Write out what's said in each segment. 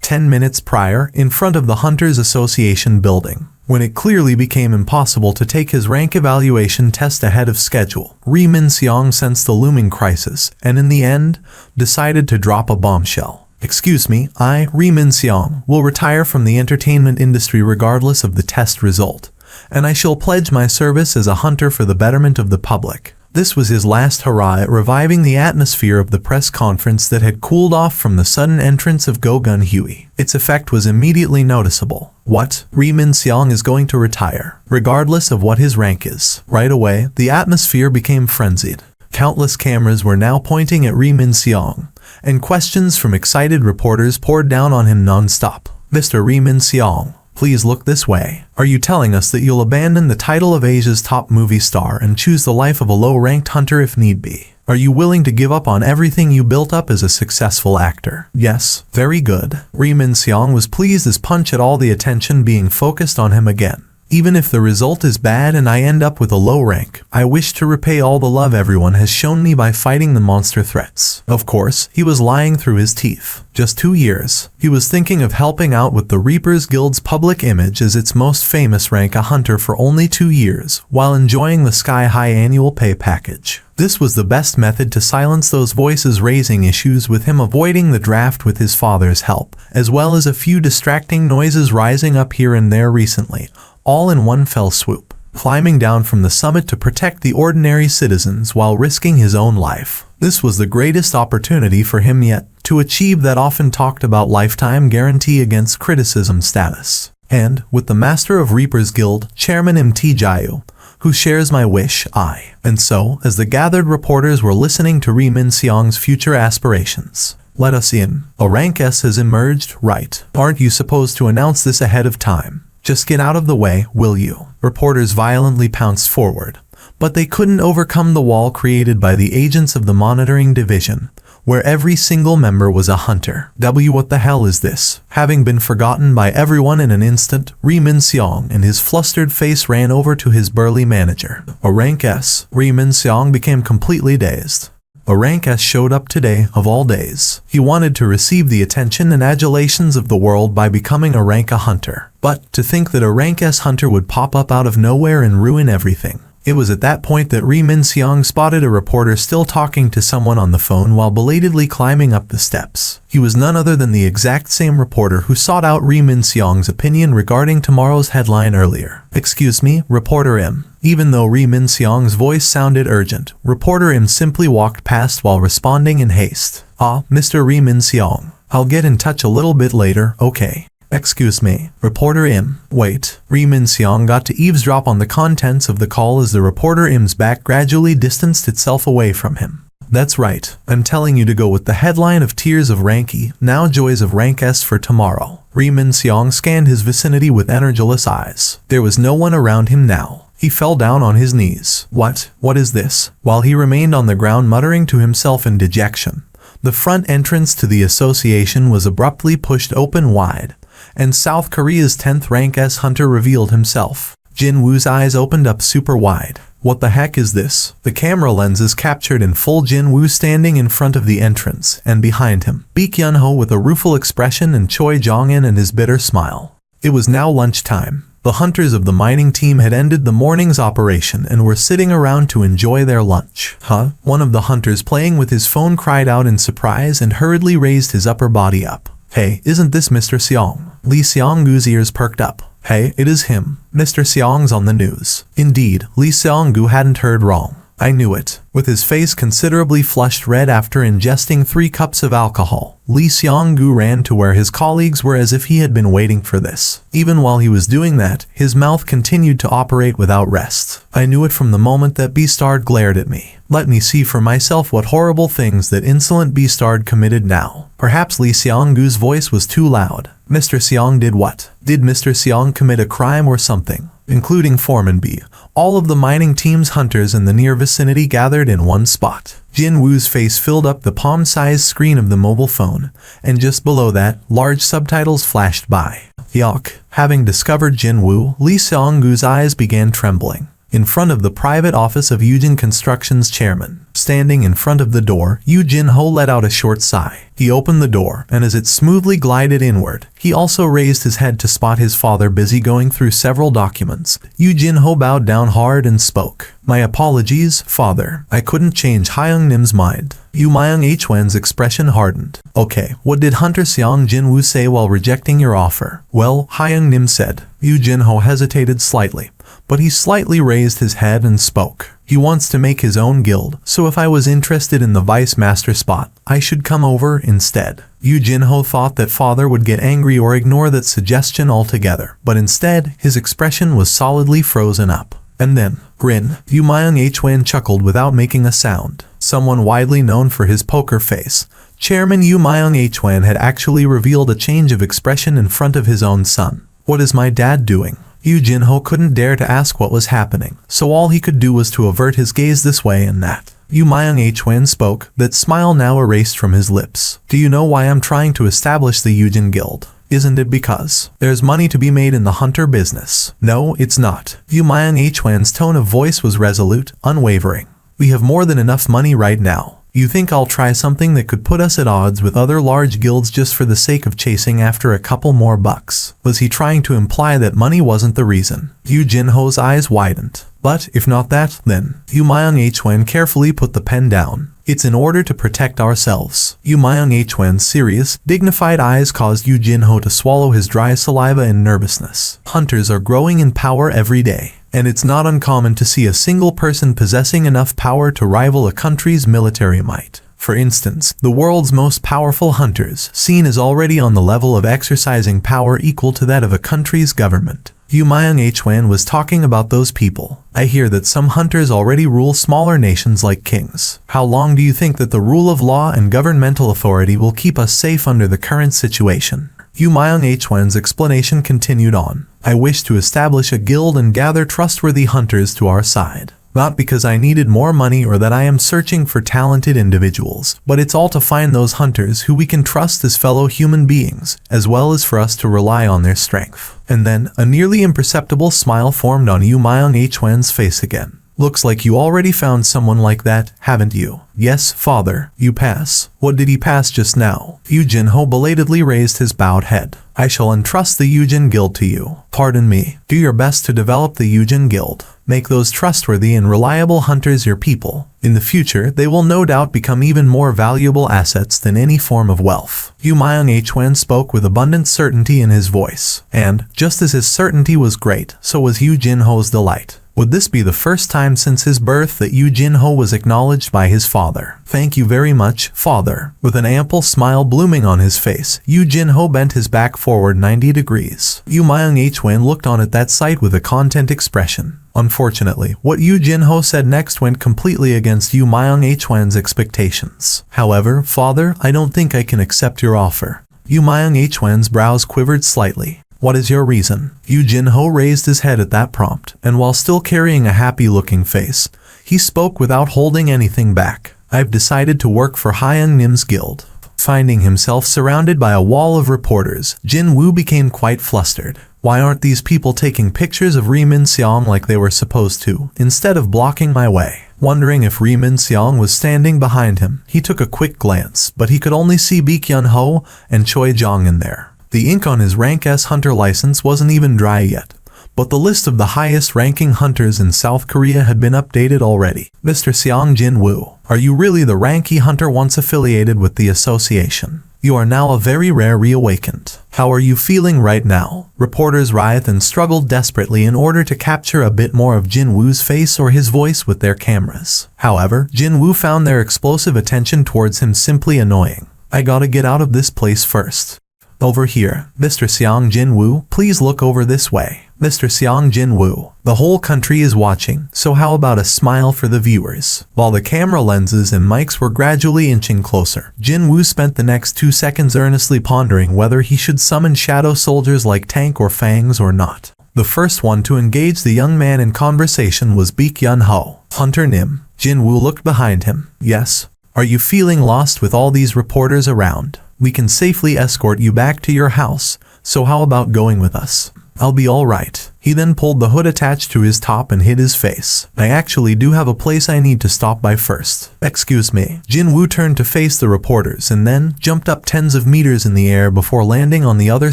10 minutes prior in front of the Hunters Association building. When it clearly became impossible to take his rank evaluation test ahead of schedule, Ri Min-seong sensed the looming crisis and in the end, decided to drop a bombshell. Excuse me, I, Ri Min-seong, will retire from the entertainment industry regardless of the test result, and I shall pledge my service as a hunter for the betterment of the public. This was his last hurrah at reviving the atmosphere of the press conference that had cooled off from the sudden entrance of Go Gun-hui. Its effect was immediately noticeable. What? Ri Min-seong is going to retire, regardless of what his rank is. Right away, the atmosphere became frenzied. Countless cameras were now pointing at Ri Min-seong, and questions from excited reporters poured down on him non-stop. Mr. Ri Min-seong, please look this way. Are you telling us that you'll abandon the title of Asia's top movie star and choose the life of a low-ranked hunter if need be? Are you willing to give up on everything you built up as a successful actor? Yes, very good. Ri Min-seong was pleased as punch at all the attention being focused on him again. Even if the result is bad and I end up with a low rank, I wish to repay all the love everyone has shown me by fighting the monster threats. Of course, he was lying through his teeth. Just 2 years. He was thinking of helping out with the Reapers Guild's public image as its most famous rank a hunter for only 2 years, while enjoying the sky-high annual pay package. This was the best method to silence those voices raising issues with him avoiding the draft with his father's help, as well as a few distracting noises rising up here and there recently, all in one fell swoop, climbing down from the summit to protect the ordinary citizens while risking his own life. This was the greatest opportunity for him yet, to achieve that often talked about lifetime guarantee against criticism status. And, with the Master of Reapers Guild, Chairman M.T. Jayu, who shares my wish, I. And so, as the gathered reporters were listening to Ri Min-seong's future aspirations, let us in. A rank S has emerged, right? Aren't you supposed to announce this ahead of time? Just get out of the way, will you? Reporters violently pounced forward, but they couldn't overcome the wall created by the agents of the monitoring division, where every single member was a hunter. What the hell is this? Having been forgotten by everyone in an instant, Ri Min-seong and his flustered face ran over to his burly manager. A rank S. Ri Min-seong became completely dazed. A rank S showed up today, of all days. He wanted to receive the attention and adulations of the world by becoming a rank A hunter. But, to think that a rank S hunter would pop up out of nowhere and ruin everything. It was at that point that Ri Min-seong spotted a reporter still talking to someone on the phone while belatedly climbing up the steps. He was none other than the exact same reporter who sought out Ri Min-seong's opinion regarding tomorrow's headline earlier. Excuse me, Reporter M. Even though Ri Min-seong's voice sounded urgent, Reporter M simply walked past while responding in haste. Ah, Mr. Ri Min-seong. I'll get in touch a little bit later, okay? Excuse me, Reporter M. Wait. Ri Min-seong got to eavesdrop on the contents of the call as the Reporter M's back gradually distanced itself away from him. That's right. I'm telling you to go with the headline of Tears of Rank E, now Joys of Rank S for tomorrow. Ri Min-seong scanned his vicinity with energyless eyes. There was no one around him now. He fell down on his knees. What? What is this? While he remained on the ground muttering to himself in dejection, the front entrance to the association was abruptly pushed open wide, and South Korea's 10th rank S hunter revealed himself. Jin Woo's eyes opened up super wide. What the heck is this? The camera lenses captured in full Jin Woo standing in front of the entrance, and behind him, Baek Yun-ho with a rueful expression and Choi Jong-in and his bitter smile. It was now lunchtime. The hunters of the mining team had ended the morning's operation and were sitting around to enjoy their lunch. Huh? One of the hunters playing with his phone cried out in surprise and hurriedly raised his upper body up. Hey, isn't this Mr. Seong? Lee Seong-gu's ears perked up. Hey, it is him. Mr. Seong's on the news. Indeed, Lee Seong-gu hadn't heard wrong. I knew it. With his face considerably flushed red after ingesting 3 cups of alcohol, Lee Seong-gu ran to where his colleagues were as if he had been waiting for this. Even while he was doing that, his mouth continued to operate without rest. I knew it from the moment that Beastard glared at me. Let me see for myself what horrible things that insolent Beastard committed now. Perhaps Lee Seong-gu's voice was too loud. Mr. Seong did what? Did Mr. Seong commit a crime or something? Including Foreman B. All of the mining team's hunters in the near vicinity gathered in one spot. Jin Woo's face filled up the palm-sized screen of the mobile phone, and just below that, large subtitles flashed by. Yuck. Having discovered Jin Woo, Lee Seong-gu's eyes began trembling. in front of the private office of Yujin Construction's chairman. Standing in front of the door, Yu Jin-ho let out a short sigh. He opened the door, and as it smoothly glided inward, he also raised his head to spot his father busy going through several documents. Yu Jin-ho bowed down hard and spoke. "My apologies, father. I couldn't change Hyung-nim's mind." Yu Myung-hwen's expression hardened. "Okay, what did Hunter Seong Jin-woo say while rejecting your offer?" "Well," Hyung-nim said. Yu Jin-ho hesitated slightly, but he slightly raised his head and spoke. "He wants to make his own guild, so if I was interested in the vice master spot, I should come over instead." Yu Jin-ho thought that father would get angry or ignore that suggestion altogether, but instead, his expression was solidly frozen up. And then, grin. Yu Myung-hwen chuckled without making a sound. Someone widely known for his poker face, Chairman Yu Myung-hwen had actually revealed a change of expression in front of his own son. "What is my dad doing?" Yu Jin-ho couldn't dare to ask what was happening, so all he could do was to avert his gaze this way and that. Yu Myung-hwen spoke, that smile now erased from his lips. "Do you know why I'm trying to establish the Yujin Guild? Isn't it because there's money to be made in the hunter business?" "No, it's not." Yu Myung-hwen's tone of voice was resolute, unwavering. "We have more than enough money right now. You think I'll try something that could put us at odds with other large guilds just for the sake of chasing after a couple more bucks?" Was he trying to imply that money wasn't the reason? Yu Jin-ho's eyes widened. "But if not that, then..." Yu Myung-hwen carefully put the pen down. "It's in order to protect ourselves." Yu Myung-hwen's serious, dignified eyes caused Yu Jin-ho to swallow his dry saliva in nervousness. Hunters are growing in power every day, and it's not uncommon to see a single person possessing enough power to rival a country's military might. For instance, the world's most powerful hunters, seen as already on the level of exercising power equal to that of a country's government. Yu Myung-hwen was talking about those people. "I hear that some hunters already rule smaller nations like kings. How long do you think that the rule of law and governmental authority will keep us safe under the current situation?" Yu Myung-hwen's explanation continued on. "I wish to establish a guild and gather trustworthy hunters to our side. Not because I needed more money or that I am searching for talented individuals, but it's all to find those hunters who we can trust as fellow human beings, as well as for us to rely on their strength." And then, a nearly imperceptible smile formed on Yu Myung-hwen's face again. "Looks like you already found someone like that, haven't you?" "Yes, father." "You pass." "What did he pass just now?" Yu Jin-ho belatedly raised his bowed head. "I shall entrust the Yujin Guild to you." "Pardon me." "Do your best to develop the Yujin Guild. Make those trustworthy and reliable hunters your people. In the future, they will no doubt become even more valuable assets than any form of wealth." Yu Myung-hwen spoke with abundant certainty in his voice. And, just as his certainty was great, so was Yu Jin-ho's delight. Would this be the first time since his birth that Yu Jin-ho was acknowledged by his father? "Thank you very much, father." With an ample smile blooming on his face, Yu Jin-ho bent his back forward 90 degrees. Yu Myung-hwen looked on at that sight with a content expression. Unfortunately, what Yu Jin-ho said next went completely against Yu Myung-hwen's expectations. "However, father, I don't think I can accept your offer." Yu Myung-hwen's brows quivered slightly. "What is your reason?" Yu Jin-ho raised his head at that prompt, and while still carrying a happy-looking face, he spoke without holding anything back. "I've decided to work for Hyung-nim's guild." Finding himself surrounded by a wall of reporters, Jin-woo became quite flustered. Why aren't these people taking pictures of Ri Min-seong like they were supposed to, instead of blocking my way? Wondering if Ri Min-seong was standing behind him, he took a quick glance, but he could only see Baek Yun-ho and Choi Jong in there. The ink on his Rank S hunter license wasn't even dry yet, but the list of the highest-ranking hunters in South Korea had been updated already. "Mr. Seong Jin-woo, are you really the Rank E hunter once affiliated with the association? You are now a very rare reawakened. How are you feeling right now?" Reporters writhed and struggled desperately in order to capture a bit more of Jin-woo's face or his voice with their cameras. However, Jin-woo found their explosive attention towards him simply annoying. "I gotta get out of this place first." "Over here, Mr. Seong Jin-woo, please look over this way." "Mr. Seong Jin-woo, the whole country is watching, so how about a smile for the viewers?" While the camera lenses and mics were gradually inching closer, Jin-woo spent the next 2 seconds earnestly pondering whether he should summon shadow soldiers like Tank or Fangs or not. The first one to engage the young man in conversation was Baek Yun-ho. "Hunter Nim." Jin-woo looked behind him. "Yes." "Are you feeling lost with all these reporters around? We can safely escort you back to your house, so how about going with us?" "I'll be all right." He then pulled the hood attached to his top and hid his face. I actually do have a place I need to stop by first. Excuse me. Jin Woo turned to face the reporters and then jumped up tens of meters in the air before landing on the other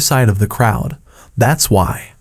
side of the crowd. That's why.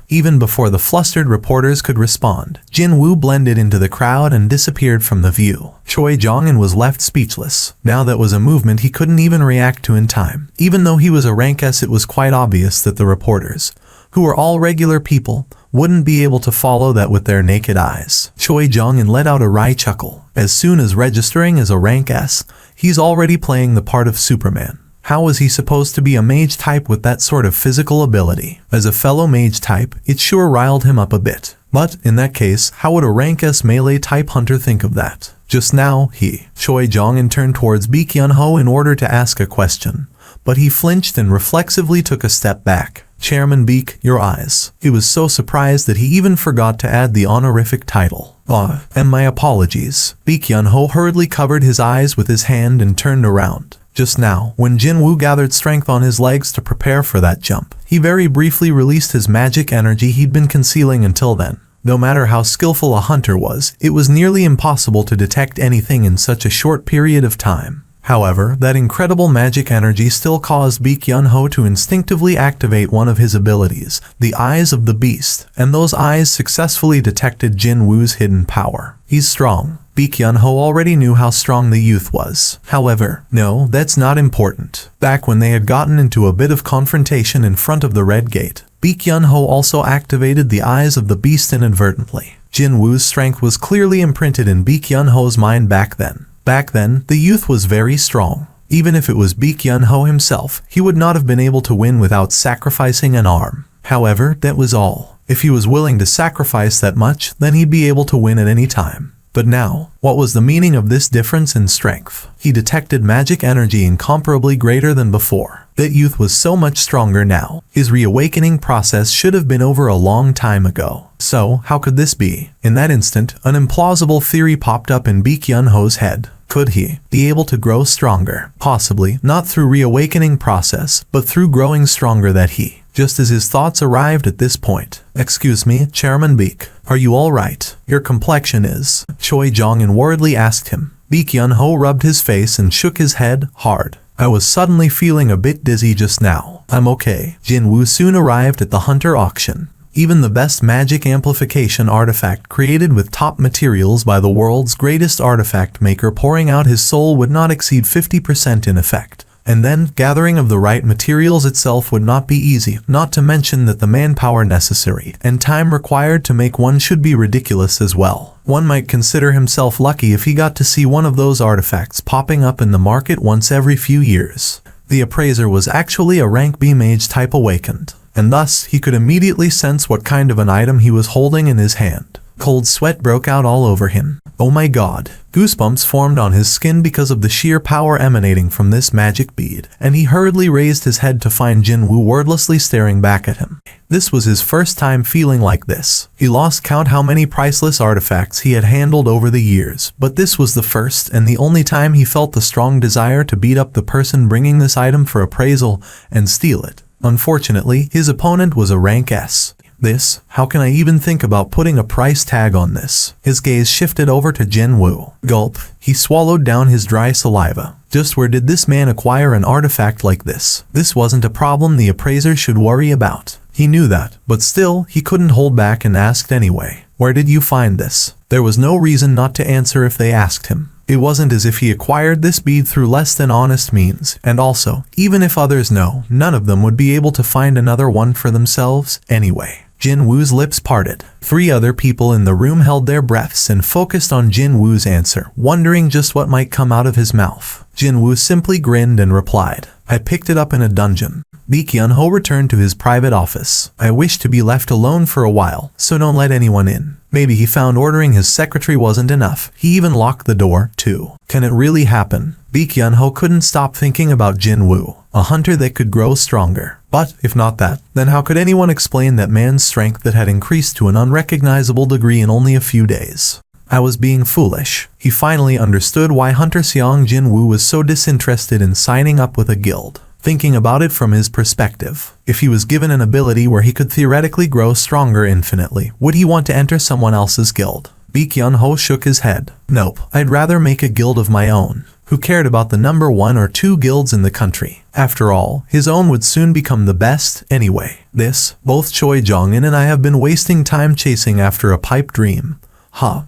Even before the flustered reporters could respond, Jin Woo blended into the crowd and disappeared from the view. Choi Jong-un was left speechless. Now that was a movement he couldn't even react to in time. Even though he was a rank S, it was quite obvious that the reporters, who were all regular people, wouldn't be able to follow that with their naked eyes. Choi Jong-un let out a wry chuckle. As soon as registering as a rank S, he's already playing the part of Superman. How was he supposed to be a mage type with that sort of physical ability? As a fellow mage type, it sure riled him up a bit. But, in that case, how would a rank S melee type hunter think of that? Just now, Choi Jong-un turned towards Baek Hyun-ho in order to ask a question. But he flinched and reflexively took a step back. Chairman Baek, your eyes. He was so surprised that he even forgot to add the honorific title. And my apologies. Baek Hyun-ho hurriedly covered his eyes with his hand and turned around. Just now, when Jin Woo gathered strength on his legs to prepare for that jump, he very briefly released his magic energy he'd been concealing until then. No matter how skillful a hunter was, it was nearly impossible to detect anything in such a short period of time. However, that incredible magic energy still caused Baek Hyun-ho to instinctively activate one of his abilities, the Eyes of the Beast, and those eyes successfully detected Jin Woo's hidden power. He's strong. Baek Hyun-ho already knew how strong the youth was. However, no, that's not important. Back when they had gotten into a bit of confrontation in front of the Red Gate, Baek Hyun-ho also activated the Eyes of the Beast inadvertently. Jin Woo's strength was clearly imprinted in Baek Hyun-ho's mind back then. Back then, the youth was very strong. Even if it was Baek Hyun-ho himself, he would not have been able to win without sacrificing an arm. However, that was all. If he was willing to sacrifice that much, then he'd be able to win at any time. But now, what was the meaning of this difference in strength? He detected magic energy incomparably greater than before. That youth was so much stronger now. His reawakening process should have been over a long time ago. So, how could this be? In that instant, an implausible theory popped up in Baek Hyun-ho's head. Could he be able to grow stronger? Possibly, not through reawakening process, but through growing stronger that he. Just as his thoughts arrived at this point. Excuse me, Chairman Baek, are you alright? Your complexion is... Choi Jong-un worriedly asked him. Baek Hyun-ho rubbed his face and shook his head hard. I was suddenly feeling a bit dizzy just now. I'm okay. Jin Woo soon arrived at the hunter auction. Even the best magic amplification artifact created with top materials by the world's greatest artifact maker pouring out his soul would not exceed 50% in effect. And then, gathering of the right materials itself would not be easy, not to mention that the manpower necessary and time required to make one should be ridiculous as well. One might consider himself lucky if he got to see one of those artifacts popping up in the market once every few years. The appraiser was actually a rank B mage type awakened, and thus he could immediately sense what kind of an item he was holding in his hand. Cold sweat broke out all over him. Oh my god. Goosebumps formed on his skin because of the sheer power emanating from this magic bead, and he hurriedly raised his head to find Jin Woo wordlessly staring back at him. This was his first time feeling like this. He lost count how many priceless artifacts he had handled over the years, but this was the first and the only time he felt the strong desire to beat up the person bringing this item for appraisal and steal it. Unfortunately, his opponent was a rank S. How can I even think about putting a price tag on this? His gaze shifted over to Jin Woo. Gulp. He swallowed down his dry saliva. Just where did this man acquire an artifact like this? This wasn't a problem the appraiser should worry about. He knew that, but still, he couldn't hold back and asked anyway. Where did you find this? There was no reason not to answer if they asked him. It wasn't as if he acquired this bead through less than honest means, and also, even if others know, none of them would be able to find another one for themselves anyway. Jin Woo's lips parted. 3 other people in the room held their breaths and focused on Jin Woo's answer, wondering just what might come out of his mouth. Jin Woo simply grinned and replied, I picked it up in a dungeon. Baek Hyun-ho returned to his private office. I wish to be left alone for a while, so don't let anyone in. Maybe he found ordering his secretary wasn't enough. He even locked the door, too. Can it really happen? Baek Hyun-ho couldn't stop thinking about Jin Woo, a hunter that could grow stronger. But, if not that, then how could anyone explain that man's strength that had increased to an unrecognizable degree in only a few days? I was being foolish. He finally understood why Hunter Seong Jin Woo was so disinterested in signing up with a guild. thinking about it from his perspective. If he was given an ability where he could theoretically grow stronger infinitely, would he want to enter someone else's guild? Baek Yun-ho shook his head. Nope, I'd rather make a guild of my own. Who cared about the number 1 or 2 guilds in the country? After all, his own would soon become the best anyway. Both Choi Jong-in and I have been wasting time chasing after a pipe dream.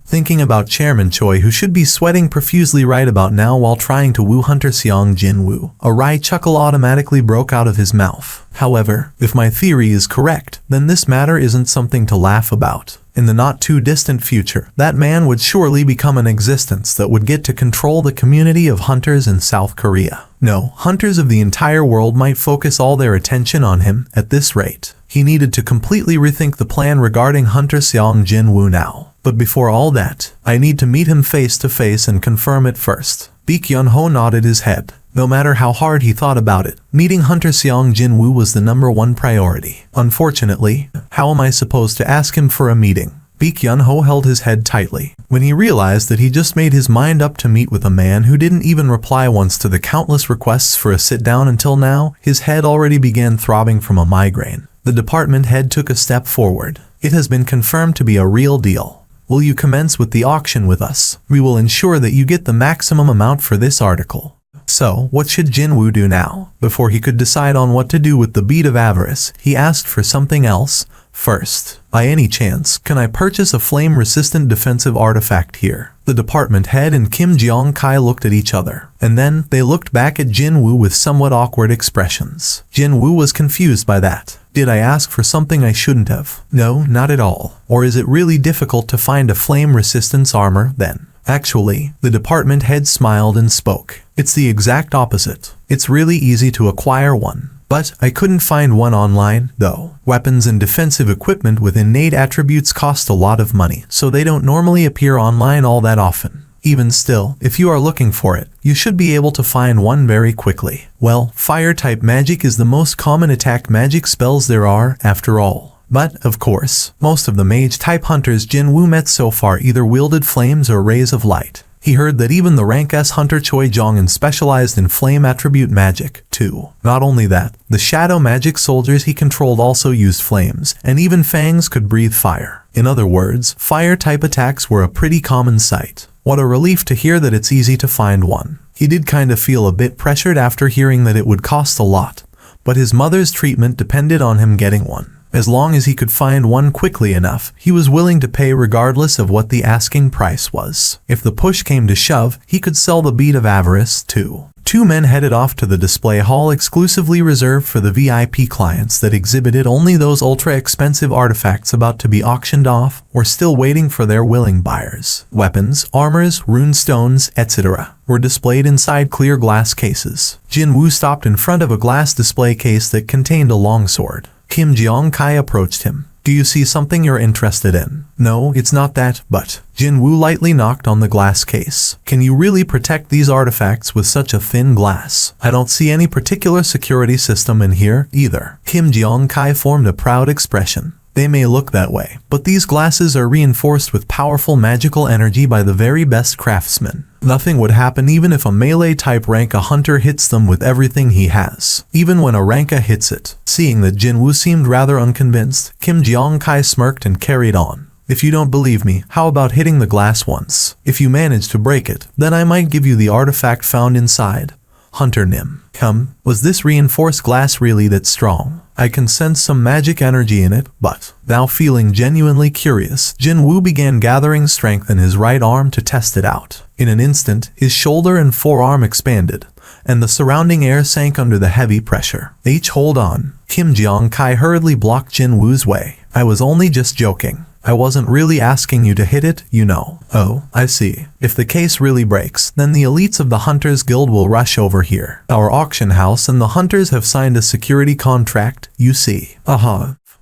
Thinking about Chairman Choi, who should be sweating profusely right about now while trying to woo Hunter Seong Jin-woo. A wry chuckle automatically broke out of his mouth. However, if my theory is correct, then this matter isn't something to laugh about. In the not-too-distant future, that man would surely become an existence that would get to control the community of hunters in South Korea. No, hunters of the entire world might focus all their attention on him at this rate. He needed to completely rethink the plan regarding Hunter Seong Jin-woo now. But before all that, I need to meet him face to face and confirm it first. Baek Yun-ho nodded his head. No matter how hard he thought about it, meeting Hunter Seong Jin-woo was the number 1 priority. Unfortunately, how am I supposed to ask him for a meeting? Baek Yun-ho held his head tightly when he realized that he just made his mind up to meet with a man who didn't even reply once to the countless requests for a sit-down until now. His head already began throbbing from a migraine. The department head took a step forward. It has been confirmed to be a real deal. Will you commence with the auction with us? We will ensure that you get the maximum amount for this article. So, what should Jin-woo do now? Before he could decide on what to do with the bead of avarice, he asked for something else. First, by any chance, can I purchase a flame-resistant defensive artifact here? The department head and Kim Jeong-kai looked at each other, and then they looked back at Jin-woo with somewhat awkward expressions. Jin-woo was confused by that. Did I ask for something I shouldn't have? No, not at all. Or is it really difficult to find a flame resistance armor then? Actually, the department head smiled and spoke. It's the exact opposite. It's really easy to acquire one. But I couldn't find one online, though. Weapons and defensive equipment with innate attributes cost a lot of money, so they don't normally appear online all that often. Even still, if you are looking for it, you should be able to find one very quickly. Well, fire-type magic is the most common attack magic spells there are, after all. But, of course, most of the mage-type hunters Jin-woo met so far either wielded flames or rays of light. He heard that even the rank S hunter Choi Jong-in specialized in flame attribute magic, too. Not only that, the shadow magic soldiers he controlled also used flames, and even fangs could breathe fire. In other words, fire-type attacks were a pretty common sight. What a relief to hear that it's easy to find one. He did kind of feel a bit pressured after hearing that it would cost a lot, but his mother's treatment depended on him getting one. As long as he could find one quickly enough, he was willing to pay regardless of what the asking price was. If the push came to shove, he could sell the bead of avarice, too. Two men headed off to the display hall exclusively reserved for the VIP clients that exhibited only those ultra-expensive artifacts about to be auctioned off or still waiting for their willing buyers. Weapons, armors, runestones, etc. were displayed inside clear glass cases. Jin-woo stopped in front of a glass display case that contained a longsword. Kim Jeong-kai approached him. Do you see something you're interested in? No, it's not that, but... Jin-woo lightly knocked on the glass case. Can you really protect these artifacts with such a thin glass? I don't see any particular security system in here, either. Kim Jeong-kai formed a proud expression. They may look that way, but these glasses are reinforced with powerful magical energy by the very best craftsmen. Nothing would happen even if a melee-type rank A hunter hits them with everything he has. Even when a rank A hits it. Seeing that Jin-woo seemed rather unconvinced, Kim Jeong-kai smirked and carried on. If you don't believe me, how about hitting the glass once? If you manage to break it, then I might give you the artifact found inside. Hunter Nim. Come, was this reinforced glass really that strong? I can sense some magic energy in it, but... Now feeling genuinely curious, Jin-woo began gathering strength in his right arm to test it out. In an instant, his shoulder and forearm expanded, and the surrounding air sank under the heavy pressure. Hold on. Kim Jeong-kai hurriedly blocked Jin-woo's way. I was only just joking. I wasn't really asking you to hit it, you know. Oh, I see. If the case really breaks, then the elites of the Hunters Guild will rush over here. Our auction house and the Hunters have signed a security contract, you see.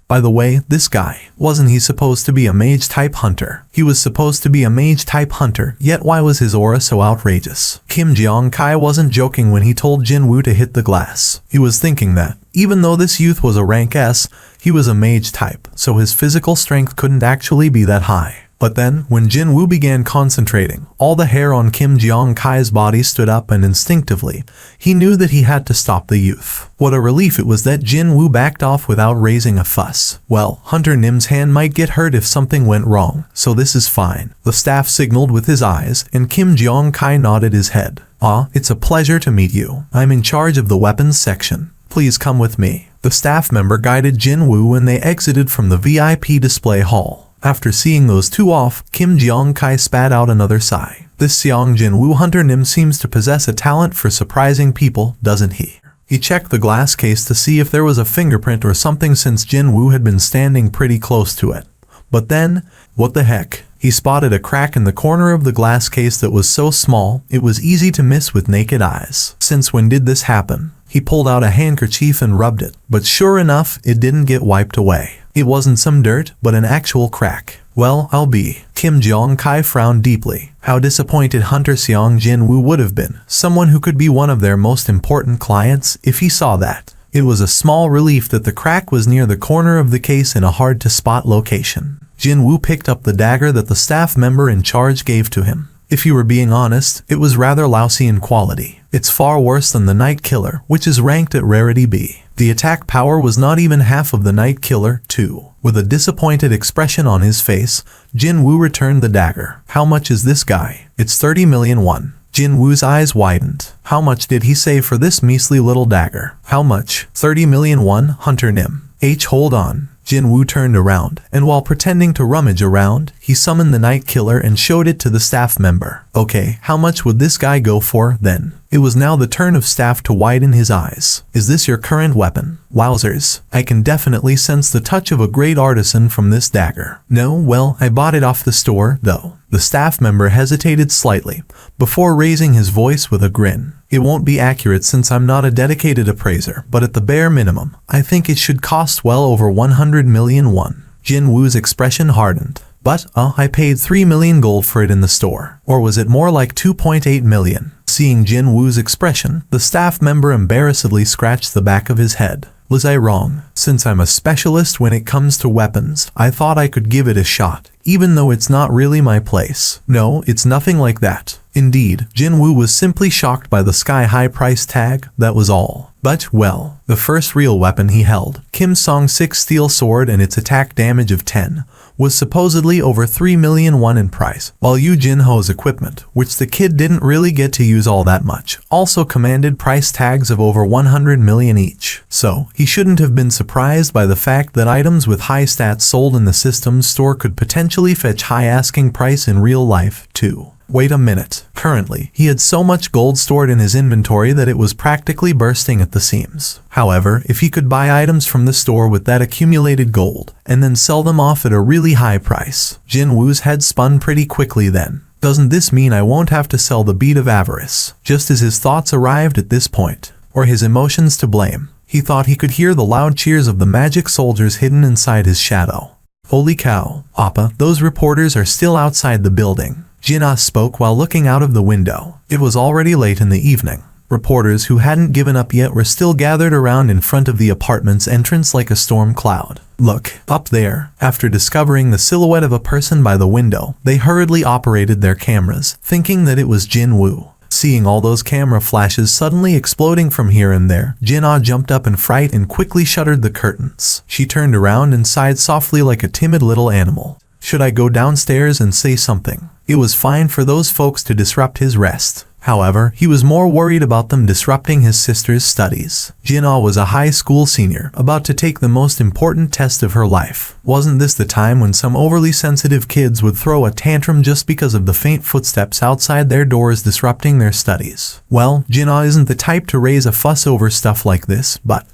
By the way, this guy, wasn't he supposed to be a mage-type hunter? He was supposed to be a mage-type hunter, yet why was his aura so outrageous? Kim Jeong-kai wasn't joking when he told Jin-woo to hit the glass. He was thinking that, even though this youth was a rank S, he was a mage type, so his physical strength couldn't actually be that high. But then, when Jin Woo began concentrating, all the hair on Kim Jeong-kai's body stood up, and instinctively, he knew that he had to stop the youth. What a relief it was that Jin Woo backed off without raising a fuss. Well, Hunter Nim's hand might get hurt if something went wrong, so this is fine. The staff signaled with his eyes, and Kim Jeong-kai nodded his head. "Ah, it's a pleasure to meet you. I'm in charge of the weapons section. Please come with me." The staff member guided Jin Woo when they exited from the VIP display hall. After seeing those two off, Kim Jeong-kai spat out another sigh. This Seong Jin Woo Hunter Nim seems to possess a talent for surprising people, doesn't he? He checked the glass case to see if there was a fingerprint or something since Jin Woo had been standing pretty close to it. But then, what the heck? He spotted a crack in the corner of the glass case that was so small, it was easy to miss with naked eyes. Since when did this happen? He pulled out a handkerchief and rubbed it, but sure enough, it didn't get wiped away. It wasn't some dirt, but an actual crack. Well, I'll be. Kim Jeong-kai frowned deeply. How disappointed Hunter Seong Jin Woo would have been, someone who could be one of their most important clients, if he saw that. It was a small relief that the crack was near the corner of the case in a hard-to-spot location. Jin Woo picked up the dagger that the staff member in charge gave to him. If you were being honest, it was rather lousy in quality. It's far worse than the Night Killer, which is ranked at Rarity B. The attack power was not even half of the Night Killer, too. With a disappointed expression on his face, Jin Woo returned the dagger. "How much is this guy?" "It's 30 million won." Jin Woo's eyes widened. How much did he say for this measly little dagger? How much? 30 million won, Hunter Nim. Hold on. Jin Woo turned around, and while pretending to rummage around, he summoned the Night Killer and showed it to the staff member. Okay, how much would this guy go for, then? It was now the turn of staff to widen his eyes. Is this your current weapon? Wowzers. I can definitely sense the touch of a great artisan from this dagger. No, well, I bought it off the store, though. The staff member hesitated slightly, before raising his voice with a grin. It won't be accurate since I'm not a dedicated appraiser, but at the bare minimum, I think it should cost well over 100 million won. Jin Woo's expression hardened. But, I paid 3 million gold for it in the store. Or was it more like 2.8 million? Seeing Jin Woo's expression, the staff member embarrassedly scratched the back of his head. Was I wrong? Since I'm a specialist when it comes to weapons, I thought I could give it a shot, even though it's not really my place. No, it's nothing like that. Indeed, Jin Woo was simply shocked by the sky-high price tag, that was all. But, well, the first real weapon he held, Kim Song-sik's steel sword and its attack damage of 10, was supposedly over 3 million won in price, while Yu Jin-ho's equipment, which the kid didn't really get to use all that much, also commanded price tags of over 100 million each. So, he shouldn't have been surprised by the fact that items with high stats sold in the system's store could potentially fetch high asking price in real life, too. Wait a minute. Currently, he had so much gold stored in his inventory that it was practically bursting at the seams. However, if he could buy items from the store with that accumulated gold, and then sell them off at a really high price, Jin Woo's head spun pretty quickly then. Doesn't this mean I won't have to sell the bead of avarice? Just as his thoughts arrived at this point, or his emotions to blame, he thought he could hear the loud cheers of the magic soldiers hidden inside his shadow. Holy cow, Appa, those reporters are still outside the building. Jin-ah spoke while looking out of the window. It was already late in the evening. Reporters who hadn't given up yet were still gathered around in front of the apartment's entrance like a storm cloud. Look, up there. After discovering the silhouette of a person by the window, they hurriedly operated their cameras, thinking that it was Jin Woo. Seeing all those camera flashes suddenly exploding from here and there, Jin-ah jumped up in fright and quickly shuttered the curtains. She turned around and sighed softly like a timid little animal. Should I go downstairs and say something? It was fine for those folks to disrupt his rest. However, he was more worried about them disrupting his sister's studies. Jin-ah was a high school senior, about to take the most important test of her life. Wasn't this the time when some overly sensitive kids would throw a tantrum just because of the faint footsteps outside their doors disrupting their studies? Well, Jin-ah isn't the type to raise a fuss over stuff like this, but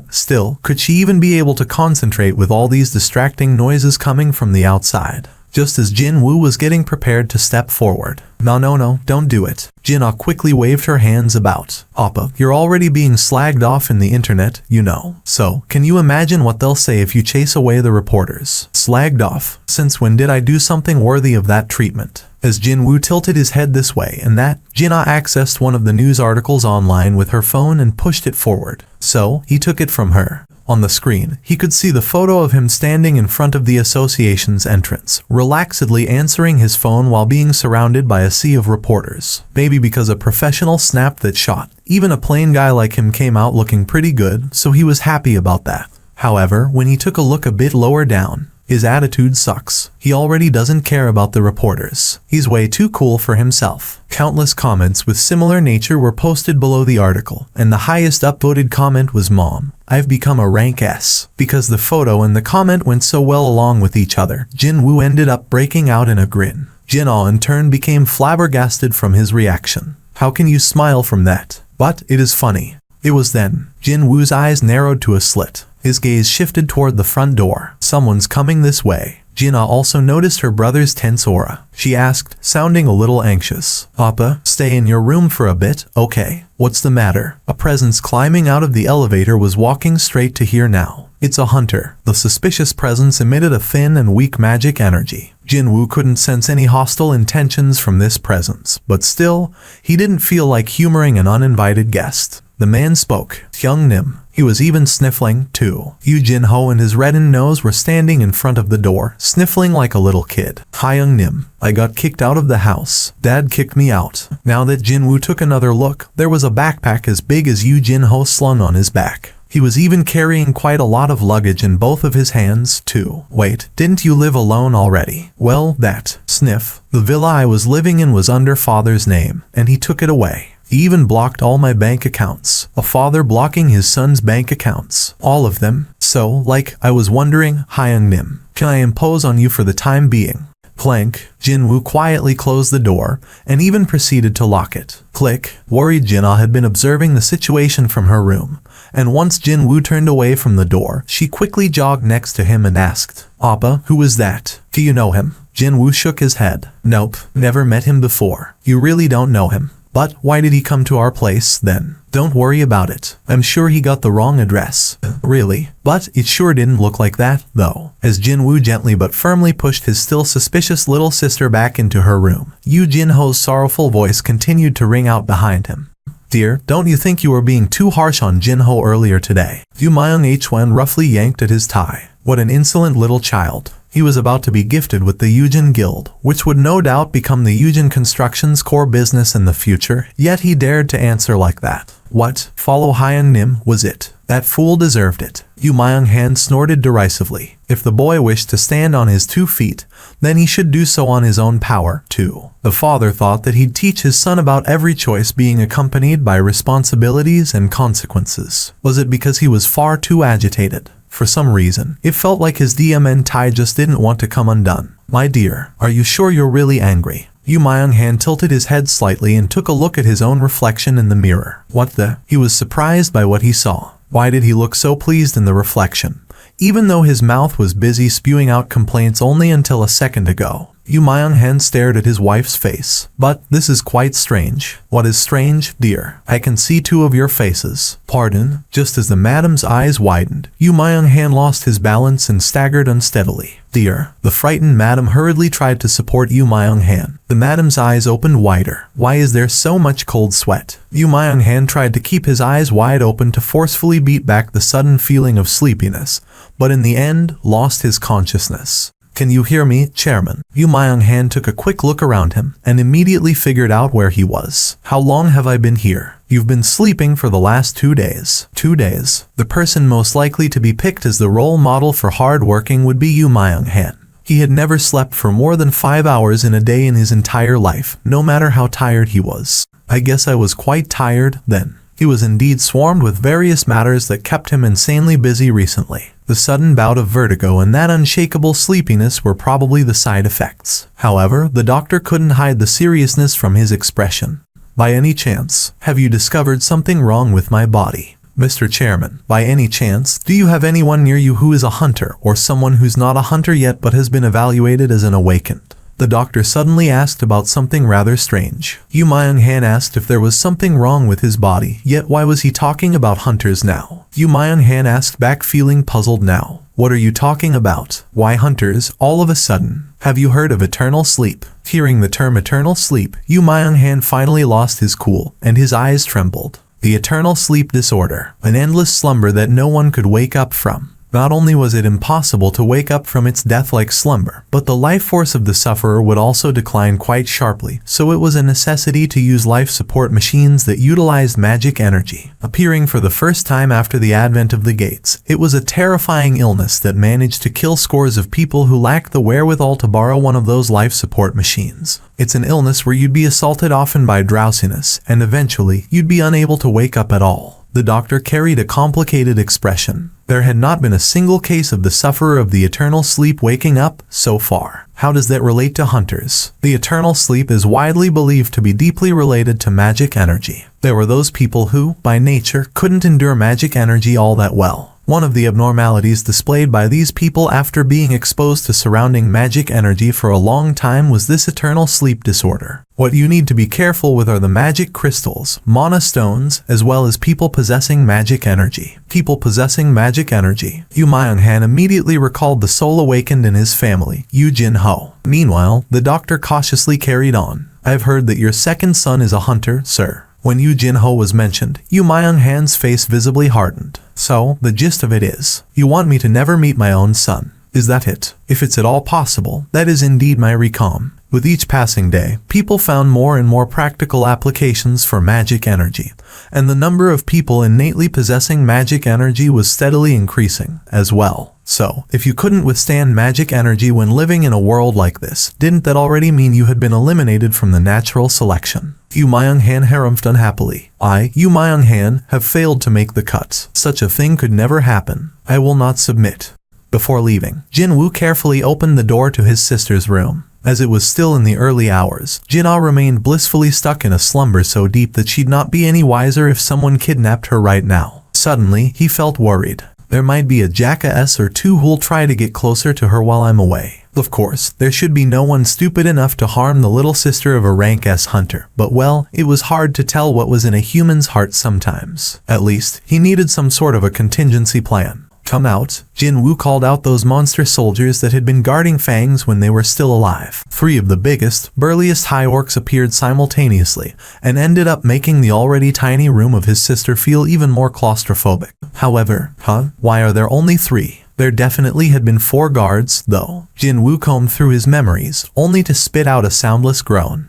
still, could she even be able to concentrate with all these distracting noises coming from the outside? Just as Jin Woo was getting prepared to step forward. No, don't do it. Jin-ah quickly waved her hands about. Appa, you're already being slagged off in the internet, you know. So, can you imagine what they'll say if you chase away the reporters? Slagged off? Since when did I do something worthy of that treatment? As Jin-woo tilted his head this way and that, Jin-ah accessed one of the news articles online with her phone and pushed it forward. So, he took it from her. On the screen, he could see the photo of him standing in front of the association's entrance, relaxedly answering his phone while being surrounded by a sea of reporters. Maybe because a professional snapped that shot. Even a plain guy like him came out looking pretty good, so he was happy about that. However, when he took a look a bit lower down, his attitude sucks. He already doesn't care about the reporters. He's way too cool for himself. Countless comments with similar nature were posted below the article, and the highest upvoted comment was "Mom, I've become a rank S." Because the photo and the comment went so well along with each other, Jin-woo ended up breaking out in a grin. Jin-ah in turn became flabbergasted from his reaction. How can you smile from that? But it is funny. It was then. Jin-woo's eyes narrowed to a slit. His gaze shifted toward the front door. Someone's coming this way. Jin-ah also noticed her brother's tense aura. She asked, sounding a little anxious, "Papa, stay in your room for a bit, okay? What's the matter?" A presence climbing out of the elevator was walking straight to here now. It's a hunter. The suspicious presence emitted a thin and weak magic energy. Jin-woo couldn't sense any hostile intentions from this presence, but still, he didn't feel like humoring an uninvited guest. The man spoke, Hyung-nim. He was even sniffling, too. Yoo Jin-ho and his reddened nose were standing in front of the door, sniffling like a little kid. Hyung-nim, I got kicked out of the house. Dad kicked me out. Now that Jin-woo took another look, there was a backpack as big as Yoo Jin-ho slung on his back. He was even carrying quite a lot of luggage in both of his hands, too. Wait, didn't you live alone already? Well, that. Sniff. The villa I was living in was under father's name, and he took it away. He even blocked all my bank accounts. A father blocking his son's bank accounts. All of them. So, like, I was wondering, Hyung-nim, can I impose on you for the time being? Clank. Jin-woo quietly closed the door, and even proceeded to lock it. Click. Worried Jin-ah had been observing the situation from her room, and once Jin-woo turned away from the door, she quickly jogged next to him and asked, "Appa, who is that? Do you know him?" Jin-woo shook his head. Nope, never met him before. You really don't know him. But why did he come to our place, then? Don't worry about it. I'm sure he got the wrong address. Really? But it sure didn't look like that, though. As Jin-woo gently but firmly pushed his still suspicious little sister back into her room, Yoo Jin-ho's sorrowful voice continued to ring out behind him. Dear, don't you think you were being too harsh on Jin-ho earlier today? Yoo Myung-hwan roughly yanked at his tie. What an insolent little child. He was about to be gifted with the Yujin Guild, which would no doubt become the Yujin Construction's core business in the future, yet he dared to answer like that. What? Follow Hyung-nim, was it? That fool deserved it. Yoo Myung-han snorted derisively. If the boy wished to stand on his 2 feet, then he should do so on his own power, too. The father thought that he'd teach his son about every choice being accompanied by responsibilities and consequences. Was it because he was far too agitated? For some reason, it felt like his DMN tie just didn't want to come undone. My dear, are you sure you're really angry? Yoo Myung-han tilted his head slightly and took a look at his own reflection in the mirror. What the? He was surprised by what he saw. Why did he look so pleased in the reflection? Even though his mouth was busy spewing out complaints only until a second ago. Yoo Myung-han stared at his wife's face. But this is quite strange. What is strange, dear? I can see 2 of your faces. Pardon? Just as the madam's eyes widened, Yoo Myung-han lost his balance and staggered unsteadily. Dear. The frightened madam hurriedly tried to support Yoo Myung-han. The madam's eyes opened wider. Why is there so much cold sweat? Yoo Myung-han tried to keep his eyes wide open to forcefully beat back the sudden feeling of sleepiness, but in the end, lost his consciousness. Can you hear me, Chairman? Yoo Myung-han took a quick look around him and immediately figured out where he was. How long have I been here? You've been sleeping for the last 2 days. 2 days. The person most likely to be picked as the role model for hard working would be Yoo Myung-han. He had never slept for more than 5 hours in a day in his entire life, no matter how tired he was. I guess I was quite tired then. He was indeed swarmed with various matters that kept him insanely busy recently. The sudden bout of vertigo and that unshakable sleepiness were probably the side effects. However, the doctor couldn't hide the seriousness from his expression. By any chance, have you discovered something wrong with my body? Mr. Chairman, by any chance, do you have anyone near you who is a hunter or someone who's not a hunter yet but has been evaluated as an awakened? The doctor suddenly asked about something rather strange. Yoo Myung-han asked if there was something wrong with his body, yet why was he talking about hunters now? Yoo Myung-han asked back, feeling puzzled now. What are you talking about? Why hunters, all of a sudden? Have you heard of eternal sleep? Hearing the term eternal sleep, Yu Myung-han finally lost his cool, and his eyes trembled. The eternal sleep disorder, an endless slumber that no one could wake up from. Not only was it impossible to wake up from its death-like slumber, but the life force of the sufferer would also decline quite sharply, so it was a necessity to use life support machines that utilized magic energy. Appearing for the first time after the advent of the gates, it was a terrifying illness that managed to kill scores of people who lacked the wherewithal to borrow one of those life support machines. It's an illness where you'd be assaulted often by drowsiness, and eventually, you'd be unable to wake up at all. The doctor carried a complicated expression. There had not been a single case of the sufferer of the eternal sleep waking up so far. How does that relate to hunters? The eternal sleep is widely believed to be deeply related to magic energy. There were those people who, by nature, couldn't endure magic energy all that well. One of the abnormalities displayed by these people after being exposed to surrounding magic energy for a long time was this eternal sleep disorder. What you need to be careful with are the magic crystals, mana stones, as well as people possessing magic energy. People possessing magic energy. Yu Myung-han immediately recalled the soul awakened in his family, Yu Jin-ho. Meanwhile, the doctor cautiously carried on. I've heard that your second son is a hunter, sir. When Yu Jin-ho was mentioned, Yu Myung-han's face visibly hardened. So, the gist of it is, you want me to never meet my own son. Is that it? If it's at all possible, that is indeed my recom. With each passing day, people found more and more practical applications for magic energy, and the number of people innately possessing magic energy was steadily increasing as well. So, if you couldn't withstand magic energy when living in a world like this, didn't that already mean you had been eliminated from the natural selection? Yu Myung-han harumphed unhappily. I, Yu Myung-han, have failed to make the cut. Such a thing could never happen. I will not submit. Before leaving, Jin-woo carefully opened the door to his sister's room. As it was still in the early hours, Jin-ah remained blissfully stuck in a slumber so deep that she'd not be any wiser if someone kidnapped her right now. Suddenly, he felt worried. There might be a jackass or two who'll try to get closer to her while I'm away. Of course, there should be no one stupid enough to harm the little sister of a rank S hunter, but well, it was hard to tell what was in a human's heart sometimes. At least, he needed some sort of a contingency plan. Come out, Jin-woo called out those monster soldiers that had been guarding Fangs when they were still alive. 3 of the biggest, burliest high orcs appeared simultaneously, and ended up making the already tiny room of his sister feel even more claustrophobic. However, why are there only 3? There definitely had been 4 guards, though. Jin-woo combed through his memories, only to spit out a soundless groan.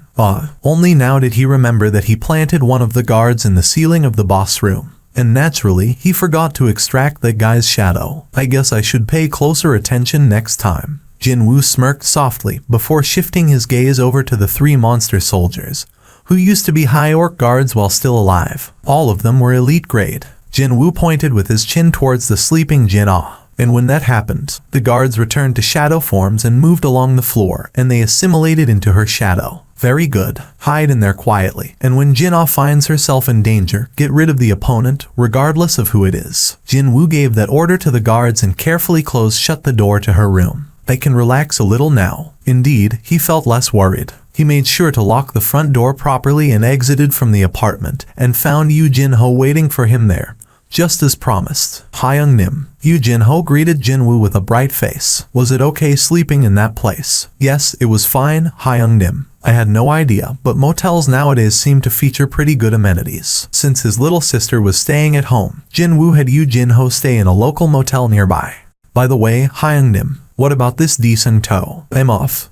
Only now did he remember that he planted one of the guards in the ceiling of the boss room. And naturally, he forgot to extract that guy's shadow. I guess I should pay closer attention next time. Jin-woo smirked softly before shifting his gaze over to the 3 monster soldiers, who used to be high orc guards while still alive. All of them were elite grade. Jin-woo pointed with his chin towards the sleeping Jin-ah. And when that happened, the guards returned to shadow forms and moved along the floor, and they assimilated into her shadow. Very good. Hide in there quietly, and when Jin-ah finds herself in danger, get rid of the opponent, regardless of who it is. Jin-woo gave that order to the guards and carefully shut the door to her room. They can relax a little now. Indeed, he felt less worried. He made sure to lock the front door properly and exited from the apartment, and found Yu Jin-ho waiting for him there. Just as promised. Hyung-nim. Yu Jin-ho greeted Jin-woo with a bright face. Was it okay sleeping in that place? Yes, it was fine, Hyung-nim. I had no idea, but motels nowadays seem to feature pretty good amenities. Since his little sister was staying at home, Jin-woo had Yu Jin-ho stay in a local motel nearby. By the way, Hyung-nim, what about this decent tow? I'm off.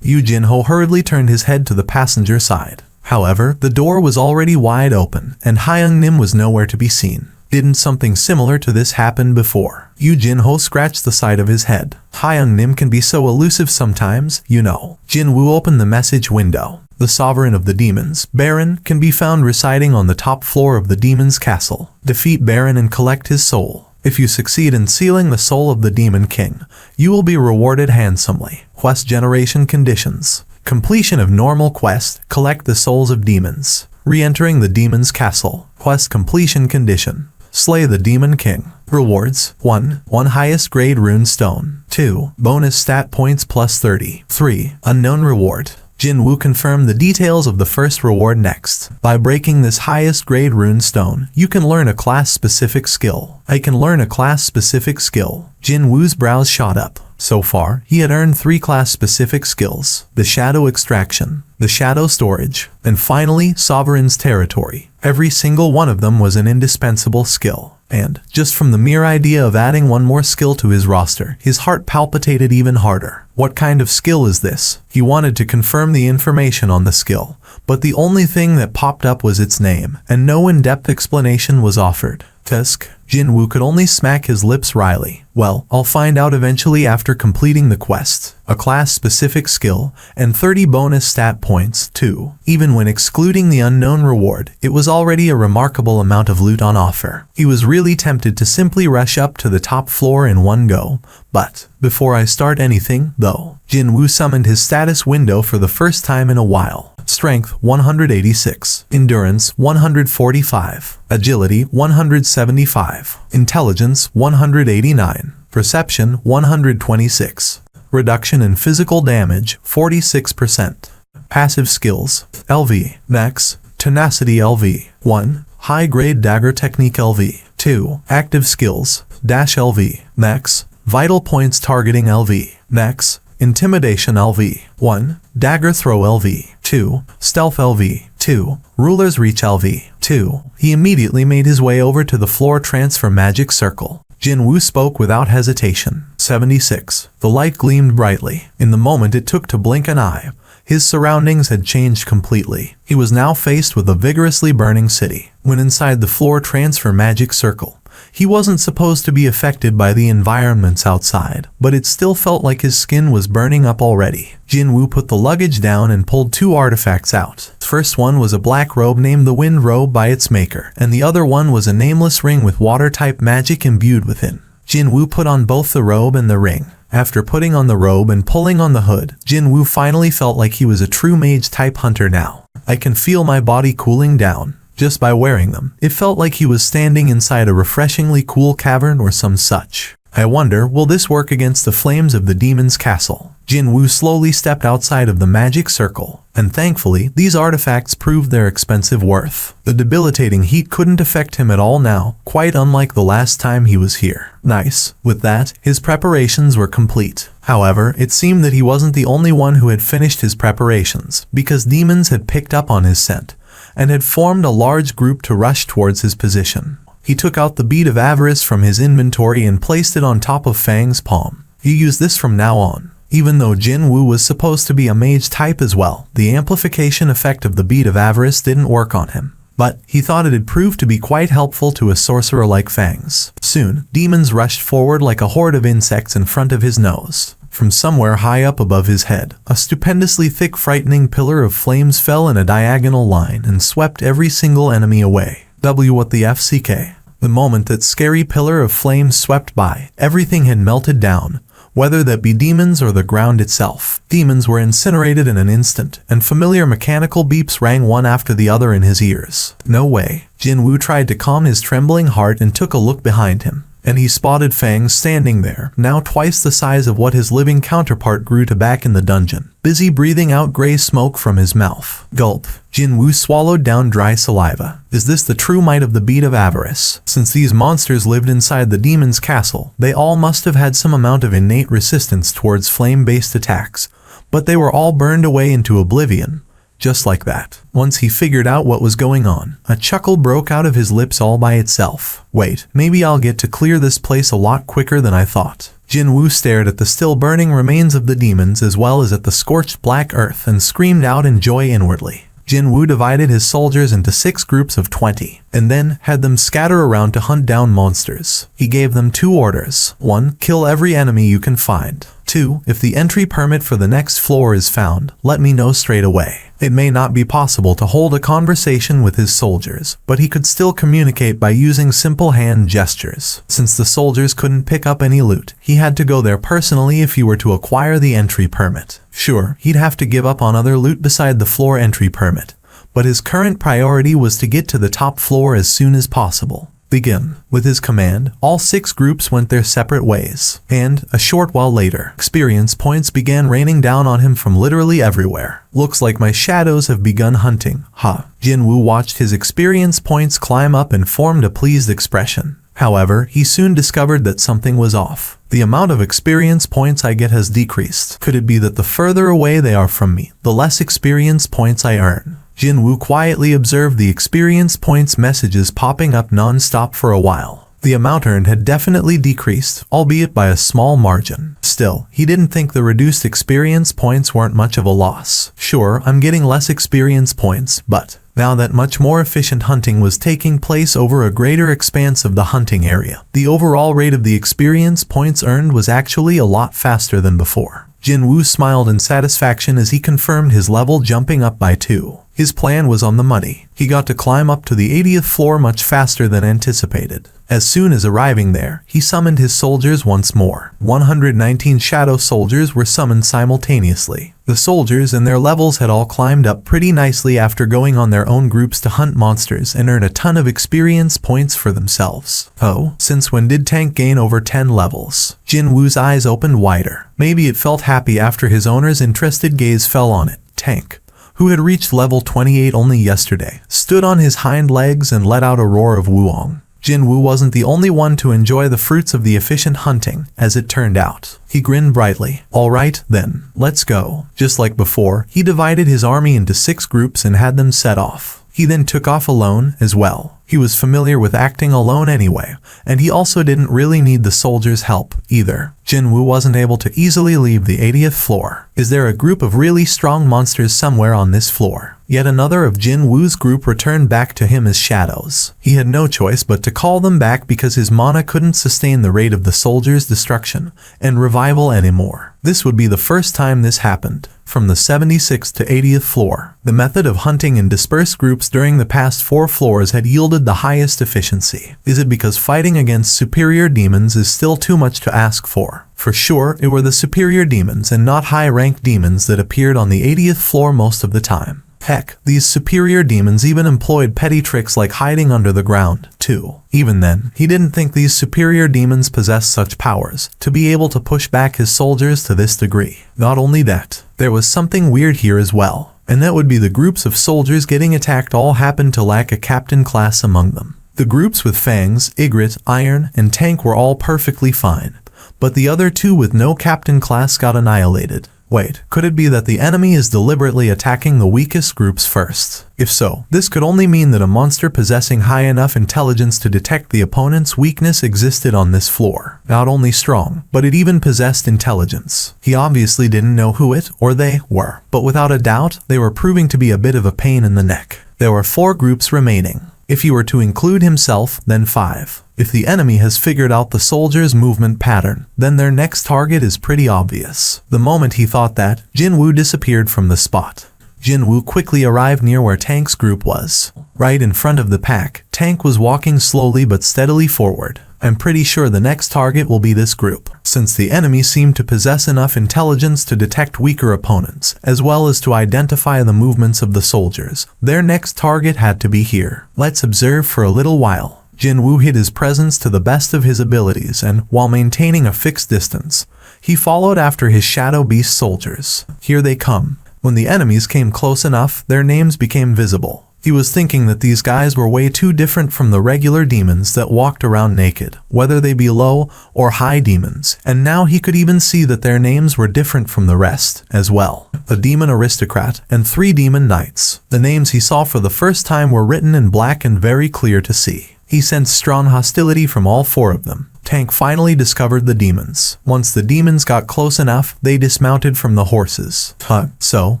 Yu Jin-ho hurriedly turned his head to the passenger side. However, the door was already wide open, and Hyung-nim was nowhere to be seen. Didn't something similar to this happen before? Yu Jin-ho scratched the side of his head. Hyung-nim can be so elusive sometimes, you know. Jin-woo opened the message window. The sovereign of the demons, Baron, can be found residing on the top floor of the demon's castle. Defeat Baron and collect his soul. If you succeed in sealing the soul of the demon king, you will be rewarded handsomely. Quest generation conditions. Completion of normal quest, collect the souls of demons. Re-entering the demon's castle. Quest completion condition. Slay the Demon King. Rewards: 1. Highest grade rune stone. 2. Bonus stat points plus 30. 3. Unknown reward. Jinwoo confirmed the details of the first reward next. By breaking this highest grade rune stone, you can learn a class-specific skill. I can learn a class-specific skill. Jinwoo's brows shot up. So far, he had earned 3 class-specific skills: the Shadow Extraction, the Shadow Storage, and finally, Sovereign's Territory. Every single one of them was an indispensable skill. And, just from the mere idea of adding one more skill to his roster, his heart palpitated even harder. What kind of skill is this? He wanted to confirm the information on the skill, but the only thing that popped up was its name, and no in-depth explanation was offered. Tusk. Jinwoo could only smack his lips wryly. Well, I'll find out eventually after completing the quest. A class-specific skill, and 30 bonus stat points, too. Even when excluding the unknown reward, it was already a remarkable amount of loot on offer. He was really tempted to simply rush up to the top floor in one go. But, before I start anything, though, Jinwoo summoned his status window for the first time in a while. Strength 186, Endurance 145, Agility 175, Intelligence 189, Perception 126, Reduction in physical damage 46%. Passive skills: LV, Max, Tenacity LV, 1, High Grade Dagger Technique LV, 2, Active skills: Dash LV, Max, Vital Points Targeting LV, Max, Intimidation LV, 1, Dagger Throw LV, 2, Stealth LV, 2, Ruler's Reach LV, 2. He immediately made his way over to the floor transfer magic circle. Jinwoo spoke without hesitation. 76. The light gleamed brightly. In the moment it took to blink an eye, his surroundings had changed completely. He was now faced with a vigorously burning city. When inside the floor transfer magic circle, he wasn't supposed to be affected by the environments outside, but it still felt like his skin was burning up already. Jinwoo put the luggage down and pulled 2 artifacts out. The first one was a black robe named the Wind Robe by its maker, and the other one was a nameless ring with water-type magic imbued within. Jinwoo put on both the robe and the ring. After putting on the robe and pulling on the hood, Jinwoo finally felt like he was a true mage-type hunter now. I can feel my body cooling down. Just by wearing them, it felt like he was standing inside a refreshingly cool cavern or some such. I wonder, will this work against the flames of the demon's castle? Jinwoo slowly stepped outside of the magic circle, and thankfully, these artifacts proved their expensive worth. The debilitating heat couldn't affect him at all now, quite unlike the last time he was here. Nice. With that, his preparations were complete. However, it seemed that he wasn't the only one who had finished his preparations, because demons had picked up on his scent and had formed a large group to rush towards his position. He took out the Bead of Avarice from his inventory and placed it on top of Fang's palm. He used this from now on. Even though Jinwoo was supposed to be a mage type as well, the amplification effect of the Bead of Avarice didn't work on him. But he thought it'd prove to be quite helpful to a sorcerer like Fang's. Soon, demons rushed forward like a horde of insects in front of his nose. From somewhere high up above his head, a stupendously thick, frightening pillar of flames fell in a diagonal line and swept every single enemy away. What the FCK? The moment that scary pillar of flames swept by, everything had melted down, whether that be demons or the ground itself. Demons were incinerated in an instant, and familiar mechanical beeps rang one after the other in his ears. No way. Jinwoo tried to calm his trembling heart and took a look behind him. And he spotted Fang standing there, now twice the size of what his living counterpart grew to back in the dungeon, busy breathing out gray smoke from his mouth. Gulp. Jinwoo swallowed down dry saliva. Is this the true might of the Bead of Avarice? Since these monsters lived inside the demon's castle, they all must have had some amount of innate resistance towards flame-based attacks, but they were all burned away into oblivion. Just like that. Once he figured out what was going on, a chuckle broke out of his lips all by itself. Wait, maybe I'll get to clear this place a lot quicker than I thought. Jinwoo stared at the still burning remains of the demons as well as at the scorched black earth and screamed out in joy inwardly. Jinwoo divided his soldiers into 6 groups of 20, and then had them scatter around to hunt down monsters. He gave them 2 orders. 1. Kill every enemy you can find. 2. If the entry permit for the next floor is found, let me know straight away. It may not be possible to hold a conversation with his soldiers, but he could still communicate by using simple hand gestures. Since the soldiers couldn't pick up any loot, he had to go there personally if he were to acquire the entry permit. Sure, he'd have to give up on other loot beside the floor entry permit, but his current priority was to get to the top floor as soon as possible. Begin. With his command, all 6 groups went their separate ways, and, a short while later, experience points began raining down on him from literally everywhere. Looks like my shadows have begun hunting, huh? Jinwoo watched his experience points climb up and formed a pleased expression. However, he soon discovered that something was off. The amount of experience points I get has decreased. Could it be that the further away they are from me, the less experience points I earn? Jinwoo quietly observed the experience points messages popping up non-stop for a while. The amount earned had definitely decreased, albeit by a small margin. Still, he didn't think the reduced experience points weren't much of a loss. Sure, I'm getting less experience points, but now that much more efficient hunting was taking place over a greater expanse of the hunting area, the overall rate of the experience points earned was actually a lot faster than before. Jinwoo smiled in satisfaction as he confirmed his level jumping up by 2. His plan was on the money. He got to climb up to the 80th floor much faster than anticipated. As soon as arriving there, he summoned his soldiers once more. 119 shadow soldiers were summoned simultaneously. The soldiers and their levels had all climbed up pretty nicely after going on their own groups to hunt monsters and earn a ton of experience points for themselves. Oh, since when did Tank gain over 10 levels? Jinwoo's eyes opened wider. Maybe it felt happy after his owner's interested gaze fell on it. Tank, who had reached level 28 only yesterday, stood on his hind legs and let out a roar of wuong. Jinwoo wasn't the only one to enjoy the fruits of the efficient hunting, as it turned out. He grinned brightly. Alright, then, let's go. Just like before, he divided his army into 6 groups and had them set off. He then took off alone as well. He was familiar with acting alone anyway, and he also didn't really need the soldiers' help either. Jinwoo wasn't able to easily leave the 80th floor. Is there a group of really strong monsters somewhere on this floor? Yet another of Jinwoo's group returned back to him as shadows. He had no choice but to call them back because his mana couldn't sustain the rate of the soldiers' destruction and revival anymore. This would be the first time this happened. From the 76th to 80th floor, the method of hunting in dispersed groups during the past 4 floors had yielded the highest efficiency. Is it because fighting against superior demons is still too much to ask for? For sure, it were the superior demons and not high-ranked demons that appeared on the 80th floor most of the time. Heck, these superior demons even employed petty tricks like hiding under the ground, too. Even then, he didn't think these superior demons possessed such powers to be able to push back his soldiers to this degree. Not only that, there was something weird here as well, and that would be the groups of soldiers getting attacked all happened to lack a captain class among them. The groups with Fangs, Ygritte, Iron, and Tank were all perfectly fine, but the other 2 with no captain class got annihilated. Wait, could it be that the enemy is deliberately attacking the weakest groups first? If so, this could only mean that a monster possessing high enough intelligence to detect the opponent's weakness existed on this floor. Not only strong, but it even possessed intelligence. He obviously didn't know who it or they were, but without a doubt, they were proving to be a bit of a pain in the neck. There were 4 groups remaining. If he were to include himself, then 5. If the enemy has figured out the soldiers' movement pattern, then their next target is pretty obvious. The moment he thought that, Jinwoo disappeared from the spot. Jinwoo quickly arrived near where Tank's group was. Right in front of the pack, Tank was walking slowly but steadily forward. I'm pretty sure the next target will be this group, since the enemy seemed to possess enough intelligence to detect weaker opponents, as well as to identify the movements of the soldiers. Their next target had to be here. Let's observe for a little while. Jinwoo hid his presence to the best of his abilities and, while maintaining a fixed distance, he followed after his shadow beast soldiers. Here they come. When the enemies came close enough, their names became visible. He was thinking that these guys were way too different from the regular demons that walked around naked, whether they be low or high demons, and now he could even see that their names were different from the rest, as well. A demon aristocrat and 3 demon knights. The names he saw for the first time were written in black and very clear to see. He sensed strong hostility from all 4 of them. Tank finally discovered the demons. Once the demons got close enough, they dismounted from the horses. So,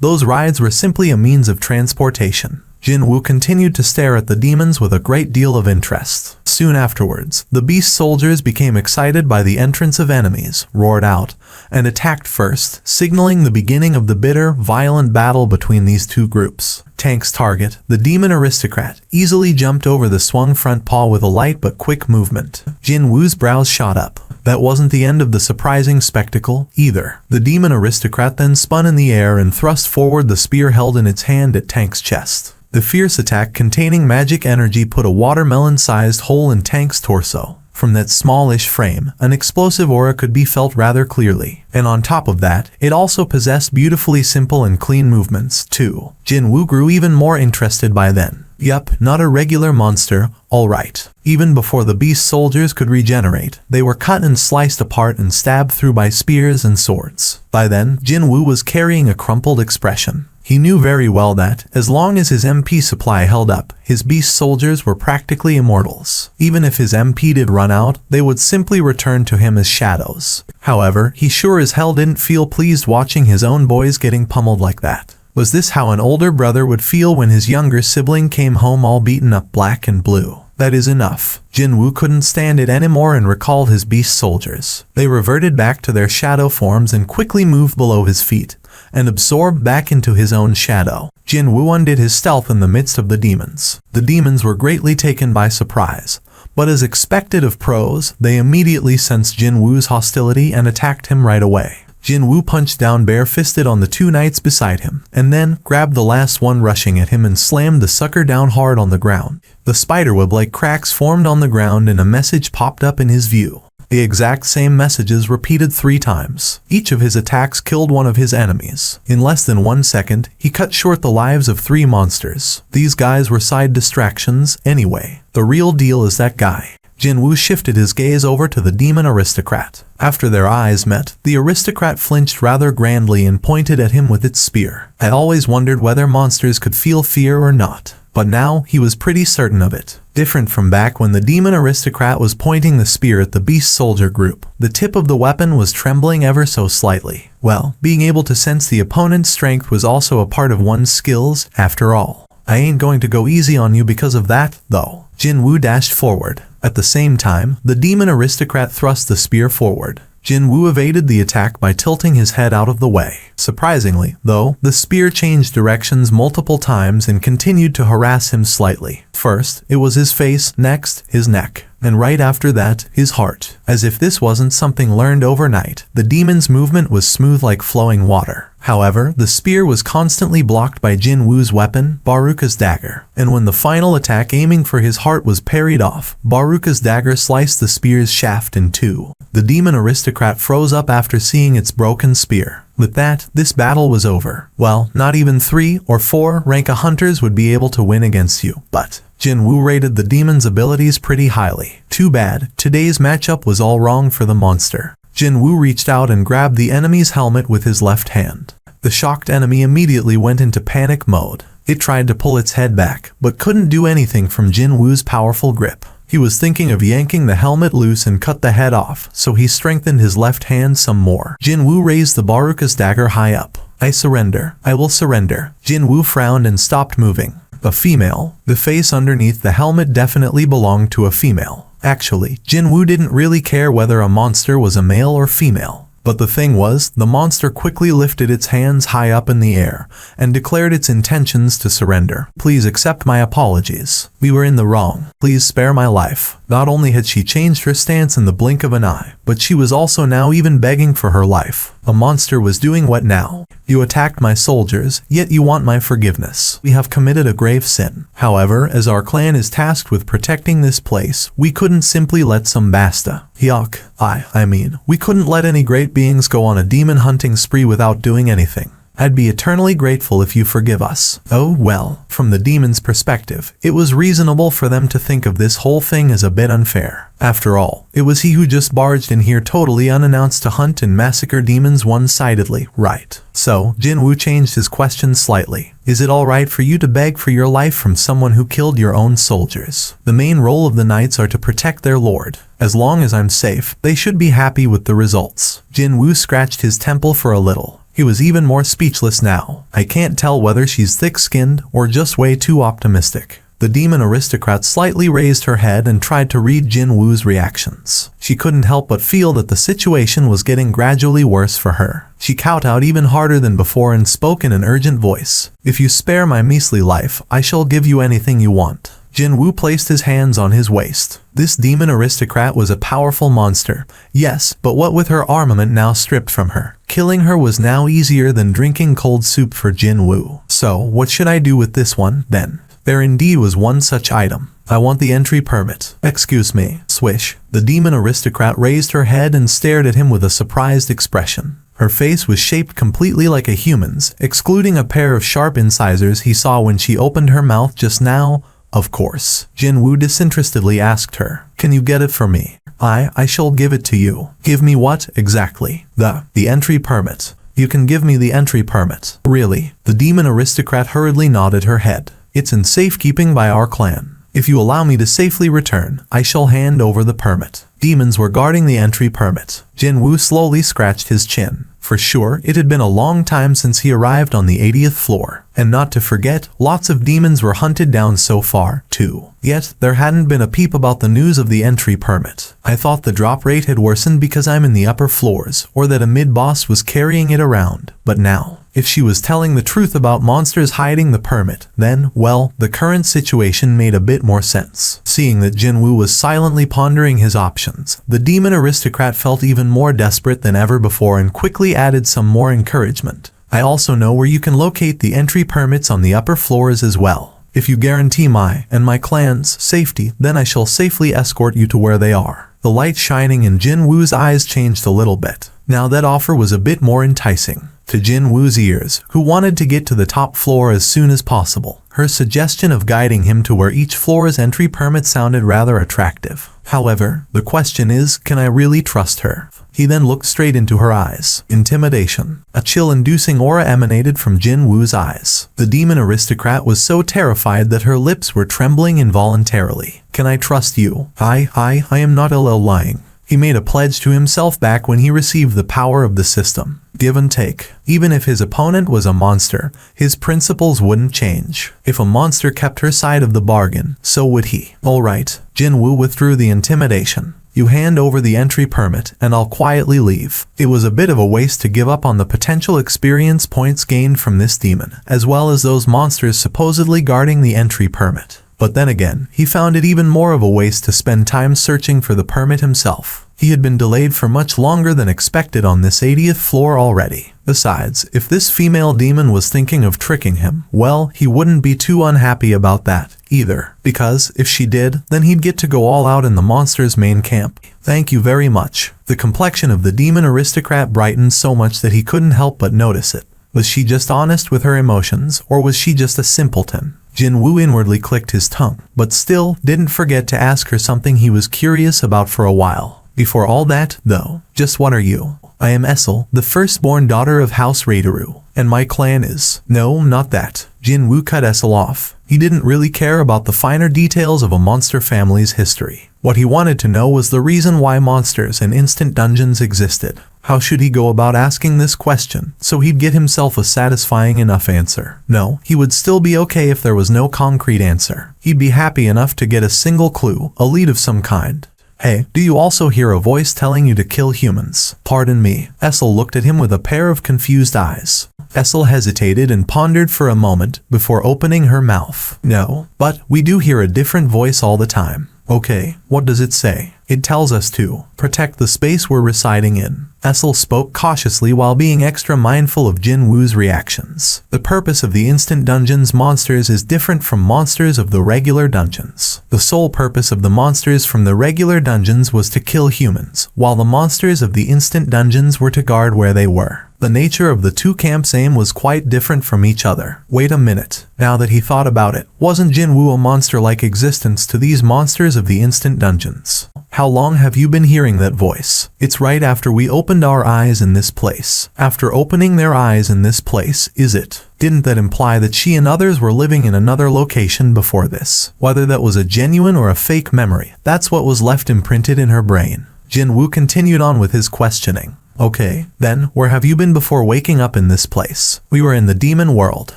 those rides were simply a means of transportation. Jinwoo continued to stare at the demons with a great deal of interest. Soon afterwards, the beast soldiers became excited by the entrance of enemies, roared out, and attacked first, signaling the beginning of the bitter, violent battle between these 2 groups. Tank's target, the demon aristocrat, easily jumped over the swung front paw with a light but quick movement. Jinwoo's brows shot up. That wasn't the end of the surprising spectacle, either. The demon aristocrat then spun in the air and thrust forward the spear held in its hand at Tank's chest. The fierce attack containing magic energy put a watermelon-sized hole hole in Tank's torso. From that smallish frame, an explosive aura could be felt rather clearly. And on top of that, it also possessed beautifully simple and clean movements, too. Jin-Woo grew even more interested by then. Yup, not a regular monster, alright. Even before the beast soldiers could regenerate, they were cut and sliced apart and stabbed through by spears and swords. By then, Jin-Woo was carrying a crumpled expression. He knew very well that, as long as his MP supply held up, his beast soldiers were practically immortals. Even if his MP did run out, they would simply return to him as shadows. However, he sure as hell didn't feel pleased watching his own boys getting pummeled like that. Was this how an older brother would feel when his younger sibling came home all beaten up black and blue? That is enough. Jin-Woo couldn't stand it anymore and recalled his beast soldiers. They reverted back to their shadow forms and quickly moved below his feet, and absorbed back into his own shadow. Jin-Woo undid his stealth in the midst of the demons. The demons were greatly taken by surprise, but as expected of pros, they immediately sensed Jin-Woo's hostility and attacked him right away. Jin-Woo punched down bare-fisted on the two knights beside him, and then grabbed the last one rushing at him and slammed the sucker down hard on the ground. The spiderweb-like cracks formed on the ground and a message popped up in his view. The exact same messages repeated 3 times. Each of his attacks killed one of his enemies. In less than 1 second, he cut short the lives of 3 monsters. These guys were side distractions, anyway. The real deal is that guy. Jin-Woo shifted his gaze over to the demon aristocrat. After their eyes met, the aristocrat flinched rather grandly and pointed at him with its spear. I always wondered whether monsters could feel fear or not, but now he was pretty certain of it. Different from back when the demon aristocrat was pointing the spear at the beast soldier group. The tip of the weapon was trembling ever so slightly. Well, being able to sense the opponent's strength was also a part of one's skills, after all. I ain't going to go easy on you because of that, though. Jin-Woo dashed forward. At the same time, the demon aristocrat thrust the spear forward. Jin-Woo evaded the attack by tilting his head out of the way. Surprisingly, though, the spear changed directions multiple times and continued to harass him slightly. First, it was his face, next, his neck, and right after that, his heart. As if this wasn't something learned overnight, the demon's movement was smooth like flowing water. However, the spear was constantly blocked by Jin-Woo's weapon, Baruka's dagger, and when the final attack aiming for his heart was parried off, Baruka's dagger sliced the spear's shaft in 2. The demon aristocrat froze up after seeing its broken spear. With that, this battle was over. Well, not even 3 or 4 rank hunters would be able to win against you, but Jin-Woo rated the demon's abilities pretty highly. Too bad, today's matchup was all wrong for the monster. Jin-Woo reached out and grabbed the enemy's helmet with his left hand. The shocked enemy immediately went into panic mode. It tried to pull its head back, but couldn't do anything from Jin-Woo's powerful grip. He was thinking of yanking the helmet loose and cut the head off, so he strengthened his left hand some more. Jin-Woo raised the Baruka's dagger high up. I surrender. I will surrender. Jin-Woo frowned and stopped moving. A female. The face underneath the helmet definitely belonged to a female. Actually, Jin-Woo didn't really care whether a monster was a male or female. But the thing was, the monster quickly lifted its hands high up in the air and declared its intentions to surrender. Please accept my apologies. We were in the wrong. Please spare my life. Not only had she changed her stance in the blink of an eye, but she was also now even begging for her life. A monster was doing what now? You attacked my soldiers, yet you want my forgiveness. We have committed a grave sin. However, as our clan is tasked with protecting this place, we couldn't simply let some basta. Yuck. I mean, we couldn't let any great beings go on a demon hunting spree without doing anything. I'd be eternally grateful if you forgive us. Oh well, from the demon's perspective, it was reasonable for them to think of this whole thing as a bit unfair. After all, it was he who just barged in here totally unannounced to hunt and massacre demons one-sidedly, right? So, Jin-Woo changed his question slightly. Is it alright for you to beg for your life from someone who killed your own soldiers? The main role of the knights are to protect their lord. As long as I'm safe, they should be happy with the results. Jin-Woo scratched his temple for a little. He was even more speechless now. I can't tell whether she's thick-skinned or just way too optimistic. The demon aristocrat slightly raised her head and tried to read Jin-Woo's reactions. She couldn't help but feel that the situation was getting gradually worse for her. She kowtowed even harder than before and spoke in an urgent voice. If you spare my measly life, I shall give you anything you want. Jin-Woo placed his hands on his waist. This demon aristocrat was a powerful monster. Yes, but what with her armament now stripped from her? Killing her was now easier than drinking cold soup for Jin-Woo. So, what should I do with this one, then? There indeed was one such item. I want the entry permit. Excuse me. Swish. The demon aristocrat raised her head and stared at him with a surprised expression. Her face was shaped completely like a human's, excluding a pair of sharp incisors he saw when she opened her mouth just now. Of course. Jinwoo disinterestedly asked her, "Can you get it for me?" I shall give it to you." "Give me what, exactly?" The entry permit." "You can give me the entry permit." "Really?" The demon aristocrat hurriedly nodded her head. "It's in safekeeping by our clan. If you allow me to safely return, I shall hand over the permit." Demons were guarding the entry permit. Jinwoo slowly scratched his chin. For sure, it had been a long time since he arrived on the 80th floor. And not to forget, lots of demons were hunted down so far, too. Yet, there hadn't been a peep about the news of the entry permit. I thought the drop rate had worsened because I'm in the upper floors, or that a mid-boss was carrying it around. But now, if she was telling the truth about monsters hiding the permit, then, well, the current situation made a bit more sense. Seeing that Jinwoo was silently pondering his options, the demon aristocrat felt even more desperate than ever before and quickly added some more encouragement. "I also know where you can locate the entry permits on the upper floors as well. If you guarantee my and my clan's safety, then I shall safely escort you to where they are." The light shining in Jinwoo's eyes changed a little bit. Now that offer was a bit more enticing. To Jinwoo's ears, who wanted to get to the top floor as soon as possible, her suggestion of guiding him to where each floor's entry permit sounded rather attractive. However, the question is, can I really trust her? He then looked straight into her eyes. Intimidation. A chill-inducing aura emanated from Jinwoo's eyes. The demon aristocrat was so terrified that her lips were trembling involuntarily. "Can I trust you? I am not lying." He made a pledge to himself back when he received the power of the system. Give and take. Even if his opponent was a monster, his principles wouldn't change. If a monster kept her side of the bargain, so would he. Alright, Jinwoo withdrew the intimidation. "You hand over the entry permit, and I'll quietly leave." It was a bit of a waste to give up on the potential experience points gained from this demon, as well as those monsters supposedly guarding the entry permit. But then again, he found it even more of a waste to spend time searching for the permit himself. He had been delayed for much longer than expected on this 80th floor already. Besides, if this female demon was thinking of tricking him, well, he wouldn't be too unhappy about that either. Because, if she did, then he'd get to go all out in the monster's main camp. "Thank you very much." The complexion of the demon aristocrat brightened so much that he couldn't help but notice it. Was she just honest with her emotions, or was she just a simpleton? Jinwoo inwardly clicked his tongue, but still didn't forget to ask her something he was curious about for a while. "Before all that, though, just what are you?" "I am Essel, the firstborn daughter of House Raideru, and my clan is—" "No, not that." Jinwoo cut Essel off. He didn't really care about the finer details of a monster family's history. What he wanted to know was the reason why monsters and instant dungeons existed. How should he go about asking this question so he'd get himself a satisfying enough answer? No, he would still be okay if there was no concrete answer. He'd be happy enough to get a single clue, a lead of some kind. "Hey, do you also hear a voice telling you to kill humans?" "Pardon me." Essel looked at him with a pair of confused eyes. Essel hesitated and pondered for a moment before opening her mouth. "No, but we do hear a different voice all the time." "Okay, what does it say?" "It tells us to protect the space we're residing in." Essel spoke cautiously while being extra mindful of Jinwoo's reactions. The purpose of the instant dungeon's monsters is different from monsters of the regular dungeons. The sole purpose of the monsters from the regular dungeons was to kill humans, while the monsters of the instant dungeons were to guard where they were. The nature of the two camps' aim was quite different from each other. Wait a minute. Now that he thought about it, wasn't Jinwoo a monster-like existence to these monsters of the instant dungeons? "How long have you been hearing that voice?" "It's right after we opened our eyes in this place." "After opening their eyes in this place, is it?" Didn't that imply that she and others were living in another location before this? Whether that was a genuine or a fake memory, that's what was left imprinted in her brain. Jinwoo continued on with his questioning. "Okay, then, where have you been before waking up in this place?" "We were in the demon world.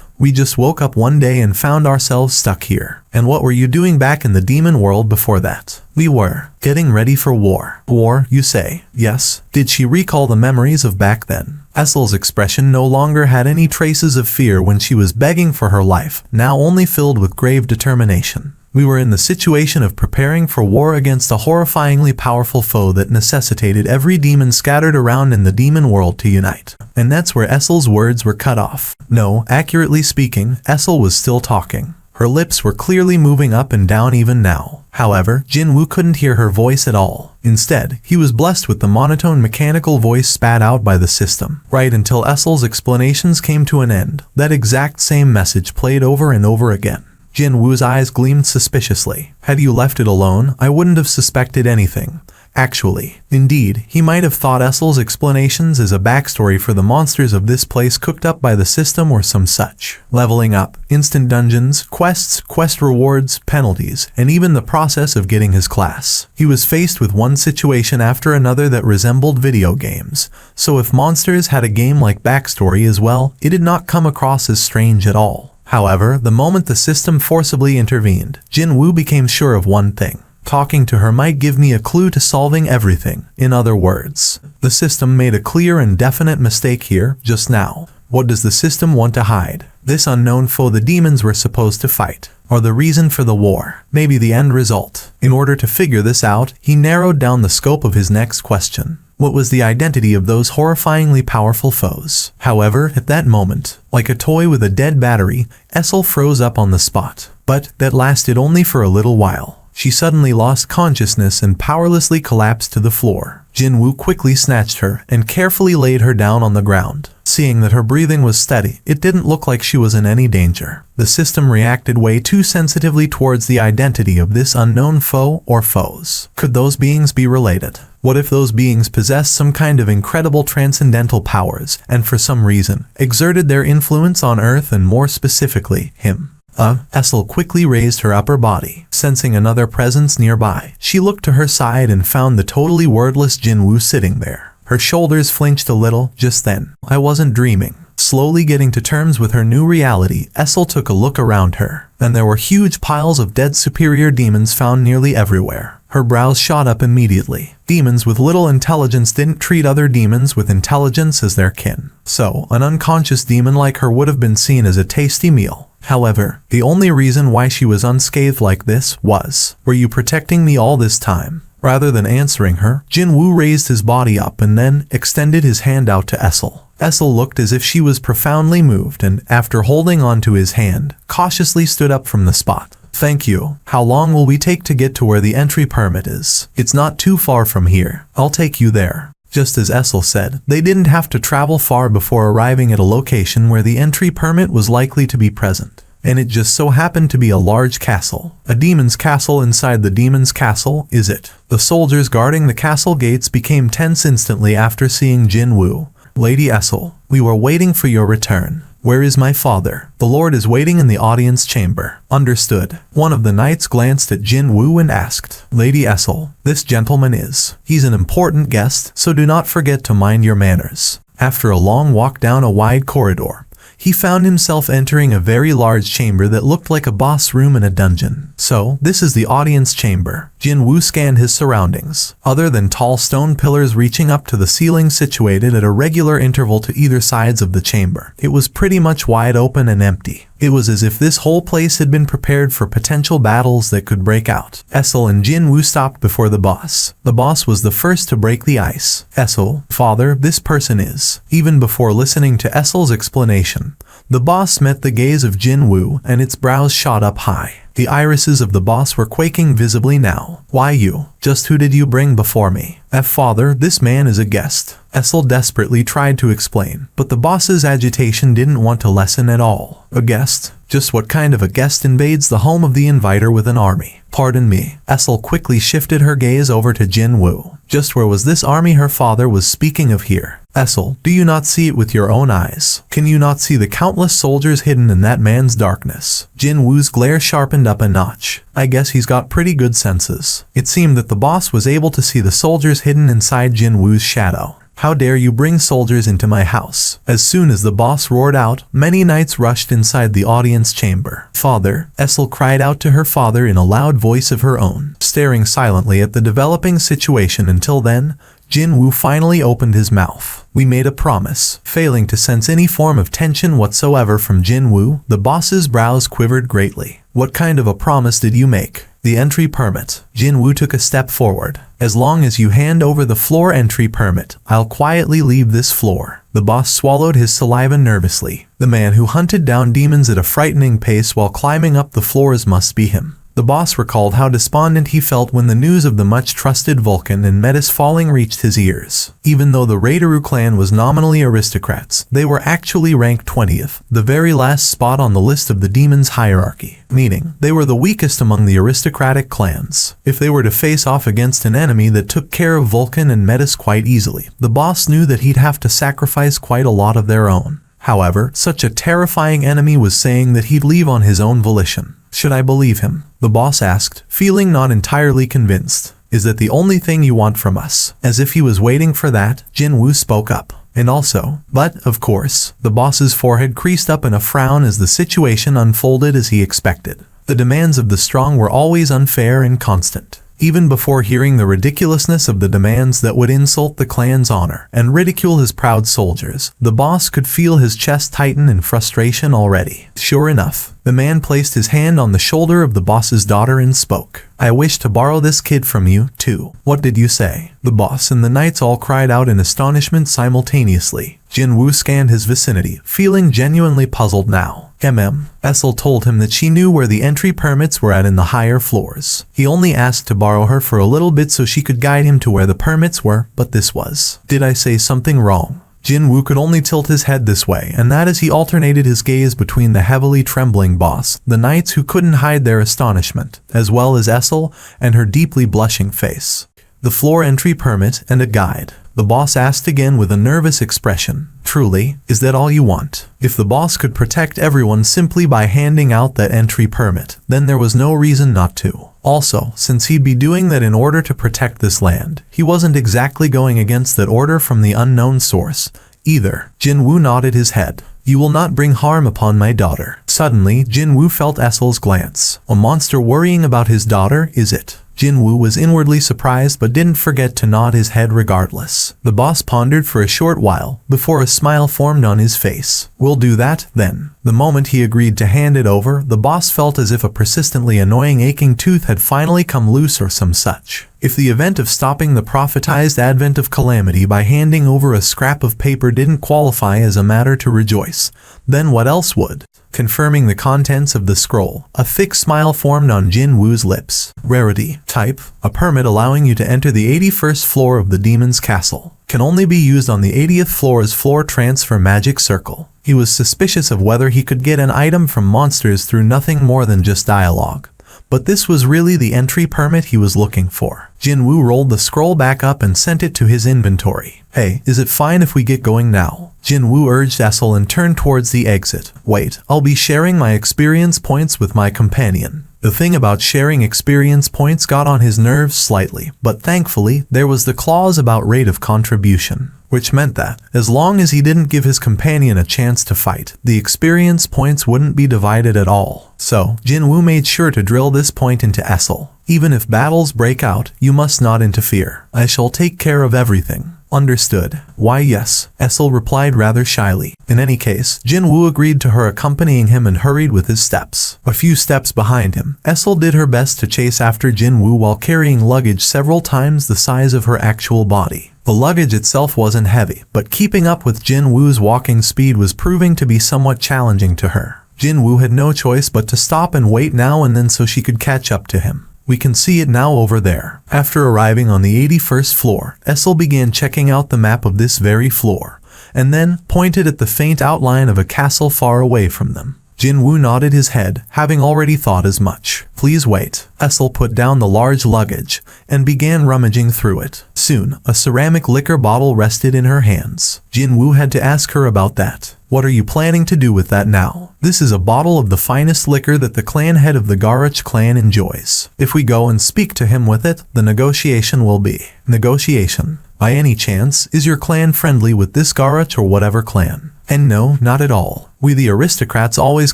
We just woke up one day and found ourselves stuck here." "And what were you doing back in the demon world before that?" "We were getting ready for war." "War, you say?" "Yes." Did she recall the memories of back then? Essel's expression no longer had any traces of fear when she was begging for her life, now only filled with grave determination. "We were in the situation of preparing for war against a horrifyingly powerful foe that necessitated every demon scattered around in the demon world to unite." And that's where Essel's words were cut off. No, accurately speaking, Essel was still talking. Her lips were clearly moving up and down even now. However, Jin-woo couldn't hear her voice at all. Instead, he was blessed with the monotone mechanical voice spat out by the system. Right until Essel's explanations came to an end, that exact same message played over and over again. Jin-woo's eyes gleamed suspiciously. Had you left it alone, I wouldn't have suspected anything. Actually, indeed, he might have thought Essel's explanations as a backstory for the monsters of this place cooked up by the system or some such. Leveling up, instant dungeons, quests, quest rewards, penalties, and even the process of getting his class. He was faced with one situation after another that resembled video games, so if monsters had a game-like backstory as well, it did not come across as strange at all. However, the moment the system forcibly intervened, Jin-woo became sure of one thing. Talking to her might give me a clue to solving everything. In other words, the system made a clear and definite mistake here, just now. What does the system want to hide? This unknown foe the demons were supposed to fight, or the reason for the war, maybe the end result. In order to figure this out, he narrowed down the scope of his next question. What was the identity of those horrifyingly powerful foes? However, at that moment, like a toy with a dead battery, Essel froze up on the spot. But that lasted only for a little while. She suddenly lost consciousness and powerlessly collapsed to the floor. Jin-woo quickly snatched her and carefully laid her down on the ground. Seeing that her breathing was steady, it didn't look like she was in any danger. The system reacted way too sensitively towards the identity of this unknown foe or foes. Could those beings be related? What if those beings possessed some kind of incredible transcendental powers and for some reason exerted their influence on Earth and more specifically, him? Essel quickly raised her upper body, sensing another presence nearby. She looked to her side and found the totally wordless Jin-woo sitting there. Her shoulders flinched a little just then. I wasn't dreaming. Slowly getting to terms with her new reality, Essel took a look around her, and there were huge piles of dead superior demons found nearly everywhere. Her brows shot up immediately. Demons with little intelligence didn't treat other demons with intelligence as their kin. So, an unconscious demon like her would have been seen as a tasty meal. However, the only reason why she was unscathed like this was, were you protecting me all this time? Rather than answering her, Jin-woo raised his body up and then extended his hand out to Essel. Essel looked as if she was profoundly moved and, after holding onto his hand, cautiously stood up from the spot. Thank you. How long will we take to get to where the entry permit is? It's not too far from here. I'll take you there. Just as Essel said, they didn't have to travel far before arriving at a location where the entry permit was likely to be present. And it just so happened to be a large castle. A demon's castle inside the demon's castle, is it? The soldiers guarding the castle gates became tense instantly after seeing Jin-woo. Lady Essel, we were waiting for your return. Where is my father? The Lord is waiting in the audience chamber. Understood. One of the knights glanced at Jin-woo and asked, Lady Essel, this gentleman is. He's an important guest, so do not forget to mind your manners. After a long walk down a wide corridor, he found himself entering a very large chamber that looked like a boss room in a dungeon. So, this is the audience chamber. Jin-woo scanned his surroundings. Other than tall stone pillars reaching up to the ceiling situated at a regular interval to either sides of the chamber, it was pretty much wide open and empty. It was as if this whole place had been prepared for potential battles that could break out. Essel and Jin-woo stopped before the boss. The boss was the first to break the ice. Essel, father, this person is. Even before listening to Essel's explanation, the boss met the gaze of Jin-woo and its brows shot up high. The irises of the boss were quaking visibly now. Why you? Just who did you bring before me? Father, this man is a guest. Essel desperately tried to explain, but the boss's agitation didn't want to lessen at all. A guest? Just what kind of a guest invades the home of the inviter with an army? Pardon me. Essel quickly shifted her gaze over to Jin-woo. Just where was this army her father was speaking of here? Essel, do you not see it with your own eyes? Can you not see the countless soldiers hidden in that man's darkness? Jin-woo's glare sharpened up a notch. I guess he's got pretty good senses. It seemed that the boss was able to see the soldiers hidden inside Jin-woo's shadow. How dare you bring soldiers into my house? As soon as the boss roared out, many knights rushed inside the audience chamber. Father, Essel cried out to her father in a loud voice of her own, staring silently at the developing situation until then. Jin-woo finally opened his mouth. We made a promise. Failing to sense any form of tension whatsoever from Jin-woo, the boss's brows quivered greatly. What kind of a promise did you make? The entry permit. Jin-woo took a step forward. As long as you hand over the floor entry permit, I'll quietly leave this floor. The boss swallowed his saliva nervously. The man who hunted down demons at a frightening pace while climbing up the floors must be him. The boss recalled how despondent he felt when the news of the much-trusted Vulcan and Metis falling reached his ears. Even though the Raideru clan was nominally aristocrats, they were actually ranked 20th, the very last spot on the list of the demons' hierarchy, meaning they were the weakest among the aristocratic clans. If they were to face off against an enemy that took care of Vulcan and Metis quite easily, the boss knew that he'd have to sacrifice quite a lot of their own. However, such a terrifying enemy was saying that he'd leave on his own volition. Should I believe him? The boss asked, feeling not entirely convinced. Is that the only thing you want from us? As if he was waiting for that, Jinwoo spoke up. And also, but, of course, the boss's forehead creased up in a frown as the situation unfolded as he expected. The demands of the strong were always unfair and constant. Even before hearing the ridiculousness of the demands that would insult the clan's honor and ridicule his proud soldiers, the boss could feel his chest tighten in frustration already. Sure enough, the man placed his hand on the shoulder of the boss's daughter and spoke. I wish to borrow this kid from you, too. What did you say? The boss and the knights all cried out in astonishment simultaneously. Jinwoo scanned his vicinity, feeling genuinely puzzled now. Essel told him that she knew where the entry permits were at in the higher floors. He only asked to borrow her for a little bit so she could guide him to where the permits were, but this was. Did I say something wrong? Jinwoo could only tilt his head this way, and that as he alternated his gaze between the heavily trembling boss, the knights who couldn't hide their astonishment, as well as Essel and her deeply blushing face. The floor entry permit and a guide. The boss asked again with a nervous expression. Truly, is that all you want? If the boss could protect everyone simply by handing out that entry permit, then there was no reason not to. Also, since he'd be doing that in order to protect this land, he wasn't exactly going against that order from the unknown source, either. Jinwoo nodded his head. You will not bring harm upon my daughter. Suddenly, Jinwoo felt Essel's glance. A monster worrying about his daughter, is it? Jinwoo was inwardly surprised but didn't forget to nod his head regardless. The boss pondered for a short while, before a smile formed on his face. We'll do that, then. The moment he agreed to hand it over, the boss felt as if a persistently annoying aching tooth had finally come loose or some such. If the event of stopping the prophetized advent of calamity by handing over a scrap of paper didn't qualify as a matter to rejoice, then what else would? Confirming the contents of the scroll, a thick smile formed on Jinwoo's lips. Rarity. Type. A permit allowing you to enter the 81st floor of the demon's castle. Can only be used on the 80th floor's floor transfer magic circle. He was suspicious of whether he could get an item from monsters through nothing more than just dialogue. But this was really the entry permit he was looking for. Jinwoo rolled the scroll back up and sent it to his inventory. Hey, is it fine if we get going now? Jinwoo urged Essel and turned towards the exit. Wait, I'll be sharing my experience points with my companion. The thing about sharing experience points got on his nerves slightly, but thankfully, there was the clause about rate of contribution, which meant that, as long as he didn't give his companion a chance to fight, the experience points wouldn't be divided at all. So, Jinwoo made sure to drill this point into Essel. Even if battles break out, you must not interfere. I shall take care of everything. Understood. Why yes, Essel replied rather shyly. In any case, Jinwoo agreed to her accompanying him and hurried with his steps. A few steps behind him, Essel did her best to chase after Jinwoo while carrying luggage several times the size of her actual body. The luggage itself wasn't heavy, but keeping up with Jinwoo's walking speed was proving to be somewhat challenging to her. Jinwoo had no choice but to stop and wait now and then so she could catch up to him. We can see it now over there. After arriving on the 81st floor, Essel began checking out the map of this very floor, and then pointed at the faint outline of a castle far away from them. Jinwoo nodded his head, having already thought as much. Please wait. Essel put down the large luggage, and began rummaging through it. Soon, a ceramic liquor bottle rested in her hands. Jinwoo had to ask her about that. What are you planning to do with that now? This is a bottle of the finest liquor that the clan head of the Garroch clan enjoys. If we go and speak to him with it, the negotiation will be. Negotiation? By any chance, is your clan friendly with this Garroch or whatever clan? And no, not at all. We the aristocrats always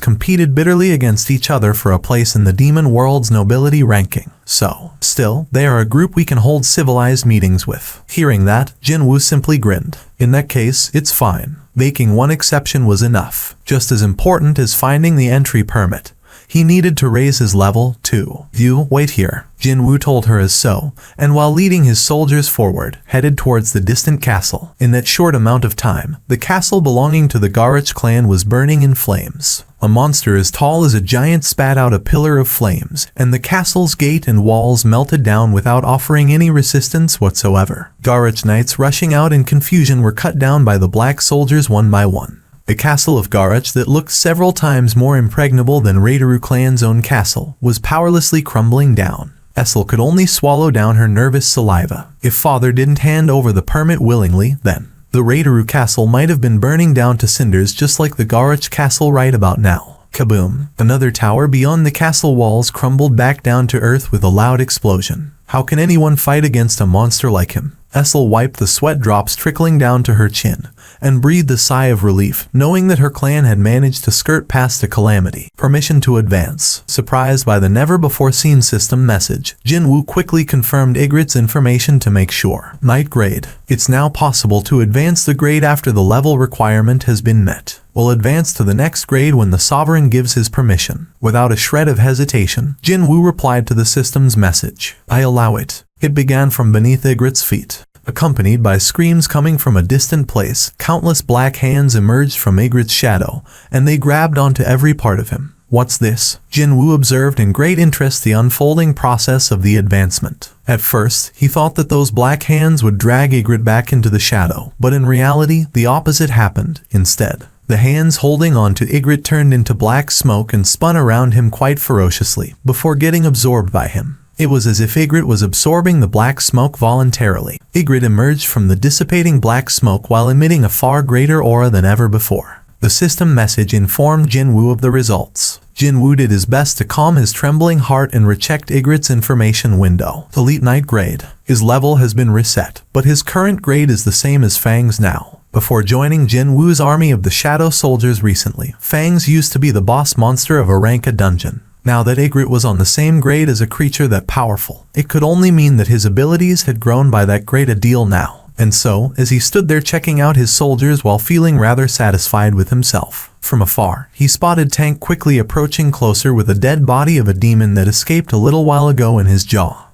competed bitterly against each other for a place in the demon world's nobility ranking. So, still, they are a group we can hold civilized meetings with. Hearing that, Jinwoo simply grinned. In that case, it's fine. Making one exception was enough. Just as important as finding the entry permit. He needed to raise his level, too. You, wait here. Jinwoo told her as so, and while leading his soldiers forward, headed towards the distant castle. In that short amount of time, the castle belonging to the Garich clan was burning in flames. A monster as tall as a giant spat out a pillar of flames, and the castle's gate and walls melted down without offering any resistance whatsoever. Garich knights rushing out in confusion were cut down by the black soldiers one by one. The castle of Garich that looked several times more impregnable than Raideru clan's own castle was powerlessly crumbling down. Essel could only swallow down her nervous saliva. If father didn't hand over the permit willingly, then the Raideru castle might have been burning down to cinders just like the Garich castle right about now. Kaboom! Another tower beyond the castle walls crumbled back down to earth with a loud explosion. How can anyone fight against a monster like him? Essel wiped the sweat drops trickling down to her chin, and breathed a sigh of relief, knowing that her clan had managed to skirt past a calamity. Permission to advance. Surprised by the never-before-seen system message, Jinwoo quickly confirmed Ygritte's information to make sure. Night grade. It's now possible to advance the grade after the level requirement has been met. We'll advance to the next grade when the sovereign gives his permission. Without a shred of hesitation, Jinwoo replied to the system's message. I allow it. It began from beneath Ygritte's feet. Accompanied by screams coming from a distant place, countless black hands emerged from Ygritte's shadow, and they grabbed onto every part of him. What's this? Jinwoo observed in great interest the unfolding process of the advancement. At first, he thought that those black hands would drag Ygritte back into the shadow, but in reality, the opposite happened instead. The hands holding on to Ygritte turned into black smoke and spun around him quite ferociously, before getting absorbed by him. It was as if Ygritte was absorbing the black smoke voluntarily. Ygritte emerged from the dissipating black smoke while emitting a far greater aura than ever before. The system message informed Jinwoo of the results. Jinwoo did his best to calm his trembling heart and rechecked Ygritte's information window. Elite Knight grade. His level has been reset, but his current grade is the same as Fang's now. Before joining Jinwoo's army of the Shadow Soldiers recently, Fang's used to be the boss monster of a Ranka dungeon. Now that Ygritte was on the same grade as a creature that powerful, it could only mean that his abilities had grown by that great a deal now. And so, as he stood there checking out his soldiers while feeling rather satisfied with himself, from afar, he spotted Tank quickly approaching closer with a dead body of a demon that escaped a little while ago in his jaw.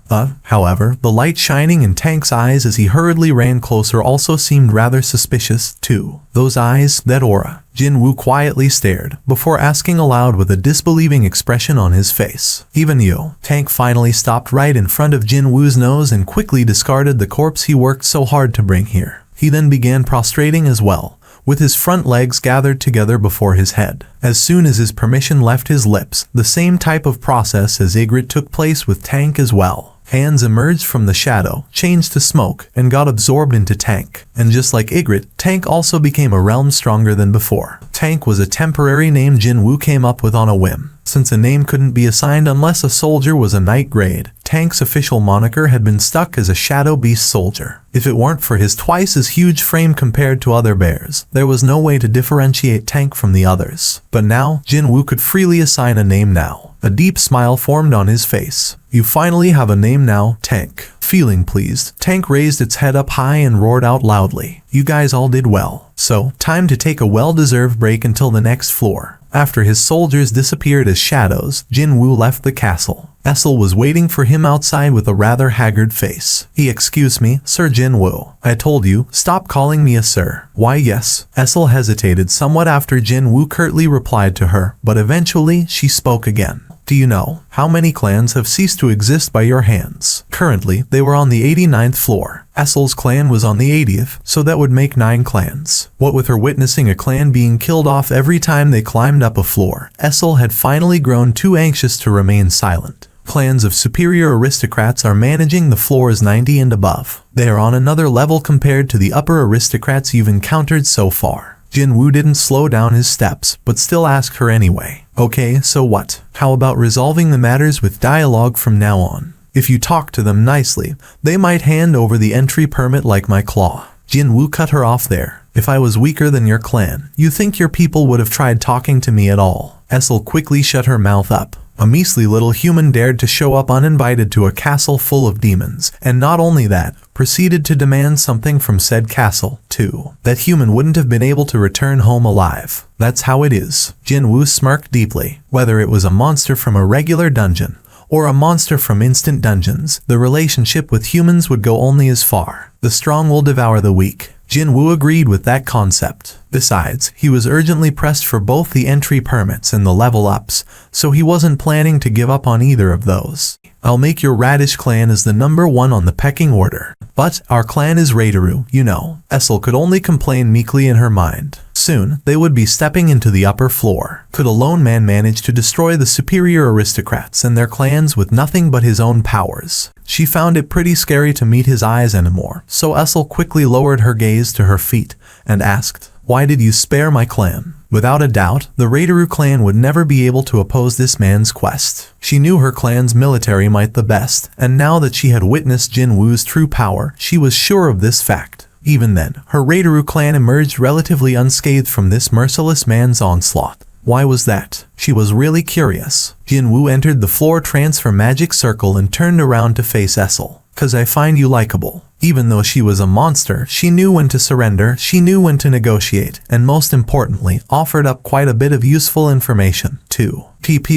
However, the light shining in Tank's eyes as he hurriedly ran closer also seemed rather suspicious, too. Those eyes, that aura. Jinwoo quietly stared, before asking aloud with a disbelieving expression on his face. Even you. Tank finally stopped right in front of Jinwoo's nose and quickly discarded the corpse he worked so hard to bring here. He then began prostrating as well, with his front legs gathered together before his head. As soon as his permission left his lips, the same type of process as Ygritte took place with Tank as well. Hands emerged from the shadow, changed to smoke, and got absorbed into Tank. And just like Ygritte, Tank also became a realm stronger than before. Tank was a temporary name Jinwoo came up with on a whim. Since a name couldn't be assigned unless a soldier was a knight grade, Tank's official moniker had been stuck as a Shadow Beast soldier. If it weren't for his twice as huge frame compared to other bears, there was no way to differentiate Tank from the others. But now, Jinwoo could freely assign a name now. A deep smile formed on his face. You finally have a name now, Tank. Feeling pleased, Tank raised its head up high and roared out loudly. You guys all did well. So, time to take a well-deserved break until the next floor. After his soldiers disappeared as shadows, Jinwoo left the castle. Essel was waiting for him outside with a rather haggard face. Excuse me, Sir Jinwoo. I told you, stop calling me a sir. Why yes. Essel hesitated somewhat after Jinwoo curtly replied to her, but eventually she spoke again. Do you know how many clans have ceased to exist by your hands? Currently, they were on the 89th floor. Essel's clan was on the 80th, so that would make 9 clans. What with her witnessing a clan being killed off every time they climbed up a floor, Essel had finally grown too anxious to remain silent. Clans of superior aristocrats are managing the floors 90 and above. They are on another level compared to the upper aristocrats you've encountered so far. Jinwoo didn't slow down his steps, but still asked her anyway. Okay, so what? How about resolving the matters with dialogue from now on? If you talk to them nicely, they might hand over the entry permit like my claw. Jinwoo cut her off there. If I was weaker than your clan, you think your people would have tried talking to me at all? Essel quickly shut her mouth up. A measly little human dared to show up uninvited to a castle full of demons, and not only that, proceeded to demand something from said castle, too. That human wouldn't have been able to return home alive. That's how it is. Jinwoo smirked deeply. Whether it was a monster from a regular dungeon, or a monster from instant dungeons, the relationship with humans would go only as far. The strong will devour the weak. Jinwoo agreed with that concept. Besides, he was urgently pressed for both the entry permits and the level ups, so he wasn't planning to give up on either of those. I'll make your Radish clan as the number 1 on the pecking order. But our clan is Raideru, you know. Essel could only complain meekly in her mind. Soon, they would be stepping into the upper floor. Could a lone man manage to destroy the superior aristocrats and their clans with nothing but his own powers? She found it pretty scary to meet his eyes anymore, so Essel quickly lowered her gaze to her feet and asked, "Why did you spare my clan?" Without a doubt, the Raideru clan would never be able to oppose this man's quest. She knew her clan's military might the best, and now that she had witnessed Jinwoo's true power, she was sure of this fact. Even then, her Raideru clan emerged relatively unscathed from this merciless man's onslaught. Why was that? She was really curious. Jinwoo entered the floor transfer magic circle and turned around to face Essel. "'Cause I find you likable." Even though she was a monster, she knew when to surrender, she knew when to negotiate, and most importantly, offered up quite a bit of useful information, too.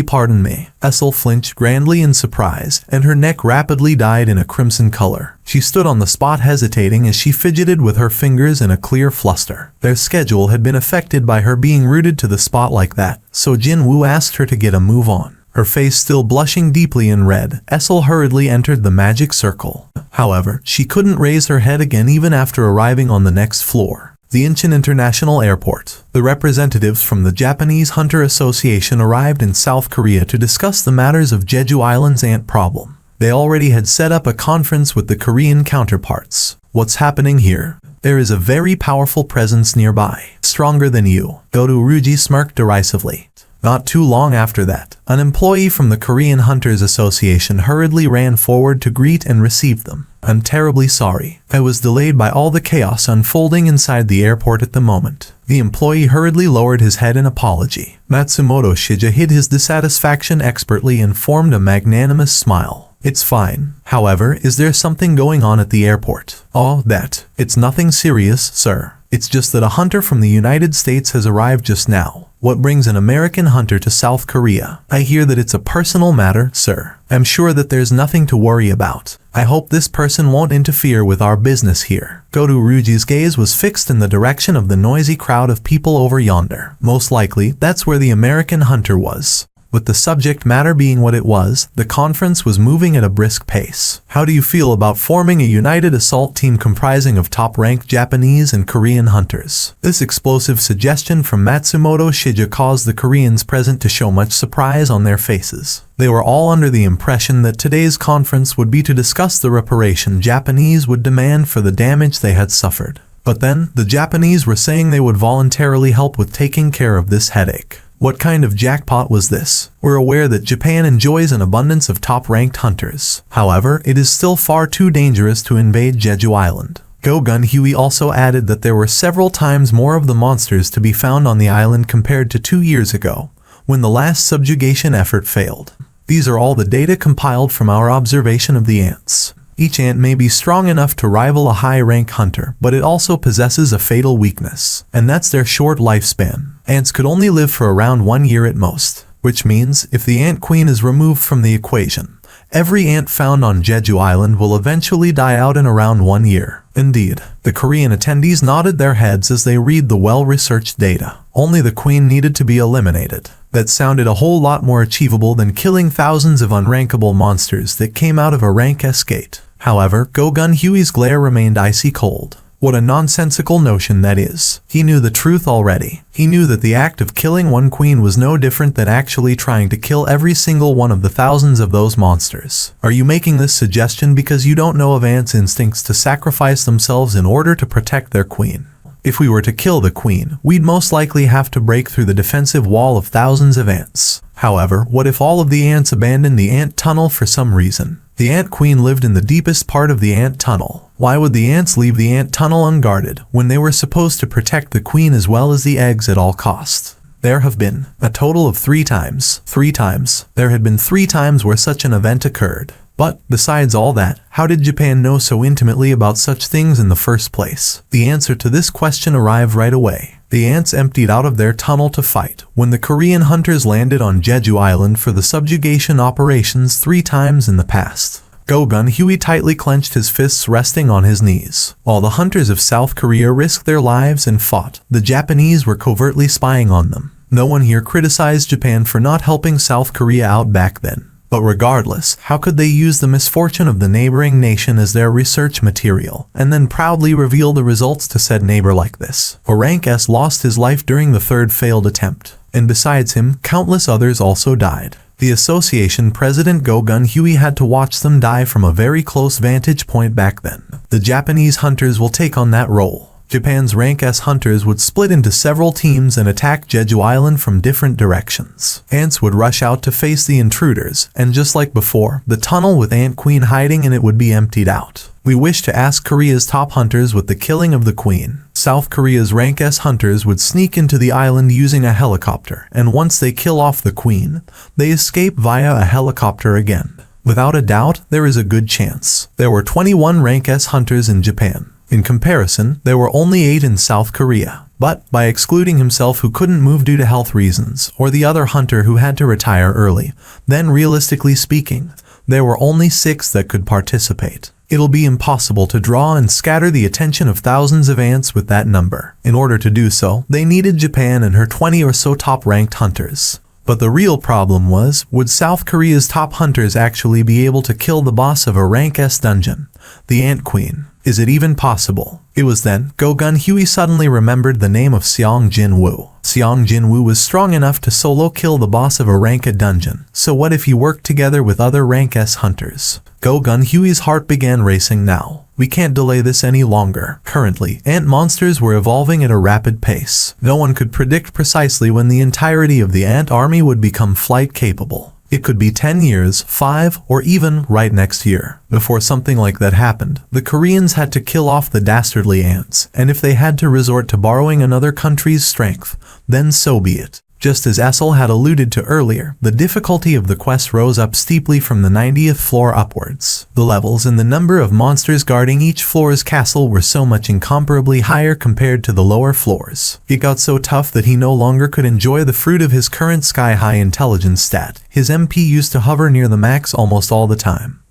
Pardon me. Essel flinched grandly in surprise, and her neck rapidly dyed in a crimson color. She stood on the spot hesitating as she fidgeted with her fingers in a clear fluster. Their schedule had been affected by her being rooted to the spot like that, so Jinwoo asked her to get a move on. Her face still blushing deeply in red, Essel hurriedly entered the magic circle. However, she couldn't raise her head again even after arriving on the next floor. The Incheon International Airport. The representatives from the Japanese Hunter Association arrived in South Korea to discuss the matters of Jeju Island's ant problem. They already had set up a conference with the Korean counterparts. What's happening here? There is a very powerful presence nearby. Stronger than you. Goto Ruji smirked derisively. Not too long after that, an employee from the Korean Hunters Association hurriedly ran forward to greet and receive them. "I'm terribly sorry. I was delayed by all the chaos unfolding inside the airport at the moment." The employee hurriedly lowered his head in apology. Matsumoto Shija hid his dissatisfaction expertly and formed a magnanimous smile. "It's fine. However, is there something going on at the airport?" "Oh, that. It's nothing serious, sir. It's just that a hunter from the United States has arrived just now." "What brings an American hunter to South Korea?" "I hear that it's a personal matter, sir. I'm sure that there's nothing to worry about. I hope this person won't interfere with our business here." Goto Ruji's gaze was fixed in the direction of the noisy crowd of people over yonder. Most likely, that's where the American hunter was. With the subject matter being what it was, the conference was moving at a brisk pace. "How do you feel about forming a united assault team comprising of top-ranked Japanese and Korean hunters?" This explosive suggestion from Matsumoto Shija caused the Koreans present to show much surprise on their faces. They were all under the impression that today's conference would be to discuss the reparation Japanese would demand for the damage they had suffered. But then, the Japanese were saying they would voluntarily help with taking care of this headache. What kind of jackpot was this? We're aware that Japan enjoys an abundance of top-ranked hunters. However, it is still far too dangerous to invade Jeju Island. Go Gun Huey also added that there were several times more of the monsters to be found on the island compared to 2 years ago, when the last subjugation effort failed. These are all the data compiled from our observation of the ants. Each ant may be strong enough to rival a high-rank hunter, but it also possesses a fatal weakness, and that's their short lifespan. Ants could only live for around 1 year at most, which means if the ant queen is removed from the equation, every ant found on Jeju Island will eventually die out in around 1 year. Indeed, the Korean attendees nodded their heads as they read the well-researched data. Only the queen needed to be eliminated. That sounded a whole lot more achievable than killing thousands of unrankable monsters that came out of a rank S-gate. However, Go Gun Huey's glare remained icy cold. What a nonsensical notion that is. He knew the truth already. He knew that the act of killing one queen was no different than actually trying to kill every single one of the thousands of those monsters. Are you making this suggestion because you don't know of ants' instincts to sacrifice themselves in order to protect their queen? If we were to kill the queen, we'd most likely have to break through the defensive wall of thousands of ants. However, what if all of the ants abandoned the ant tunnel for some reason? The ant queen lived in the deepest part of the ant tunnel. Why would the ants leave the ant tunnel unguarded when they were supposed to protect the queen as well as the eggs at all costs? There have been a total of 3 times. 3 times. There had been 3 times where such an event occurred. But, besides all that, how did Japan know so intimately about such things in the first place? The answer to this question arrived right away. The ants emptied out of their tunnel to fight when the Korean hunters landed on Jeju Island for the subjugation operations 3 times in the past. Go Gun-Huey tightly clenched his fists resting on his knees. While the hunters of South Korea risked their lives and fought, the Japanese were covertly spying on them. No one here criticized Japan for not helping South Korea out back then. But regardless, how could they use the misfortune of the neighboring nation as their research material, and then proudly reveal the results to said neighbor like this? A rank S lost his life during the 3rd failed attempt, and besides him, countless others also died. The association president Go Gun-Huey had to watch them die from a very close vantage point back then. The Japanese hunters will take on that role. Japan's rank S hunters would split into several teams and attack Jeju Island from different directions. Ants would rush out to face the intruders, and just like before, the tunnel with Ant Queen hiding in it would be emptied out. We wish to ask Korea's top hunters with the killing of the Queen. South Korea's rank S hunters would sneak into the island using a helicopter, and once they kill off the Queen, they escape via a helicopter again. Without a doubt, there is a good chance. There were 21 rank S hunters in Japan. In comparison, there were only 8 in South Korea. But, by excluding himself who couldn't move due to health reasons, or the other hunter who had to retire early, then realistically speaking, there were only 6 that could participate. It'll be impossible to draw and scatter the attention of thousands of ants with that number. In order to do so, they needed Japan and her 20 or so top-ranked hunters. But the real problem was, would South Korea's top hunters actually be able to kill the boss of a rank S dungeon, the Ant Queen? Is it even possible? It was then, Go Gun-Huey suddenly remembered the name of Seong Jin-woo. Seong Jin-woo was strong enough to solo kill the boss of a rank A dungeon, so what if he worked together with other rank S hunters? Go Gun-Huey's heart began racing now. We can't delay this any longer. Currently, ant monsters were evolving at a rapid pace. No one could predict precisely when the entirety of the ant army would become flight capable. It could be 10 years, 5, or even right next year. Before something like that happened, the Koreans had to kill off the dastardly ants, and if they had to resort to borrowing another country's strength, then so be it. Just as Essel had alluded to earlier, the difficulty of the quest rose up steeply from the 90th floor upwards. The levels and the number of monsters guarding each floor's castle were so much incomparably higher compared to the lower floors. It got so tough that he no longer could enjoy the fruit of his current sky-high intelligence stat. His MP used to hover near the max almost all the time.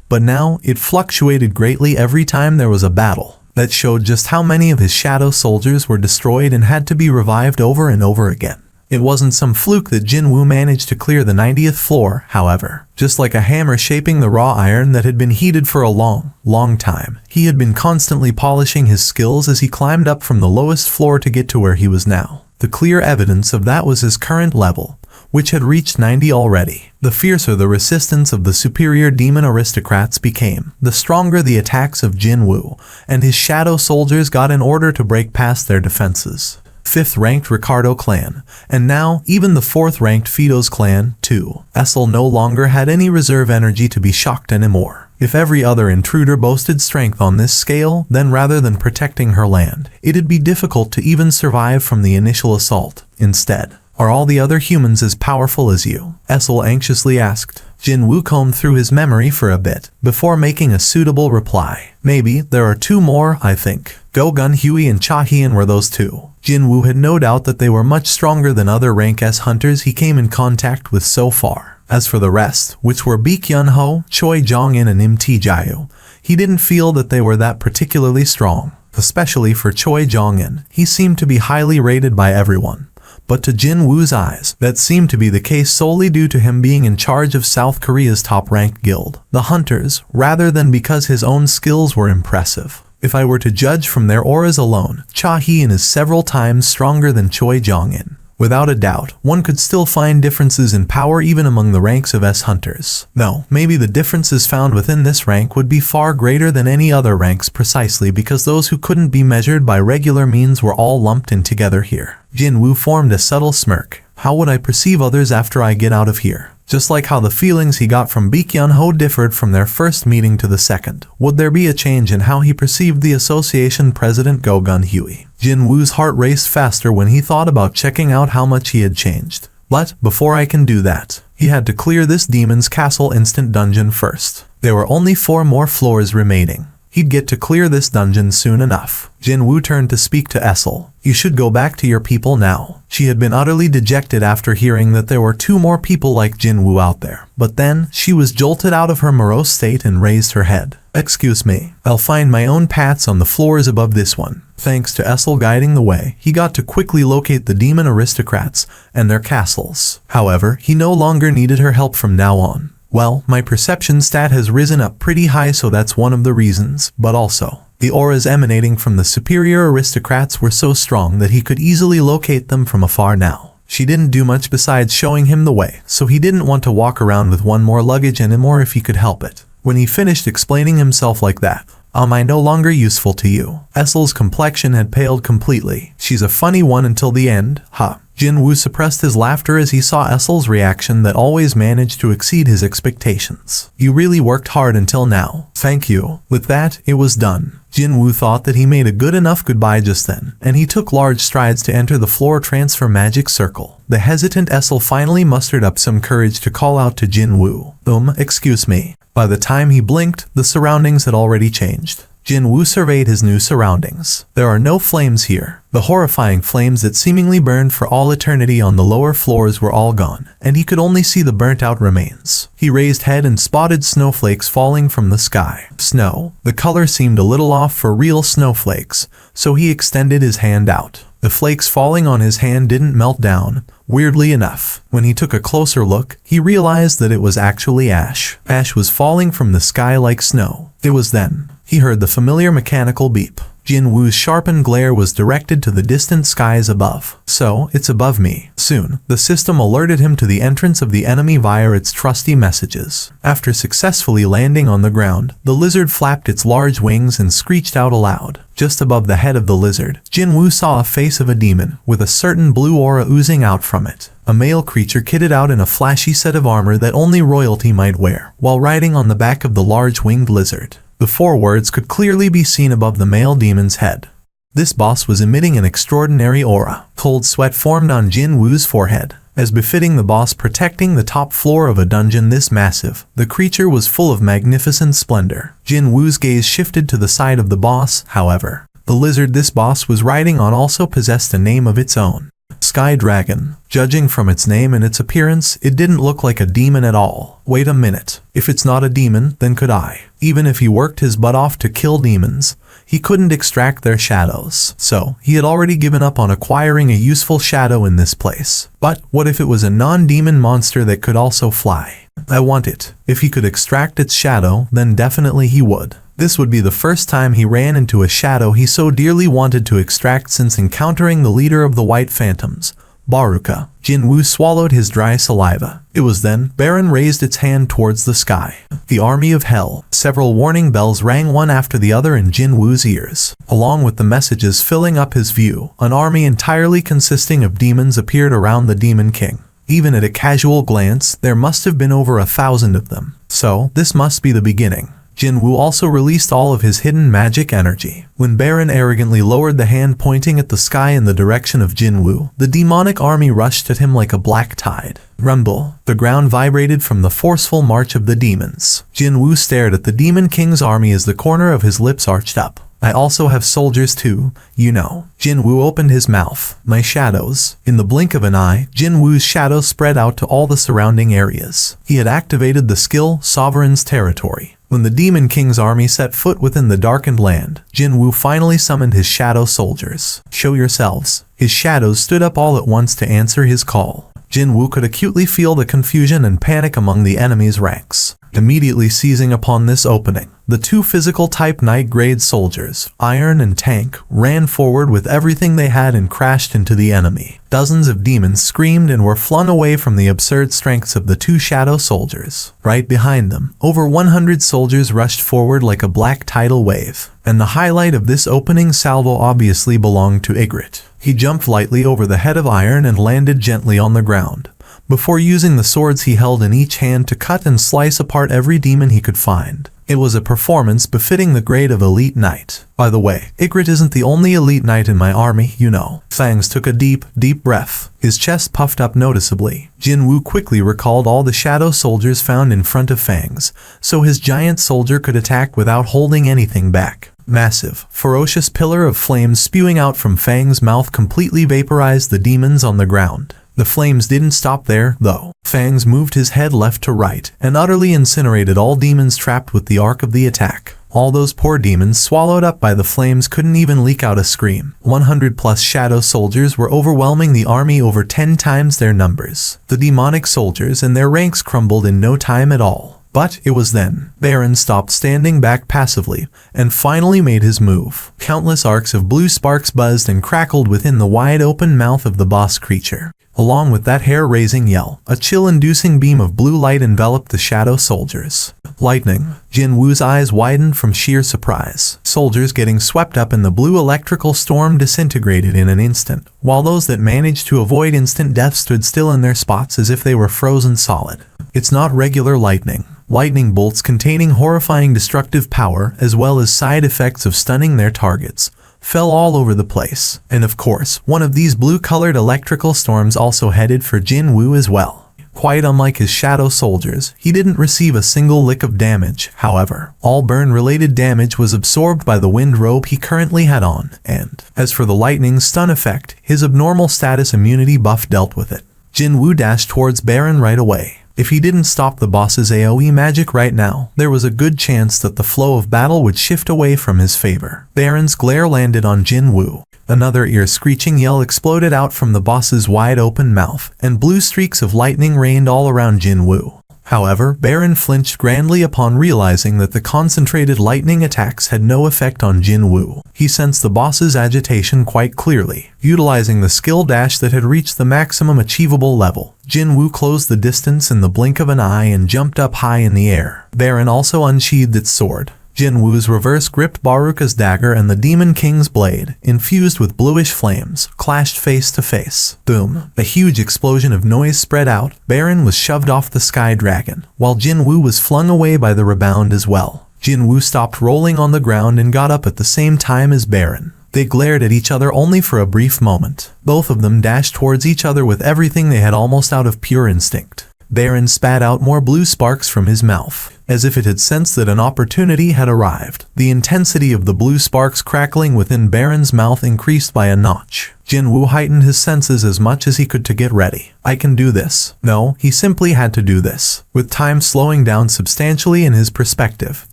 But now, it fluctuated greatly every time there was a battle. That showed just how many of his shadow soldiers were destroyed and had to be revived over and over again. It wasn't some fluke that Jin-woo managed to clear the 90th floor, however. Just like a hammer shaping the raw iron that had been heated for a long time, he had been constantly polishing his skills as he climbed up from the lowest floor to get to where he was now. The clear evidence of that was his current level, which had reached 90 already. The fiercer the resistance of the superior demon aristocrats became, the stronger the attacks of Jin-woo and his shadow soldiers got in order to break past their defenses. 5th-ranked Ricardo clan, and now even the 4th-ranked Fido's clan, too. Essel no longer had any reserve energy to be shocked anymore. If every other intruder boasted strength on this scale, then rather than protecting her land, it'd be difficult to even survive from the initial assault. Instead, are all the other humans as powerful as you? Essel anxiously asked. Jin-woo combed through his memory for a bit, before making a suitable reply. Maybe, there are 2 more, I think. Go Gun-Huey and Cha-Hien were those 2. Jin-woo had no doubt that they were much stronger than other rank S hunters he came in contact with so far. As for the rest, which were Baek Yun-ho, Choi Jong-in and Im Tae-jae, he didn't feel that they were that particularly strong. Especially for Choi Jong-in, he seemed to be highly rated by everyone. But to Jin-woo's eyes, that seemed to be the case solely due to him being in charge of South Korea's top-ranked guild, the Hunters, rather than because his own skills were impressive. If I were to judge from their auras alone, Cha-Hien is several times stronger than Choi Jong-in. Without a doubt, one could still find differences in power even among the ranks of S hunters. Though, maybe the differences found within this rank would be far greater than any other ranks precisely because those who couldn't be measured by regular means were all lumped in together here. Jin-woo formed a subtle smirk. How would I perceive others after I get out of here? Just like how the feelings he got from Baekhyun-ho differed from their first meeting to the second, would there be a change in how he perceived the association president Go Gun-hye? Jin-woo's heart raced faster when he thought about checking out how much he had changed. But before I can do that, he had to clear this demon's castle instant dungeon first. There were only 4 more floors remaining. He'd get to clear this dungeon soon enough. Jin-woo turned to speak to Essel. You should go back to your people now. She had been utterly dejected after hearing that there were 2 more people like Jin-woo out there. But then, she was jolted out of her morose state and raised her head. Excuse me, I'll find my own paths on the floors above this one. Thanks to Essel guiding the way, he got to quickly locate the demon aristocrats and their castles. However, he no longer needed her help from now on. Well, my perception stat has risen up pretty high, so that's one of the reasons, but also, the auras emanating from the superior aristocrats were so strong that he could easily locate them from afar now. She didn't do much besides showing him the way, so he didn't want to walk around with 1 more luggage anymore if he could help it. When he finished explaining himself like that, am I no longer useful to you? Essel's complexion had paled completely. She's a funny one until the end, huh? Jin-woo suppressed his laughter as he saw Essel's reaction that always managed to exceed his expectations. You really worked hard until now. Thank you. With that, it was done. Jin-woo thought that he made a good enough goodbye just then, and he took large strides to enter the floor transfer magic circle. The hesitant Essel finally mustered up some courage to call out to Jin-woo. Excuse me. By the time he blinked, the surroundings had already changed. Jin-woo surveyed his new surroundings. There are no flames here. The horrifying flames that seemingly burned for all eternity on the lower floors were all gone, and he could only see the burnt-out remains. He raised head and spotted snowflakes falling from the sky. Snow. The color seemed a little off for real snowflakes, so he extended his hand out. The flakes falling on his hand didn't melt down. Weirdly enough, when he took a closer look, he realized that it was actually ash. Ash was falling from the sky like snow. It was then he heard the familiar mechanical beep. Jin-woo's sharpened glare was directed to the distant skies above. So, it's above me. Soon, the system alerted him to the entrance of the enemy via its trusty messages. After successfully landing on the ground, the lizard flapped its large wings and screeched out aloud. Just above the head of the lizard, Jin-woo saw a face of a demon, with a certain blue aura oozing out from it. A male creature kitted out in a flashy set of armor that only royalty might wear, while riding on the back of the large winged lizard. The 4 words could clearly be seen above the male demon's head. This boss was emitting an extraordinary aura. Cold sweat formed on Jin-woo's forehead. As befitting the boss protecting the top floor of a dungeon this massive, the creature was full of magnificent splendor. Jin-woo's gaze shifted to the side of the boss, however. The lizard this boss was riding on also possessed a name of its own. Sky Dragon. Judging from its name and its appearance, it didn't look like a demon at all. Wait a minute. If it's not a demon, then could I? Even if he worked his butt off to kill demons, he couldn't extract their shadows. So, he had already given up on acquiring a useful shadow in this place. But, what if it was a non-demon monster that could also fly? I want it. If he could extract its shadow, then definitely he would. This would be the first time he ran into a shadow he so dearly wanted to extract since encountering the leader of the White Phantoms, Baruka. Jin-woo swallowed his dry saliva. It was then Baron raised its hand towards the sky. The army of hell. Several warning bells rang one after the other in Jin-woo's ears. Along with the messages filling up his view, an army entirely consisting of demons appeared around the Demon King. Even at a casual glance, there must have been over 1,000 of them. So, this must be the beginning. Jin-woo also released all of his hidden magic energy. When Baron arrogantly lowered the hand pointing at the sky in the direction of Jin-woo, the demonic army rushed at him like a black tide. Rumble. The ground vibrated from the forceful march of the demons. Jin-woo stared at the Demon King's army as the corner of his lips arched up. I also have soldiers too, you know. Jin-woo opened his mouth. My shadows. In the blink of an eye, Jin-woo's shadow spread out to all the surrounding areas. He had activated the skill Sovereign's Territory. When the Demon King's army set foot within the darkened land, Jin-woo finally summoned his shadow soldiers. Show yourselves. His shadows stood up all at once to answer his call. Jin-woo could acutely feel the confusion and panic among the enemy's ranks. Immediately seizing upon this opening, the 2 physical-type Knight-grade soldiers, Iron and Tank, ran forward with everything they had and crashed into the enemy. Dozens of demons screamed and were flung away from the absurd strengths of the 2 shadow soldiers. Right behind them, over 100 soldiers rushed forward like a black tidal wave. And the highlight of this opening salvo obviously belonged to Ygritte. He jumped lightly over the head of iron and landed gently on the ground, before using the swords he held in each hand to cut and slice apart every demon he could find. It was a performance befitting the grade of elite knight. By the way, Ygritte isn't the only elite knight in my army, you know. Fangs took a deep breath. His chest puffed up noticeably. Jinwoo quickly recalled all the shadow soldiers found in front of Fangs, so his giant soldier could attack without holding anything back. Massive, ferocious pillar of flames spewing out from Fang's mouth completely vaporized the demons on the ground. The flames didn't stop there, though. Fangs moved his head left to right and utterly incinerated all demons trapped with the arc of the attack. All those poor demons swallowed up by the flames couldn't even leak out a scream. 100+ shadow soldiers were overwhelming the army over 10 times their numbers. The demonic soldiers and their ranks crumbled in no time at all. But it was then Baron stopped standing back passively and finally made his move. Countless arcs of blue sparks buzzed and crackled within the wide-open mouth of the boss creature. Along with that hair-raising yell, a chill-inducing beam of blue light enveloped the shadow soldiers. Lightning. Jinwoo's eyes widened from sheer surprise. Soldiers getting swept up in the blue electrical storm disintegrated in an instant, while those that managed to avoid instant death stood still in their spots as if they were frozen solid. It's not regular lightning. Lightning bolts containing horrifying destructive power, as well as side effects of stunning their targets, fell all over the place. And of course, one of these blue-colored electrical storms also headed for Jinwoo as well. Quite unlike his shadow soldiers, he didn't receive a single lick of damage, however. All burn-related damage was absorbed by the wind robe he currently had on, and as for the lightning stun effect, his abnormal status immunity buff dealt with it. Jinwoo dashed towards Baron right away. If he didn't stop the boss's AoE magic right now, there was a good chance that the flow of battle would shift away from his favor. Baron's glare landed on Jinwoo. Another ear-screeching yell exploded out from the boss's wide-open mouth, and blue streaks of lightning rained all around Jinwoo. However, Baron flinched grandly upon realizing that the concentrated lightning attacks had no effect on Jinwoo. He sensed the boss's agitation quite clearly. Utilizing the skill dash that had reached the maximum achievable level, Jinwoo closed the distance in the blink of an eye and jumped up high in the air. Baron also unsheathed its sword. Jinwoo's reverse gripped Baruka's dagger and the Demon King's blade, infused with bluish flames, clashed face to face. Boom. A huge explosion of noise spread out. Baron was shoved off the Sky Dragon, while Jinwoo was flung away by the rebound as well. Jinwoo stopped rolling on the ground and got up at the same time as Baron. They glared at each other only for a brief moment. Both of them dashed towards each other with everything they had almost out of pure instinct. Baron spat out more blue sparks from his mouth, as if it had sensed that an opportunity had arrived. The intensity of the blue sparks crackling within Baron's mouth increased by a notch. Jinwoo heightened his senses as much as he could to get ready. I can do this. No, he simply had to do this. With time slowing down substantially in his perspective,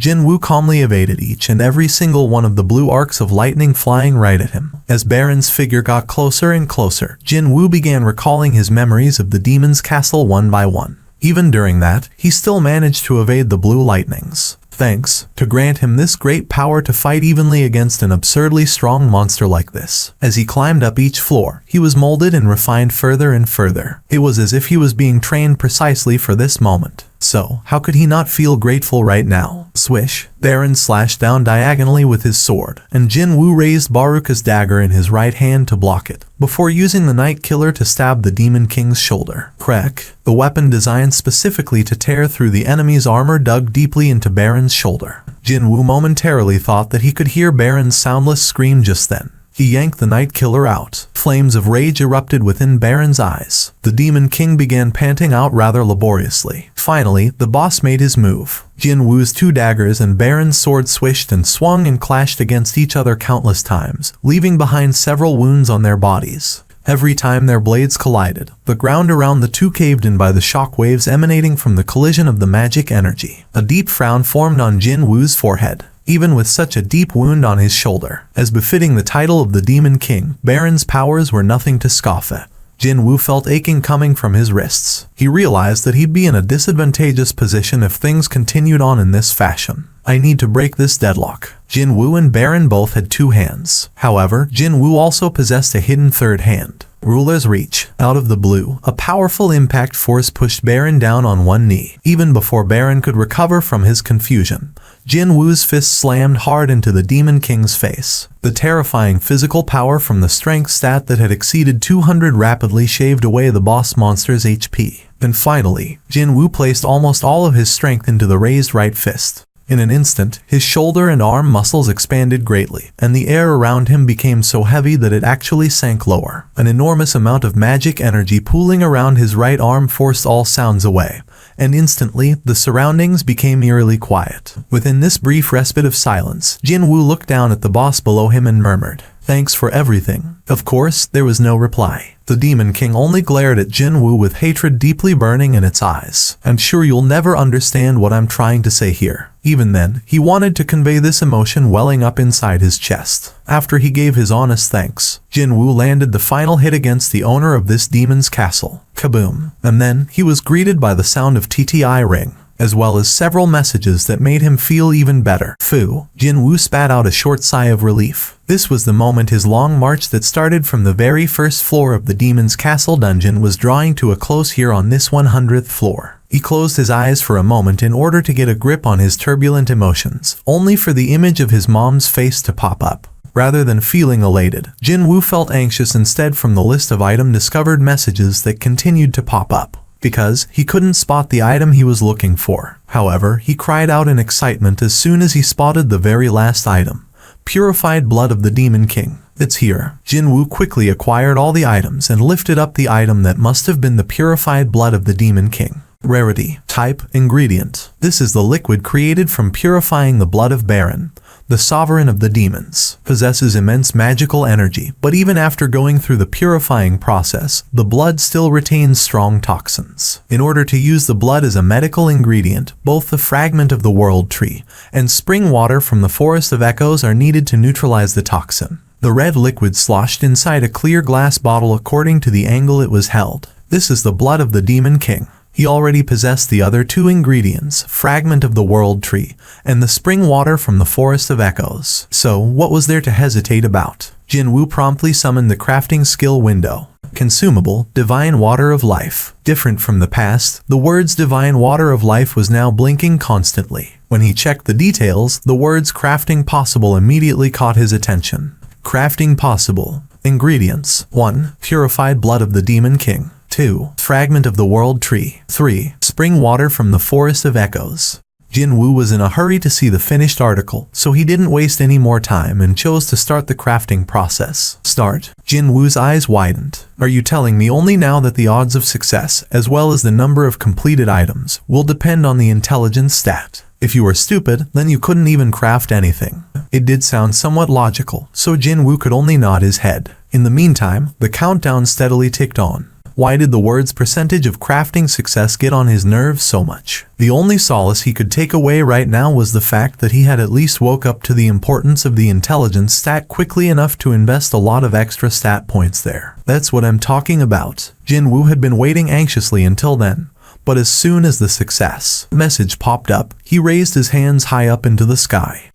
Jinwoo calmly evaded each and every single one of the blue arcs of lightning flying right at him. As Baron's figure got closer and closer, Jinwoo began recalling his memories of the demon's castle one by one. Even during that, he still managed to evade the blue lightnings. Thanks to grant him this great power to fight evenly against an absurdly strong monster like this. As he climbed up each floor, he was molded and refined further and further. It was as if he was being trained precisely for this moment. So, how could he not feel grateful right now? Swish. Baron slashed down diagonally with his sword, and Jinwoo raised Baruka's dagger in his right hand to block it, before using the Night Killer to stab the Demon King's shoulder. Crack. The weapon designed specifically to tear through the enemy's armor dug deeply into Baron's shoulder. Jinwoo momentarily thought that he could hear Baron's soundless scream just then. He yanked the Night Killer out. Flames of rage erupted within Baron's eyes. The Demon King began panting out rather laboriously. Finally, the boss made his move. Jinwoo's two daggers and Baron's sword swished and swung and clashed against each other countless times, leaving behind several wounds on their bodies. Every time their blades collided, the ground around the two caved in by the shock waves emanating from the collision of the magic energy. A deep frown formed on Jinwoo's forehead. Even with such a deep wound on his shoulder, as befitting the title of the Demon King, Baron's powers were nothing to scoff at. Jinwoo felt aching coming from his wrists. He realized that he'd be in a disadvantageous position if things continued on in this fashion. I need to break this deadlock. Jinwoo and Baron both had two hands. However, Jinwoo also possessed a hidden third hand. Ruler's Reach. Out of the blue, a powerful impact force pushed Baron down on one knee. Even before Baron could recover from his confusion, Jin Woo's fist slammed hard into the Demon King's face. The terrifying physical power from the strength stat that had exceeded 200 rapidly shaved away the boss monster's HP. Then finally, Jin Woo placed almost all of his strength into the raised right fist. In an instant, his shoulder and arm muscles expanded greatly, and the air around him became so heavy that it actually sank lower. An enormous amount of magic energy pooling around his right arm forced all sounds away, and instantly, the surroundings became eerily quiet. Within this brief respite of silence, Jin Woo looked down at the boss below him and murmured, "Thanks for everything." Of course, there was no reply. The Demon King only glared at Jin Woo with hatred deeply burning in its eyes. "I'm sure you'll never understand what I'm trying to say here." Even then, he wanted to convey this emotion welling up inside his chest. After he gave his honest thanks, Jin Woo landed the final hit against the owner of this demon's castle. Kaboom! And then, he was greeted by the sound of TTI ring, as well as several messages that made him feel even better. Phew! Jin Woo spat out a short sigh of relief. This was the moment his long march that started from the very first floor of the demon's castle dungeon was drawing to a close here on this 100th floor. He closed his eyes for a moment in order to get a grip on his turbulent emotions, only for the image of his mom's face to pop up. Rather than feeling elated, Jin Woo felt anxious instead from the list of item discovered messages that continued to pop up, because he couldn't spot the item he was looking for. However, he cried out in excitement as soon as he spotted the very last item. Purified blood of the Demon King. It's here. Jin Woo quickly acquired all the items and lifted up the item that must have been the purified blood of the Demon King. Rarity. Type. Ingredient. This is the liquid created from purifying the blood of Baron, the sovereign of the demons. Possesses immense magical energy, but even after going through the purifying process, the blood still retains strong toxins. In order to use the blood as a medical ingredient, both the fragment of the world tree and spring water from the forest of echoes are needed to neutralize the toxin. The red liquid sloshed inside a clear glass bottle according to the angle it was held. This is the blood of the Demon King. He already possessed the other two ingredients, fragment of the world tree, and the spring water from the forest of echoes. So, what was there to hesitate about? Jin Woo promptly summoned the crafting skill window. Consumable, divine water of life. Different from the past, the words divine water of life was now blinking constantly. When he checked the details, the words crafting possible immediately caught his attention. Crafting possible. Ingredients. 1. Purified blood of the Demon King. 2. Fragment of the world tree. 3. Spring water from the forest of echoes. Jin Woo was in a hurry to see the finished article, so he didn't waste any more time and chose to start the crafting process. Start. Jin Woo's eyes widened. Are you telling me only now that the odds of success, as well as the number of completed items, will depend on the intelligence stat? If you were stupid, then you couldn't even craft anything. It did sound somewhat logical, so Jin Woo could only nod his head. In the meantime, the countdown steadily ticked on. Why did the words percentage of crafting success get on his nerves so much? The only solace he could take away right now was the fact that he had at least woke up to the importance of the intelligence stat quickly enough to invest a lot of extra stat points there. That's what I'm talking about. Jin Woo had been waiting anxiously until then. But as soon as the success message popped up, he raised his hands high up into the sky.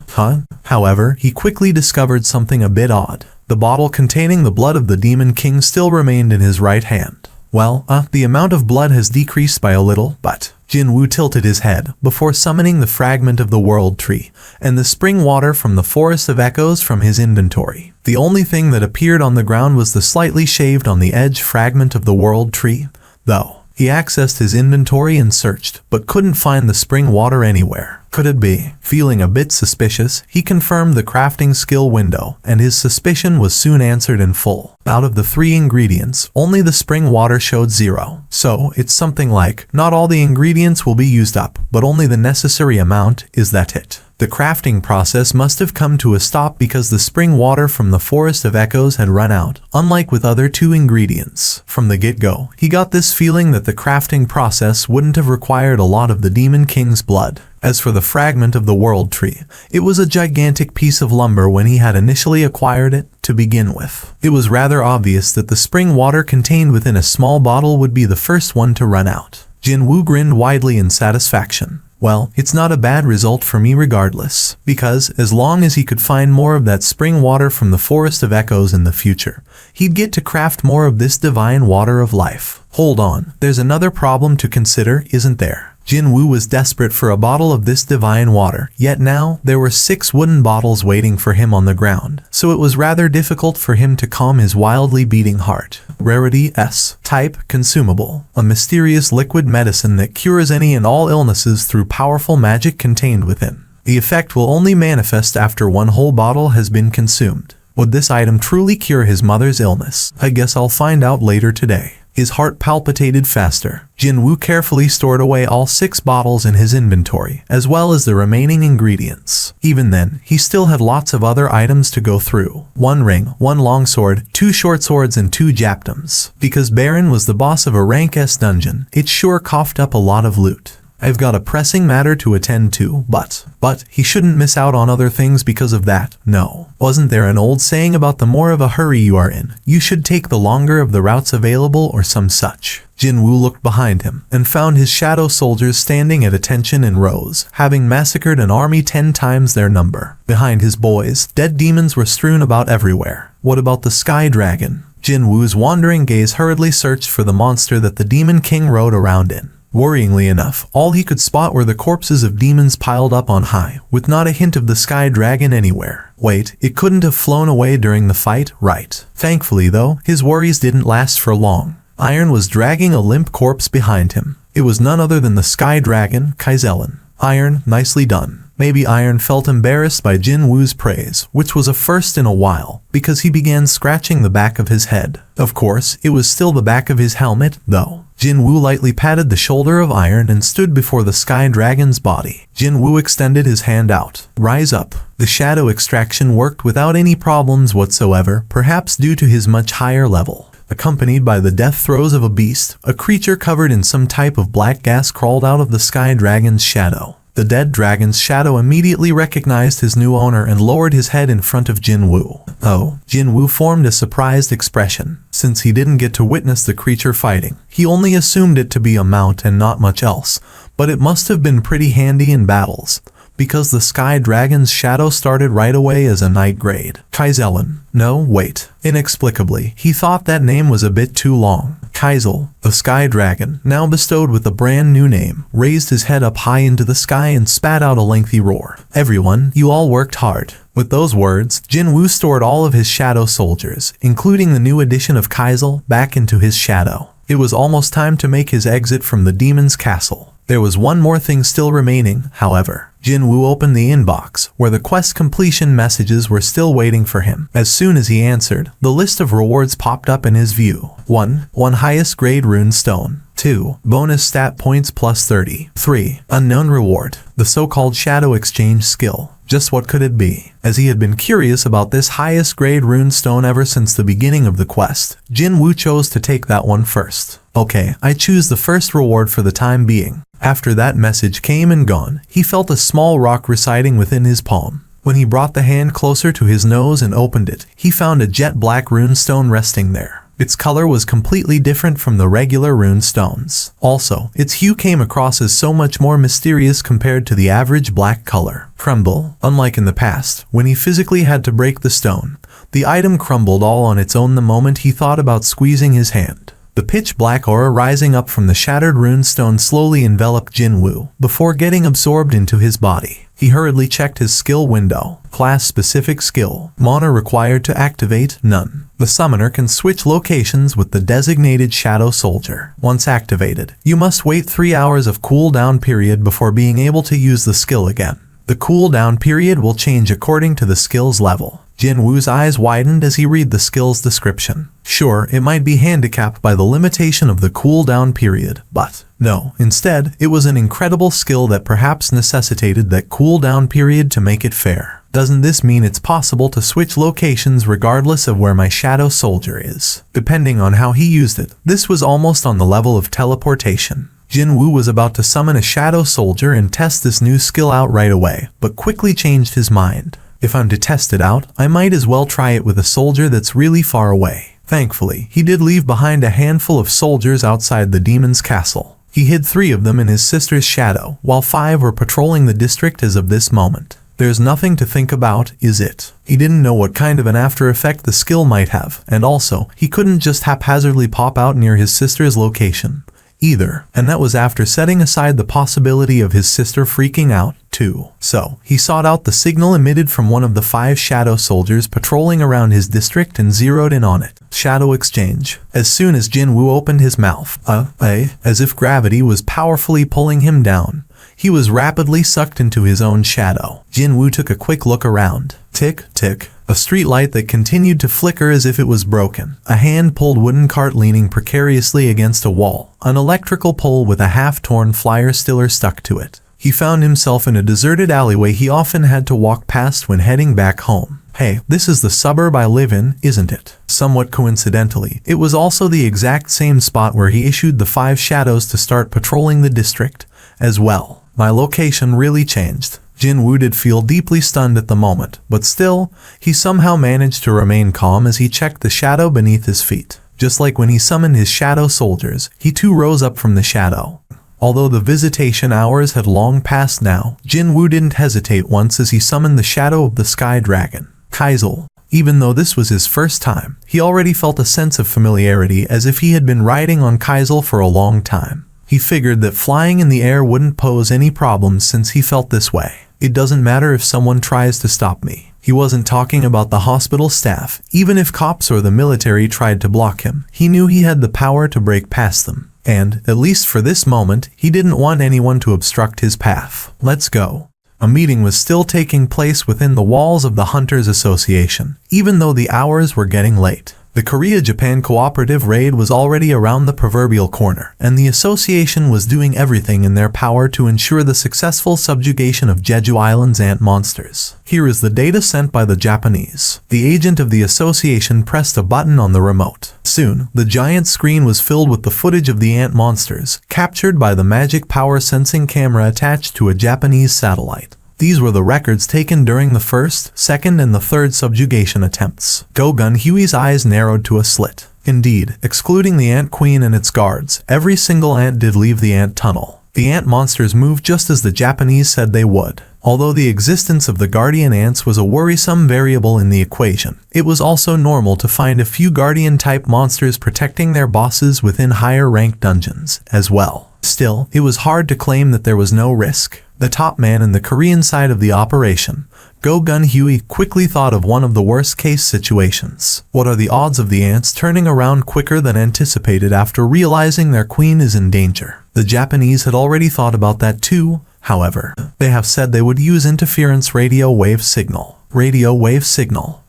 However, he quickly discovered something a bit odd. The bottle containing the blood of the Demon King still remained in his right hand. Well, the amount of blood has decreased by a little, but Jin Woo tilted his head before summoning the fragment of the world tree and the spring water from the forest of echoes from his inventory. The only thing that appeared on the ground was the slightly shaved on the edge fragment of the world tree, though. He accessed his inventory and searched, but couldn't find the spring water anywhere. Could it be? Feeling a bit suspicious, he confirmed the crafting skill window, and his suspicion was soon answered in full. Out of the 3 ingredients, only the spring water showed 0. So, it's something like, not all the ingredients will be used up, but only the necessary amount. Is that it? The crafting process must have come to a stop because the spring water from the Forest of Echoes had run out, unlike with other 2 ingredients. From the get-go, he got this feeling that the crafting process wouldn't have required a lot of the Demon King's blood. As for the fragment of the world tree, it was a gigantic piece of lumber when he had initially acquired it to begin with. It was rather obvious that the spring water contained within a small bottle would be the first one to run out. Jin Woo grinned widely in satisfaction. Well, it's not a bad result for me regardless, because as long as he could find more of that spring water from the Forest of Echoes in the future, he'd get to craft more of this divine water of life. Hold on, there's another problem to consider, isn't there? Jin Woo was desperate for a bottle of this divine water, yet now there were 6 wooden bottles waiting for him on the ground, so it was rather difficult for him to calm his wildly beating heart. Rarity S. Type consumable. A mysterious liquid medicine that cures any and all illnesses through powerful magic contained within. The effect will only manifest after one whole bottle has been consumed. Would this item truly cure his mother's illness? I guess I'll find out later today. His heart palpitated faster. Jin Woo carefully stored away all 6 bottles in his inventory, as well as the remaining ingredients. Even then, he still had lots of other items to go through. 1 ring, 1 longsword, 2 short swords, and 2 japdams. Because Baron was the boss of a rank S dungeon, it sure coughed up a lot of loot. I've got a pressing matter to attend to, but he shouldn't miss out on other things because of that, no. Wasn't there an old saying about the more of a hurry you are in, you should take the longer of the routes available or some such? Jin Woo looked behind him and found his shadow soldiers standing at attention in rows, having massacred an army 10 times their number. Behind his boys, dead demons were strewn about everywhere. What about the Sky Dragon? Jin Woo's wandering gaze hurriedly searched for the monster that the Demon King rode around in. Worryingly enough, all he could spot were the corpses of demons piled up on high, with not a hint of the Sky Dragon anywhere. Wait, it couldn't have flown away during the fight, right? Thankfully though, his worries didn't last for long. Iron was dragging a limp corpse behind him. It was none other than the Sky Dragon, Kaizelin. Iron, nicely done. Maybe Iron felt embarrassed by Jin Woo's praise, which was a first in a while, because he began scratching the back of his head. Of course, it was still the back of his helmet, though. Jin Woo lightly patted the shoulder of Iron and stood before the Sky Dragon's body. Jin Woo extended his hand out. Rise up. The shadow extraction worked without any problems whatsoever, perhaps due to his much higher level. Accompanied by the death throes of a beast, a creature covered in some type of black gas crawled out of the Sky Dragon's shadow. The dead dragon's shadow immediately recognized his new owner and lowered his head in front of Jin Woo. Oh, Jin Woo formed a surprised expression. Since he didn't get to witness the creature fighting, he only assumed it to be a mount and not much else, but it must have been pretty handy in battles, because the Sky Dragon's shadow started right away as a knight grade. Kaizelin. No, wait. Inexplicably, he thought that name was a bit too long. Kaizel, the Sky Dragon, now bestowed with a brand new name, raised his head up high into the sky and spat out a lengthy roar. Everyone, you all worked hard. With those words, Jin Woo stored all of his shadow soldiers, including the new addition of Kaizel, back into his shadow. It was almost time to make his exit from the demon's castle. There was one more thing still remaining, however. Jin Woo opened the inbox, where the quest completion messages were still waiting for him. As soon as he answered, the list of rewards popped up in his view. 1 highest grade rune stone. 2 bonus stat points plus 30. 3 unknown reward, the so-called shadow exchange skill. Just what could it be? As he had been curious about this highest grade rune stone ever since the beginning of the quest, Jin Woo chose to take that one first. Okay, I choose the first reward for the time being. After that message came and gone, he felt a small rock residing within his palm. When he brought the hand closer to his nose and opened it, he found a jet black runestone resting there. Its color was completely different from the regular rune stones. Also, its hue came across as so much more mysterious compared to the average black color. Crumble. Unlike in the past, when he physically had to break the stone, the item crumbled all on its own the moment he thought about squeezing his hand. The pitch-black aura rising up from the shattered runestone slowly enveloped Jin Woo, before getting absorbed into his body. He hurriedly checked his skill window. Class-specific skill. Mana required to activate, none. The summoner can switch locations with the designated shadow soldier. Once activated, you must wait 3 hours of cooldown period before being able to use the skill again. The cooldown period will change according to the skill's level. Jin Woo's eyes widened as he read the skill's description. Sure, it might be handicapped by the limitation of the cooldown period, but no, instead, it was an incredible skill that perhaps necessitated that cooldown period to make it fair. Doesn't this mean it's possible to switch locations regardless of where my shadow soldier is? Depending on how he used it, this was almost on the level of teleportation. Jin Woo was about to summon a shadow soldier and test this new skill out right away, but quickly changed his mind. If I'm to test it out, I might as well try it with a soldier that's really far away. Thankfully, he did leave behind a handful of soldiers outside the demon's castle. He hid 3 of them in his sister's shadow, while 5 were patrolling the district as of this moment. There's nothing to think about, is it? He didn't know what kind of an after effect the skill might have, and also, he couldn't just haphazardly pop out near his sister's location. either, and that was after setting aside the possibility of his sister freaking out, too. So, he sought out the signal emitted from one of the 5 shadow soldiers patrolling around his district and zeroed in on it. Shadow exchange. As soon as Jinwoo opened his mouth, as if gravity was powerfully pulling him down, he was rapidly sucked into his own shadow. Jinwoo took a quick look around. Tick, tick. A street light that continued to flicker as if it was broken. A hand-pulled wooden cart leaning precariously against a wall. An electrical pole with a half-torn flyer stiller stuck to it. He found himself in a deserted alleyway he often had to walk past when heading back home. Hey, this is the suburb I live in, isn't it? Somewhat coincidentally, it was also the exact same spot where he issued the 5 shadows to start patrolling the district, as well. My location really changed. Jinwoo did feel deeply stunned at the moment, but still, he somehow managed to remain calm as he checked the shadow beneath his feet. Just like when he summoned his shadow soldiers, he too rose up from the shadow. Although the visitation hours had long passed now, Jinwoo didn't hesitate once as he summoned the shadow of the sky dragon, Kaizel. Even though this was his first time, he already felt a sense of familiarity as if he had been riding on Kaizel for a long time. He figured that flying in the air wouldn't pose any problems since he felt this way. It doesn't matter if someone tries to stop me. He wasn't talking about the hospital staff. Even if cops or the military tried to block him, he knew he had the power to break past them. And, at least for this moment, he didn't want anyone to obstruct his path. Let's go. A meeting was still taking place within the walls of the Hunters Association, even though the hours were getting late. The Korea-Japan cooperative raid was already around the proverbial corner, and the association was doing everything in their power to ensure the successful subjugation of Jeju Island's ant monsters. Here is the data sent by the Japanese. The agent of the association pressed a button on the remote. Soon, the giant screen was filled with the footage of the ant monsters, captured by the magic power sensing camera attached to a Japanese satellite. These were the records taken during the first, second, and the third subjugation attempts. Go-Gun Huey's eyes narrowed to a slit. Indeed, excluding the Ant Queen and its guards, every single ant did leave the ant tunnel. The ant monsters moved just as the Japanese said they would. Although the existence of the guardian ants was a worrisome variable in the equation, it was also normal to find a few guardian-type monsters protecting their bosses within higher-ranked dungeons, as well. Still, it was hard to claim that there was no risk. The top man in the Korean side of the operation, Go-Gun Huey, quickly thought of one of the worst-case situations. What are the odds of the ants turning around quicker than anticipated after realizing their queen is in danger? The Japanese had already thought about that too, however. They have said they would use interference radio wave signal.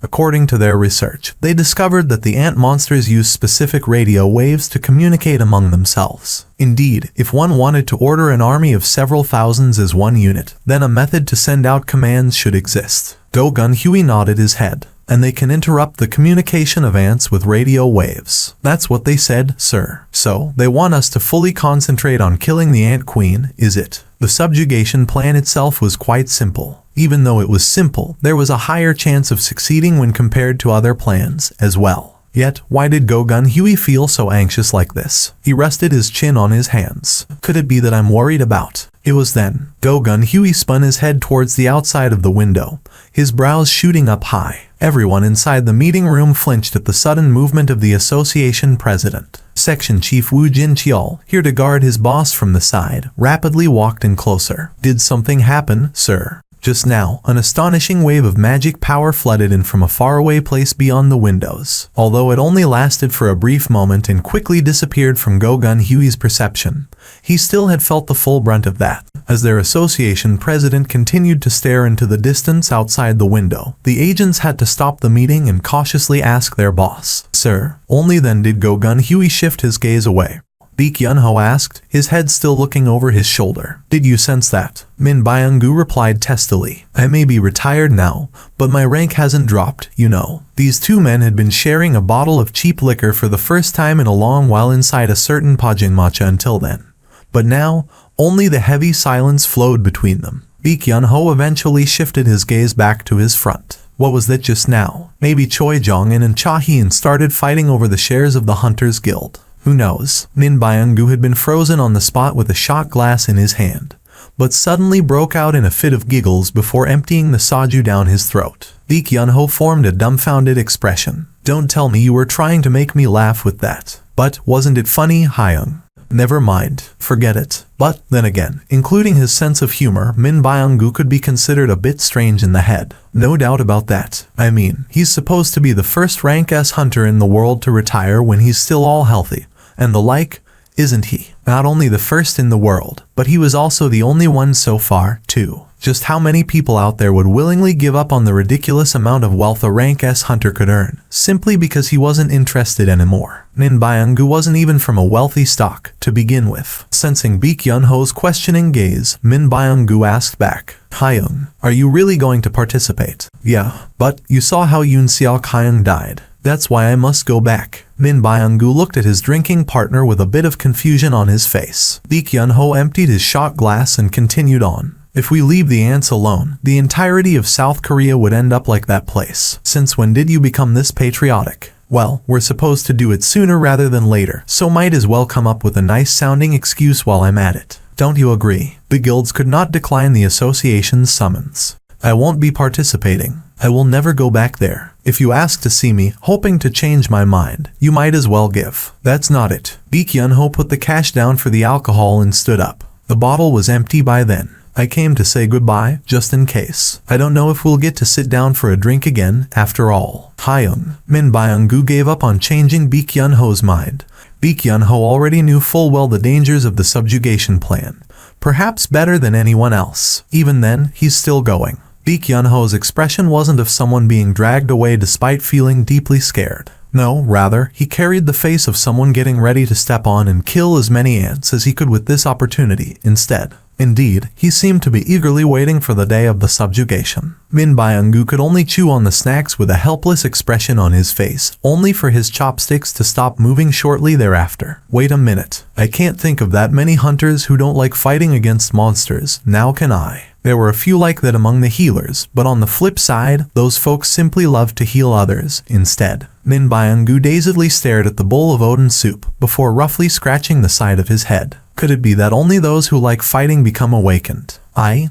According to their research, they discovered that the ant monsters use specific radio waves to communicate among themselves. Indeed, if one wanted to order an army of several thousands as one unit, then a method to send out commands should exist. Go-Gun Huey nodded his head. And they can interrupt the communication of ants with radio waves. That's what they said, sir. So, they want us to fully concentrate on killing the Ant Queen, is it? The subjugation plan itself was quite simple. Even though it was simple, there was a higher chance of succeeding when compared to other plans, as well. Yet, why did Go-Gun Huey feel so anxious like this? He rested his chin on his hands. Could it be that I'm worried about? It was then. Go-Gun Huey spun his head towards the outside of the window, his brows shooting up high. Everyone inside the meeting room flinched at the sudden movement of the association president. Section Chief Woo Jin-cheol, here to guard his boss from the side, rapidly walked in closer. Did something happen, sir? Just now, an astonishing wave of magic power flooded in from a faraway place beyond the windows. Although it only lasted for a brief moment and quickly disappeared from Go-Gun Huey's perception, he still had felt the full brunt of that. As their association president continued to stare into the distance outside the window, the agents had to stop the meeting and cautiously ask their boss, "Sir?" Only then did Go-Gun Huey shift his gaze away. Baek Yun-ho asked, his head still looking over his shoulder. "Did you sense that?" Min Byung-gu replied testily. "I may be retired now, but my rank hasn't dropped, you know." These two men had been sharing a bottle of cheap liquor for the first time in a long while inside a certain pajangmacha until then. But now, only the heavy silence flowed between them. Baek Yun-ho eventually shifted his gaze back to his front. What was that just now? Maybe Choi Jong-in and Cha Hee-in started fighting over the shares of the Hunters Guild. Who knows? Min Byung-gu had been frozen on the spot with a shot glass in his hand, but suddenly broke out in a fit of giggles before emptying the soju down his throat. Baek Yun-ho formed a dumbfounded expression. "Don't tell me you were trying to make me laugh with that. But wasn't it funny, Hyung?" Never mind, forget it. But, then again, including his sense of humor, Min Byung-gu could be considered a bit strange in the head. No doubt about that. I mean, he's supposed to be the first rank S hunter in the world to retire when he's still all healthy. And the like, isn't he? Not only the first in the world, but he was also the only one so far, too. Just how many people out there would willingly give up on the ridiculous amount of wealth a rank S hunter could earn, simply because he wasn't interested anymore? Min Byung-gu wasn't even from a wealthy stock, to begin with. Sensing Baek Yun-ho's questioning gaze, Min Byung-gu asked back, Hyung, are you really going to participate? Yeah, but you saw how Yoon Seok-hyung died. That's why I must go back. Min Byung-gu looked at his drinking partner with a bit of confusion on his face. Baek Yun-ho emptied his shot glass and continued on. If we leave the ants alone, the entirety of South Korea would end up like that place. Since when did you become this patriotic? Well, we're supposed to do it sooner rather than later, so might as well come up with a nice-sounding excuse while I'm at it. Don't you agree? The guilds could not decline the association's summons. I won't be participating. I will never go back there. If you ask to see me, hoping to change my mind, you might as well give. That's not it. Baek Yun-ho put the cash down for the alcohol and stood up. The bottle was empty by then. I came to say goodbye, just in case. I don't know if we'll get to sit down for a drink again, after all. Hyung. Min Byung-gu gave up on changing Baek Yun-ho's mind. Baek Yun-ho already knew full well the dangers of the subjugation plan. Perhaps better than anyone else. Even then, he's still going. Baek Yun-ho's expression wasn't of someone being dragged away despite feeling deeply scared. No, rather, he carried the face of someone getting ready to step on and kill as many ants as he could with this opportunity, instead. Indeed, he seemed to be eagerly waiting for the day of the subjugation. Min Byung-gu could only chew on the snacks with a helpless expression on his face, only for his chopsticks to stop moving shortly thereafter. Wait a minute. I can't think of that many hunters who don't like fighting against monsters, now can I? There were a few like that among the healers, but on the flip side, those folks simply loved to heal others, instead. Min Byung-gu dazedly stared at the bowl of oden soup, before roughly scratching the side of his head. Could it be that only those who like fighting become awakened?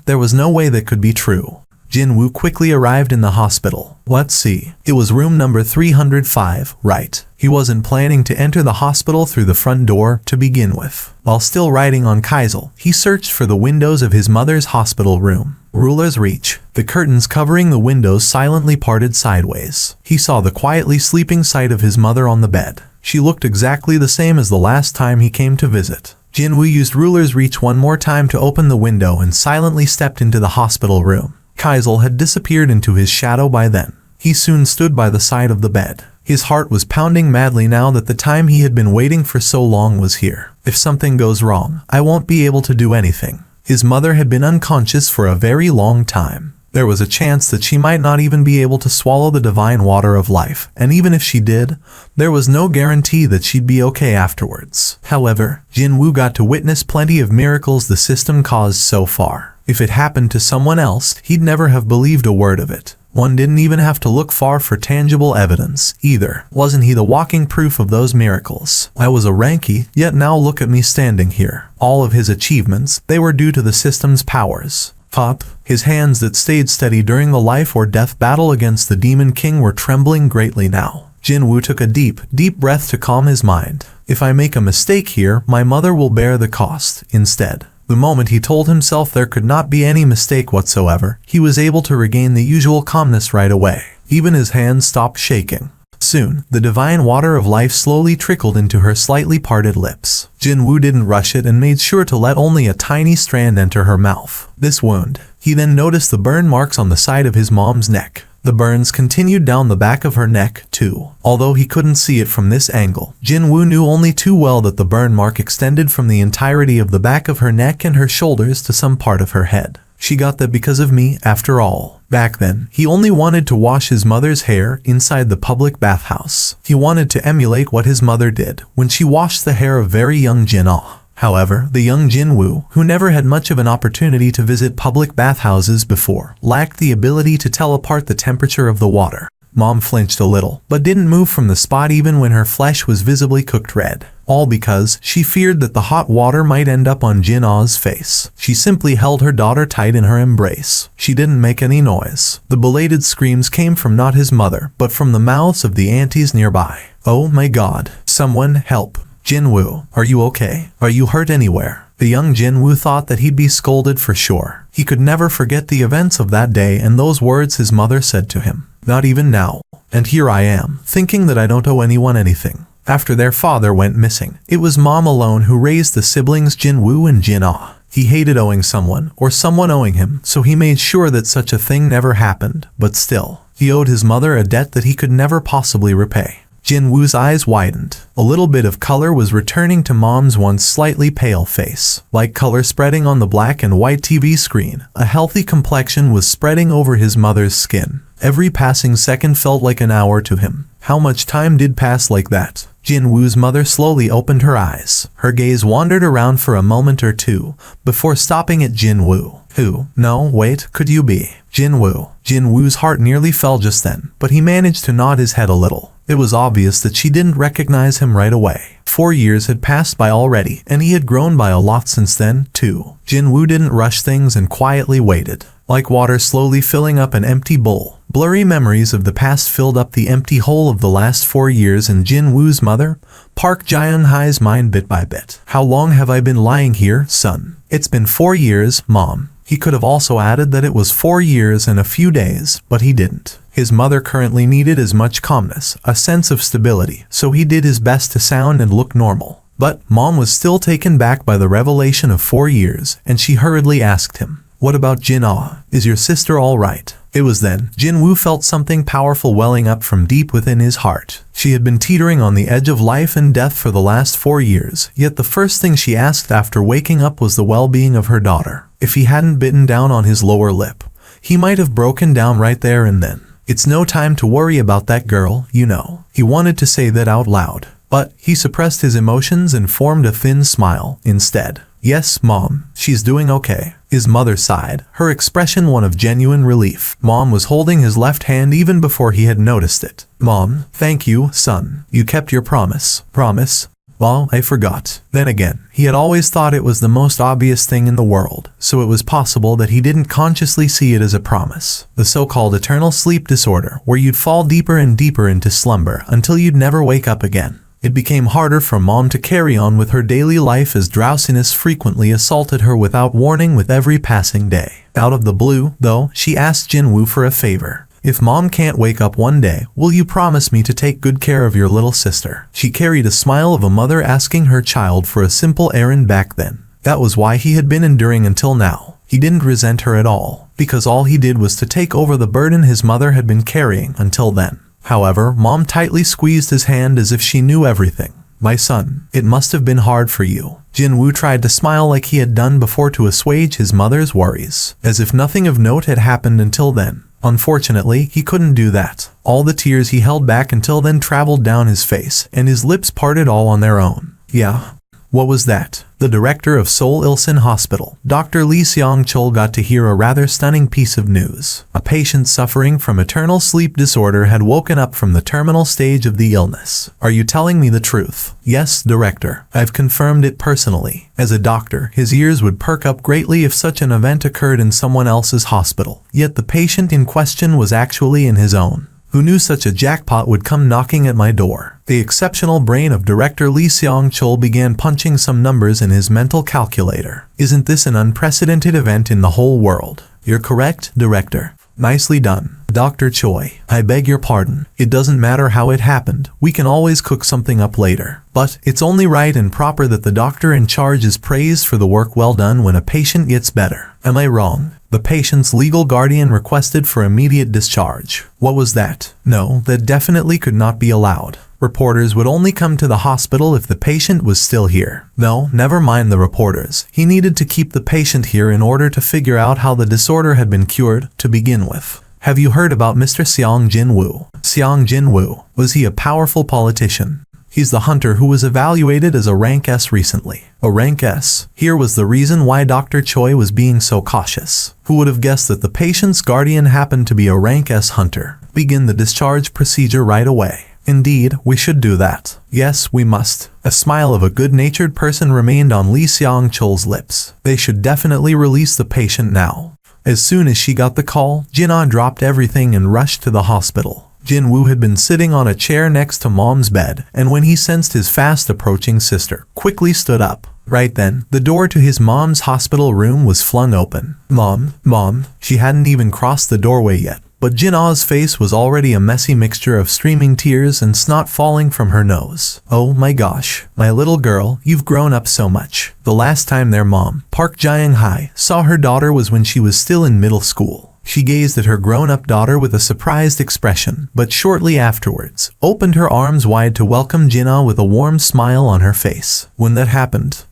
There was no way that could be true. Jin-woo quickly arrived in the hospital. Let's see. It was room number 305, right? He wasn't planning to enter the hospital through the front door to begin with. While still riding on Kaisel, he searched for the windows of his mother's hospital room. Ruler's reach. The curtains covering the windows silently parted sideways. He saw the quietly sleeping sight of his mother on the bed. She looked exactly the same as the last time he came to visit. Jin-woo used Ruler's reach one more time to open the window and silently stepped into the hospital room. Kaisel had disappeared into his shadow by then. He soon stood by the side of the bed. His heart was pounding madly now that the time he had been waiting for so long was here. If something goes wrong, I won't be able to do anything. His mother had been unconscious for a very long time. There was a chance that she might not even be able to swallow the divine water of life, and even if she did, there was no guarantee that she'd be okay afterwards. However, Jin-woo got to witness plenty of miracles the system caused so far. If it happened to someone else, he'd never have believed a word of it. One didn't even have to look far for tangible evidence, either. Wasn't he the walking proof of those miracles? I was a Ranky, yet now look at me standing here. All of his achievements, they were due to the system's powers. Pop, his hands that stayed steady during the life or death battle against the Demon King were trembling greatly now. Jin-woo took a deep breath to calm his mind. If I make a mistake here, my mother will bear the cost, instead. The moment he told himself there could not be any mistake whatsoever, he was able to regain the usual calmness right away. Even his hands stopped shaking. Soon, the divine water of life slowly trickled into her slightly parted lips. Jin-woo didn't rush it and made sure to let only a tiny strand enter her mouth. This wound. He then noticed the burn marks on the side of his mom's neck. The burns continued down the back of her neck, too. Although he couldn't see it from this angle, Jin-woo knew only too well that the burn mark extended from the entirety of the back of her neck and her shoulders to some part of her head. She got that because of me, after all. Back then, he only wanted to wash his mother's hair inside the public bathhouse. He wanted to emulate what his mother did when she washed the hair of very young Jin-ah. However, the young Jin-woo, who never had much of an opportunity to visit public bathhouses before, lacked the ability to tell apart the temperature of the water. Mom flinched a little, but didn't move from the spot even when her flesh was visibly cooked red. All because she feared that the hot water might end up on Jin-ah's face. She simply held her daughter tight in her embrace. She didn't make any noise. The belated screams came from not his mother, but from the mouths of the aunties nearby. Oh my God! Someone help! Jinwoo, are you okay? Are you hurt anywhere? The young Jinwoo thought that he'd be scolded for sure. He could never forget the events of that day and those words his mother said to him. Not even now. And here I am, thinking that I don't owe anyone anything. After their father went missing, it was Mom alone who raised the siblings Jinwoo and Jin-ah. He hated owing someone, or someone owing him, so he made sure that such a thing never happened, but still, he owed his mother a debt that he could never possibly repay. Jinwoo's eyes widened. A little bit of color was returning to Mom's once slightly pale face. Like color spreading on the black and white TV screen, a healthy complexion was spreading over his mother's skin. Every passing second felt like an hour to him. How much time did pass like that? Jinwoo's mother slowly opened her eyes. Her gaze wandered around for a moment or two, before stopping at Jinwoo. Who? No, wait, could you be? Jinwoo. Jinwoo's heart nearly fell just then, but he managed to nod his head a little. It was obvious that she didn't recognize him right away. 4 years had passed by already, and he had grown by a lot since then, too. Jinwoo didn't rush things and quietly waited. Like water slowly filling up an empty bowl, blurry memories of the past filled up the empty hole of the last 4 years in Jinwoo's mother, Park Jaeun-hai's mind bit by bit. How long have I been lying here, son? It's been 4 years, Mom. He could have also added that it was 4 years and a few days, but he didn't. His mother currently needed as much calmness, a sense of stability, so he did his best to sound and look normal. But Mom was still taken back by the revelation of 4 years, and she hurriedly asked him, "What about Jin-ah? Is your sister all right?" It was then Jinwoo felt something powerful welling up from deep within his heart. She had been teetering on the edge of life and death for the last 4 years, yet the first thing she asked after waking up was the well-being of her daughter. If he hadn't bitten down on his lower lip, he might have broken down right there and then. It's no time to worry about that girl, you know. He wanted to say that out loud, but he suppressed his emotions and formed a thin smile instead. Yes, Mom, she's doing okay. His mother sighed, her expression one of genuine relief. Mom was holding his left hand even before he had noticed it. Mom, thank you, son. You kept your promise. Promise? Well, I forgot. Then again, he had always thought it was the most obvious thing in the world, so it was possible that he didn't consciously see it as a promise. The so-called eternal sleep disorder, where you'd fall deeper and deeper into slumber until you'd never wake up again. It became harder for Mom to carry on with her daily life as drowsiness frequently assaulted her without warning with every passing day. Out of the blue, though, she asked Jinwoo for a favor. If Mom can't wake up one day, will you promise me to take good care of your little sister? She carried a smile of a mother asking her child for a simple errand back then. That was why he had been enduring until now. He didn't resent her at all, because all he did was to take over the burden his mother had been carrying until then. However, Mom tightly squeezed his hand as if she knew everything. My son, it must have been hard for you. Jinwoo tried to smile like he had done before to assuage his mother's worries, as if nothing of note had happened until then. Unfortunately, he couldn't do that. All the tears he held back until then traveled down his face, and his lips parted all on their own. Yeah. What was that? The director of Seoul Ilsan Hospital, Dr. Lee Seong-chul, got to hear a rather stunning piece of news. A patient suffering from eternal sleep disorder had woken up from the terminal stage of the illness. Are you telling me the truth? Yes, director. I've confirmed it personally. As a doctor, his ears would perk up greatly if such an event occurred in someone else's hospital. Yet the patient in question was actually in his own. Who knew such a jackpot would come knocking at my door? The exceptional brain of Director Lee Seong-chul began punching some numbers in his mental calculator. Isn't this an unprecedented event in the whole world? You're correct, Director. Nicely done. Dr. Choi, I beg your pardon. It doesn't matter how it happened. We can always cook something up later. But it's only right and proper that the doctor in charge is praised for the work well done when a patient gets better. Am I wrong? The patient's legal guardian requested for immediate discharge. What was that? No, that definitely could not be allowed. Reporters would only come to the hospital if the patient was still here. No, never mind the reporters. He needed to keep the patient here in order to figure out how the disorder had been cured to begin with. Have you heard about Mr. Seong Jinwoo? Seong Jinwoo, was he a powerful politician? He's the hunter who was evaluated as a rank S recently. A rank S. Here was the reason why Dr. Choi was being so cautious. Who would have guessed that the patient's guardian happened to be a rank S hunter? Begin the discharge procedure right away. Indeed, we should do that. Yes, we must. A smile of a good-natured person remained on Lee Seong-chul's lips. They should definitely release the patient now. As soon as she got the call, Jin-ah dropped everything and rushed to the hospital. Jin-woo had been sitting on a chair next to Mom's bed, and when he sensed his fast-approaching sister, quickly stood up. Right then, the door to his mom's hospital room was flung open. Mom. She hadn't even crossed the doorway yet, but Jin-ah's face was already a messy mixture of streaming tears and snot falling from her nose. Oh my gosh, my little girl, you've grown up so much. The last time their mom, Park Jae-hai, saw her daughter was when she was still in middle school. She gazed at her grown-up daughter with a surprised expression, but shortly afterwards, opened her arms wide to welcome Jin-ah with a warm smile on her face. When that happened,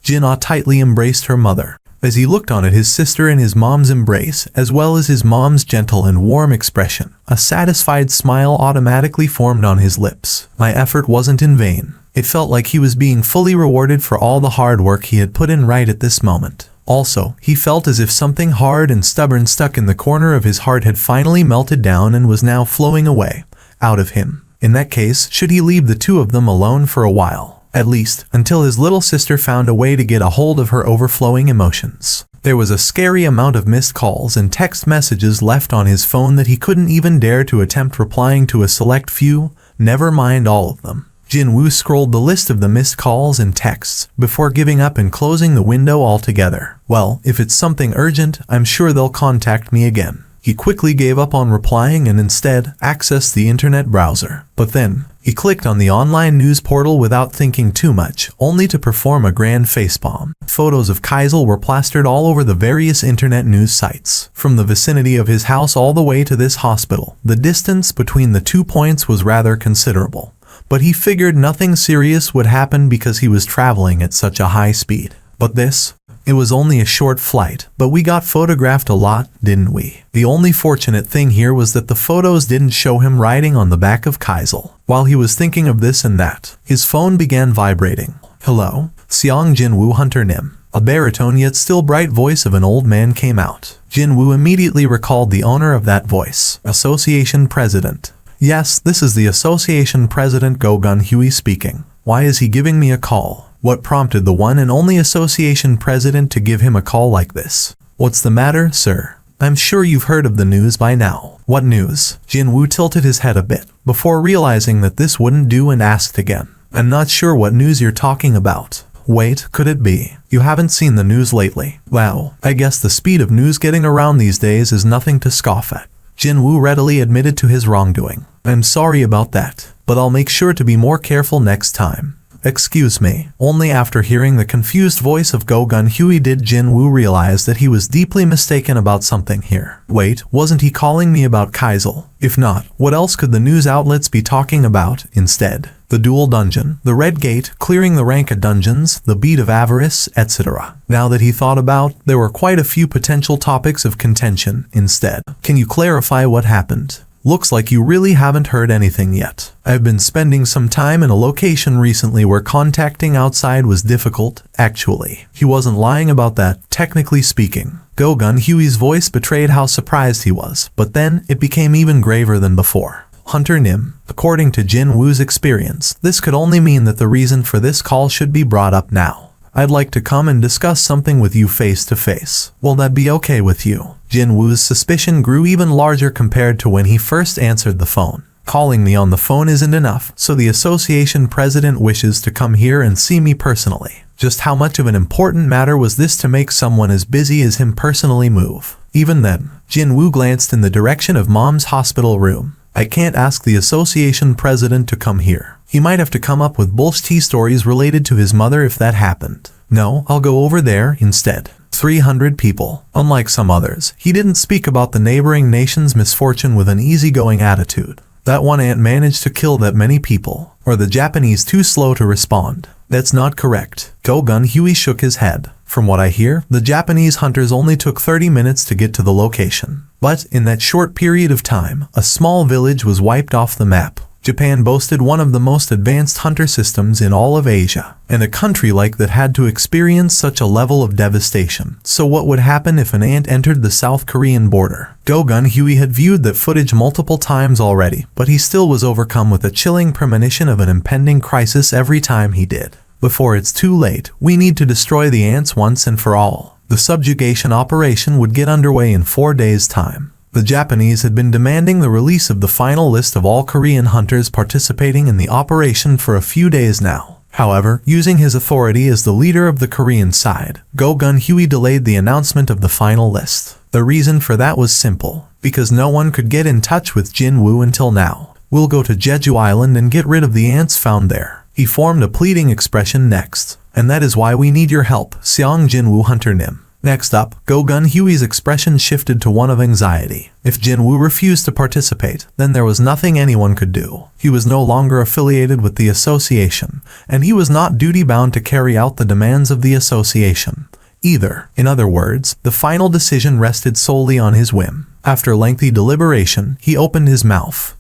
Jin-ah tightly embraced her mother. As he looked on at his sister in his mom's embrace, as well as his mom's gentle and warm expression, a satisfied smile automatically formed on his lips. My effort wasn't in vain. It felt like he was being fully rewarded for all the hard work he had put in right at this moment. Also, he felt as if something hard and stubborn stuck in the corner of his heart had finally melted down and was now flowing away, out of him. In that case, should he leave the two of them alone for a while? At least, until his little sister found a way to get a hold of her overflowing emotions. There was a scary amount of missed calls and text messages left on his phone that he couldn't even dare to attempt replying to a select few, never mind all of them. Jin-woo scrolled the list of the missed calls and texts before giving up and closing the window altogether. Well, if it's something urgent, I'm sure they'll contact me again. He quickly gave up on replying and instead accessed the internet browser. But then, he clicked on the online news portal without thinking too much, only to perform a grand facepalm. Photos of Kaisel were plastered all over the various internet news sites. From the vicinity of his house all the way to this hospital, the distance between the 2 points was rather considerable. But he figured nothing serious would happen because he was traveling at such a high speed. But this? It was only a short flight, but we got photographed a lot, didn't we? The only fortunate thing here was that the photos didn't show him riding on the back of Kaisel. While he was thinking of this and that, his phone began vibrating. Hello? Seong Jin-woo Hunter Nim. A baritone yet still bright voice of an old man came out. Jin-woo immediately recalled the owner of that voice, Association President. Yes, this is the Association President Go Gun-Hui speaking. Why is he giving me a call? What prompted the one and only Association President to give him a call like this? What's the matter, sir? I'm sure you've heard of the news by now. What news? Jin-woo tilted his head a bit, before realizing that this wouldn't do and asked again. I'm not sure what news you're talking about. Wait, could it be? You haven't seen the news lately? Wow, I guess the speed of news getting around these days is nothing to scoff at. Jin-woo readily admitted to his wrongdoing. I'm sorry about that, but I'll make sure to be more careful next time. Excuse me. Only after hearing the confused voice of Go Gun-Hui did Jin-woo realize that he was deeply mistaken about something here. Wait, wasn't he calling me about Kaisel? If not, what else could the news outlets be talking about instead? The dual dungeon, the red gate, clearing the rank of dungeons, the beat of avarice, etc. Now that he thought about, there were quite a few potential topics of contention instead. Can you clarify what happened? Looks like you really haven't heard anything yet. I've been spending some time in a location recently where contacting outside was difficult, actually. He wasn't lying about that, technically speaking. Go Gun-Hui's voice betrayed how surprised he was, but then it became even graver than before. Hunter Nim, according to Jin-woo's experience, this could only mean that the reason for this call should be brought up now. I'd like to come and discuss something with you face to face. Will that be okay with you? Jin-woo's suspicion grew even larger compared to when he first answered the phone. Calling me on the phone isn't enough, so the association president wishes to come here and see me personally. Just how much of an important matter was this to make someone as busy as him personally move? Even then, Jin-woo glanced in the direction of Mom's hospital room. I can't ask the association president to come here. He might have to come up with bullshit stories related to his mother if that happened. No, I'll go over there instead. 300 people. Unlike some others, he didn't speak about the neighboring nation's misfortune with an easygoing attitude. That one ant managed to kill that many people, or the Japanese too slow to respond. That's not correct. Go Gun-Hui shook his head. From what I hear, the Japanese hunters only took 30 minutes to get to the location. But in that short period of time, a small village was wiped off the map. Japan boasted one of the most advanced hunter systems in all of Asia, and a country like that had to experience such a level of devastation. So what would happen if an ant entered the South Korean border? Go Gun-Hui had viewed that footage multiple times already, but he still was overcome with a chilling premonition of an impending crisis every time he did. Before it's too late, we need to destroy the ants once and for all. The subjugation operation would get underway in 4 days' time. The Japanese had been demanding the release of the final list of all Korean hunters participating in the operation for a few days now. However, using his authority as the leader of the Korean side, Go Gun-Huey delayed the announcement of the final list. The reason for that was simple, because no one could get in touch with Jin Woo until now. "We'll go to Jeju Island and get rid of the ants found there." He formed a pleading expression next. "And that is why we need your help, Seong Jin Woo Hunter Nim." Next up, Go Gun-Huey's expression shifted to one of anxiety. If Jin Woo refused to participate, then there was nothing anyone could do. He was no longer affiliated with the association, and he was not duty-bound to carry out the demands of the association either. In other words, the final decision rested solely on his whim. After lengthy deliberation, he opened his mouth.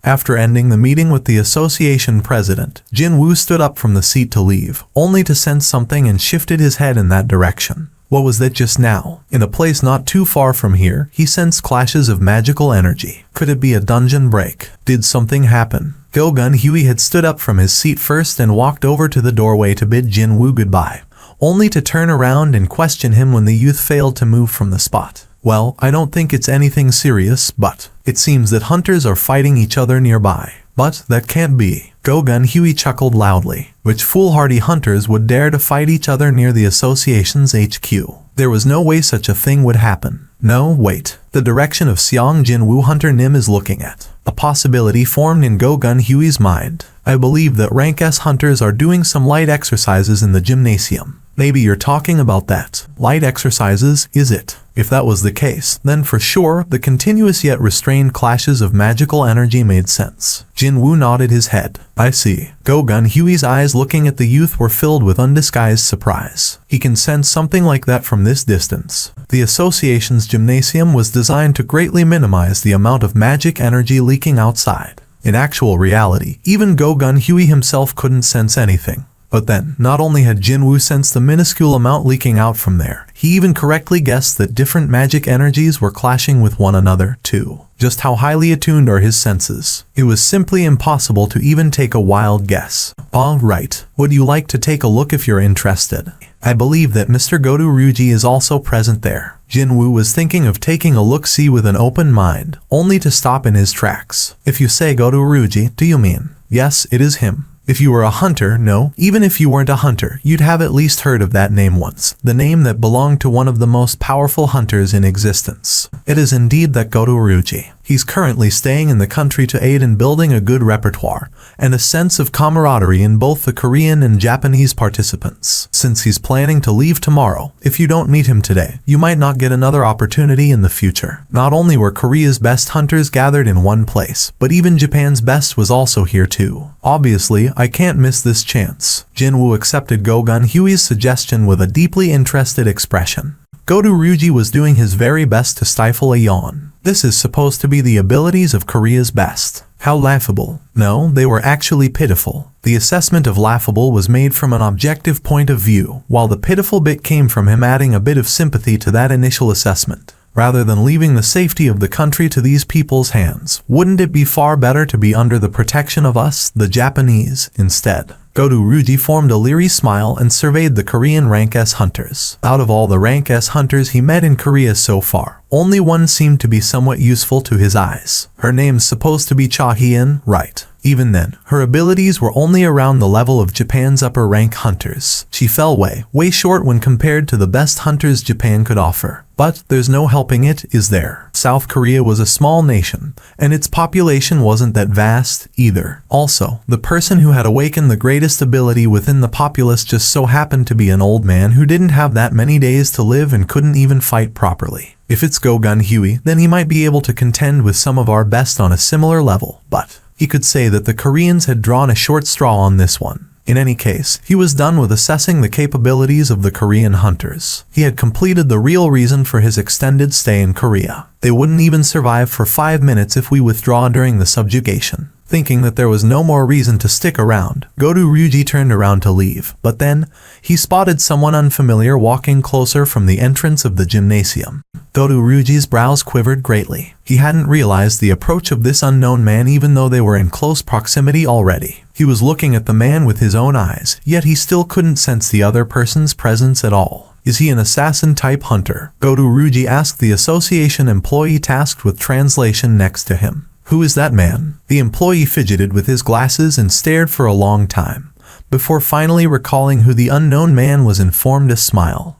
After ending the meeting with the association president, Jin Woo stood up from the seat to leave, only to sense something and shifted his head in that direction. What was that just now? In a place not too far from here, he sensed clashes of magical energy. Could it be a dungeon break? Did something happen? Go Gun-Huey had stood up from his seat first and walked over to the doorway to bid Jin Woo goodbye, only to turn around and question him when the youth failed to move from the spot. "Well, I don't think it's anything serious, but it seems that hunters are fighting each other nearby." "But that can't be." Go Gun-Huey chuckled loudly. Which foolhardy hunters would dare to fight each other near the association's HQ? There was no way such a thing would happen. No, wait. The direction of Seong Jin Woo Hunter Nim is looking at. A possibility formed in Go Gun-Huey's mind. "I believe that Rank S hunters are doing some light exercises in the gymnasium." "Maybe you're talking about that. Light exercises, is it?" If that was the case, then for sure, the continuous yet restrained clashes of magical energy made sense. Jin Woo nodded his head. "I see." Go Gun-Huey's eyes looking at the youth were filled with undisguised surprise. He can sense something like that from this distance. The association's gymnasium was designed to greatly minimize the amount of magic energy leaking outside. In actual reality, even Go Gun-Huey himself couldn't sense anything. But then, not only had Jin Woo sensed the minuscule amount leaking out from there, he even correctly guessed that different magic energies were clashing with one another, too. Just how highly attuned are his senses? It was simply impossible to even take a wild guess. "All right, would you like to take a look if you're interested? I believe that Mr. Goto Ryuji is also present there." Jin Woo was thinking of taking a look-see with an open mind, only to stop in his tracks. "If you say Goto Ryuji, do you mean?" "Yes, it is him." If you were a hunter, no, even if you weren't a hunter, you'd have at least heard of that name once. The name that belonged to one of the most powerful hunters in existence. It is indeed that Goto Ryuji. He's currently staying in the country to aid in building a good repertoire and a sense of camaraderie in both the Korean and Japanese participants. Since he's planning to leave tomorrow, if you don't meet him today, you might not get another opportunity in the future. Not only were Korea's best hunters gathered in one place, but even Japan's best was also here too. Obviously, I can't miss this chance. Jin Woo accepted Go Gun-Huey's suggestion with a deeply interested expression. Goto Ryuji was doing his very best to stifle a yawn. This is supposed to be the abilities of Korea's best. How laughable. No, they were actually pitiful. The assessment of laughable was made from an objective point of view, while the pitiful bit came from him adding a bit of sympathy to that initial assessment. Rather than leaving the safety of the country to these people's hands, wouldn't it be far better to be under the protection of us, the Japanese, instead? Goto Ryuji formed a leery smile and surveyed the Korean Rank S hunters. Out of all the Rank S hunters he met in Korea so far, only one seemed to be somewhat useful to his eyes. Her name's supposed to be Cha Hee-in, right? Even then, her abilities were only around the level of Japan's upper-rank hunters. She fell way short when compared to the best hunters Japan could offer. But there's no helping it, is there? South Korea was a small nation, and its population wasn't that vast either. Also, the person who had awakened the greatest ability within the populace just so happened to be an old man who didn't have that many days to live and couldn't even fight properly. If it's Go Gun-Huey, then he might be able to contend with some of our best on a similar level, but he could say that the Koreans had drawn a short straw on this one. In any case, he was done with assessing the capabilities of the Korean hunters. He had completed the real reason for his extended stay in Korea. They wouldn't even survive for 5 minutes if we withdraw during the subjugation. Thinking that there was no more reason to stick around, Goto Ryuji turned around to leave, but then he spotted someone unfamiliar walking closer from the entrance of the gymnasium. Goto Ryuji's brows quivered greatly. He hadn't realized the approach of this unknown man even though they were in close proximity already. He was looking at the man with his own eyes, yet he still couldn't sense the other person's presence at all. Is he an assassin-type hunter? Godu-Ryuji asked the association employee tasked with translation next to him. Who is that man? The employee fidgeted with his glasses and stared for a long time, before finally recalling who the unknown man was, informed a smile.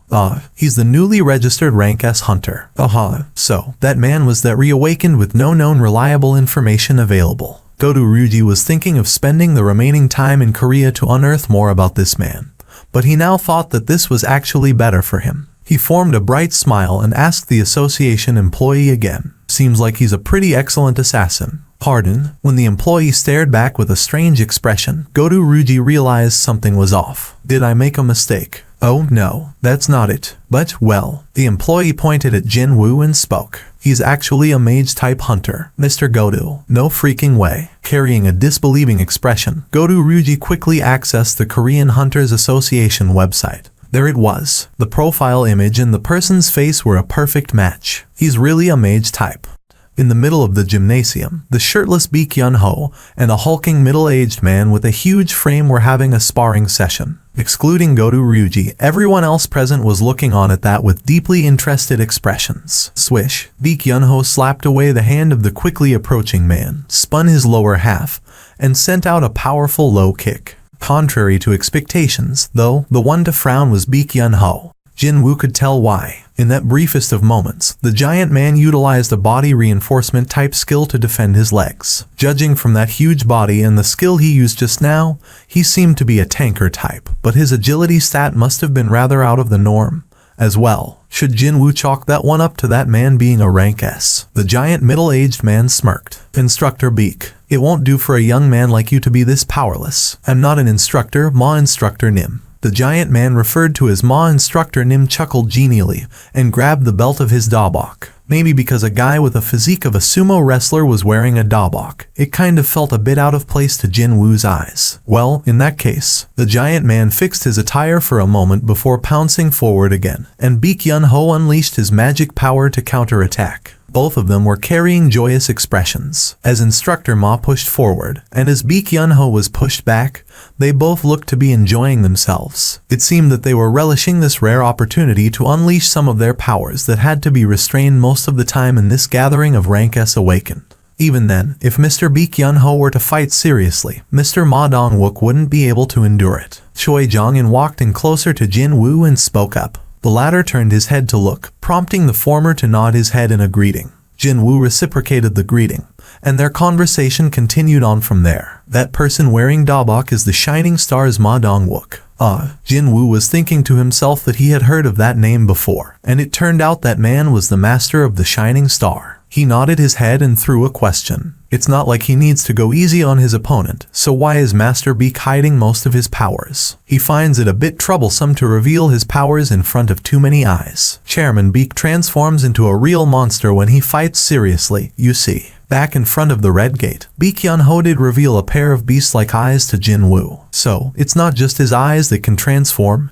He's the newly registered rank S hunter. So, that man was that reawakened with no known reliable information available. Godu-Ryuji was thinking of spending the remaining time in Korea to unearth more about this man, but he now thought that this was actually better for him. He formed a bright smile and asked the association employee again. Seems like he's a pretty excellent assassin. Pardon? When the employee stared back with a strange expression, Godu-Ryuji realized something was off. Did I make a mistake? Oh no, that's not it. But, well, the employee pointed at Jin-Woo and spoke. He's actually a mage-type hunter, Mr. Godu. No freaking way. Carrying a disbelieving expression, Godu-Ryuji quickly accessed the Korean Hunters Association website. There it was. The profile image and the person's face were a perfect match. He's really a mage type. In the middle of the gymnasium, the shirtless Baek Yun-ho and a hulking middle-aged man with a huge frame were having a sparring session. Excluding Godu-Ryuji, everyone else present was looking on at that with deeply interested expressions. Swish. Baek Yun-ho slapped away the hand of the quickly approaching man, spun his lower half, and sent out a powerful low kick. Contrary to expectations, though, the one to frown was Baek Yun-ho. Jin-Woo could tell why. In that briefest of moments, the giant man utilized a body reinforcement type skill to defend his legs. Judging from that huge body and the skill he used just now, he seemed to be a tanker type, but his agility stat must have been rather out of the norm as well. Should Jin-Woo chalk that one up to that man being a rank S? The giant middle-aged man smirked. Instructor Baek, it won't do for a young man like you to be this powerless. I'm not an instructor, Ma Instructor Nim. The giant man referred to as Ma Instructor Nim chuckled genially and grabbed the belt of his dabok. Maybe because a guy with a physique of a sumo wrestler was wearing a dabok, it kind of felt a bit out of place to Jin-Woo's eyes. Well, in that case, the giant man fixed his attire for a moment before pouncing forward again, and Baek Yun-ho unleashed his magic power to counterattack. Both of them were carrying joyous expressions. As Instructor Ma pushed forward, and as Baek Yun-ho was pushed back, they both looked to be enjoying themselves. It seemed that they were relishing this rare opportunity to unleash some of their powers that had to be restrained most of the time in this gathering of rank S awakened. Even then, if Mr. Baek Yun-ho were to fight seriously, Mr. Ma Dong-wook wouldn't be able to endure it. Choi Jong-in walked in closer to Jin-Woo and spoke up. The latter turned his head to look, prompting the former to nod his head in a greeting. Jin-Woo reciprocated the greeting, and their conversation continued on from there. That person wearing dabok is the Shining Star's Ma Dong-wook. Jin-Woo was thinking to himself that he had heard of that name before, and it turned out that man was the master of the Shining Star. He nodded his head and threw a question. It's not like he needs to go easy on his opponent, so why is Master Baek hiding most of his powers? He finds it a bit troublesome to reveal his powers in front of too many eyes. Chairman Baek transforms into a real monster when he fights seriously, you see. Back in front of the Red Gate, Baek Yun-ho did reveal a pair of beast-like eyes to Jin-Woo. So, it's not just his eyes that can transform,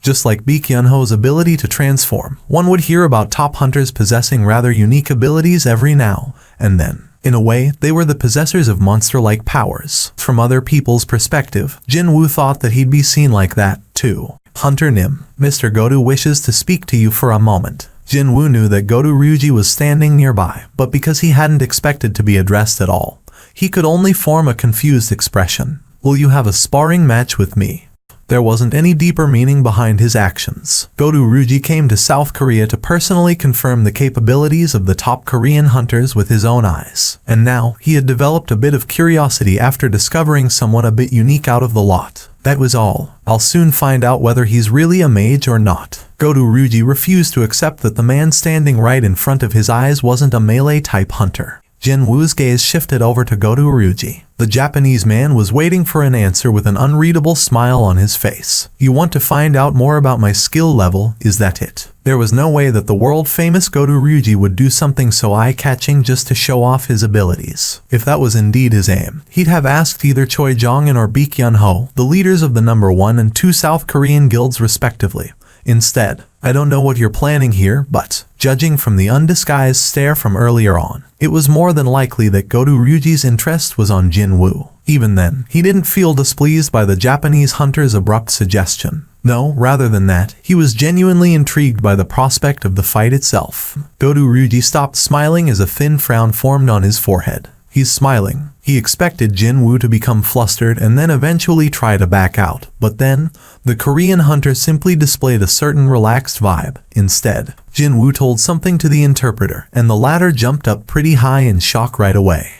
Just like Baek Yun-ho's ability to transform, one would hear about top hunters possessing rather unique abilities every now and then. In a way, they were the possessors of monster-like powers. From other people's perspective, Jin-Woo thought that he'd be seen like that, too. Hunter Nim, Mr. Godu wishes to speak to you for a moment. Jin-Woo knew that Godu-Ryuji was standing nearby, but because he hadn't expected to be addressed at all, he could only form a confused expression. Will you have a sparring match with me? There wasn't any deeper meaning behind his actions. Godu-Ryuji came to South Korea to personally confirm the capabilities of the top Korean hunters with his own eyes. And now, he had developed a bit of curiosity after discovering someone a bit unique out of the lot. That was all. I'll soon find out whether he's really a mage or not. Godu-Ryuji refused to accept that the man standing right in front of his eyes wasn't a melee-type hunter. Jin-Woo's gaze shifted over to Godu-Ryuji. The Japanese man was waiting for an answer with an unreadable smile on his face. You want to find out more about my skill level, is that it? There was no way that the world-famous Godu-Ryuji would do something so eye-catching just to show off his abilities. If that was indeed his aim, he'd have asked either Choi Jong-in or Baek Yun-ho, the leaders of the number 1 and 2 South Korean guilds respectively. Instead, I don't know what you're planning here, but, judging from the undisguised stare from earlier on, it was more than likely that Godu-Ryuji's interest was on Jin-Woo. Even then, he didn't feel displeased by the Japanese hunter's abrupt suggestion. No, rather than that, he was genuinely intrigued by the prospect of the fight itself. Godu Ryuji stopped smiling as a thin frown formed on his forehead. He's smiling. He expected Jin Woo to become flustered and then eventually try to back out, but then, the Korean hunter simply displayed a certain relaxed vibe. Instead, Jin Woo told something to the interpreter, and the latter jumped up pretty high in shock right away.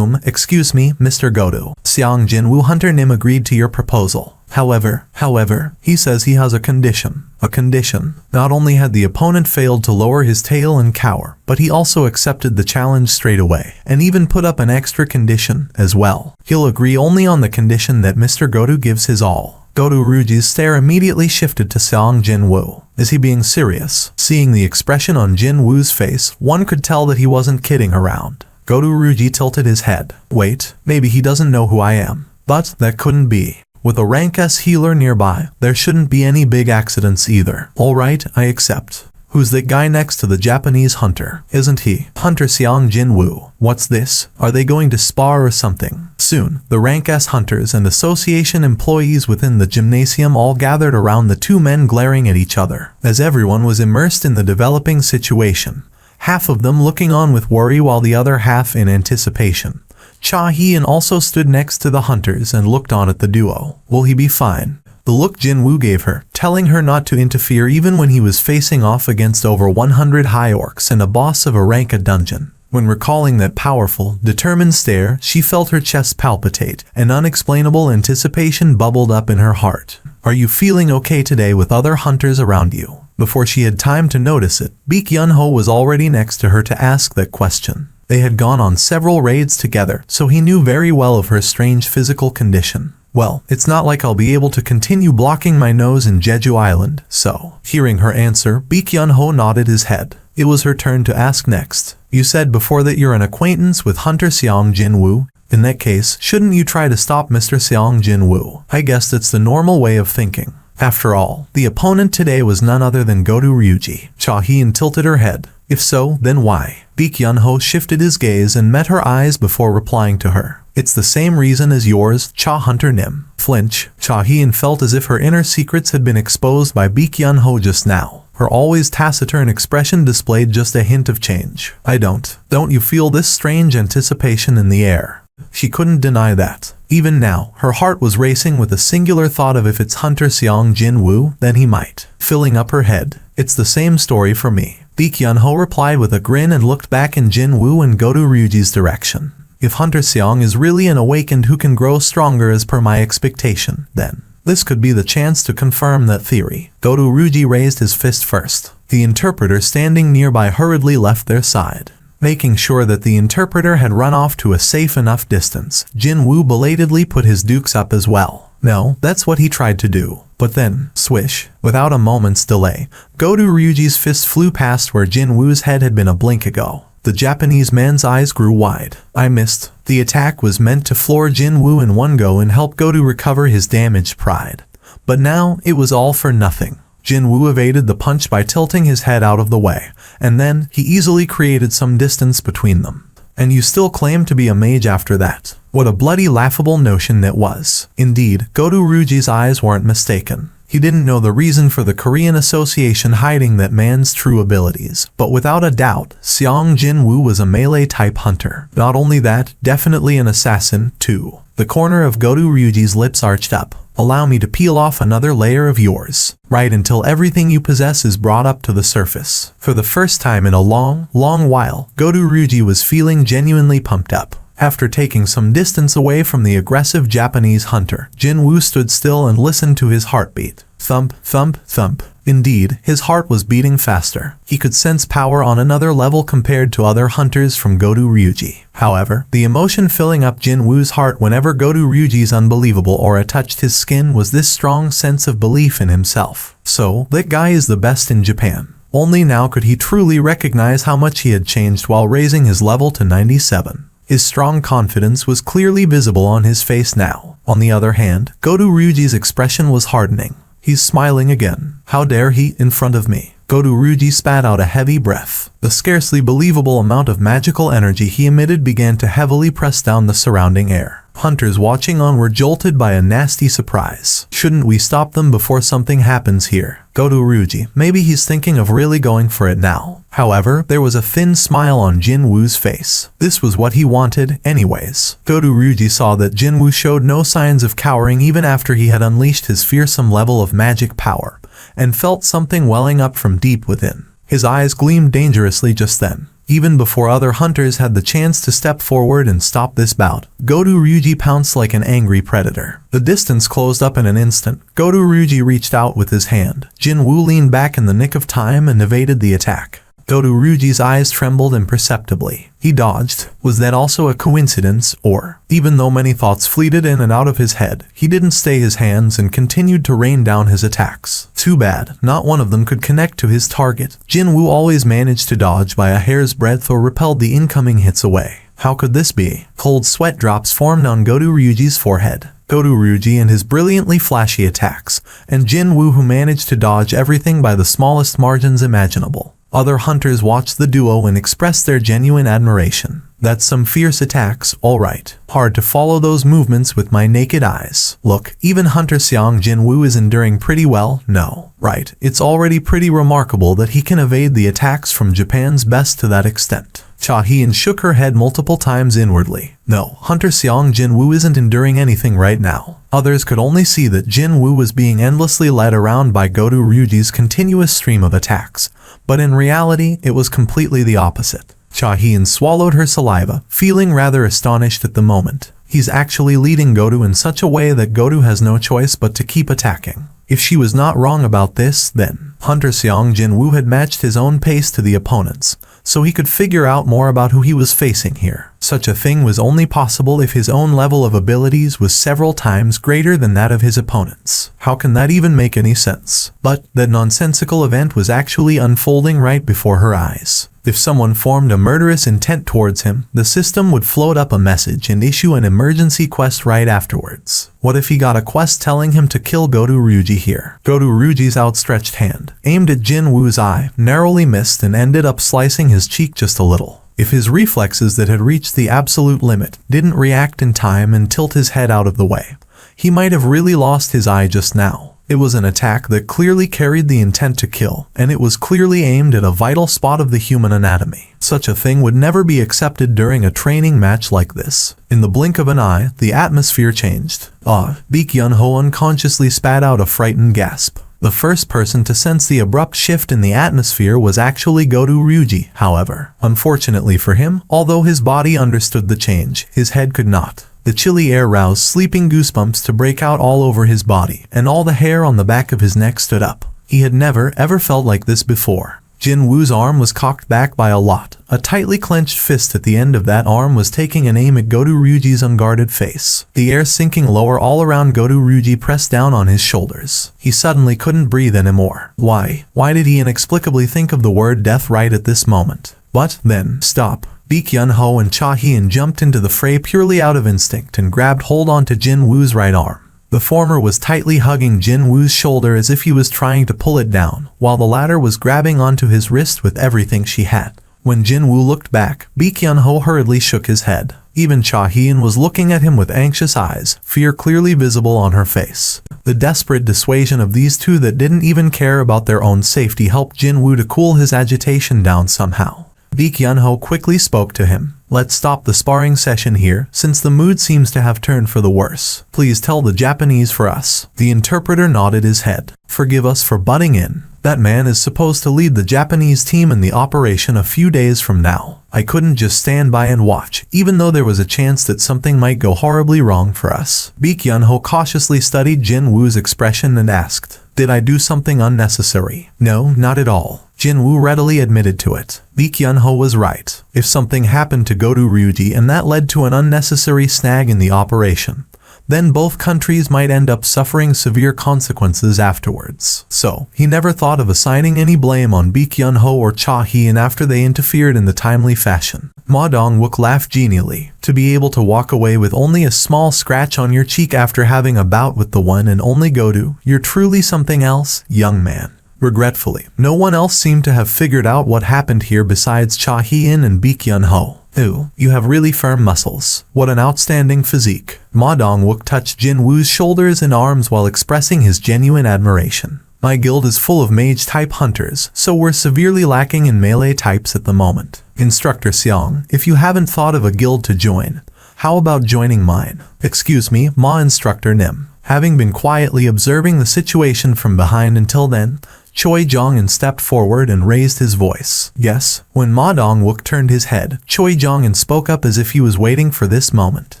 Excuse me, Mr. Godu. Seong Jin Woo Hunter Nim agreed to your proposal. However, he says he has a condition. A condition. Not only had the opponent failed to lower his tail and cower, but he also accepted the challenge straight away, and even put up an extra condition as well. He'll agree only on the condition that Mr. Godu gives his all. Godu Ryuji's stare immediately shifted to Seong Jin Woo. Is he being serious? Seeing the expression on Jin Woo's face, one could tell that he wasn't kidding around. Godu Ryuji tilted his head. Wait, maybe he doesn't know who I am. But that couldn't be. With a rank S healer nearby, there shouldn't be any big accidents either. Alright, I accept. Who's that guy next to the Japanese hunter? Isn't he Hunter Seong Jin Woo? What's this? Are they going to spar or something? Soon, the rank S hunters and association employees within the gymnasium all gathered around the two men glaring at each other, as everyone was immersed in the developing situation. Half of them looking on with worry while the other half in anticipation. Cha Hee-in also stood next to the hunters and looked on at the duo. Will he be fine? The look Jin Woo gave her, telling her not to interfere even when he was facing off against over 100 high orcs and a boss of a rank A dungeon. When recalling that powerful, determined stare, she felt her chest palpitate, and unexplainable anticipation bubbled up in her heart. Are you feeling okay today with other hunters around you? Before she had time to notice it, Baek Yun-ho was already next to her to ask that question. They had gone on several raids together, so he knew very well of her strange physical condition. Well, it's not like I'll be able to continue blocking my nose in Jeju Island, so. Hearing her answer, Baek Yun-ho nodded his head. It was her turn to ask next. You said before that you're an acquaintance with Hunter Seong Jin Woo. In that case, shouldn't you try to stop Mr. Seong Jin Woo? I guess that's the normal way of thinking. After all, the opponent today was none other than Godu Ryuji. Cha Hee-in tilted her head. If so, then why? Baek Yun-ho shifted his gaze and met her eyes before replying to her. It's the same reason as yours, Cha Hunter Nim. Flinch. Cha Hee-in felt as if her inner secrets had been exposed by Baek Yun-ho just now. Her always taciturn expression displayed just a hint of change. Don't you feel this strange anticipation in the air? She couldn't deny that. Even now, her heart was racing with a singular thought of if it's Hunter Seong Jin Woo, then he might. Filling up her head. It's the same story for me. Baek Yun-ho replied with a grin and looked back in Jin Woo and Godu Ryuji's direction. If Hunter Seong is really an awakened who can grow stronger as per my expectation, then this could be the chance to confirm that theory. Godu Ryuji raised his fist first. The interpreter standing nearby hurriedly left their side. Making sure that the interpreter had run off to a safe enough distance, Jin Woo belatedly put his dukes up as well. No, that's what he tried to do. But then, swish, without a moment's delay, Godu Ryuji's fist flew past where Jin Woo's head had been a blink ago. The Japanese man's eyes grew wide. I missed. The attack was meant to floor Jin Woo in one go and help Godu recover his damaged pride. But now, it was all for nothing. Jin Woo evaded the punch by tilting his head out of the way, and then he easily created some distance between them. And you still claim to be a mage after that. What a bloody laughable notion that was. Indeed, Godu Ryuji's eyes weren't mistaken. He didn't know the reason for the Korean association hiding that man's true abilities, but without a doubt, Seong Jin Woo was a melee-type hunter. Not only that, definitely an assassin, too. The corner of Godu Ryuji's lips arched up. Allow me to peel off another layer of yours. Right until everything you possess is brought up to the surface. For the first time in a long while, Godu Ryuji was feeling genuinely pumped up. After taking some distance away from the aggressive Japanese hunter, Jin Woo stood still and listened to his heartbeat. Thump, thump, thump. Indeed, his heart was beating faster. He could sense power on another level compared to other hunters from Godu Ryuji. However, the emotion filling up Jin Woo's heart whenever Godu Ryuji's unbelievable aura touched his skin was this strong sense of belief in himself. So, that guy is the best in Japan. Only now could he truly recognize how much he had changed while raising his level to 97. His strong confidence was clearly visible on his face now. On the other hand, Godu Ryuji's expression was hardening. He's smiling again. How dare he, in front of me? Godu Ryuji spat out a heavy breath. The scarcely believable amount of magical energy he emitted began to heavily press down the surrounding air. Hunters watching on were jolted by a nasty surprise. Shouldn't we stop them before something happens here? Goto Ryuji, maybe he's thinking of really going for it now. However, there was a thin smile on Jinwoo's face. This was what he wanted, anyways. Goto Ryuji saw that Jinwoo showed no signs of cowering even after he had unleashed his fearsome level of magic power, and felt something welling up from deep within. His eyes gleamed dangerously just then. Even before other hunters had the chance to step forward and stop this bout, Goto Ryuji pounced like an angry predator. The distance closed up in an instant. Goto Ryuji reached out with his hand. Jinwoo leaned back in the nick of time and evaded the attack. Goto Ryuji's eyes trembled imperceptibly. He dodged. Was that also a coincidence, or, even though many thoughts fleeted in and out of his head, he didn't stay his hands and continued to rain down his attacks. Too bad, not one of them could connect to his target. Jinwoo always managed to dodge by a hair's breadth or repelled the incoming hits away. How could this be? Cold sweat drops formed on Goto Ryuji's forehead. Goto Ryuji and his brilliantly flashy attacks, and Jinwoo who managed to dodge everything by the smallest margins imaginable. Other hunters watched the duo and expressed their genuine admiration. That's some fierce attacks, alright. Hard to follow those movements with my naked eyes. Look, even Hunter Seong Jinwoo is enduring pretty well. No, right, it's already pretty remarkable that he can evade the attacks from Japan's best to that extent. Cha-hien shook her head multiple times inwardly. No, Hunter Seong Jinwoo isn't enduring anything right now. Others could only see that Jinwoo was being endlessly led around by Goto Ryuji's continuous stream of attacks, but in reality, it was completely the opposite. Cha-hien swallowed her saliva, feeling rather astonished at the moment. He's actually leading Goto in such a way that Goto has no choice but to keep attacking. If she was not wrong about this, then Hunter Seong Jinwoo had matched his own pace to the opponent's, so he could figure out more about who he was facing here. Such a thing was only possible if his own level of abilities was several times greater than that of his opponent's. How can that even make any sense? But that nonsensical event was actually unfolding right before her eyes. If someone formed a murderous intent towards him, the system would float up a message and issue an emergency quest right afterwards. What if he got a quest telling him to kill Goto Ryuji here? Goto Ryuji's outstretched hand, aimed at Jinwoo's eye, narrowly missed and ended up slicing his cheek just a little. If his reflexes that had reached the absolute limit didn't react in time and tilt his head out of the way, he might have really lost his eye just now. It was an attack that clearly carried the intent to kill, and it was clearly aimed at a vital spot of the human anatomy. Such a thing would never be accepted during a training match like this. In the blink of an eye, the atmosphere changed. Baek Yun-ho unconsciously spat out a frightened gasp. The first person to sense the abrupt shift in the atmosphere was actually Goto Ryuji, however. Unfortunately for him, although his body understood the change, his head could not. The chilly air roused sleeping goosebumps to break out all over his body, and all the hair on the back of his neck stood up. He had never, ever felt like this before. Jinwoo's arm was cocked back by a lot. A tightly clenched fist at the end of that arm was taking an aim at Goto Ryuji's unguarded face. The air sinking lower all around Goto Ryuji pressed down on his shoulders. He suddenly couldn't breathe anymore. Why? Why did he inexplicably think of the word death right at this moment? But then, stop. Baek Yun-ho and Cha-hien jumped into the fray purely out of instinct and grabbed hold onto Jinwoo's right arm. The former was tightly hugging Jinwoo's shoulder as if he was trying to pull it down, while the latter was grabbing onto his wrist with everything she had. When Jinwoo looked back, Baek Yun-ho hurriedly shook his head. Even Cha-hien was looking at him with anxious eyes, fear clearly visible on her face. The desperate dissuasion of these two that didn't even care about their own safety helped Jinwoo to cool his agitation down somehow. Baek Yun-ho quickly spoke to him. Let's stop the sparring session here, since the mood seems to have turned for the worse. Please tell the Japanese for us. The interpreter nodded his head. Forgive us for butting in. That man is supposed to lead the Japanese team in the operation a few days from now. I couldn't just stand by and watch, even though there was a chance that something might go horribly wrong for us. Baek Yun-ho cautiously studied Jinwoo's expression and asked, did I do something unnecessary? No, not at all. Jinwoo readily admitted to it. Baek Yun-ho was right. If something happened to Goto Ryuji and that led to an unnecessary snag in the operation, then both countries might end up suffering severe consequences afterwards. So, he never thought of assigning any blame on Baek Yun-ho or Cha-hien after they interfered in the timely fashion. Ma Dong-wook laughed genially. To be able to walk away with only a small scratch on your cheek after having a bout with the one and only Goto, you're truly something else, young man. Regretfully, no one else seemed to have figured out what happened here besides Cha-hien and Baek Yun-ho. Ooh, you have really firm muscles. What an outstanding physique. Ma Dongwook touched Jin Woo's shoulders and arms while expressing his genuine admiration. My guild is full of mage-type hunters, so we're severely lacking in melee types at the moment. Instructor Xiang, if you haven't thought of a guild to join, how about joining mine? Excuse me, Ma Instructor Nim. Having been quietly observing the situation from behind until then, Choi Jong-in stepped forward and raised his voice. Yes, when Ma Dongwook turned his head, Choi Jong-in spoke up as if he was waiting for this moment.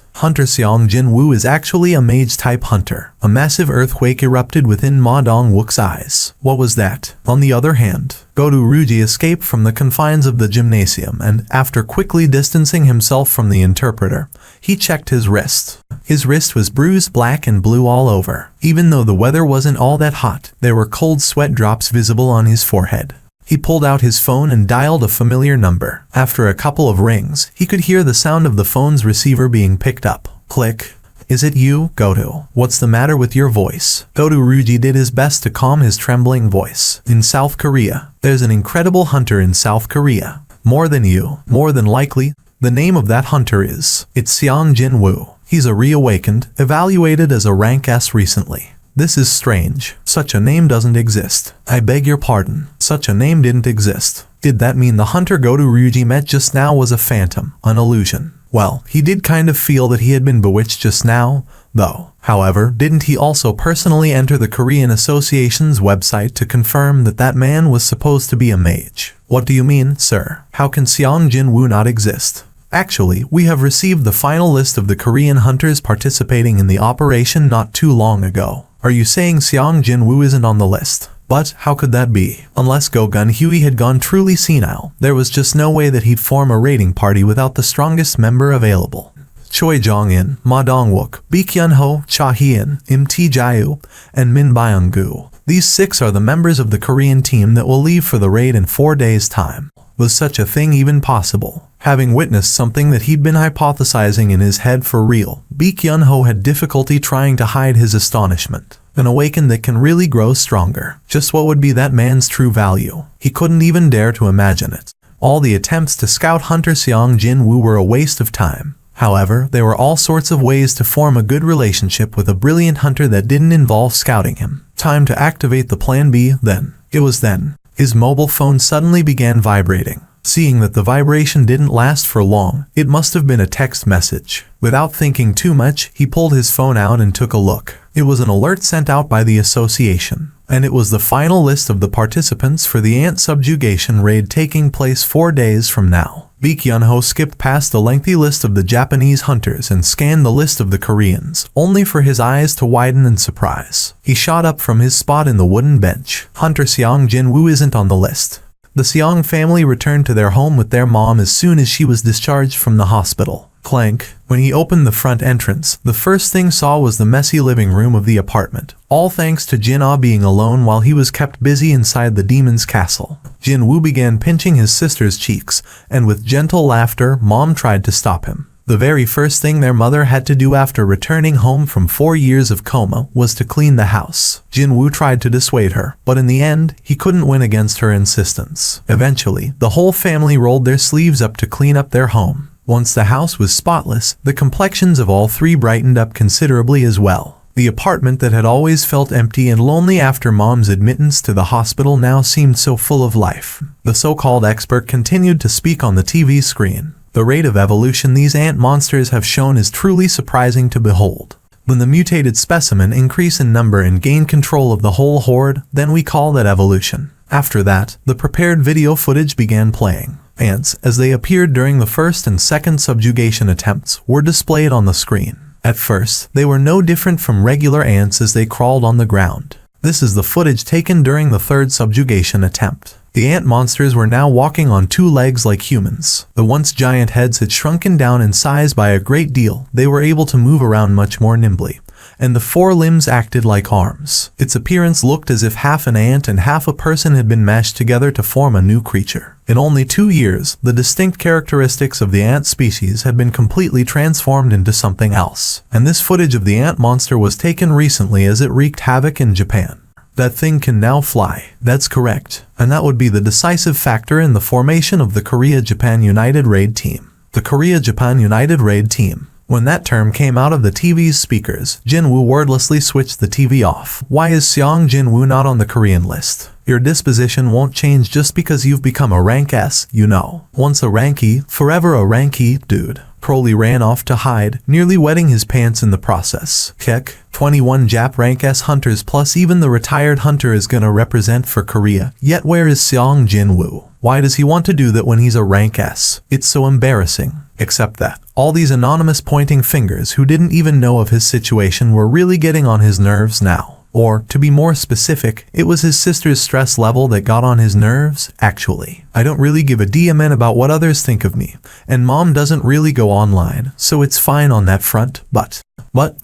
Hunter Xiang Jin Woo is actually a mage-type hunter. A massive earthquake erupted within Ma Dongwook's eyes. What was that? On the other hand, Godu Ruji escaped from the confines of the gymnasium and, after quickly distancing himself from the interpreter, he checked his wrist. His wrist was bruised black and blue all over. Even though the weather wasn't all that hot, there were cold sweat drops visible on his forehead. He pulled out his phone and dialed a familiar number. After a couple of rings, he could hear the sound of the phone's receiver being picked up. Click. Is it you, Godu? What's the matter with your voice? Godu Ruji did his best to calm his trembling voice. In South Korea, there's an incredible hunter in South Korea. More than you. More than likely, the name of that hunter is. It's Xiang Jin Woo. He's a reawakened, evaluated as a rank S recently. This is strange. Such a name doesn't exist. I beg your pardon. Such a name didn't exist. Did that mean the hunter Godu Ryuji met just now was a phantom, an illusion? Well, he did kind of feel that he had been bewitched just now, though. However, didn't he also personally enter the Korean Association's website to confirm that that man was supposed to be a mage? What do you mean, sir? How can Xiang Jin Woo not exist? Actually, we have received the final list of the Korean hunters participating in the operation not too long ago. Are you saying Xiang Jin Woo isn't on the list? But how could that be? Unless Go Gun Huey had gone truly senile, there was just no way that he'd form a raiding party without the strongest member available. Choi Jong-in, Ma Dongwook, Baekhyun-ho, Cha Hien, Im Tae-jae, and Min Byung-gu. These 6 are the members of the Korean team that will leave for the raid in 4 days' time. Was such a thing even possible? Having witnessed something that he'd been hypothesizing in his head for real, Baekhyun-ho had difficulty trying to hide his astonishment. An awakened that can really grow stronger. Just what would be that man's true value? He couldn't even dare to imagine it. All the attempts to scout Hunter Xiang Jin Woo were a waste of time. However, there were all sorts of ways to form a good relationship with a brilliant hunter that didn't involve scouting him. Time to activate the plan B, then. It was then. His mobile phone suddenly began vibrating. Seeing that the vibration didn't last for long, it must have been a text message. Without thinking too much, he pulled his phone out and took a look. It was an alert sent out by the association, and it was the final list of the participants for the ant subjugation raid taking place 4 days from now. Baekhyun-ho skipped past the lengthy list of the Japanese hunters and scanned the list of the Koreans, only for his eyes to widen in surprise. He shot up from his spot in the wooden bench. Hunter Xiang Jin Woo isn't on the list. The Xiang family returned to their home with their mom as soon as she was discharged from the hospital. Clank. When he opened the front entrance, the first thing saw was the messy living room of the apartment, all thanks to Jin-ah being alone while he was kept busy inside the demon's castle. Jin Woo began pinching his sister's cheeks, and with gentle laughter, Mom tried to stop him. The very first thing their mother had to do after returning home from 4 years of coma was to clean the house. Jin Woo tried to dissuade her, but in the end, he couldn't win against her insistence. Eventually, the whole family rolled their sleeves up to clean up their home. Once the house was spotless, the complexions of all 3 brightened up considerably as well. The apartment that had always felt empty and lonely after Mom's admittance to the hospital now seemed so full of life. The so-called expert continued to speak on the TV screen. The rate of evolution these ant monsters have shown is truly surprising to behold. When the mutated specimen increase in number and gain control of the whole horde, then we call that evolution. After that, the prepared video footage began playing. Ants, as they appeared during the first and second subjugation attempts, were displayed on the screen. At first, they were no different from regular ants as they crawled on the ground. This is the footage taken during the third subjugation attempt. The ant monsters were now walking on 2 legs like humans. The once giant heads had shrunken down in size by a great deal. They were able to move around much more nimbly, and the 4 limbs acted like arms. Its appearance looked as if half an ant and half a person had been mashed together to form a new creature. In only 2 years, the distinct characteristics of the ant species had been completely transformed into something else. And this footage of the ant monster was taken recently as it wreaked havoc in Japan. That thing can now fly. That's correct. And that would be the decisive factor in the formation of the Korea-Japan United Raid Team. The Korea-Japan United Raid Team. When that term came out of the TV's speakers, Jin-woo wordlessly switched the TV off. Why is Seong Jin-woo not on the Korean list? Your disposition won't change just because you've become a rank S, you know. Once a ranky, forever a ranky, dude. Crowley ran off to hide, nearly wetting his pants in the process. Kick. 21 Jap rank S hunters plus even the retired hunter is gonna represent for Korea. Yet where is Seong Jin-woo? Why does he want to do that when he's a rank S? It's so embarrassing. Except that all these anonymous pointing fingers who didn't even know of his situation were really getting on his nerves now. Or, to be more specific, it was his sister's stress level that got on his nerves, actually. I don't really give a damn about what others think of me, and mom doesn't really go online, so it's fine on that front, but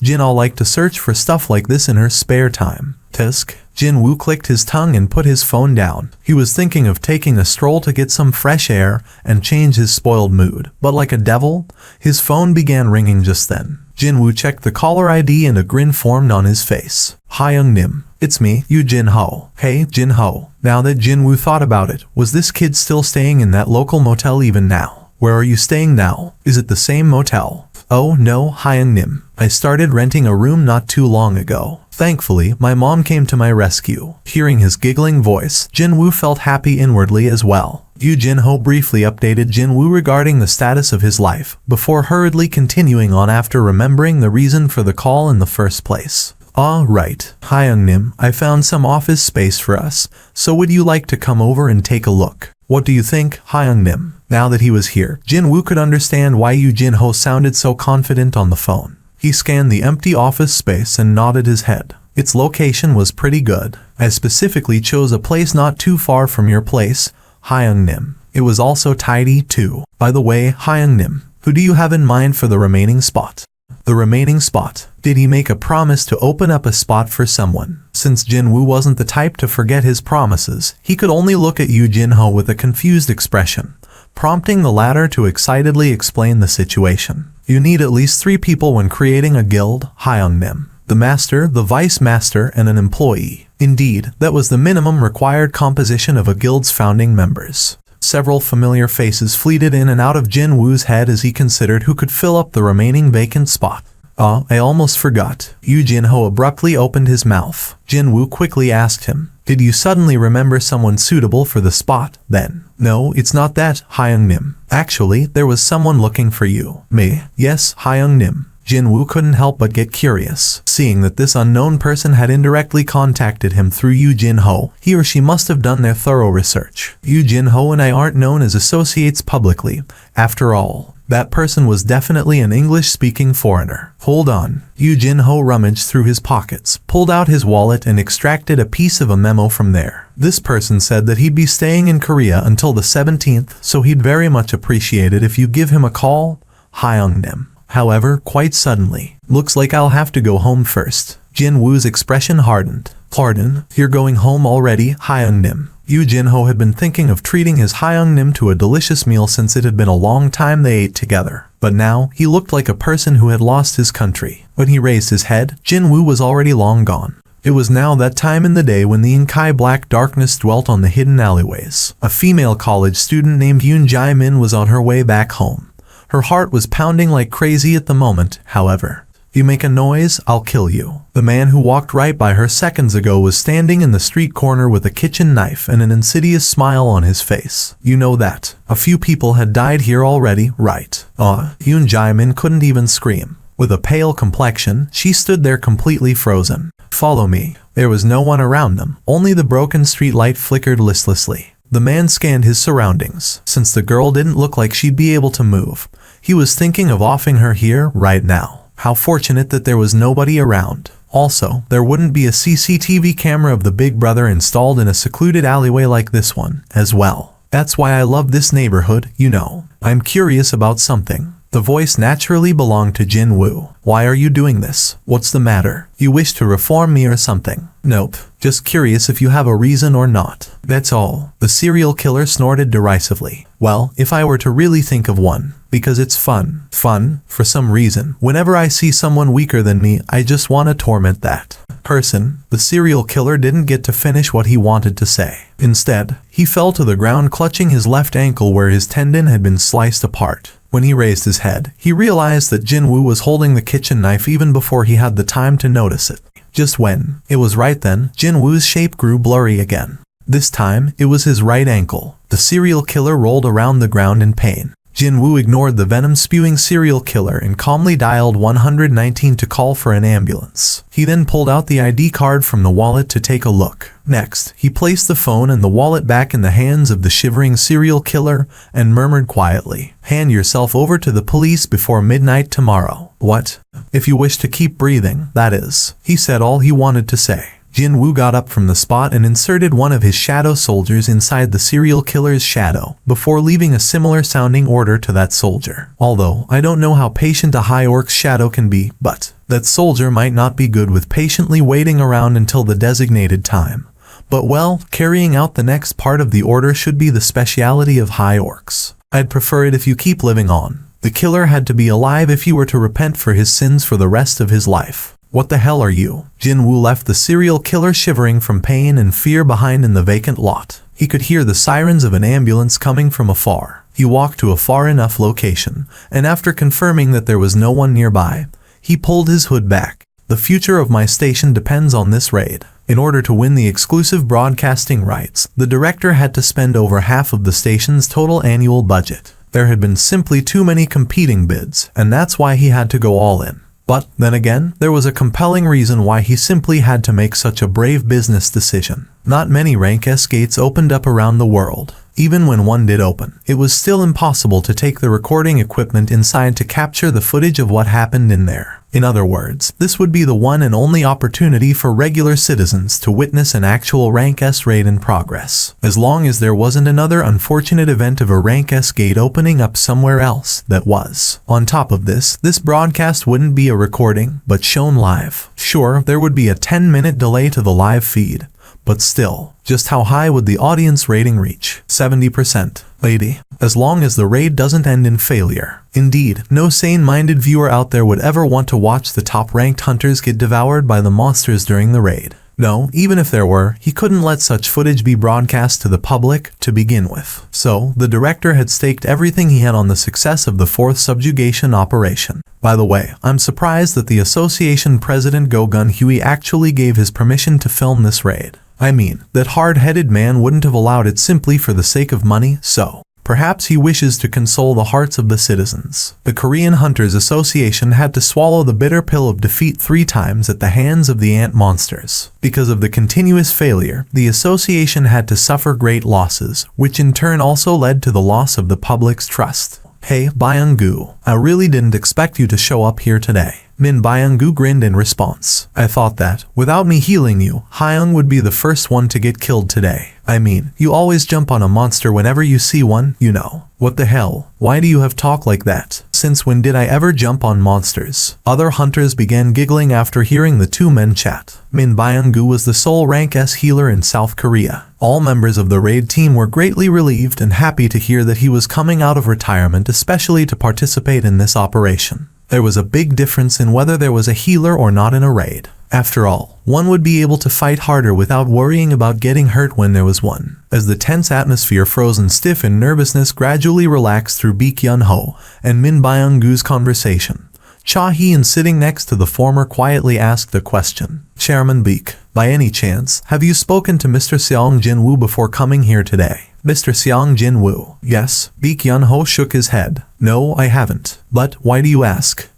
Jin-all liked to search for stuff like this in her spare time. Tisk. Jin-woo clicked his tongue and put his phone down. He was thinking of taking a stroll to get some fresh air and change his spoiled mood, but like a devil, his phone began ringing just then. Jin-woo checked the caller ID and a grin formed on his face. Hyung-nim. It's me, Yoo Jin-ho. Hey, Jin-ho. Now that Jin-woo thought about it, was this kid still staying in that local motel even now? Where are you staying now? Is it the same motel? Oh no, Hyung-nim. I started renting a room not too long ago. Thankfully, my mom came to my rescue. Hearing his giggling voice, Jin-woo felt happy inwardly as well. Yoo Jin-ho briefly updated Jin-woo regarding the status of his life, before hurriedly continuing on after remembering the reason for the call in the first place. Ah, right. Hyung-nim, I found some office space for us, so would you like to come over and take a look? What do you think, Hyung-nim? Now that he was here, Jin-woo could understand why Yoo Jin-ho sounded so confident on the phone. He scanned the empty office space and nodded his head. Its location was pretty good. I specifically chose a place not too far from your place, Hyung-nim. It was also tidy, too. By the way, Hyung-nim, who do you have in mind for the remaining spot? The remaining spot? Did he make a promise to open up a spot for someone? Since Jin-woo wasn't the type to forget his promises, he could only look at Yoo Jin-ho with a confused expression, prompting the latter to excitedly explain the situation. You need at least 3 people when creating a guild, Hyung-nim. The master, the vice master, and an employee. Indeed, that was the minimum required composition of a guild's founding members. Several familiar faces fleeted in and out of Jin-woo's head as he considered who could fill up the remaining vacant spot. Ah, I almost forgot. Yoo Jin-ho abruptly opened his mouth. Jin-woo quickly asked him, did you suddenly remember someone suitable for the spot, then? No, it's not that, Hyung-nim. Actually, there was someone looking for you. Me? Yes, Hyung-nim. Jin-woo couldn't help but get curious. Seeing that this unknown person had indirectly contacted him through Yoo Jin-ho, he or she must have done their thorough research. Yoo Jin-ho and I aren't known as associates publicly. After all, that person was definitely an English-speaking foreigner. Hold on. Yoo Jin-ho rummaged through his pockets, pulled out his wallet and extracted a piece of a memo from there. This person said that he'd be staying in Korea until the 17th, so he'd very much appreciate it if you give him a call, Hyung-nim. However, quite suddenly, looks like I'll have to go home first. Jin-woo's expression hardened. Pardon, you're going home already, Hyung-nim. Yoo Jin-ho had been thinking of treating his Hyung-nim to a delicious meal since it had been a long time they ate together. But now, he looked like a person who had lost his country. When he raised his head, Jin-woo was already long gone. It was now that time in the day when the inky black darkness dwelt on the hidden alleyways. A female college student named Yoon Jae-min was on her way back home. Her heart was pounding like crazy at the moment, however. You make a noise, I'll kill you. The man who walked right by her seconds ago was standing in the street corner with a kitchen knife and an insidious smile on his face. You know that. A few people had died here already, right? Yoon Jae-min couldn't even scream. With a pale complexion, she stood there completely frozen. Follow me. There was no one around them. Only the broken street light flickered listlessly. The man scanned his surroundings. Since the girl didn't look like she'd be able to move, he was thinking of offing her here, right now. How fortunate that there was nobody around. Also, there wouldn't be a CCTV camera of the Big Brother installed in a secluded alleyway like this one, as well. That's why I love this neighborhood, you know. I'm curious about something. The voice naturally belonged to Jin-woo. Why are you doing this? What's the matter? You wish to reform me or something? Nope. Just curious if you have a reason or not. That's all. The serial killer snorted derisively. Well, if I were to really think of one. Because it's fun. Fun, for some reason. Whenever I see someone weaker than me, I just want to torment that person. The serial killer didn't get to finish what he wanted to say. Instead, he fell to the ground clutching his left ankle where his tendon had been sliced apart. When he raised his head, he realized that Jinwoo was holding the kitchen knife even before he had the time to notice it. Just when it was right then, Jinwoo's shape grew blurry again. This time, it was his right ankle. The serial killer rolled around the ground in pain. Jinwoo ignored the venom-spewing serial killer and calmly dialed 119 to call for an ambulance. He then pulled out the ID card from the wallet to take a look. Next, he placed the phone and the wallet back in the hands of the shivering serial killer and murmured quietly, "Hand yourself over to the police before midnight tomorrow." What? If you wish to keep breathing, that is. He said all he wanted to say. Jinwoo got up from the spot and inserted one of his shadow soldiers inside the serial killer's shadow, before leaving a similar sounding order to that soldier. Although, I don't know how patient a high orc's shadow can be, but that soldier might not be good with patiently waiting around until the designated time. But well, carrying out the next part of the order should be the speciality of high orcs. I'd prefer it if you keep living on. The killer had to be alive if he were to repent for his sins for the rest of his life. What the hell are you? Jinwoo left the serial killer shivering from pain and fear behind in the vacant lot. He could hear the sirens of an ambulance coming from afar. He walked to a far enough location, and after confirming that there was no one nearby, he pulled his hood back. The future of my station depends on this raid. In order to win the exclusive broadcasting rights, the director had to spend over half of the station's total annual budget. There had been simply too many competing bids, and that's why he had to go all in. But, then again, there was a compelling reason why he simply had to make such a brave business decision. Not many Rank S gates opened up around the world. Even when one did open, it was still impossible to take the recording equipment inside to capture the footage of what happened in there. In other words, this would be the one and only opportunity for regular citizens to witness an actual Rank S raid in progress. As long as there wasn't another unfortunate event of a Rank S gate opening up somewhere else that was. On top of this broadcast wouldn't be a recording, but shown live. Sure, there would be a 10-minute delay to the live feed. But still, just how high would the audience rating reach? 70%. Lady, as long as the raid doesn't end in failure. Indeed, no sane-minded viewer out there would ever want to watch the top-ranked hunters get devoured by the monsters during the raid. No, even if there were, he couldn't let such footage be broadcast to the public to begin with. So, the director had staked everything he had on the success of the 4th subjugation operation. By the way, I'm surprised that the association president Go Gun Huey actually gave his permission to film this raid. I mean, that hard-headed man wouldn't have allowed it simply for the sake of money, so perhaps he wishes to console the hearts of the citizens. The Korean Hunters Association had to swallow the bitter pill of defeat 3 times at the hands of the ant monsters. Because of the continuous failure, the association had to suffer great losses, which in turn also led to the loss of the public's trust. Hey, Byung-gu, I really didn't expect you to show up here today. Min Byung-gu grinned in response. I thought that, without me healing you, Hyung would be the first one to get killed today. I mean, you always jump on a monster whenever you see one, you know. What the hell? Why do you have talk like that? Since when did I ever jump on monsters? Other hunters began giggling after hearing the two men chat. Min Byung-gu was the sole Rank S healer in South Korea. All members of the raid team were greatly relieved and happy to hear that he was coming out of retirement especially to participate in this operation. There was a big difference in whether there was a healer or not in a raid. After all, one would be able to fight harder without worrying about getting hurt when there was one. As the tense atmosphere frozen stiff and nervousness gradually relaxed through Baek Yun-ho and Min Byung-gu's conversation, Cha Hee-in sitting next to the former quietly asked the question. Chairman Baek, by any chance, have you spoken to Mr. Seong Jin-woo before coming here today? Mr. Seong Jin-woo. Yes. Baek Yun-ho shook his head. No, I haven't. But why do you ask?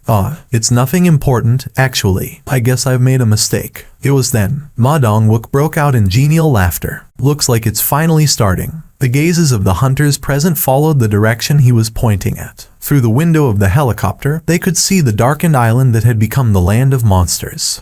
It's nothing important, actually. I guess I've made a mistake. It was then. Ma Dong-wook broke out in genial laughter. Looks like it's finally starting. The gazes of the hunters present followed the direction he was pointing at. Through the window of the helicopter, they could see the darkened island that had become the land of monsters.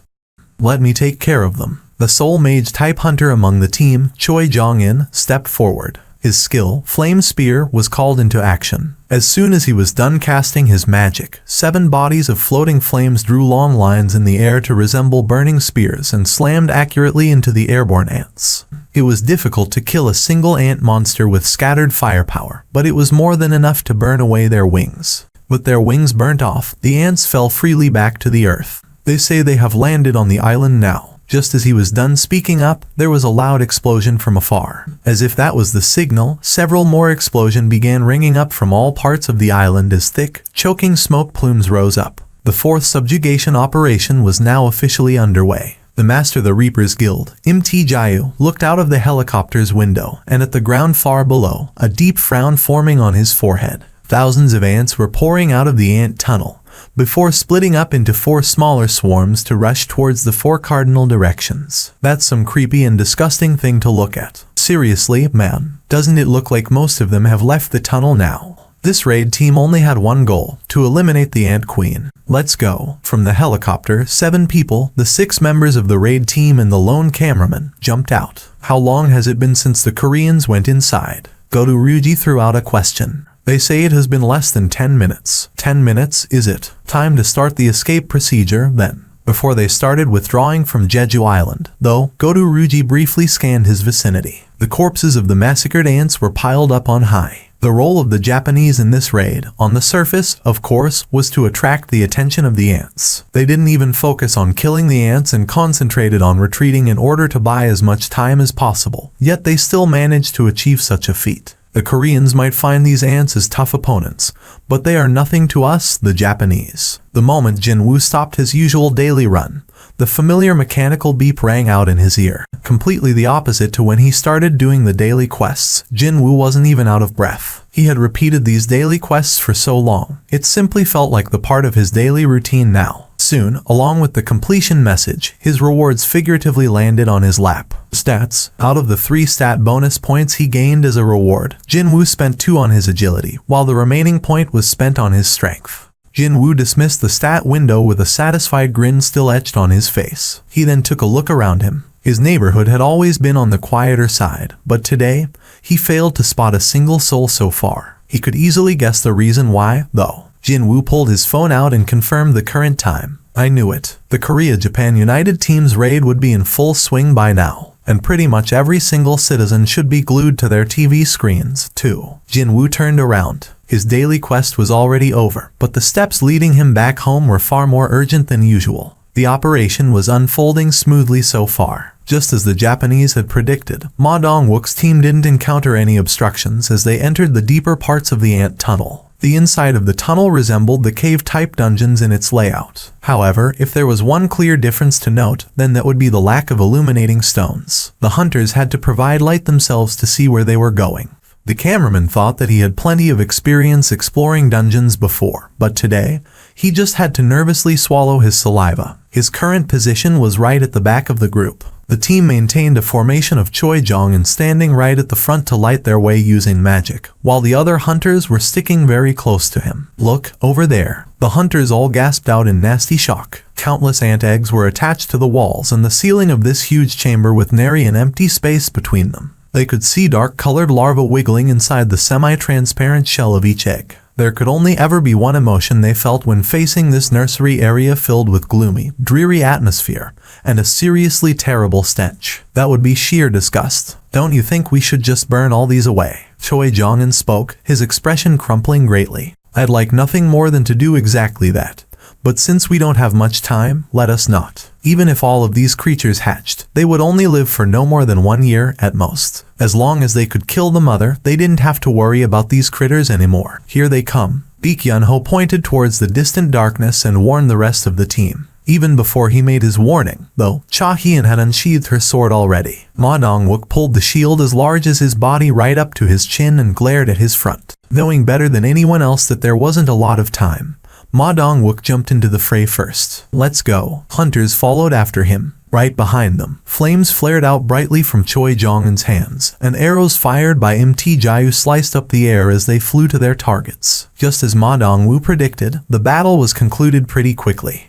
Let me take care of them. The sole mage-type hunter among the team, Choi Jong-in, stepped forward. His skill, Flame Spear, was called into action. As soon as he was done casting his magic, 7 bodies of floating flames drew long lines in the air to resemble burning spears and slammed accurately into the airborne ants. It was difficult to kill a single ant monster with scattered firepower, but it was more than enough to burn away their wings. With their wings burnt off, the ants fell freely back to the earth. They say they have landed on the island now. Just as he was done speaking up, there was a loud explosion from afar. As if that was the signal, several more explosions began ringing up from all parts of the island as thick, choking smoke plumes rose up. The fourth subjugation operation was now officially underway. The Master of the Reapers Guild, Mt. Jayu, looked out of the helicopter's window, and at the ground far below, a deep frown forming on his forehead. Thousands of ants were pouring out of the ant tunnel, before splitting up into 4 smaller swarms to rush towards the 4 cardinal directions. That's some creepy and disgusting thing to look at. Seriously, man, doesn't it look like most of them have left the tunnel now? This raid team only had one goal, to eliminate the Ant Queen. Let's go. From the helicopter, 7 people, the 6 members of the raid team and the lone cameraman, jumped out. How long has it been since the Koreans went inside? Goto Ryuji threw out a question. They say it has been less than 10 minutes. 10 minutes, is it? Time to start the escape procedure, then. Before they started withdrawing from Jeju Island, though, Goto Ryuji briefly scanned his vicinity. The corpses of the massacred ants were piled up on high. The role of the Japanese in this raid, on the surface, of course, was to attract the attention of the ants. They didn't even focus on killing the ants and concentrated on retreating in order to buy as much time as possible. Yet they still managed to achieve such a feat. The Koreans might find these ants as tough opponents, but they are nothing to us, the Japanese. The moment Jin-Woo stopped his usual daily run, the familiar mechanical beep rang out in his ear. Completely the opposite to when he started doing the daily quests, Jin-Woo wasn't even out of breath. He had repeated these daily quests for so long, it simply felt like the part of his daily routine now. Soon, along with the completion message, his rewards figuratively landed on his lap. Stats. Out of the 3 stat bonus points he gained as a reward, Jin-Woo spent 2 on his agility, while the remaining point was spent on his strength. Jin-Woo dismissed the stat window with a satisfied grin still etched on his face. He then took a look around him. His neighborhood had always been on the quieter side, but today, he failed to spot a single soul so far. He could easily guess the reason why, though. Jin-Woo pulled his phone out and confirmed the current time. I knew it. The Korea-Japan United Team's raid would be in full swing by now, and pretty much every single citizen should be glued to their TV screens, too. Jin-Woo turned around. His daily quest was already over, but the steps leading him back home were far more urgent than usual. The operation was unfolding smoothly so far. Just as the Japanese had predicted, Ma Dong-wook's team didn't encounter any obstructions as they entered the deeper parts of the ant tunnel. The inside of the tunnel resembled the cave-type dungeons in its layout. However, if there was one clear difference to note, then that would be the lack of illuminating stones. The hunters had to provide light themselves to see where they were going. The cameraman thought that he had plenty of experience exploring dungeons before, but today, he just had to nervously swallow his saliva. His current position was right at the back of the group. The team maintained a formation of Choi-jong and standing right at the front to light their way using magic, while the other hunters were sticking very close to him. Look, over there. The hunters all gasped out in nasty shock. Countless ant eggs were attached to the walls and the ceiling of this huge chamber with nary an empty space between them. They could see dark-colored larvae wiggling inside the semi-transparent shell of each egg. There could only ever be one emotion they felt when facing this nursery area filled with gloomy, dreary atmosphere, and a seriously terrible stench. That would be sheer disgust. Don't you think we should just burn all these away? Choi-jong spoke, his expression crumpling greatly. I'd like nothing more than to do exactly that. But since we don't have much time, let us not. Even if all of these creatures hatched, they would only live for no more than 1 year at most. As long as they could kill the mother, they didn't have to worry about these critters anymore. Here they come. Baek Yun-ho pointed towards the distant darkness and warned the rest of the team. Even before he made his warning, though, Cha Hyun had unsheathed her sword already. Ma Dong-wook pulled the shield as large as his body right up to his chin and glared at his front. Knowing better than anyone else that there wasn't a lot of time, Ma Dong-wook jumped into the fray first. Let's go. Hunters followed after him. Right behind them, flames flared out brightly from Choi-jong's hands, and arrows fired by Mt. Jayu sliced up the air as they flew to their targets. Just as Ma Dong-woo predicted, the battle was concluded pretty quickly.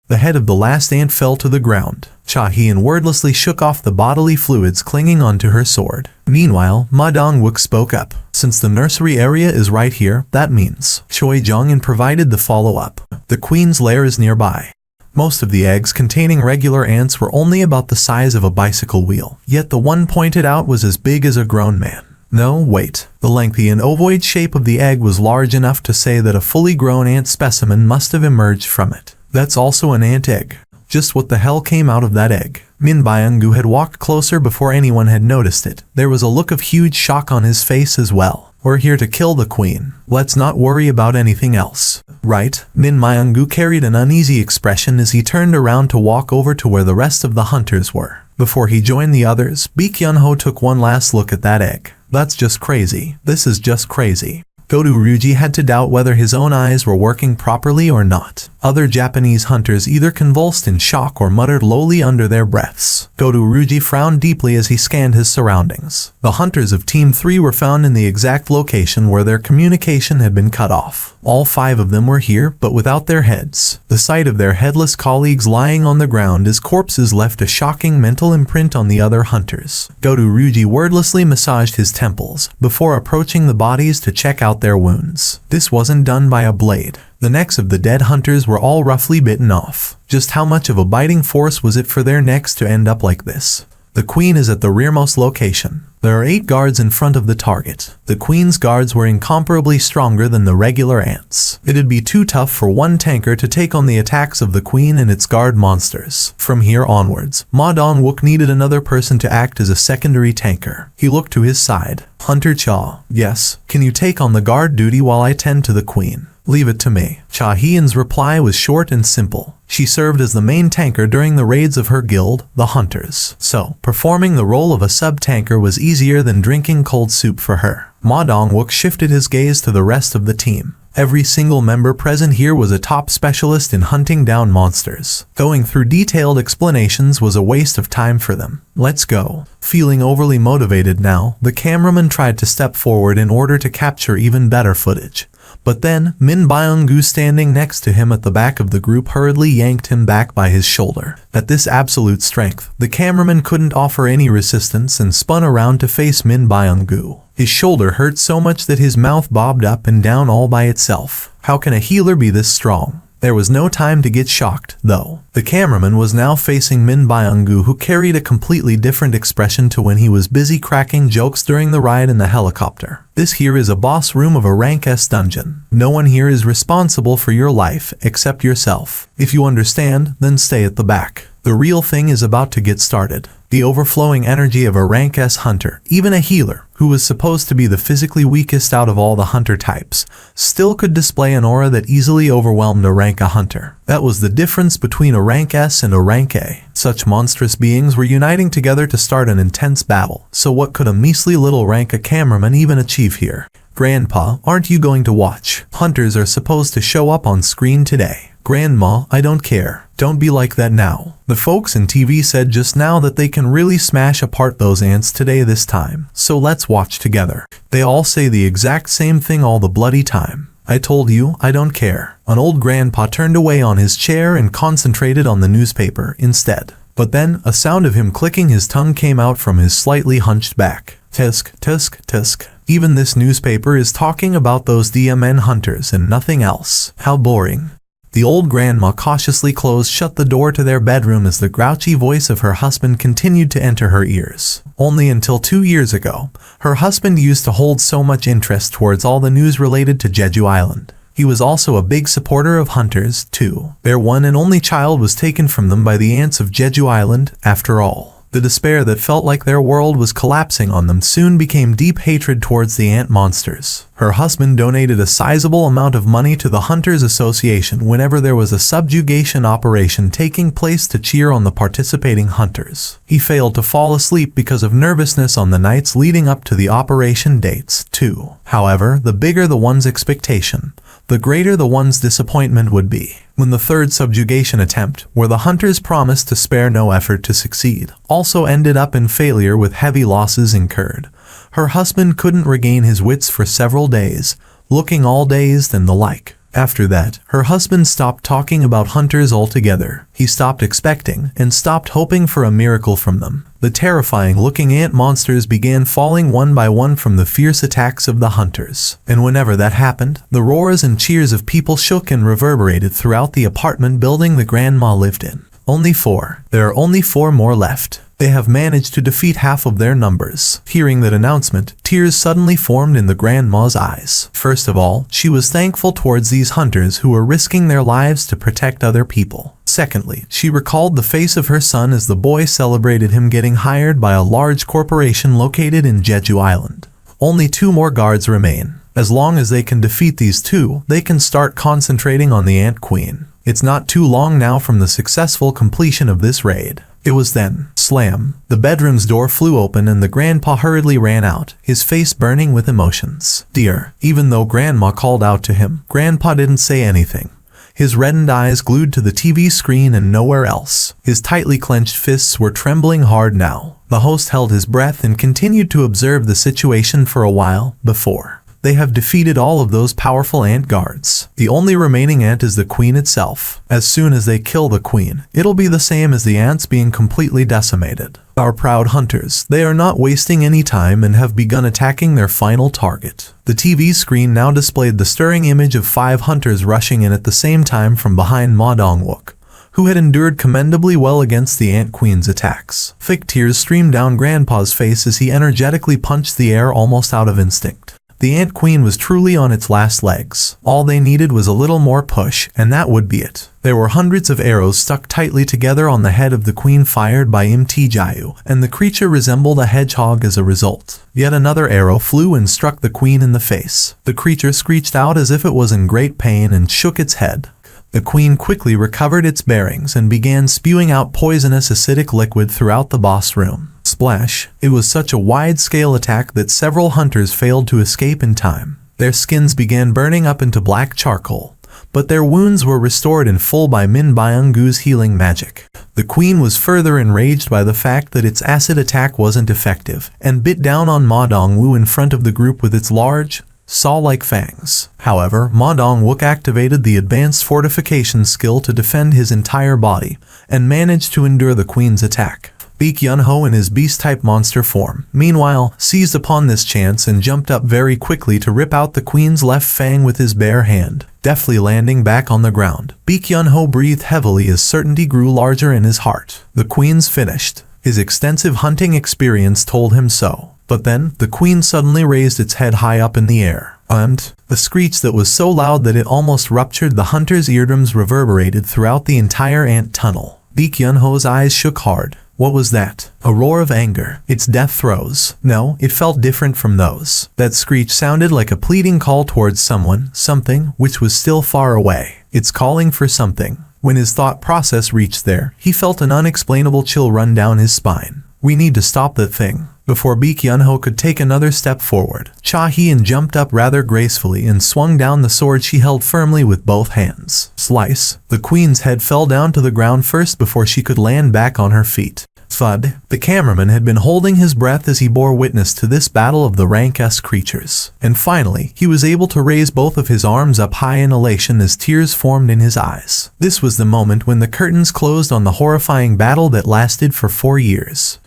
The head of the last ant fell to the ground. Cha Hyun wordlessly shook off the bodily fluids clinging onto her sword. Meanwhile, Ma Dong-wook spoke up. Since the nursery area is right here, that means Choi-jong provided the follow-up. The queen's lair is nearby. Most of the eggs containing regular ants were only about the size of a bicycle wheel, yet the one pointed out was as big as a grown man. No, wait. The lengthy and ovoid shape of the egg was large enough to say that a fully grown ant specimen must have emerged from it. That's also an ant egg. Just what the hell came out of that egg? Min Byung-gu had walked closer before anyone had noticed it. There was a look of huge shock on his face as well. We're here to kill the queen. Let's not worry about anything else. Right? Min Byung-gu carried an uneasy expression as he turned around to walk over to where the rest of the hunters were. Before he joined the others, Baek Hyun-ho took one last look at that egg. That's just crazy. This is just crazy. Godu Ryuji had to doubt whether his own eyes were working properly or not. Other Japanese hunters either convulsed in shock or muttered lowly under their breaths. Godu Ryuji frowned deeply as he scanned his surroundings. The hunters of Team 3 were found in the exact location where their communication had been cut off. All 5 of them were here, but without their heads. The sight of their headless colleagues lying on the ground as corpses left a shocking mental imprint on the other hunters. Godu Ryuji wordlessly massaged his temples before approaching the bodies to check out their wounds. This wasn't done by a blade. The necks of the dead hunters were all roughly bitten off. Just how much of a biting force was it for their necks to end up like this? The queen is at the rearmost location. There are 8 guards in front of the target. The queen's guards were incomparably stronger than the regular ants. It'd be too tough for one tanker to take on the attacks of the queen and its guard monsters. From here onwards, Ma Dong-wook needed another person to act as a secondary tanker. He looked to his side. Hunter Cha, yes, can you take on the guard duty while I tend to the queen? Leave it to me. Cha Hyun's reply was short and simple. She served as the main tanker during the raids of her guild, the Hunters. So, performing the role of a sub-tanker was easier than drinking cold soup for her. Ma Dong-wook shifted his gaze to the rest of the team. Every single member present here was a top specialist in hunting down monsters. Going through detailed explanations was a waste of time for them. Let's go. Feeling overly motivated now, the cameraman tried to step forward in order to capture even better footage. But then, Min Byung-gu standing next to him at the back of the group hurriedly yanked him back by his shoulder. At this absolute strength, the cameraman couldn't offer any resistance and spun around to face Min Byung-gu. His shoulder hurt so much that his mouth bobbed up and down all by itself. How can a healer be this strong? There was no time to get shocked, though. The cameraman was now facing Min Byung-gu, who carried a completely different expression to when he was busy cracking jokes during the ride in the helicopter. This here is a boss room of a rank S dungeon. No one here is responsible for your life except yourself. If you understand, then stay at the back. The real thing is about to get started. The overflowing energy of a rank S hunter, even a healer, who was supposed to be the physically weakest out of all the hunter types, still could display an aura that easily overwhelmed a rank A hunter. That was the difference between a rank S and a rank A. Such monstrous beings were uniting together to start an intense battle. So what could a measly little rank A cameraman even achieve here? Grandpa, aren't you going to watch? Hunters are supposed to show up on screen today. Grandma, I don't care. Don't be like that now. The folks in TV said just now that they can really smash apart those ants today this time. So let's watch together. They all say the exact same thing all the bloody time. I told you, I don't care. An old grandpa turned away on his chair and concentrated on the newspaper instead. But then, a sound of him clicking his tongue came out from his slightly hunched back. Tisk, tisk, tisk. Even this newspaper is talking about those DMN hunters and nothing else. How boring. The old grandma cautiously closed shut the door to their bedroom as the grouchy voice of her husband continued to enter her ears. Only until 2 years ago, her husband used to hold so much interest towards all the news related to Jeju Island. He was also a big supporter of hunters, too. Their one and only child was taken from them by the ants of Jeju Island, after all. The despair that felt like their world was collapsing on them soon became deep hatred towards the ant monsters. Her husband donated a sizable amount of money to the Hunters Association whenever there was a subjugation operation taking place to cheer on the participating hunters. He failed to fall asleep because of nervousness on the nights leading up to the operation dates, too. However, the bigger the one's expectation, the greater the one's disappointment would be. When the third subjugation attempt, where the hunters promised to spare no effort to succeed, also ended up in failure with heavy losses incurred, her husband couldn't regain his wits for several days, looking all dazed and the like. After that, her husband stopped talking about hunters altogether. He stopped expecting and stopped hoping for a miracle from them. The terrifying-looking ant monsters began falling one by one from the fierce attacks of the hunters. And whenever that happened, the roars and cheers of people shook and reverberated throughout the apartment building the grandma lived in. Only 4. There are only 4 more left. They have managed to defeat half of their numbers. Hearing that announcement, tears suddenly formed in the grandma's eyes. First of all, she was thankful towards these hunters who were risking their lives to protect other people. Secondly, she recalled the face of her son as the boy celebrated him getting hired by a large corporation located in Jeju Island. Only 2 more guards remain. As long as they can defeat these 2, they can start concentrating on the Ant Queen. It's not too long now from the successful completion of this raid. It was then, slam, the bedroom's door flew open and the grandpa hurriedly ran out, his face burning with emotions. Dear, even though grandma called out to him, grandpa didn't say anything. His reddened eyes glued to the TV screen and nowhere else. His tightly clenched fists were trembling hard now. The host held his breath and continued to observe the situation for a while before. They have defeated all of those powerful ant guards. The only remaining ant is the queen itself. As soon as they kill the queen, it'll be the same as the ants being completely decimated. Our proud hunters, they are not wasting any time and have begun attacking their final target. The TV screen now displayed the stirring image of 5 hunters rushing in at the same time from behind Ma Dong-wook, who had endured commendably well against the Ant Queen's attacks. Thick tears streamed down Grandpa's face as he energetically punched the air almost out of instinct. The Ant Queen was truly on its last legs. All they needed was a little more push, and that would be it. There were hundreds of arrows stuck tightly together on the head of the queen fired by Jayu, and the creature resembled a hedgehog as a result. Yet another arrow flew and struck the queen in the face. The creature screeched out as if it was in great pain and shook its head. The queen quickly recovered its bearings and began spewing out poisonous acidic liquid throughout the boss room. Splash! It was such a wide-scale attack that several hunters failed to escape in time. Their skins began burning up into black charcoal, but their wounds were restored in full by Min Byung-gu's healing magic. The queen was further enraged by the fact that its acid attack wasn't effective, and bit down on Ma Dong-woo in front of the group with its large, saw-like fangs. However, Ma Dong-wook activated the advanced fortification skill to defend his entire body, and managed to endure the queen's attack. Baek Yun-ho in his beast-type monster form, meanwhile, seized upon this chance and jumped up very quickly to rip out the queen's left fang with his bare hand, deftly landing back on the ground. Baek Yun-ho breathed heavily as certainty grew larger in his heart. The queen's finished. His extensive hunting experience told him so. But then, the queen suddenly raised its head high up in the air, and the screech that was so loud that it almost ruptured the hunter's eardrums reverberated throughout the entire ant tunnel. Baek Yun-ho's eyes shook hard. What was that? A roar of anger. Its death throes. No, it felt different from those. That screech sounded like a pleading call towards someone, something, which was still far away. It's calling for something. When his thought process reached there, he felt an unexplainable chill run down his spine. We need to stop that thing. Before Baek Yun-ho could take another step forward, Cha Hee-in jumped up rather gracefully and swung down the sword she held firmly with both hands. Slice. The queen's head fell down to the ground first before she could land back on her feet. Thud. The cameraman had been holding his breath as he bore witness to this battle of the rank S creatures. And finally, he was able to raise both of his arms up high in elation as tears formed in his eyes. This was the moment when the curtains closed on the horrifying battle that lasted for 4 years.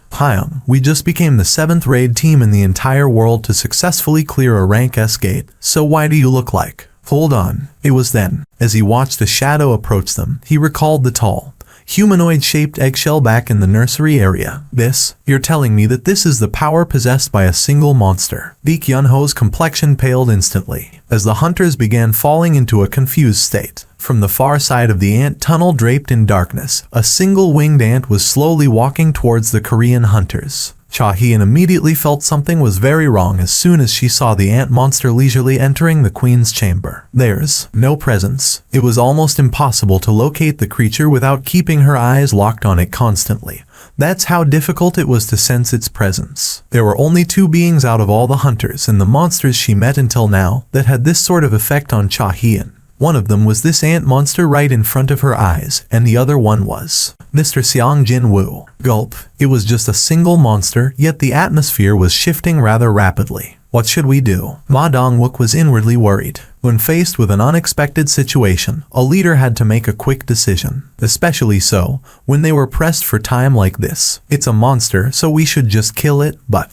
We just became the 7th raid team in the entire world to successfully clear a rank S gate, so why do you look like? Hold on. It was then, as he watched a shadow approach them, he recalled the tall, humanoid-shaped eggshell back in the nursery area. You're telling me that this is the power possessed by a single monster. Baek Yun-ho's complexion paled instantly, as the hunters began falling into a confused state. From the far side of the ant tunnel draped in darkness, a single winged ant was slowly walking towards the Korean hunters. Cha Hee-in immediately felt something was very wrong as soon as she saw the ant monster leisurely entering the queen's chamber. There's no presence. It was almost impossible to locate the creature without keeping her eyes locked on it constantly. That's how difficult it was to sense its presence. There were only 2 beings out of all the hunters and the monsters she met until now that had this sort of effect on Cha Hee-in. One of them was this ant monster right in front of her eyes, and the other one was Mr. Seong Jin-woo. Gulp. It was just a single monster, yet the atmosphere was shifting rather rapidly. What should we do? Ma Dong-wook was inwardly worried. When faced with an unexpected situation, a leader had to make a quick decision. Especially so, when they were pressed for time like this. It's a monster, so we should just kill it, but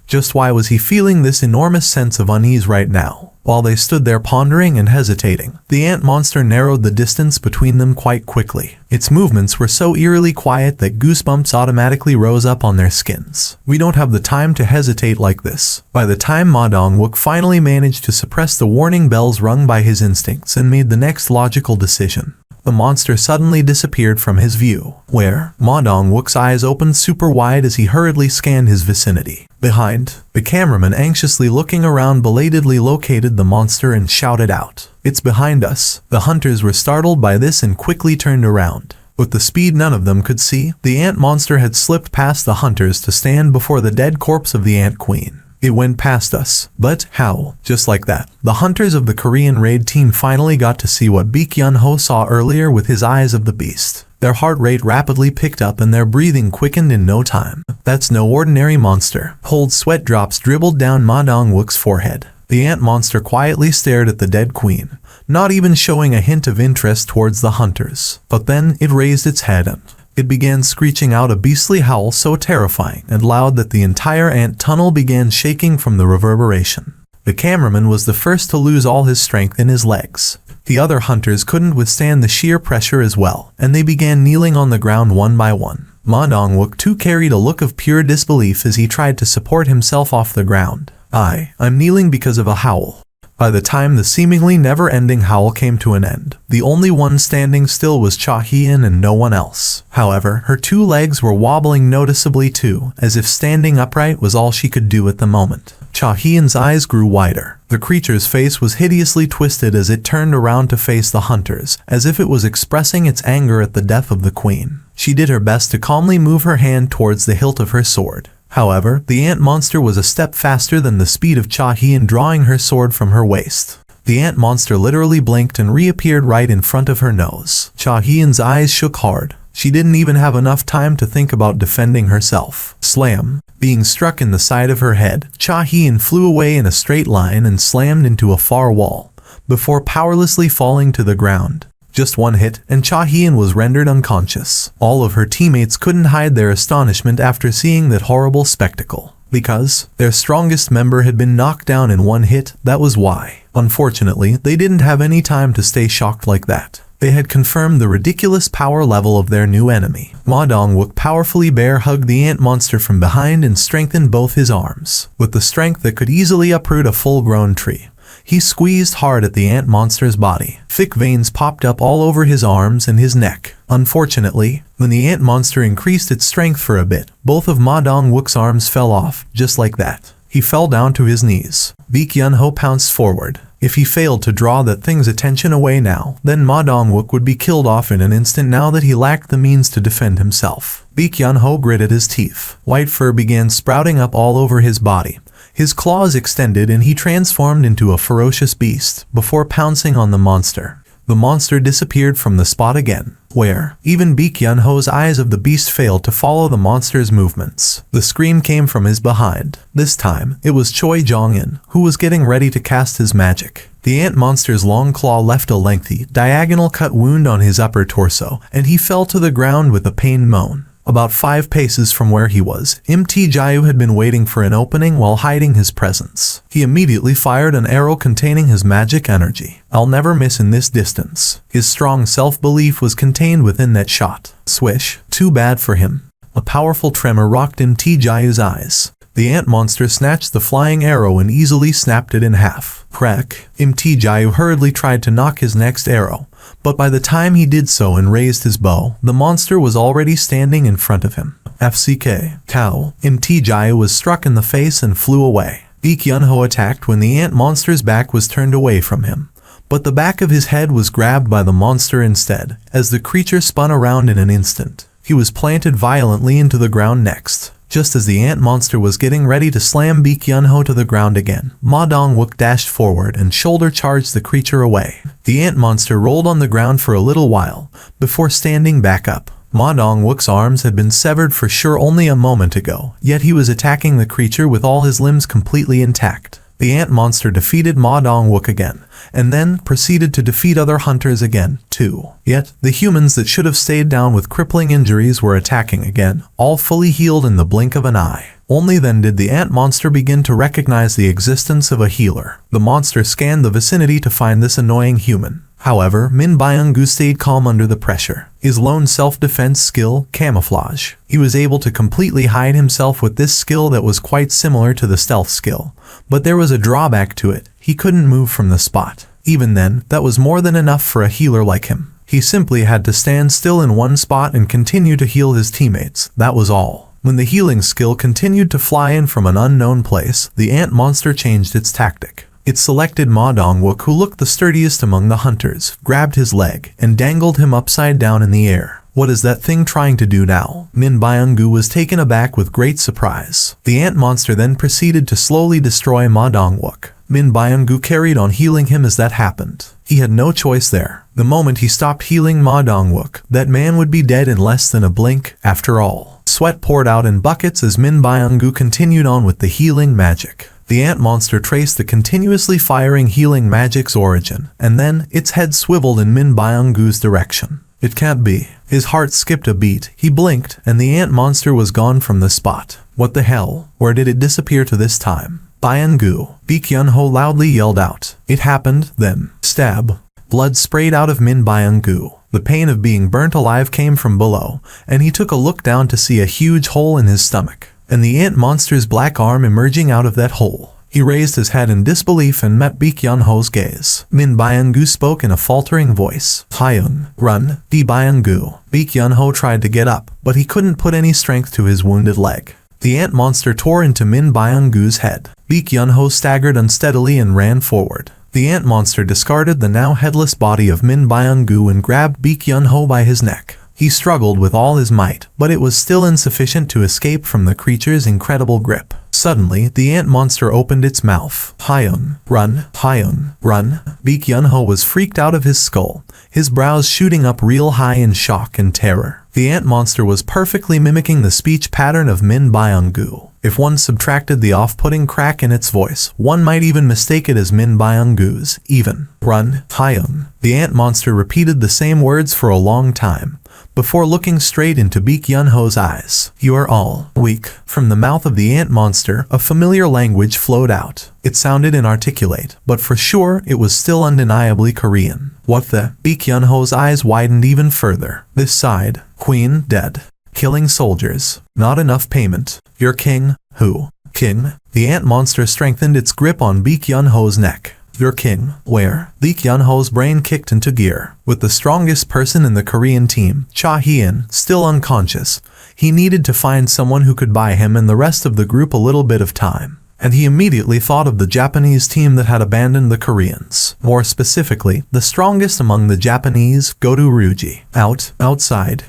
just why was he feeling this enormous sense of unease right now? While they stood there pondering and hesitating, the ant monster narrowed the distance between them quite quickly. Its movements were so eerily quiet that goosebumps automatically rose up on their skins. We don't have the time to hesitate like this. By the time Ma Dong-wook finally managed to suppress the warning bells rung by his instincts and made the next logical decision, the monster suddenly disappeared from his view, where Ma Dong-wook's eyes opened super wide as he hurriedly scanned his vicinity. Behind, the cameraman, anxiously looking around, belatedly located the monster and shouted out, "It's behind us." The hunters were startled by this and quickly turned around. With the speed none of them could see, the ant monster had slipped past the hunters to stand before the dead corpse of the ant queen. "It went past us. But how?" Just like that, the hunters of the Korean raid team finally got to see what Baek Yun-ho saw earlier with his eyes of the beast. Their heart rate rapidly picked up and their breathing quickened in no time. That's no ordinary monster. Cold sweat drops dribbled down Ma Dong-wook's forehead. The ant monster quietly stared at the dead queen, not even showing a hint of interest towards the hunters. But then it raised its head and it began screeching out a beastly howl so terrifying and loud that the entire ant tunnel began shaking from the reverberation. The cameraman was the first to lose all his strength in his legs. The other hunters couldn't withstand the sheer pressure as well, and they began kneeling on the ground one by one. Ma Dong-wook too carried a look of pure disbelief as he tried to support himself off the ground. I'm kneeling because of a howl." By the time the seemingly never-ending howl came to an end, the only one standing still was Cha Hee-in and no one else. However, her two legs were wobbling noticeably too, as if standing upright was all she could do at the moment. Cha Hee-in's eyes grew wider. The creature's face was hideously twisted as it turned around to face the hunters, as if it was expressing its anger at the death of the queen. She did her best to calmly move her hand towards the hilt of her sword. However, the ant monster was a step faster than the speed of Cha Hee-in, drawing her sword from her waist. The ant monster literally blinked and reappeared right in front of her nose. Cha Hee-in's eyes shook hard. She didn't even have enough time to think about defending herself. Slam! Being struck in the side of her head, Cha Hee-in flew away in a straight line and slammed into a far wall, before powerlessly falling to the ground. Just one hit, and Cha Hee-in was rendered unconscious. All of her teammates couldn't hide their astonishment after seeing that horrible spectacle. Because their strongest member had been knocked down in one hit, that was why. Unfortunately, they didn't have any time to stay shocked like that. They had confirmed the ridiculous power level of their new enemy. Ma Dong-wook powerfully bear hugged the ant monster from behind and strengthened both his arms. With the strength that could easily uproot a full-grown tree, he squeezed hard at the ant monster's body. Thick veins popped up all over his arms and his neck. Unfortunately, when the ant monster increased its strength for a bit, both of Ma Dong-wook's arms fell off, just like that. He fell down to his knees. Baek Yun-ho pounced forward. If he failed to draw that thing's attention away now, then Ma Dong-wook would be killed off in an instant now that he lacked the means to defend himself. Baek Yun-ho gritted his teeth. White fur began sprouting up all over his body. His claws extended and he transformed into a ferocious beast, before pouncing on the monster. The monster disappeared from the spot again, where even Baek Yun-ho's eyes of the beast failed to follow the monster's movements. The scream came from his behind. This time, it was Choi Jong-in, who was getting ready to cast his magic. The ant monster's long claw left a lengthy, diagonal cut wound on his upper torso, and he fell to the ground with a pained moan. About 5 paces from where he was, Mt. Jayu had been waiting for an opening while hiding his presence. He immediately fired an arrow containing his magic energy. "I'll never miss in this distance." His strong self-belief was contained within that shot. Swish! Too bad for him. A powerful tremor rocked Mt. Jayu's eyes. The ant monster snatched the flying arrow and easily snapped it in half. Crack! Mt. Jayu hurriedly tried to knock his next arrow, but by the time he did so and raised his bow, the monster was already standing in front of him. FCK. Cow. Mt. Jayu was struck in the face and flew away. Baek Yun-ho attacked when the ant monster's back was turned away from him, but the back of his head was grabbed by the monster instead, as the creature spun around in an instant. He was planted violently into the ground next. Just as the ant monster was getting ready to slam Baek Yun-ho to the ground again, Ma Dong-wook dashed forward and shoulder charged the creature away. The ant monster rolled on the ground for a little while, before standing back up. Ma Dong-wook's arms had been severed for sure only a moment ago, yet he was attacking the creature with all his limbs completely intact. The ant monster defeated Ma Dong-wook again, and then proceeded to defeat other hunters again, too. Yet, the humans that should have stayed down with crippling injuries were attacking again, all fully healed in the blink of an eye. Only then did the ant monster begin to recognize the existence of a healer. The monster scanned the vicinity to find this annoying human. However, Min Byung-gu stayed calm under the pressure. His lone self-defense skill, camouflage. He was able to completely hide himself with this skill that was quite similar to the stealth skill. But there was a drawback to it. He couldn't move from the spot. Even then, that was more than enough for a healer like him. He simply had to stand still in one spot and continue to heal his teammates. That was all. When the healing skill continued to fly in from an unknown place, the ant monster changed its tactic. It selected Ma Dong-wook, who looked the sturdiest among the hunters, grabbed his leg, and dangled him upside down in the air. What is that thing trying to do now? Min Byung-gu was taken aback with great surprise. The ant monster then proceeded to slowly destroy Ma Dong-wook. Min Byung-gu carried on healing him as that happened. He had no choice there. The moment he stopped healing Ma Dong-wook, that man would be dead in less than a blink, after all. Sweat poured out in buckets as Min Byung-gu continued on with the healing magic. The ant monster traced the continuously firing healing magic's origin, and then its head swiveled in Min Byung-gu's direction. It can't be. His heart skipped a beat, he blinked, and the ant monster was gone from the spot. What the hell? Where did it disappear to this time? Byung-gu, Baek Yun-ho loudly yelled out. It happened, then. Stab. Blood sprayed out of Min Byung-gu. The pain of being burnt alive came from below, and he took a look down to see a huge hole in his stomach, and the ant monster's black arm emerging out of that hole. He raised his head in disbelief and met Baek Yun-ho's gaze. Min Byung-gu spoke in a faltering voice. Hyung, run, Di Byung-gu. Baek Yun-ho tried to get up, but he couldn't put any strength to his wounded leg. The ant monster tore into Min Byung-gu's head. Baek Yun-ho staggered unsteadily and ran forward. The ant monster discarded the now headless body of Min Byung-gu and grabbed Baek Yun-ho by his neck. He struggled with all his might, but it was still insufficient to escape from the creature's incredible grip. Suddenly, the ant monster opened its mouth. Hyung, run, Hyung, run. Baek Yun-ho was freaked out of his skull, his brows shooting up real high in shock and terror. The ant monster was perfectly mimicking the speech pattern of Min Byung-gu. If one subtracted the off-putting crack in its voice, one might even mistake it as Min Byung-gu's. Even. Run, Hyung. The ant monster repeated the same words for a long time, before looking straight into Baek Yun-ho's eyes. You are all weak. From the mouth of the ant monster, a familiar language flowed out. It sounded inarticulate, but for sure it was still undeniably Korean. What the? Baek Yun-ho's eyes widened even further. This side. Queen, dead. Killing soldiers. Not enough payment. Your king? Who? King? The ant monster strengthened its grip on Baek Yun-ho's neck. Your king? Where? Baek Yun-ho's brain kicked into gear. With the strongest person in the Korean team, Cha Hyun, still unconscious, he needed to find someone who could buy him and the rest of the group a little bit of time. And he immediately thought of the Japanese team that had abandoned the Koreans. More specifically, the strongest among the Japanese, Goto Ryuji. Outside.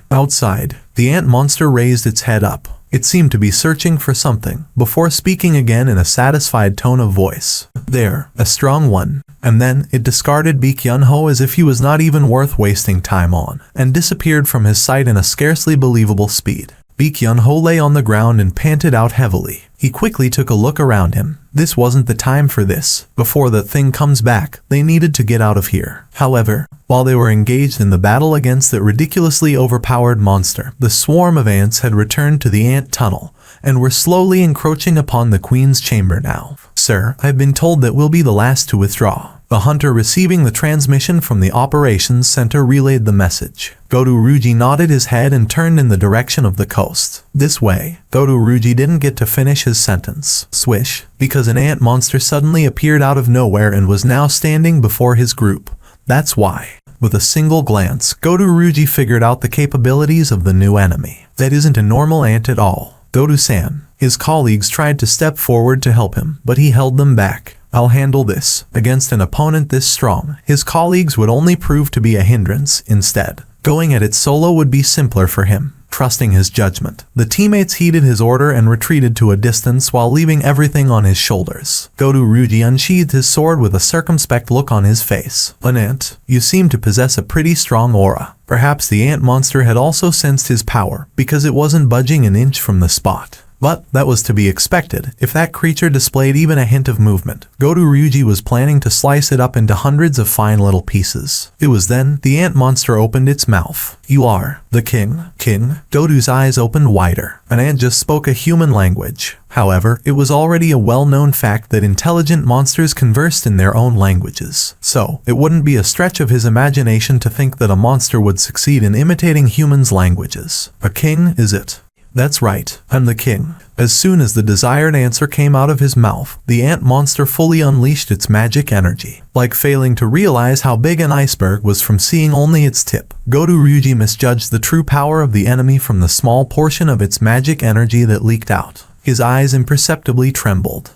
The ant monster raised its head up. It seemed to be searching for something, before speaking again in a satisfied tone of voice. There, a strong one. And then, it discarded Baek Yun-ho as if he was not even worth wasting time on, and disappeared from his sight in a scarcely believable speed. Baek Yun-ho lay on the ground and panted out heavily. He quickly took a look around him. This wasn't the time for this. Before that thing comes back, they needed to get out of here. However, while they were engaged in the battle against that ridiculously overpowered monster, the swarm of ants had returned to the ant tunnel, and were slowly encroaching upon the queen's chamber now. Sir, I've been told that we'll be the last to withdraw. The hunter receiving the transmission from the operations center relayed the message. Goto Ryuji nodded his head and turned in the direction of the coast. This way. Goto Ryuji didn't get to finish his sentence. Swish. Because an ant monster suddenly appeared out of nowhere and was now standing before his group. That's why. With a single glance, Goto Ryuji figured out the capabilities of the new enemy. That isn't a normal ant at all. Goto-san. His colleagues tried to step forward to help him, but he held them back. I'll handle this. Against an opponent this strong, his colleagues would only prove to be a hindrance. Instead, going at it solo would be simpler for him. Trusting his judgment, the teammates heeded his order and retreated to a distance while leaving everything on his shoulders. Goto Ryuji unsheathed his sword with a circumspect look on his face. An ant, you seem to possess a pretty strong aura. Perhaps the ant monster had also sensed his power, because it wasn't budging an inch from the spot. But that was to be expected. If that creature displayed even a hint of movement, Goto Ryuji was planning to slice it up into hundreds of fine little pieces. It was then the ant monster opened its mouth. "You are the king?" "King?" Goto's eyes opened wider. An ant just spoke a human language. However, it was already a well-known fact that intelligent monsters conversed in their own languages. So, it wouldn't be a stretch of his imagination to think that a monster would succeed in imitating humans' languages. "A king, is it?" "That's right, I'm the king." As soon as the desired answer came out of his mouth, the ant monster fully unleashed its magic energy. Like failing to realize how big an iceberg was from seeing only its tip, Goto Ryuji misjudged the true power of the enemy from the small portion of its magic energy that leaked out. His eyes imperceptibly trembled.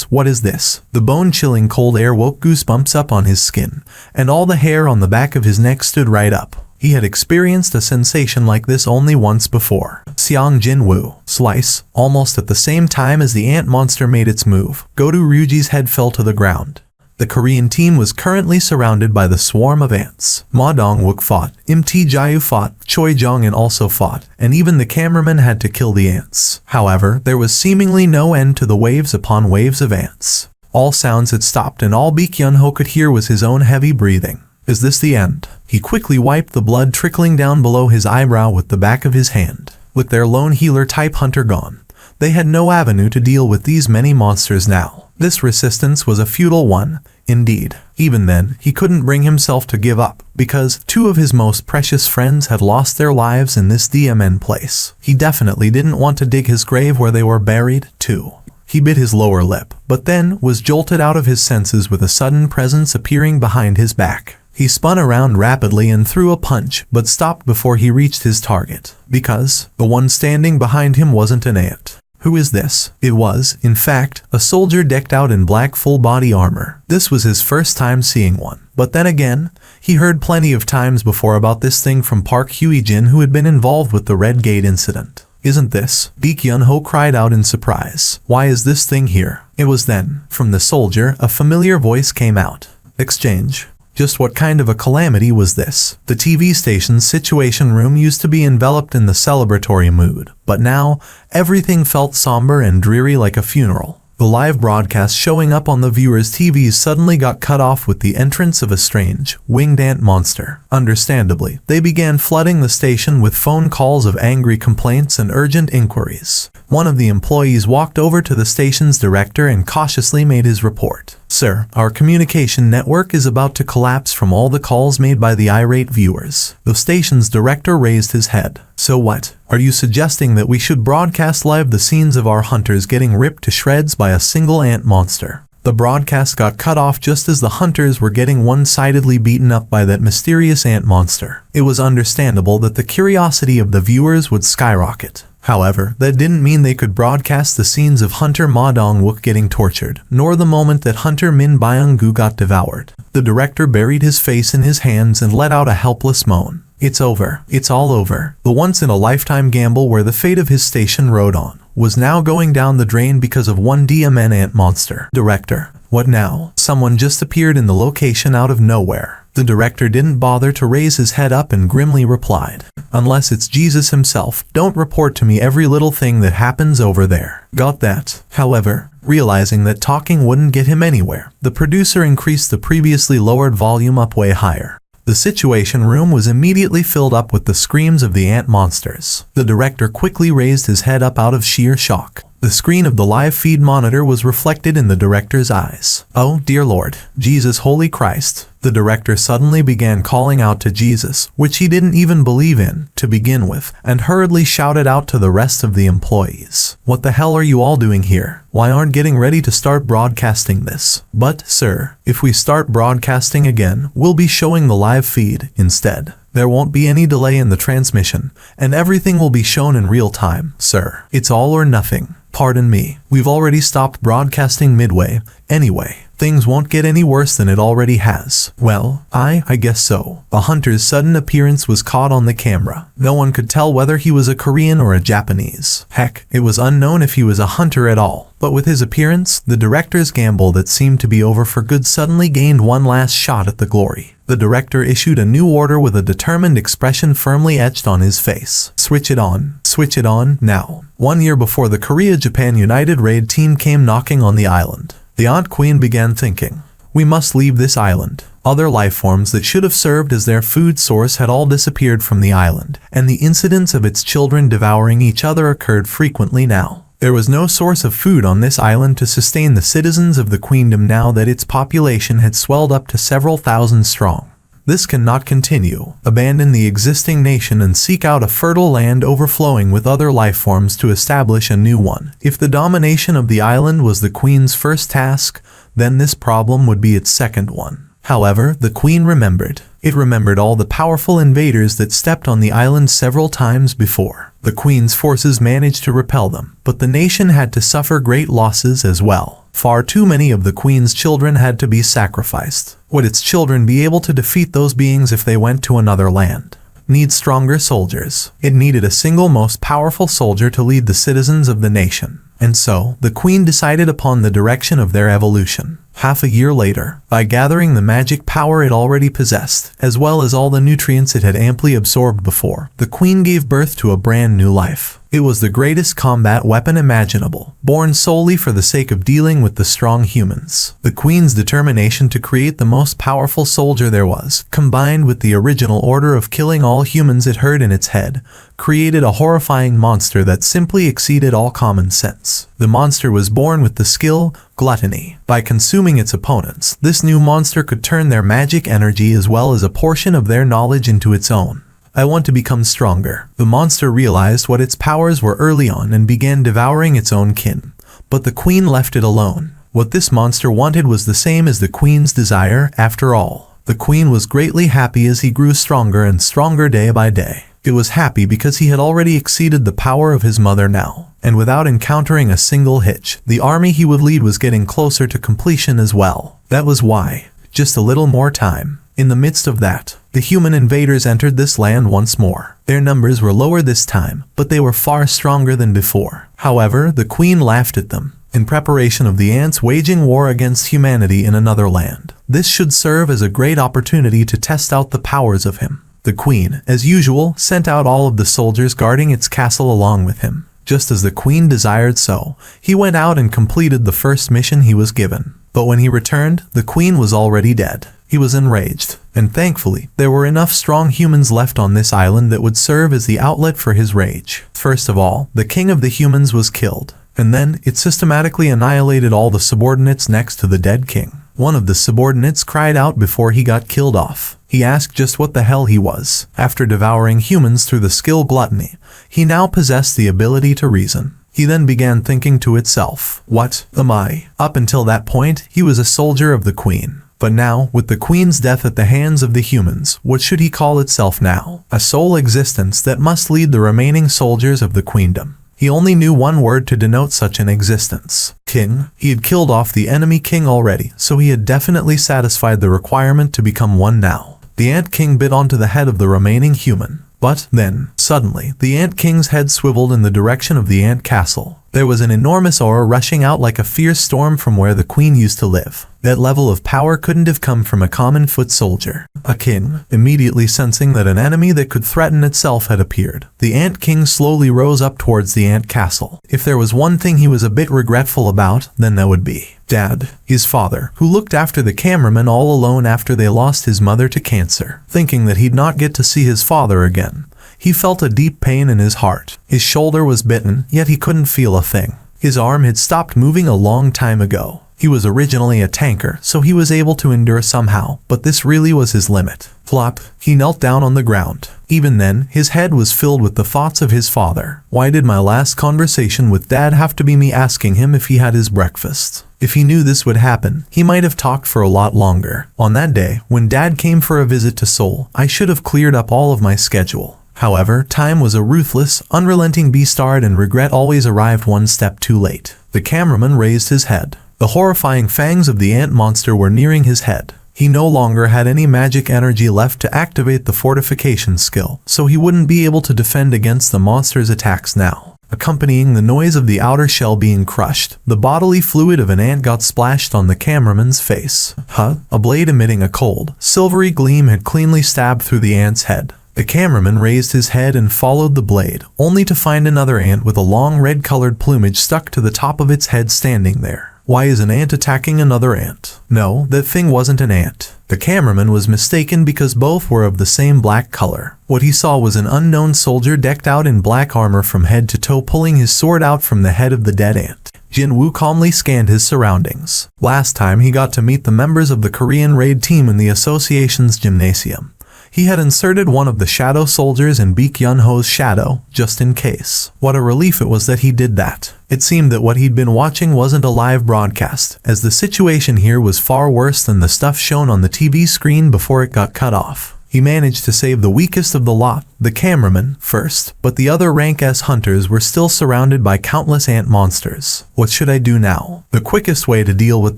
What is this? The bone-chilling cold air woke goosebumps up on his skin, and all the hair on the back of his neck stood right up. He had experienced a sensation like this only once before. Xiang Jinwu. Slice. Almost at the same time as the ant monster made its move, Goto Ryuji's head fell to the ground. The Korean team was currently surrounded by the swarm of ants. Ma Dong-wook fought, Mt. Jayu fought, Choi Jong-in also fought, and even the cameraman had to kill the ants. However, there was seemingly no end to the waves upon waves of ants. All sounds had stopped, and all Baek Yun-ho could hear was his own heavy breathing. Is this the end? He quickly wiped the blood trickling down below his eyebrow with the back of his hand. With their lone healer-type hunter gone, they had no avenue to deal with these many monsters now. This resistance was a futile one, indeed. Even then, he couldn't bring himself to give up, because two of his most precious friends had lost their lives in this DMN place. He definitely didn't want to dig his grave where they were buried, too. He bit his lower lip, but then was jolted out of his senses with a sudden presence appearing behind his back. He spun around rapidly and threw a punch, but stopped before he reached his target, because the one standing behind him wasn't an ant. Who is this? It was, in fact, a soldier decked out in black full-body armor. This was his first time seeing one. But then again, he heard plenty of times before about this thing from Park Hye-jin, who had been involved with the Red Gate incident. Isn't this? Baek Yun-ho cried out in surprise. Why is this thing here? It was then, from the soldier, a familiar voice came out. Exchange. Just what kind of a calamity was this? The TV station's situation room used to be enveloped in the celebratory mood, but now, everything felt somber and dreary like a funeral. The live broadcast showing up on the viewers' TVs suddenly got cut off with the entrance of a strange, winged ant monster. Understandably, they began flooding the station with phone calls of angry complaints and urgent inquiries. One of the employees walked over to the station's director and cautiously made his report. Sir, our communication network is about to collapse from all the calls made by the irate viewers. The station's director raised his head. So what? Are you suggesting that we should broadcast live the scenes of our hunters getting ripped to shreds by a single ant monster? The broadcast got cut off just as the hunters were getting one-sidedly beaten up by that mysterious ant monster. It was understandable that the curiosity of the viewers would skyrocket. However, that didn't mean they could broadcast the scenes of Hunter Ma Dong-wook getting tortured, nor the moment that Hunter Min Byung-gu got devoured. The director buried his face in his hands and let out a helpless moan. It's over. It's all over. The once-in-a-lifetime gamble where the fate of his station rode on was now going down the drain because of one DMN ant monster. Director. What now? Someone just appeared in the location out of nowhere. The director didn't bother to raise his head up and grimly replied, "Unless it's Jesus himself, don't report to me every little thing that happens over there." Got that? However, realizing that talking wouldn't get him anywhere, the producer increased the previously lowered volume up way higher. The situation room was immediately filled up with the screams of the ant monsters. The director quickly raised his head up out of sheer shock. The screen of the live feed monitor was reflected in the director's eyes. Oh, dear Lord, Jesus Holy Christ. The director suddenly began calling out to Jesus, which he didn't even believe in, to begin with, and hurriedly shouted out to the rest of the employees. What the hell are you all doing here? Why aren't getting ready to start broadcasting this? But, sir, if we start broadcasting again, we'll be showing the live feed instead. There won't be any delay in the transmission, and everything will be shown in real time, sir. It's all or nothing. Pardon me, we've already stopped broadcasting midway. Anyway, things won't get any worse than it already has. Well, I guess so. The hunter's sudden appearance was caught on the camera. No one could tell whether he was a Korean or a Japanese. Heck, it was unknown if he was a hunter at all. But with his appearance, the director's gamble that seemed to be over for good suddenly gained one last shot at the glory. The director issued a new order with a determined expression firmly etched on his face. Switch it on. Switch it on, now. 1 year before the Korea-Japan United Raid team came knocking on the island, the Ant Queen began thinking, "We must leave this island." Other life forms that should have served as their food source had all disappeared from the island, and the incidents of its children devouring each other occurred frequently now. There was no source of food on this island to sustain the citizens of the queendom now that its population had swelled up to several thousand strong. This cannot continue. Abandon the existing nation and seek out a fertile land overflowing with other life forms to establish a new one. If the domination of the island was the queen's first task, then this problem would be its second one. However, the queen remembered. It remembered all the powerful invaders that stepped on the island several times before. The queen's forces managed to repel them, but the nation had to suffer great losses as well. Far too many of the queen's children had to be sacrificed. Would its children be able to defeat those beings if they went to another land? Needs stronger soldiers. It needed a single most powerful soldier to lead the citizens of the nation. And so, the queen decided upon the direction of their evolution. Half a year later, by gathering the magic power it already possessed, as well as all the nutrients it had amply absorbed before, the queen gave birth to a brand new life. It was the greatest combat weapon imaginable, born solely for the sake of dealing with the strong humans. The queen's determination to create the most powerful soldier there was, combined with the original order of killing all humans it heard in its head, created a horrifying monster that simply exceeded all common sense. The monster was born with the skill, gluttony. By consuming its opponents, this new monster could turn their magic energy as well as a portion of their knowledge into its own. I want to become stronger. The monster realized what its powers were early on and began devouring its own kin. But the queen left it alone. What this monster wanted was the same as the queen's desire, after all. The queen was greatly happy as he grew stronger and stronger day by day. It was happy because he had already exceeded the power of his mother now. And without encountering a single hitch, the army he would lead was getting closer to completion as well. That was why. Just a little more time. In the midst of that, the human invaders entered this land once more. Their numbers were lower this time, but they were far stronger than before. However, the queen laughed at them, in preparation of the ants waging war against humanity in another land. This should serve as a great opportunity to test out the powers of him. The queen, as usual, sent out all of the soldiers guarding its castle along with him. Just as the queen desired so, he went out and completed the first mission he was given. But when he returned, the queen was already dead. He was enraged, and thankfully, there were enough strong humans left on this island that would serve as the outlet for his rage. First of all, the king of the humans was killed, and then it systematically annihilated all the subordinates next to the dead king. One of the subordinates cried out before he got killed off. He asked just what the hell he was. After devouring humans through the skill gluttony, he now possessed the ability to reason. He then began thinking to itself, "What am I?" Up until that point, he was a soldier of the queen. But now, with the queen's death at the hands of the humans, what should he call itself now? A sole existence that must lead the remaining soldiers of the queendom. He only knew one word to denote such an existence. King. He had killed off the enemy king already, so he had definitely satisfied the requirement to become one now. The Ant King bit onto the head of the remaining human. But then, suddenly, the Ant King's head swiveled in the direction of the ant castle. There was an enormous aura rushing out like a fierce storm from where the queen used to live. That level of power couldn't have come from a common foot soldier. A king, immediately sensing that an enemy that could threaten itself had appeared. The Ant King slowly rose up towards the ant castle. If there was one thing he was a bit regretful about, then that would be Dad, his father, who looked after the cameraman all alone after they lost his mother to cancer. Thinking that he'd not get to see his father again, he felt a deep pain in his heart. His shoulder was bitten, yet he couldn't feel a thing. His arm had stopped moving a long time ago. He was originally a tanker, so he was able to endure somehow, but this really was his limit. Flop, he knelt down on the ground. Even then, his head was filled with the thoughts of his father. Why did my last conversation with Dad have to be me asking him if he had his breakfast? If he knew this would happen, he might have talked for a lot longer. On that day, when Dad came for a visit to Seoul, I should have cleared up all of my schedule. However, time was a ruthless, unrelenting beastard and regret always arrived one step too late. The cameraman raised his head. The horrifying fangs of the ant monster were nearing his head. He no longer had any magic energy left to activate the fortification skill, so he wouldn't be able to defend against the monster's attacks now. Accompanying the noise of the outer shell being crushed, the bodily fluid of an ant got splashed on the cameraman's face. A blade emitting a cold, silvery gleam had cleanly stabbed through the ant's head. The cameraman raised his head and followed the blade, only to find another ant with a long red-colored plumage stuck to the top of its head standing there. Why is an ant attacking another ant? No, that thing wasn't an ant. The cameraman was mistaken because both were of the same black color. What he saw was an unknown soldier decked out in black armor from head to toe pulling his sword out from the head of the dead ant. Jin-woo calmly scanned his surroundings. Last time he got to meet the members of the Korean raid team in the association's gymnasium. He had inserted one of the shadow soldiers in Baek Yun-ho's shadow, just in case. What a relief it was that he did that. It seemed that what he'd been watching wasn't a live broadcast, as the situation here was far worse than the stuff shown on the TV screen before it got cut off. He managed to save the weakest of the lot, the cameraman, first, but the other rank S hunters were still surrounded by countless ant monsters. What should I do now? The quickest way to deal with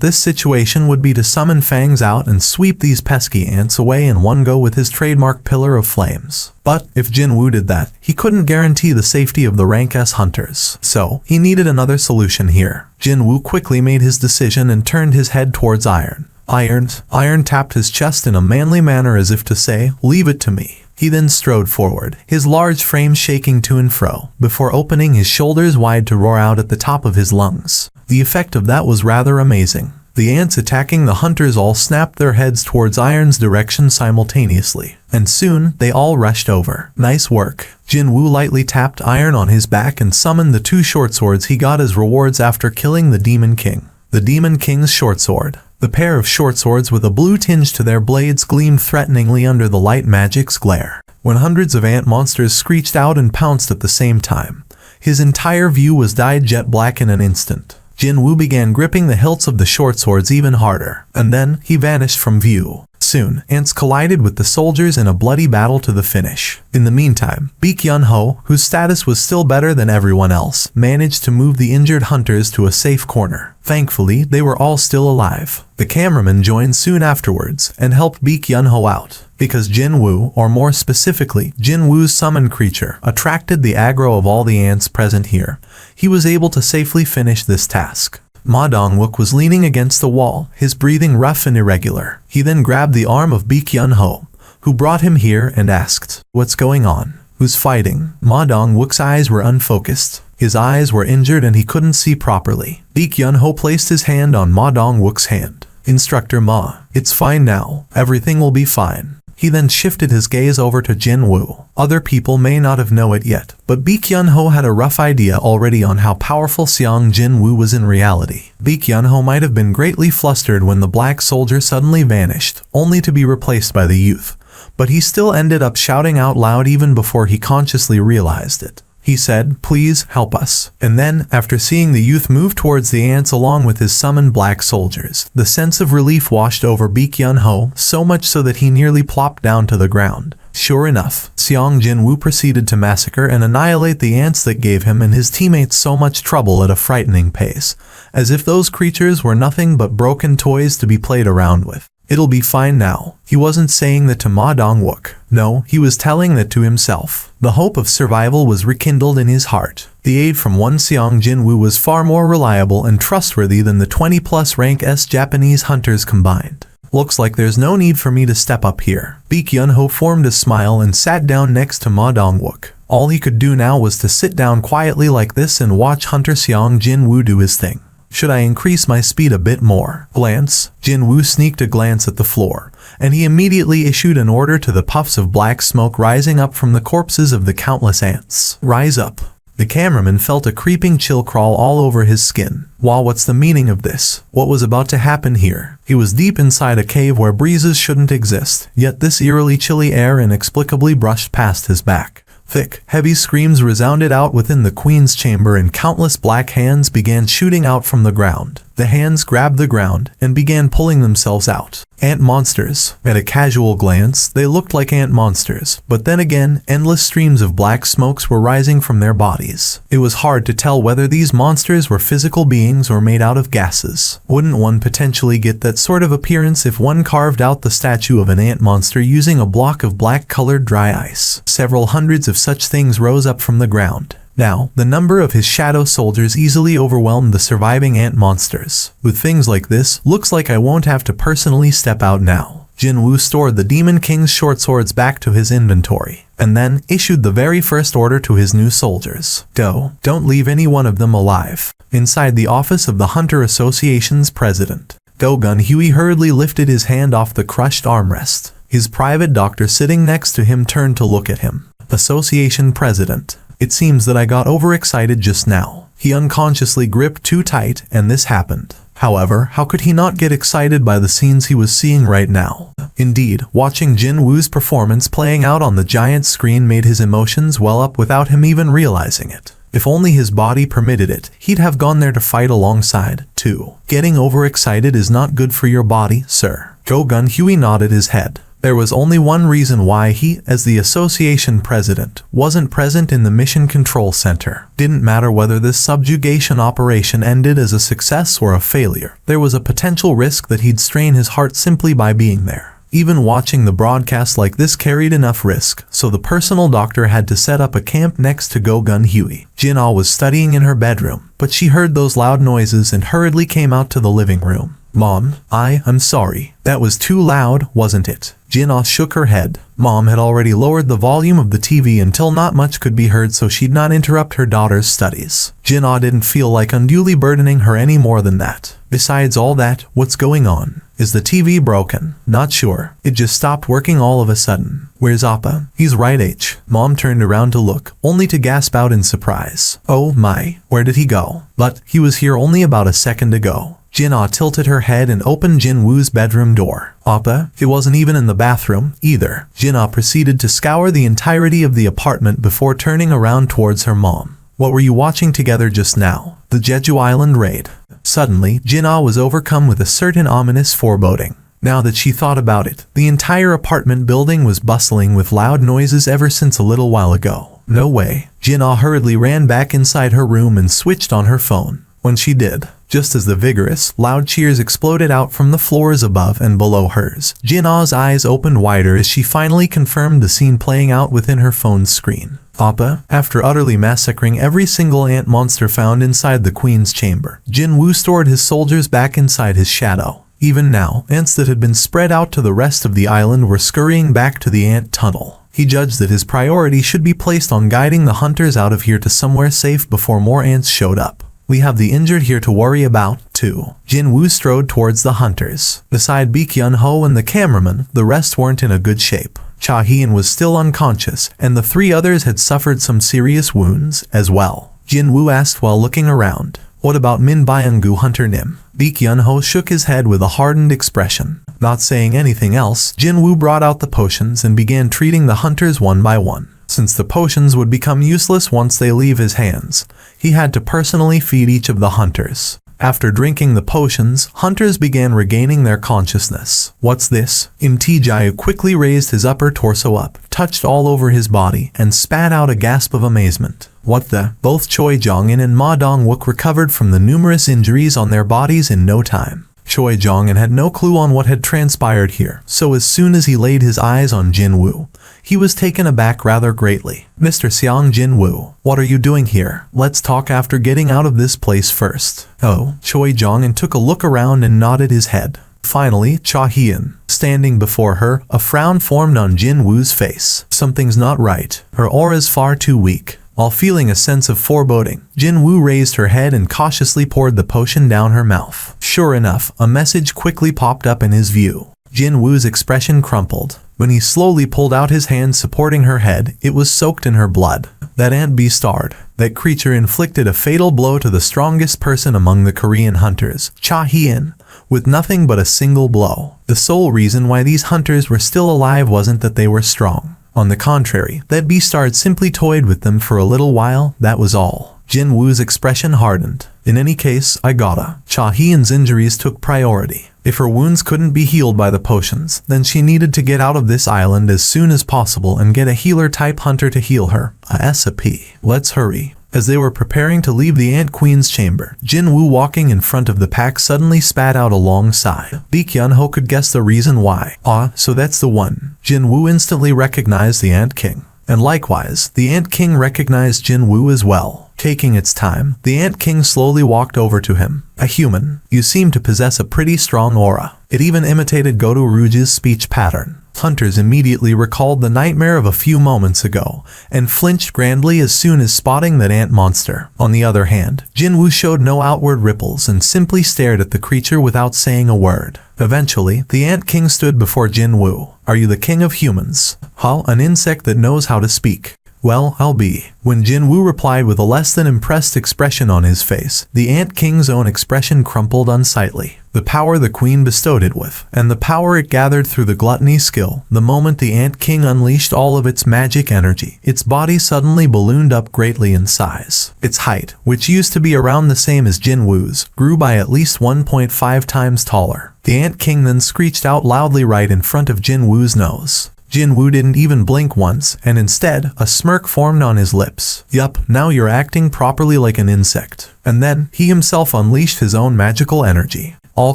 this situation would be to summon Fangs out and sweep these pesky ants away in one go with his trademark Pillar of Flames. But if Jin-woo did that, he couldn't guarantee the safety of the rank S hunters. So, he needed another solution here. Jin-woo quickly made his decision and turned his head towards Iron. Iron tapped his chest in a manly manner as if to say, "Leave it to me." He then strode forward, his large frame shaking to and fro, before opening his shoulders wide to roar out at the top of his lungs. The effect of that was rather amazing. The ants attacking the hunters all snapped their heads towards Iron's direction simultaneously, and soon they all rushed over. Nice work. Jin-woo lightly tapped Iron on his back and summoned the 2 short swords he got as rewards after killing the Demon King. The Demon King's short sword. The pair of short swords with a blue tinge to their blades gleamed threateningly under the light magic's glare. When hundreds of ant monsters screeched out and pounced at the same time, his entire view was dyed jet black in an instant. Jin-woo began gripping the hilts of the short swords even harder, and then he vanished from view. Soon, ants collided with the soldiers in a bloody battle to the finish. In the meantime, Baek Yun-ho, whose status was still better than everyone else, managed to move the injured hunters to a safe corner. Thankfully, they were all still alive. The cameraman joined soon afterwards and helped Baek Yun-ho out. Because Jin-woo, or more specifically, Jin-woo's summoned creature, attracted the aggro of all the ants present here, he was able to safely finish this task. Ma Dong-wook was leaning against the wall, his breathing rough and irregular. He then grabbed the arm of Baek Yun-ho, who brought him here, and asked, "What's going on? Who's fighting?" Ma Dong-wook's eyes were unfocused. His eyes were injured and he couldn't see properly. Baek Yun-ho placed his hand on Ma Dong-wook's hand. "Instructor Ma, it's fine now. Everything will be fine." He then shifted his gaze over to Jin-woo. Other people may not have known it yet, but Baek Yun-ho had a rough idea already on how powerful Seong Jin-woo was in reality. Baek Yun-ho might have been greatly flustered when the black soldier suddenly vanished, only to be replaced by the youth. But he still ended up shouting out loud even before he consciously realized it. He said, "Please, help us." And then, after seeing the youth move towards the ants along with his summoned black soldiers, the sense of relief washed over Baek Yun-ho, so much so that he nearly plopped down to the ground. Sure enough, Seong Jin-woo proceeded to massacre and annihilate the ants that gave him and his teammates so much trouble at a frightening pace, as if those creatures were nothing but broken toys to be played around with. "It'll be fine now." He wasn't saying that to Ma Dong-wook. No, he was telling that to himself. The hope of survival was rekindled in his heart. The aid from one Seong Jin-woo was far more reliable and trustworthy than the 20+ rank S Japanese hunters combined. "Looks like there's no need for me to step up here." Baek Yun-ho formed a smile and sat down next to Ma Dong-wook. All he could do now was to sit down quietly like this and watch Hunter Seong Jin-woo do his thing. "Should I increase my speed a bit more?" Glance. Jin-woo sneaked a glance at the floor, and he immediately issued an order to the puffs of black smoke rising up from the corpses of the countless ants. "Rise up." The cameraman felt a creeping chill crawl all over his skin. Wow, what's the meaning of this? What was about to happen here? He was deep inside a cave where breezes shouldn't exist, yet this eerily chilly air inexplicably brushed past his back. Thick, heavy screams resounded out within the queen's chamber and countless black hands began shooting out from the ground. The hands grabbed the ground and began pulling themselves out. Ant monsters. At a casual glance, they looked like ant monsters, but then again, endless streams of black smokes were rising from their bodies. It was hard to tell whether these monsters were physical beings or made out of gases. Wouldn't one potentially get that sort of appearance if one carved out the statue of an ant monster using a block of black-colored dry ice? Several hundreds of such things rose up from the ground. Now, the number of his shadow soldiers easily overwhelmed the surviving ant monsters. With things like this, looks like I won't have to personally step out now. Jin-woo stored the Demon King's short swords back to his inventory. and then issued the very first order to his new soldiers. Don't leave any one of them alive. Inside the office of the Hunter Association's president, Go-Gun Huey hurriedly lifted his hand off the crushed armrest. His private doctor sitting next to him turned to look at him. Association president, it seems that I got overexcited just now. He unconsciously gripped too tight, and this happened. However, how could he not get excited by the scenes he was seeing right now? Indeed, watching Jin Woo's performance playing out on the giant screen made his emotions well up without him even realizing it. If only his body permitted it, he'd have gone there to fight alongside, too. Getting overexcited is not good for your body, sir. Go-Gun Huey nodded his head. There was only one reason why he, as the association president, wasn't present in the Mission Control Center. Didn't matter whether this subjugation operation ended as a success or a failure. There was a potential risk that he'd strain his heart simply by being there. Even watching the broadcast like this carried enough risk, so the personal doctor had to set up a camp next to Go-Gun Huey. Jin-Ah was studying in her bedroom, but she heard those loud noises and hurriedly came out to the living room. Mom, I'm sorry. That was too loud, wasn't it? Jin-Ah shook her head. Mom had already lowered the volume of the TV until not much could be heard so she'd not interrupt her daughter's studies. Jin-Ah didn't feel like unduly burdening her any more than that. Besides all that, what's going on? Is the TV broken? Not sure. It just stopped working all of a sudden. Where's Appa? He's right, H. Mom turned around to look, only to gasp out in surprise. Oh my, where did he go? But he was here only about a second ago. Jin-Ah tilted her head and opened Jin Woo's bedroom door. Appa, it wasn't even in the bathroom, either. Jin-Ah proceeded to scour the entirety of the apartment before turning around towards her mom. What were you watching together just now? The Jeju Island raid. Suddenly, Jin-Ah was overcome with a certain ominous foreboding. Now that she thought about it, the entire apartment building was bustling with loud noises ever since a little while ago. No way. Jin-Ah hurriedly ran back inside her room and switched on her phone. When she did, just as the vigorous, loud cheers exploded out from the floors above and below hers, Jin-Ah's eyes opened wider as she finally confirmed the scene playing out within her phone's screen. Appa, after utterly massacring every single ant monster found inside the Queen's chamber, Jin Woo stored his soldiers back inside his shadow. Even now, ants that had been spread out to the rest of the island were scurrying back to the ant tunnel. He judged that his priority should be placed on guiding the hunters out of here to somewhere safe before more ants showed up. We have the injured here to worry about, too. Jin Woo strode towards the hunters. Beside Baek Ho and the cameraman, the rest weren't in a good shape. Cha Hien was still unconscious, and the three others had suffered some serious wounds, as well. Jin Woo asked while looking around. What about Min Byung-gu Hunter Nim? Baek Ho shook his head with a hardened expression. Not saying anything else, Jin Woo brought out the potions and began treating the hunters one by one. Since the potions would become useless once they leave his hands, he had to personally feed each of the hunters. After drinking the potions, hunters began regaining their consciousness. What's this? Im Tae-jae quickly raised his upper torso up, touched all over his body, and spat out a gasp of amazement. What the? Both Choi Jong-in and Ma Dong-wook recovered from the numerous injuries on their bodies in no time. Choi Jong-in had no clue on what had transpired here, so as soon as he laid his eyes on Jin Woo, he was taken aback rather greatly. Mr. Seong Jin Woo, what are you doing here? Let's talk after getting out of this place first. Oh, Choi Jong-in took a look around and nodded his head. Finally, Cha Hien, standing before her, a frown formed on Jin Woo's face. Something's not right. Her aura's far too weak. While feeling a sense of foreboding, Jin Woo raised her head and cautiously poured the potion down her mouth. Sure enough, a message quickly popped up in his view. Jin Woo's expression crumpled. When he slowly pulled out his hand supporting her head, it was soaked in her blood. That ant beastard. That creature inflicted a fatal blow to the strongest person among the Korean hunters, Cha Hien, with nothing but a single blow. The sole reason why these hunters were still alive wasn't that they were strong. On the contrary, that beastard simply toyed with them for a little while, that was all. Jin Woo's expression hardened. In any case, I gotta. Cha Hien's injuries took priority. If her wounds couldn't be healed by the potions, then she needed to get out of this island as soon as possible and get a healer-type hunter to heal her. A.S.A.P. Let's hurry. As they were preparing to leave the Ant Queen's chamber, Jin Woo walking in front of the pack suddenly spat out a long sigh. Baek Ho could guess the reason why. Ah, so that's the one. Jin Woo instantly recognized the Ant King. And likewise, the Ant King recognized Jin Woo as well. Taking its time, the Ant King slowly walked over to him. A human, you seem to possess a pretty strong aura. It even imitated Goto Rouge's speech pattern. hunters immediately recalled the nightmare of a few moments ago and flinched grandly as soon as spotting that ant monster. On the other hand, Jinwoo showed no outward ripples and simply stared at the creature without saying a word. Eventually, the Ant King stood before Jinwoo. "Are you the king of humans?" "Huh? An insect that knows how to speak." "Well, I'll be." When Jinwoo replied with a less than impressed expression on his face, the Ant King's own expression crumpled unsightly. The power the queen bestowed it with, and the power it gathered through the gluttony skill, the moment the Ant King unleashed all of its magic energy, its body suddenly ballooned up greatly in size. Its height, which used to be around the same as Jinwoo's, grew by at least 1.5 times taller. The Ant King then screeched out loudly right in front of Jinwoo's nose. Jinwoo didn't even blink once, and instead, a smirk formed on his lips. "Yup, now you're acting properly like an insect." And then, he himself unleashed his own magical energy. All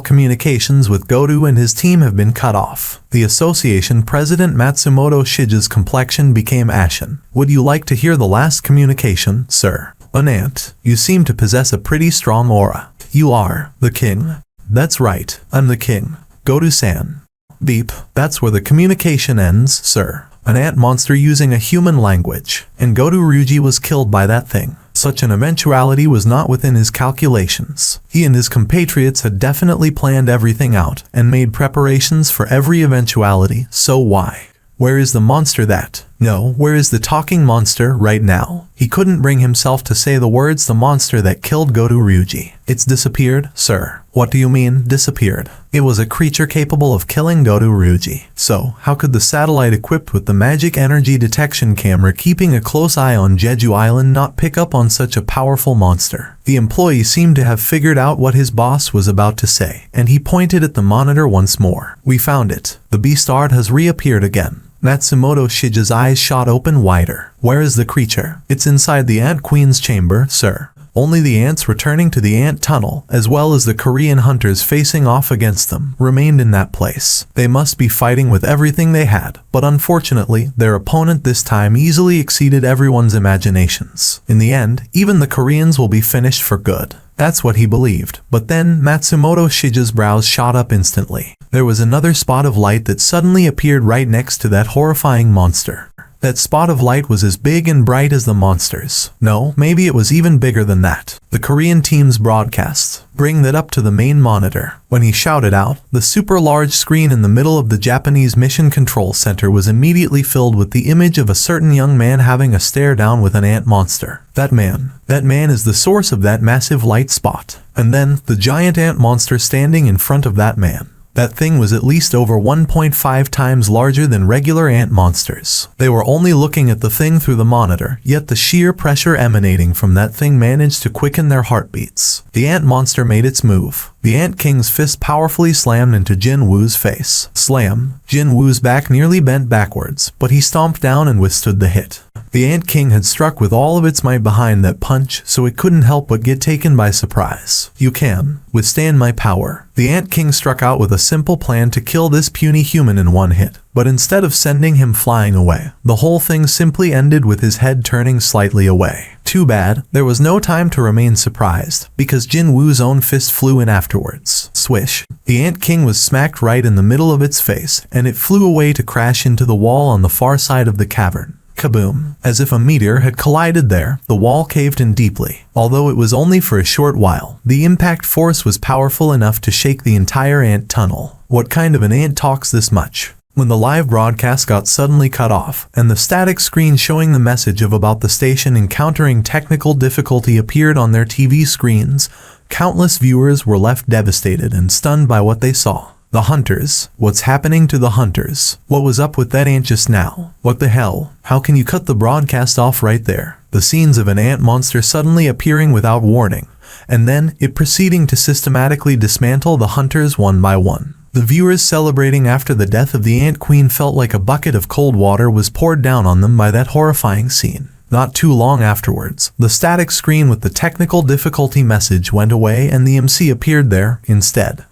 communications with Godu and his team have been cut off. The association president Matsumoto Shige's complexion became ashen. "Would you like to hear the last communication, sir?" "An ant. You seem to possess a pretty strong aura. You are the king." "That's right, I'm the king. Godu-san." "Beep. That's where the communication ends, sir. An ant monster using a human language. And Godu Ryuji was killed by that thing." Such an eventuality was not within his calculations. He and his compatriots had definitely planned everything out and made preparations for every eventuality, so why? Where is the monster that? No, where is the talking monster right now? He couldn't bring himself to say the words "the monster that killed Godu Ryuji." "It's disappeared, sir." "What do you mean, disappeared?" "It was a creature capable of killing Godu Ryuji. So, how could the satellite equipped with the magic energy detection camera keeping a close eye on Jeju Island not pick up on such a powerful monster?" The employee seemed to have figured out what his boss was about to say, and he pointed at the monitor once more. "We found it. The beast art has reappeared again." Matsumoto Shige's eyes shot open wider. "Where is the creature?" "It's inside the Ant Queen's chamber, sir." Only the ants returning to the ant tunnel, as well as the Korean hunters facing off against them, remained in that place. They must be fighting with everything they had, but unfortunately, their opponent this time easily exceeded everyone's imaginations. In the end, even the Koreans will be finished for good. That's what he believed. But then, Matsumoto Shige's brows shot up instantly. There was another spot of light that suddenly appeared right next to that horrifying monster. That spot of light was as big and bright as the monsters. No, maybe it was even bigger than that. The Korean team's broadcasts. "Bring that up to the main monitor." When he shouted out, the super large screen in the middle of the Japanese Mission Control Center was immediately filled with the image of a certain young man having a stare down with an ant monster. That man is the source of that massive light spot. And then, the giant ant monster standing in front of that man. That thing was at least over 1.5 times larger than regular ant monsters. They were only looking at the thing through the monitor, yet the sheer pressure emanating from that thing managed to quicken their heartbeats. The ant monster made its move. The Ant King's fist powerfully slammed into Jinwoo's face. Slam. Jinwoo's back nearly bent backwards, but he stomped down and withstood the hit. The Ant King had struck with all of its might behind that punch, so it couldn't help but get taken by surprise. "You can withstand my power." The Ant King struck out with a simple plan to kill this puny human in one hit. But instead of sending him flying away, the whole thing simply ended with his head turning slightly away. Too bad, there was no time to remain surprised, because Jinwoo's own fist flew in afterwards. Swish. The Ant King was smacked right in the middle of its face, and it flew away to crash into the wall on the far side of the cavern. Kaboom. As if a meteor had collided there, the wall caved in deeply. Although it was only for a short while, the impact force was powerful enough to shake the entire ant tunnel. What kind of an ant talks this much? When the live broadcast got suddenly cut off, and the static screen showing the message of about the station encountering technical difficulty appeared on their TV screens, countless viewers were left devastated and stunned by what they saw. The hunters. What's happening to the hunters? What was up with that ant just now? What the hell? How can you cut the broadcast off right there? The scenes of an ant monster suddenly appearing without warning, and then it proceeding to systematically dismantle the hunters one by one. The viewers celebrating after the death of the Ant Queen felt like a bucket of cold water was poured down on them by that horrifying scene. Not too long afterwards, the static screen with the technical difficulty message went away and the MC appeared there instead.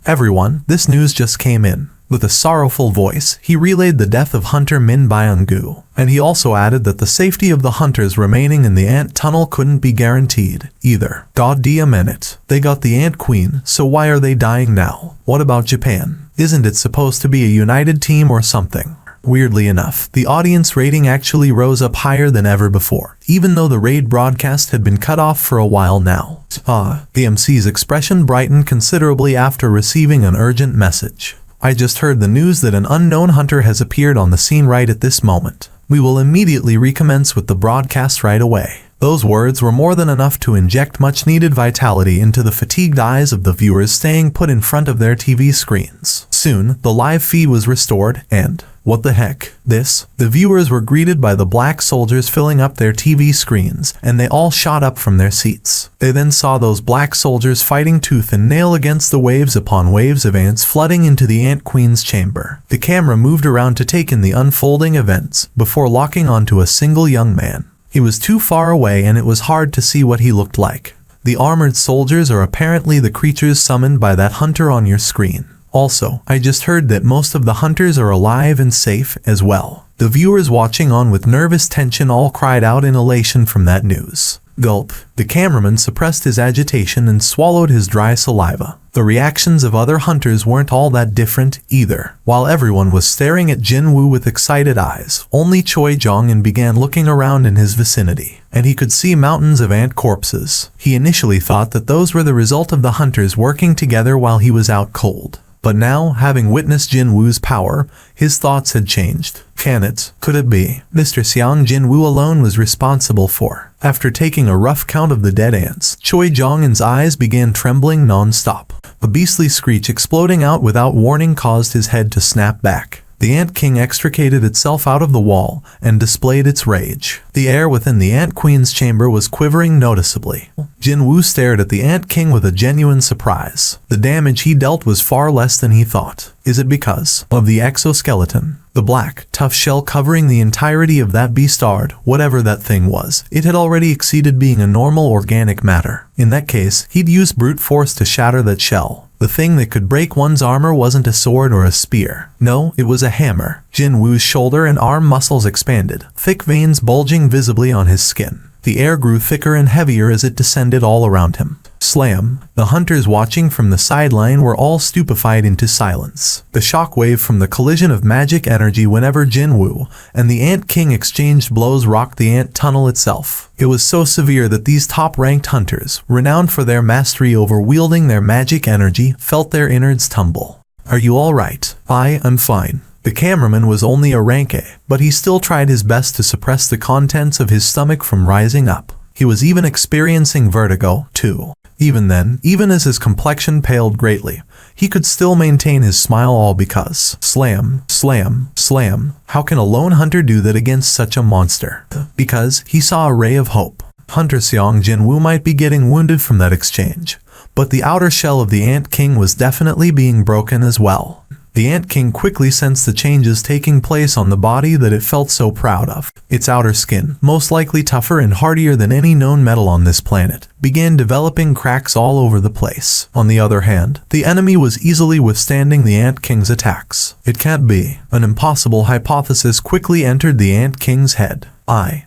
Everyone, this news just came in. With a sorrowful voice, he relayed the death of Hunter Min Byung-gu, and he also added that the safety of the hunters remaining in the ant tunnel couldn't be guaranteed either. God damn it. They got the Ant Queen, so why are they dying now? What about Japan? Isn't it supposed to be a united team or something? Weirdly enough, the audience rating actually rose up higher than ever before, even though the raid broadcast had been cut off for a while now. The MC's expression brightened considerably after receiving an urgent message. I just heard the news that an unknown hunter has appeared on the scene right at this moment. We will immediately recommence with the broadcast right away. Those words were more than enough to inject much-needed vitality into the fatigued eyes of the viewers staying put in front of their TV screens. Soon, the live feed was restored, and what the heck? The viewers were greeted by the black soldiers filling up their TV screens, and they all shot up from their seats. They then saw those black soldiers fighting tooth and nail against the waves upon waves of ants flooding into the Ant Queen's chamber. The camera moved around to take in the unfolding events, before locking onto a single young man. He was too far away and it was hard to see what he looked like. The armored soldiers are apparently the creatures summoned by that hunter on your screen. Also, I just heard that most of the hunters are alive and safe as well. The viewers watching on with nervous tension all cried out in elation from that news. Gulp. The cameraman suppressed his agitation and swallowed his dry saliva. The reactions of other hunters weren't all that different either. While everyone was staring at Jin Woo with excited eyes, only Choi Jong-in began looking around in his vicinity, and he could see mountains of ant corpses. He initially thought that those were the result of the hunters working together while he was out cold. But now, having witnessed Jin Woo's power, his thoughts had changed. Could it be? Mr. Xiang Jin Woo alone was responsible for. After taking a rough count of the dead ants, Choi Jong-in's eyes began trembling non-stop. A beastly screech exploding out without warning caused his head to snap back. The Ant King extricated itself out of the wall and displayed its rage. The air within the Ant Queen's chamber was quivering noticeably. Jin Woo stared at the Ant King with a genuine surprise. The damage he dealt was far less than he thought. Is it because of the exoskeleton? The black, tough shell covering the entirety of that beastard, whatever that thing was. It had already exceeded being a normal organic matter. In that case, he'd use brute force to shatter that shell. The thing that could break one's armor wasn't a sword or a spear. No, it was a hammer. Jin Woo's shoulder and arm muscles expanded, thick veins bulging visibly on his skin. The air grew thicker and heavier as it descended all around him. Slam! The hunters watching from the sideline were all stupefied into silence. The shockwave from the collision of magic energy whenever Jin Woo and the Ant King exchanged blows rocked the ant tunnel itself. It was so severe that these top-ranked hunters, renowned for their mastery over wielding their magic energy, felt their innards tumble. Are you all right? I'm fine. The cameraman was only a rank A, but he still tried his best to suppress the contents of his stomach from rising up. He was even experiencing vertigo, too. Even then, even as his complexion paled greatly, he could still maintain his smile, all because slam, slam, slam. How can a lone hunter do that against such a monster? Because he saw a ray of hope. Hunter Xiang Jin Woo might be getting wounded from that exchange, but the outer shell of the Ant King was definitely being broken as well. The Ant King quickly sensed the changes taking place on the body that it felt so proud of. Its outer skin, most likely tougher and hardier than any known metal on this planet, began developing cracks all over the place. On the other hand, the enemy was easily withstanding the Ant King's attacks. It can't be. An impossible hypothesis quickly entered the Ant King's head.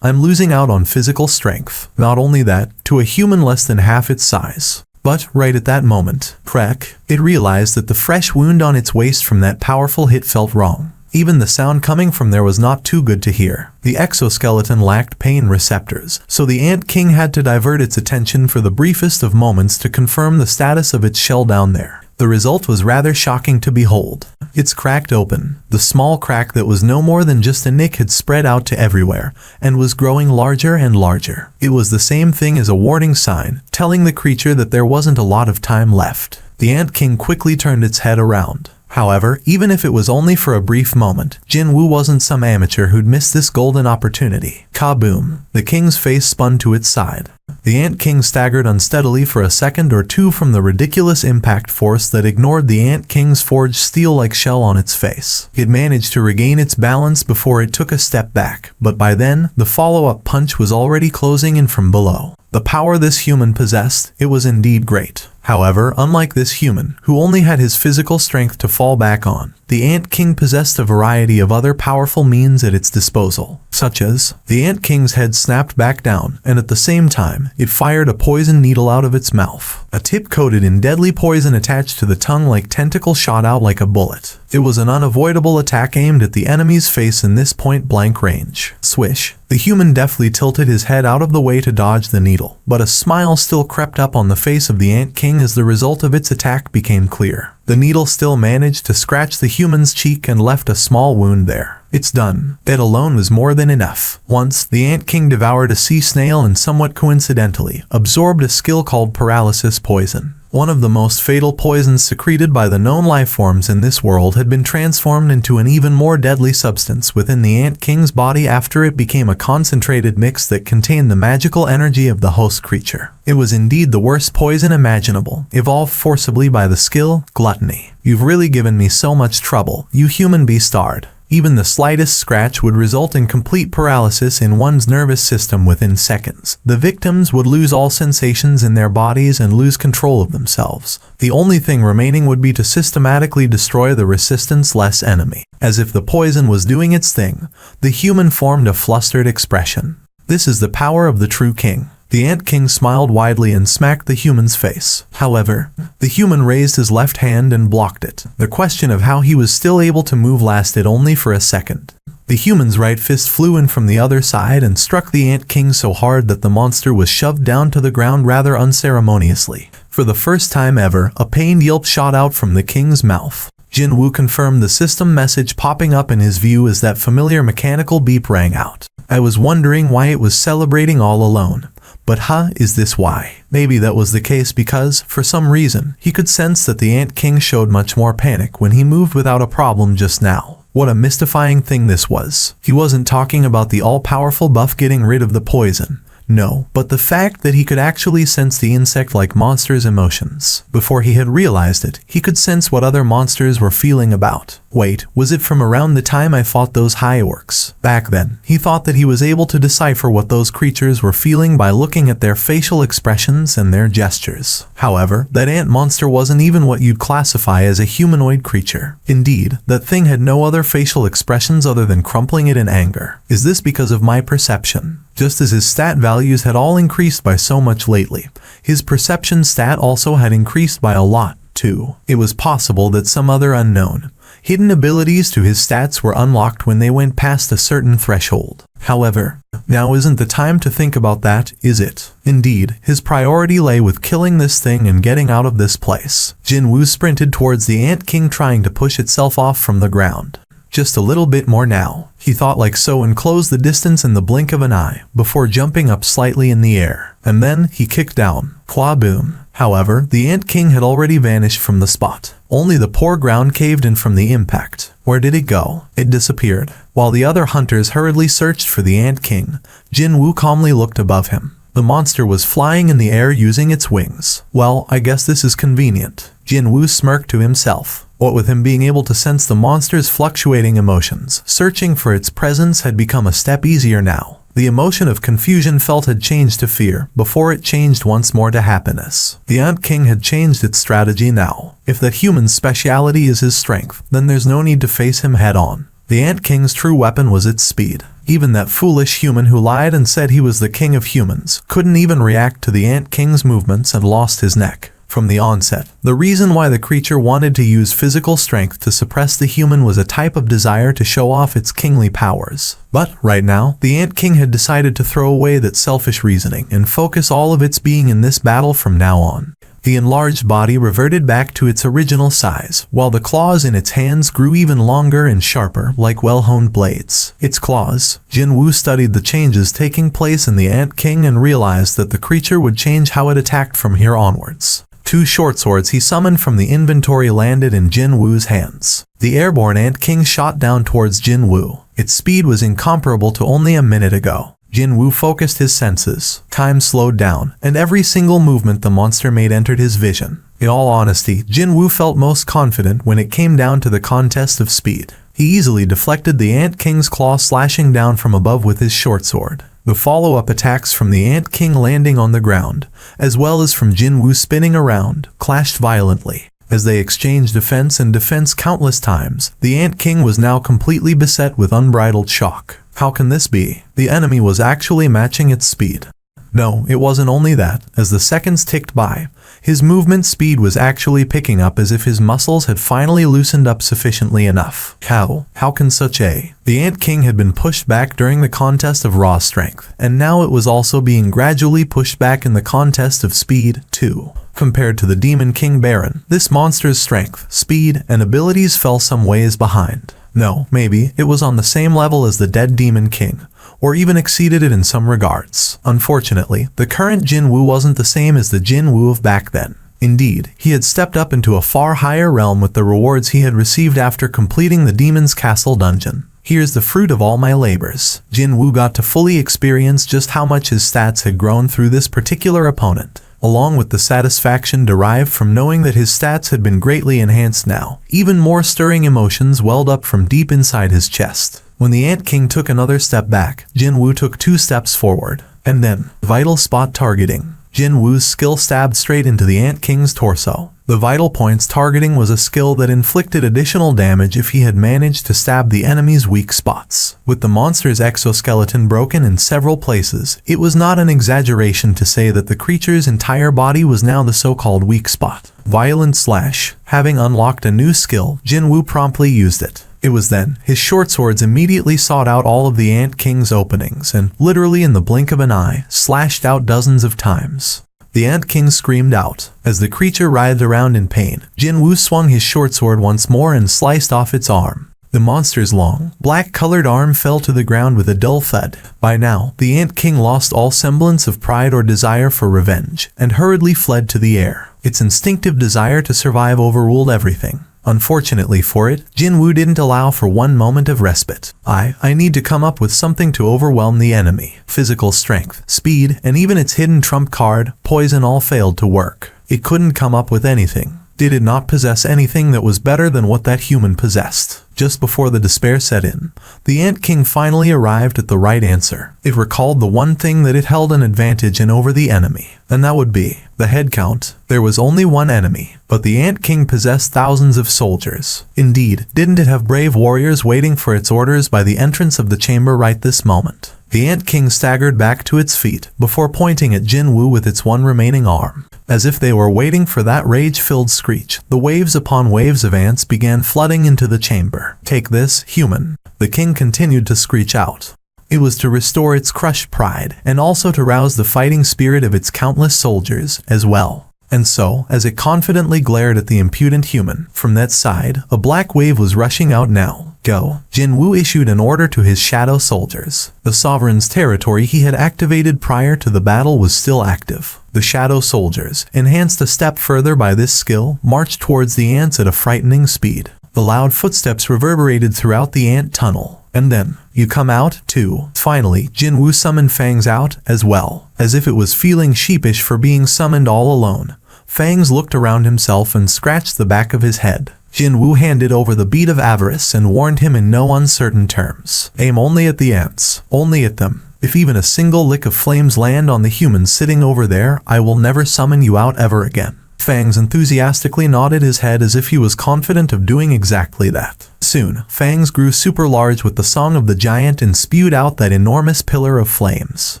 I'm losing out on physical strength. Not only that, to a human less than half its size. But right at that moment, crack, it realized that the fresh wound on its waist from that powerful hit felt wrong. Even the sound coming from there was not too good to hear. The exoskeleton lacked pain receptors, so the Ant King had to divert its attention for the briefest of moments to confirm the status of its shell down there. The result was rather shocking to behold. It's cracked open. The small crack that was no more than just a nick had spread out to everywhere, and was growing larger and larger. It was the same thing as a warning sign, telling the creature that there wasn't a lot of time left. The Ant King quickly turned its head around. However, even if it was only for a brief moment, Jin Woo wasn't some amateur who'd missed this golden opportunity. Kaboom! The king's face spun to its side. The Ant King staggered unsteadily for a second or two from the ridiculous impact force that ignored the Ant King's forged steel-like shell on its face. It managed to regain its balance before it took a step back, but by then, the follow-up punch was already closing in from below. The power this human possessed, it was indeed great. However, unlike this human, who only had his physical strength to fall back on, the Ant King possessed a variety of other powerful means at its disposal, such as, the Ant King's head snapped back down, and at the same time, it fired a poison needle out of its mouth. A tip coated in deadly poison attached to the tongue-like tentacle shot out like a bullet. It was an unavoidable attack aimed at the enemy's face in this point-blank range. Swish. The human deftly tilted his head out of the way to dodge the needle, but a smile still crept up on the face of the Ant King as the result of its attack became clear. The needle still managed to scratch the human's cheek and left a small wound there. It's done. That alone was more than enough. Once, the Ant King devoured a sea snail and somewhat coincidentally, absorbed a skill called paralysis poison. One of the most fatal poisons secreted by the known lifeforms in this world had been transformed into an even more deadly substance within the Ant King's body after it became a concentrated mix that contained the magical energy of the host creature. It was indeed the worst poison imaginable, evolved forcibly by the skill, gluttony. You've really given me so much trouble, you human bastard. Even the slightest scratch would result in complete paralysis in one's nervous system within seconds. The victims would lose all sensations in their bodies and lose control of themselves. The only thing remaining would be to systematically destroy the resistance-less enemy. As if the poison was doing its thing, the human formed a flustered expression. This is the power of the true king. The Ant King smiled widely and smacked the human's face. However, the human raised his left hand and blocked it. The question of how he was still able to move lasted only for a second. The human's right fist flew in from the other side and struck the Ant King so hard that the monster was shoved down to the ground rather unceremoniously. For the first time ever, a pained yelp shot out from the king's mouth. Jin Woo confirmed the system message popping up in his view as that familiar mechanical beep rang out. I was wondering why it was celebrating all alone. But is this why? Maybe that was the case because, for some reason, he could sense that the Ant King showed much more panic when he moved without a problem just now. What a mystifying thing this was. He wasn't talking about the all-powerful buff getting rid of the poison. No, but the fact that he could actually sense the insect-like monster's emotions. Before he had realized it, he could sense what other monsters were feeling about. Wait, was it from around the time I fought those high orcs? Back then, he thought that he was able to decipher what those creatures were feeling by looking at their facial expressions and their gestures. However, that ant monster wasn't even what you'd classify as a humanoid creature. Indeed, that thing had no other facial expressions other than crumpling it in anger. Is this because of my perception? Just as his stat values had all increased by so much lately, his perception stat also had increased by a lot, too. It was possible that some other unknown, hidden abilities to his stats were unlocked when they went past a certain threshold. However, now isn't the time to think about that, is it? Indeed, his priority lay with killing this thing and getting out of this place. Jin Woo sprinted towards the Ant King trying to push itself off from the ground. Just a little bit more now, he thought like so and closed the distance in the blink of an eye, before jumping up slightly in the air. And then, he kicked down. Qua-boom. However, the Ant King had already vanished from the spot. Only the poor ground caved in from the impact. Where did it go? It disappeared. While the other hunters hurriedly searched for the Ant King, Jin Woo calmly looked above him. The monster was flying in the air using its wings. Well, I guess this is convenient. Jin Woo smirked to himself. What with him being able to sense the monster's fluctuating emotions, searching for its presence had become a step easier now. The emotion of confusion felt had changed to fear, before it changed once more to happiness. The Ant King had changed its strategy now. If that human's speciality is his strength, then there's no need to face him head on. The Ant King's true weapon was its speed. Even that foolish human who lied and said he was the king of humans couldn't even react to the Ant King's movements and lost his neck. From the onset, the reason why the creature wanted to use physical strength to suppress the human was a type of desire to show off its kingly powers. But, right now, the Ant King had decided to throw away that selfish reasoning and focus all of its being in this battle from now on. The enlarged body reverted back to its original size, while the claws in its hands grew even longer and sharper, like well-honed blades. Its claws. Jin Woo studied the changes taking place in the Ant King and realized that the creature would change how it attacked from here onwards. 2 short swords he summoned from the inventory landed in Jin Woo's hands. The airborne Ant King shot down towards Jin Woo. Its speed was incomparable to only a minute ago. Jin Woo focused his senses. Time slowed down, and every single movement the monster made entered his vision. In all honesty, Jin Woo felt most confident when it came down to the contest of speed. He easily deflected the Ant King's claw slashing down from above with his short sword. The follow-up attacks from the Ant King landing on the ground, as well as from Jinwoo spinning around, clashed violently. As they exchanged defense and defense countless times, the Ant King was now completely beset with unbridled shock. How can this be? The enemy was actually matching its speed. No, it wasn't only that. As the seconds ticked by, his movement speed was actually picking up as if his muscles had finally loosened up sufficiently enough. How can such a... The Ant King had been pushed back during the contest of raw strength, and now it was also being gradually pushed back in the contest of speed, too. Compared to the Demon King Baron, this monster's strength, speed, and abilities fell some ways behind. No, maybe it was on the same level as the dead Demon King, or even exceeded it in some regards. Unfortunately, the current Jinwoo wasn't the same as the Jinwoo of back then. Indeed, he had stepped up into a far higher realm with the rewards he had received after completing the Demon's Castle dungeon. Here's the fruit of all my labors. Jinwoo got to fully experience just how much his stats had grown through this particular opponent, along with the satisfaction derived from knowing that his stats had been greatly enhanced now. Even more stirring emotions welled up from deep inside his chest. When the Ant King took another step back, Jinwoo took 2 steps forward. And then, vital spot targeting. Jinwoo's skill stabbed straight into the Ant King's torso. The vital points targeting was a skill that inflicted additional damage if he had managed to stab the enemy's weak spots. With the monster's exoskeleton broken in several places, it was not an exaggeration to say that the creature's entire body was now the so-called weak spot. Violent Slash. Having unlocked a new skill, Jinwoo promptly used it. It was then, his short swords immediately sought out all of the Ant King's openings and, literally in the blink of an eye, slashed out dozens of times. The Ant King screamed out. As the creature writhed around in pain, Jinwoo swung his short sword once more and sliced off its arm. The monster's long, black-colored arm fell to the ground with a dull thud. By now, the Ant King lost all semblance of pride or desire for revenge, and hurriedly fled to the air. Its instinctive desire to survive overruled everything. Unfortunately for it, Jinwoo didn't allow for one moment of respite. I need to come up with something to overwhelm the enemy. Physical strength, speed, and even its hidden trump card, poison, all failed to work. It couldn't come up with anything. Did it not possess anything that was better than what that human possessed? Just before the despair set in, the Ant King finally arrived at the right answer. It recalled the one thing that it held an advantage in over the enemy, and that would be the head count. There was only one enemy, but the Ant King possessed thousands of soldiers. Indeed, didn't it have brave warriors waiting for its orders by the entrance of the chamber right this moment? The Ant King staggered back to its feet before pointing at Jinwoo with its one remaining arm. As if they were waiting for that rage-filled screech, the waves upon waves of ants began flooding into the chamber. Take this, human. The king continued to screech out. It was to restore its crushed pride, and also to rouse the fighting spirit of its countless soldiers, as well. And so, as it confidently glared at the impudent human, from that side, a black wave was rushing out now. Go. Jinwoo issued an order to his shadow soldiers. The sovereign's territory he had activated prior to the battle was still active. The shadow soldiers, enhanced a step further by this skill, marched towards the ants at a frightening speed. The loud footsteps reverberated throughout the ant tunnel. And then, you come out, too. Finally, Jinwoo summoned Fangs out, as well. As if it was feeling sheepish for being summoned all alone, Fangs looked around himself and scratched the back of his head. Jinwoo handed over the bead of avarice and warned him in no uncertain terms. Aim only at the ants. Only at them. If even a single lick of flames land on the human sitting over there, I will never summon you out ever again. Fangs enthusiastically nodded his head as if he was confident of doing exactly that. Soon, Fangs grew super large with the song of the giant and spewed out that enormous pillar of flames.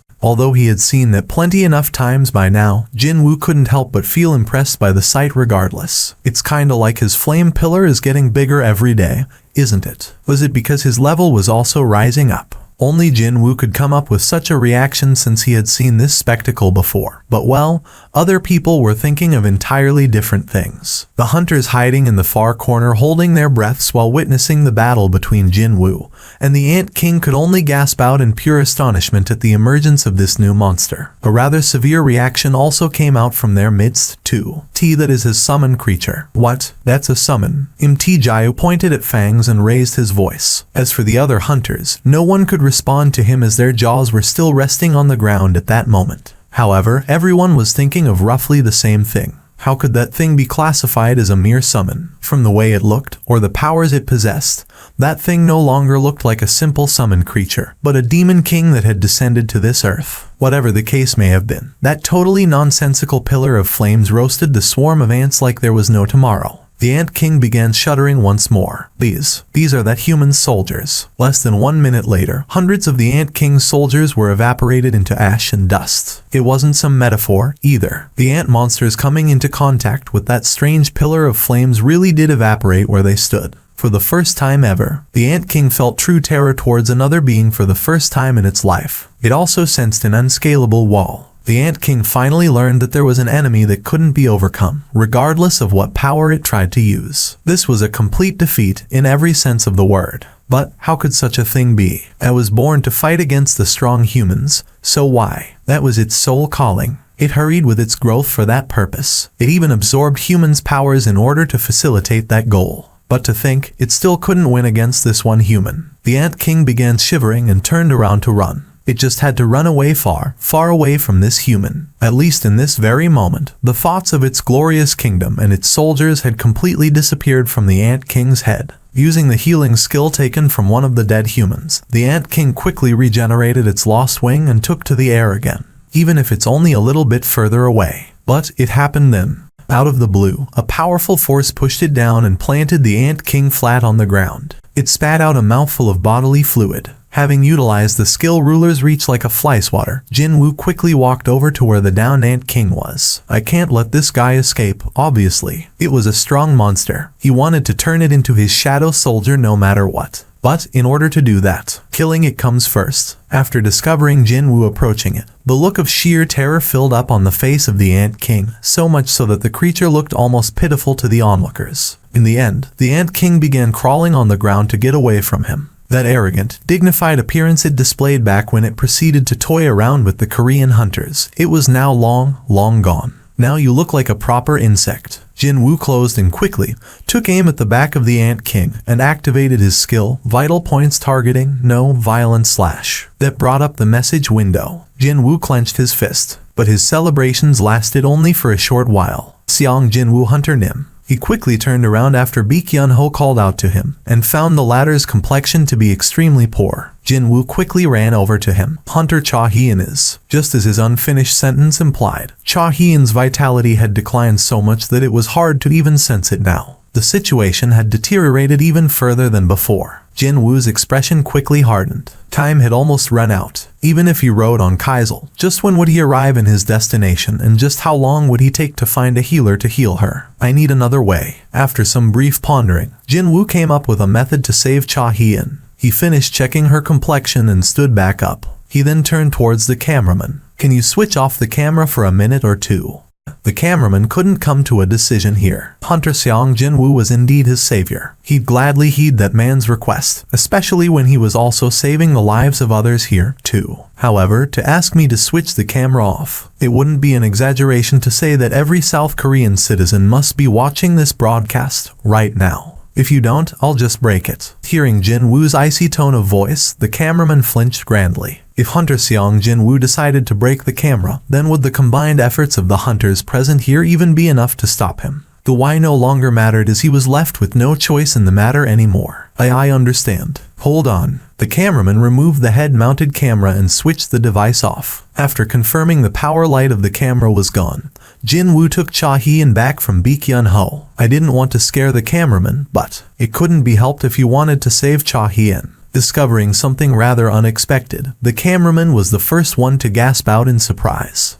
Although he had seen that plenty enough times by now, Jinwoo couldn't help but feel impressed by the sight regardless. It's kinda like his flame pillar is getting bigger every day, isn't it? Was it because his level was also rising up? Only Jinwoo could come up with such a reaction since he had seen this spectacle before. But well, other people were thinking of entirely different things. The hunters hiding in the far corner holding their breaths while witnessing the battle between Jinwoo and the Ant King could only gasp out in pure astonishment at the emergence of this new monster. A rather severe reaction also came out from their midst, too. That is his summon creature. What? That's a summon. Jiu pointed at Fangs and raised his voice. As for the other hunters, no one could respond to him as their jaws were still resting on the ground at that moment. However, everyone was thinking of roughly the same thing. How could that thing be classified as a mere summon? From the way it looked, or the powers it possessed, that thing no longer looked like a simple summon creature, but a demon king that had descended to this earth. Whatever the case may have been, that totally nonsensical pillar of flames roasted the swarm of ants like there was no tomorrow. The Ant King began shuddering once more. These are that human soldiers. Less than 1 minute later, hundreds of the Ant King's soldiers were evaporated into ash and dust. It wasn't some metaphor, either. The ant monsters coming into contact with that strange pillar of flames really did evaporate where they stood. For the first time ever, the Ant King felt true terror towards another being for the first time in its life. It also sensed an unscalable wall. The Ant King finally learned that there was an enemy that couldn't be overcome, regardless of what power it tried to use. This was a complete defeat in every sense of the word. But how could such a thing be? It was born to fight against the strong humans, so why? That was its sole calling. It hurried with its growth for that purpose. It even absorbed humans' powers in order to facilitate that goal. But to think, it still couldn't win against this one human. The Ant King began shivering and turned around to run. It just had to run away far, far away from this human. At least in this very moment, the thoughts of its glorious kingdom and its soldiers had completely disappeared from the Ant King's head. Using the healing skill taken from one of the dead humans, the Ant King quickly regenerated its lost wing and took to the air again, even if it's only a little bit further away. But it happened then. Out of the blue, a powerful force pushed it down and planted the Ant King flat on the ground. It spat out a mouthful of bodily fluid. Having utilized the skill ruler's reach like a fly swatter, Jinwoo quickly walked over to where the downed Ant King was. I can't let this guy escape, obviously. It was a strong monster. He wanted to turn it into his shadow soldier no matter what. But in order to do that, killing it comes first. After discovering Jinwoo approaching it, the look of sheer terror filled up on the face of the Ant King, so much so that the creature looked almost pitiful to the onlookers. In the end, the Ant King began crawling on the ground to get away from him. That arrogant, dignified appearance it displayed back when it proceeded to toy around with the Korean hunters, it was now long, long gone. Now you look like a proper insect. Jinwoo closed and quickly took aim at the back of the Ant King and activated his skill, Vital Points Targeting, No Violent Slash. That brought up the message window. Jinwoo clenched his fist, but his celebrations lasted only for a short while. Seong Jinwoo Hunter Nim. He quickly turned around after Baek-yeon-ho called out to him, and found the latter's complexion to be extremely poor. Jinwoo quickly ran over to him. Hunter Cha-hyun is. Just as his unfinished sentence implied, Cha-hyun's vitality had declined so much that it was hard to even sense it now. The situation had deteriorated even further than before. Jinwoo's expression quickly hardened. Time had almost run out. Even if he rode on Kaisel, just when would he arrive in his destination, and just how long would he take to find a healer to heal her? I need another way. After some brief pondering, Jinwoo came up with a method to save Cha-hyun. He finished checking her complexion and stood back up. He then turned towards the cameraman. Can you switch off the camera for a minute or two? The cameraman couldn't come to a decision here. Hunter Seong Jinwoo was indeed his savior. He'd gladly heed that man's request, especially when he was also saving the lives of others here, too. However, to ask me to switch the camera off, it wouldn't be an exaggeration to say that every South Korean citizen must be watching this broadcast right now. If you don't, I'll just break it. Hearing Jinwoo's icy tone of voice, the cameraman flinched grandly. If Hunter Seong Jinwoo decided to break the camera, then would the combined efforts of the hunters present here even be enough to stop him? The why no longer mattered as he was left with no choice in the matter anymore. I understand. Hold on. The cameraman removed the head-mounted camera and switched the device off. After confirming the power light of the camera was gone, Jinwoo took Cha-hyun back from Baek-yeon-ho. I didn't want to scare the cameraman, but it couldn't be helped if he wanted to save Cha-hyun. Discovering something rather unexpected, the cameraman was the first one to gasp out in surprise.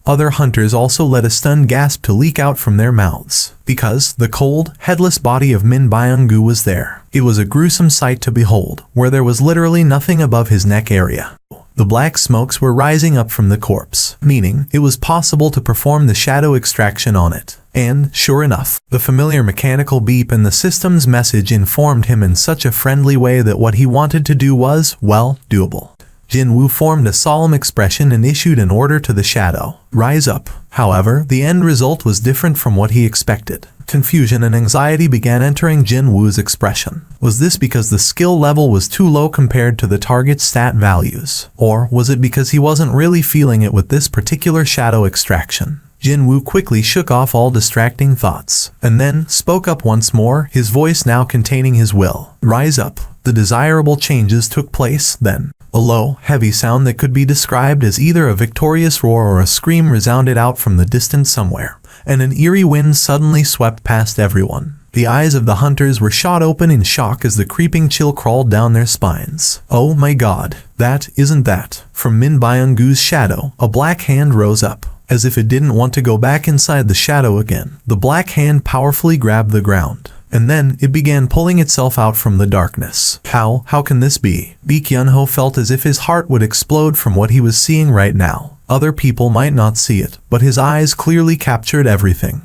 Other hunters also let a stunned gasp to leak out from their mouths, because the cold, headless body of Min Byung-gu was there. It was a gruesome sight to behold, where there was literally nothing above his neck area. The black smokes were rising up from the corpse, meaning it was possible to perform the shadow extraction on it. And, sure enough, the familiar mechanical beep in the system's message informed him in such a friendly way that what he wanted to do was, well, doable. Jinwoo formed a solemn expression and issued an order to the shadow. Rise up. However, the end result was different from what he expected. Confusion and anxiety began entering Jinwoo's expression. Was this because the skill level was too low compared to the target's stat values? Or was it because he wasn't really feeling it with this particular shadow extraction? Jinwoo quickly shook off all distracting thoughts, and then spoke up once more, his voice now containing his will. Rise up. The desirable changes took place then. A low, heavy sound that could be described as either a victorious roar or a scream resounded out from the distance somewhere, and an eerie wind suddenly swept past everyone. The eyes of the hunters were shot open in shock as the creeping chill crawled down their spines. Oh my god, that isn't that. From Min Byung-gu's shadow, a black hand rose up, as if it didn't want to go back inside the shadow again. The black hand powerfully grabbed the ground, and then it began pulling itself out from the darkness. How can this be? Baek Yun-ho felt as if his heart would explode from what he was seeing right now. Other people might not see it, but his eyes clearly captured everything.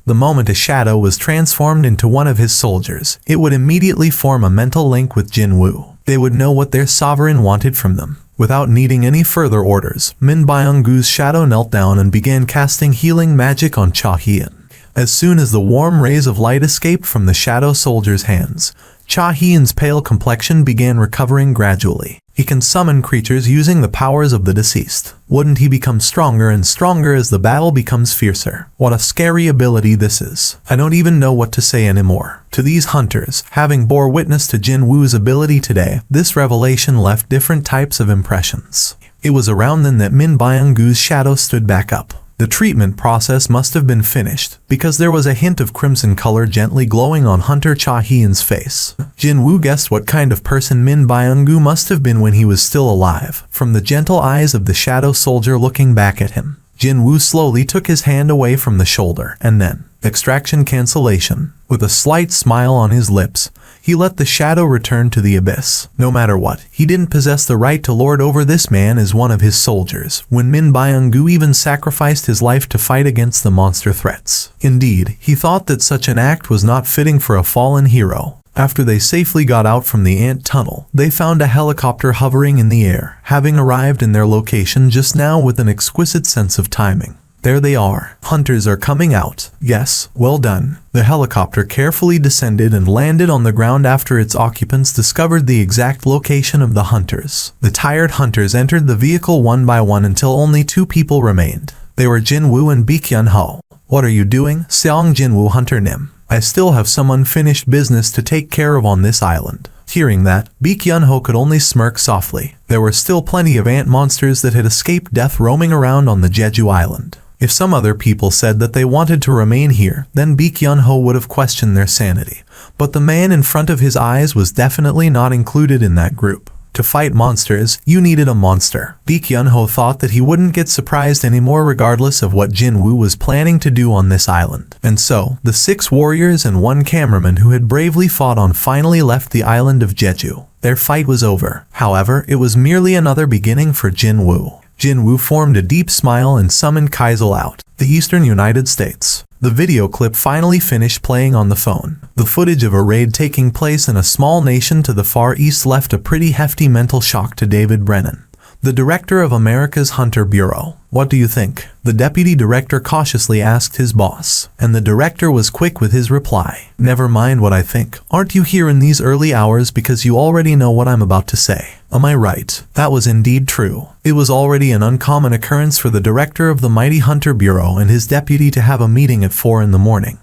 The moment a shadow was transformed into one of his soldiers, it would immediately form a mental link with Jinwoo. They would know what their sovereign wanted from them. Without needing any further orders, Min Byung-gu's shadow knelt down and began casting healing magic on Cha Hyun. As soon as the warm rays of light escaped from the shadow soldier's hands, Cha Hyun's pale complexion began recovering gradually. He can summon creatures using the powers of the deceased. Wouldn't he become stronger and stronger as the battle becomes fiercer? What a scary ability this is. I don't even know what to say anymore. To these hunters, having bore witness to Jinwoo's ability today, this revelation left different types of impressions. It was around then that Min Byung-gu's shadow stood back up. The treatment process must have been finished, because there was a hint of crimson color gently glowing on Hunter Cha Hyun's face. Jinwoo guessed what kind of person Min Byung-gu must have been when he was still alive, from the gentle eyes of the shadow soldier looking back at him. Jinwoo slowly took his hand away from the shoulder, and then, extraction cancellation. With a slight smile on his lips, he let the shadow return to the abyss. No matter what, he didn't possess the right to lord over this man as one of his soldiers, when Min Byung-gu even sacrificed his life to fight against the monster threats. Indeed, he thought that such an act was not fitting for a fallen hero. After they safely got out from the ant tunnel, they found a helicopter hovering in the air, having arrived in their location just now with an exquisite sense of timing. There they are. Hunters are coming out. Yes, well done. The helicopter carefully descended and landed on the ground after its occupants discovered the exact location of the hunters. The tired hunters entered the vehicle one by one until only 2 people remained. They were Jinwoo and Baek Yun-ho. What are you doing? Seong Jinwoo Hunter Nim. I still have some unfinished business to take care of on this island. Hearing that, Baek Yun-ho could only smirk softly. There were still plenty of ant monsters that had escaped death roaming around on the Jeju island. If some other people said that they wanted to remain here, then Baek Yun-ho would have questioned their sanity. But the man in front of his eyes was definitely not included in that group. To fight monsters, you needed a monster. Baek Yun-ho thought that he wouldn't get surprised anymore regardless of what Jinwoo was planning to do on this island. And so, the 6 warriors and 1 cameraman who had bravely fought on finally left the island of Jeju. Their fight was over. However, it was merely another beginning for Jinwoo. Jinwoo formed a deep smile and summoned Kaisel out, the eastern United States. The video clip finally finished playing on the phone. The footage of a raid taking place in a small nation to the far east left a pretty hefty mental shock to David Brennan, the director of America's Hunter Bureau. What do you think? The deputy director cautiously asked his boss, and the director was quick with his reply. Never mind what I think. Aren't you here in these early hours because you already know what I'm about to say? Am I right? That was indeed true. It was already an uncommon occurrence for the director of the mighty Hunter Bureau and his deputy to have a meeting at 4 in the morning.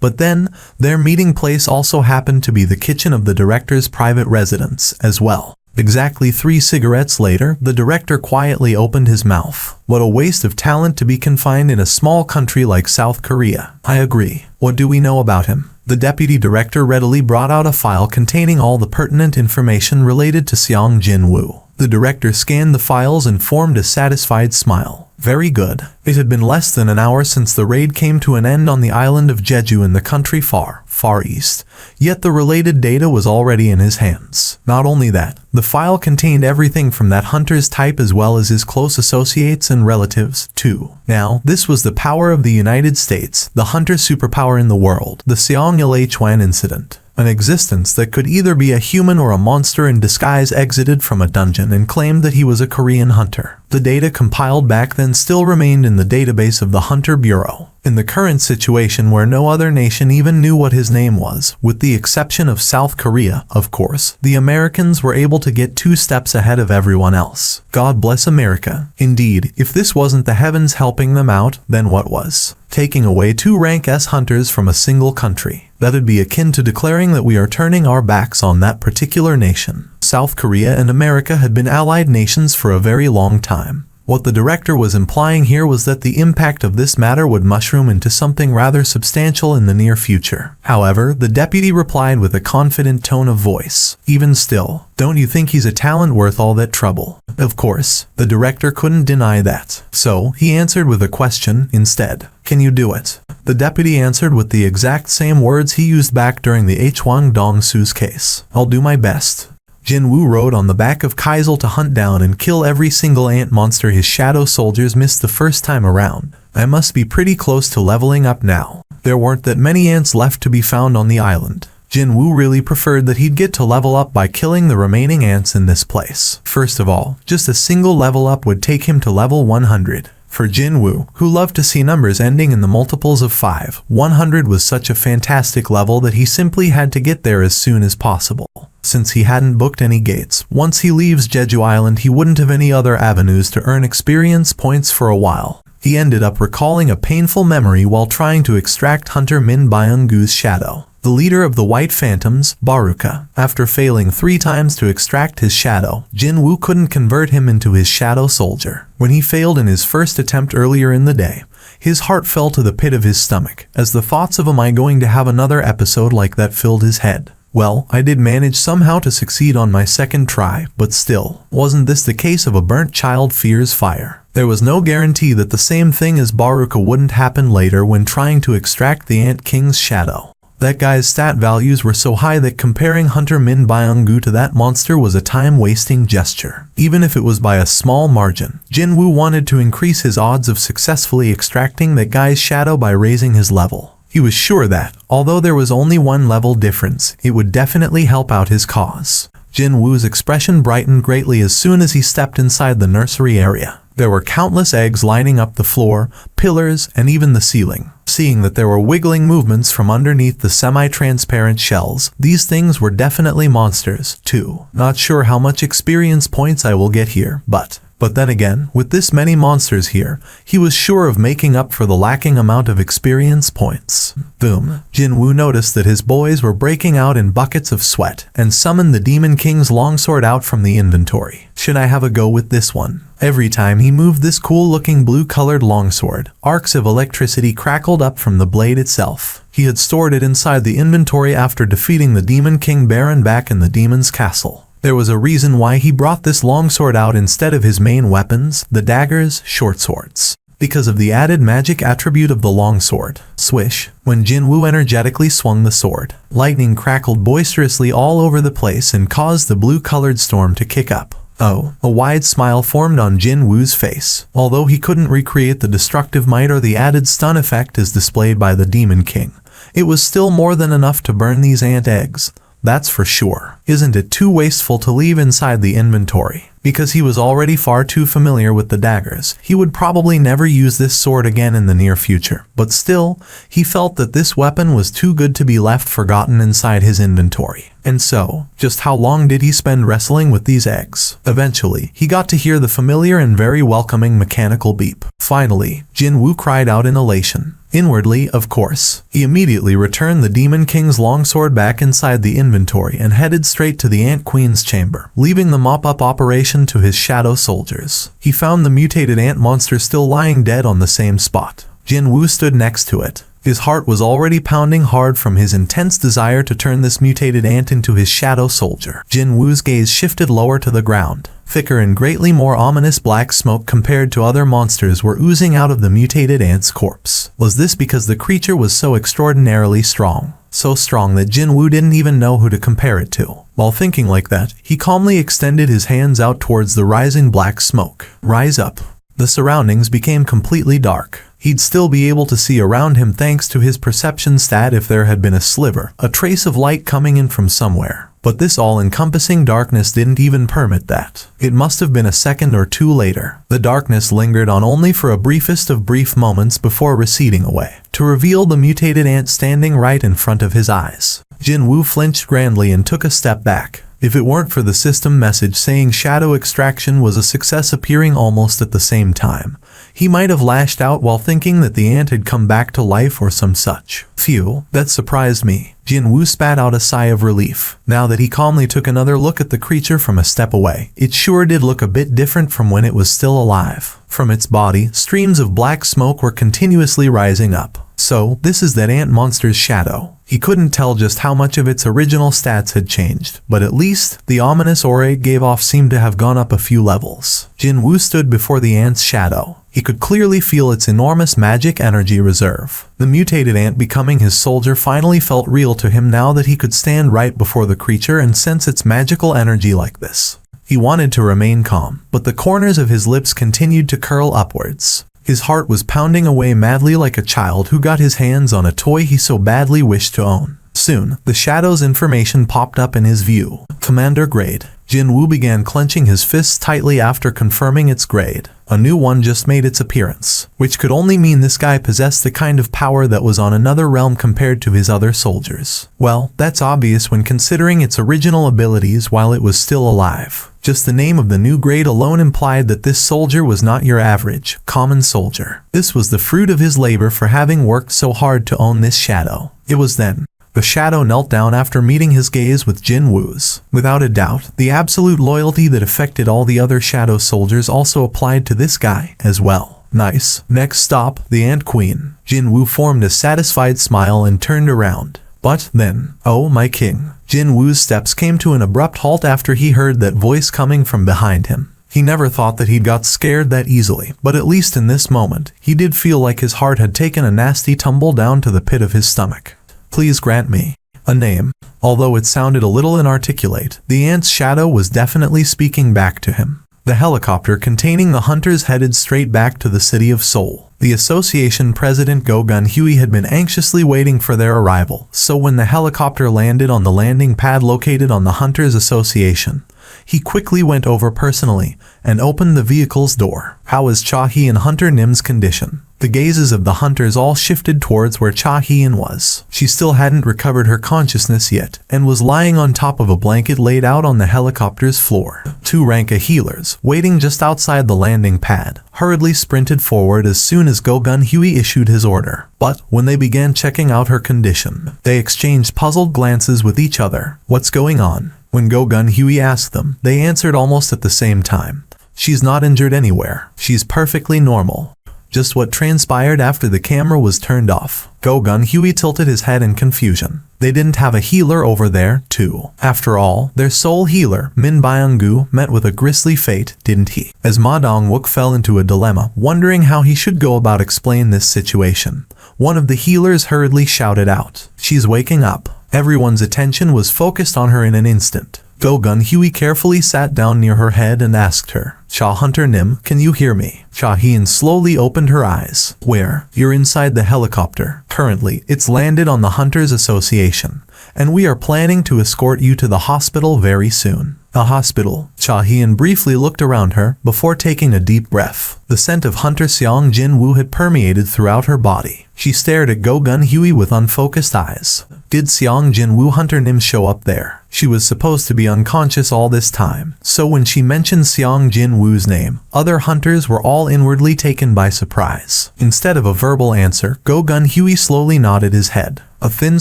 But then, their meeting place also happened to be the kitchen of the director's private residence as well. Exactly 3 cigarettes later, the director quietly opened his mouth. What a waste of talent to be confined in a small country like South Korea. I agree. What do we know about him? The deputy director readily brought out a file containing all the pertinent information related to Seong Jinwoo. The director scanned the files and formed a satisfied smile. Very good. It had been less than an hour since the raid came to an end on the island of Jeju in the country far, far east. Yet the related data was already in his hands. Not only that, the file contained everything from that hunter's type as well as his close associates and relatives, too. Now, this was the power of the United States, the hunter superpower in the world, the Seong Il Hwan incident. An existence that could either be a human or a monster in disguise exited from a dungeon and claimed that he was a Korean hunter. The data compiled back then still remained in the database of the Hunter Bureau. In the current situation where no other nation even knew what his name was, with the exception of South Korea, of course, the Americans were able to get 2 steps ahead of everyone else. God bless America. Indeed, if this wasn't the heavens helping them out, then what was? Taking away 2 rank S hunters from a single country. That'd be akin to declaring that we are turning our backs on that particular nation. South Korea and America had been allied nations for a very long time. What the director was implying here was that the impact of this matter would mushroom into something rather substantial in the near future. However, the deputy replied with a confident tone of voice. Even still, don't you think he's a talent worth all that trouble? Of course, the director couldn't deny that. So, he answered with a question instead. Can you do it? The deputy answered with the exact same words he used back during the Hwang Dong-su's case. I'll do my best. Jin-woo rode on the back of Kaisel to hunt down and kill every single ant monster his shadow soldiers missed the first time around. I must be pretty close to leveling up now. There weren't that many ants left to be found on the island. Jin-woo really preferred that he'd get to level up by killing the remaining ants in this place. First of all, just a single level up would take him to level 100. For Jin-woo, who loved to see numbers ending in the multiples of 5, 100 was such a fantastic level that he simply had to get there as soon as possible. Since he hadn't booked any gates, once he leaves Jeju Island he wouldn't have any other avenues to earn experience points for a while. He ended up recalling a painful memory while trying to extract Hunter Min Byung-gu's shadow. The leader of the White Phantoms, Baruka, after failing 3 times to extract his shadow, Jin-woo couldn't convert him into his shadow soldier. When he failed in his first attempt earlier in the day, his heart fell to the pit of his stomach, as the thoughts of am I going to have another episode like that filled his head. Well, I did manage somehow to succeed on my second try, but still, wasn't this the case of a burnt child fears fire? There was no guarantee that the same thing as Baruka wouldn't happen later when trying to extract the Ant King's shadow. That guy's stat values were so high that comparing Hunter Min Byung-gu to that monster was a time-wasting gesture. Even if it was by a small margin, Jin-woo wanted to increase his odds of successfully extracting that guy's shadow by raising his level. He was sure that, although there was only 1 level difference, it would definitely help out his cause. Jin-woo's expression brightened greatly as soon as he stepped inside the nursery area. There were countless eggs lining up the floor, pillars, and even the ceiling. Seeing that there were wiggling movements from underneath the semi-transparent shells, these things were definitely monsters, too. Not sure how much experience points I will get here, but then again, with this many monsters here, he was sure of making up for the lacking amount of experience points. Boom. Jin-woo noticed that his boys were breaking out in buckets of sweat, and summoned the Demon King's longsword out from the inventory. Should I have a go with this one? Every time he moved this cool-looking blue-colored longsword, arcs of electricity crackled up from the blade itself. He had stored it inside the inventory after defeating the Demon King Baron back in the Demon's Castle. There was a reason why he brought this longsword out instead of his main weapons, the daggers, short swords. Because of the added magic attribute of the longsword. Swish. When Jin-woo energetically swung the sword, lightning crackled boisterously all over the place and caused the blue-colored storm to kick up. Oh, a wide smile formed on Jin-woo's face. Although he couldn't recreate the destructive might or the added stun effect as displayed by the Demon King, it was still more than enough to burn these ant eggs. That's for sure. Isn't it too wasteful to leave inside the inventory? Because he was already far too familiar with the daggers, he would probably never use this sword again in the near future. But still, he felt that this weapon was too good to be left forgotten inside his inventory. And so, just how long did he spend wrestling with these eggs? Eventually, he got to hear the familiar and very welcoming mechanical beep. Finally, Jin-woo cried out in elation. Inwardly, of course. He immediately returned the Demon King's longsword back inside the inventory and headed straight to the Ant Queen's chamber, leaving the mop-up operation to his shadow soldiers. He found the mutated ant monster still lying dead on the same spot. Jin-woo stood next to it. His heart was already pounding hard from his intense desire to turn this mutated ant into his shadow soldier. Jin-woo's gaze shifted lower to the ground. Thicker and greatly more ominous black smoke compared to other monsters were oozing out of the mutated ant's corpse. Was this because the creature was so extraordinarily strong? So strong that Jin-woo didn't even know who to compare it to. While thinking like that, he calmly extended his hands out towards the rising black smoke. Rise up. The surroundings became completely dark. He'd still be able to see around him thanks to his perception stat if there had been a sliver, a trace of light coming in from somewhere. But this all-encompassing darkness didn't even permit that. It must have been a second or two later. The darkness lingered on only for a briefest of brief moments before receding away, to reveal the mutated ant standing right in front of his eyes. Jinwoo flinched grandly and took a step back. If it weren't for the system message saying shadow extraction was a success appearing almost at the same time, he might have lashed out while thinking that the ant had come back to life or some such. Phew, that surprised me. Jinwoo spat out a sigh of relief. Now that he calmly took another look at the creature from a step away, it sure did look a bit different from when it was still alive. From its body, streams of black smoke were continuously rising up. So, this is that ant monster's shadow. He couldn't tell just how much of its original stats had changed, but at least, the ominous aura it gave off seemed to have gone up a few levels. Jinwoo stood before the ant's shadow. He could clearly feel its enormous magic energy reserve. The mutated ant becoming his soldier finally felt real to him now that he could stand right before the creature and sense its magical energy like this. He wanted to remain calm, but the corners of his lips continued to curl upwards. His heart was pounding away madly like a child who got his hands on a toy he so badly wished to own. Soon, the shadow's information popped up in his view. Commander grade. Jinwoo began clenching his fists tightly after confirming its grade. A new one just made its appearance, which could only mean this guy possessed the kind of power that was on another realm compared to his other soldiers. Well, that's obvious when considering its original abilities while it was still alive. Just the name of the new grade alone implied that this soldier was not your average, common soldier. This was the fruit of his labor for having worked so hard to own this shadow. It was then. The shadow knelt down after meeting his gaze with Jinwoo's. Without a doubt, the absolute loyalty that affected all the other shadow soldiers also applied to this guy as well. Nice. Next stop, the Ant Queen. Jinwoo formed a satisfied smile and turned around. But then, oh my king. Jinwoo's steps came to an abrupt halt after he heard that voice coming from behind him. He never thought that he'd got scared that easily, but at least in this moment, he did feel like his heart had taken a nasty tumble down to the pit of his stomach. Please grant me a name. Although it sounded a little inarticulate, the ant's shadow was definitely speaking back to him. The helicopter containing the hunters headed straight back to the city of Seoul. The association president Go Gun-Hui had been anxiously waiting for their arrival, so when the helicopter landed on the landing pad located on the Hunters Association, he quickly went over personally and opened the vehicle's door. How is Cha-hee and Hunter Nim's condition? The gazes of the hunters all shifted towards where Cha-hee-in was. She still hadn't recovered her consciousness yet, and was lying on top of a blanket laid out on the helicopter's floor. Two Ranka healers, waiting just outside the landing pad, hurriedly sprinted forward as soon as Go Gun-Hui issued his order. But when they began checking out her condition, they exchanged puzzled glances with each other. What's going on? When Go Gun-Hui asked them, they answered almost at the same time. She's not injured anywhere. She's perfectly normal. Just what transpired after the camera was turned off. Go Gun-Hui tilted his head in confusion. They didn't have a healer over there, too. After all, their sole healer, Min Byung-gu, met with a grisly fate, didn't he? As Ma Dong-wook fell into a dilemma, wondering how he should go about explaining this situation, one of the healers hurriedly shouted out, "She's waking up." Everyone's attention was focused on her in an instant. Go Gun-Hui carefully sat down near her head and asked her, "Cha Hunter Nim, can you hear me?" Cha-hee-in slowly opened her eyes. "Where?" "You're inside the helicopter. Currently, it's landed on the Hunters Association, and we are planning to escort you to the hospital very soon." A hospital. Cha-hee-in briefly looked around her before taking a deep breath. The scent of Hunter Seong Jin-woo had permeated throughout her body. She stared at Go Gun-Hui with unfocused eyes. Did Seong Jin-woo Hunter Nim show up there? She was supposed to be unconscious all this time, so when she mentioned Seong Jin-woo's name, other hunters were all inwardly taken by surprise. Instead of a verbal answer, Go Gun-Hui slowly nodded his head. A thin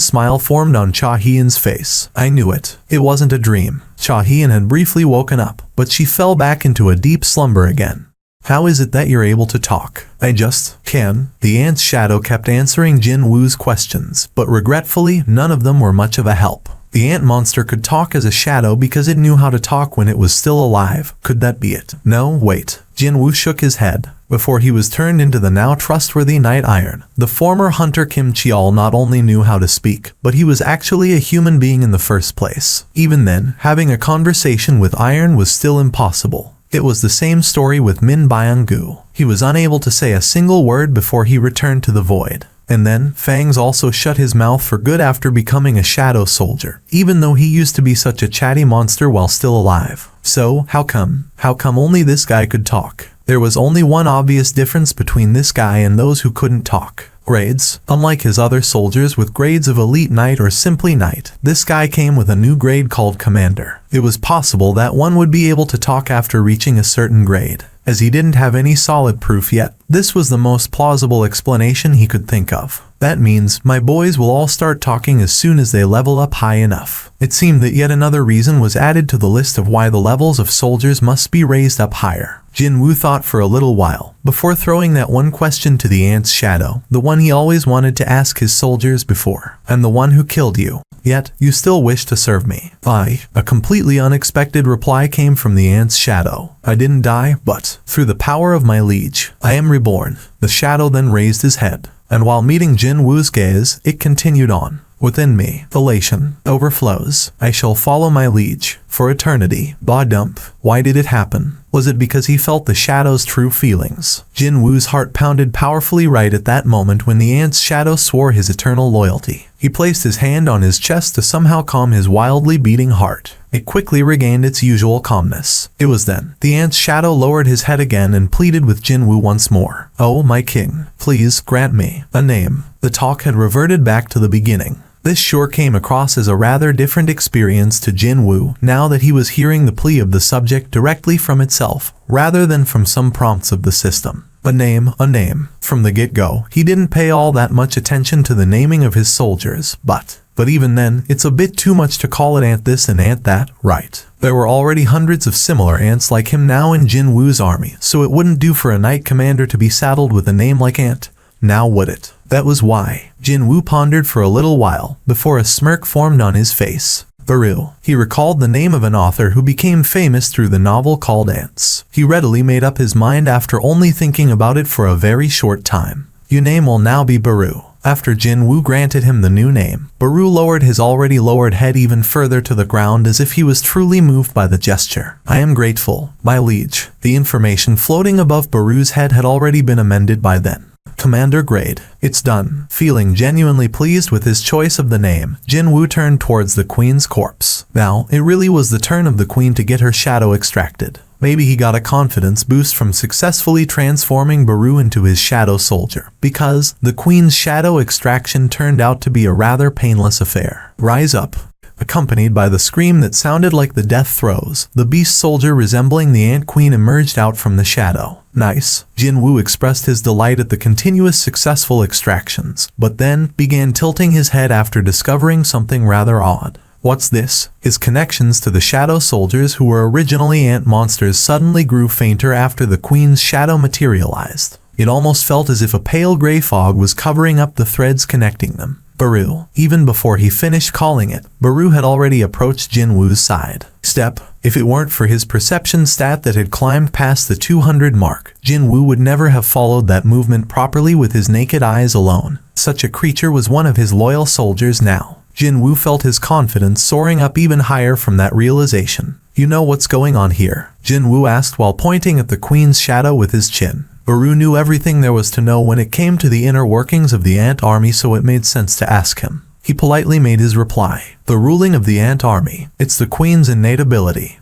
smile formed on Cha-hee-in's face. "I knew it. It wasn't a dream." Cha-hee-in had briefly woken up, but she fell back into a deep slumber again. "How is it that you're able to talk?" "I just can." The ant's shadow kept answering Jin-woo's questions, but regretfully, none of them were much of a help. The ant monster could talk as a shadow because it knew how to talk when it was still alive. Could that be it? No, wait. Jin-woo shook his head. Before he was turned into the now trustworthy Knight Iron, the former hunter Kim Cheol not only knew how to speak, but he was actually a human being in the first place. Even then, having a conversation with Iron was still impossible. It was the same story with Min Byung-gu. He was unable to say a single word before he returned to the void. And then, Fangs also shut his mouth for good after becoming a shadow soldier, even though he used to be such a chatty monster while still alive. So, how come? How come only this guy could talk? There was only one obvious difference between this guy and those who couldn't talk. Grades. Unlike his other soldiers with grades of Elite Knight or simply Knight, this guy came with a new grade called Commander. It was possible that one would be able to talk after reaching a certain grade, as he didn't have any solid proof yet. This was the most plausible explanation he could think of. That means my boys will all start talking as soon as they level up high enough. It seemed that yet another reason was added to the list of why the levels of soldiers must be raised up higher. Jin-woo thought for a little while, before throwing that one question to the ant's shadow, the one he always wanted to ask his soldiers before. "I'm the one who killed you. Yet, you still wish to serve me." A completely unexpected reply came from the ant's shadow. "I didn't die, but, through the power of my liege, I am reborn." The shadow then raised his head, and while meeting Jin-woo's gaze, it continued on. "Within me, elation overflows. I shall follow my liege for eternity." Ba-dump. Why did it happen? Was it because he felt the shadow's true feelings? Jin-woo's heart pounded powerfully right at that moment when the ant's shadow swore his eternal loyalty. He placed his hand on his chest to somehow calm his wildly beating heart. It quickly regained its usual calmness. It was then the ant's shadow lowered his head again and pleaded with Jin-woo once more. "Oh, my king, please grant me a name." The talk had reverted back to the beginning. This sure came across as a rather different experience to Jin-woo now that he was hearing the plea of the subject directly from itself, rather than from some prompts of the system. A name. From the get-go, he didn't pay all that much attention to the naming of his soldiers, but even then, it's a bit too much to call it ant this and ant that, right? There were already hundreds of similar ants like him now in Jin-woo's army, so it wouldn't do for a knight commander to be saddled with a name like Ant. Now would it? That was why. Jin-woo pondered for a little while, before a smirk formed on his face. Baru. He recalled the name of an author who became famous through the novel called Ants. He readily made up his mind after only thinking about it for a very short time. Your name will now be Baru. After Jin-woo granted him the new name, Baru lowered his already lowered head even further to the ground as if he was truly moved by the gesture. "I am grateful, my liege." The information floating above Baru's head had already been amended by then. Commander grade. It's done. Feeling genuinely pleased with his choice of the name, Jin-woo turned towards the queen's corpse. Now, it really was the turn of the queen to get her shadow extracted. Maybe he got a confidence boost from successfully transforming Baru into his shadow soldier, because the queen's shadow extraction turned out to be a rather painless affair. Rise up. Accompanied by the scream that sounded like the death throes, the beast soldier resembling the ant queen emerged out from the shadow. Nice. Jin-woo expressed his delight at the continuous successful extractions, but then began tilting his head after discovering something rather odd. What's this? His connections to the shadow soldiers who were originally ant monsters suddenly grew fainter after the queen's shadow materialized. It almost felt as if a pale gray fog was covering up the threads connecting them. Baru. Even before he finished calling it, Baru had already approached Jin-woo's side. Step. If it weren't for his perception stat that had climbed past the 200 mark, Jin-woo would never have followed that movement properly with his naked eyes alone. Such a creature was one of his loyal soldiers now. Jin-woo felt his confidence soaring up even higher from that realization. "You know what's going on here?" Jin-woo asked while pointing at the queen's shadow with his chin. Baru knew everything there was to know when it came to the inner workings of the ant army, so it made sense to ask him. He politely made his reply. "The ruling of the ant army. It's the queen's innate ability."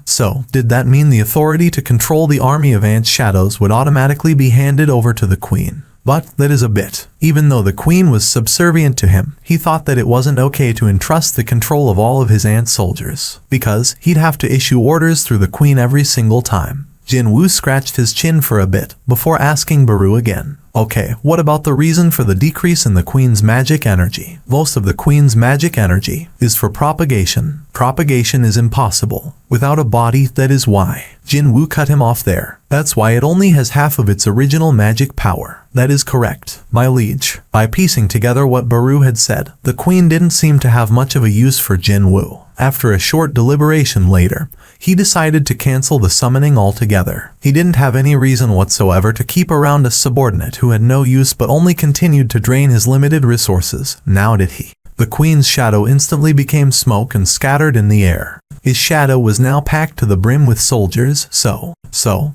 So, did that mean the authority to control the army of ant shadows would automatically be handed over to the queen? But that is a bit. Even though the queen was subservient to him, he thought that it wasn't okay to entrust the control of all of his ant soldiers, because he'd have to issue orders through the queen every single time. Jin-woo scratched his chin for a bit, before asking Baru again. "Okay, what about the reason for the decrease in the queen's magic energy?" "Most of the queen's magic energy is for propagation. Propagation is impossible without a body, that is why." Jin-woo cut him off there. "That's why it only has half of its original magic power." "That is correct, my liege." By piecing together what Baru had said, the queen didn't seem to have much of a use for Jin-woo. After a short deliberation later, he decided to cancel the summoning altogether. He didn't have any reason whatsoever to keep around a subordinate who had no use but only continued to drain his limited resources. Now did he? The queen's shadow instantly became smoke and scattered in the air. His shadow was now packed to the brim with soldiers, so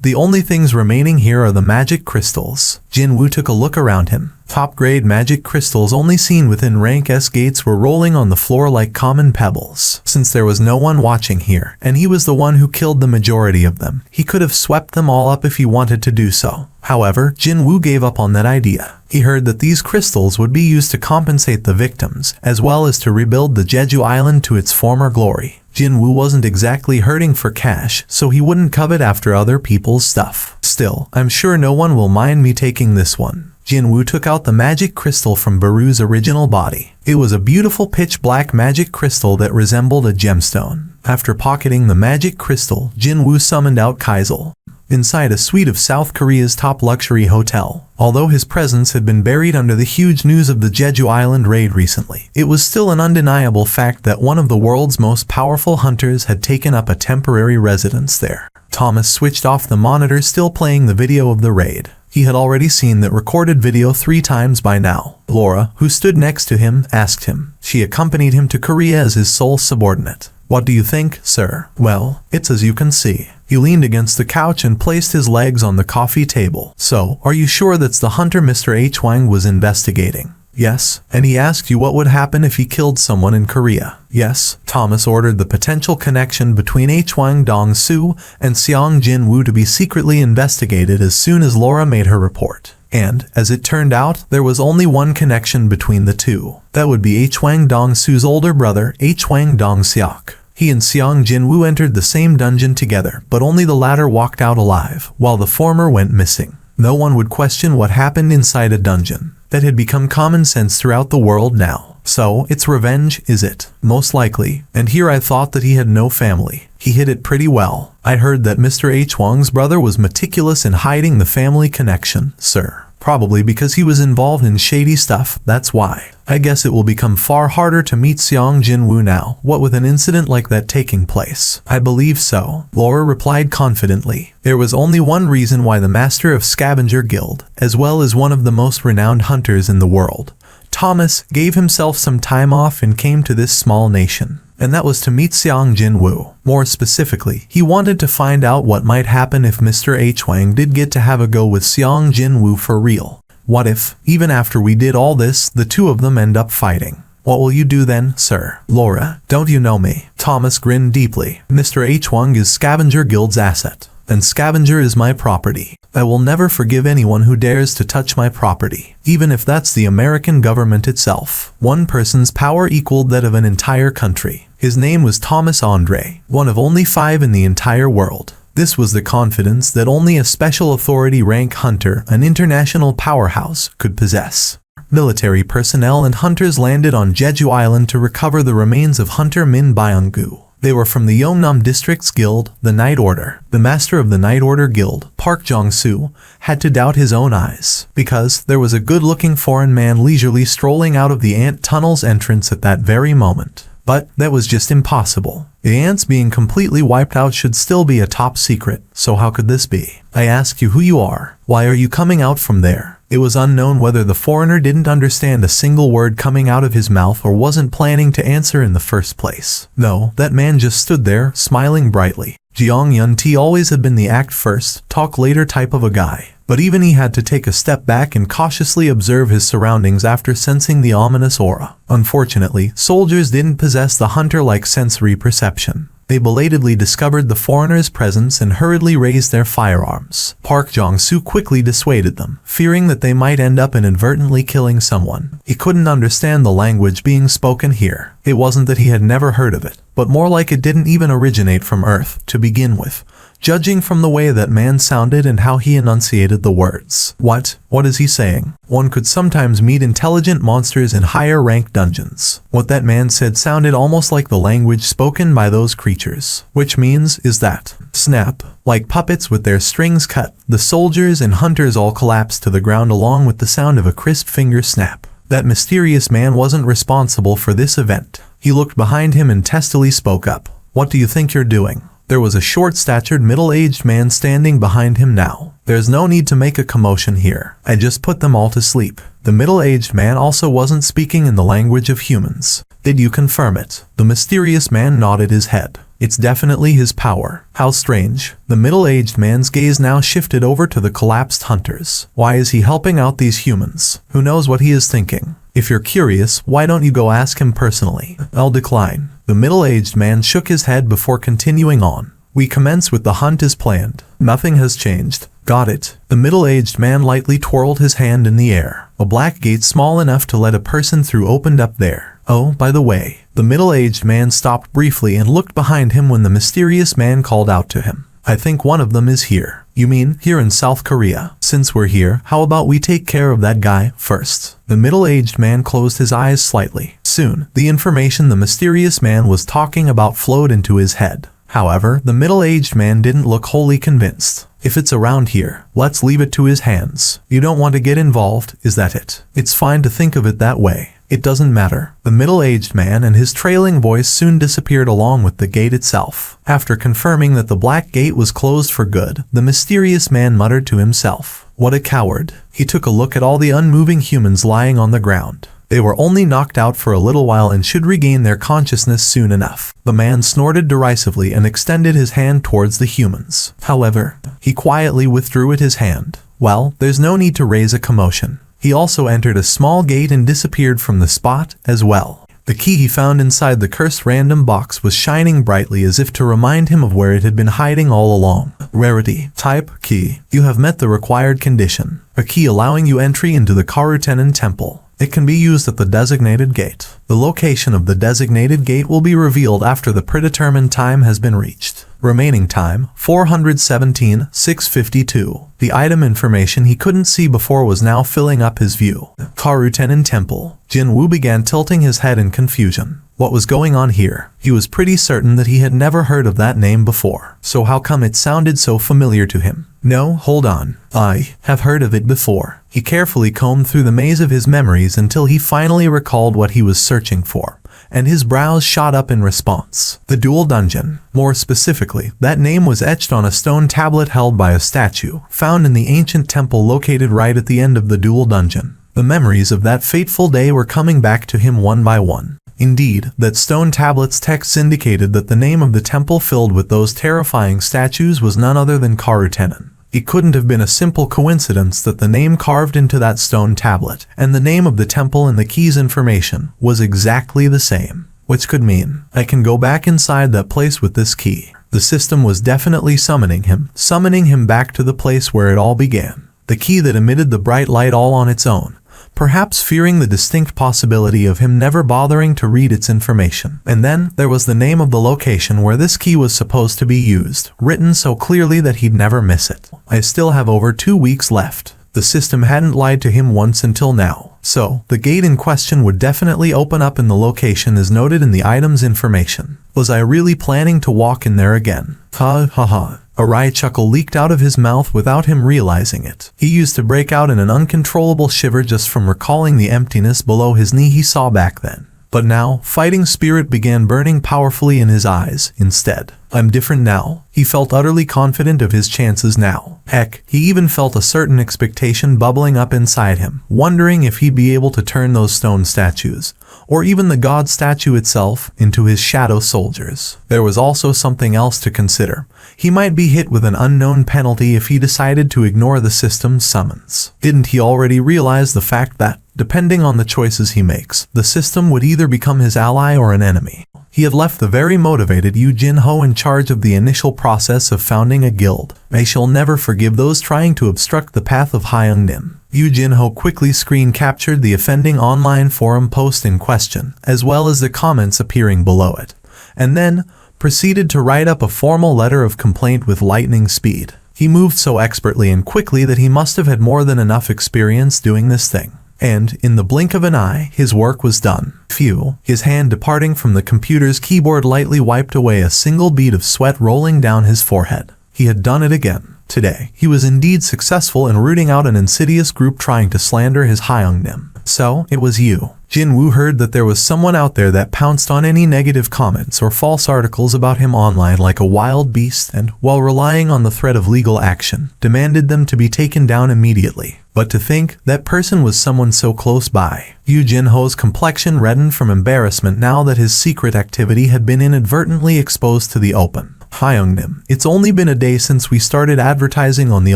the only things remaining here are the magic crystals. Jinwoo took a look around him. Top-grade magic crystals only seen within rank S gates were rolling on the floor like common pebbles. Since there was no one watching here, and he was the one who killed the majority of them, he could have swept them all up if he wanted to do so. However, Jinwoo gave up on that idea. He heard that these crystals would be used to compensate the victims, as well as to rebuild the Jeju Island to its former glory. Jinwoo wasn't exactly hurting for cash, so he wouldn't covet after other people's stuff. Still, I'm sure no one will mind me taking this one. Jinwoo took out the magic crystal from Baru's original body. It was a beautiful pitch-black magic crystal that resembled a gemstone. After pocketing the magic crystal, Jinwoo summoned out Kaizul inside a suite of South Korea's top luxury hotel. Although his presence had been buried under the huge news of the Jeju Island raid recently, it was still an undeniable fact that one of the world's most powerful hunters had taken up a temporary residence there. Thomas switched off the monitor still playing the video of the raid. He had already seen that recorded video 3 times by now. Laura, who stood next to him, asked him. She accompanied him to Korea as his sole subordinate. "What do you think, sir?" "Well, it's as you can see." He leaned against the couch and placed his legs on the coffee table. "So, are you sure that's the hunter Mr. H. Wang was investigating?" "Yes." "And he asked you what would happen if he killed someone in Korea?" "Yes." Thomas ordered the potential connection between H. Wang Dong-soo and Seong Jin-woo to be secretly investigated as soon as Laura made her report. And, as it turned out, there was only one connection between the two. That would be H. Wang Dong-soo's older brother, H. Wang Dong-seok. He and Seong Jin-woo entered the same dungeon together, but only the latter walked out alive, while the former went missing. No one would question what happened inside a dungeon. That had become common sense throughout the world now. So, it's revenge, is it? Most likely. And here I thought that he had no family. He hid it pretty well. I heard that Mr. H. Wang's brother was meticulous in hiding the family connection, sir. Probably because he was involved in shady stuff, that's why. I guess it will become far harder to meet Seong Jin-woo now, what with an incident like that taking place. I believe so, Laura replied confidently. There was only one reason why the master of Scavenger Guild, as well as one of the most renowned hunters in the world, Thomas, gave himself some time off and came to this small nation. And that was to meet Seong Jin-woo. More specifically, he wanted to find out what might happen if Mr. H. Wang did get to have a go with Seong Jin-woo for real. What if, even after we did all this, the two of them end up fighting? What will you do then, sir? Laura, don't you know me? Thomas grinned deeply. Mr. H. Wang is Scavenger Guild's asset. And Scavenger is my property. I will never forgive anyone who dares to touch my property, even if that's the American government itself. One person's power equaled that of an entire country. His name was Thomas Andre, one of only 5 in the entire world. This was the confidence that only a special authority rank hunter, an international powerhouse, could possess. Military personnel and hunters landed on Jeju Island to recover the remains of Hunter Min Byung-gu. They were from the Yeongnam District's guild, the Night Order. The master of the Night Order Guild, Park Jong-soo, had to doubt his own eyes, because there was a good-looking foreign man leisurely strolling out of the ant tunnel's entrance at that very moment. But that was just impossible. The ants being completely wiped out should still be a top secret, so how could this be? I ask you who you are. Why are you coming out from there? It was unknown whether the foreigner didn't understand a single word coming out of his mouth or wasn't planning to answer in the first place. No, that man just stood there, smiling brightly. Jeong Yun-T always had been the act first, talk later type of a guy. But even he had to take a step back and cautiously observe his surroundings after sensing the ominous aura. Unfortunately, soldiers didn't possess the hunter-like sensory perception. They belatedly discovered the foreigner's presence and hurriedly raised their firearms. Park Jong-soo quickly dissuaded them, fearing that they might end up inadvertently killing someone. He couldn't understand the language being spoken here. It wasn't that he had never heard of it, but more like it didn't even originate from Earth, to begin with, judging from the way that man sounded and how he enunciated the words. What is he saying? One could sometimes meet intelligent monsters in higher-ranked dungeons. What that man said sounded almost like the language spoken by those creatures. Which means is that, snap, like puppets with their strings cut, the soldiers and hunters all collapsed to the ground along with the sound of a crisp finger snap. That mysterious man wasn't responsible for this event. He looked behind him and testily spoke up. What do you think you're doing? There was a short-statured, middle-aged man standing behind him now. There's no need to make a commotion here. I just put them all to sleep. The middle-aged man also wasn't speaking in the language of humans. Did you confirm it? The mysterious man nodded his head. It's definitely his power. How strange. The middle-aged man's gaze now shifted over to the collapsed hunters. Why is he helping out these humans? Who knows what he is thinking? If you're curious, why don't you go ask him personally? I'll decline. The middle-aged man shook his head before continuing on. We commence with the hunt as planned. Nothing has changed. Got it. The middle-aged man lightly twirled his hand in the air. A black gate small enough to let a person through opened up there. Oh, by the way. The middle-aged man stopped briefly and looked behind him when the mysterious man called out to him. I think one of them is here. You mean, here in South Korea? Since we're here, how about we take care of that guy first? The middle-aged man closed his eyes slightly. Soon, the information the mysterious man was talking about flowed into his head. However, the middle-aged man didn't look wholly convinced. If it's around here, let's leave it to his hands. You don't want to get involved, is that it? It's fine to think of it that way. It doesn't matter. The middle-aged man and his trailing voice soon disappeared along with the gate itself. After confirming that the black gate was closed for good, the mysterious man muttered to himself, "What a coward." He took a look at all the unmoving humans lying on the ground. They were only knocked out for a little while and should regain their consciousness soon enough. The man snorted derisively and extended his hand towards the humans. However, he quietly withdrew his hand. Well, there's no need to raise a commotion. He also entered a small gate and disappeared from the spot as well. The key he found inside the cursed random box was shining brightly as if to remind him of where it had been hiding all along. Rarity. Type. Key. You have met the required condition. A key allowing you entry into the Karutenen Temple. It can be used at the designated gate. The location of the designated gate will be revealed after the predetermined time has been reached. Remaining time, 417,652. The item information he couldn't see before was now filling up his view. Karutenen Temple. Jin-woo began tilting his head in confusion. What was going on here? He was pretty certain that he had never heard of that name before. So how come it sounded so familiar to him? No, hold on. I have heard of it before. He carefully combed through the maze of his memories until he finally recalled what he was searching for, and his brows shot up in response. The Dual Dungeon. More specifically, that name was etched on a stone tablet held by a statue, found in the ancient temple located right at the end of the Dual Dungeon. The memories of that fateful day were coming back to him one by one. Indeed, that stone tablet's text indicated that the name of the temple filled with those terrifying statues was none other than Karutenen. It couldn't have been a simple coincidence that the name carved into that stone tablet and the name of the temple and the key's information was exactly the same. Which could mean, I can go back inside that place with this key. The system was definitely summoning him back to the place where it all began. The key that emitted the bright light all on its own. Perhaps fearing the distinct possibility of him never bothering to read its information. And then, there was the name of the location where this key was supposed to be used, written so clearly that he'd never miss it. I still have over 2 weeks left. The system hadn't lied to him once until now. So, the gate in question would definitely open up in the location as noted in the item's information. Was I really planning to walk in there again? Ha ha ha. A wry chuckle leaked out of his mouth without him realizing it. He used to break out in an uncontrollable shiver just from recalling the emptiness below his knee he saw back then. But now, fighting spirit began burning powerfully in his eyes, instead. I'm different now. He felt utterly confident of his chances now. Heck, he even felt a certain expectation bubbling up inside him, wondering if he'd be able to turn those stone statues, or even the god statue itself, into his shadow soldiers. There was also something else to consider. He might be hit with an unknown penalty if he decided to ignore the system's summons. Didn't he already realize the fact that, depending on the choices he makes, the system would either become his ally or an enemy? He had left the very motivated Yu Jin-ho in charge of the initial process of founding a guild. They shall never forgive those trying to obstruct the path of Hyung-nim. Yu Jin-ho quickly screen captured the offending online forum post in question, as well as the comments appearing below it, and then proceeded to write up a formal letter of complaint with lightning speed. He moved so expertly and quickly that he must have had more than enough experience doing this thing. And, in the blink of an eye, his work was done. Phew, his hand departing from the computer's keyboard lightly wiped away a single bead of sweat rolling down his forehead. He had done it again. Today, he was indeed successful in rooting out an insidious group trying to slander his Hyung-nim. So, it was you. Jin-woo heard that there was someone out there that pounced on any negative comments or false articles about him online like a wild beast and, while relying on the threat of legal action, demanded them to be taken down immediately. But to think that person was someone so close by. Yu Jinho's complexion reddened from embarrassment now that his secret activity had been inadvertently exposed to the open. Hyungnim, it's only been a day since we started advertising on the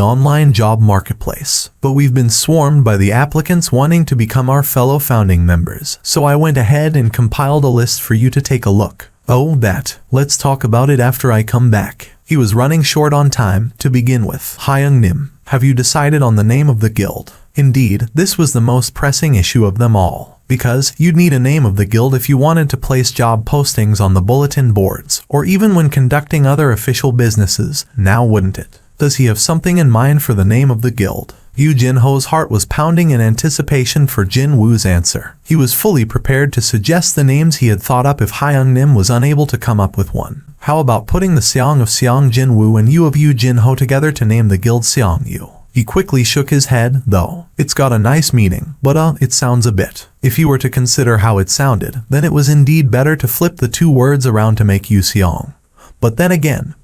online job marketplace, but we've been swarmed by the applicants wanting to become our fellow founding members, so I went ahead and compiled a list for you to take a look. Oh, that. Let's talk about it after I come back. He was running short on time. To begin with, Hyungnim, have you decided on the name of the guild? Indeed, this was the most pressing issue of them all, because you'd need a name of the guild if you wanted to place job postings on the bulletin boards, or even when conducting other official businesses, now wouldn't it? Does he have something in mind for the name of the guild? Yu Jinho's heart was pounding in anticipation for Jin Woo's answer. He was fully prepared to suggest the names he had thought up if Hyungnim was unable to come up with one. How about putting the Seong of Seong Jin Woo and Yu of Yu Jinho together to name the guild Seong Yu? He quickly shook his head, though. It's got a nice meaning, but it sounds a bit. If you were to consider how it sounded, then it was indeed better to flip the two words around to make Yu Seong. But then again,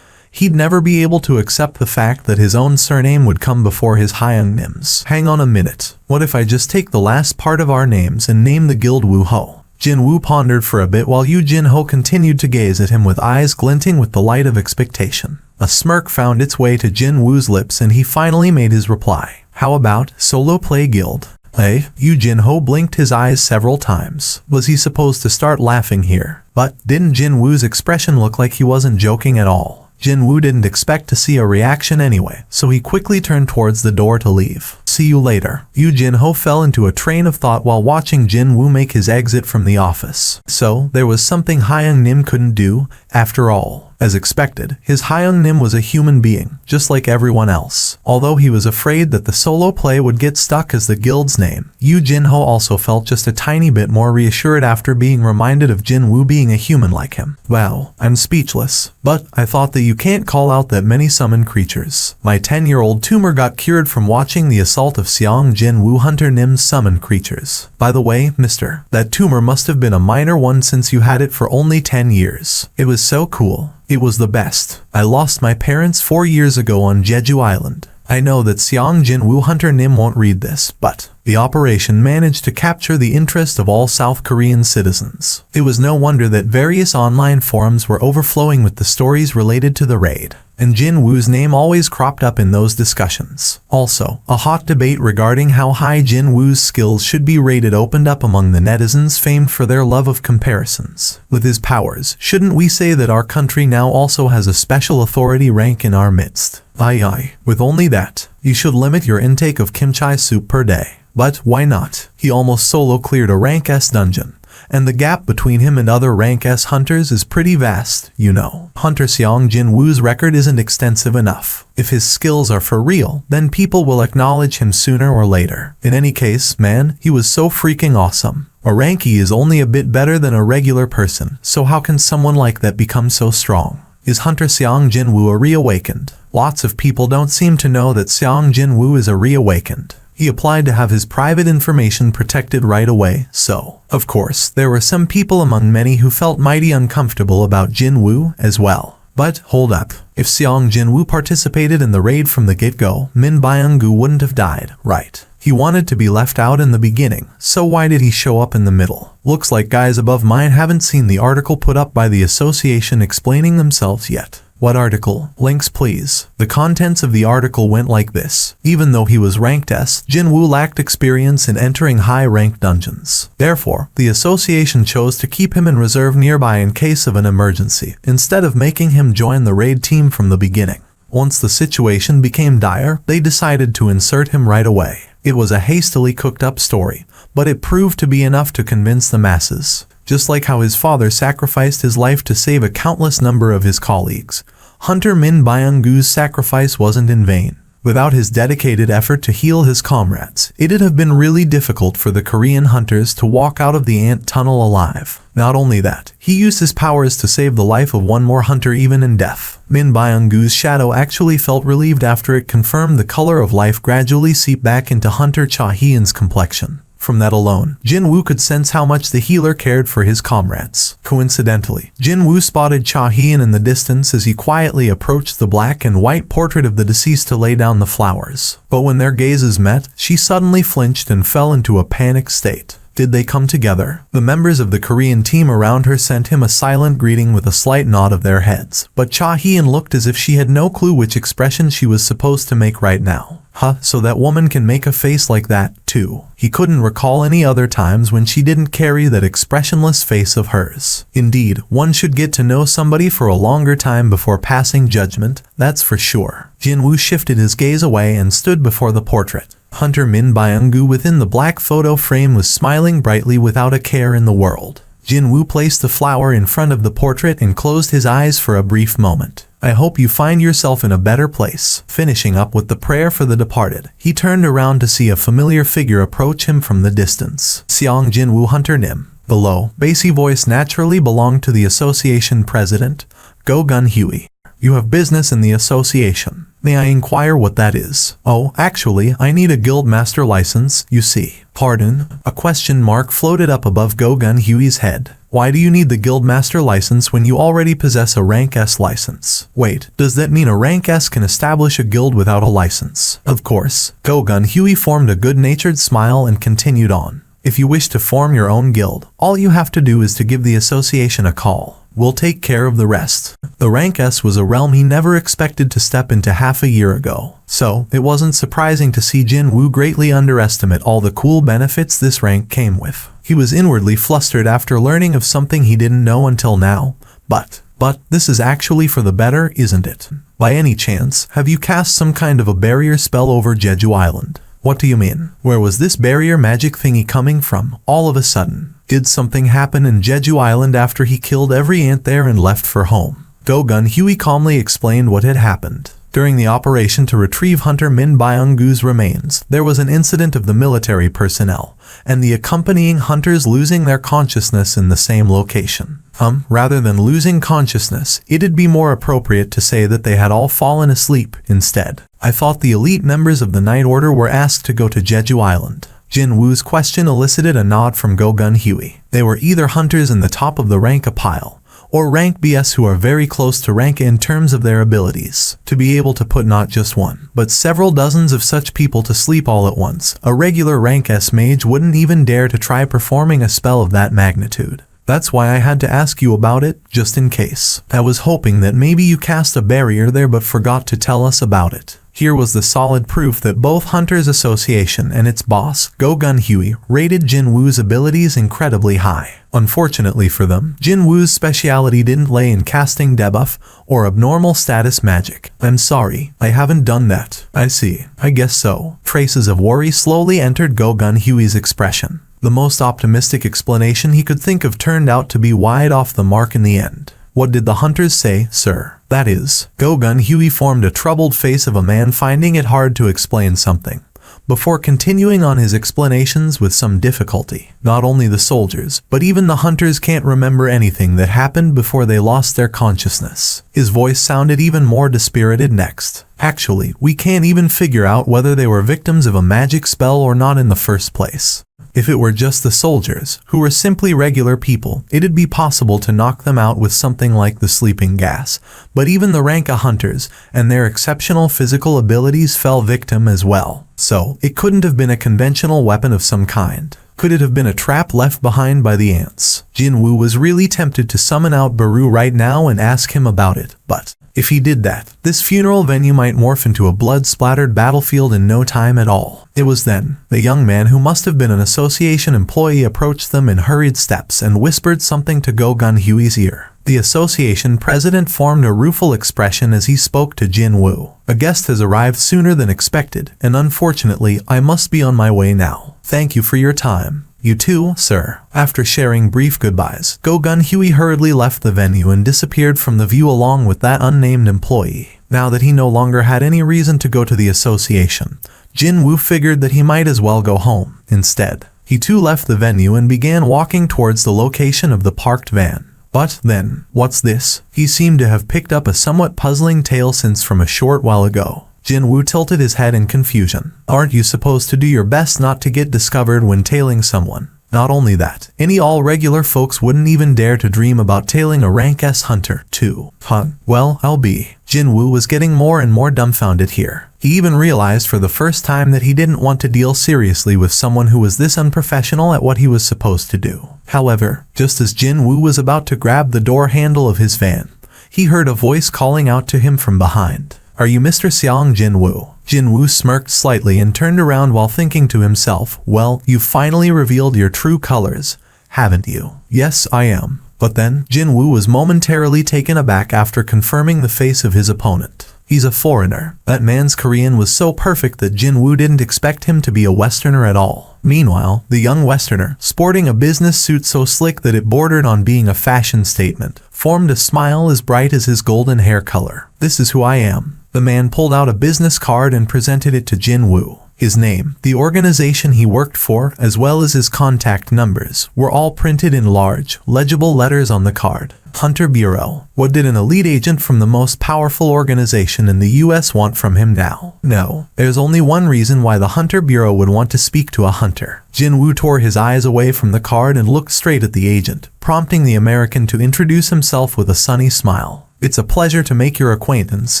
he'd never be able to accept the fact that his own surname would come before his Hyungnim's. Hang on a minute. What if I just take the last part of our names and name the guild Woo Ho? Jin Woo pondered for a bit while Yu Jinho continued to gaze at him with eyes glinting with the light of expectation. A smirk found its way to Jin Woo's lips and he finally made his reply. How about Solo Play Guild? Yu Jinho blinked his eyes several times. Was he supposed to start laughing here? But didn't Jin Woo's expression look like he wasn't joking at all? Jin Woo didn't expect to see a reaction anyway, so he quickly turned towards the door to leave. See you later. Yu Jinho fell into a train of thought while watching Jin Woo make his exit from the office. So, there was something Hyungnim couldn't do, after all. As expected, his Hyungnim was a human being, just like everyone else. Although he was afraid that the solo play would get stuck as the guild's name, Yu Jinho also felt just a tiny bit more reassured after being reminded of Jin Woo being a human like him. Wow, I'm speechless. But I thought that you can't call out that many summoned creatures. My 10-year-old tumor got cured from watching the assault of Seong Jin Woo Hunter Nim's summoned creatures. By the way, mister, that tumor must have been a minor one since you had it for only 10 years. It was so cool. It was the best. I lost my parents 4 years ago on Jeju Island. I know that Seong Jin Woo Hunter Nim won't read this, but the operation managed to capture the interest of all South Korean citizens. It was no wonder that various online forums were overflowing with the stories related to the raid, and Jin Woo's name always cropped up in those discussions. Also, a hot debate regarding how high Jin Woo's skills should be rated opened up among the netizens famed for their love of comparisons. With his powers, shouldn't we say that our country now also has a special authority rank in our midst? Aye. With only that, you should limit your intake of kimchi soup per day. But why not? He almost solo cleared a rank S dungeon, and the gap between him and other rank S hunters is pretty vast, you know. Hunter Seong Jin Woo's record isn't extensive enough. If his skills are for real, then people will acknowledge him sooner or later. In any case, man, he was so freaking awesome. A rankie is only a bit better than a regular person, so how can someone like that become so strong? Is Hunter Seong Jin Woo a reawakened? Lots of people don't seem to know that Seong Jin Woo is a reawakened. He applied to have his private information protected right away, so, of course, there were some people among many who felt mighty uncomfortable about Jin Woo as well. But, hold up, if Seong Jin Woo participated in the raid from the get-go, Min Byung-gu wouldn't have died, right? He wanted to be left out in the beginning, so why did he show up in the middle? Looks like guys above mine haven't seen the article put up by the association explaining themselves yet. What article? Links please. The contents of the article went like this. Even though he was ranked S, Jin Woo lacked experience in entering high-ranked dungeons. Therefore, the association chose to keep him in reserve nearby in case of an emergency, instead of making him join the raid team from the beginning. Once the situation became dire, they decided to insert him right away. It was a hastily cooked up story, but it proved to be enough to convince the masses. Just like how his father sacrificed his life to save a countless number of his colleagues, Hunter Min Byung-gu's sacrifice wasn't in vain. Without his dedicated effort to heal his comrades, it'd have been really difficult for the Korean hunters to walk out of the ant tunnel alive. Not only that, he used his powers to save the life of one more hunter even in death. Min Byung-gu's shadow actually felt relieved after it confirmed the color of life gradually seeped back into Hunter Cha-Hyun's complexion. From that alone, Jin Woo could sense how much the healer cared for his comrades. Coincidentally, Jin Woo spotted Cha Hien in the distance as he quietly approached the black and white portrait of the deceased to lay down the flowers. But when their gazes met, she suddenly flinched and fell into a panicked state. Did they come together? The members of the Korean team around her sent him a silent greeting with a slight nod of their heads. But Cha Hien looked as if she had no clue which expression she was supposed to make right now. So that woman can make a face like that, too. He couldn't recall any other times when she didn't carry that expressionless face of hers. Indeed, one should get to know somebody for a longer time before passing judgment, that's for sure. Jin Woo shifted his gaze away and stood before the portrait. Hunter Min Byung-gu within the black photo frame was smiling brightly without a care in the world. Jin Woo placed the flower in front of the portrait and closed his eyes for a brief moment. I hope you find yourself in a better place. Finishing up with the prayer for the departed, he turned around to see a familiar figure approach him from the distance. Seong Jin Woo Hunter Nim. The low, bassy voice naturally belonged to the association president, Go Gun Huey. You have business in the association. May I inquire what that is? Oh, actually, I need a guild master license, you see. Pardon? A question mark floated up above Go Gun Huey's head. Why do you need the guild master license when you already possess a rank S license? Wait, does that mean a rank S can establish a guild without a license? Of course. Go Gun Huey formed a good-natured smile and continued on. If you wish to form your own guild, all you have to do is to give the association a call. We'll take care of the rest. The rank S was a realm he never expected to step into half a year ago. So, it wasn't surprising to see Jin Woo greatly underestimate all the cool benefits this rank came with. He was inwardly flustered after learning of something he didn't know until now. But this is actually for the better, isn't it? By any chance, have you cast some kind of a barrier spell over Jeju Island? What do you mean? Where was this barrier magic thingy coming from, all of a sudden? Did something happen in Jeju Island after he killed every ant there and left for home? Go Gun Huey calmly explained what had happened. During the operation to retrieve Hunter Min Byung-gu's remains, there was an incident of the military personnel, and the accompanying hunters losing their consciousness in the same location. Rather than losing consciousness, it'd be more appropriate to say that they had all fallen asleep instead. I thought the elite members of the Night Order were asked to go to Jeju Island. Jin Woo's question elicited a nod from Go Gun Huey. They were either hunters in the top of the rank A pile, or rank BS who are very close to rank A in terms of their abilities. To be able to put not just one, but several dozens of such people to sleep all at once, a regular rank S mage wouldn't even dare to try performing a spell of that magnitude. That's why I had to ask you about it, just in case. I was hoping that maybe you cast a barrier there but forgot to tell us about it. Here was the solid proof that both Hunters Association and its boss, Go Gun Huey, rated Jin Woo's abilities incredibly high. Unfortunately for them, Jin Woo's speciality didn't lay in casting debuff or abnormal status magic. I'm sorry, I haven't done that. I see, I guess so. Traces of worry slowly entered Go Gun Huey's expression. The most optimistic explanation he could think of turned out to be wide off the mark in the end. What did the hunters say, sir? That is, Go Gun Huey formed a troubled face of a man finding it hard to explain something, before continuing on his explanations with some difficulty. Not only the soldiers, but even the hunters can't remember anything that happened before they lost their consciousness. His voice sounded even more dispirited next. Actually, we can't even figure out whether they were victims of a magic spell or not in the first place. If it were just the soldiers, who were simply regular people, it'd be possible to knock them out with something like the sleeping gas. But even the rank A hunters and their exceptional physical abilities fell victim as well. So, it couldn't have been a conventional weapon of some kind. Could it have been a trap left behind by the ants? Jin Woo was really tempted to summon out Baru right now and ask him about it, but if he did that, this funeral venue might morph into a blood-splattered battlefield in no time at all. It was then, the young man who must have been an association employee approached them in hurried steps and whispered something to Go Gun Huey's ear. The association president formed a rueful expression as he spoke to Jin Woo. A guest has arrived sooner than expected, and unfortunately, I must be on my way now. Thank you for your time. You too, sir. After sharing brief goodbyes, Go Gun Huey hurriedly left the venue and disappeared from the view along with that unnamed employee. Now that he no longer had any reason to go to the association, Jin Woo figured that he might as well go home. Instead, he too left the venue and began walking towards the location of the parked van. But then, what's this? He seemed to have picked up a somewhat puzzling tale since from a short while ago. Jin-woo tilted his head in confusion. Aren't you supposed to do your best not to get discovered when tailing someone? Not only that, any all-regular folks wouldn't even dare to dream about tailing a rank S hunter, too. Huh? Well, I'll be. Jin-woo was getting more and more dumbfounded here. He even realized for the first time that he didn't want to deal seriously with someone who was this unprofessional at what he was supposed to do. However, just as Jin-woo was about to grab the door handle of his van, he heard a voice calling out to him from behind. Are you Mr. Seong Jin-woo? Jin-woo smirked slightly and turned around while thinking to himself, well, you finally revealed your true colors, haven't you? Yes, I am. But then, Jin-woo was momentarily taken aback after confirming the face of his opponent. He's a foreigner. That man's Korean was so perfect that Jin-woo didn't expect him to be a Westerner at all. Meanwhile, the young Westerner, sporting a business suit so slick that it bordered on being a fashion statement, formed a smile as bright as his golden hair color. This is who I am. The man pulled out a business card and presented it to Jin-woo. His name, the organization he worked for, as well as his contact numbers, were all printed in large, legible letters on the card. Hunter Bureau. What did an elite agent from the most powerful organization in the US want from him now? No, there's only one reason why the Hunter Bureau would want to speak to a hunter. Jin-woo tore his eyes away from the card and looked straight at the agent, prompting the American to introduce himself with a sunny smile. It's a pleasure to make your acquaintance,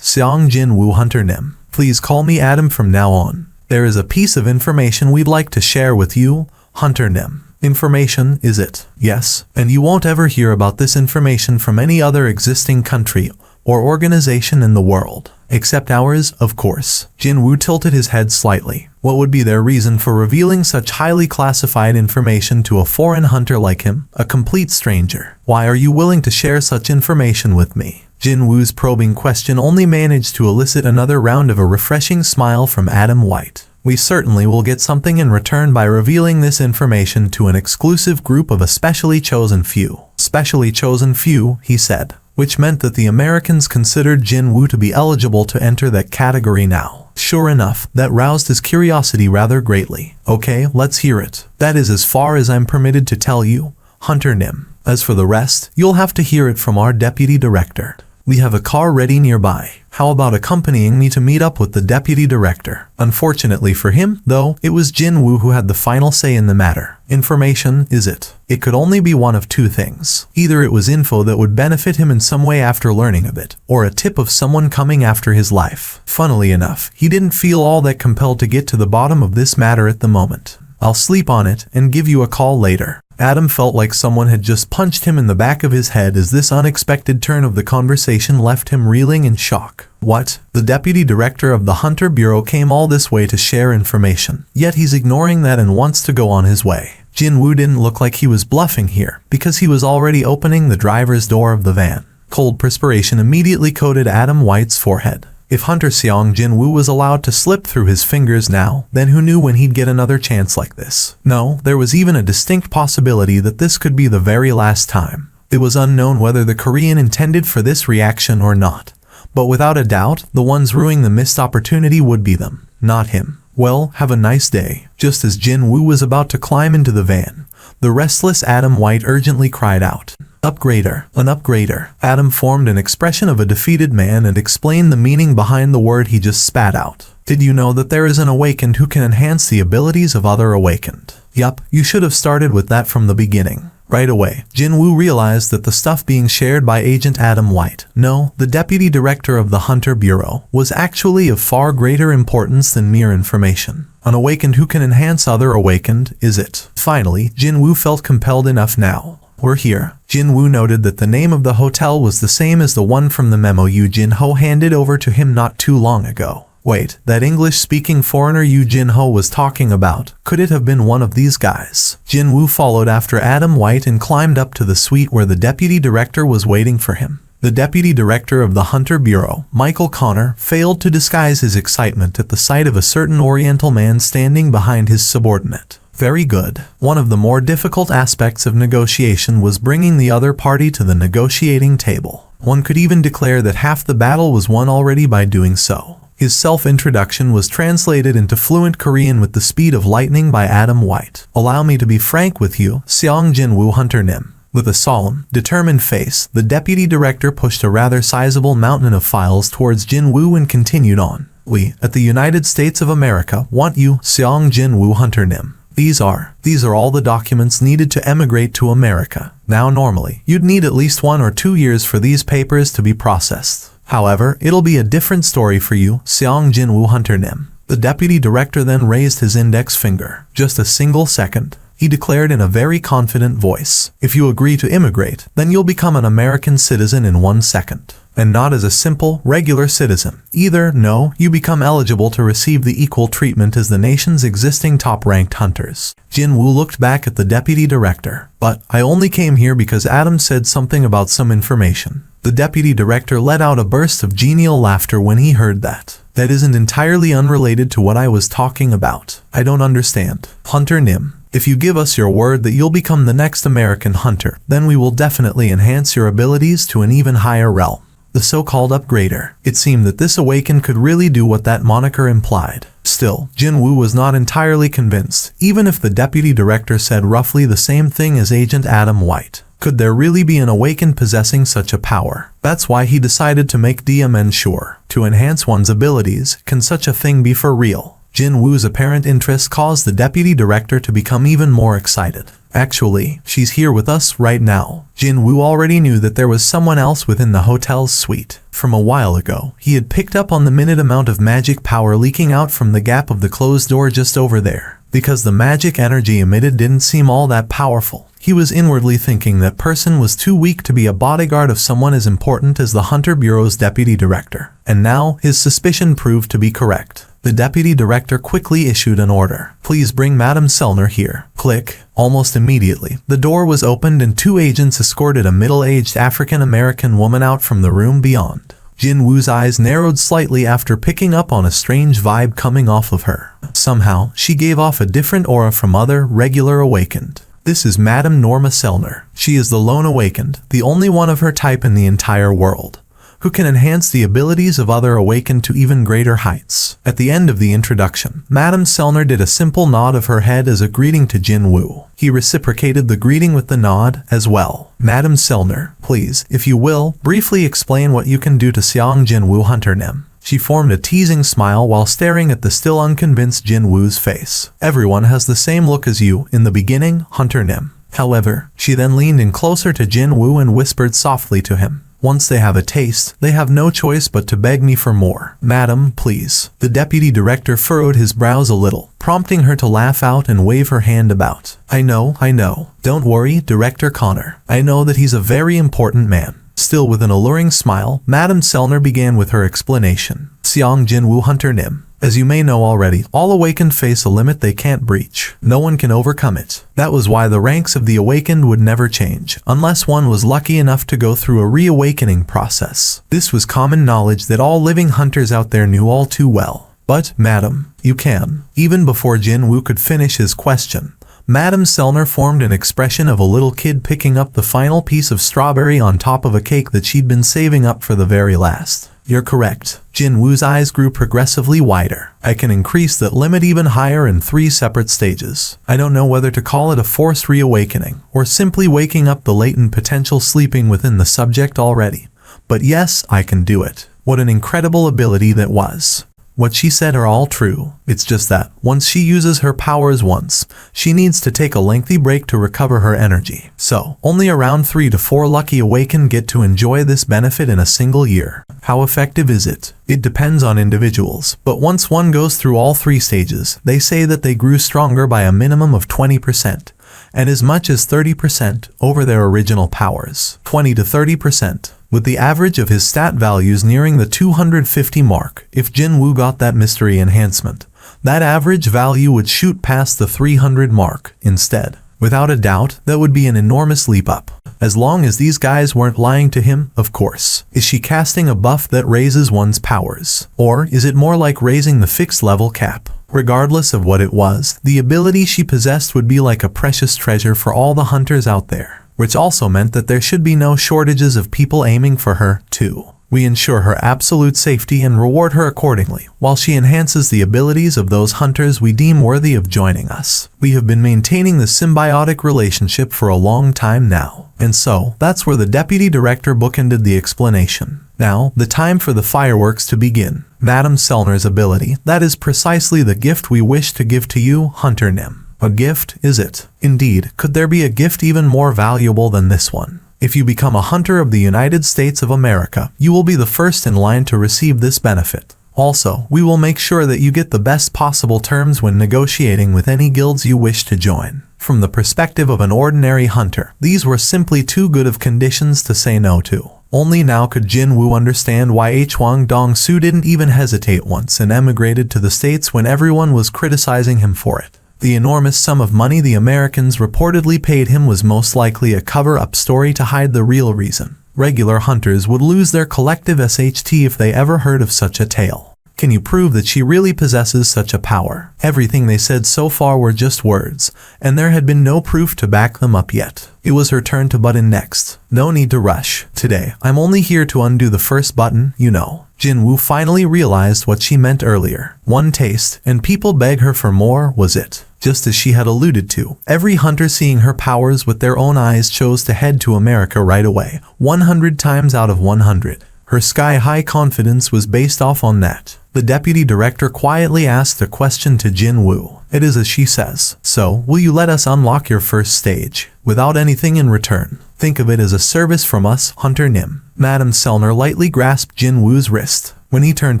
Seong Jin-woo Hunter Nim. Please call me Adam from now on. There is a piece of information we'd like to share with you, Hunter Nim. Information, is it? Yes. And you won't ever hear about this information from any other existing country or organization in the world. Except ours, of course. Jin-woo tilted his head slightly. What would be their reason for revealing such highly classified information to a foreign hunter like him, a complete stranger? Why are you willing to share such information with me? Jin-woo's probing question only managed to elicit another round of a refreshing smile from Adam White. We certainly will get something in return by revealing this information to an exclusive group of a specially chosen few. Specially chosen few, he said, which meant that the Americans considered Jin-woo to be eligible to enter that category now. Sure enough, that roused his curiosity rather greatly. Okay, let's hear it. That is as far as I'm permitted to tell you, Hunter Nim. As for the rest, you'll have to hear it from our deputy director. We have a car ready nearby. How about accompanying me to meet up with the deputy director? Unfortunately for him, though, it was Jin-woo who had the final say in the matter. Information, is it? It could only be one of two things. Either it was info that would benefit him in some way after learning of it, or a tip of someone coming after his life. Funnily enough, he didn't feel all that compelled to get to the bottom of this matter at the moment. I'll sleep on it and give you a call later. Adam felt like someone had just punched him in the back of his head as this unexpected turn of the conversation left him reeling in shock. What? The deputy director of the Hunter Bureau came all this way to share information. Yet he's ignoring that and wants to go on his way. Jin-woo didn't look like he was bluffing here, because he was already opening the driver's door of the van. Cold perspiration immediately coated Adam White's forehead. If Hunter Seong Jin-woo was allowed to slip through his fingers now, then who knew when he'd get another chance like this? No, there was even a distinct possibility that this could be the very last time. It was unknown whether the Korean intended for this reaction or not. But without a doubt, the ones ruining the missed opportunity would be them, not him. Well, have a nice day. Just as Jin-woo was about to climb into the van, the restless Adam White urgently cried out. Upgrader, an upgrader. Adam formed an expression of a defeated man and explained the meaning behind the word he just spat out. Did you know that there is an awakened who can enhance the abilities of other awakened? Yup, you should have started with that from the beginning. Right away, Jin-woo realized that the stuff being shared by Agent Adam White, no, the deputy director of the Hunter Bureau, was actually of far greater importance than mere information. An awakened who can enhance other awakened, is it? Finally, Jin-woo felt compelled enough now. We're here. Jin-woo noted that the name of the hotel was the same as the one from the memo Yoo Jin-ho handed over to him not too long ago. Wait, that English-speaking foreigner Yoo Jin-ho was talking about, could it have been one of these guys? Jin-woo followed after Adam White and climbed up to the suite where the deputy director was waiting for him. The deputy director of the Hunter Bureau, Michael Connor, failed to disguise his excitement at the sight of a certain Oriental man standing behind his subordinate. Very good. One of the more difficult aspects of negotiation was bringing the other party to the negotiating table. One could even declare that half the battle was won already by doing so. His self-introduction was translated into fluent Korean with the speed of lightning by Adam White. Allow me to be frank with you, Seong Jin-woo Hunter Nim. With a solemn, determined face, the deputy director pushed a rather sizable mountain of files towards Jin-woo and continued on. We, at the United States of America, want you, Seong Jin-woo Hunter Nim. These are all the documents needed to emigrate to America. Now normally, you'd need at least 1 or 2 years for these papers to be processed. However, it'll be a different story for you, Seong Jin-woo Hunter Nim. The deputy director then raised his index finger. Just a single second. He declared in a very confident voice, if you agree to immigrate, then you'll become an American citizen in 1 second. And not as a simple, regular citizen. Either, no, you become eligible to receive the equal treatment as the nation's existing top-ranked hunters. Jin-woo looked back at the deputy director. But, I only came here because Adam said something about some information. The deputy director let out a burst of genial laughter when he heard that. That isn't entirely unrelated to what I was talking about. I don't understand. Hunter Nim. If you give us your word that you'll become the next American hunter, then we will definitely enhance your abilities to an even higher realm. The so-called upgrader. It seemed that this awakened could really do what that moniker implied. Still, Jin-woo was not entirely convinced, even if the deputy director said roughly the same thing as Agent Adam White. Could there really be an awakened possessing such a power? That's why he decided to make DMN sure. To enhance one's abilities, can such a thing be for real? Jin-woo's apparent interest caused the deputy director to become even more excited. Actually, she's here with us right now. Jin-woo already knew that there was someone else within the hotel's suite. From a while ago, he had picked up on the minute amount of magic power leaking out from the gap of the closed door just over there. Because the magic energy emitted didn't seem all that powerful, he was inwardly thinking that person was too weak to be a bodyguard of someone as important as the Hunter Bureau's deputy director. And now, his suspicion proved to be correct. The deputy director quickly issued an order. Please bring Madam Sellner here. Click. Almost immediately, the door was opened and 2 agents escorted a middle-aged African-American woman out from the room beyond. Jin-woo's eyes narrowed slightly after picking up on a strange vibe coming off of her. Somehow, she gave off a different aura from other, regular awakened. This is Madam Norma Sellner. She is the lone awakened, the only one of her type in the entire world, who can enhance the abilities of other awakened to even greater heights. At the end of the introduction, Madam Sellner did a simple nod of her head as a greeting to Jin-woo. He reciprocated the greeting with the nod as well. Madam Sellner, please, if you will, briefly explain what you can do to Seong Jin-woo Hunter Nim. She formed a teasing smile while staring at the still unconvinced Jin-woo's face. Everyone has the same look as you in the beginning, Hunter Nim. However, she then leaned in closer to Jin-woo and whispered softly to him. Once they have a taste, they have no choice but to beg me for more. Madam, please. The deputy director furrowed his brows a little, prompting her to laugh out and wave her hand about. I know. Don't worry, Director Connor. I know that he's a very important man. Still with an alluring smile, Madam Sellner began with her explanation. Seong Jin-woo Hunter Nim. As you may know already, all awakened face a limit they can't breach. No one can overcome it. That was why the ranks of the awakened would never change, unless one was lucky enough to go through a reawakening process. This was common knowledge that all living hunters out there knew all too well. But, Madam, you can. Even before Jin-woo could finish his question, Madam Sellner formed an expression of a little kid picking up the final piece of strawberry on top of a cake that she'd been saving up for the very last. You're correct. Jin-woo's eyes grew progressively wider. I can increase that limit even higher in 3 separate stages. I don't know whether to call it a forced reawakening, or simply waking up the latent potential sleeping within the subject already. But yes, I can do it. What an incredible ability that was. What she said are all true. It's just that, once she uses her powers once, she needs to take a lengthy break to recover her energy. So, only around 3 to 4 lucky awakened get to enjoy this benefit in a single year. How effective is it? It depends on individuals, but once one goes through all 3 stages, they say that they grew stronger by a minimum of 20%, and as much as 30% over their original powers. 20 to 30%. With the average of his stat values nearing the 250 mark, if Jin-woo got that mystery enhancement, that average value would shoot past the 300 mark instead. Without a doubt, that would be an enormous leap up. As long as these guys weren't lying to him, of course. Is she casting a buff that raises one's powers? Or is it more like raising the fixed level cap? Regardless of what it was, the ability she possessed would be like a precious treasure for all the hunters out there. Which also meant that there should be no shortages of people aiming for her, too. We ensure her absolute safety and reward her accordingly, while she enhances the abilities of those hunters we deem worthy of joining us. We have been maintaining this symbiotic relationship for a long time now. And so, that's where the deputy director bookended the explanation. Now, the time for the fireworks to begin. Madame Selner's ability. That is precisely the gift we wish to give to you, Hunter Nim. A gift, is it? Indeed, could there be a gift even more valuable than this one? If you become a hunter of the United States of America, you will be the first in line to receive this benefit. Also, we will make sure that you get the best possible terms when negotiating with any guilds you wish to join. From the perspective of an ordinary hunter, these were simply too good of conditions to say no to. Only now could Jin Woo understand why Huang Dong-su didn't even hesitate once and emigrated to the States when everyone was criticizing him for it. The enormous sum of money the Americans reportedly paid him was most likely a cover-up story to hide the real reason. Regular hunters would lose their collective SHT if they ever heard of such a tale. Can you prove that she really possesses such a power? Everything they said so far were just words, and there had been no proof to back them up yet. It was her turn to butt in next. No need to rush. Today, I'm only here to undo the first button, you know. Jin Woo finally realized what she meant earlier. One taste, and people beg her for more, was it? Just as she had alluded to, every hunter seeing her powers with their own eyes chose to head to America right away, 100 times out of 100. Her sky-high confidence was based off on that. The deputy director quietly asked a question to Jin Woo. It is as she says. So, will you let us unlock your first stage, without anything in return? Think of it as a service from us, Hunter Nim. Madame Selner lightly grasped Jin Woo's wrist. When he turned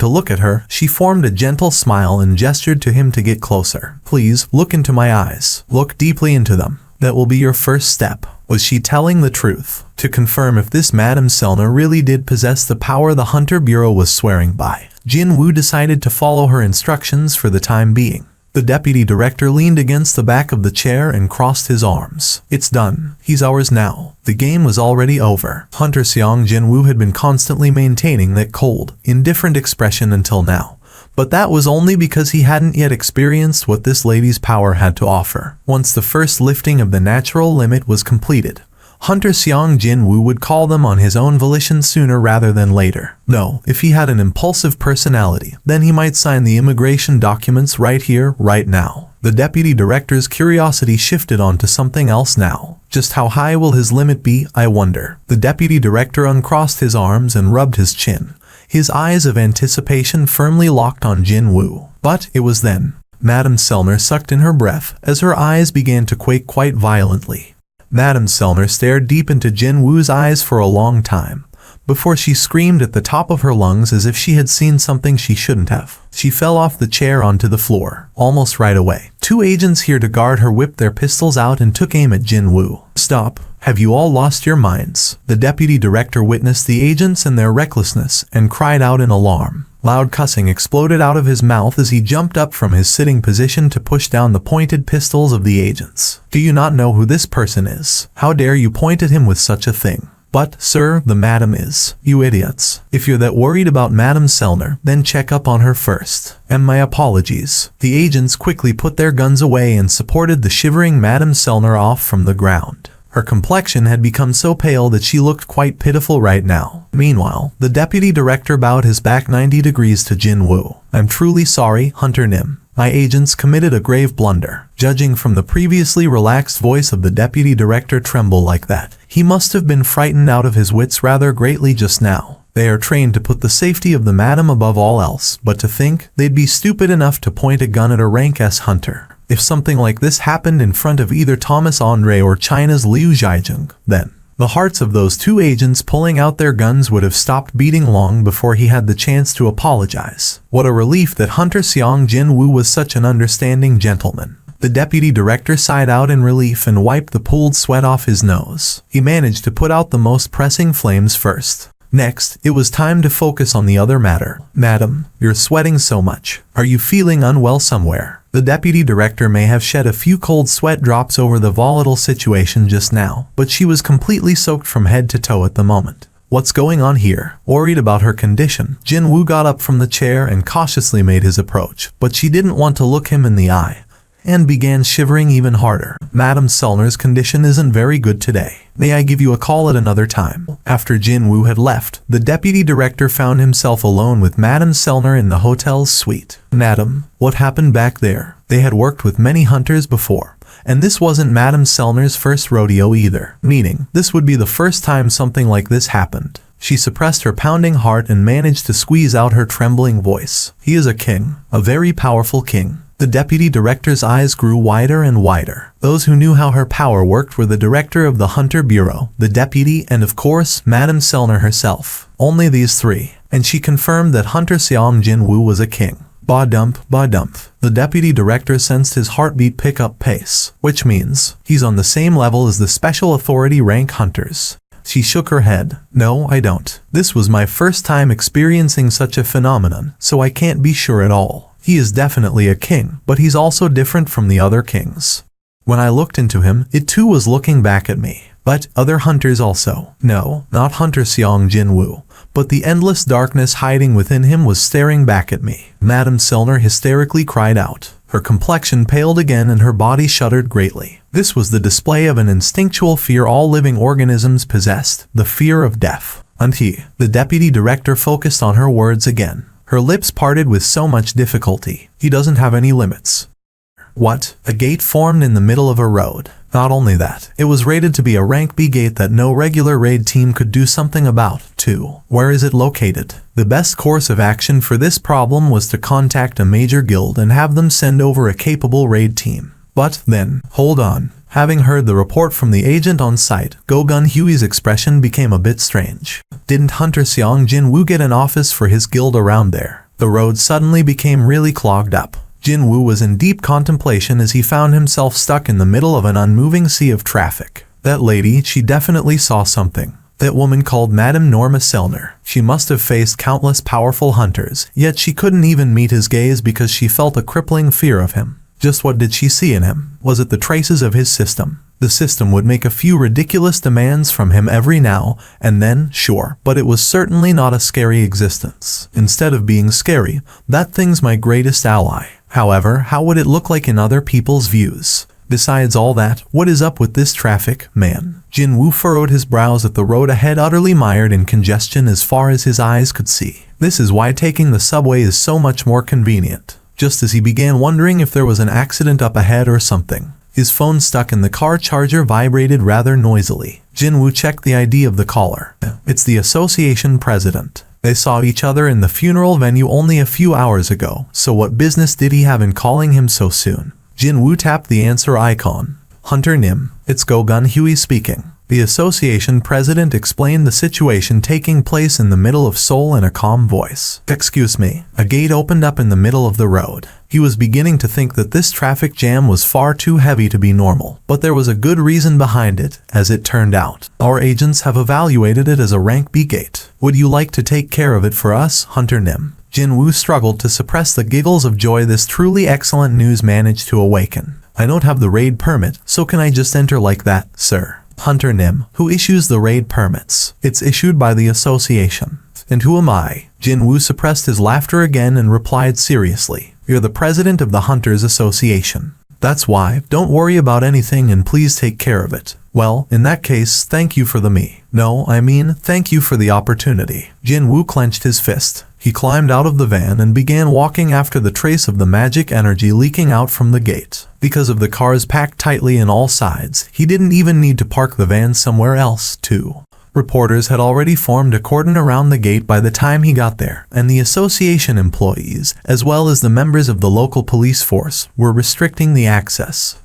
to look at her, she formed a gentle smile and gestured to him to get closer. Please, look into my eyes. Look deeply into them. That will be your first step. Was she telling the truth? To confirm if this Madame Selner really did possess the power the Hunter Bureau was swearing by, Jin Woo decided to follow her instructions for the time being. The deputy director leaned against the back of the chair and crossed his arms. It's done. He's ours now. The game was already over. Hunter Seong Jin Woo had been constantly maintaining that cold, indifferent expression until now. But that was only because he hadn't yet experienced what this lady's power had to offer. Once the first lifting of the natural limit was completed, Hunter Seong Jin Woo would call them on his own volition sooner rather than later. No, if he had an impulsive personality, then he might sign the immigration documents right here, right now. The deputy director's curiosity shifted onto something else now. Just how high will his limit be, I wonder? The deputy director uncrossed his arms and rubbed his chin. His eyes of anticipation firmly locked on Jin Woo. But it was then. Madame Selner sucked in her breath as her eyes began to quake quite violently. Madame Selner stared deep into Jin Woo's eyes for a long time, before she screamed at the top of her lungs as if she had seen something she shouldn't have. She fell off the chair onto the floor, almost right away. Two agents here to guard her whipped their pistols out and took aim at Jin Woo. Stop. Have you all lost your minds? The deputy director witnessed the agents and their recklessness and cried out in alarm. Loud cussing exploded out of his mouth as he jumped up from his sitting position to push down the pointed pistols of the agents. Do you not know who this person is? How dare you point at him with such a thing? But, sir, the madam is. You idiots. If you're that worried about Madame Selner, then check up on her first. And my apologies. The agents quickly put their guns away and supported the shivering Madame Selner off from the ground. Her complexion had become so pale that she looked quite pitiful right now. Meanwhile, the deputy director bowed his back 90 degrees to Jin Woo. I'm truly sorry, Hunter Nim. My agents committed a grave blunder. Judging from the previously relaxed voice of the deputy director tremble like that, he must have been frightened out of his wits rather greatly just now. They are trained to put the safety of the madam above all else, but to think they'd be stupid enough to point a gun at a rank S hunter. If something like this happened in front of either Thomas Andre or China's Liu Zhaijing, then the hearts of those two agents pulling out their guns would have stopped beating long before he had the chance to apologize. What a relief that Hunter Seong Jin Woo was such an understanding gentleman. The deputy director sighed out in relief and wiped the pooled sweat off his nose. He managed to put out the most pressing flames first. Next, it was time to focus on the other matter. Madam, you're sweating so much. Are you feeling unwell somewhere? The deputy director may have shed a few cold sweat drops over the volatile situation just now, but she was completely soaked from head to toe at the moment. What's going on here? Worried about her condition, Jin Woo got up from the chair and cautiously made his approach, but she didn't want to look him in the eye, and began shivering even harder. Madame Selner's condition isn't very good today. May I give you a call at another time? After Jin Woo had left, the deputy director found himself alone with Madame Selner in the hotel's suite. Madam, what happened back there? They had worked with many hunters before, and this wasn't Madame Selner's first rodeo either, meaning this would be the first time something like this happened. She suppressed her pounding heart and managed to squeeze out her trembling voice. He is a king, a very powerful king. The deputy director's eyes grew wider and wider. Those who knew how her power worked were the director of the Hunter Bureau, the deputy, and of course, Madame Selner herself. Only these three. And she confirmed that Hunter Seong Jin-woo was a king. Ba-dump, ba-dump. The deputy director sensed his heartbeat pick up pace, which means he's on the same level as the special authority rank hunters. She shook her head. No, I don't. This was my first time experiencing such a phenomenon, so I can't be sure at all. He is definitely a king, but he's also different from the other kings. When I looked into him, it too was looking back at me. But other hunters also. No, not Hunter Seong Jin-woo. But the endless darkness hiding within him was staring back at me. Madame Selner hysterically cried out. Her complexion paled again and her body shuddered greatly. This was the display of an instinctual fear all living organisms possessed, the fear of death. And he, the deputy director, focused on her words again. Her lips parted with so much difficulty. He doesn't have any limits. What? A gate formed in the middle of a road. Not only that, it was rated to be a rank B gate that no regular raid team could do something about, too. Where is it located? The best course of action for this problem was to contact a major guild and have them send over a capable raid team. But then, hold on. Having heard the report from the agent on site, Go Gun Huey's expression became a bit strange. Didn't Hunter Seong Jin-woo get an office for his guild around there? The road suddenly became really clogged up. Jin-woo was in deep contemplation as he found himself stuck in the middle of an unmoving sea of traffic. That lady, she definitely saw something. That woman called Madame Norma Selner. She must have faced countless powerful hunters, yet she couldn't even meet his gaze because she felt a crippling fear of him. Just what did she see in him? Was it the traces of his system? The system would make a few ridiculous demands from him every now and then, sure, but it was certainly not a scary existence. Instead of being scary, that thing's my greatest ally. However, how would it look like in other people's views? Besides all that, what is up with this traffic, man? Jin-woo furrowed his brows at the road ahead, utterly mired in congestion as far as his eyes could see. This is why taking the subway is so much more convenient. Just as he began wondering if there was an accident up ahead or something, his phone stuck in the car charger vibrated rather noisily. Jin-woo checked the ID of the caller. It's the association president. They saw each other in the funeral venue only a few hours ago, so what business did he have in calling him so soon? Jin-woo tapped the answer icon. Hunter Nim, it's Go Gun Huey speaking. The association president explained the situation taking place in the middle of Seoul in a calm voice. Excuse me. A gate opened up in the middle of the road. He was beginning to think that this traffic jam was far too heavy to be normal, but there was a good reason behind it, as it turned out. Our agents have evaluated it as a rank B gate. Would you like to take care of it for us, Hunter Nim? Jin-woo struggled to suppress the giggles of joy this truly excellent news managed to awaken. I don't have the raid permit, so can I just enter like that, sir? Hunter Nim, who issues the raid permits? It's issued by the association. And who am I? Jin-woo suppressed his laughter again and replied seriously. You're the president of the Hunters Association. That's why, don't worry about anything and please take care of it. Well, in that case, thank you for the me. No, I mean, thank you for the opportunity. Jin-woo clenched his fist. He climbed out of the van and began walking after the trace of the magic energy leaking out from the gate. Because of the cars packed tightly in all sides, he didn't even need to park the van somewhere else, too. Reporters had already formed a cordon around the gate by the time he got there, and the association employees, as well as the members of the local police force, were restricting the access.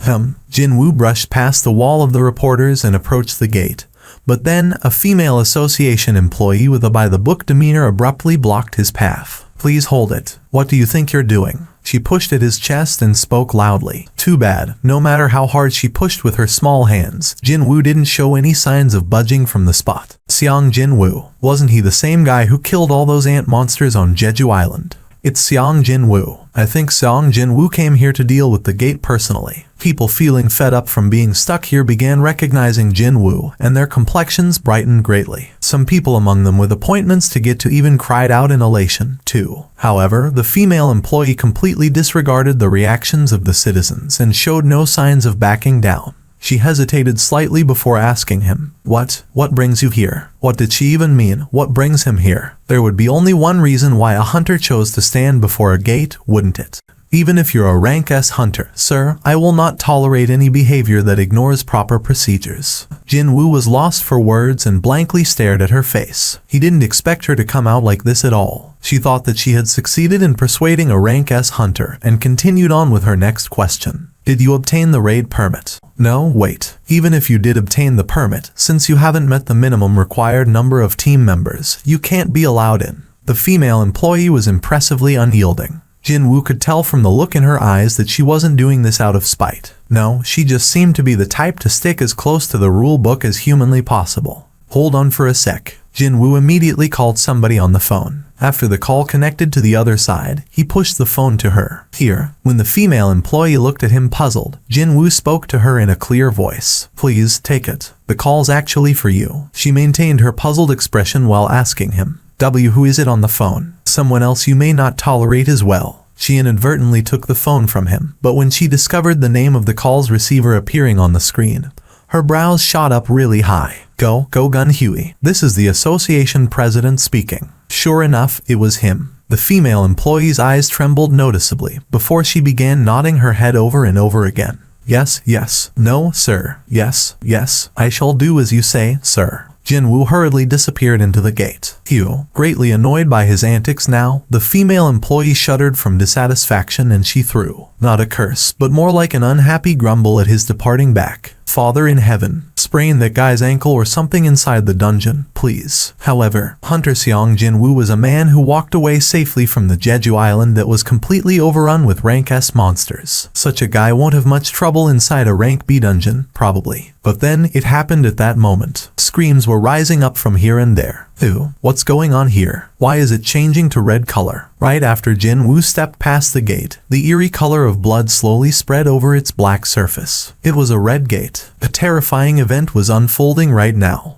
Jin-woo brushed past the wall of the reporters and approached the gate. But then, a female association employee with a by-the-book demeanor abruptly blocked his path. Please hold it. What do you think you're doing? She pushed at his chest and spoke loudly. Too bad. No matter how hard she pushed with her small hands, Jin-woo didn't show any signs of budging from the spot. Seong Jin-woo. Wasn't he the same guy who killed all those ant monsters on Jeju Island? It's Seong Jin-woo. I think Seong Jin-woo came here to deal with the gate personally. People feeling fed up from being stuck here began recognizing Jin-woo, and their complexions brightened greatly. Some people among them with appointments to get to even cried out in elation, too. However, the female employee completely disregarded the reactions of the citizens and showed no signs of backing down. She hesitated slightly before asking him, What brings you here? What did she even mean? What brings him here? There would be only one reason why a hunter chose to stand before a gate, wouldn't it? Even if you're a rank S hunter, sir, I will not tolerate any behavior that ignores proper procedures. Jin-woo was lost for words and blankly stared at her face. He didn't expect her to come out like this at all. She thought that she had succeeded in persuading a rank S hunter and continued on with her next question. Did you obtain the raid permit? No, wait. Even if you did obtain the permit, since you haven't met the minimum required number of team members, you can't be allowed in. The female employee was impressively unyielding. Jin-woo could tell from the look in her eyes that she wasn't doing this out of spite. No, she just seemed to be the type to stick as close to the rule book as humanly possible. Hold on for a sec. Jin-woo immediately called somebody on the phone. After the call connected to the other side, he pushed the phone to her. Here, when the female employee looked at him puzzled, Jin-woo spoke to her in a clear voice. Please, take it. The call's actually for you. She maintained her puzzled expression while asking him. Who is it on the phone? Someone else you may not tolerate as well. She inadvertently took the phone from him, but when she discovered the name of the call's receiver appearing on the screen, her brows shot up really high. Go Gun Huey. This is the association president speaking. Sure enough, it was him. The female employee's eyes trembled noticeably before she began nodding her head over and over again. Yes, yes. No, sir. Yes, yes. I shall do as you say, sir. Jin-woo hurriedly disappeared into the gate. Hugh, greatly annoyed by his antics now, the female employee shuddered from dissatisfaction and she threw, not a curse, but more like an unhappy grumble at his departing back. Father in heaven, sprain that guy's ankle or something inside the dungeon, please. However, Hunter Seong Jin-woo was a man who walked away safely from the Jeju island that was completely overrun with rank S monsters. Such a guy won't have much trouble inside a rank B dungeon, probably. But then, it happened at that moment. Screams were rising up from here and there. What's going on here? Why is it changing to red color? Right after Jin-woo stepped past the gate, the eerie color of blood slowly spread over its black surface. It was a red gate. A terrifying event was unfolding right now.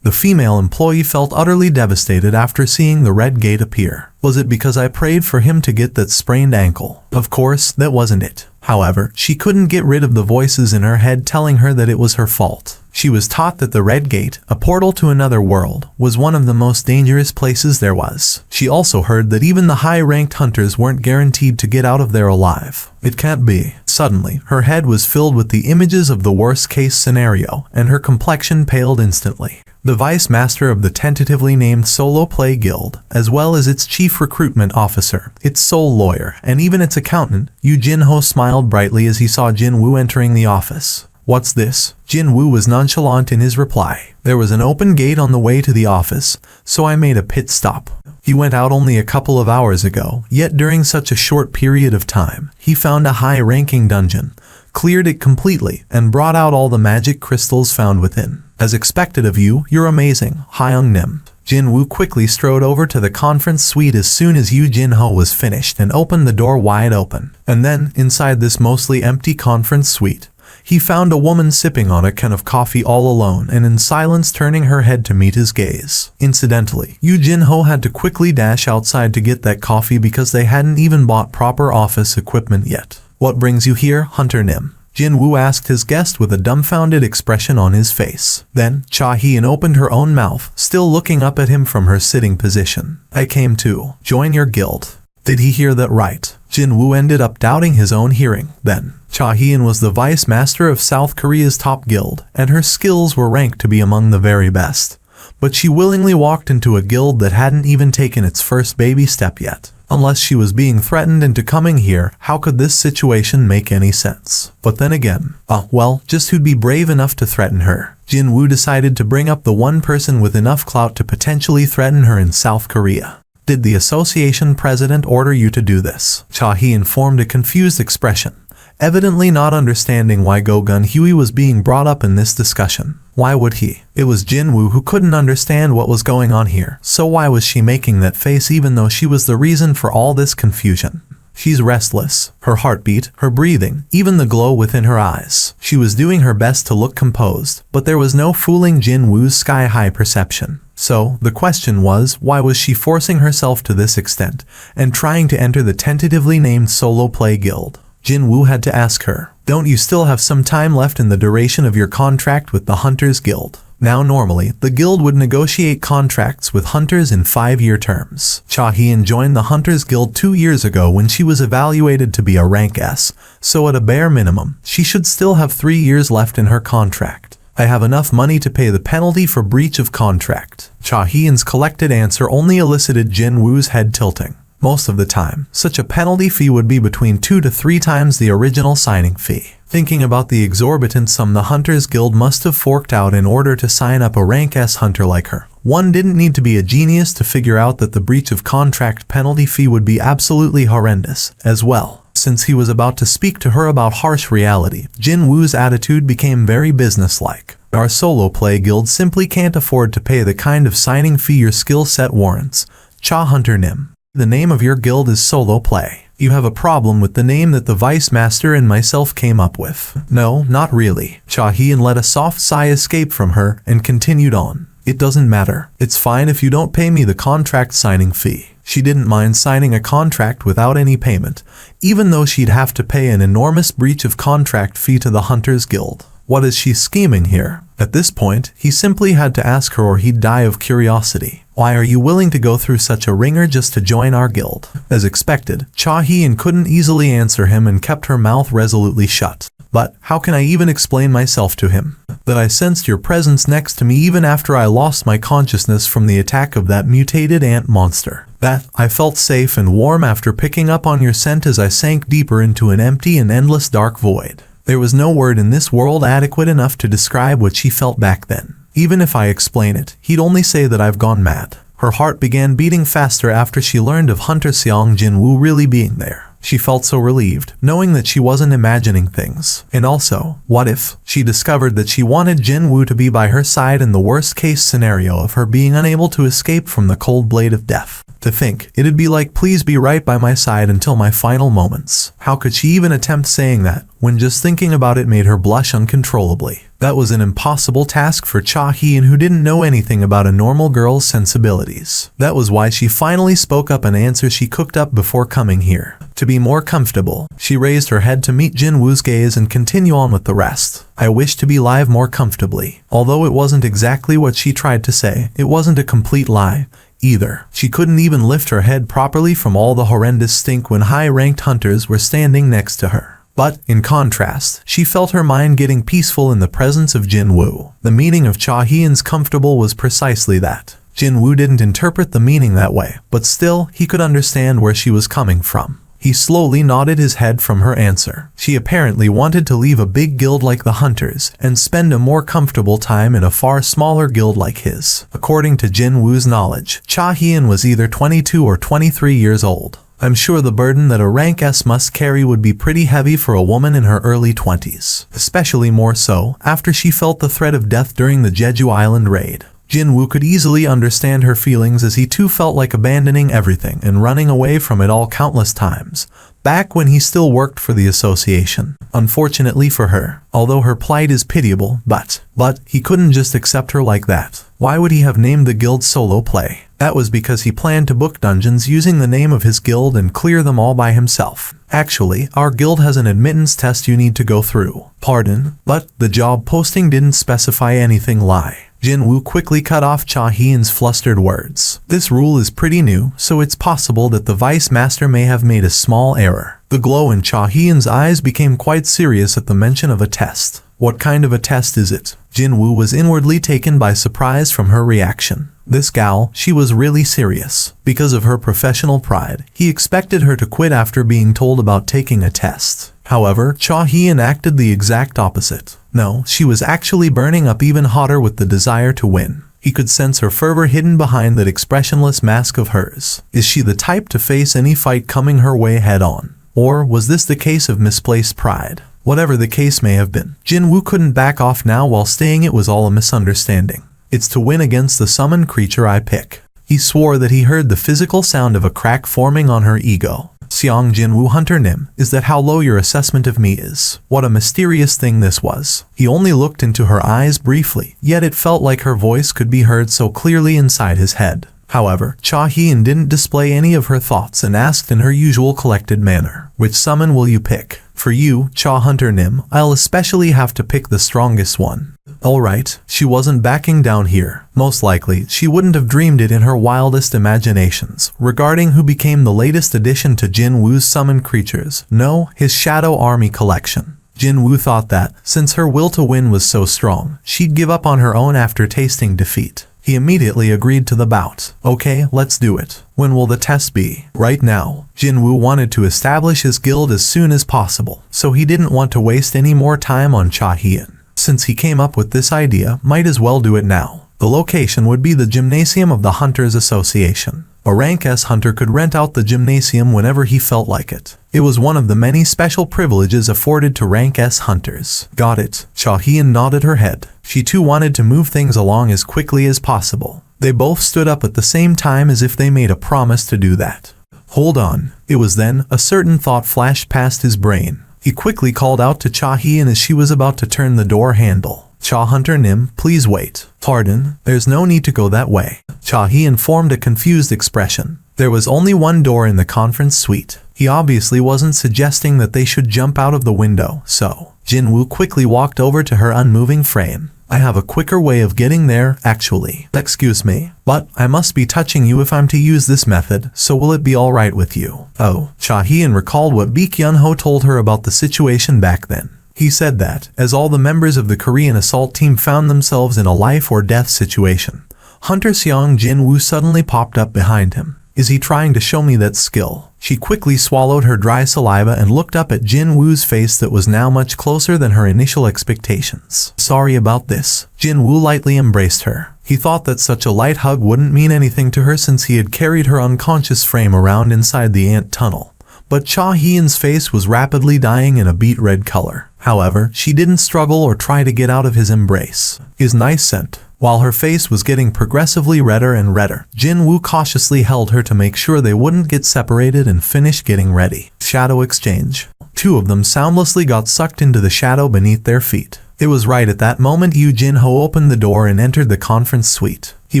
The female employee felt utterly devastated after seeing the red gate appear. Was it because I prayed for him to get that sprained ankle? Of course, that wasn't it. However, she couldn't get rid of the voices in her head telling her that it was her fault. She was taught that the Red Gate, a portal to another world, was one of the most dangerous places there was. She also heard that even the high-ranked hunters weren't guaranteed to get out of there alive. It can't be. Suddenly, her head was filled with the images of the worst-case scenario, and her complexion paled instantly. The vice master of the tentatively named Solo Play Guild, as well as its chief recruitment officer, its sole lawyer, and even its accountant, Yu Jin-ho smiled brightly as he saw Jin-woo entering the office. What's this? Jin-woo was nonchalant in his reply. There was an open gate on the way to the office, so I made a pit stop. He went out only a couple of hours ago, yet during such a short period of time, he found a high-ranking dungeon, cleared it completely, and brought out all the magic crystals found within. As expected of you, you're amazing, Hyung-nim. Jin-woo quickly strode over to the conference suite as soon as Yu Jin-ho was finished and opened the door wide open. And then, inside this mostly empty conference suite, he found a woman sipping on a can of coffee all alone and in silence turning her head to meet his gaze. Incidentally, Yu Jin-ho had to quickly dash outside to get that coffee because they hadn't even bought proper office equipment yet. What brings you here, Hunter Nim? Jin-woo asked his guest with a dumbfounded expression on his face. Then, Cha-hyeon opened her own mouth, still looking up at him from her sitting position. I came to join your guild. Did he hear that right? Jin-woo ended up doubting his own hearing. Then, Cha-hyeon was the vice master of South Korea's top guild, and her skills were ranked to be among the very best. But she willingly walked into a guild that hadn't even taken its first baby step yet. Unless she was being threatened into coming here, how could this situation make any sense? But then again, well, just who'd be brave enough to threaten her? Jin-woo decided to bring up the one person with enough clout to potentially threaten her in South Korea. Did the association president order you to do this? Cha-hyeon formed a confused expression, evidently not understanding why Go-gun Huey was being brought up in this discussion. Why would he? It was Jin-woo who couldn't understand what was going on here, so why was she making that face even though she was the reason for all this confusion? She's restless. Her heartbeat, her breathing, even the glow within her eyes. She was doing her best to look composed, but there was no fooling Jin-woo's sky-high perception. So, the question was, why was she forcing herself to this extent, and trying to enter the tentatively named Solo Play Guild? Jin-woo had to ask her, don't you still have some time left in the duration of your contract with the Hunters Guild? Now normally, the guild would negotiate contracts with hunters in 5-year terms. Cha-hien joined the Hunters Guild 2 years ago when she was evaluated to be a rank S, so at a bare minimum, she should still have 3 years left in her contract. I have enough money to pay the penalty for breach of contract. Cha-hien's collected answer only elicited Jin Woo's head tilting. Most of the time, such a penalty fee would be between 2 to 3 times the original signing fee. Thinking about the exorbitant sum the Hunters Guild must have forked out in order to sign up a rank S hunter like her, one didn't need to be a genius to figure out that the breach of contract penalty fee would be absolutely horrendous, as well. Since he was about to speak to her about harsh reality, Jin Woo's attitude became very businesslike. Our solo play guild simply can't afford to pay the kind of signing fee your skill set warrants. Cha Hunter Nim. The name of your guild is Solo Play. You have a problem with the name that the Vice Master and myself came up with. No, not really. Cha-hien let a soft sigh escape from her and continued on. It doesn't matter. It's fine if you don't pay me the contract signing fee. She didn't mind signing a contract without any payment, even though she'd have to pay an enormous breach of contract fee to the Hunters Guild. What is she scheming here? At this point, he simply had to ask her or he'd die of curiosity. Why are you willing to go through such a ringer just to join our guild? As expected, Cha-hien couldn't easily answer him and kept her mouth resolutely shut. But how can I even explain myself to him? That I sensed your presence next to me even after I lost my consciousness from the attack of that mutated ant monster. That I felt safe and warm after picking up on your scent as I sank deeper into an empty and endless dark void. There was no word in this world adequate enough to describe what she felt back then. Even if I explain it, he'd only say that I've gone mad. Her heart began beating faster after she learned of Hunter Seong Jin Woo really being there. She felt so relieved, knowing that she wasn't imagining things. And also, what if she discovered that she wanted Jin Woo to be by her side in the worst-case scenario of her being unable to escape from the cold blade of death? To think, it'd be like, please be right by my side until my final moments. How could she even attempt saying that, when just thinking about it made her blush uncontrollably? That was an impossible task for Cha-hien, who didn't know anything about a normal girl's sensibilities. That was why she finally spoke up an answer she cooked up before coming here. To be more comfortable, she raised her head to meet Jin Woo's gaze and continue on with the rest. I wish to be live more comfortably. Although it wasn't exactly what she tried to say, it wasn't a complete lie either. She couldn't even lift her head properly from all the horrendous stink when high-ranked hunters were standing next to her. But, in contrast, she felt her mind getting peaceful in the presence of Jin Woo. The meaning of Cha-hien's comfortable was precisely that. Jin Woo didn't interpret the meaning that way, but still, he could understand where she was coming from. He slowly nodded his head from her answer. She apparently wanted to leave a big guild like the Hunters and spend a more comfortable time in a far smaller guild like his. According to Jin Woo's knowledge, Cha-hien was either 22 or 23 years old. I'm sure the burden that a rank S must carry would be pretty heavy for a woman in her early 20s, especially more so after she felt the threat of death during the Jeju Island raid. Jin Woo could easily understand her feelings, as he too felt like abandoning everything and running away from it all countless times, back when he still worked for the association. Unfortunately for her, although her plight is pitiable, but he couldn't just accept her like that. Why would he have named the guild Solo Play? That was because he planned to book dungeons using the name of his guild and clear them all by himself. Actually, our guild has an admittance test you need to go through. Pardon, but the job posting didn't specify anything. Lie. Jin Woo quickly cut off Cha-hien's flustered words. This rule is pretty new, so it's possible that the Vice Master may have made a small error. The glow in Cha-hien's eyes became quite serious at the mention of a test. What kind of a test is it? Jin Woo was inwardly taken by surprise from her reaction. This gal, she was really serious. Because of her professional pride, he expected her to quit after being told about taking a test. However, Cha-hien acted the exact opposite. No, she was actually burning up even hotter with the desire to win. He could sense her fervor hidden behind that expressionless mask of hers. Is she the type to face any fight coming her way head on? Or was this the case of misplaced pride? Whatever the case may have been, Jin Woo couldn't back off now while saying it was all a misunderstanding. It's to win against the summoned creature I pick. He swore that he heard the physical sound of a crack forming on her ego. Seong Jin Woo Hunter Nim, is that how low your assessment of me is? What a mysterious thing this was. He only looked into her eyes briefly, yet it felt like her voice could be heard so clearly inside his head. However, Cha-hien didn't display any of her thoughts and asked in her usual collected manner, which summon will you pick? For you, Cha Hunter Nim, I'll especially have to pick the strongest one. Alright, she wasn't backing down here. Most likely, she wouldn't have dreamed it in her wildest imaginations regarding who became the latest addition to Jin Woo's summoned creatures. No, his Shadow Army collection. Jin Woo thought that, since her will to win was so strong, she'd give up on her own after tasting defeat. He immediately agreed to the bout. Okay, let's do it. When will the test be? Right now. Jin Woo wanted to establish his guild as soon as possible, so he didn't want to waste any more time on Cha Hien. Since he came up with this idea, might as well do it now. The location would be the gymnasium of the Hunters Association. A Rank S hunter could rent out the gymnasium whenever he felt like it. It was one of the many special privileges afforded to Rank S hunters. Got it. Cha Hien nodded her head. She too wanted to move things along as quickly as possible. They both stood up at the same time as if they made a promise to do that. Hold on. It was then a certain thought flashed past his brain. He quickly called out to Cha Hien as she was about to turn the door handle. Cha Hunter Nim, please wait. Pardon, there's no need to go that way. Cha Hien formed a confused expression. There was only one door in the conference suite. He obviously wasn't suggesting that they should jump out of the window, so Jin Woo quickly walked over to her unmoving frame. I have a quicker way of getting there, actually. Excuse me, but I must be touching you if I'm to use this method, so will it be alright with you? Oh, Cha Hien recalled what Baek Yun-ho told her about the situation back then. He said that, as all the members of the Korean assault team found themselves in a life or death situation, Hunter Seong Jin Woo suddenly popped up behind him. Is he trying to show me that skill? She quickly swallowed her dry saliva and looked up at Jin Woo's face that was now much closer than her initial expectations. Sorry about this. Jin Woo lightly embraced her. He thought that such a light hug wouldn't mean anything to her since he had carried her unconscious frame around inside the ant tunnel. But Cha Hien's face was rapidly dying in a beet red color. However, she didn't struggle or try to get out of his embrace. His nice scent. While her face was getting progressively redder and redder, Jin Woo cautiously held her to make sure they wouldn't get separated and finished getting ready. Shadow exchange. Two of them soundlessly got sucked into the shadow beneath their feet. It was right at that moment Yoo Jin-ho opened the door and entered the conference suite. He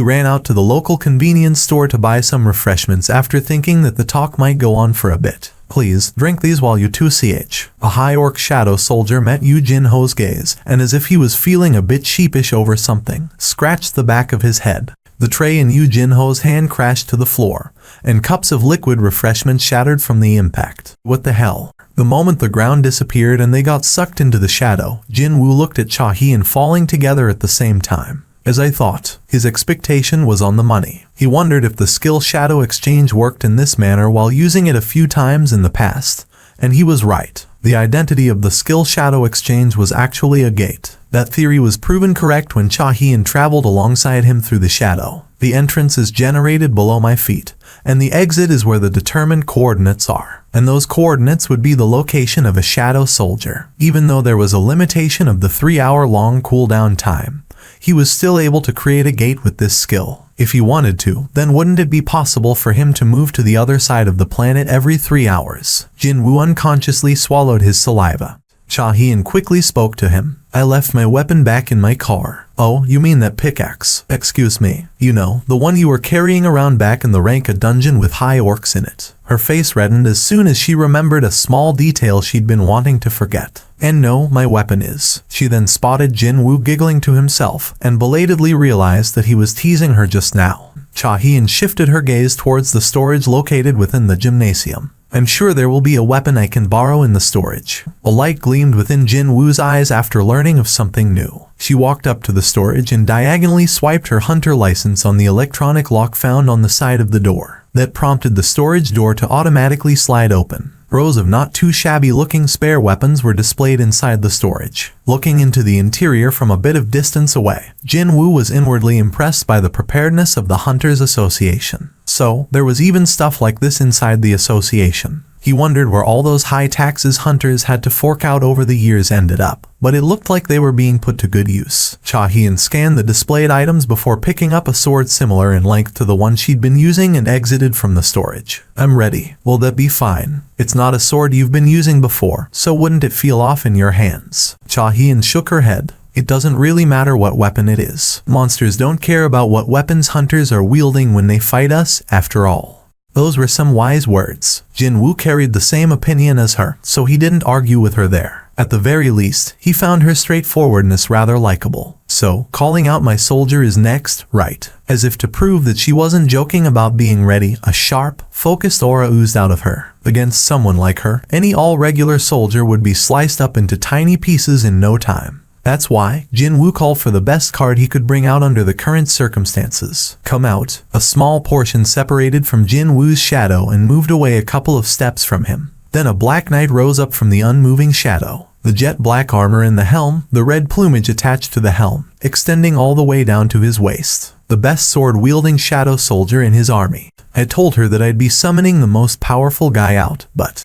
ran out to the local convenience store to buy some refreshments after thinking that the talk might go on for a bit. Please, drink these while you 2ch. A high orc shadow soldier met Yoo Jin-ho's gaze, and as if he was feeling a bit sheepish over something, scratched the back of his head. The tray in Yoo Jin-ho's hand crashed to the floor, and cups of liquid refreshment shattered from the impact. What the hell? The moment the ground disappeared and they got sucked into the shadow, Jin Woo looked at Cha Hien falling together at the same time. As I thought, his expectation was on the money. He wondered if the skill Shadow Exchange worked in this manner while using it a few times in the past. And he was right. The identity of the skill Shadow Exchange was actually a gate. That theory was proven correct when Cha Hien traveled alongside him through the shadow. The entrance is generated below my feet, and the exit is where the determined coordinates are. And those coordinates would be the location of a shadow soldier. Even though there was a limitation of the 3-hour-long cooldown time, he was still able to create a gate with this skill. If he wanted to, then wouldn't it be possible for him to move to the other side of the planet every 3 hours? Jin Woo unconsciously swallowed his saliva. Cha Hien quickly spoke to him. I left my weapon back in my car. Oh, you mean that pickaxe? Excuse me. You know, the one you were carrying around back in the Ranka dungeon with high orcs in it. Her face reddened as soon as she remembered a small detail she'd been wanting to forget. And no, my weapon is. She then spotted Jin Woo giggling to himself and belatedly realized that he was teasing her just now. Cha Hien shifted her gaze towards the storage located within the gymnasium. I'm sure there will be a weapon I can borrow in the storage. A light gleamed within Jin Woo's eyes after learning of something new. She walked up to the storage and diagonally swiped her hunter license on the electronic lock found on the side of the door. That prompted the storage door to automatically slide open. Rows of not too shabby looking spare weapons were displayed inside the storage. Looking into the interior from a bit of distance away, Jin Woo was inwardly impressed by the preparedness of the Hunters Association. So, there was even stuff like this inside the association. He wondered where all those high taxes hunters had to fork out over the years ended up, but it looked like they were being put to good use. Cha Hien scanned the displayed items before picking up a sword similar in length to the one she'd been using and exited from the storage. I'm ready. Will that be fine? It's not a sword you've been using before, so wouldn't it feel off in your hands? Cha Hien shook her head. It doesn't really matter what weapon it is. Monsters don't care about what weapons hunters are wielding when they fight us, after all. Those were some wise words. Jin Woo carried the same opinion as her, so he didn't argue with her there. At the very least, he found her straightforwardness rather likable. So, calling out my soldier is next, right? As if to prove that she wasn't joking about being ready, a sharp, focused aura oozed out of her. Against someone like her, any all-regular soldier would be sliced up into tiny pieces in no time. That's why Jin Woo called for the best card he could bring out under the current circumstances. Come out. A small portion separated from Jin Woo's shadow and moved away a couple of steps from him. Then a black knight rose up from the unmoving shadow. The jet black armor in the helm, the red plumage attached to the helm, extending all the way down to his waist. The best sword-wielding shadow soldier in his army. I told her that I'd be summoning the most powerful guy out, but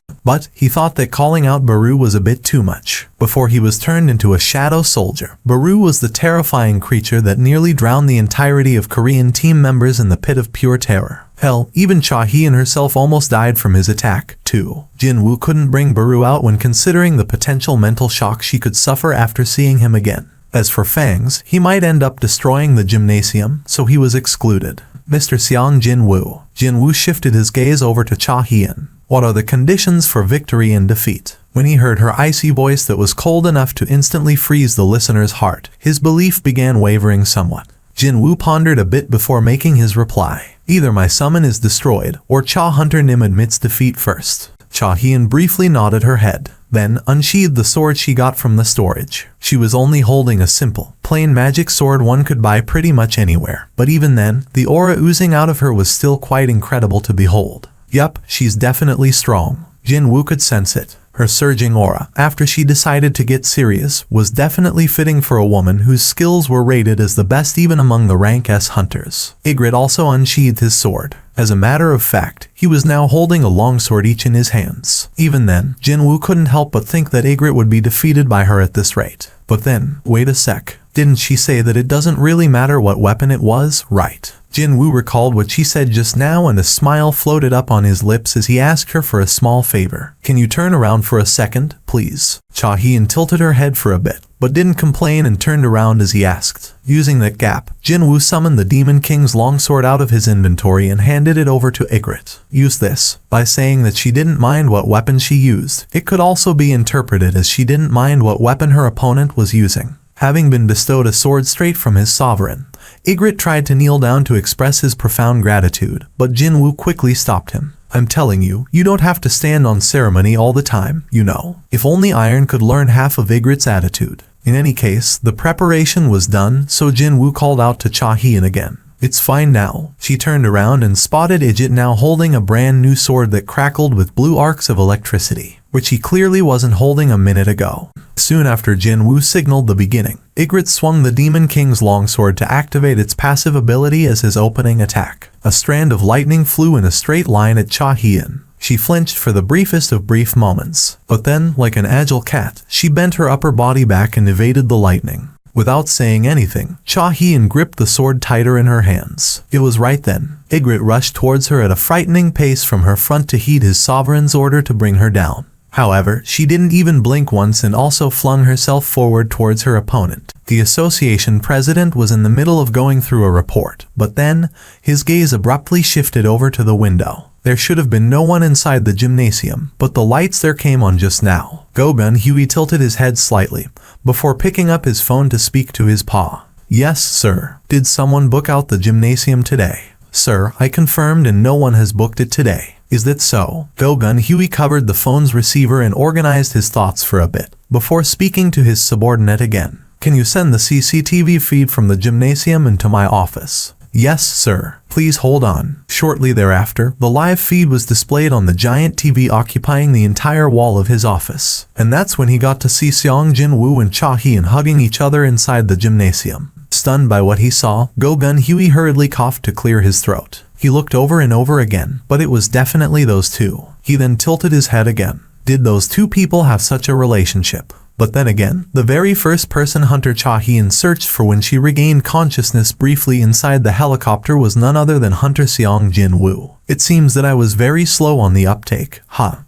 he thought that calling out Baru was a bit too much. Before he was turned into a shadow soldier, Baru was the terrifying creature that nearly drowned the entirety of Korean team members in the pit of pure terror. Hell, even Cha Hien herself almost died from his attack, too. Jin Woo couldn't bring Baru out when considering the potential mental shock she could suffer after seeing him again. As for Fangs, he might end up destroying the gymnasium, so he was excluded. Mr. Xiang Jin Woo. Jin Woo shifted his gaze over to Cha Hien. What are the conditions for victory and defeat? When he heard her icy voice that was cold enough to instantly freeze the listener's heart, his belief began wavering somewhat. Jin Woo pondered a bit before making his reply. Either my summon is destroyed, or Cha Hunter Nim admits defeat first. Cha Hien briefly nodded her head, then unsheathed the sword she got from the storage. She was only holding a simple, plain magic sword one could buy pretty much anywhere, but even then, the aura oozing out of her was still quite incredible to behold. Yup, she's definitely strong. Jin Woo could sense it. Her surging aura, after she decided to get serious, was definitely fitting for a woman whose skills were rated as the best even among the rank S hunters. Ygritte also unsheathed his sword. As a matter of fact, he was now holding a longsword each in his hands. Even then, Jin Woo couldn't help but think that Ygritte would be defeated by her at this rate. But then, wait a sec. Didn't she say that it doesn't really matter what weapon it was, right? Jin Woo recalled what she said just now and a smile floated up on his lips as he asked her for a small favor. Can you turn around for a second, please? Cha Hien tilted her head for a bit, but didn't complain and turned around as he asked. Using that gap, Jin Woo summoned the Demon King's longsword out of his inventory and handed it over to Ygritte. Use this. By saying that she didn't mind what weapon she used, it could also be interpreted as she didn't mind what weapon her opponent was using. Having been bestowed a sword straight from his sovereign, Ygritte tried to kneel down to express his profound gratitude, but Jin Woo quickly stopped him. I'm telling you, you don't have to stand on ceremony all the time, you know. If only Iron could learn half of Ygritte's attitude. In any case, the preparation was done, so Jin Woo called out to Cha Hien again. It's fine now. She turned around and spotted Ygritte now holding a brand new sword that crackled with blue arcs of electricity, which he clearly wasn't holding a minute ago. Soon after Jin Woo signaled the beginning, Ygritte swung the Demon King's longsword to activate its passive ability as his opening attack. A strand of lightning flew in a straight line at Cha Hien. She flinched for the briefest of brief moments, but then, like an agile cat, she bent her upper body back and evaded the lightning. Without saying anything, Cha Hien gripped the sword tighter in her hands. It was right then. Ygritte rushed towards her at a frightening pace from her front to heed his sovereign's order to bring her down. However, she didn't even blink once and also flung herself forward towards her opponent. The association president was in the middle of going through a report, but then, his gaze abruptly shifted over to the window. There should have been no one inside the gymnasium, but the lights there came on just now. Go-Gun Huey tilted his head slightly, before picking up his phone to speak to his pa. Yes, sir. Did someone book out the gymnasium today? Sir, I confirmed and no one has booked it today. Is that so? Go-Gun Huey covered the phone's receiver and organized his thoughts for a bit, before speaking to his subordinate again. Can you send the CCTV feed from the gymnasium into my office? Yes, sir. Please hold on. Shortly thereafter, the live feed was displayed on the giant TV occupying the entire wall of his office. And that's when he got to see Xiang Jin Woo and Cha Hien hugging each other inside the gymnasium. Stunned by what he saw, Go-Gun Huey hurriedly coughed to clear his throat. He looked over and over again, but it was definitely those two. He then tilted his head again. Did those two people have such a relationship? But then again, the very first person Hunter Cha Hien searched for when she regained consciousness briefly inside the helicopter was none other than Hunter Xiang Jin Woo. It seems that I was very slow on the uptake.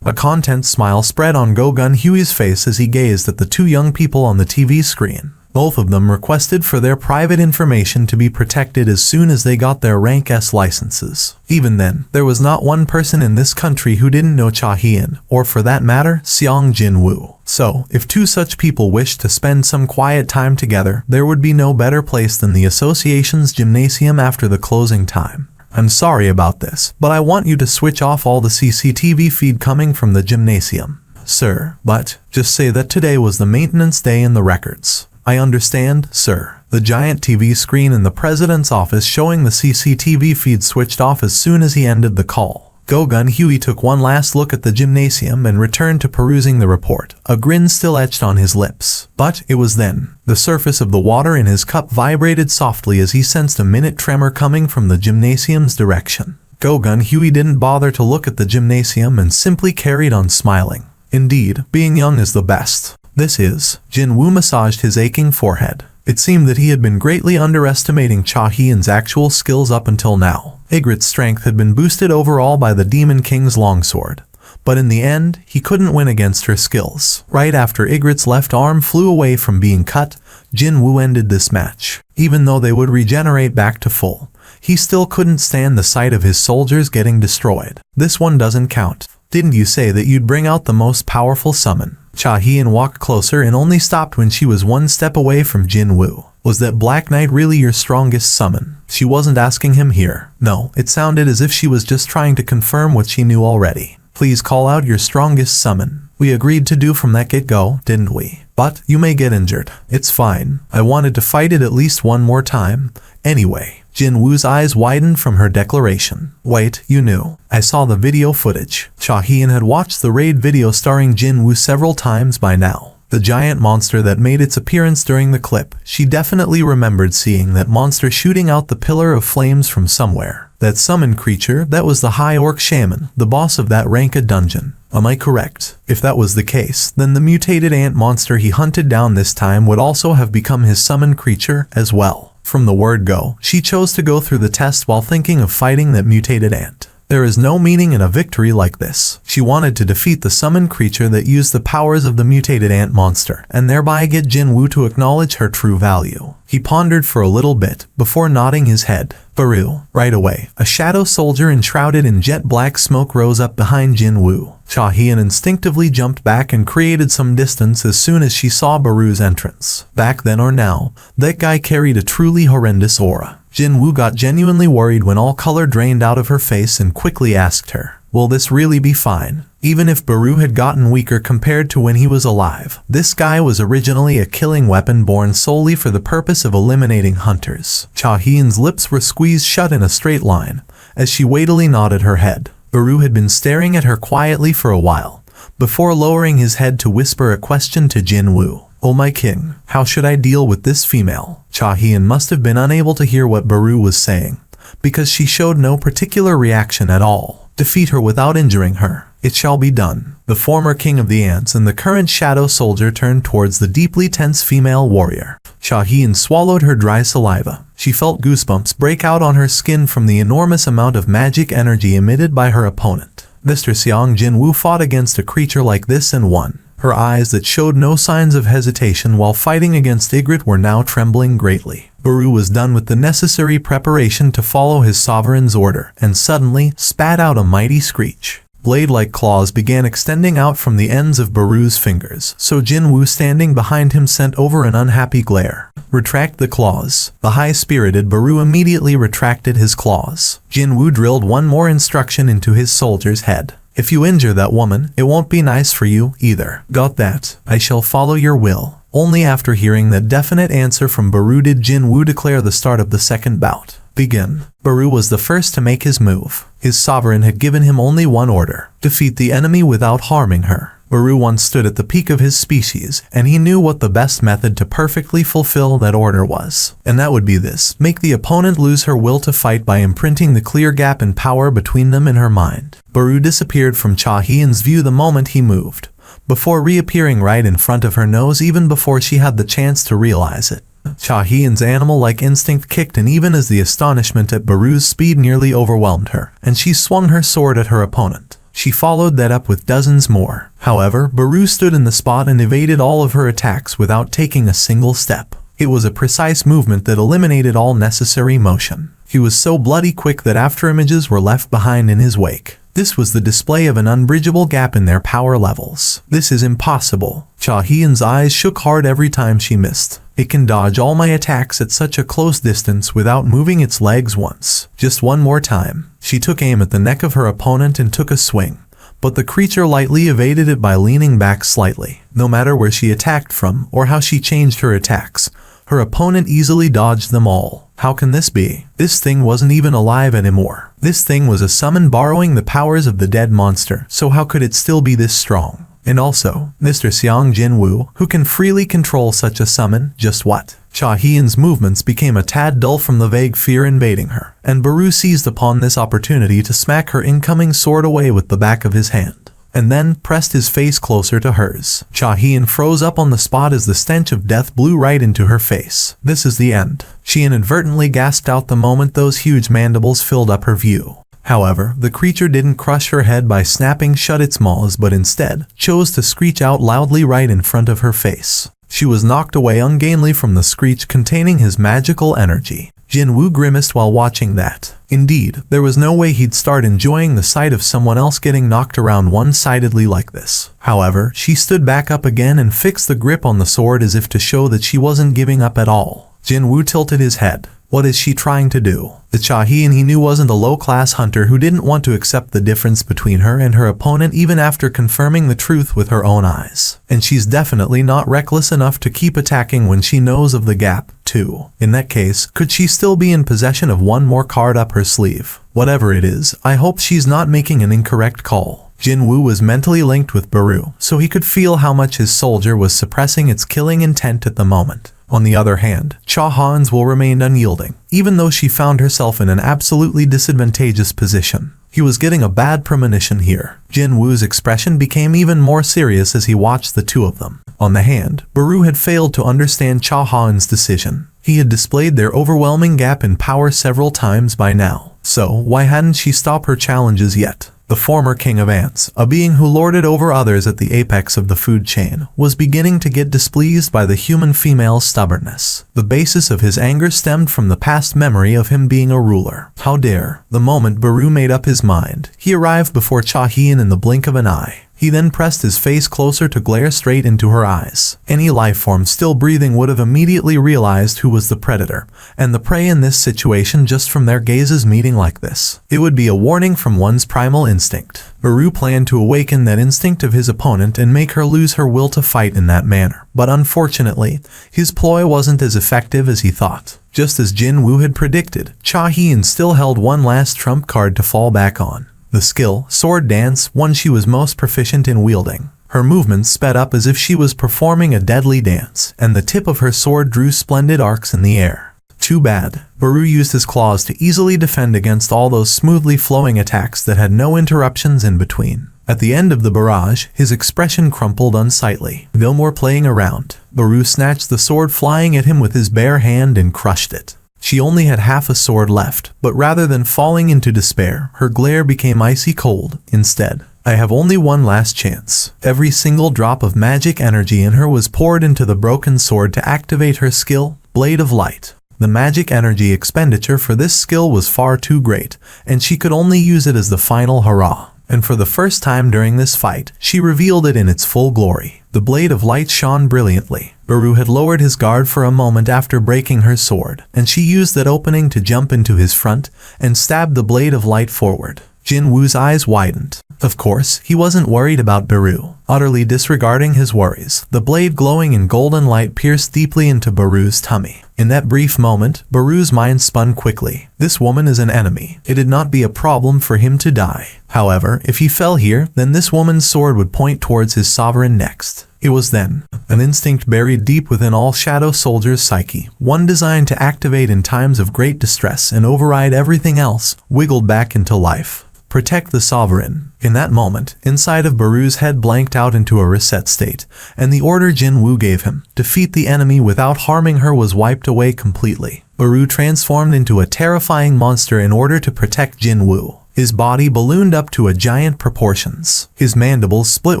A content smile spread on Go-Gun Huey's face as he gazed at the two young people on the TV screen. Both of them requested for their private information to be protected as soon as they got their Rank S licenses. Even then, there was not one person in this country who didn't know Cha Hien, or for that matter, Seong Jin-woo. So, if two such people wished to spend some quiet time together, there would be no better place than the association's gymnasium after the closing time. I'm sorry about this, but I want you to switch off all the CCTV feed coming from the gymnasium. Sir, but just say that today was the maintenance day in the records. I understand, sir. The giant TV screen in the president's office showing the CCTV feed switched off as soon as he ended the call. Go-Gun Huey took one last look at the gymnasium and returned to perusing the report, a grin still etched on his lips. But it was then. The surface of the water in his cup vibrated softly as he sensed a minute tremor coming from the gymnasium's direction. Go-Gun Huey didn't bother to look at the gymnasium and simply carried on smiling. Indeed, being young is the best. This is. Jin-woo massaged his aching forehead. It seemed that he had been greatly underestimating Cha Hien's actual skills up until now. Ygritte's strength had been boosted overall by the Demon King's longsword. But in the end, he couldn't win against her skills. Right after Ygritte's left arm flew away from being cut, Jin-woo ended this match. Even though they would regenerate back to full, he still couldn't stand the sight of his soldiers getting destroyed. This one doesn't count. Didn't you say that you'd bring out the most powerful summon? Cha Hien walked closer and only stopped when she was one step away from Jin-woo. Was that Black Knight really your strongest summon? She wasn't asking him here. No, it sounded as if she was just trying to confirm what she knew already. Please call out your strongest summon. We agreed to do from that get-go, didn't we? But you may get injured. It's fine. I wanted to fight it at least one more time. Anyway. Jin-woo's eyes widened from her declaration. Wait, you knew. I saw the video footage. Cha Hien had watched the raid video starring Jin-woo several times by now. The giant monster that made its appearance during the clip, she definitely remembered seeing that monster shooting out the pillar of flames from somewhere. That summoned creature, that was the High Orc Shaman, the boss of that Ranka dungeon. Am I correct? If that was the case, then the mutated ant monster he hunted down this time would also have become his summoned creature as well. From the word go, she chose to go through the test while thinking of fighting that mutated ant. There is no meaning in a victory like this. She wanted to defeat the summoned creature that used the powers of the mutated ant monster, and thereby get Jin-woo to acknowledge her true value. He pondered for a little bit, before nodding his head. Baru. Right away, a shadow soldier enshrouded in jet black smoke rose up behind Jin-woo. Cha Hien instinctively jumped back and created some distance as soon as she saw Baru's entrance. Back then or now, that guy carried a truly horrendous aura. Jin-woo got genuinely worried when all color drained out of her face and quickly asked her, will this really be fine? Even if Baru had gotten weaker compared to when he was alive, this guy was originally a killing weapon born solely for the purpose of eliminating hunters. Cha Hien's lips were squeezed shut in a straight line, as she weightily nodded her head. Baru had been staring at her quietly for a while, before lowering his head to whisper a question to Jin-woo. Oh my king, how should I deal with this female? Cha Hien must have been unable to hear what Baru was saying, because she showed no particular reaction at all. Defeat her without injuring her. It shall be done. The former king of the ants and the current shadow soldier turned towards the deeply tense female warrior. Cha Hien swallowed her dry saliva. She felt goosebumps break out on her skin from the enormous amount of magic energy emitted by her opponent. Mr. Seong Jin-woo fought against a creature like this and won. Her eyes that showed no signs of hesitation while fighting against Ygritte were now trembling greatly. Baru was done with the necessary preparation to follow his sovereign's order, and suddenly spat out a mighty screech. Blade-like claws began extending out from the ends of Baru's fingers, so Jin-woo standing behind him sent over an unhappy glare. Retract the claws. The high-spirited Baru immediately retracted his claws. Jin-woo drilled one more instruction into his soldier's head. If you injure that woman, it won't be nice for you either. Got that? I shall follow your will. Only after hearing that definite answer from Baru did Jin-woo declare the start of the second bout. Begin. Baru was the first to make his move. His sovereign had given him only one order: defeat the enemy without harming her. Baru once stood at the peak of his species, and he knew what the best method to perfectly fulfill that order was. And that would be this: make the opponent lose her will to fight by imprinting the clear gap in power between them in her mind. Baru disappeared from Cha Hien's view the moment he moved, before reappearing right in front of her nose even before she had the chance to realize it. Cha Hien's animal-like instinct kicked in even as the astonishment at Baru's speed nearly overwhelmed her, and she swung her sword at her opponent. She followed that up with dozens more. However, Baru stood in the spot and evaded all of her attacks without taking a single step. It was a precise movement that eliminated all necessary motion. He was so bloody quick that afterimages were left behind in his wake. This was the display of an unbridgeable gap in their power levels. This is impossible. Cha Hyun's eyes shook hard every time she missed. It can dodge all my attacks at such a close distance without moving its legs once. Just one more time. She took aim at the neck of her opponent and took a swing. But the creature lightly evaded it by leaning back slightly. No matter where she attacked from or how she changed her attacks, her opponent easily dodged them all. How can this be? This thing wasn't even alive anymore. This thing was a summon borrowing the powers of the dead monster, so how could it still be this strong? And also, Mr. Xiang Jinwoo, who can freely control such a summon, just what? Cha Hyun's movements became a tad dull from the vague fear invading her, and Baru seized upon this opportunity to smack her incoming sword away with the back of his hand, and then pressed his face closer to hers. Cha Hyun froze up on the spot as the stench of death blew right into her face. This is the end. She inadvertently gasped out the moment those huge mandibles filled up her view. However, the creature didn't crush her head by snapping shut its maws but instead chose to screech out loudly right in front of her face. She was knocked away ungainly from the screech containing his magical energy. Jinwoo grimaced while watching that. Indeed, there was no way he'd start enjoying the sight of someone else getting knocked around one-sidedly like this. However, she stood back up again and fixed the grip on the sword as if to show that she wasn't giving up at all. Jinwoo tilted his head. What is she trying to do? The Cha Hyun he knew wasn't a low-class hunter who didn't want to accept the difference between her and her opponent even after confirming the truth with her own eyes. And she's definitely not reckless enough to keep attacking when she knows of the gap, too. In that case, could she still be in possession of one more card up her sleeve? Whatever it is, I hope she's not making an incorrect call. Jinwoo was mentally linked with Baru, so he could feel how much his soldier was suppressing its killing intent at the moment. On the other hand, Cha Hyun's will remained unyielding, even though she found herself in an absolutely disadvantageous position. He was getting a bad premonition here. Jinwoo's expression became even more serious as he watched the two of them. On the hand, Baru had failed to understand Cha Hyun's decision. He had displayed their overwhelming gap in power several times by now, so why hadn't she stopped her challenges yet? The former king of ants, a being who lorded over others at the apex of the food chain, was beginning to get displeased by the human female's stubbornness. The basis of his anger stemmed from the past memory of him being a ruler. How dare! The moment Baru made up his mind, he arrived before Cha Hyun in the blink of an eye. He then pressed his face closer to glare straight into her eyes. Any life form still breathing would have immediately realized who was the predator and the prey in this situation just from their gazes meeting like this. It would be a warning from one's primal instinct. Baru planned to awaken that instinct of his opponent and make her lose her will to fight in that manner. But unfortunately, his ploy wasn't as effective as he thought. Just as Jinwoo had predicted, Cha Hyun still held one last trump card to fall back on. The skill, sword dance, one she was most proficient in wielding. Her movements sped up as if she was performing a deadly dance, and the tip of her sword drew splendid arcs in the air. Too bad. Baru used his claws to easily defend against all those smoothly flowing attacks that had no interruptions in between. At the end of the barrage, his expression crumpled unsightly. No more playing around. Baru snatched the sword flying at him with his bare hand and crushed it. She only had half a sword left, but rather than falling into despair, her glare became icy cold. Instead, I have only one last chance. Every single drop of magic energy in her was poured into the broken sword to activate her skill, Blade of Light. The magic energy expenditure for this skill was far too great, and she could only use it as the final hurrah. And for the first time during this fight, she revealed it in its full glory. The Blade of Light shone brilliantly. Baru had lowered his guard for a moment after breaking her sword, and she used that opening to jump into his front and stab the Blade of Light forward. Jinwoo's eyes widened. Of course, he wasn't worried about Baru. Utterly disregarding his worries, the blade glowing in golden light pierced deeply into Baru's tummy. In that brief moment, Baru's mind spun quickly. This woman is an enemy. It'd not be a problem for him to die. However, if he fell here, then this woman's sword would point towards his sovereign next. It was then an instinct buried deep within all Shadow Soldier's psyche, one designed to activate in times of great distress and override everything else, wiggled back into life. Protect the sovereign. In that moment, inside of Baru's head blanked out into a reset state, and the order Jinwoo gave him, defeat the enemy without harming her, was wiped away completely. Baru transformed into a terrifying monster in order to protect Jinwoo. His body ballooned up to giant proportions. His mandibles split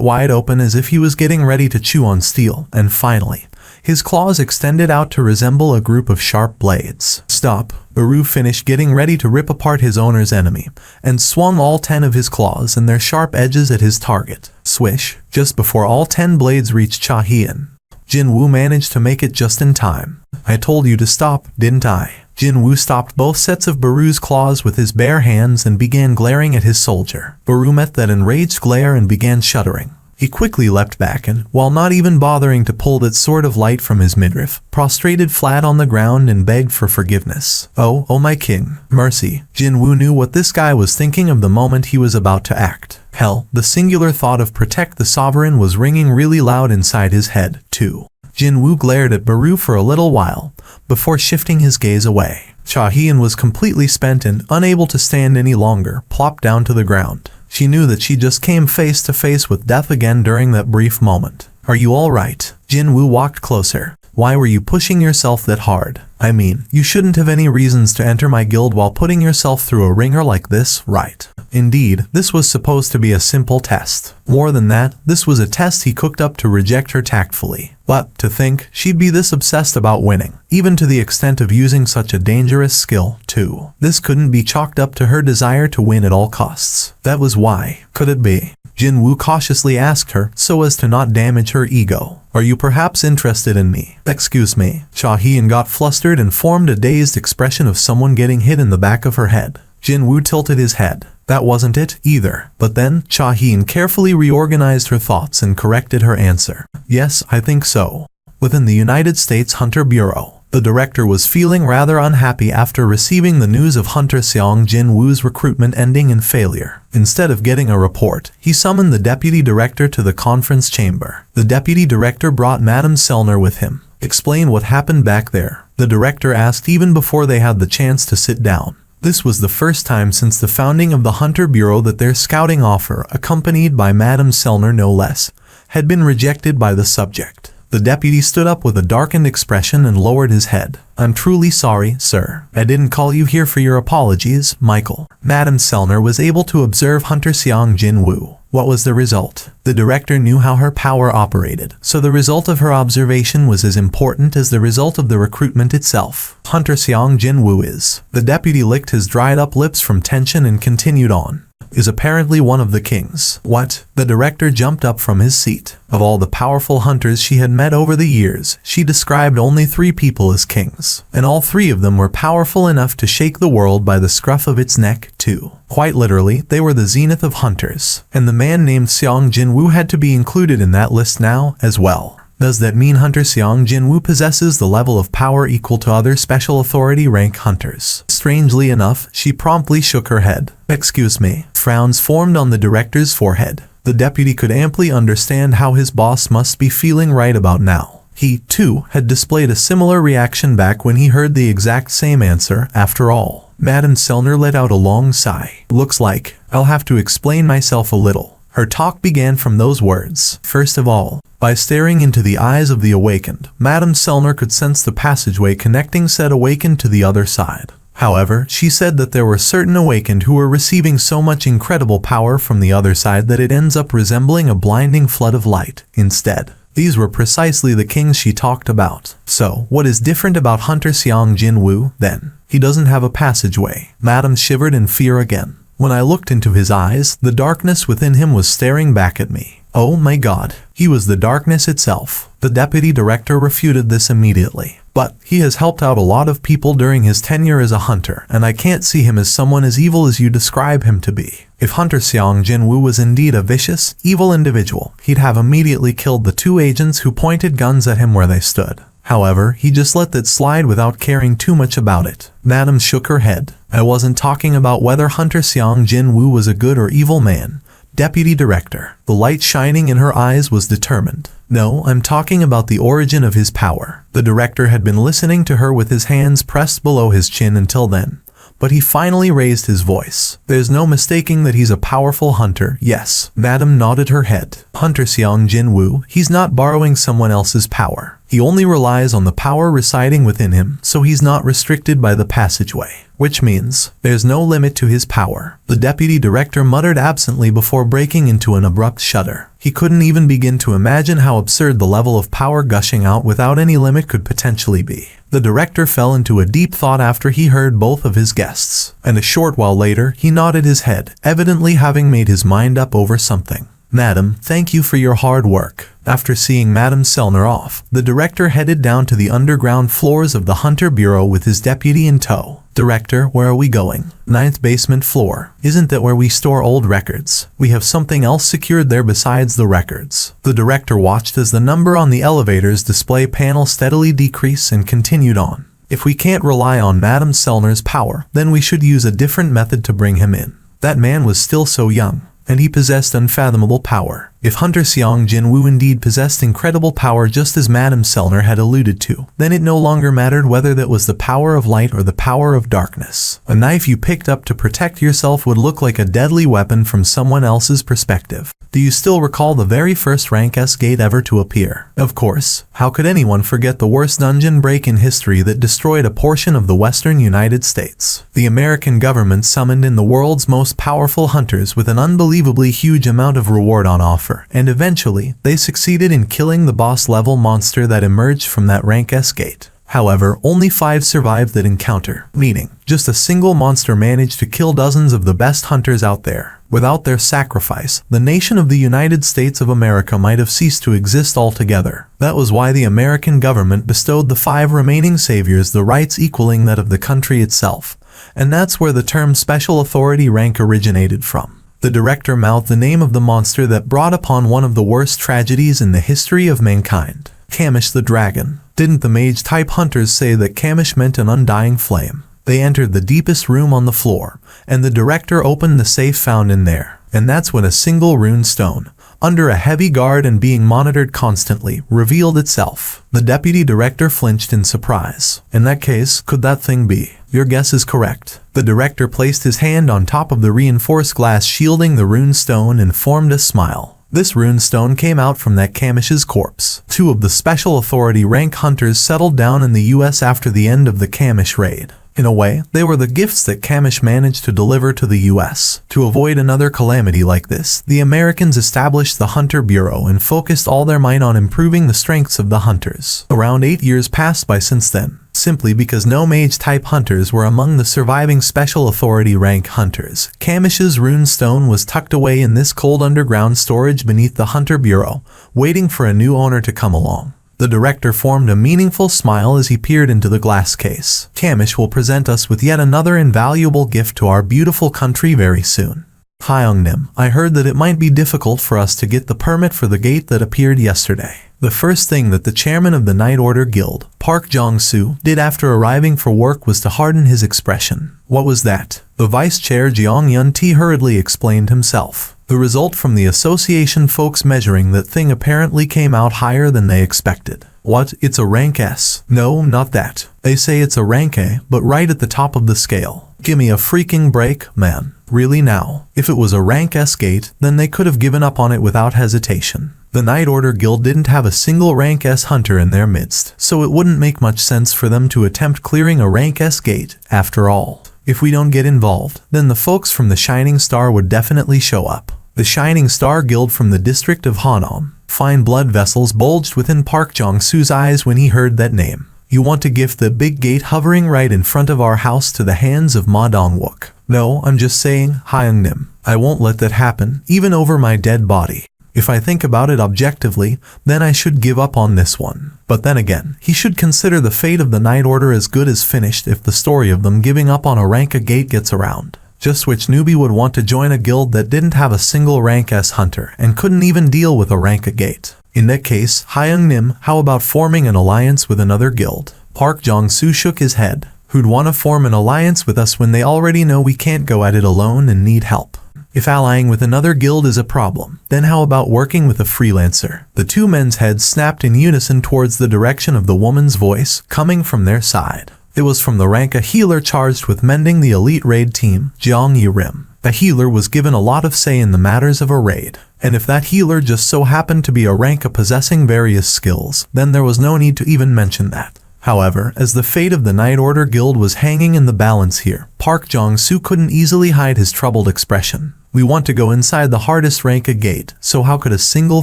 wide open as if he was getting ready to chew on steel, and finally, his claws extended out to resemble a group of sharp blades. Stop. Baru finished getting ready to rip apart his owner's enemy, and swung all 10 of his claws and their sharp edges at his target. Swish, just before all 10 blades reached Cha-hien. Jinwoo managed to make it just in time. I told you to stop, didn't I? Jinwoo stopped both sets of Baru's claws with his bare hands and began glaring at his soldier. Baru met that enraged glare and began shuddering. He quickly leapt back and, while not even bothering to pull that sword of light from his midriff, prostrated flat on the ground and begged for forgiveness. Oh my king, mercy. Jinwoo knew what this guy was thinking of the moment he was about to act. Hell, the singular thought of protect the sovereign was ringing really loud inside his head, too. Jinwoo glared at Baru for a little while, before shifting his gaze away. Cha-hien was completely spent and, unable to stand any longer, plopped down to the ground. She knew that she just came face to face with death again during that brief moment. Are you all right? Jinwoo walked closer. Why were you pushing yourself that hard? I mean, you shouldn't have any reasons to enter my guild while putting yourself through a ringer like this, right? Indeed, this was supposed to be a simple test. More than that, this was a test he cooked up to reject her tactfully. But, to think, she'd be this obsessed about winning, even to the extent of using such a dangerous skill, too. This couldn't be chalked up to her desire to win at all costs. That was why. Could it be? Jinwoo cautiously asked her, so as to not damage her ego. Are you perhaps interested in me? Excuse me. Cha-hien got flustered and formed a dazed expression of someone getting hit in the back of her head. Jinwoo tilted his head. That wasn't it, either. But then, Cha-hien carefully reorganized her thoughts and corrected her answer. Yes, I think so. Within the United States Hunter Bureau, the director was feeling rather unhappy after receiving the news of Hunter Seong Jinwoo's recruitment ending in failure. Instead of getting a report, he summoned the deputy director to the conference chamber. The deputy director brought Madame Sellner with him. Explain what happened back there, the director asked even before they had the chance to sit down. This was the first time since the founding of the Hunter Bureau that their scouting offer, accompanied by Madame Sellner no less, had been rejected by the subject. The deputy stood up with a darkened expression and lowered his head. I'm truly sorry, sir. I didn't call you here for your apologies, Michael. Madame Sellner was able to observe Hunter Seong Jinwoo. What was the result? The director knew how her power operated, so the result of her observation was as important as the result of the recruitment itself. Hunter Seong Jinwoo is. The deputy licked his dried up lips from tension and continued on. Is apparently one of the kings. What? The director jumped up from his seat. Of all the powerful hunters she had met over the years, she described only 3 people as kings. And all 3 of them were powerful enough to shake the world by the scruff of its neck, too. Quite literally, they were the zenith of hunters. And the man named Seong Jinwoo had to be included in that list now, as well. Does that mean Hunter Seong Jinwoo possesses the level of power equal to other special authority rank hunters? Strangely enough, she promptly shook her head. Excuse me. Frowns formed on the director's forehead. The deputy could amply understand how his boss must be feeling right about now. He, too, had displayed a similar reaction back when he heard the exact same answer, after all. Madame Sellner let out a long sigh. Looks like I'll have to explain myself a little. Her talk began from those words. First of all, by staring into the eyes of the awakened, Madame Sellner could sense the passageway connecting said awakened to the other side. However, she said that there were certain awakened who were receiving so much incredible power from the other side that it ends up resembling a blinding flood of light. Instead, these were precisely the kings she talked about. So, what is different about Hunter Seong Jinwoo, then? He doesn't have a passageway. Madame shivered in fear again. When I looked into his eyes, the darkness within him was staring back at me. Oh my God, he was the darkness itself. The deputy director refuted this immediately. But he has helped out a lot of people during his tenure as a hunter, and I can't see him as someone as evil as you describe him to be. If Hunter Seong Jinwoo was indeed a vicious, evil individual, he'd have immediately killed the 2 agents who pointed guns at him where they stood. However, he just let that slide without caring too much about it. Madame shook her head. I wasn't talking about whether Hunter Seong Jinwoo was a good or evil man. Deputy Director. The light shining in her eyes was determined. No, I'm talking about the origin of his power. The director had been listening to her with his hands pressed below his chin until then. But he finally raised his voice. There's no mistaking that he's a powerful hunter, yes. Madame nodded her head. Hunter Seong Jinwoo, he's not borrowing someone else's power. He only relies on the power residing within him, so he's not restricted by the passageway. Which means, there's no limit to his power. The deputy director muttered absently before breaking into an abrupt shudder. He couldn't even begin to imagine how absurd the level of power gushing out without any limit could potentially be. The director fell into a deep thought after he heard both of his guests, and a short while later he nodded his head, evidently having made his mind up over something. Madam, thank you for your hard work. After seeing Madam Selner off, the director headed down to the underground floors of the Hunter Bureau with his deputy in tow. Director, where are we going? 9th basement floor. Isn't that where we store old records? We have something else secured there besides the records. The director watched as the number on the elevator's display panel steadily decreased and continued on. If we can't rely on Madam Selner's power, then we should use a different method to bring him in. That man was still so young, and he possessed unfathomable power. If Hunter Seong Jinwoo indeed possessed incredible power just as Madame Selner had alluded to, then it no longer mattered whether that was the power of light or the power of darkness. A knife you picked up to protect yourself would look like a deadly weapon from someone else's perspective. Do you still recall the very first rank S gate ever to appear? Of course. How could anyone forget the worst dungeon break in history that destroyed a portion of the western United States? The American government summoned in the world's most powerful hunters with an unbelievably huge amount of reward on offer, and eventually, they succeeded in killing the boss-level monster that emerged from that rank S gate. However, only 5 survived that encounter, meaning just a single monster managed to kill dozens of the best hunters out there. Without their sacrifice, the nation of the United States of America might have ceased to exist altogether. That was why the American government bestowed the 5 remaining saviors the rights equaling that of the country itself, and that's where the term special authority rank originated from. The director mouthed the name of the monster that brought upon one of the worst tragedies in the history of mankind. Kamish the Dragon. Didn't the mage-type hunters say that Kamish meant an undying flame? They entered the deepest room on the floor, and the director opened the safe found in there. And that's when a single rune stone, under a heavy guard and being monitored constantly, revealed itself. The deputy director flinched in surprise. In that case, could that thing be? Your guess is correct. The director placed his hand on top of the reinforced glass shielding the rune stone and formed a smile. This rune stone came out from that Kamish's corpse. 2 of the special authority rank hunters settled down in the US after the end of the Kamish raid. In a way, they were the gifts that Kamish managed to deliver to the US. To avoid another calamity like this, the Americans established the Hunter Bureau and focused all their might on improving the strengths of the hunters. Around 8 years passed by since then, simply because no mage-type hunters were among the surviving special authority rank hunters. Kamish's rune stone was tucked away in this cold underground storage beneath the Hunter Bureau, waiting for a new owner to come along. The director formed a meaningful smile as he peered into the glass case. Kamish will present us with yet another invaluable gift to our beautiful country very soon. Hyungnim, I heard that it might be difficult for us to get the permit for the gate that appeared yesterday. The first thing that the chairman of the Night Order Guild, Park Jong-soo, did after arriving for work was to harden his expression. What was that? The vice chair Jeong Yun-T hurriedly explained himself. The result from the association folks measuring that thing apparently came out higher than they expected. What? It's a rank S. No, not that. They say it's a rank A, but right at the top of the scale. Gimme a freaking break, man. Really now? If it was a rank S gate, then they could have given up on it without hesitation. The Night Order Guild didn't have a single rank S hunter in their midst, so it wouldn't make much sense for them to attempt clearing a rank S gate, after all. If we don't get involved, then the folks from the Shining Star would definitely show up. The Shining Star Guild from the district of Hanam. Fine blood vessels bulged within Park Jong-soo's eyes when he heard that name. You want to gift the big gate hovering right in front of our house to the hands of Ma Dong-wook? No, I'm just saying, Hyungnim. I won't let that happen, even over my dead body. If I think about it objectively, then I should give up on this one. But then again, he should consider the fate of the Night Order as good as finished if the story of them giving up on a rank A gate gets around. Just which newbie would want to join a guild that didn't have a single rank S hunter and couldn't even deal with a rank A gate? In that case, Hyungnim, how about forming an alliance with another guild? Park Jong-soo shook his head. Who'd want to form an alliance with us when they already know we can't go at it alone and need help? If allying with another guild is a problem, then how about working with a freelancer? The 2 men's heads snapped in unison towards the direction of the woman's voice, coming from their side. It was from the rank A healer charged with mending the elite raid team, Jeong Yi-rim. The healer was given a lot of say in the matters of a raid, and if that healer just so happened to be a rank possessing various skills, then there was no need to even mention that. However, as the fate of the Night Order Guild was hanging in the balance here, Park Jong-soo couldn't easily hide his troubled expression. We want to go inside the hardest rank gate, so how could a single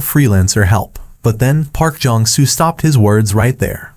freelancer help? But then, Park Jong-soo stopped his words right there.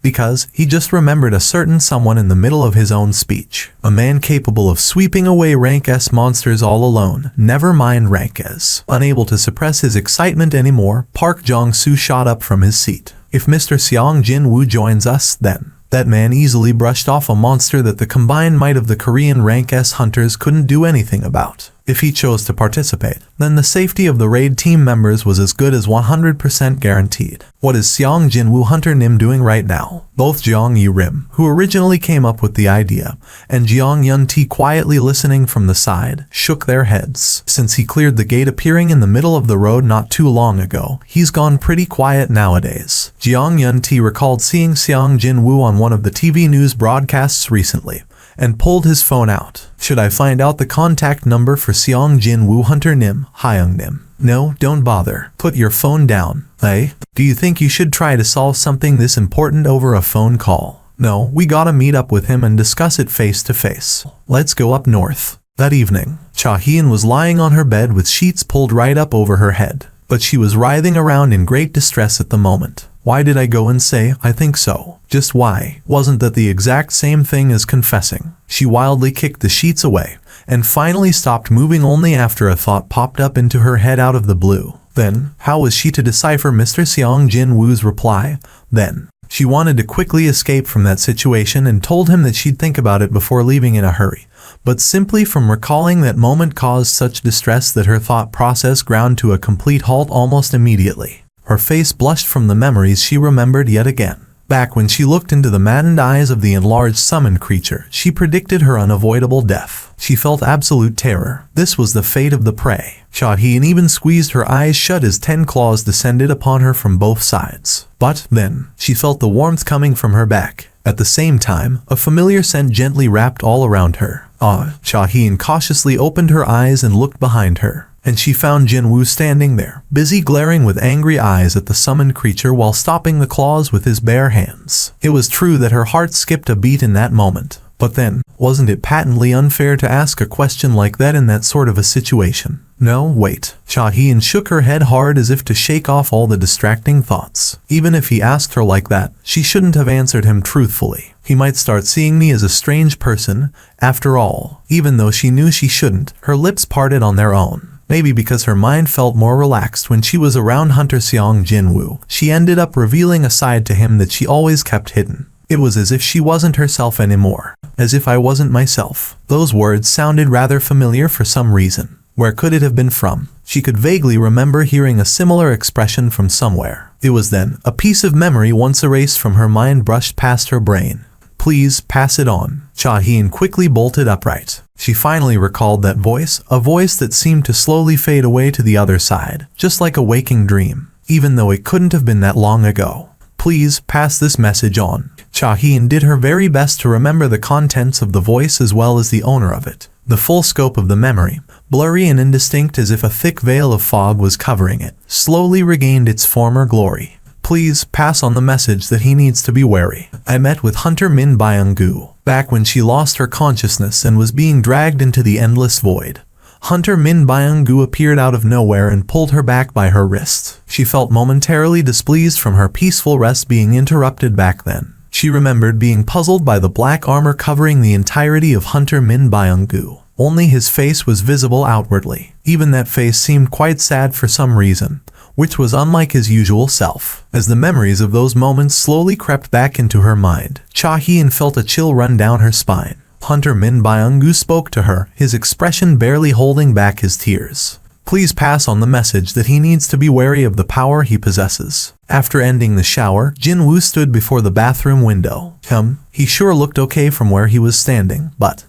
Because he just remembered a certain someone in the middle of his own speech. A man capable of sweeping away rank S monsters all alone, never mind rank S. Unable to suppress his excitement anymore, Park Jong-soo shot up from his seat. If Mr. Seong Jin-woo joins us, then. That man easily brushed off a monster that the combined might of the Korean rank S hunters couldn't do anything about. If he chose to participate, then the safety of the raid team members was as good as 100% guaranteed. What is Seong Jin-woo Hunter Nim doing right now? Both Jeong Yi-rim, who originally came up with the idea, and Jeong Yun-ti quietly listening from the side, shook their heads. Since he cleared the gate appearing in the middle of the road not too long ago, he's gone pretty quiet nowadays. Jeong Yun-ti recalled seeing Seong Jin-woo on one of the TV news broadcasts recently, and pulled his phone out. Should I find out the contact number for Seong Jin-woo Hunter Nim, Hyung Nim? No, don't bother. Put your phone down. Hey, do you think you should try to solve something this important over a phone call? No, we gotta meet up with him and discuss it face to face. Let's go up north. That evening, Cha-hyun was lying on her bed with sheets pulled right up over her head, but she was writhing around in great distress at the moment. Why did I go and say, I think so? Just why? Wasn't that the exact same thing as confessing? She wildly kicked the sheets away, and finally stopped moving only after a thought popped up into her head out of the blue. Then, how was she to decipher Mr. Seong Jin-woo's reply? Then, she wanted to quickly escape from that situation and told him that she'd think about it before leaving in a hurry. But simply from recalling that moment caused such distress that her thought process ground to a complete halt almost immediately. Her face blushed from the memories she remembered yet again. Back when she looked into the maddened eyes of the enlarged summoned creature, she predicted her unavoidable death. She felt absolute terror. This was the fate of the prey. Cha-hyun even squeezed her eyes shut as 10 claws descended upon her from both sides. But then, she felt the warmth coming from her back. At the same time, a familiar scent gently wrapped all around her. Cha-hyun cautiously opened her eyes and looked behind her. And she found Jin-woo standing there, busy glaring with angry eyes at the summoned creature while stopping the claws with his bare hands. It was true that her heart skipped a beat in that moment. But then, wasn't it patently unfair to ask a question like that in that sort of a situation? No, wait. Cha-hyun shook her head hard as if to shake off all the distracting thoughts. Even if he asked her like that, she shouldn't have answered him truthfully. He might start seeing me as a strange person. After all, even though she knew she shouldn't, her lips parted on their own. Maybe because her mind felt more relaxed when she was around Hunter Seong Jin-woo, she ended up revealing a side to him that she always kept hidden. It was as if she wasn't herself anymore. As if I wasn't myself. Those words sounded rather familiar for some reason. Where could it have been from? She could vaguely remember hearing a similar expression from somewhere. It was then, a piece of memory once erased from her mind brushed past her brain. Please, pass it on. Cha-hyun quickly bolted upright. She finally recalled that voice, a voice that seemed to slowly fade away to the other side, just like a waking dream, even though it couldn't have been that long ago. Please, pass this message on. Cha-hyun did her very best to remember the contents of the voice as well as the owner of it. The full scope of the memory, blurry and indistinct as if a thick veil of fog was covering it, slowly regained its former glory. Please, pass on the message that he needs to be wary. I met with Hunter Min Byung-gu, back when she lost her consciousness and was being dragged into the endless void. Hunter Min Byung-gu appeared out of nowhere and pulled her back by her wrist. She felt momentarily displeased from her peaceful rest being interrupted back then. She remembered being puzzled by the black armor covering the entirety of Hunter Min Byung-gu. Only his face was visible outwardly. Even that face seemed quite sad for some reason, which was unlike his usual self. As the memories of those moments slowly crept back into her mind, Cha-hyun felt a chill run down her spine. Hunter Min Byung-gu spoke to her, his expression barely holding back his tears. Please pass on the message that he needs to be wary of the power he possesses. After ending the shower, Jin-woo stood before the bathroom window. He sure looked okay from where he was standing, but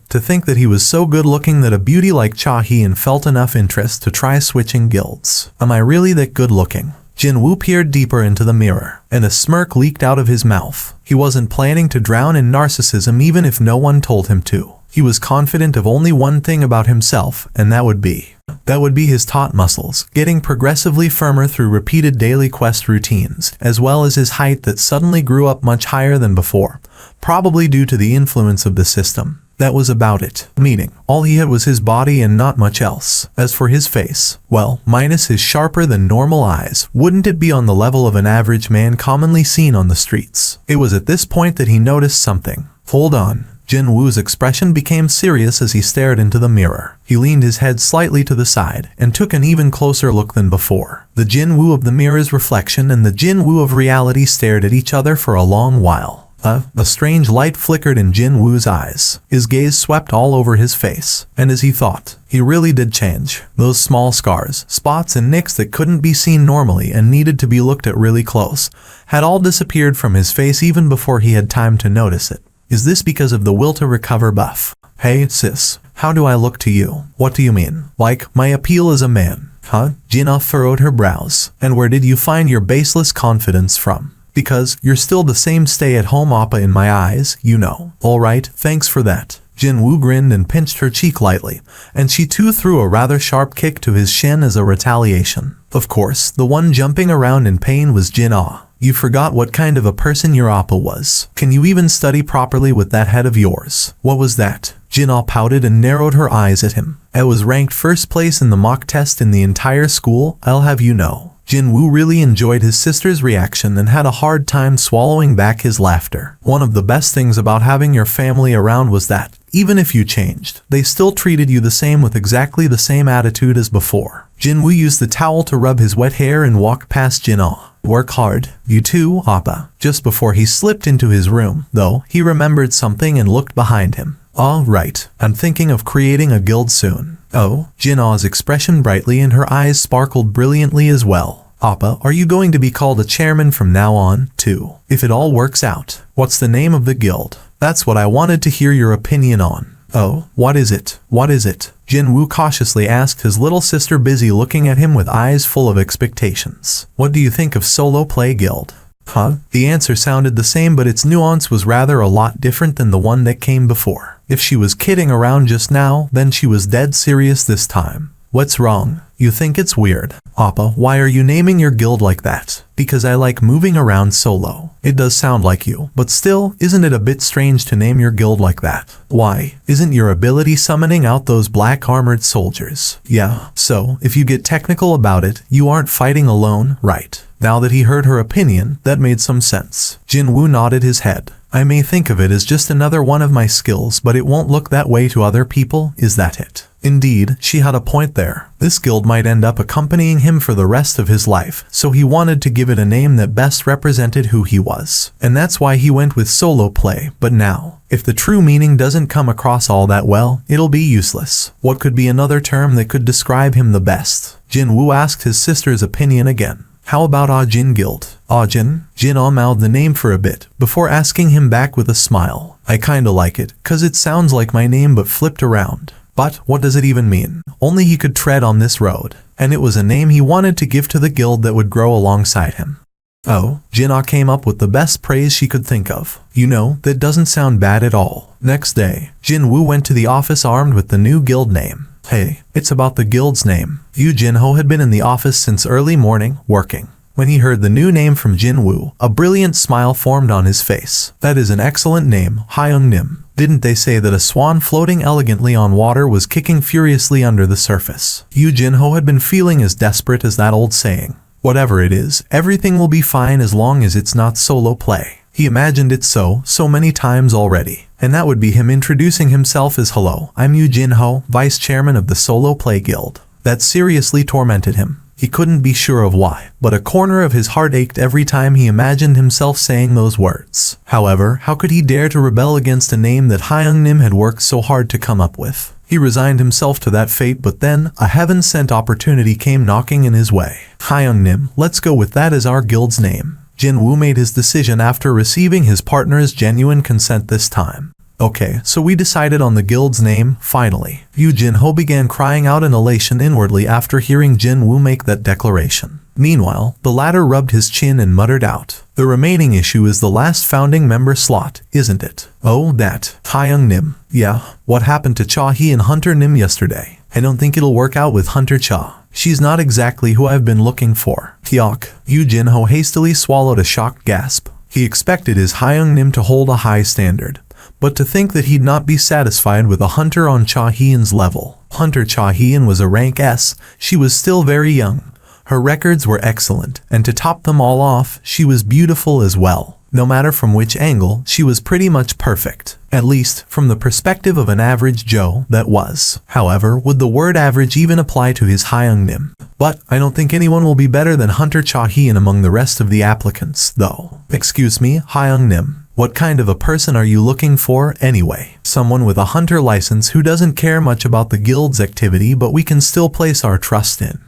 to think that he was so good looking that a beauty like Cha-hyun felt enough interest to try switching guilds. Am I really that good looking? Jin-woo peered deeper into the mirror, and a smirk leaked out of his mouth. He wasn't planning to drown in narcissism even if no one told him to. He was confident of only one thing about himself, and that would be his taut muscles, getting progressively firmer through repeated daily quest routines, as well as his height that suddenly grew up much higher than before, probably due to the influence of the system. That was about it, meaning all he had was his body and not much else. As for his face, well, minus his sharper than normal eyes, wouldn't it be on the level of an average man commonly seen on the streets? It was at this point that he noticed something. Hold on. Jin Woo's expression became serious as he stared into the mirror. He leaned his head slightly to the side and took an even closer look than before. The Jin Woo of the mirror's reflection and the Jin Woo of reality stared at each other for a long while. A strange light flickered in Jin Woo's eyes. His gaze swept all over his face, and as he thought, he really did change. Those small scars, spots and nicks that couldn't be seen normally and needed to be looked at really close, had all disappeared from his face even before he had time to notice it. Is this because of the will to recover buff? Hey, sis, how do I look to you? What do you mean? Like, my appeal as a man? Huh? Jinna furrowed her brows. And where did you find your baseless confidence from? Because you're still the same stay-at-home oppa in my eyes, you know. Alright, thanks for that. Jin Woo grinned and pinched her cheek lightly, and she too threw a rather sharp kick to his shin as a retaliation. Of course, the one jumping around in pain was Jin Ah. You forgot what kind of a person your oppa was. Can you even study properly with that head of yours? What was that? Jin Ah pouted and narrowed her eyes at him. I was ranked first place in the mock test in the entire school, I'll have you know. Jin Woo really enjoyed his sister's reaction and had a hard time swallowing back his laughter. One of the best things about having your family around was that, even if you changed, they still treated you the same with exactly the same attitude as before. Jin Woo used the towel to rub his wet hair and walked past Jin Ah. Work hard. You too, Appa. Just before he slipped into his room, though, he remembered something and looked behind him. All right, I'm thinking of creating a guild soon. Oh, Jin Ah's expression brightly and her eyes sparkled brilliantly as well. Appa, are you going to be called a chairman from now on, too? If it all works out, what's the name of the guild? That's what I wanted to hear your opinion on. Oh, what is it? What is it? Jin Woo cautiously asked his little sister, busy looking at him with eyes full of expectations. What do you think of Solo Play Guild? Huh? The answer sounded the same, but its nuance was rather a lot different than the one that came before. If she was kidding around just now, then she was dead serious this time. What's wrong? You think it's weird? Appa, why are you naming your guild like that? Because I like moving around solo. It does sound like you, but still, isn't it a bit strange to name your guild like that? Why? Isn't your ability summoning out those black armored soldiers? Yeah, so, if you get technical about it, you aren't fighting alone, right? Now that he heard her opinion, that made some sense. Jin Woo nodded his head. I may think of it as just another one of my skills, but it won't look that way to other people, is that it? Indeed, she had a point there. This guild might end up accompanying him for the rest of his life, so he wanted to give it a name that best represented who he was. And that's why he went with solo play, but now, if the true meaning doesn't come across all that well, it'll be useless. What could be another term that could describe him the best? Jin Woo asked his sister's opinion again. How about Ajin Guild? Ajin? Jin Ah mouthed the name for a bit, before asking him back with a smile. I kinda like it, cause it sounds like my name but flipped around. But what does it even mean? Only he could tread on this road, and it was a name he wanted to give to the guild that would grow alongside him. Oh, Jin Ah came up with the best praise she could think of. You know, that doesn't sound bad at all. Next day, Jin Woo went to the office armed with the new guild name. Hey, it's about the guild's name. Yu Jinho had been in the office since early morning, working. When he heard the new name from Jin Woo, a brilliant smile formed on his face. That is an excellent name, Hyung Nim. Didn't they say that a swan floating elegantly on water was kicking furiously under the surface? Yu Jinho had been feeling as desperate as that old saying. Whatever it is, everything will be fine as long as it's not solo play. He imagined it so many times already. And that would be him introducing himself as hello, I'm Yu Jinho, vice chairman of the Solo Play Guild. That seriously tormented him. He couldn't be sure of why, but a corner of his heart ached every time he imagined himself saying those words. However, how could he dare to rebel against a name that Hyung Nim had worked so hard to come up with? He resigned himself to that fate, but then, a heaven-sent opportunity came knocking in his way. Hyung Nim, let's go with that as our guild's name. Jin Woo made his decision after receiving his partner's genuine consent this time. Okay, so we decided on the guild's name, finally. Yu Jinho began crying out in elation inwardly after hearing Jin Woo make that declaration. Meanwhile, the latter rubbed his chin and muttered out, "The remaining issue is the last founding member slot, isn't it?" "Oh, that. Hyung Nim. Yeah, what happened to Cha Hee and Hunter Nim yesterday? I don't think it'll work out with Hunter Cha. She's not exactly who I've been looking for." Hyuk. Yu Jin-ho hastily swallowed a shocked gasp. He expected his Hyung Nim to hold a high standard, but to think that he'd not be satisfied with a hunter on Cha Hee-in's level. Hunter Cha Hee-in was a rank S. She was still very young. Her records were excellent, and to top them all off, she was beautiful as well. No matter from which angle, she was pretty much perfect. At least, from the perspective of an average Joe, that was. However, would the word average even apply to his Hyung Nim? But I don't think anyone will be better than Hunter Cha Hee-in among the rest of the applicants, though. Excuse me, Hyung Nim. What kind of a person are you looking for, anyway? Someone with a hunter license who doesn't care much about the guild's activity but we can still place our trust in.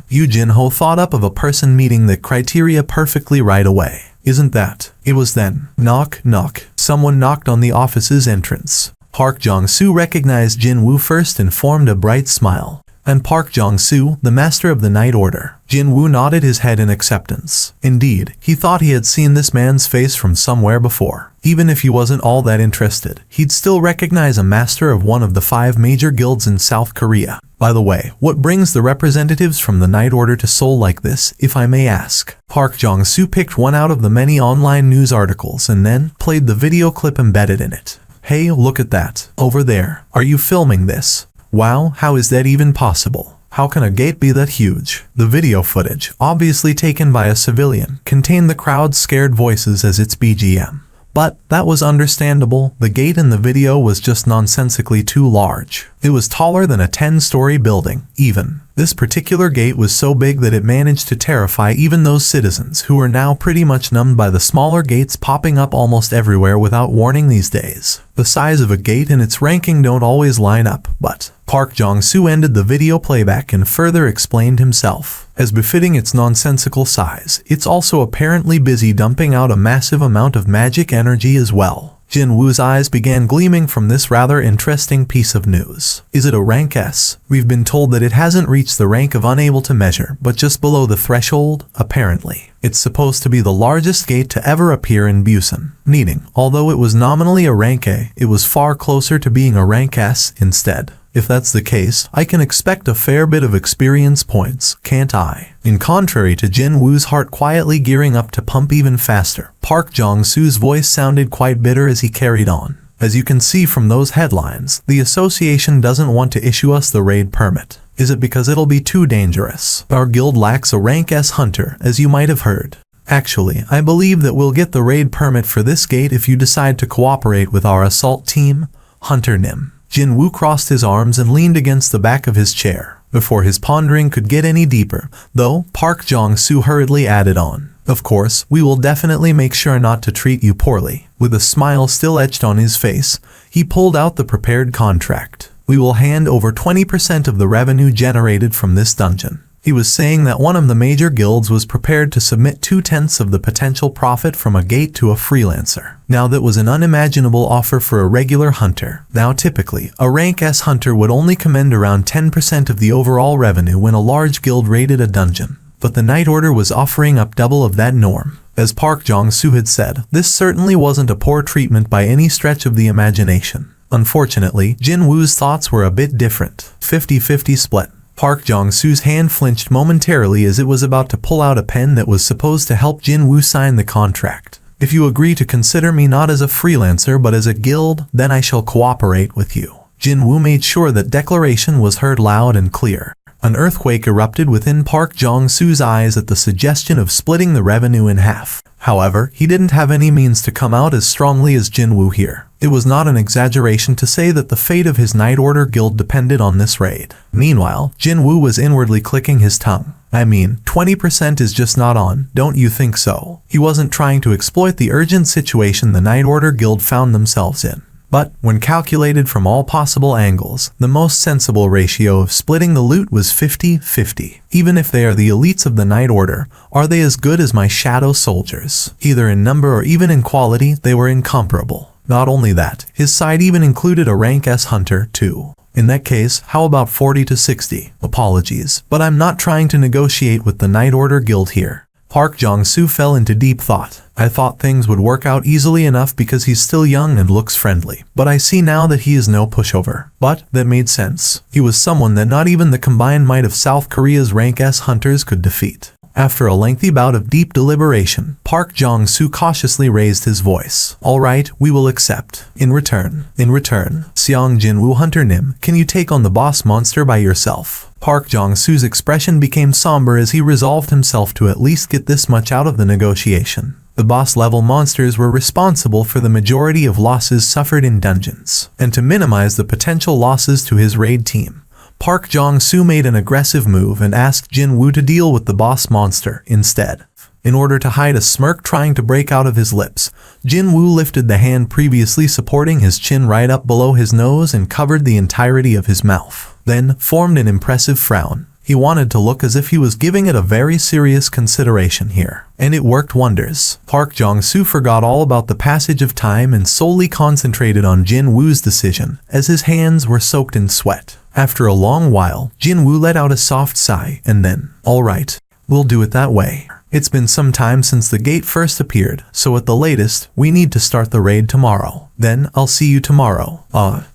Yu Jin-ho thought up of a person meeting the criteria perfectly right away. Isn't that? It was then. Knock, knock. Someone knocked on the office's entrance. Park Jong-soo recognized Jin-woo first and formed a bright smile. And Park Jong-soo, the master of the Night Order. Jin-woo nodded his head in acceptance. Indeed, he thought he had seen this man's face from somewhere before. Even if he wasn't all that interested, he'd still recognize a master of one of the 5 major guilds in South Korea. By the way, what brings the representatives from the Night Order to Seoul like this, if I may ask? Park Jong-soo picked one out of the many online news articles and then played the video clip embedded in it. Hey, look at that. Over there. Are you filming this? Wow, how is that even possible? How can a gate be that huge? The video footage, obviously taken by a civilian, contained the crowd's scared voices as its BGM. But that was understandable. The gate in the video was just nonsensically too large. It was taller than a 10-story building, even. This particular gate was so big that it managed to terrify even those citizens who were now pretty much numbed by the smaller gates popping up almost everywhere without warning these days. The size of a gate and its ranking don't always line up, but Park Jong-soo ended the video playback and further explained himself. As befitting its nonsensical size, it's also apparently busy dumping out a massive amount of magic energy as well. Jin-woo's eyes began gleaming from this rather interesting piece of news. Is it a rank S? We've been told that it hasn't reached the rank of unable to measure, but just below the threshold, apparently. It's supposed to be the largest gate to ever appear in Busan, meaning, although it was nominally a rank A, it was far closer to being a rank S instead. If that's the case, I can expect a fair bit of experience points, can't I? In contrary to Jin-woo's heart quietly gearing up to pump even faster, Park Jong-soo's voice sounded quite bitter as he carried on. As you can see from those headlines, the association doesn't want to issue us the raid permit. Is it because it'll be too dangerous? Our guild lacks a rank S hunter, as you might have heard. Actually, I believe that we'll get the raid permit for this gate if you decide to cooperate with our assault team, Hunter Nim. Jin-woo crossed his arms and leaned against the back of his chair. Before his pondering could get any deeper, though, Park Jong-soo hurriedly added on. Of course, we will definitely make sure not to treat you poorly. With a smile still etched on his face, he pulled out the prepared contract. We will hand over 20% of the revenue generated from this dungeon. He was saying that one of the major guilds was prepared to submit 2/10 of the potential profit from a gate to a freelancer. Now that was an unimaginable offer for a regular hunter. Now typically, a rank S hunter would only command around 10% of the overall revenue when a large guild raided a dungeon. But the Night Order was offering up double of that norm. As Park Jong-soo had said, this certainly wasn't a poor treatment by any stretch of the imagination. Unfortunately, Jin-woo's thoughts were a bit different. 50-50 split. Park Jong-soo's hand flinched momentarily as it was about to pull out a pen that was supposed to help Jin-woo sign the contract. If you agree to consider me not as a freelancer but as a guild, then I shall cooperate with you. Jin-woo made sure that declaration was heard loud and clear. An earthquake erupted within Park Jong-soo's eyes at the suggestion of splitting the revenue in half. However, he didn't have any means to come out as strongly as Jin-woo here. It was not an exaggeration to say that the fate of his Night Order guild depended on this raid. Meanwhile, Jin-woo was inwardly clicking his tongue. I mean, 20% is just not on, don't you think so? He wasn't trying to exploit the urgent situation the Night Order guild found themselves in. But, when calculated from all possible angles, the most sensible ratio of splitting the loot was 50-50. Even if they are the elites of the Night Order, are they as good as my shadow soldiers? Either in number or even in quality, they were incomparable. Not only that, his side even included a rank S hunter, too. In that case, how about 40 to 60? Apologies, but I'm not trying to negotiate with the Night Order Guild here. Park Jong-soo fell into deep thought. I thought things would work out easily enough because he's still young and looks friendly, but I see now that he is no pushover. But that made sense. He was someone that not even the combined might of South Korea's rank S hunters could defeat. After a lengthy bout of deep deliberation, Park Jong-soo cautiously raised his voice. All right, we will accept. In return, Seong Jin-woo Hunter Nim, can you take on the boss monster by yourself? Park Jong-soo's expression became somber as he resolved himself to at least get this much out of the negotiation. The boss-level monsters were responsible for the majority of losses suffered in dungeons, and to minimize the potential losses to his raid team, Park Jong-soo made an aggressive move and asked Jin-woo to deal with the boss monster instead. In order to hide a smirk trying to break out of his lips, Jin-woo lifted the hand previously supporting his chin right up below his nose and covered the entirety of his mouth, then formed an impressive frown. He wanted to look as if he was giving it a very serious consideration here, and it worked wonders. Park Jong-soo forgot all about the passage of time and solely concentrated on Jin-woo's decision, as his hands were soaked in sweat. After a long while, Jin-woo let out a soft sigh, and then, all right, we'll do it that way. It's been some time since the gate first appeared, so at the latest, we need to start the raid tomorrow. Then, I'll see you tomorrow.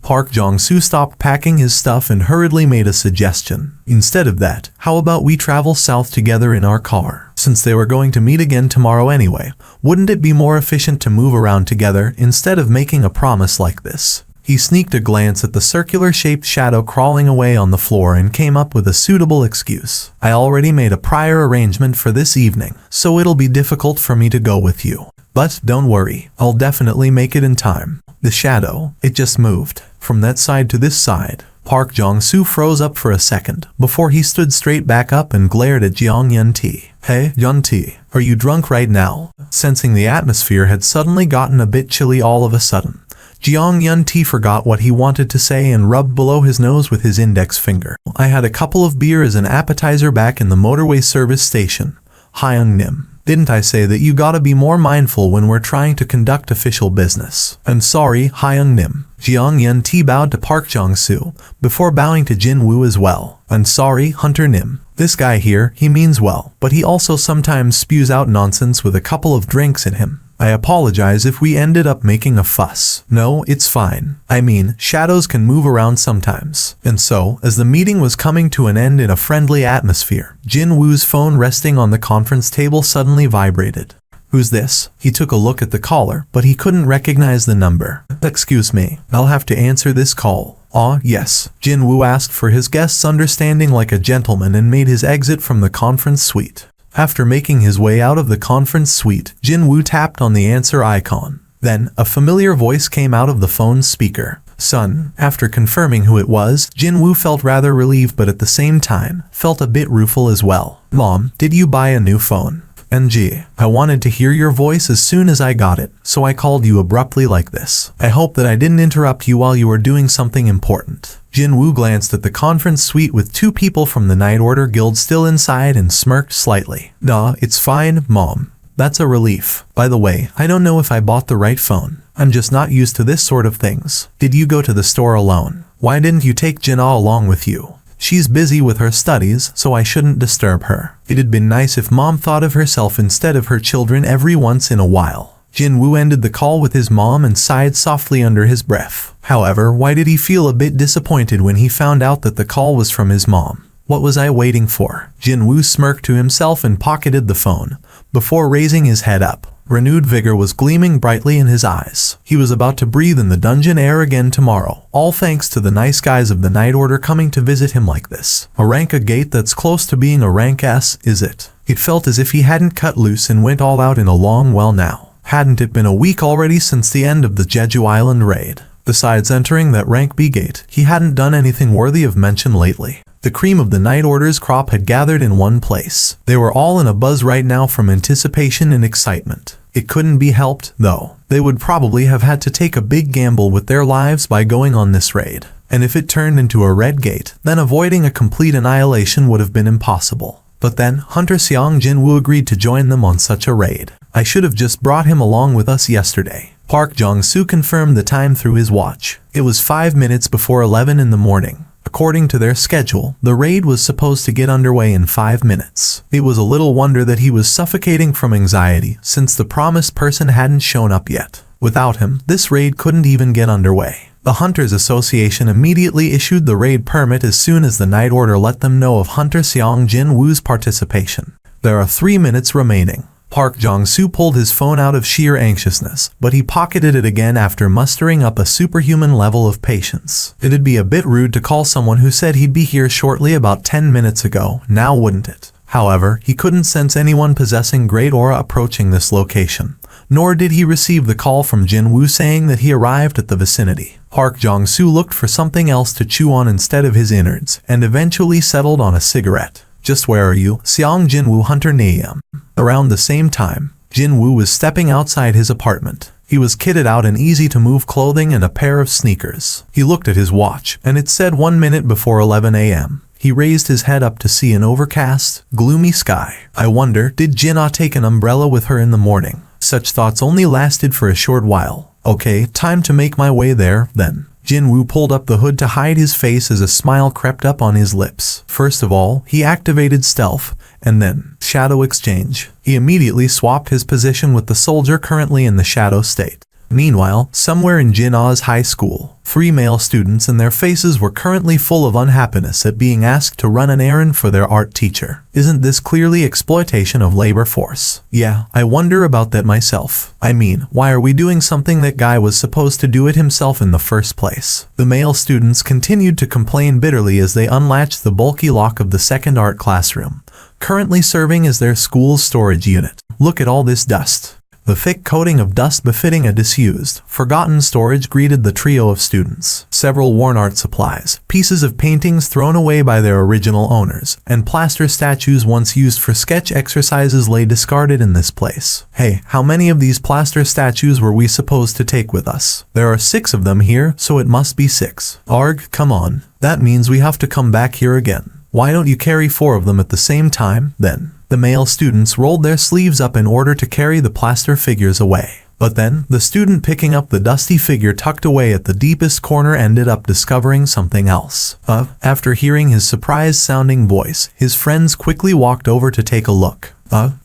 Park Jong-soo stopped packing his stuff and hurriedly made a suggestion. Instead of that, how about we travel south together in our car? Since they were going to meet again tomorrow anyway, wouldn't it be more efficient to move around together instead of making a promise like this? He sneaked a glance at the circular-shaped shadow crawling away on the floor and came up with a suitable excuse. I already made a prior arrangement for this evening, so it'll be difficult for me to go with you. But don't worry, I'll definitely make it in time. The shadow, it just moved from that side to this side. Park Jong-soo froze up for a second before he stood straight back up and glared at Jeong Yun-ti. Hey, Yun-ti, are you drunk right now? Sensing the atmosphere had suddenly gotten a bit chilly all of a sudden, Jeong Yun-ti forgot what he wanted to say and rubbed below his nose with his index finger. I had a couple of beer as an appetizer back in the motorway service station. Hyung Nim, didn't I say that you gotta be more mindful when we're trying to conduct official business? I'm sorry, Hyung Nim. Jeong Yun-ti bowed to Park Jong-soo, before bowing to Jin-woo as well. I'm sorry, Hunter Nim. This guy here, he means well, but he also sometimes spews out nonsense with a couple of drinks in him. I apologize if we ended up making a fuss. No, it's fine. I mean, shadows can move around sometimes. And so, as the meeting was coming to an end in a friendly atmosphere, Jin-woo's phone resting on the conference table suddenly vibrated. Who's this? He took a look at the caller, but he couldn't recognize the number. Excuse me, I'll have to answer this call. Yes. Jin-woo asked for his guest's understanding like a gentleman and made his exit from the conference suite. After making his way out of the conference suite, Jin-woo tapped on the answer icon. Then, a familiar voice came out of the phone's speaker. Son. After confirming who it was, Jin-woo felt rather relieved but at the same time, felt a bit rueful as well. Mom, did you buy a new phone? NG. I wanted to hear your voice as soon as I got it, so I called you abruptly like this. I hope that I didn't interrupt you while you were doing something important. Jin-woo glanced at the conference suite with two people from the Night Order Guild still inside and smirked slightly. Nah, it's fine, Mom. That's a relief. By the way, I don't know if I bought the right phone. I'm just not used to this sort of things. Did you go to the store alone? Why didn't you take Jin-ah along with you? She's busy with her studies, so I shouldn't disturb her. It'd been nice if Mom thought of herself instead of her children every once in a while. Jin-woo ended the call with his mom and sighed softly under his breath. However, why did he feel a bit disappointed when he found out that the call was from his mom? What was I waiting for? Jin-woo smirked to himself and pocketed the phone, before raising his head up. Renewed vigor was gleaming brightly in his eyes. He was about to breathe in the dungeon air again tomorrow, all thanks to the nice guys of the Night Order coming to visit him like this. A rank A gate that's close to being a rank S, is it? It felt as if he hadn't cut loose and went all out in a long while now. Hadn't it been a week already since the end of the Jeju Island raid? Besides entering that rank B gate, he hadn't done anything worthy of mention lately. The cream of the Night Order's crop had gathered in one place. They were all in a buzz right now from anticipation and excitement. It couldn't be helped, though. They would probably have had to take a big gamble with their lives by going on this raid. And if it turned into a red gate, then avoiding a complete annihilation would have been impossible. But then, Hunter Seong Jin-woo agreed to join them on such a raid. I should have just brought him along with us yesterday. Park Jong-soo confirmed the time through his watch. It was 5 minutes before 11 in the morning. According to their schedule, the raid was supposed to get underway in 5 minutes. It was a little wonder that he was suffocating from anxiety, since the promised person hadn't shown up yet. Without him, this raid couldn't even get underway. The Hunters Association immediately issued the raid permit as soon as the night order let them know of Hunter Seong Jin-woo's participation. There are 3 minutes remaining. Park Jong-soo pulled his phone out of sheer anxiousness, but he pocketed it again after mustering up a superhuman level of patience. It'd be a bit rude to call someone who said he'd be here shortly about 10 minutes ago, now wouldn't it? However, he couldn't sense anyone possessing great aura approaching this location. Nor did he receive the call from Jin-woo saying that he arrived at the vicinity. Park Jong-soo looked for something else to chew on instead of his innards, and eventually settled on a cigarette. Just where are you, Seong Jin-woo Hunter Naeum? Around the same time, Jin-woo was stepping outside his apartment. He was kitted out in easy-to-move clothing and a pair of sneakers. He looked at his watch, and it said 1 minute before 11 a.m. He raised his head up to see an overcast, gloomy sky. I wonder, did Jin-ah take an umbrella with her in the morning? Such thoughts only lasted for a short while. Okay, time to make my way there, then. Jin-woo pulled up the hood to hide his face as a smile crept up on his lips. First of all, he activated stealth, and then shadow exchange. He immediately swapped his position with the soldier currently in the shadow state. Meanwhile, somewhere in Jin-ah's high school, 3 male students and their faces were currently full of unhappiness at being asked to run an errand for their art teacher. Isn't this clearly exploitation of labor force? Yeah, I wonder about that myself. I mean, why are we doing something that guy was supposed to do it himself in the first place? The male students continued to complain bitterly as they unlatched the bulky lock of the second art classroom, currently serving as their school's storage unit. Look at all this dust. The thick coating of dust befitting a disused, forgotten storage greeted the trio of students. Several worn art supplies, pieces of paintings thrown away by their original owners, and plaster statues once used for sketch exercises lay discarded in this place. Hey, how many of these plaster statues were we supposed to take with us? There are 6 of them here, so it must be 6. Arg, come on. That means we have to come back here again. Why don't you carry 4 of them at the same time, then? The male students rolled their sleeves up in order to carry the plaster figures away. But then, the student picking up the dusty figure tucked away at the deepest corner ended up discovering something else. After hearing his surprised-sounding voice, his friends quickly walked over to take a look.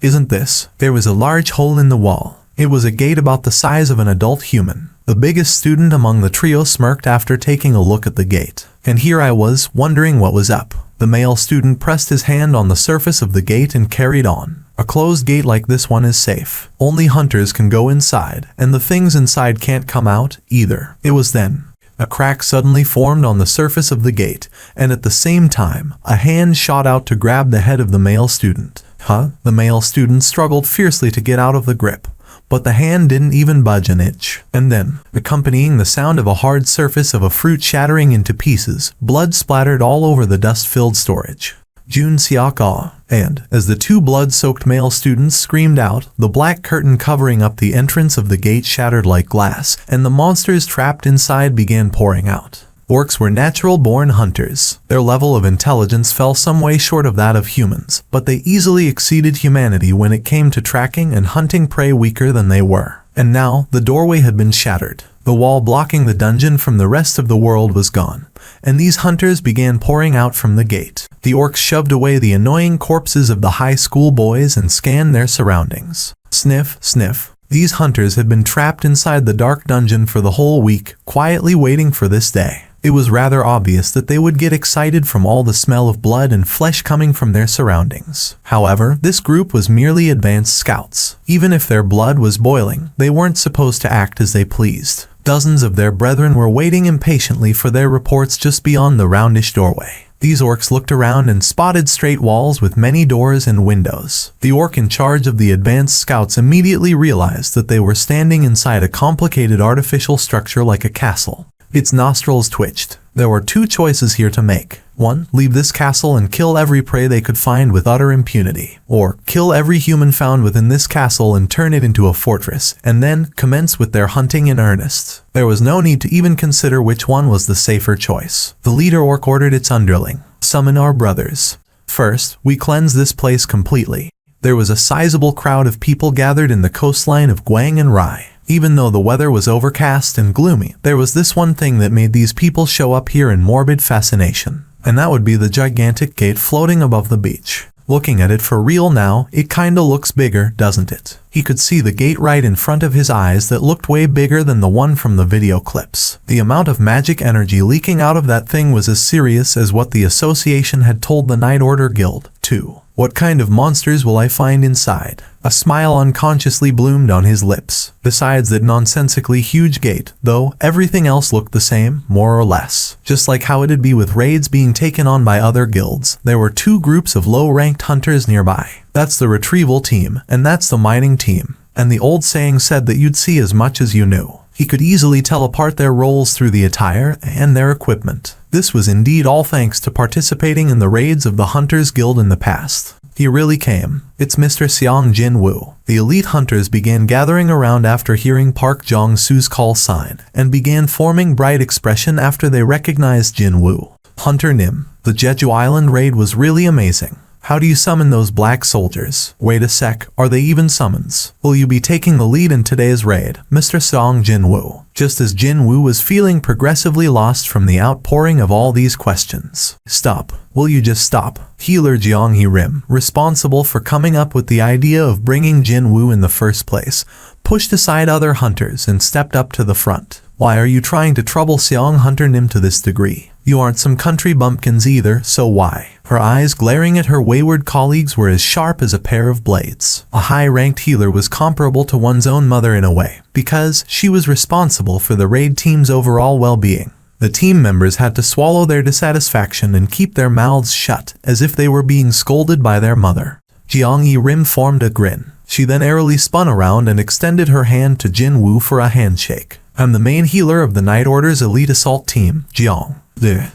Isn't this? There was a large hole in the wall. It was a gate about the size of an adult human. The biggest student among the trio smirked after taking a look at the gate. And here I was, wondering what was up. The male student pressed his hand on the surface of the gate and carried on. A closed gate like this one is safe. Only hunters can go inside, and the things inside can't come out, either. It was then. A crack suddenly formed on the surface of the gate, and at the same time, a hand shot out to grab the head of the male student. The male student struggled fiercely to get out of the grip, but the hand didn't even budge an inch. And then, accompanying the sound of a hard surface of a fruit shattering into pieces, blood splattered all over the dust-filled storage. Jun Seok-ah. And, as the 2 blood-soaked male students screamed out, the black curtain covering up the entrance of the gate shattered like glass, and the monsters trapped inside began pouring out. Orcs were natural-born hunters. Their level of intelligence fell some way short of that of humans, but they easily exceeded humanity when it came to tracking and hunting prey weaker than they were. And now, the doorway had been shattered. The wall blocking the dungeon from the rest of the world was gone, and these hunters began pouring out from the gate. The orcs shoved away the annoying corpses of the high school boys and scanned their surroundings. Sniff, sniff. These hunters had been trapped inside the dark dungeon for the whole week, quietly waiting for this day. It was rather obvious that they would get excited from all the smell of blood and flesh coming from their surroundings. However, this group was merely advanced scouts. Even if their blood was boiling, they weren't supposed to act as they pleased. Dozens of their brethren were waiting impatiently for their reports just beyond the roundish doorway. These orcs looked around and spotted straight walls with many doors and windows. The orc in charge of the advanced scouts immediately realized that they were standing inside a complicated artificial structure like a castle. Its nostrils twitched. There were 2 choices here to make. 1. Leave this castle and kill every prey they could find with utter impunity. Or, kill every human found within this castle and turn it into a fortress, and then commence with their hunting in earnest. There was no need to even consider which one was the safer choice. The leader orc ordered its underling. Summon our brothers. First, we cleanse this place completely. There was a sizable crowd of people gathered in the coastline of Gwang and Rai. Even though the weather was overcast and gloomy, there was this one thing that made these people show up here in morbid fascination. And that would be the gigantic gate floating above the beach. Looking at it for real now, it kinda looks bigger, doesn't it? He could see the gate right in front of his eyes that looked way bigger than the one from the video clips. The amount of magic energy leaking out of that thing was as serious as what the association had told the Night Order Guild, too. What kind of monsters will I find inside? A smile unconsciously bloomed on his lips. Besides that nonsensically huge gate, though, everything else looked the same, more or less. Just like how it'd be with raids being taken on by other guilds, there were two groups of low-ranked hunters nearby. That's the retrieval team, and that's the mining team. And the old saying said that you'd see as much as you knew. He could easily tell apart their roles through the attire and their equipment. This was indeed all thanks to participating in the raids of the Hunters Guild in the past. He really came. It's Mr. Xiang Jinwu. The elite hunters began gathering around after hearing Park Jong-soo's call sign, and began forming bright expression after they recognized Jinwu. Hunter Nim, the Jeju Island raid was really amazing. How do you summon those black soldiers? Wait a sec, are they even summons? Will you be taking the lead in today's raid, Mr. Song Jinwu? Just as Jinwu was feeling progressively lost from the outpouring of all these questions. Stop. Will you just stop? Healer Jiang Rim, responsible for coming up with the idea of bringing Jinwu in the first place, pushed aside other hunters and stepped up to the front. Why are you trying to trouble Xiang Hunter Nim to this degree? You aren't some country bumpkins either, so why? Her eyes glaring at her wayward colleagues were as sharp as a pair of blades. A high-ranked healer was comparable to one's own mother in a way, because she was responsible for the raid team's overall well-being. The team members had to swallow their dissatisfaction and keep their mouths shut, as if they were being scolded by their mother. Jiang Rim formed a grin. She then airily spun around and extended her hand to Jinwu for a handshake. I'm the main healer of the Night Order's elite assault team, Jiang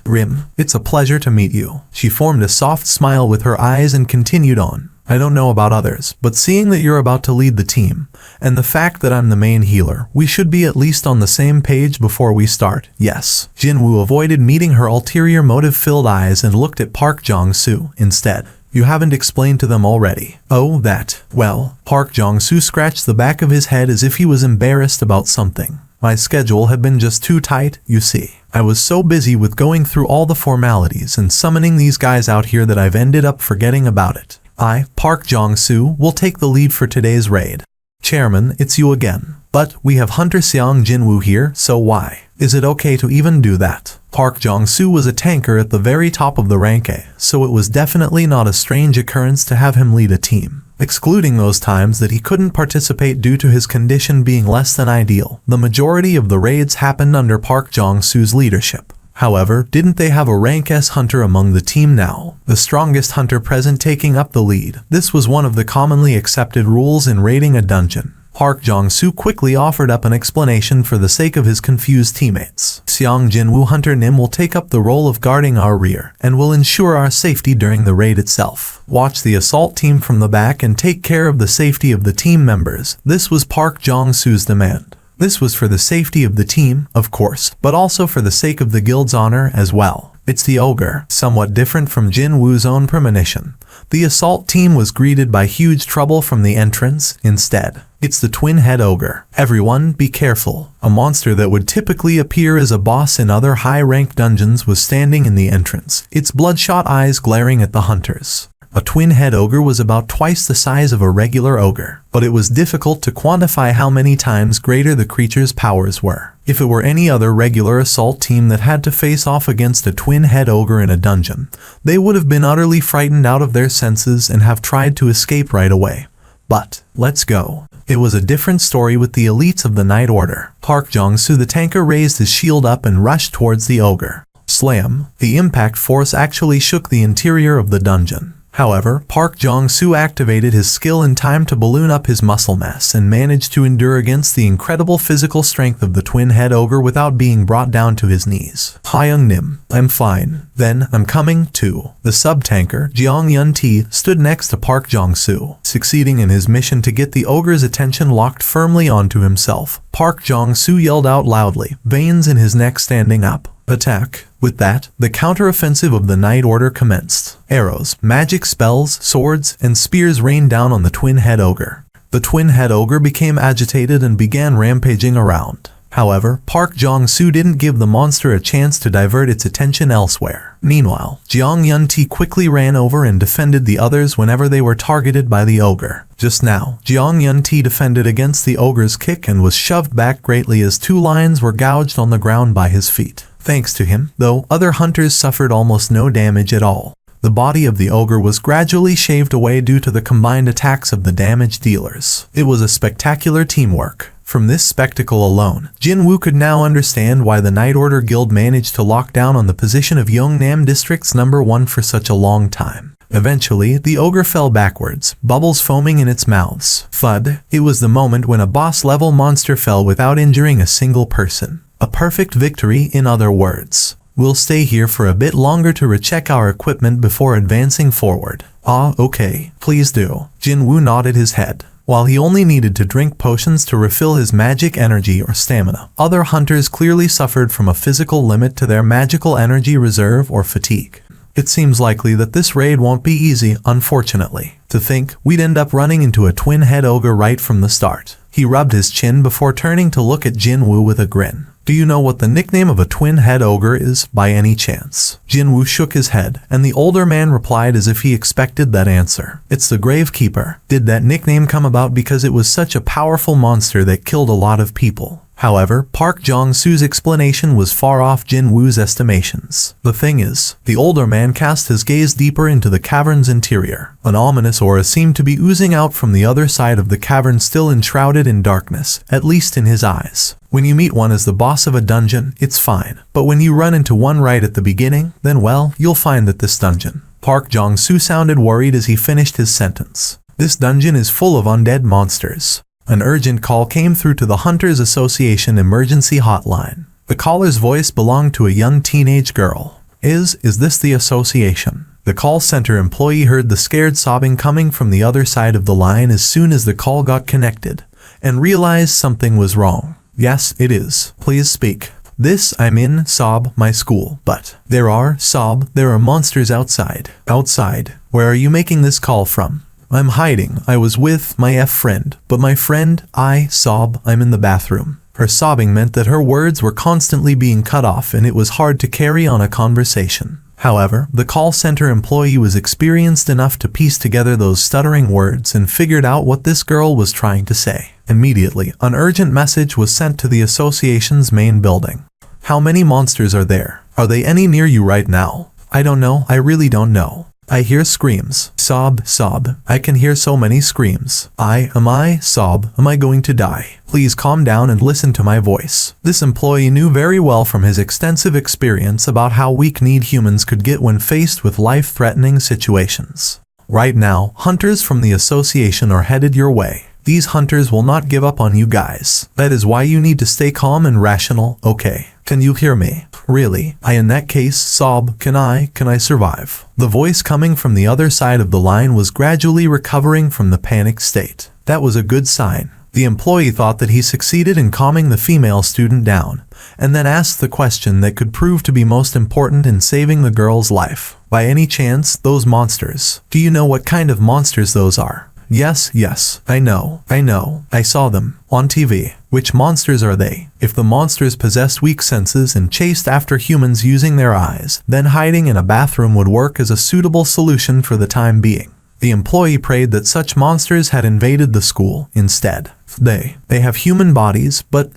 Rim. It's a pleasure to meet you. She formed a soft smile with her eyes and continued on. I don't know about others, but seeing that you're about to lead the team, and the fact that I'm the main healer, we should be at least on the same page before we start, yes. Jinwu avoided meeting her ulterior motive-filled eyes and looked at Park Jong-soo instead. You haven't explained to them already. Oh, that. Well, Park Jong-soo scratched the back of his head as if he was embarrassed about something. My schedule had been just too tight, you see. I was so busy with going through all the formalities and summoning these guys out here that I've ended up forgetting about it. I, Park Jong-soo, will take the lead for today's raid. Chairman, it's you again. But we have Hunter Xiang Jinwu here, so why? Is it okay to even do that? Park Jong-soo was a tanker at the very top of the rank A, so it was definitely not a strange occurrence to have him lead a team. Excluding those times that he couldn't participate due to his condition being less than ideal, the majority of the raids happened under Park Jong-soo's leadership. However, didn't they have a rank S hunter among the team now? The strongest hunter present taking up the lead. This was one of the commonly accepted rules in raiding a dungeon. Park Jong-soo quickly offered up an explanation for the sake of his confused teammates. Xiang Jinwu Hunter Nim will take up the role of guarding our rear, and will ensure our safety during the raid itself. Watch the assault team from the back and take care of the safety of the team members. This was Park Jong-soo's demand. This was for the safety of the team, of course, but also for the sake of the guild's honor as well. It's the ogre, somewhat different from Jinwu's own premonition. The assault team was greeted by huge trouble from the entrance instead. It's the twin-head ogre. Everyone, be careful. A monster that would typically appear as a boss in other high-ranked dungeons was standing in the entrance, its bloodshot eyes glaring at the hunters. A twin-head ogre was about twice the size of a regular ogre, but it was difficult to quantify how many times greater the creature's powers were. If it were any other regular assault team that had to face off against a twin-head ogre in a dungeon, they would have been utterly frightened out of their senses and have tried to escape right away. But, let's go. It was a different story with the elites of the Night Order. Park Jong-soo the tanker raised his shield up and rushed towards the ogre. Slam! The impact force actually shook the interior of the dungeon. However, Park Jong-soo activated his skill in time to balloon up his muscle mass and managed to endure against the incredible physical strength of the twin-head ogre without being brought down to his knees. Hyung Nim, I'm fine. Then, I'm coming, too. The sub-tanker, Jeong Yun-ti, stood next to Park Jong-soo, succeeding in his mission to get the ogre's attention locked firmly onto himself. Park Jong-soo yelled out loudly, veins in his neck standing up. Attack. With that, the counter-offensive of the Night Order commenced. Arrows, magic spells, swords, and spears rained down on the twin-head ogre. The twin-head ogre became agitated and began rampaging around. However, Park Jong-soo didn't give the monster a chance to divert its attention elsewhere. Meanwhile, Jeong Yun-ti quickly ran over and defended the others whenever they were targeted by the ogre. Just now, Jeong Yun-ti defended against the ogre's kick and was shoved back greatly as 2 lions were gouged on the ground by his feet. Thanks to him, though, other hunters suffered almost no damage at all. The body of the ogre was gradually shaved away due to the combined attacks of the damage dealers. It was a spectacular teamwork. From this spectacle alone, Jin-woo could now understand why the Night Order Guild managed to lock down on the position of Yeongnam District's #1 for such a long time. Eventually, the ogre fell backwards, bubbles foaming in its mouths. Thud! It was the moment when a boss-level monster fell without injuring a single person. A perfect victory, in other words. We'll stay here for a bit longer to recheck our equipment before advancing forward. Ah, okay, please do. Jin-woo nodded his head. While he only needed to drink potions to refill his magic energy or stamina, other hunters clearly suffered from a physical limit to their magical energy reserve or fatigue. It seems likely that this raid won't be easy, unfortunately. To think, we'd end up running into a twin-head ogre right from the start. He rubbed his chin before turning to look at Jin-woo with a grin. Do you know what the nickname of a twin-head ogre is, by any chance? Jin-woo shook his head, and the older man replied as if he expected that answer. It's the Gravekeeper. Did that nickname come about because it was such a powerful monster that killed a lot of people? However, Park Jong-soo's explanation was far off Jin-woo's estimations. The thing is, the older man cast his gaze deeper into the cavern's interior. An ominous aura seemed to be oozing out from the other side of the cavern, still enshrouded in darkness, at least in his eyes. When you meet one as the boss of a dungeon, it's fine. But when you run into one right at the beginning, then well, you'll find that this dungeon. Park Jong-soo sounded worried as he finished his sentence. This dungeon is full of undead monsters. An urgent call came through to the Hunters Association emergency hotline. The caller's voice belonged to a young teenage girl. Is this the association? The call center employee heard the scared sobbing coming from the other side of the line as soon as the call got connected, and realized something was wrong. Yes, it is. Please speak. I'm in, sob, my school, but there are monsters outside. Outside? Where are you making this call from? I'm hiding. I was with my friend, but my friend, I'm in the bathroom. Her sobbing meant that her words were constantly being cut off and it was hard to carry on a conversation. However, the call center employee was experienced enough to piece together those stuttering words and figured out what this girl was trying to say. Immediately, an urgent message was sent to the association's main building. How many monsters are there? Are they any near you right now? I don't know. I really don't know. I hear screams. Sob. I can hear so many screams. Am I going to die? Please calm down and listen to my voice. This employee knew very well from his extensive experience about how weak-kneed humans could get when faced with life-threatening situations. Right now, hunters from the association are headed your way. These hunters will not give up on you guys. That is why you need to stay calm and rational, okay? Can you hear me? Really? In that case, sob, can I survive? The voice coming from the other side of the line was gradually recovering from the panicked state. That was a good sign. The employee thought that he succeeded in calming the female student down, and then asked the question that could prove to be most important in saving the girl's life. By any chance, those monsters? Do you know what kind of monsters those are? Yes, I know. I saw them on TV. Which monsters are they? If the monsters possessed weak senses and chased after humans using their eyes, then hiding in a bathroom would work as a suitable solution for the time being. The employee prayed that such monsters had invaded the school instead. They have human bodies, but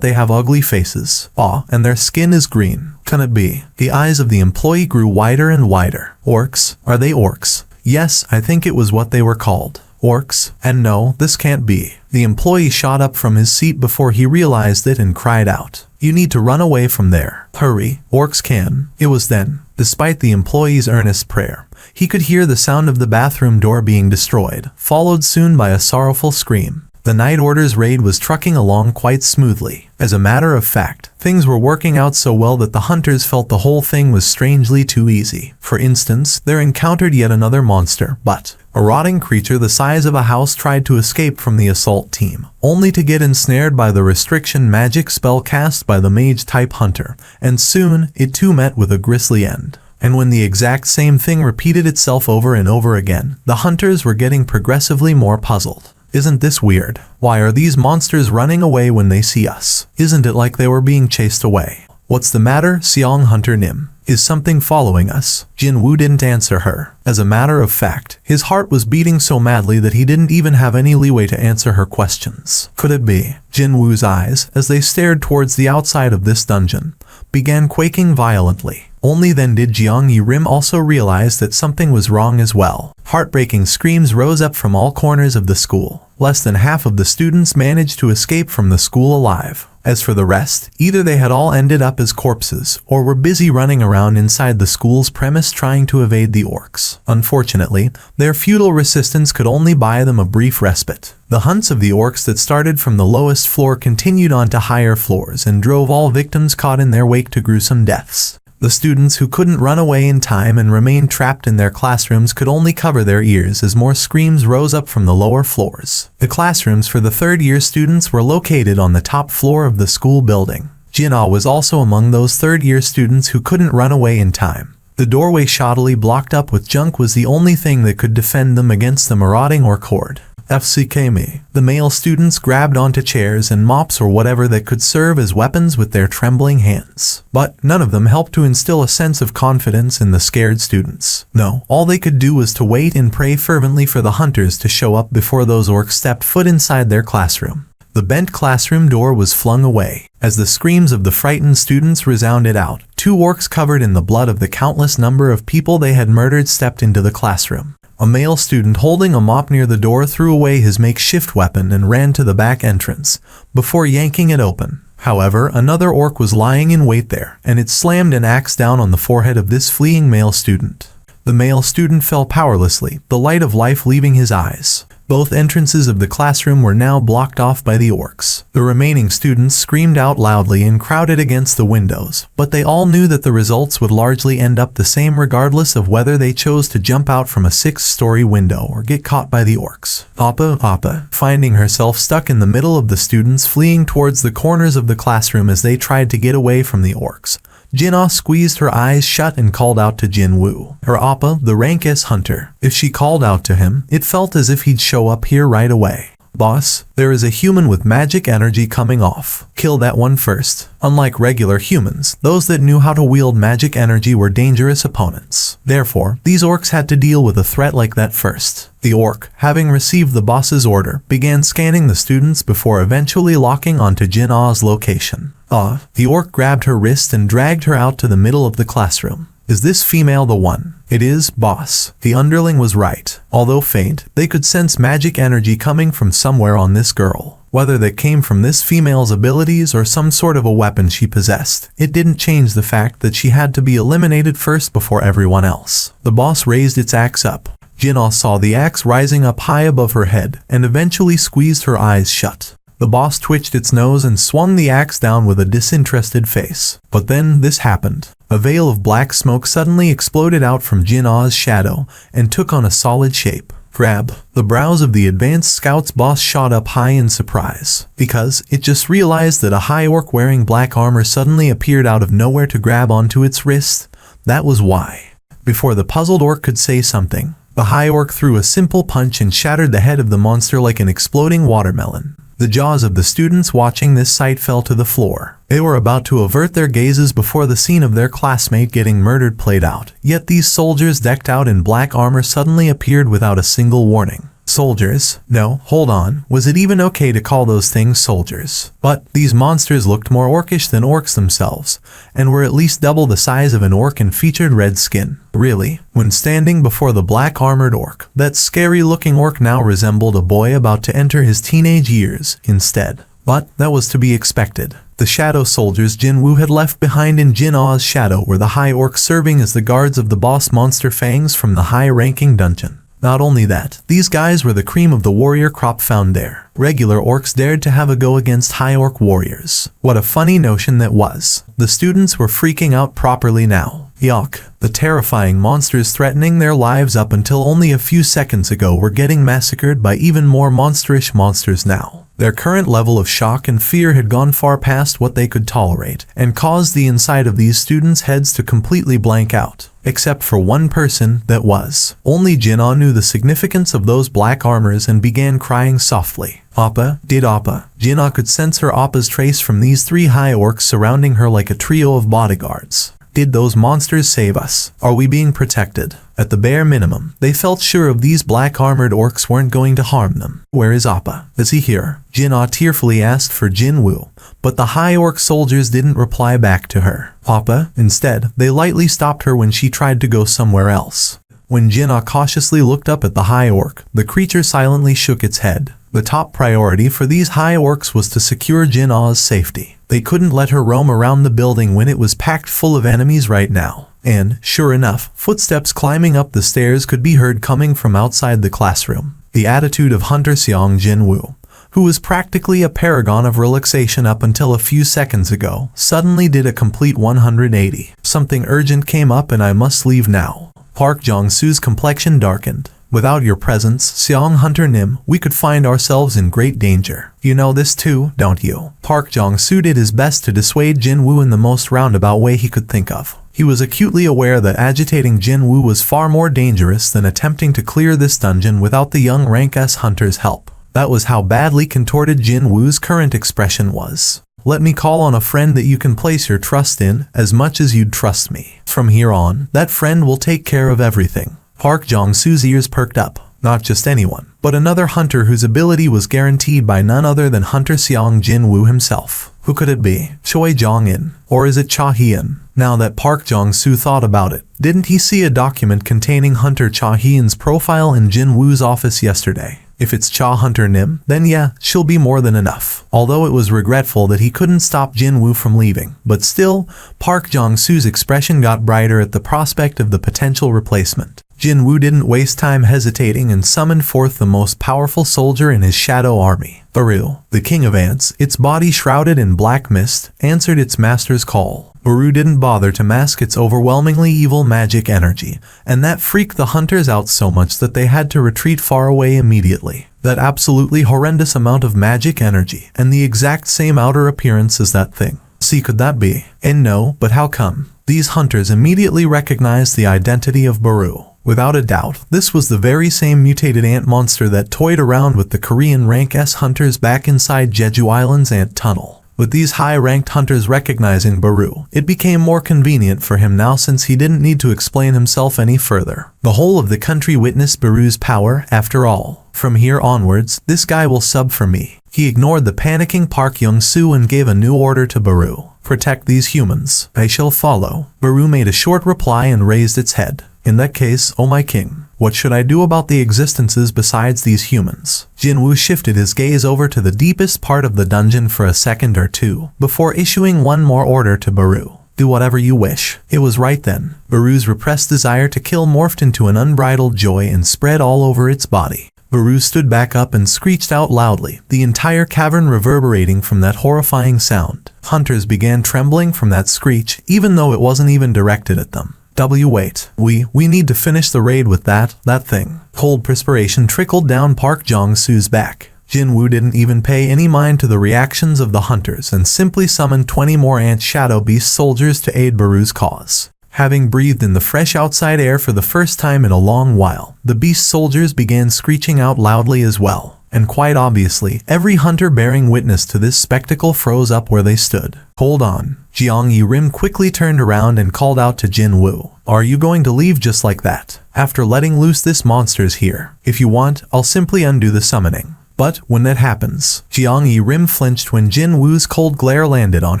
they have ugly faces. And their skin is green. Can it be? The eyes of the employee grew wider and wider. Orcs? Are they orcs? Yes, I think it was what they were called. Orcs? And no, this can't be. The employee shot up from his seat before he realized it and cried out. You need to run away from there. Hurry, orcs can. It was then, despite the employee's earnest prayer, he could hear the sound of the bathroom door being destroyed, followed soon by a sorrowful scream. The Night Order's raid was trucking along quite smoothly. As a matter of fact, things were working out so well that the hunters felt the whole thing was strangely too easy. For instance, they encountered yet another monster, but a rotting creature the size of a house tried to escape from the assault team, only to get ensnared by the restriction magic spell cast by the mage-type hunter, and soon, it too met with a grisly end. And when the exact same thing repeated itself over and over again, the hunters were getting progressively more puzzled. Isn't this weird? Why are these monsters running away when they see us? Isn't it like they were being chased away? What's the matter, Seong Hunter Nim? Is something following us? Jin-woo didn't answer her. As a matter of fact, his heart was beating so madly that he didn't even have any leeway to answer her questions. Could it be? Jin-woo's eyes, as they stared towards the outside of this dungeon, began quaking violently. Only then did Jeong Yi-rim also realize that something was wrong as well. Heartbreaking screams rose up from all corners of the school. Less than half of the students managed to escape from the school alive. As for the rest, either they had all ended up as corpses, or were busy running around inside the school's premise trying to evade the orcs. Unfortunately, their futile resistance could only buy them a brief respite. The hunts of the orcs that started from the lowest floor continued on to higher floors and drove all victims caught in their wake to gruesome deaths. The students who couldn't run away in time and remained trapped in their classrooms could only cover their ears as more screams rose up from the lower floors. The classrooms for the third-year students were located on the top floor of the school building. Jin-ah was also among those third-year students who couldn't run away in time. The doorway shoddily blocked up with junk was the only thing that could defend them against the marauding orc horde. FCKME. The male students grabbed onto chairs and mops or whatever that could serve as weapons with their trembling hands. But none of them helped to instill a sense of confidence in the scared students. No, all they could do was to wait and pray fervently for the hunters to show up before those orcs stepped foot inside their classroom. The bent classroom door was flung away. As the screams of the frightened students resounded out, 2 orcs covered in the blood of the countless number of people they had murdered stepped into the classroom. A male student holding a mop near the door threw away his makeshift weapon and ran to the back entrance, before yanking it open. However, another orc was lying in wait there, and it slammed an axe down on the forehead of this fleeing male student. The male student fell powerlessly, the light of life leaving his eyes. Both entrances of the classroom were now blocked off by the orcs. The remaining students screamed out loudly and crowded against the windows, but they all knew that the results would largely end up the same regardless of whether they chose to jump out from a 6-story window or get caught by the orcs. Appa, finding herself stuck in the middle of the students fleeing towards the corners of the classroom as they tried to get away from the orcs, Jin-ah squeezed her eyes shut and called out to Jin-woo, her Appa, the rank S hunter. If she called out to him, it felt as if he'd show up here right away. Boss, there is a human with magic energy coming off. Kill that one first. Unlike regular humans, those that knew how to wield magic energy were dangerous opponents. Therefore, these orcs had to deal with a threat like that first. The orc, having received the boss's order, began scanning the students before eventually locking onto Jin-ah's location. The orc grabbed her wrist and dragged her out to the middle of the classroom. Is this female the one? It is, boss. The underling was right. Although faint, they could sense magic energy coming from somewhere on this girl. Whether that came from this female's abilities or some sort of a weapon she possessed, it didn't change the fact that she had to be eliminated first before everyone else. The boss raised its axe up. Jin-ah saw the axe rising up high above her head and eventually squeezed her eyes shut. The boss twitched its nose and swung the axe down with a disinterested face. But then this happened. A veil of black smoke suddenly exploded out from Jin-ah's shadow and took on a solid shape. Grab. The brows of the advanced scout's boss shot up high in surprise, because it just realized that a high orc wearing black armor suddenly appeared out of nowhere to grab onto its wrist. That was why. Before the puzzled orc could say something, the high orc threw a simple punch and shattered the head of the monster like an exploding watermelon. The jaws of the students watching this sight fell to the floor. They were about to avert their gazes before the scene of their classmate getting murdered played out. Yet these soldiers decked out in black armor suddenly appeared without a single warning. Soldiers? No, hold on. Was it even okay to call those things soldiers? But these monsters looked more orcish than orcs themselves, and were at least double the size of an orc and featured red skin. Really? When standing before the black-armored orc, that scary-looking orc now resembled a boy about to enter his teenage years instead. But that was to be expected. The shadow soldiers Jin-woo had left behind in Jin-ah's shadow were the high orcs serving as the guards of the boss monster Fangs from the high-ranking dungeon. Not only that, these guys were the cream of the warrior crop found there. Regular orcs dared to have a go against high orc warriors. What a funny notion that was. The students were freaking out properly now. Yuck. The terrifying monsters threatening their lives up until only a few seconds ago were getting massacred by even more monsterish monsters now. Their current level of shock and fear had gone far past what they could tolerate, and caused the inside of these students' heads to completely blank out. except for one person, that was. Only Jinna knew the significance of those black armors and began crying softly. Appa, did Appa. Jinna could sense her Appa's trace from these 3 high orcs surrounding her like a trio of bodyguards. Did those monsters save us? Are we being protected? At the bare minimum, they felt sure of these black-armored orcs weren't going to harm them. Where is Appa? Is he here? Jinna tearfully asked for Jinwoo, but the high orc soldiers didn't reply back to her. Appa, instead, they lightly stopped her when she tried to go somewhere else. When Jinna cautiously looked up at the high orc, the creature silently shook its head. The top priority for these high orcs was to secure Jinna's safety. They couldn't let her roam around the building when it was packed full of enemies right now. And, sure enough, footsteps climbing up the stairs could be heard coming from outside the classroom. The attitude of Hunter Seong Jinwoo, who was practically a paragon of relaxation up until a few seconds ago, suddenly did a complete 180. Something urgent came up and I must leave now. Park Jong-soo's complexion darkened. Without your presence, Seong Hunter Nim, we could find ourselves in great danger. You know this too, don't you? Park Jong-soo did his best to dissuade Jinwoo in the most roundabout way he could think of. He was acutely aware that agitating Jinwoo was far more dangerous than attempting to clear this dungeon without the young rank S hunter's help. That was how badly contorted Jinwoo's current expression was. Let me call on a friend that you can place your trust in as much as you'd trust me. From here on, that friend will take care of everything. Park Jong-soo's ears perked up. Not just anyone, but another hunter whose ability was guaranteed by none other than Hunter Seong Jinwoo himself. Who could it be? Choi Jong-in? Or is it Cha Hyun? Now that Park Jong-soo thought about it, didn't he see a document containing Hunter Cha Hyun's profile in Jinwoo's office yesterday? If it's Cha Hunter Nim, then yeah, she'll be more than enough. Although it was regretful that he couldn't stop Jinwoo from leaving. But still, Park Jong-soo's expression got brighter at the prospect of the potential replacement. Jinwoo didn't waste time hesitating and summoned forth the most powerful soldier in his shadow army. Baru, the king of ants, its body shrouded in black mist, answered its master's call. Baru didn't bother to mask its overwhelmingly evil magic energy, and that freaked the hunters out so much that they had to retreat far away immediately. That absolutely horrendous amount of magic energy, and the exact same outer appearance as that thing. See, could that be? And no, but how come? These hunters immediately recognized the identity of Baru. Without a doubt, this was the very same mutated ant monster that toyed around with the Korean rank S hunters back inside Jeju Island's ant tunnel. With these high-ranked hunters recognizing Baru, it became more convenient for him now since he didn't need to explain himself any further. The whole of the country witnessed Baru's power, after all. From here onwards, this guy will sub for me. He ignored the panicking Park Young-soo and gave a new order to Baru. Protect these humans. I shall follow. Baru made a short reply and raised its head. In that case, oh my king, what should I do about the existences besides these humans? Jinwoo shifted his gaze over to the deepest part of the dungeon for a second or two, before issuing one more order to Baru. Do whatever you wish. It was right then. Baru's repressed desire to kill morphed into an unbridled joy and spread all over its body. Baru stood back up and screeched out loudly, the entire cavern reverberating from that horrifying sound. Hunters began trembling from that screech, even though it wasn't even directed at them. Wait. We need to finish the raid with that thing. Cold perspiration trickled down Park Jong-soo's back. Jinwoo didn't even pay any mind to the reactions of the hunters and simply summoned 20 more ant shadow beast soldiers to aid Baru's cause. Having breathed in the fresh outside air for the first time in a long while, the beast soldiers began screeching out loudly as well. And quite obviously, every hunter bearing witness to this spectacle froze up where they stood. Hold on. Jiang Yi-rim quickly turned around and called out to Jinwoo. Are you going to leave just like that? After letting loose this monster's here. If you want, I'll simply undo the summoning. But when that happens, Jiang Yi-rim flinched when Jinwoo's cold glare landed on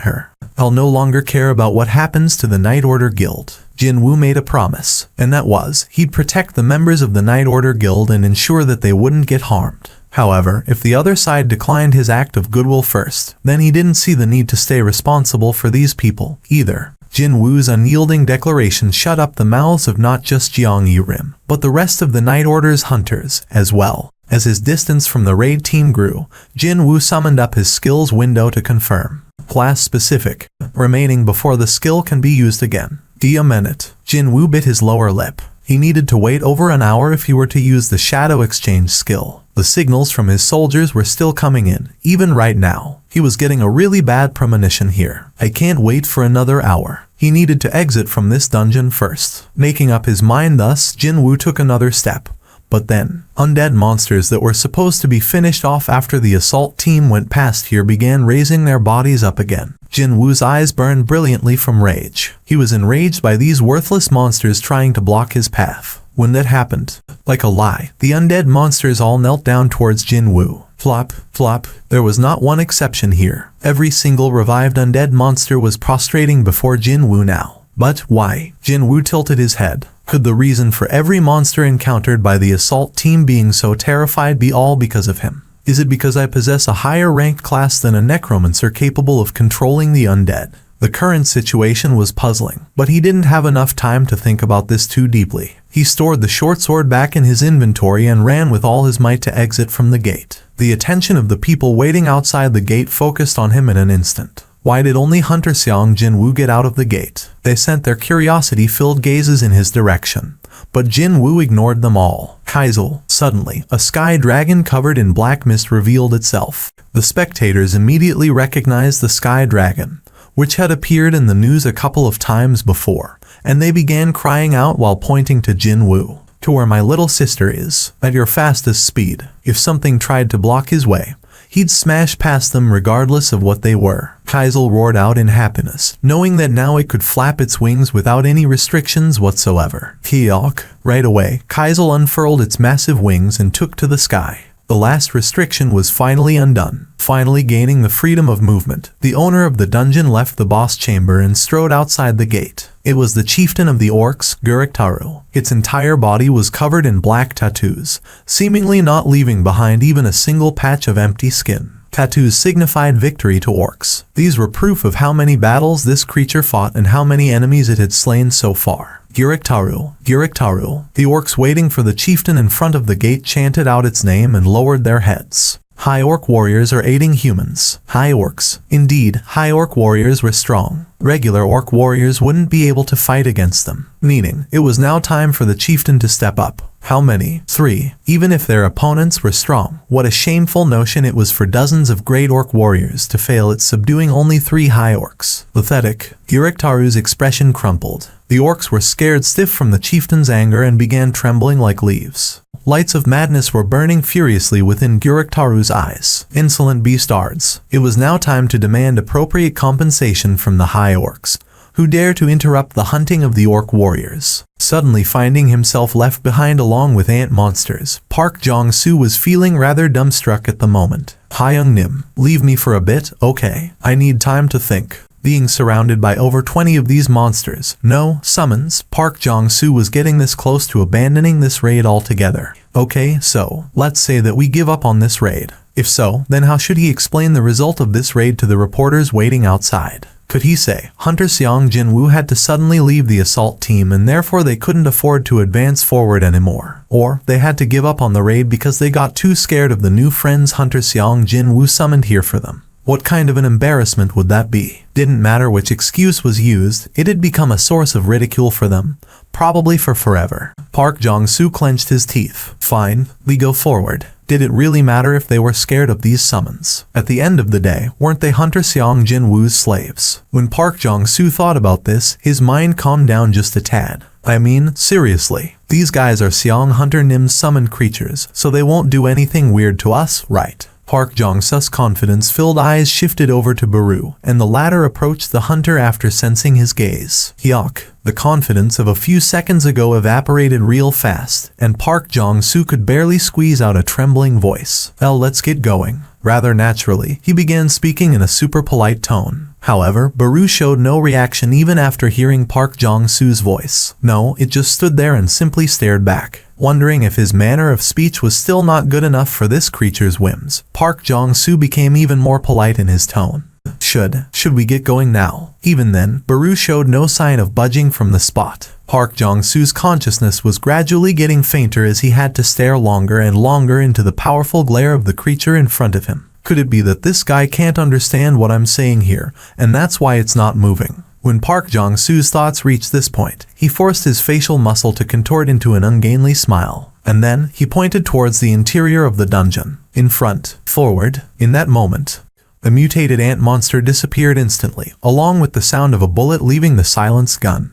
her. I'll no longer care about what happens to the Night Order Guild. Jinwoo made a promise, and that was, he'd protect the members of the Night Order Guild and ensure that they wouldn't get harmed. However, if the other side declined his act of goodwill first, then he didn't see the need to stay responsible for these people, either. Jinwoo's unyielding declaration shut up the mouths of not just Jiang Yi-rim, but the rest of the Night Order's hunters, as well. As his distance from the raid team grew, Jinwoo summoned up his skills window to confirm. Class specific, remaining before the skill can be used again. A minute. Jinwoo bit his lower lip. He needed to wait over an hour if he were to use the shadow exchange skill. The signals from his soldiers were still coming in, even right now. He was getting a really bad premonition here. I can't wait for another hour. He needed to exit from this dungeon first. Making up his mind thus, Jinwoo took another step. But then, undead monsters that were supposed to be finished off after the assault team went past here began raising their bodies up again. Jinwoo's eyes burned brilliantly from rage. He was enraged by these worthless monsters trying to block his path. When that happened, like a lie, the undead monsters all knelt down towards Jinwoo. Flop, flop, there was not one exception here. Every single revived undead monster was prostrating before Jinwoo now. But why? Jinwoo tilted his head. Could the reason for every monster encountered by the assault team being so terrified be all because of him? Is it because I possess a higher ranked class than a necromancer capable of controlling the undead? The current situation was puzzling, but he didn't have enough time to think about this too deeply. He stored the short sword back in his inventory and ran with all his might to exit from the gate. The attention of the people waiting outside the gate focused on him in an instant. Why did only Hunter Seong Jinwoo get out of the gate? They sent their curiosity-filled gazes in his direction, but Jinwoo ignored them all. Kaizel. Suddenly, a sky dragon covered in black mist revealed itself. The spectators immediately recognized the sky dragon, which had appeared in the news a couple of times before, and they began crying out while pointing to Jinwoo. To where my little sister is, at your fastest speed. If something tried to block his way, he'd smash past them regardless of what they were. Kaizel roared out in happiness, knowing that now it could flap its wings without any restrictions whatsoever. Kyok. Right away, Kaizel unfurled its massive wings and took to the sky. The last restriction was finally undone. Finally gaining the freedom of movement, the owner of the dungeon left the boss chamber and strode outside the gate. It was the chieftain of the orcs, Guruktaru. Its entire body was covered in black tattoos, seemingly not leaving behind even a single patch of empty skin. Tattoos signified victory to orcs. These were proof of how many battles this creature fought and how many enemies it had slain so far. Guruktaru, Guruktaru. The orcs waiting for the chieftain in front of the gate chanted out its name and lowered their heads. High orc warriors are aiding humans. High orcs. Indeed, high orc warriors were strong. Regular orc warriors wouldn't be able to fight against them. Meaning, it was now time for the chieftain to step up. How many? 3. Even if their opponents were strong. What a shameful notion it was for dozens of great orc warriors to fail at subduing only 3 high orcs. Pathetic. Guruktaru's expression crumpled. The orcs were scared stiff from the chieftain's anger and began trembling like leaves. Lights of madness were burning furiously within Guruktaru's eyes. Insolent beastards. It was now time to demand appropriate compensation from the high orcs, who dare to interrupt the hunting of the orc warriors. Suddenly finding himself left behind along with ant monsters, Park Jong-soo was feeling rather dumbstruck at the moment. Hyung Nim, leave me for a bit, okay? I need time to think. Being surrounded by over 20 of these monsters, no summons, Park Jong-soo was getting this close to abandoning this raid altogether. Okay, so, let's say that we give up on this raid. If so, then how should he explain the result of this raid to the reporters waiting outside? Could he say, Hunter Seong Jinwoo had to suddenly leave the assault team and therefore they couldn't afford to advance forward anymore? Or, they had to give up on the raid because they got too scared of the new friends Hunter Seong Jinwoo summoned here for them? What kind of an embarrassment would that be? Didn't matter which excuse was used, it had become a source of ridicule for them, probably for forever. Park Jong-soo clenched his teeth. Fine, we go forward. Did it really matter if they were scared of these summons? At the end of the day, weren't they Hunter Seong Jinwoo's slaves? When Park Jong-soo thought about this, his mind calmed down just a tad. I mean, seriously. These guys are Seong Hunter Nim's summoned creatures, so they won't do anything weird to us, right? Park Jong-soo's confidence-filled eyes shifted over to Baru, and the latter approached the hunter after sensing his gaze. Hyuk. The confidence of a few seconds ago evaporated real fast, and Park Jong-soo could barely squeeze out a trembling voice. Well, let's get going. Rather naturally, he began speaking in a super polite tone. However, Baru showed no reaction even after hearing Park Jong-soo's voice. No, it just stood there and simply stared back. Wondering if his manner of speech was still not good enough for this creature's whims, Park Jong-soo became even more polite in his tone. Should we get going now? Even then, Baru showed no sign of budging from the spot. Park Jong-soo's consciousness was gradually getting fainter as he had to stare longer and longer into the powerful glare of the creature in front of him. Could it be that this guy can't understand what I'm saying here, and that's why it's not moving? When Park Jong-soo's thoughts reached this point, he forced his facial muscle to contort into an ungainly smile. And then, he pointed towards the interior of the dungeon. In front, forward. In that moment, The mutated ant monster disappeared instantly, along with the sound of a bullet leaving the silenced gun.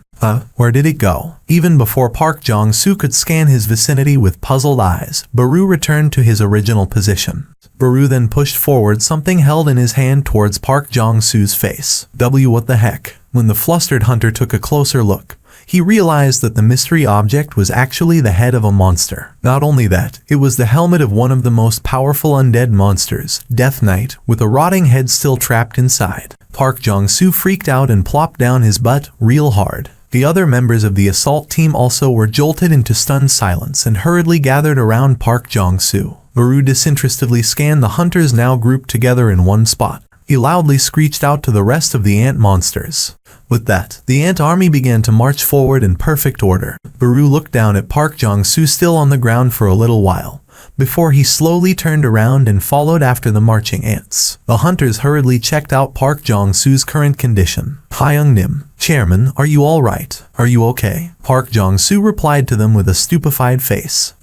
Where did it go? Even before Park Jong-soo could scan his vicinity with puzzled eyes, Baru returned to his original position. Baru then pushed forward something held in his hand towards Park Jong-soo's face. What the heck? When the flustered hunter took a closer look, he realized that the mystery object was actually the head of a monster. Not only that, it was the helmet of one of the most powerful undead monsters, Death Knight, with a rotting head still trapped inside. Park Jong-soo freaked out and plopped down his butt real hard. The other members of the assault team also were jolted into stunned silence and hurriedly gathered around Park Jong-soo. Baru disinterestedly scanned the hunters now grouped together in one spot. He loudly screeched out to the rest of the ant monsters. With that, the ant army began to march forward in perfect order. Baru looked down at Park Jong-soo still on the ground for a little while, before he slowly turned around and followed after the marching ants. The hunters hurriedly checked out Park Jong-soo's current condition. Hyung-nim, Chairman, are you alright? Are you okay? Park Jong-soo replied to them with a stupefied face.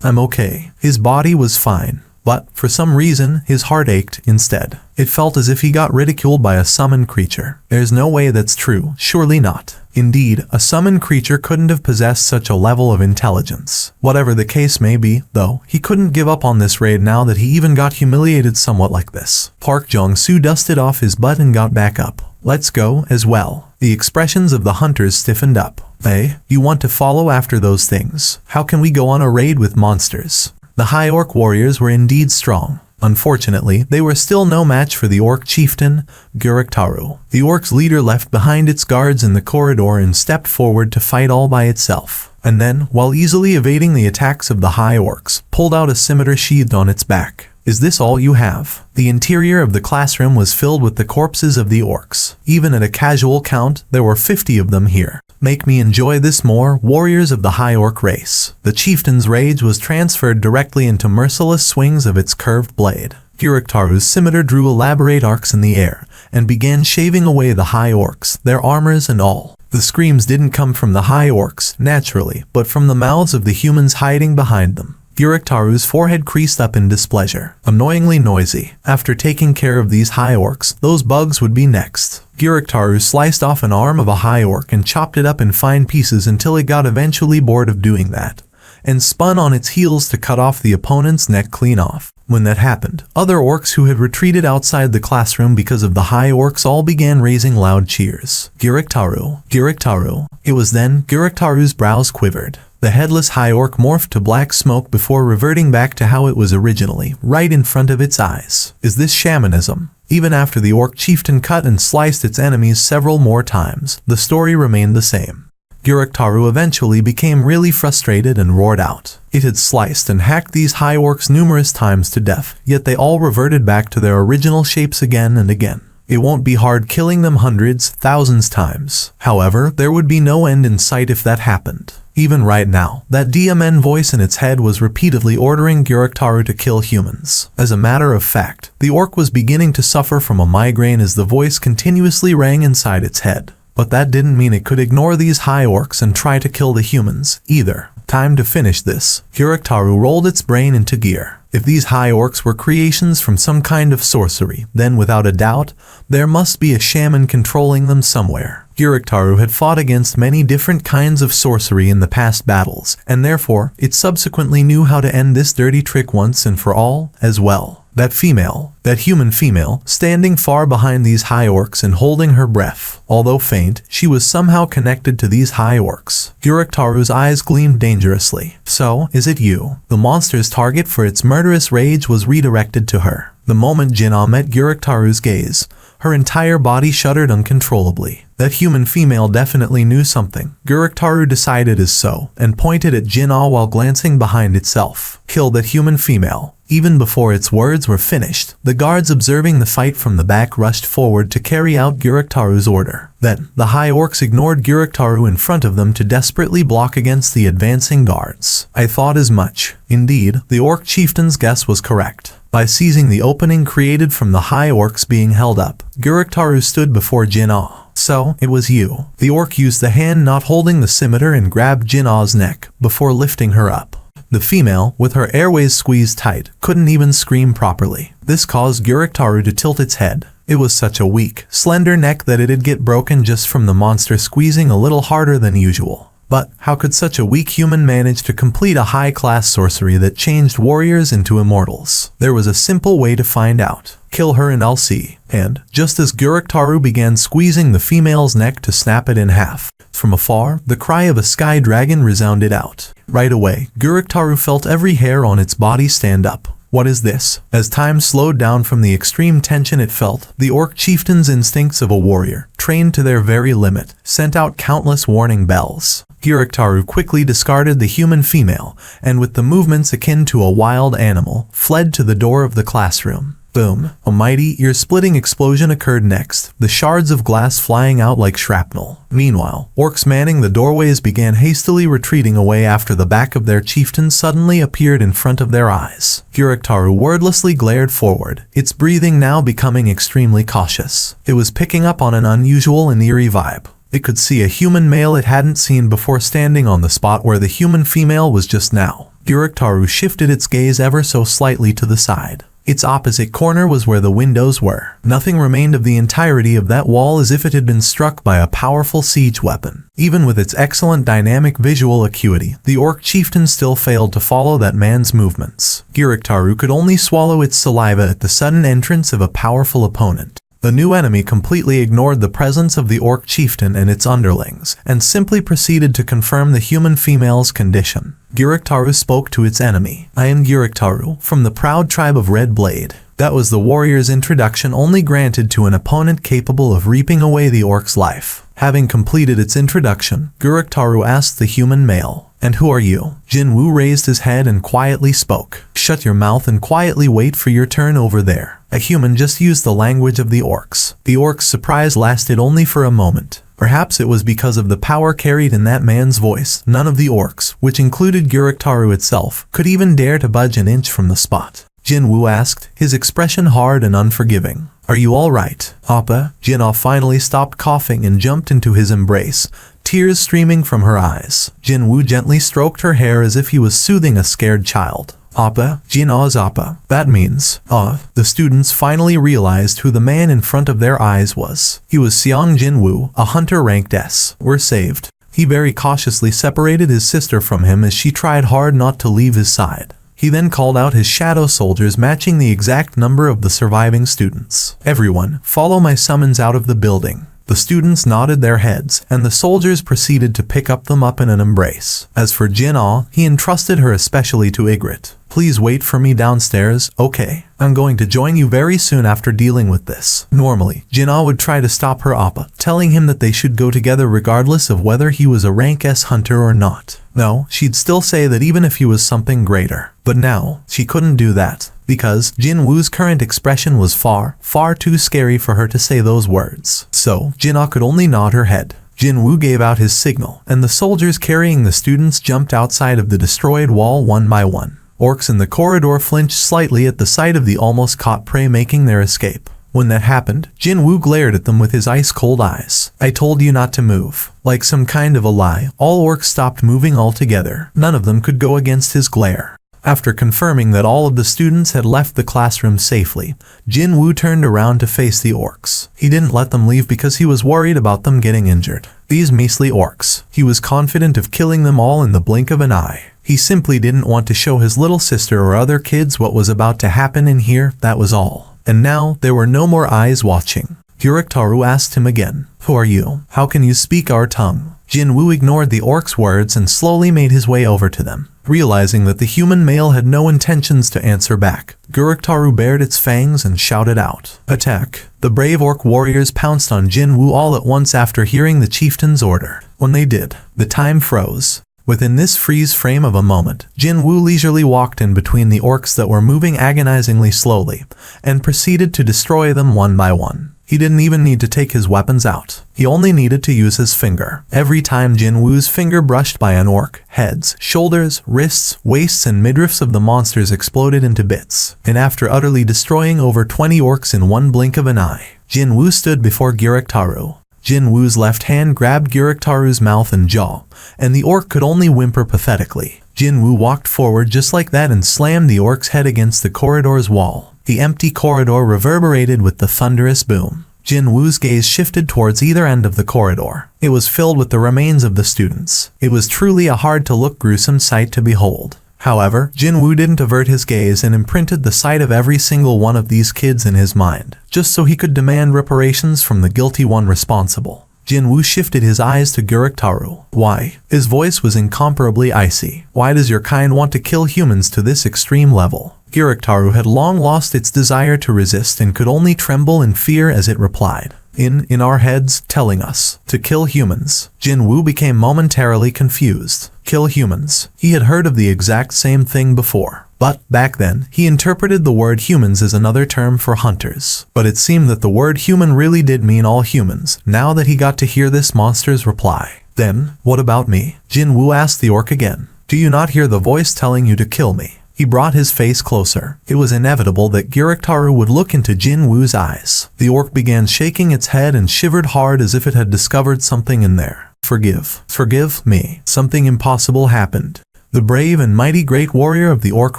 I'm okay. His body was fine, but for some reason, his heart ached instead. It felt as if he got ridiculed by a summoned creature. There's no way that's true, surely not. Indeed, a summoned creature couldn't have possessed such a level of intelligence. Whatever the case may be, though, he couldn't give up on this raid now that he even got humiliated somewhat like this. Park Jong-soo dusted off his butt and got back up. Let's go, as well. The expressions of the hunters stiffened up. Hey, you want to follow after those things? How can we go on a raid with monsters? The high orc warriors were indeed strong. Unfortunately, they were still no match for the orc chieftain, Guruktaru. The orc's leader left behind its guards in the corridor and stepped forward to fight all by itself. And then, while easily evading the attacks of the high orcs, pulled out a scimitar sheathed on its back. Is this all you have? The interior of the classroom was filled with the corpses of the orcs. Even at a casual count, there were 50 of them here. Make me enjoy this more, warriors of the high orc race. The chieftain's rage was transferred directly into merciless swings of its curved blade. Guruktaru's scimitar drew elaborate arcs in the air, and began shaving away the high orcs, their armors and all. The screams didn't come from the high orcs, naturally, but from the mouths of the humans hiding behind them. Guruktaru's forehead creased up in displeasure. Annoyingly noisy. After taking care of these high orcs, those bugs would be next. Guruktaru sliced off an arm of a high orc and chopped it up in fine pieces until it got eventually bored of doing that, and spun on its heels to cut off the opponent's neck clean off. When that happened, other orcs who had retreated outside the classroom because of the high orcs all began raising loud cheers. Guruktaru, Guruktaru. It was then Guruktaru's brows quivered. The headless high orc morphed to black smoke before reverting back to how it was originally, right in front of its eyes. Is this shamanism? Even after the orc chieftain cut and sliced its enemies several more times, the story remained the same. Guruktaru eventually became really frustrated and roared out. It had sliced and hacked these high orcs numerous times to death, yet they all reverted back to their original shapes again and again. It won't be hard killing them hundreds, thousands times. However, there would be no end in sight if that happened. Even right now, that DMN voice in its head was repeatedly ordering Guruktaru to kill humans. As a matter of fact, the orc was beginning to suffer from a migraine as the voice continuously rang inside its head. But that didn't mean it could ignore these high orcs and try to kill the humans, either. Time to finish this. Guruktaru rolled its brain into gear. If these high orcs were creations from some kind of sorcery, then without a doubt, there must be a shaman controlling them somewhere. Guruktaru had fought against many different kinds of sorcery in the past battles, and therefore, it subsequently knew how to end this dirty trick once and for all, as well. That human female, standing far behind these high orcs and holding her breath. Although faint, she was somehow connected to these high orcs. Guruktaru's eyes gleamed dangerously. So, is it you? The monster's target for its murderous rage was redirected to her. The moment Jin-ah met Guruktaru's gaze, her entire body shuddered uncontrollably. That human female definitely knew something. Guruktaru decided as so, and pointed at Jin-ah while glancing behind itself. Kill that human female. Even before its words were finished, the guards observing the fight from the back rushed forward to carry out Guruktaru's order. Then, the high orcs ignored Guruktaru in front of them to desperately block against the advancing guards. I thought as much. Indeed, the orc chieftain's guess was correct. By seizing the opening created from the high orcs being held up, Guruktaru stood before Jin-ah. So, it was you. The orc used the hand not holding the scimitar and grabbed Jin-ah's neck, before lifting her up. The female, with her airways squeezed tight, couldn't even scream properly. This caused Guruktaru to tilt its head. It was such a weak, slender neck that it'd get broken just from the monster squeezing a little harder than usual. But how could such a weak human manage to complete a high-class sorcery that changed warriors into immortals? There was a simple way to find out. Kill her and I'll see. And, just as Guruktaru began squeezing the female's neck to snap it in half, from afar, the cry of a sky dragon resounded out. Right away, Guruktaru felt every hair on its body stand up. What is this? As time slowed down from the extreme tension it felt, the orc chieftain's instincts of a warrior, trained to their very limit, sent out countless warning bells. Guruktaru quickly discarded the human female, and with the movements akin to a wild animal, fled to the door of the classroom. Boom. A mighty, ear-splitting explosion occurred next, the shards of glass flying out like shrapnel. Meanwhile, orcs manning the doorways began hastily retreating away after the back of their chieftain suddenly appeared in front of their eyes. Guruktaru wordlessly glared forward, its breathing now becoming extremely cautious. It was picking up on an unusual and eerie vibe. It could see a human male it hadn't seen before standing on the spot where the human female was just now. Guruktaru shifted its gaze ever so slightly to the side. Its opposite corner was where the windows were. Nothing remained of the entirety of that wall as if it had been struck by a powerful siege weapon. Even with its excellent dynamic visual acuity, the orc chieftain still failed to follow that man's movements. Guruktaru could only swallow its saliva at the sudden entrance of a powerful opponent. The new enemy completely ignored the presence of the orc chieftain and its underlings, and simply proceeded to confirm the human female's condition. Guruktaru spoke to its enemy. I am Guruktaru, from the proud tribe of Red Blade. That was the warrior's introduction only granted to an opponent capable of reaping away the orc's life. Having completed its introduction, Guruktaru asked the human male, "And who are you?" Jinwoo raised his head and quietly spoke. "Shut your mouth and quietly wait for your turn over there." A human just used the language of the orcs. The orcs' surprise lasted only for a moment. Perhaps it was because of the power carried in that man's voice. None of the orcs, which included Guruktaru itself, could even dare to budge an inch from the spot. Jinwoo asked, his expression hard and unforgiving. "Are you all right, Appa?" Jinna finally stopped coughing and jumped into his embrace, tears streaming from her eyes. Jinwoo gently stroked her hair as if he was soothing a scared child. Appa, Jinna's Appa. That means, the students finally realized who the man in front of their eyes was. He was Seong Jinwoo, a hunter ranked S. We're saved. He very cautiously separated his sister from him as she tried hard not to leave his side. He then called out his shadow soldiers matching the exact number of the surviving students. "Everyone, follow my summons out of the building." The students nodded their heads, and the soldiers proceeded to pick them up in an embrace. As for Jinna, he entrusted her especially to Ygritte. "Please wait for me downstairs, okay? I'm going to join you very soon after dealing with this." Normally, Jinna would try to stop her Appa, telling him that they should go together regardless of whether he was a rank S hunter or not. No, she'd still say that even if he was something greater. But now, she couldn't do that, because Jinwoo's current expression was far, far too scary for her to say those words. So, Jinna could only nod her head. Jinwoo gave out his signal, and the soldiers carrying the students jumped outside of the destroyed wall one by one. Orcs in the corridor flinched slightly at the sight of the almost caught prey making their escape. When that happened, Jinwoo glared at them with his ice-cold eyes. "I told you not to move." Like some kind of a lie, all orcs stopped moving altogether. None of them could go against his glare. After confirming that all of the students had left the classroom safely, Jinwoo turned around to face the orcs. He didn't let them leave because he was worried about them getting injured. These measly orcs. He was confident of killing them all in the blink of an eye. He simply didn't want to show his little sister or other kids what was about to happen in here, that was all. And now, there were no more eyes watching. Guruktaru asked him again, "Who are you? How can you speak our tongue?" Jinwoo ignored the orc's words and slowly made his way over to them. Realizing that the human male had no intentions to answer back, Guruktaru bared its fangs and shouted out, "Attack!" The brave orc warriors pounced on Jinwoo all at once after hearing the chieftain's order. When they did, the time froze. Within this freeze frame of a moment, Jinwoo leisurely walked in between the orcs that were moving agonizingly slowly, and proceeded to destroy them one by one. He didn't even need to take his weapons out. He only needed to use his finger. Every time Jinwoo's finger brushed by an orc, heads, shoulders, wrists, waists, and midriffs of the monsters exploded into bits. And after utterly destroying over 20 orcs in one blink of an eye, Jinwoo stood before Guruktaru. Jinwoo's left hand grabbed Guruktaru's mouth and jaw, and the orc could only whimper pathetically. Jinwoo walked forward just like that and slammed the orc's head against the corridor's wall. The empty corridor reverberated with the thunderous boom. Jinwoo's gaze shifted towards either end of the corridor. It was filled with the remains of the students. It was truly a hard-to-look gruesome sight to behold. However, Jinwoo didn't avert his gaze and imprinted the sight of every single one of these kids in his mind, just so he could demand reparations from the guilty one responsible. Jinwoo shifted his eyes to Guruktaru. Why? His voice was incomparably icy. Why does your kind want to kill humans to this extreme level? Guruktaru had long lost its desire to resist and could only tremble in fear as it replied. In our heads, telling us to kill humans. Jinwoo became momentarily confused. Kill humans. He had heard of the exact same thing before. But, back then, he interpreted the word humans as another term for hunters. But it seemed that the word human really did mean all humans, now that he got to hear this monster's reply. Then, what about me? Jinwoo asked the orc again. Do you not hear the voice telling you to kill me? He brought his face closer. It was inevitable that Guruktaru would look into Jinwoo's eyes. The orc began shaking its head and shivered hard as if it had discovered something in there. Forgive me. Something impossible happened. The brave and mighty great warrior of the orc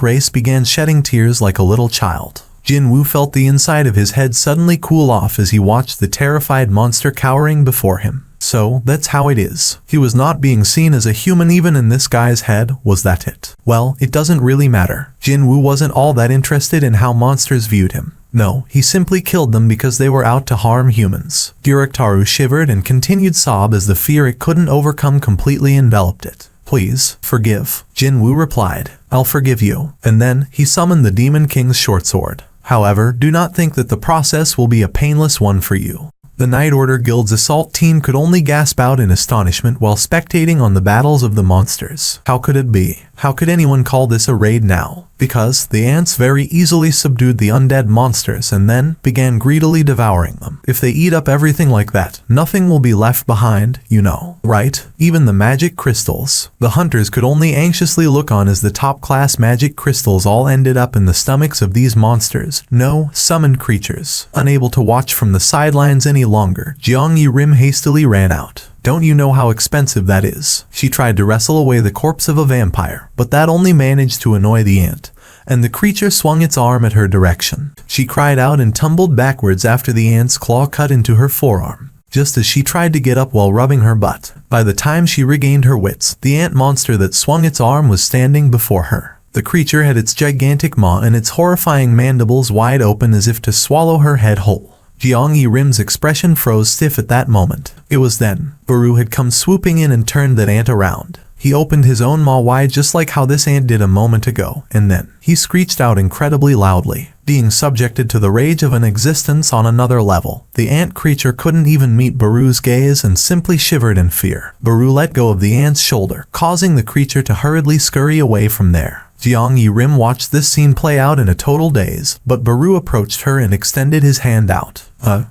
race began shedding tears like a little child. Jinwoo felt the inside of his head suddenly cool off as he watched the terrified monster cowering before him. So, that's how it is. He was not being seen as a human even in this guy's head, was that it? Well, it doesn't really matter. Jinwoo wasn't all that interested in how monsters viewed him. No, he simply killed them because they were out to harm humans. Guruktaru shivered and continued sob as the fear it couldn't overcome completely enveloped it. Please, forgive. Jinwoo replied. I'll forgive you. And then, he summoned the Demon King's short sword. However, do not think that the process will be a painless one for you. The Night Order Guild's assault team could only gasp out in astonishment while spectating on the battles of the monsters. How could it be? How could anyone call this a raid now? Because the ants very easily subdued the undead monsters and then began greedily devouring them. If they eat up everything like that, nothing will be left behind, you know, right? Even the magic crystals. The hunters could only anxiously look on as the top-class magic crystals all ended up in the stomachs of these monsters. No, summoned creatures. Unable to watch from the sidelines any longer, Jeong Yi-rim hastily ran out. Don't you know how expensive that is? She tried to wrestle away the corpse of a vampire, but that only managed to annoy the ant, and the creature swung its arm at her direction. She cried out and tumbled backwards after the ant's claw cut into her forearm, just as she tried to get up while rubbing her butt. By the time she regained her wits, the ant monster that swung its arm was standing before her. The creature had its gigantic maw and its horrifying mandibles wide open as if to swallow her head whole. Jeong Yi-rim's expression froze stiff at that moment. It was then. Baru had come swooping in and turned that ant around. He opened his own maw wide just like how this ant did a moment ago, and then he screeched out incredibly loudly. Being subjected to the rage of an existence on another level, the ant creature couldn't even meet Baru's gaze and simply shivered in fear. Baru let go of the ant's shoulder, causing the creature to hurriedly scurry away from there. Jeong Yi-rim watched this scene play out in a total daze, but Baru approached her and extended his hand out.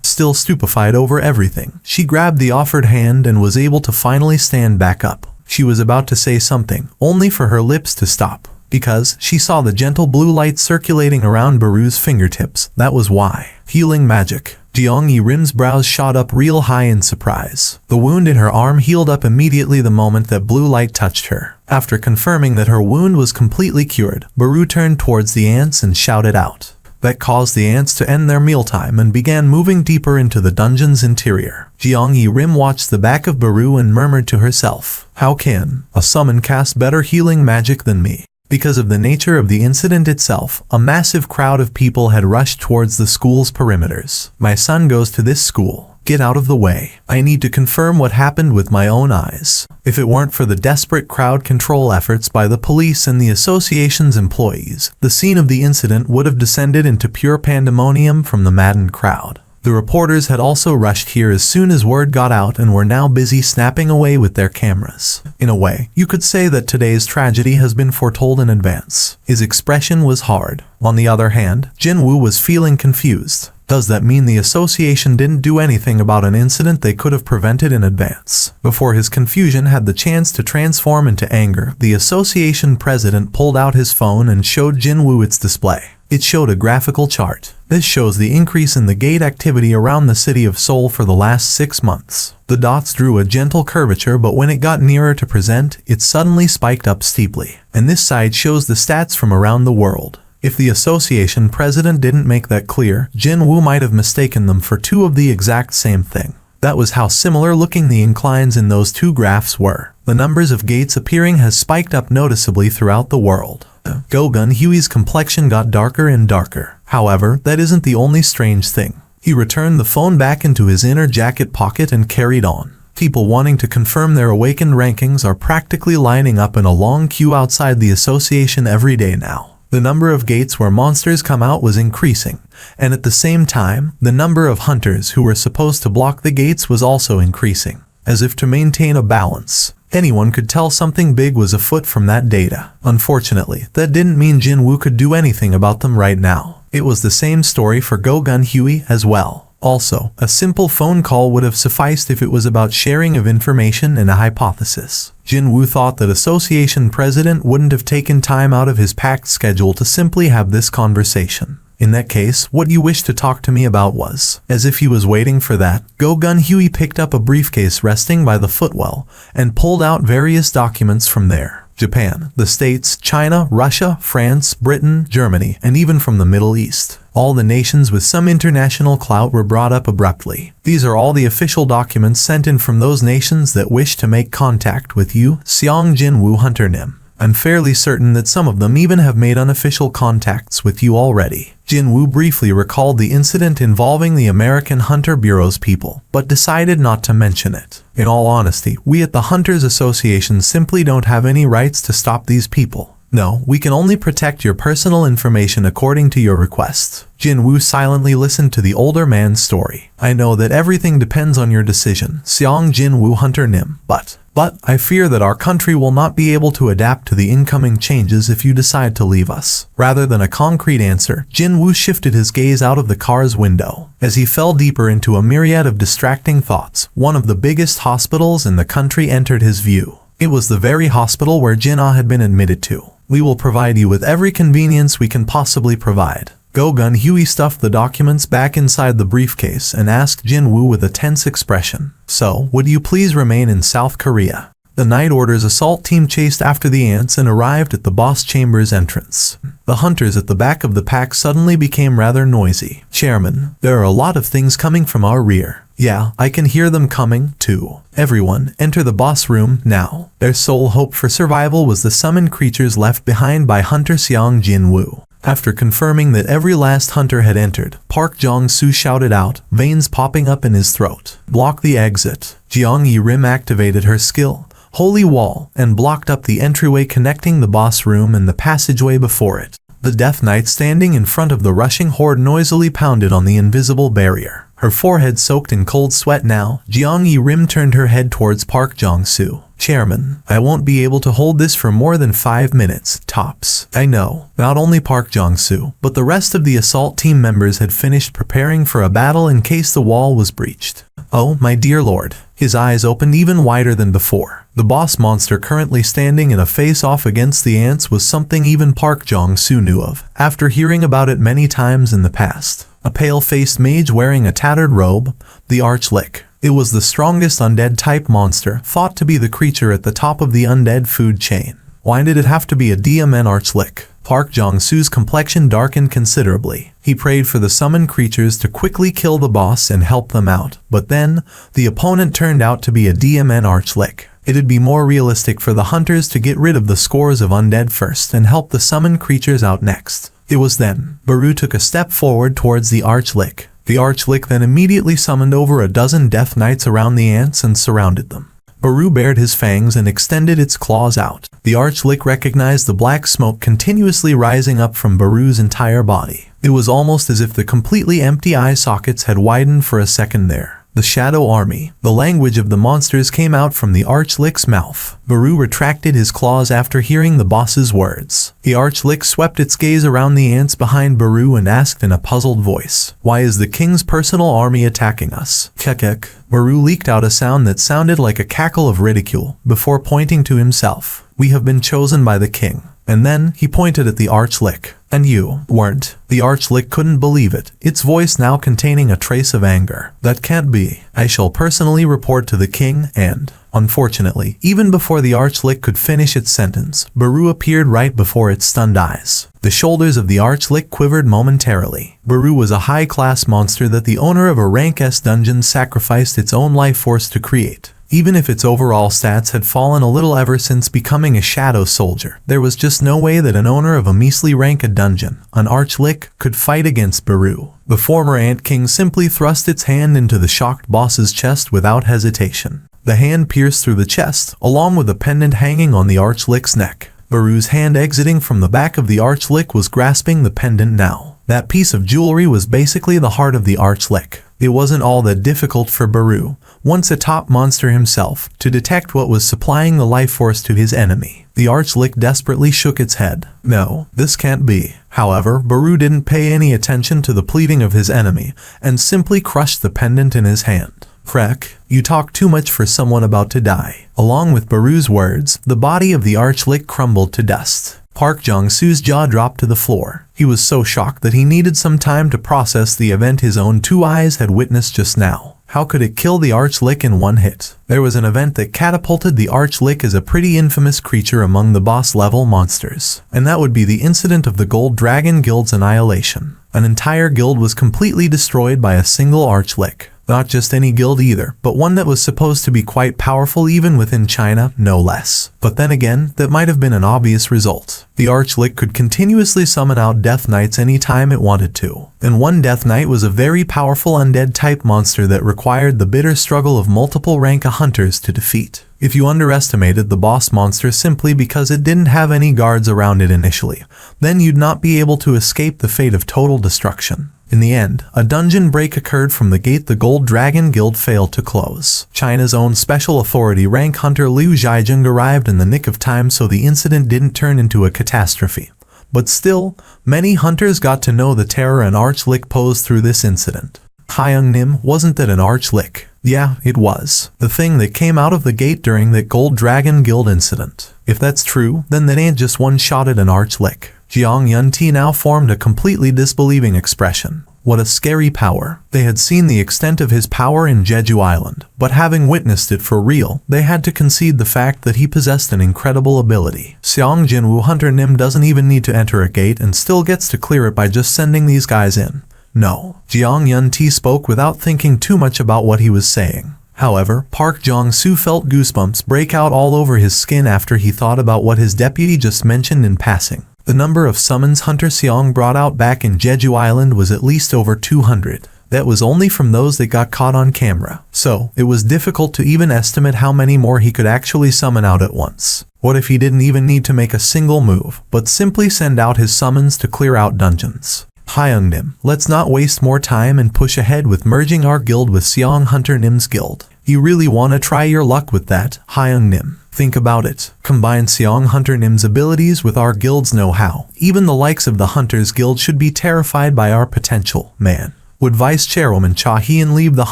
Still stupefied over everything, she grabbed the offered hand and was able to finally stand back up. She was about to say something, only for her lips to stop. Because she saw the gentle blue light circulating around Baru's fingertips. That was why. Healing magic. Jeong Yi-rim's brows shot up real high in surprise. The wound in her arm healed up immediately the moment that blue light touched her. After confirming that her wound was completely cured, Baru turned towards the ants and shouted out. That caused the ants to end their mealtime and began moving deeper into the dungeon's interior. Jeong Yi-rim watched the back of Baru and murmured to herself, how can a summon cast better healing magic than me? Because of the nature of the incident itself, a massive crowd of people had rushed towards the school's perimeters. My son goes to this school. Get out of the way. I need to confirm what happened with my own eyes. If it weren't for the desperate crowd control efforts by the police and the association's employees, the scene of the incident would have descended into pure pandemonium from the maddened crowd. The reporters had also rushed here as soon as word got out and were now busy snapping away with their cameras. In a way, you could say that today's tragedy has been foretold in advance. His expression was hard. On the other hand, Jinwoo was feeling confused. Does that mean the association didn't do anything about an incident they could have prevented in advance? Before his confusion had the chance to transform into anger, the association president pulled out his phone and showed Jinwoo its display. It showed a graphical chart. This shows the increase in the gate activity around the city of Seoul for the last 6 months. The dots drew a gentle curvature, but when it got nearer to present, it suddenly spiked up steeply. And this side shows the stats from around the world. If the association president didn't make that clear, Jin Woo might have mistaken them for two of the exact same thing. That was how similar looking the inclines in those two graphs were. The numbers of gates appearing has spiked up noticeably throughout the world. Go Gun Huey's complexion got darker and darker. However, that isn't the only strange thing. He returned the phone back into his inner jacket pocket and carried on. People wanting to confirm their awakened rankings are practically lining up in a long queue outside the association every day now. The number of gates where monsters come out was increasing, and at the same time, the number of hunters who were supposed to block the gates was also increasing, as if to maintain a balance. Anyone could tell something big was afoot from that data. Unfortunately, that didn't mean Jin Woo could do anything about them right now. It was the same story for Go Gun Huey as well. Also, a simple phone call would have sufficed if it was about sharing of information and a hypothesis. Jin Woo thought that association president wouldn't have taken time out of his packed schedule to simply have this conversation. In that case, what you wished to talk to me about was, as if he was waiting for that, Go Gun Huey picked up a briefcase resting by the footwell and pulled out various documents from there. Japan, the States, China, Russia, France, Britain, Germany, and even from the Middle East. All the nations with some international clout were brought up abruptly. These are all the official documents sent in from those nations that wish to make contact with you, Seong Jin Woo Hunter Nim. I'm fairly certain that some of them even have made unofficial contacts with you already. Jin Woo briefly recalled the incident involving the American Hunter Bureau's people, but decided not to mention it. In all honesty, we at the Hunters Association simply don't have any rights to stop these people. No, we can only protect your personal information according to your requests. Jin Woo silently listened to the older man's story. I know that everything depends on your decision, Seong Jin Woo Hunter Nim, but I fear that our country will not be able to adapt to the incoming changes if you decide to leave us. Rather than a concrete answer, Jin Woo shifted his gaze out of the car's window. As he fell deeper into a myriad of distracting thoughts, one of the biggest hospitals in the country entered his view. It was the very hospital where Jin Ah had been admitted to. We will provide you with every convenience we can possibly provide. Go Gun Huey stuffed the documents back inside the briefcase and asked Jin Woo with a tense expression, "So, would you please remain in South Korea?" The Night Order's assault team chased after the ants and arrived at the boss chamber's entrance. The hunters at the back of the pack suddenly became rather noisy. "Chairman, there are a lot of things coming from our rear." "Yeah, I can hear them coming, too. Everyone, enter the boss room, now." Their sole hope for survival was the summoned creatures left behind by Hunter Seong Jin Woo. After confirming that every last hunter had entered, Park Jong-soo shouted out, veins popping up in his throat, "Block the exit." Jeong Yi-rim activated her skill, Holy Wall, and blocked up the entryway connecting the boss room and the passageway before it. The Death Knight standing in front of the rushing horde noisily pounded on the invisible barrier. Her forehead soaked in cold sweat now, Jeong Yi-rim turned her head towards Park Jong-soo. "Chairman, I won't be able to hold this for more than 5 minutes, tops." I know. Not only Park Jong-soo, but the rest of the assault team members had finished preparing for a battle in case the wall was breached. "Oh, my dear lord." His eyes opened even wider than before. The boss monster currently standing in a face-off against the ants was something even Park Jong-soo knew of, after hearing about it many times in the past. A pale-faced mage wearing a tattered robe, the Archlick. It was the strongest undead-type monster, thought to be the creature at the top of the undead food chain. Why did it have to be a DMN Archlick? Park Jong-soo's complexion darkened considerably. He prayed for the summoned creatures to quickly kill the boss and help them out. But then, the opponent turned out to be a DMN Archlick. It'd be more realistic for the hunters to get rid of the scores of undead first and help the summoned creatures out next. It was then, Baru took a step forward towards the Archlick. The Archlick then immediately summoned over a dozen Death Knights around the ants and surrounded them. Baru bared his fangs and extended its claws out. The Archlick recognized the black smoke continuously rising up from Baru's entire body. It was almost as if the completely empty eye sockets had widened for a second there. The Shadow Army. The language of the monsters came out from the Archlick's mouth. Baru retracted his claws after hearing the boss's words. The Archlick swept its gaze around the ants behind Baru and asked in a puzzled voice, "Why is the king's personal army attacking us?" Kekek. Baru leaked out a sound that sounded like a cackle of ridicule, before pointing to himself. "We have been chosen by the king." And then, he pointed at the Archlick. And you weren't. The Archlick couldn't believe it, its voice now containing a trace of anger. That can't be. I shall personally report to the king and... Unfortunately, even before the Archlick could finish its sentence, Baru appeared right before its stunned eyes. The shoulders of the Archlick quivered momentarily. Baru was a high-class monster that the owner of a rank S dungeon sacrificed its own life force to create. Even if its overall stats had fallen a little ever since becoming a shadow soldier, there was just no way that an owner of a measly rank A dungeon, an Archlick, could fight against Baru. The former Ant King simply thrust its hand into the shocked boss's chest without hesitation. The hand pierced through the chest, along with a pendant hanging on the Archlick's neck. Baru's hand exiting from the back of the Archlick was grasping the pendant now. That piece of jewelry was basically the heart of the Archlick. It wasn't all that difficult for Baru, once a top monster himself, to detect what was supplying the life force to his enemy. The Archlick desperately shook its head. No, this can't be. However, Baru didn't pay any attention to the pleading of his enemy, and simply crushed the pendant in his hand. Freck, you talk too much for someone about to die. Along with Baru's words, the body of the Archlick crumbled to dust. Park Jong-soo's jaw dropped to the floor. He was so shocked that he needed some time to process the event his own two eyes had witnessed just now. How could it kill the Archlick in one hit? There was an event that catapulted the Archlick as a pretty infamous creature among the boss-level monsters, and that would be the incident of the Gold Dragon Guild's annihilation. An entire guild was completely destroyed by a single Archlick. Not just any guild either, but one that was supposed to be quite powerful even within China, no less. But then again, that might have been an obvious result. The Archlick could continuously summon out Death Knights anytime it wanted to. And one Death Knight was a very powerful undead-type monster that required the bitter struggle of multiple rank hunters to defeat. If you underestimated the boss monster simply because it didn't have any guards around it initially, then you'd not be able to escape the fate of total destruction. In the end, a dungeon break occurred from the gate the Gold Dragon Guild failed to close. China's own special authority rank hunter Liu Zhaijing arrived in the nick of time so the incident didn't turn into a catastrophe. But still, many hunters got to know the terror an Archlick posed through this incident. Hyung Nim, wasn't that an Archlick? Yeah, it was. The thing that came out of the gate during that Gold Dragon Guild incident. If that's true, then that ain't just one-shotted an Archlick. Jiang Yunti now formed a completely disbelieving expression. What a scary power. They had seen the extent of his power in Jeju Island, but having witnessed it for real, they had to concede the fact that he possessed an incredible ability. Xiang Jinwu Hunter Nim doesn't even need to enter a gate and still gets to clear it by just sending these guys in. No. Jiang Yunti spoke without thinking too much about what he was saying. However, Park Jong-soo felt goosebumps break out all over his skin after he thought about what his deputy just mentioned in passing. The number of summons Hunter Seong brought out back in Jeju Island was at least over 200. That was only from those that got caught on camera. So, it was difficult to even estimate how many more he could actually summon out at once. What if he didn't even need to make a single move, but simply send out his summons to clear out dungeons? Hyung Nim, let's not waste more time and push ahead with merging our guild with Seong Hunter Nim's guild. You really want to try your luck with that, Hyung Nim? Think about it. Combine Seong Hunter Nim's abilities with our guild's know-how. Even the likes of the Hunters Guild should be terrified by our potential. Man, would Vice Chairwoman Cha Hyun leave the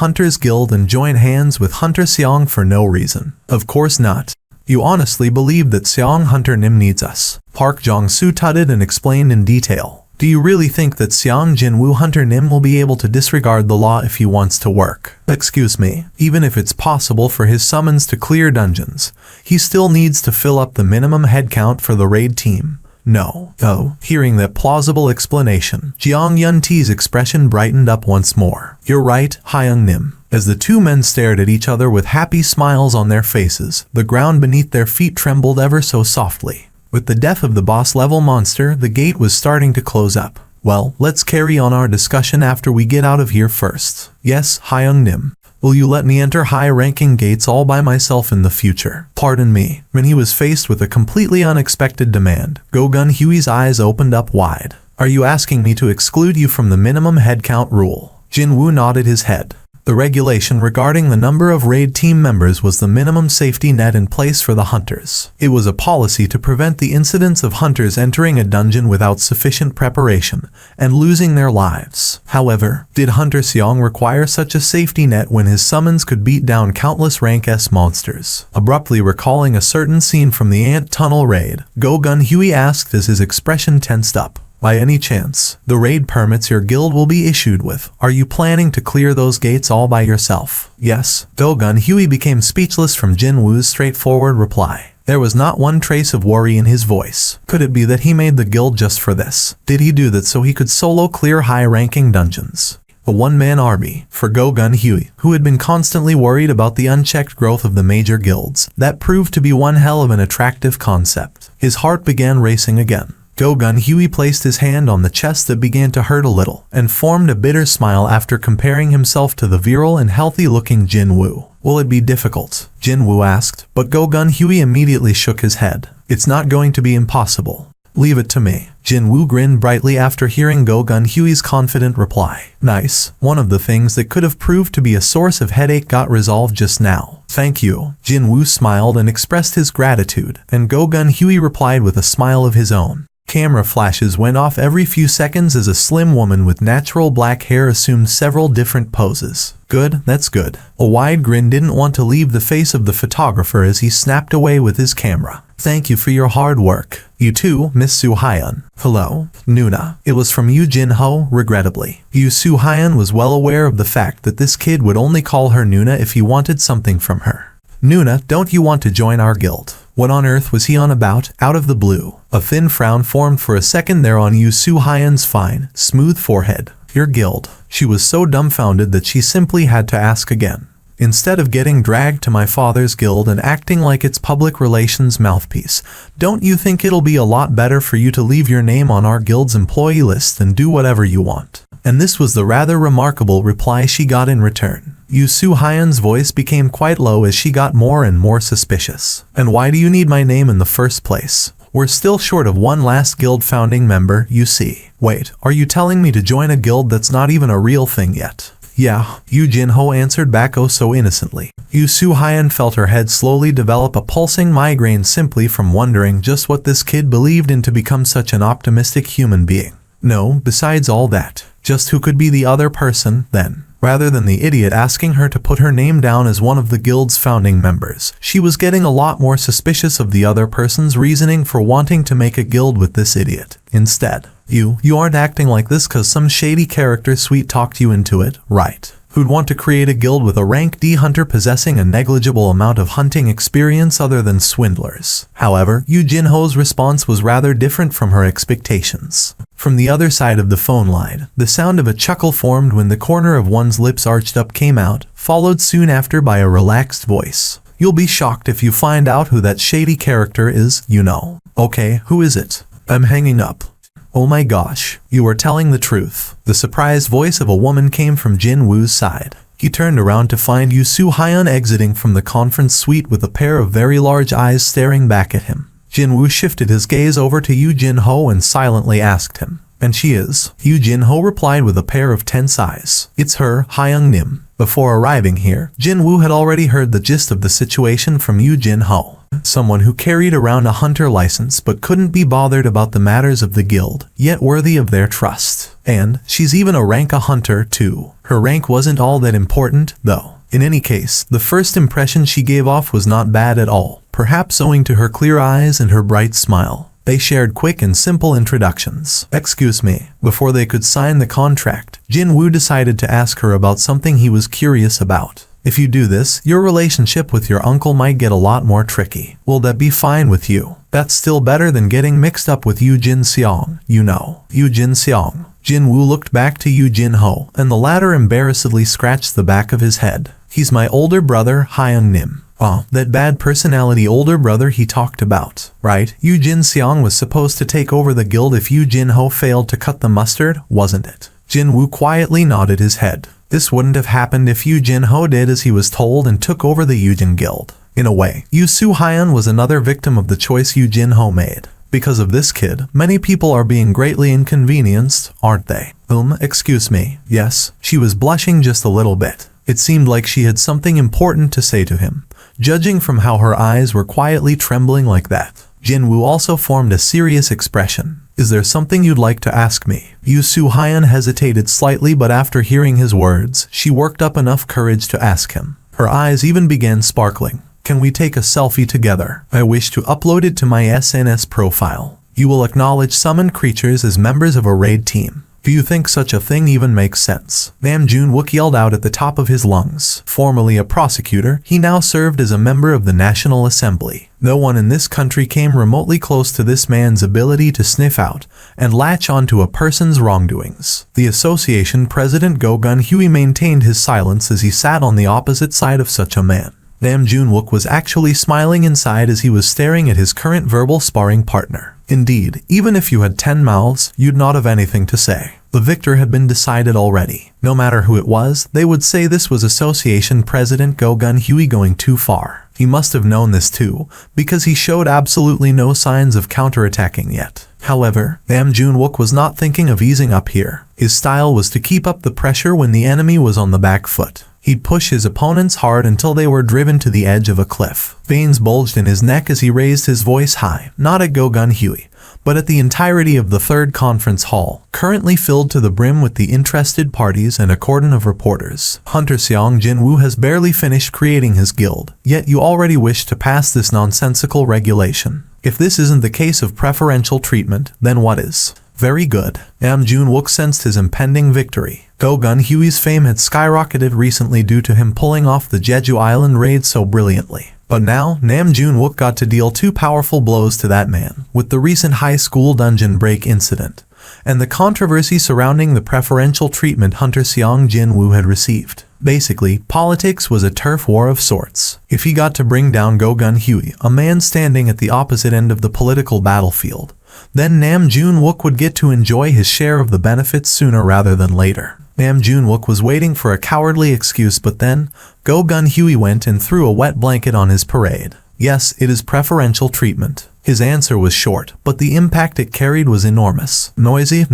Hunters Guild and join hands with Hunter Seong for no reason? Of course not. You honestly believe that Seong Hunter Nim needs us? Park Jong-soo tutted and explained in detail. Do you really think that Seong Jinwoo Hunter Nim will be able to disregard the law if he wants to work? Excuse me, even if it's possible for his summons to clear dungeons, he still needs to fill up the minimum headcount for the raid team. No. Oh, hearing that plausible explanation, Jiang Yunti's expression brightened up once more. You're right, Hyung Nim. As the two men stared at each other with happy smiles on their faces, the ground beneath their feet trembled ever so softly. With the death of the boss-level monster, the gate was starting to close up. Well, let's carry on our discussion after we get out of here first. Yes, Hyung Nim. Will you let me enter high-ranking gates all by myself in the future? Pardon me. When he was faced with a completely unexpected demand, Go Gun Huey's eyes opened up wide. Are you asking me to exclude you from the minimum headcount rule? Jinwoo nodded his head. The regulation regarding the number of raid team members was the minimum safety net in place for the hunters. It was a policy to prevent the incidents of hunters entering a dungeon without sufficient preparation and losing their lives. However, did Hunter Seong require such a safety net when his summons could beat down countless rank S monsters? Abruptly recalling a certain scene from the Ant Tunnel raid, Go Gun Huey asked as his expression tensed up. By any chance, the raid permits your guild will be issued with, are you planning to clear those gates all by yourself? Yes. Go-Gun Huey became speechless from Jin Woo's straightforward reply. There was not one trace of worry in his voice. Could it be that he made the guild just for this? Did he do that so he could solo clear high-ranking dungeons? A one-man army for Go-Gun Huey, who had been constantly worried about the unchecked growth of the major guilds. That proved to be one hell of an attractive concept. His heart began racing again. Go-Gun Huey placed his hand on the chest that began to hurt a little, and formed a bitter smile after comparing himself to the virile and healthy-looking Jin Woo. Will it be difficult? Jin Woo asked, but Go-Gun Huey immediately shook his head. It's not going to be impossible. Leave it to me. Jin Woo grinned brightly after hearing Go-Gun Huey's confident reply. Nice. One of the things that could have proved to be a source of headache got resolved just now. Thank you. Jin Woo smiled and expressed his gratitude, and Go-Gun Huey replied with a smile of his own. Camera flashes went off every few seconds as a slim woman with natural black hair assumed several different poses. Good, that's good. A wide grin didn't want to leave the face of the photographer as he snapped away with his camera. Thank you for your hard work. You too, Miss Su Hyun. Hello, Nuna. It was from Yu Jin Ho, regrettably. Yu Su Hyun was well aware of the fact that this kid would only call her Nuna if he wanted something from her. Nuna, don't you want to join our guild? What on earth was he on about, out of the blue? A thin frown formed for a second there on Yu Su Hyun's fine, smooth forehead. Your guild. She was so dumbfounded that she simply had to ask again. Instead of getting dragged to my father's guild and acting like its public relations mouthpiece, don't you think it'll be a lot better for you to leave your name on our guild's employee list and do whatever you want? And this was the rather remarkable reply she got in return. Yu Su Hyun's voice became quite low as she got more and more suspicious. And why do you need my name in the first place? We're still short of one last guild founding member, you see. Wait, are you telling me to join a guild that's not even a real thing yet? Yeah, Yu Jin Ho answered back oh so innocently. Yu Su Hyun felt her head slowly develop a pulsing migraine simply from wondering just what this kid believed in to become such an optimistic human being. No, besides all that, just who could be the other person, then? Rather than the idiot asking her to put her name down as one of the guild's founding members, she was getting a lot more suspicious of the other person's reasoning for wanting to make a guild with this idiot. Instead, you aren't acting like this cause some shady character sweet-talked you into it, right? Who'd want to create a guild with a rank D hunter possessing a negligible amount of hunting experience other than swindlers? However, Yu Jin Ho's response was rather different from her expectations. From the other side of the phone line, the sound of a chuckle formed when the corner of one's lips arched up came out, followed soon after by a relaxed voice. You'll be shocked if you find out who that shady character is, you know. Okay, who is it? I'm hanging up. Oh my gosh, you are telling the truth. The surprised voice of a woman came from Jin Woo's side. He turned around to find Yu Su Hyun exiting from the conference suite with a pair of very large eyes staring back at him. Jin Woo shifted his gaze over to Yu Jin Ho and silently asked him, "And she is?" Yu Jin Ho replied with a pair of tense eyes. "It's her, Hyung Nim." Before arriving here, Jin Woo had already heard the gist of the situation from Yu Jin Ho. Someone who carried around a hunter license but couldn't be bothered about the matters of the guild, yet worthy of their trust. And she's even a rank a hunter too. Her rank wasn't all that important, though. In any case, the first impression she gave off was not bad at all, perhaps owing to her clear eyes and her bright smile. They shared quick and simple introductions. Excuse me. Before they could sign the contract, Jin Woo decided to ask her about something he was curious about. If you do this, your relationship with your uncle might get a lot more tricky. Will that be fine with you? That's still better than getting mixed up with Yu Jin Seong, you know. Yu Jin Seong. Jin Woo looked back to Yu Jin Ho, and the latter embarrassedly scratched the back of his head. He's my older brother, Hyung Nim. Oh, that bad personality older brother he talked about, right? Yu Jin Seong was supposed to take over the guild if Yu Jin Ho failed to cut the mustard, wasn't it? Jin Woo quietly nodded his head. This wouldn't have happened if Yu Jin Ho did as he was told and took over the Yujin Guild. In a way, Yu Su Hyun was another victim of the choice Yu Jin Ho made. Because of this kid, many people are being greatly inconvenienced, aren't they? Excuse me. Yes, she was blushing just a little bit. It seemed like she had something important to say to him, judging from how her eyes were quietly trembling like that. Jin Woo also formed a serious expression. Is there something you'd like to ask me? Yu Su Hyun hesitated slightly, but after hearing his words, she worked up enough courage to ask him. Her eyes even began sparkling. Can we take a selfie together? I wish to upload it to my SNS profile. You will acknowledge summoned creatures as members of a raid team. Do you think such a thing even makes sense? Nam Jun-wook yelled out at the top of his lungs. Formerly a prosecutor, he now served as a member of the National Assembly. No one in this country came remotely close to this man's ability to sniff out and latch onto a person's wrongdoings. The association president Go Gun-hui maintained his silence as he sat on the opposite side of such a man. Nam Jun-wook was actually smiling inside as he was staring at his current verbal sparring partner. Indeed, even if you had 10 mouths, you'd not have anything to say. The victor had been decided already. No matter who it was, they would say this was Association President Go Gun-hui going too far. He must have known this too, because he showed absolutely no signs of counterattacking yet. However, Nam Jun-wook was not thinking of easing up here. His style was to keep up the pressure when the enemy was on the back foot. He'd push his opponents hard until they were driven to the edge of a cliff. Veins bulged in his neck as he raised his voice high, not at Go Gun-hui, but at the entirety of the third conference hall, currently filled to the brim with the interested parties and a cordon of reporters. Hunter Seong Jin-woo has barely finished creating his guild, yet you already wish to pass this nonsensical regulation. If this isn't the case of preferential treatment, then what is? Very good. Nam Jun-wook sensed his impending victory. Go Gun-hui's fame had skyrocketed recently due to him pulling off the Jeju Island raid so brilliantly. But now, Nam Jun-wook got to deal two powerful blows to that man, with the recent high school dungeon break incident, and the controversy surrounding the preferential treatment Hunter Seong Jin-woo had received. Basically, politics was a turf war of sorts. If he got to bring down Go Gun-hui, a man standing at the opposite end of the political battlefield, then Nam Jun-wook would get to enjoy his share of the benefits sooner rather than later. Nam Jun-wook was waiting for a cowardly excuse, but then Go Gun-hui went and threw a wet blanket on his parade. Yes, it is preferential treatment. His answer was short, but the impact it carried was enormous. Noisy.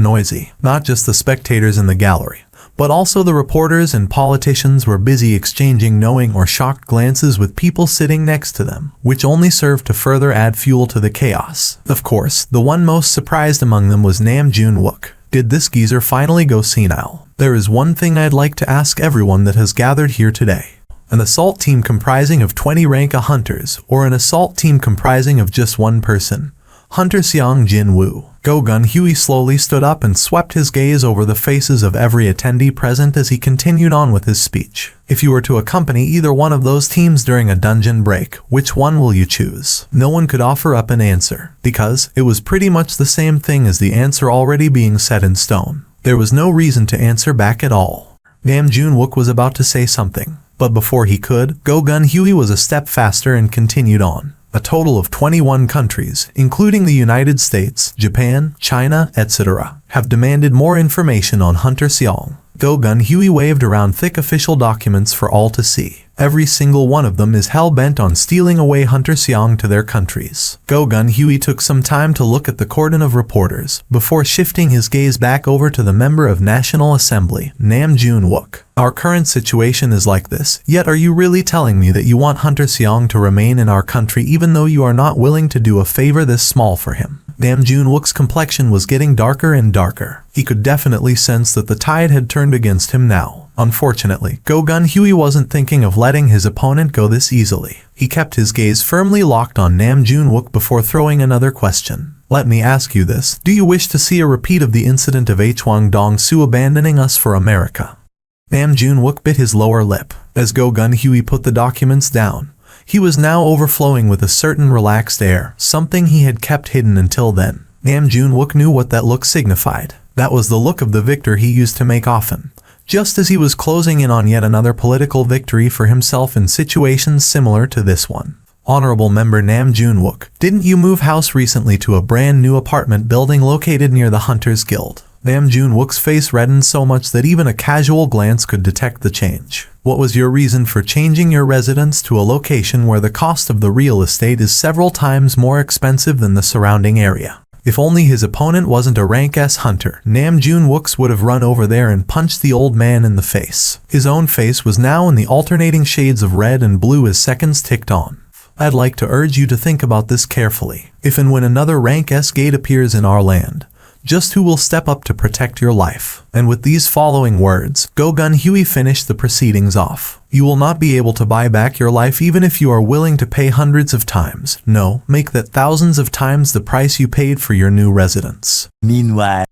Not just the spectators in the gallery, but also the reporters and politicians were busy exchanging knowing or shocked glances with people sitting next to them, which only served to further add fuel to the chaos. Of course, the one most surprised among them was Nam Jun-wook. Did this geezer finally go senile? There is one thing I'd like to ask everyone that has gathered here today. An assault team comprising of 20 rank A hunters, or an assault team comprising of just one person? Hunter Seong Jin-woo. Go Gun-hui slowly stood up and swept his gaze over the faces of every attendee present as he continued on with his speech. If you were to accompany either one of those teams during a dungeon break, which one will you choose? No one could offer up an answer, because it was pretty much the same thing as the answer already being set in stone. There was no reason to answer back at all. Nam Jun-wook was about to say something, but before he could, Go Gun-hui was a step faster and continued on. A total of 21 countries, including the United States, Japan, China, etc., have demanded more information on Hunter Seong. Go Gun-hui waved around thick official documents for all to see. Every single one of them is hell-bent on stealing away Hunter Seong to their countries. Go Gun-hui took some time to look at the cordon of reporters, before shifting his gaze back over to the member of National Assembly, Nam Jun-wook. Our current situation is like this, yet are you really telling me that you want Hunter Seong to remain in our country even though you are not willing to do a favor this small for him? Nam Jun-wook's complexion was getting darker and darker. He could definitely sense that the tide had turned against him now. Unfortunately, Go Gun-hui wasn't thinking of letting his opponent go this easily. He kept his gaze firmly locked on Nam Jun-wook before throwing another question. Let me ask you this. Do you wish to see a repeat of the incident of Hwang Dong-soo abandoning us for America? Nam Jun-wook bit his lower lip. As Go Gun-hui put the documents down, he was now overflowing with a certain relaxed air, something he had kept hidden until then. Nam Jun-wook knew what that look signified. That was the look of the victor he used to make often, just as he was closing in on yet another political victory for himself in situations similar to this one. Honorable Member Nam Jun-wook, didn't you move house recently to a brand new apartment building located near the Hunters Guild? Nam Jun-wook's face reddened so much that even a casual glance could detect the change. What was your reason for changing your residence to a location where the cost of the real estate is several times more expensive than the surrounding area? If only his opponent wasn't a rank S hunter, Nam Jun-wook would have run over there and punched the old man in the face. His own face was now in the alternating shades of red and blue as seconds ticked on. I'd like to urge you to think about this carefully. If and when another rank S gate appears in our land, just who will step up to protect your life. And with these following words, Go Gun Huey finished the proceedings off. You will not be able to buy back your life even if you are willing to pay hundreds of times. No, make that thousands of times the price you paid for your new residence. Meanwhile,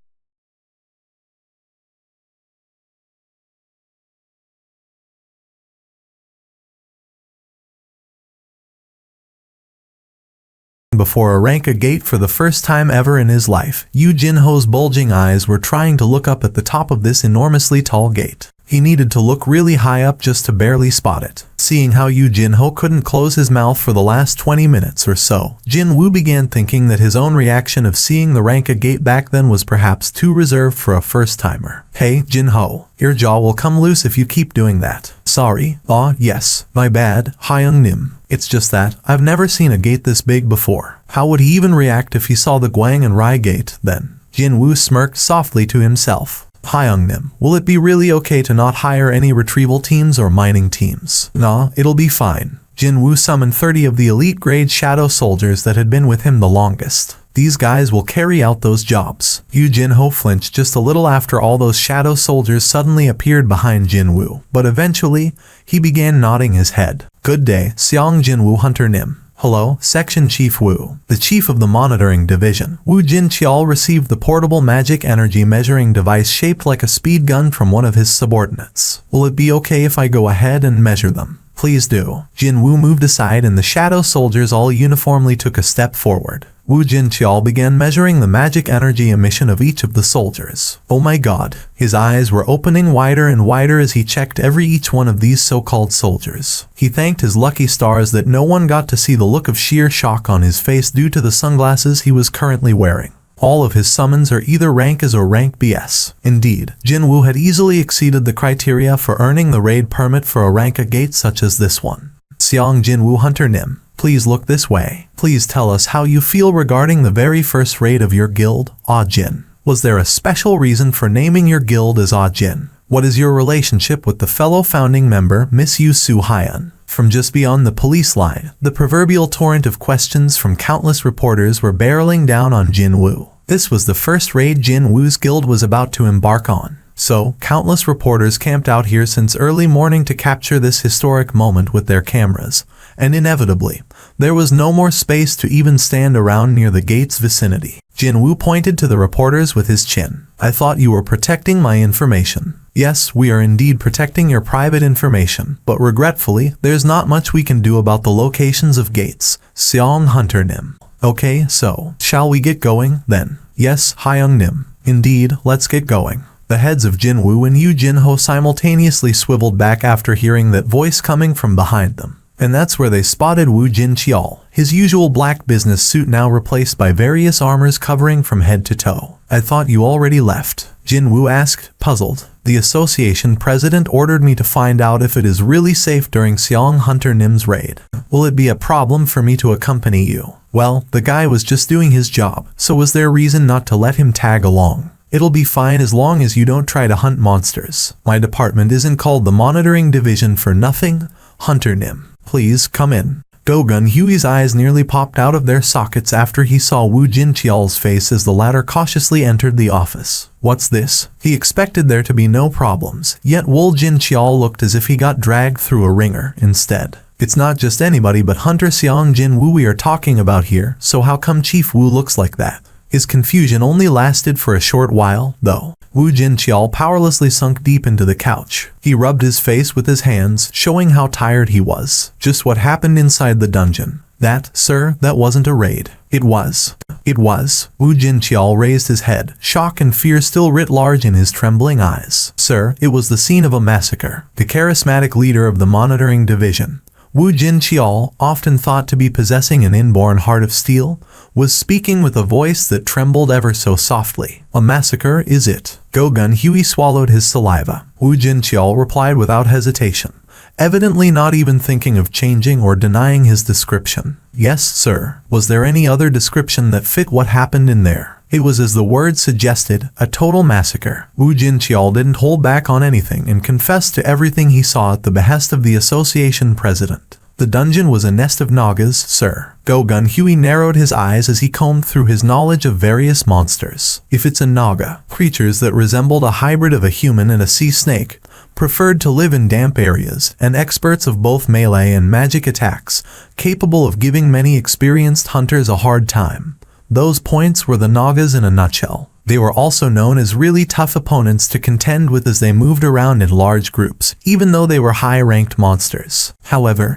Before a rank a gate for the first time ever in his life, Yu Jinho's bulging eyes were trying to look up at the top of this enormously tall gate. He needed to look really high up just to barely spot it. Seeing how Yu Jinho couldn't close his mouth for the last 20 minutes or so, Jin Woo began thinking that his own reaction of seeing the rank a gate back then was perhaps too reserved for a first-timer. Hey, Jinho, your jaw will come loose if you keep doing that. Sorry. Yes, my bad, Hyung Nim. It's just that, I've never seen a gate this big before. How would he even react if he saw the Guang and Rai gate, then? Jin Woo smirked softly to himself. Hyung Nim, will it be really okay to not hire any retrieval teams or mining teams? Nah, it'll be fine. Jin Woo summoned 30 of the elite grade shadow soldiers that had been with him the longest. These guys will carry out those jobs. Yu Jinho flinched just a little after all those shadow soldiers suddenly appeared behind Jin Woo, but eventually, he began nodding his head. Good day, Seong Jin Woo Hunter Nim. Hello, Section Chief Wu. The chief of the monitoring division, Wu Jinqiao, received the portable magic energy measuring device shaped like a speed gun from one of his subordinates. Will it be okay if I go ahead and measure them? Please do. Jin Woo moved aside and the shadow soldiers all uniformly took a step forward. Wu Jinqiao began measuring the magic energy emission of each of the soldiers. Oh my god. His eyes were opening wider and wider as he checked each one of these so-called soldiers. He thanked his lucky stars that no one got to see the look of sheer shock on his face due to the sunglasses he was currently wearing. All of his summons are either rank as or rank BS. Indeed, Jin Woo had easily exceeded the criteria for earning the raid permit for a rank a gate such as this one. Seong Jin Woo Hunter Nim, please look this way. Please tell us how you feel regarding the very first raid of your guild, Jin. Was there a special reason for naming your guild as Jin? What is your relationship with the fellow founding member, Miss Yu Su Hyun? From just beyond the police line, the proverbial torrent of questions from countless reporters were barreling down on Jin Woo. This was the first raid Jin Woo's guild was about to embark on. So, countless reporters camped out here since early morning to capture this historic moment with their cameras. And inevitably, there was no more space to even stand around near the gate's vicinity. Jin Woo pointed to the reporters with his chin. I thought you were protecting my information. Yes, we are indeed protecting your private information, but regretfully, there's not much we can do about the locations of gates. Seong Hunter Nim. Okay, so, shall we get going, then? Yes, Hyung Nim. Indeed, let's get going. The heads of Jin Woo and Yu Jinho simultaneously swiveled back after hearing that voice coming from behind them. And that's where they spotted Wu Jinqiao, his usual black business suit now replaced by various armors covering from head to toe. I thought you already left, Jin Woo asked, puzzled. The association president ordered me to find out if it is really safe during Seong Hunter Nim's raid. Will it be a problem for me to accompany you? Well, the guy was just doing his job, so was there reason not to let him tag along? It'll be fine as long as you don't try to hunt monsters. My department isn't called the monitoring division for nothing, Hunter Nim. Please, come in. Go-Gun Huey's eyes nearly popped out of their sockets after he saw Wu Jinqiao's face as the latter cautiously entered the office. What's this? He expected there to be no problems, yet Wu Jinqiao looked as if he got dragged through a wringer instead. It's not just anybody but Hunter Seong Jin Woo we are talking about here, so how come Chief Wu looks like that? His confusion only lasted for a short while, though. Wu Jinqiao powerlessly sunk deep into the couch. He rubbed his face with his hands, showing how tired he was. Just what happened inside the dungeon. That, sir, that wasn't a raid. It was. It was. Wu Jinqiao raised his head, shock and fear still writ large in his trembling eyes. Sir, it was the scene of a massacre. The charismatic leader of the monitoring division, Wu Jinqiao, often thought to be possessing an inborn heart of steel, was speaking with a voice that trembled ever so softly. A massacre, is it? Go-Gun Huey swallowed his saliva. Wu Jinqiao replied without hesitation, evidently not even thinking of changing or denying his description. Yes, sir. Was there any other description that fit what happened in there? It was, as the word suggested, a total massacre. Wu Jinqiao didn't hold back on anything and confessed to everything he saw at the behest of the association president. The dungeon was a nest of Nagas, sir. Go-Gun Huey narrowed his eyes as he combed through his knowledge of various monsters. If it's a Naga, creatures that resembled a hybrid of a human and a sea snake, preferred to live in damp areas, and experts of both melee and magic attacks, capable of giving many experienced hunters a hard time. Those points were the Nagas in a nutshell. They were also known as really tough opponents to contend with as they moved around in large groups, even though they were high-ranked monsters. However,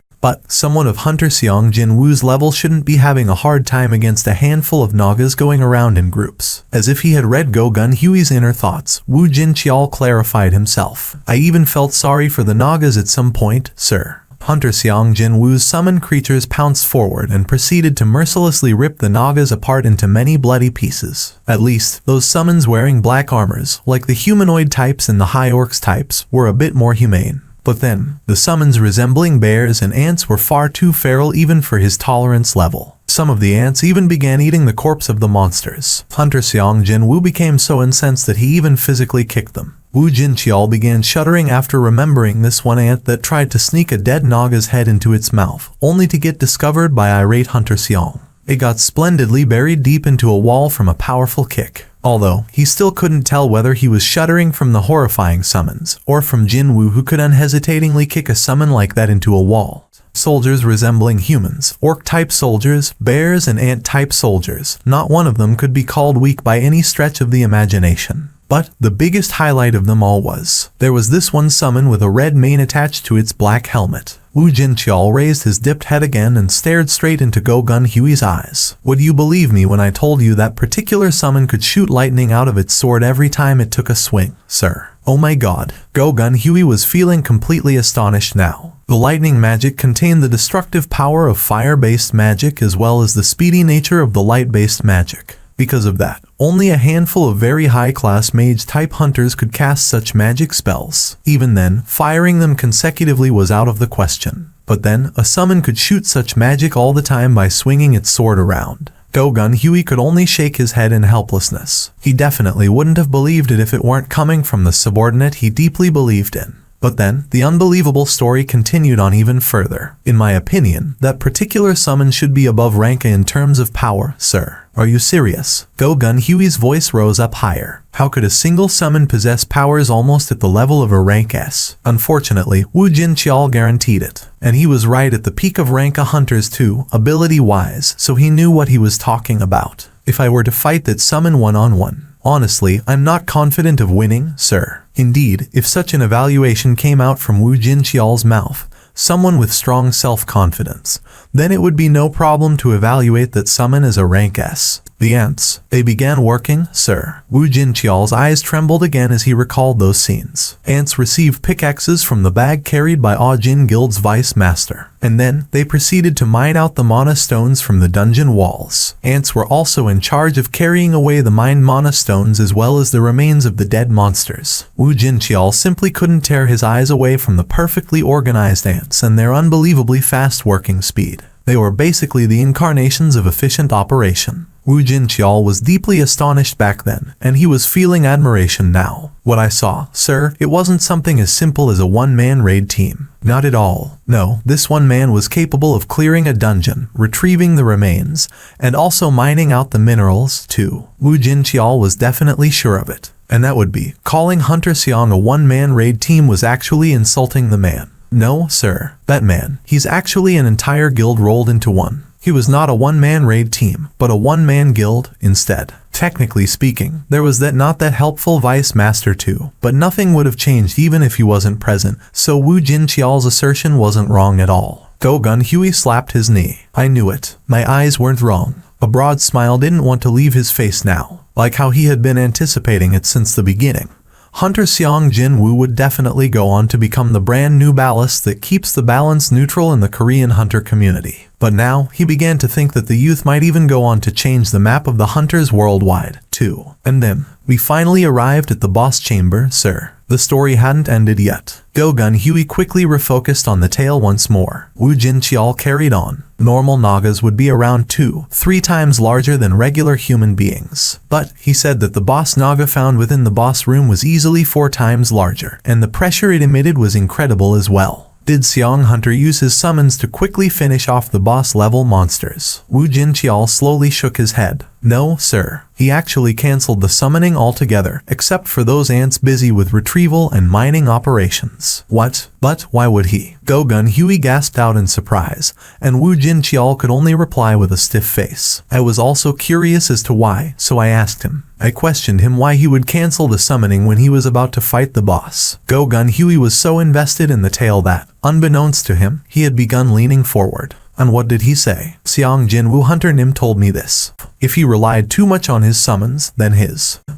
someone of Hunter Seong Jin-woo's level shouldn't be having a hard time against a handful of Nagas going around in groups. As if he had read Go-Gun Huey's inner thoughts, Wu Jin-cheol clarified himself. I even felt sorry for the Nagas at some point, sir. Hunter Seong Jin-woo's summoned creatures pounced forward and proceeded to mercilessly rip the Nagas apart into many bloody pieces. At least, those summons wearing black armors, like the humanoid types and the high orcs types, were a bit more humane. But then, the summons resembling bears and ants were far too feral even for his tolerance level. Some of the ants even began eating the corpse of the monsters. Hunter Seong Jin-woo became so incensed that he even physically kicked them. Wu Jin-cheol began shuddering after remembering this one ant that tried to sneak a dead Naga's head into its mouth, only to get discovered by irate Hunter Seong. It got splendidly buried deep into a wall from a powerful kick. Although, he still couldn't tell whether he was shuddering from the horrifying summons, or from Jin-woo who could unhesitatingly kick a summon like that into a wall. Soldiers resembling humans, orc-type soldiers, bears and ant-type soldiers, not one of them could be called weak by any stretch of the imagination. But the biggest highlight of them all was, there was this one summon with a red mane attached to its black helmet. Wu Jin-cheol raised his dipped head again and stared straight into Go-Gun Huey's eyes. Would you believe me when I told you that particular summon could shoot lightning out of its sword every time it took a swing, sir? Oh my god. Go-Gun Huey was feeling completely astonished now. The lightning magic contained the destructive power of fire-based magic as well as the speedy nature of the light-based magic. Because of that, only a handful of very high-class mage-type hunters could cast such magic spells. Even then, firing them consecutively was out of the question. But then, a summon could shoot such magic all the time by swinging its sword around. Go-Gun Huey could only shake his head in helplessness. He definitely wouldn't have believed it if it weren't coming from the subordinate he deeply believed in. But then, the unbelievable story continued on even further. In my opinion, that particular summon should be above Ranka in terms of power, sir. Are you serious? Go-Gun Huey's voice rose up higher. How could a single summon possess powers almost at the level of a rank S? Unfortunately, Wu Jin-cheol guaranteed it. And he was right at the peak of Ranka hunters too, ability-wise, so he knew what he was talking about. If I were to fight that summon one-on-one, honestly, I'm not confident of winning, sir. Indeed, if such an evaluation came out from Wu Jin-cheol's mouth, someone with strong self-confidence, then it would be no problem to evaluate that summon as a rank S. The ants. They began working, sir. Wu Jin-cheol's eyes trembled again as he recalled those scenes. Ants received pickaxes from the bag carried by Jin Guild's vice master. And then, they proceeded to mine out the mana stones from the dungeon walls. Ants were also in charge of carrying away the mined mana stones as well as the remains of the dead monsters. Wu Jin-cheol simply couldn't tear his eyes away from the perfectly organized ants and their unbelievably fast working speed. They were basically the incarnations of efficient operation. Wu Jin-cheol was deeply astonished back then, and he was feeling admiration now. What I saw, sir, it wasn't something as simple as a one-man raid team. Not at all. No, this one man was capable of clearing a dungeon, retrieving the remains, and also mining out the minerals, too. Wu Jin-cheol was definitely sure of it. And that would be, calling Hunter Seong a one-man raid team was actually insulting the man. No, sir. That man, he's actually an entire guild rolled into one. He was not a one-man raid team, but a one-man guild instead. Technically speaking, there was not that helpful vice master too, but nothing would have changed even if he wasn't present, so Wu Jin-cheol's assertion wasn't wrong at all. Go-Gun Huey slapped his knee. I knew it. My eyes weren't wrong. A broad smile didn't want to leave his face now, like how he had been anticipating it since the beginning. Hunter Seong Jin-woo would definitely go on to become the brand new ballast that keeps the balance neutral in the Korean hunter community. But now, he began to think that the youth might even go on to change the map of the hunters worldwide, too. And then, we finally arrived at the boss chamber, sir. The story hadn't ended yet. Go-Gun Huey quickly refocused on the tale once more. Wu Jin-cheol carried on. Normal Nagas would be around 2-3 times larger than regular human beings. But, he said that the boss Naga found within the boss room was easily 4 times larger, and the pressure it emitted was incredible as well. Did Xiang Hunter use his summons to quickly finish off the boss level monsters? Wu Jinqiao slowly shook his head. No, sir. He actually cancelled the summoning altogether, except for those ants busy with retrieval and mining operations. What? But why would he? Gogun Hui gasped out in surprise, and Wu Jinqiao could only reply with a stiff face. I was also curious as to why, so I asked him. I questioned him why he would cancel the summoning when he was about to fight the boss. Gogun Hui was so invested in the tale that, unbeknownst to him, he had begun leaning forward. And what did he say? Xiang Jin Wu Hunter Nim told me this. If he relied too much on his summons, then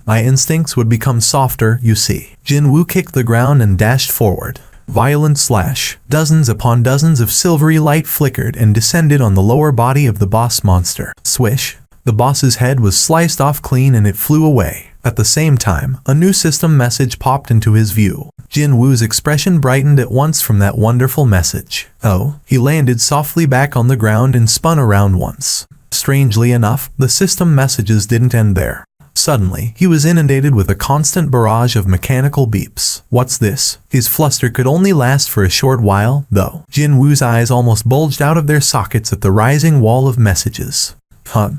my instincts would become softer, you see. Jin Wu kicked the ground and dashed forward. Violent slash. Dozens upon dozens of silvery light flickered and descended on the lower body of the boss monster. Swish. The boss's head was sliced off clean and it flew away. At the same time, a new system message popped into his view. Jin Wu's expression brightened at once from that wonderful message. Oh, he landed softly back on the ground and spun around once. Strangely enough, the system messages didn't end there. Suddenly, he was inundated with a constant barrage of mechanical beeps. What's this? His fluster could only last for a short while, though. Jin Wu's eyes almost bulged out of their sockets at the rising wall of messages.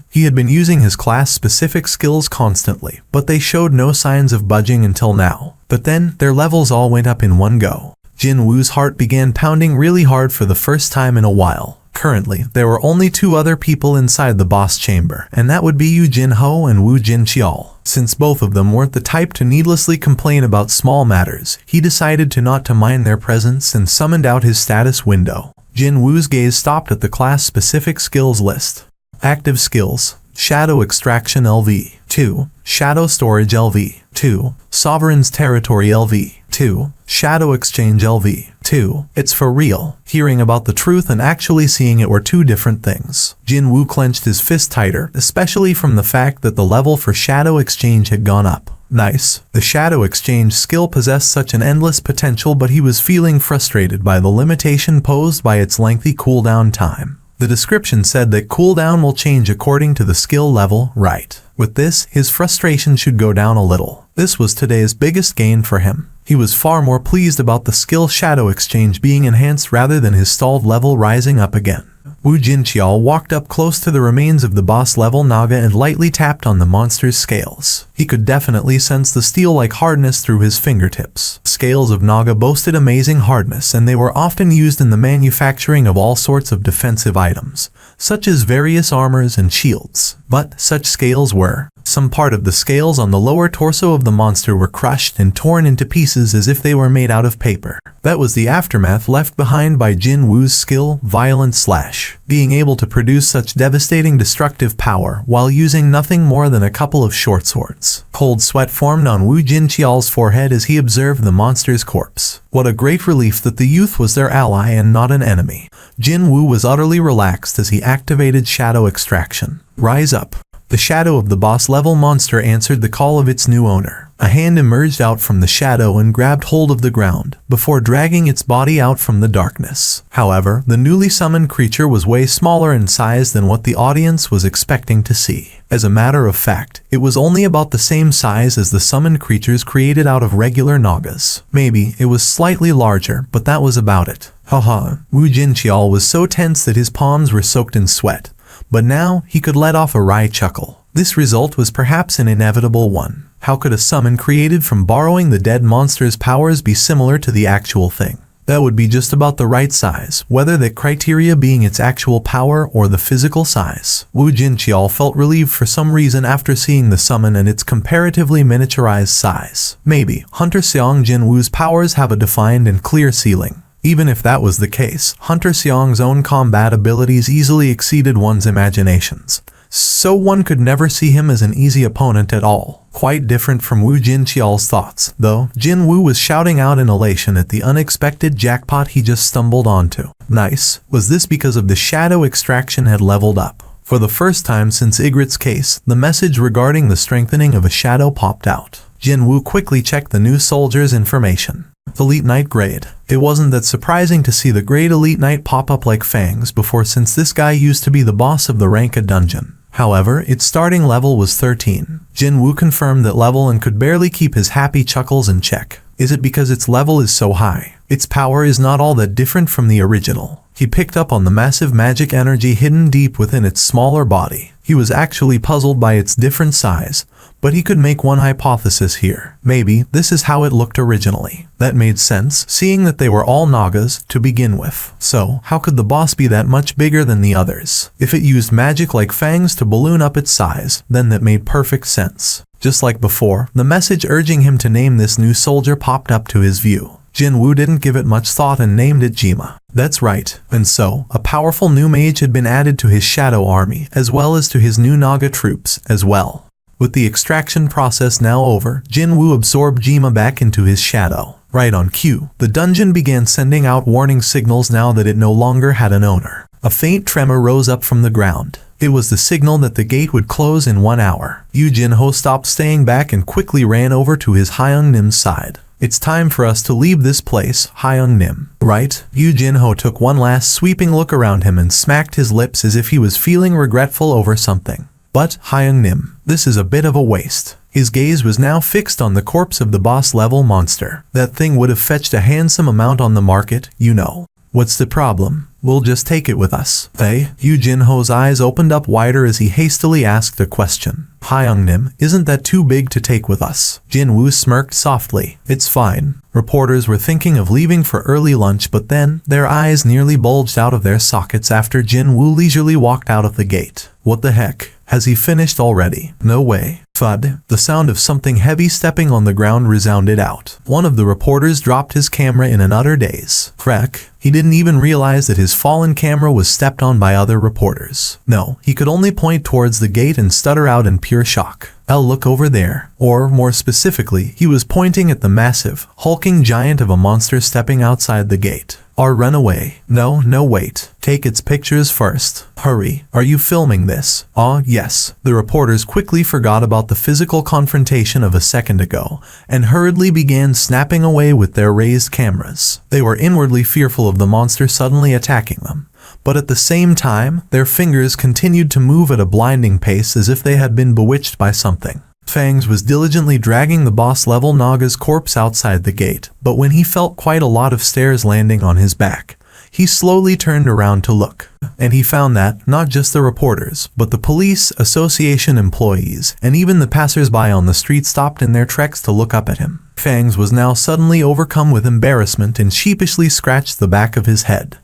He had been using his class-specific skills constantly, but they showed no signs of budging until now. But then, their levels all went up in one go. Jin Wu's heart began pounding really hard for the first time in a while. Currently, there were only two other people inside the boss chamber, and that would be Yu Jinho and Wu Jinqiao. Since both of them weren't the type to needlessly complain about small matters, he decided to not to mind their presence and summoned out his status window. Jin Wu's gaze stopped at the class-specific skills list. Active skills: Shadow Extraction LV 2, Shadow Storage LV 2, Sovereign's Territory LV 2, Shadow Exchange LV 2. It's for real. Hearing about the truth and actually seeing it were two different things. Jin Wu clenched his fist tighter, especially from the fact that the level for Shadow Exchange had gone up. Nice. The Shadow Exchange skill possessed such an endless potential, but he was feeling frustrated by the limitation posed by its lengthy cooldown time. The description said that cooldown will change according to the skill level, right? With this, his frustration should go down a little. This was today's biggest gain for him. He was far more pleased about the skill Shadow Exchange being enhanced rather than his stalled level rising up again. Wu Jinqiao walked up close to the remains of the boss level Naga and lightly tapped on the monster's scales. He could definitely sense the steel-like hardness through his fingertips. Scales of Naga boasted amazing hardness, and they were often used in the manufacturing of all sorts of defensive items, such as various armors and shields. But such scales were. Some part of the scales on the lower torso of the monster were crushed and torn into pieces as if they were made out of paper. That was the aftermath left behind by Jin Wu's skill, Violent Slash. Being able to produce such devastating destructive power while using nothing more than a couple of short swords. Cold sweat formed on Wu Jinqiao's forehead as he observed the monster's corpse. What a great relief that the youth was their ally and not an enemy. Jin Wu was utterly relaxed as he activated Shadow Extraction. Rise up. The shadow of the boss-level monster answered the call of its new owner. A hand emerged out from the shadow and grabbed hold of the ground, before dragging its body out from the darkness. However, the newly summoned creature was way smaller in size than what the audience was expecting to see. As a matter of fact, it was only about the same size as the summoned creatures created out of regular Nagas. Maybe it was slightly larger, but that was about it. Haha, Wu Jinqiao was so tense that his palms were soaked in sweat. But now, he could let off a wry chuckle. This result was perhaps an inevitable one. How could a summon created from borrowing the dead monster's powers be similar to the actual thing? That would be just about the right size, whether the criteria being its actual power or the physical size. Wu Jinqiao felt relieved for some reason after seeing the summon and its comparatively miniaturized size. Maybe, Hunter Xiang Jin Wu's powers have a defined and clear ceiling. Even if that was the case, Hunter Xiang's own combat abilities easily exceeded one's imaginations, so one could never see him as an easy opponent at all. Quite different from Wu Jinqiao's thoughts, though. Jin Wu was shouting out in elation at the unexpected jackpot he just stumbled onto. Nice. Was this because of the Shadow Extraction had leveled up? For the first time since Ygritte's case, the message regarding the strengthening of a shadow popped out. Jin Wu quickly checked the new soldier's information. Elite Knight grade. It wasn't that surprising to see the grade Elite Knight pop up like fangs before, since this guy used to be the boss of the Ranka dungeon. However, its starting level was 13. Jin Wu confirmed that level and could barely keep his happy chuckles in check. Is it because its level is so high? Its power is not all that different from the original. He picked up on the massive magic energy hidden deep within its smaller body. He was actually puzzled by its different size, but he could make one hypothesis here. Maybe this is how it looked originally. That made sense, seeing that they were all Nagas to begin with. So, how could the boss be that much bigger than the others? If it used magic like fangs to balloon up its size, then that made perfect sense. Just like before, the message urging him to name this new soldier popped up to his view. Jinwoo didn't give it much thought and named it Jima. That's right. And so, a powerful new mage had been added to his shadow army, as well as to his new Naga troops, as well. With the extraction process now over, Jinwoo absorbed Jima back into his shadow. Right on cue, the dungeon began sending out warning signals now that it no longer had an owner. A faint tremor rose up from the ground. It was the signal that the gate would close in 1 hour. Yu Jinho stopped staying back and quickly ran over to his Hyung-nim's side. It's time for us to leave this place, Hyung-nim. Right? Yu Jinho took one last sweeping look around him and smacked his lips as if he was feeling regretful over something. But, Hyung-nim, this is a bit of a waste. His gaze was now fixed on the corpse of the boss-level monster. That thing would have fetched a handsome amount on the market, you know. What's the problem? We'll just take it with us. Yu Jinho's eyes opened up wider as he hastily asked a question. Hyung-nim, isn't that too big to take with us? Jinwoo smirked softly. It's fine. Reporters were thinking of leaving for early lunch, but then, their eyes nearly bulged out of their sockets after Jinwoo leisurely walked out of the gate. What the heck? Has he finished already? No way. Thud. The sound of something heavy stepping on the ground resounded out. One of the reporters dropped his camera in an utter daze. Crack. He didn't even realize that his fallen camera was stepped on by other reporters. No, he could only point towards the gate and stutter out in pure shock. I'll look over there. Or, more specifically, he was pointing at the massive, hulking giant of a monster stepping outside the gate. Or run away. No, wait. Take its pictures first. Hurry. Are you filming this? Yes. The reporters quickly forgot about the physical confrontation of a second ago, and hurriedly began snapping away with their raised cameras. They were inwardly fearful of the monster suddenly attacking them. But at the same time, their fingers continued to move at a blinding pace as if they had been bewitched by something. Fangs was diligently dragging the boss-level Naga's corpse outside the gate, but when he felt quite a lot of stares landing on his back, he slowly turned around to look. And he found that, not just the reporters, but the police, association employees, and even the passers-by on the street stopped in their treks to look up at him. Fangs was now suddenly overcome with embarrassment and sheepishly scratched the back of his head.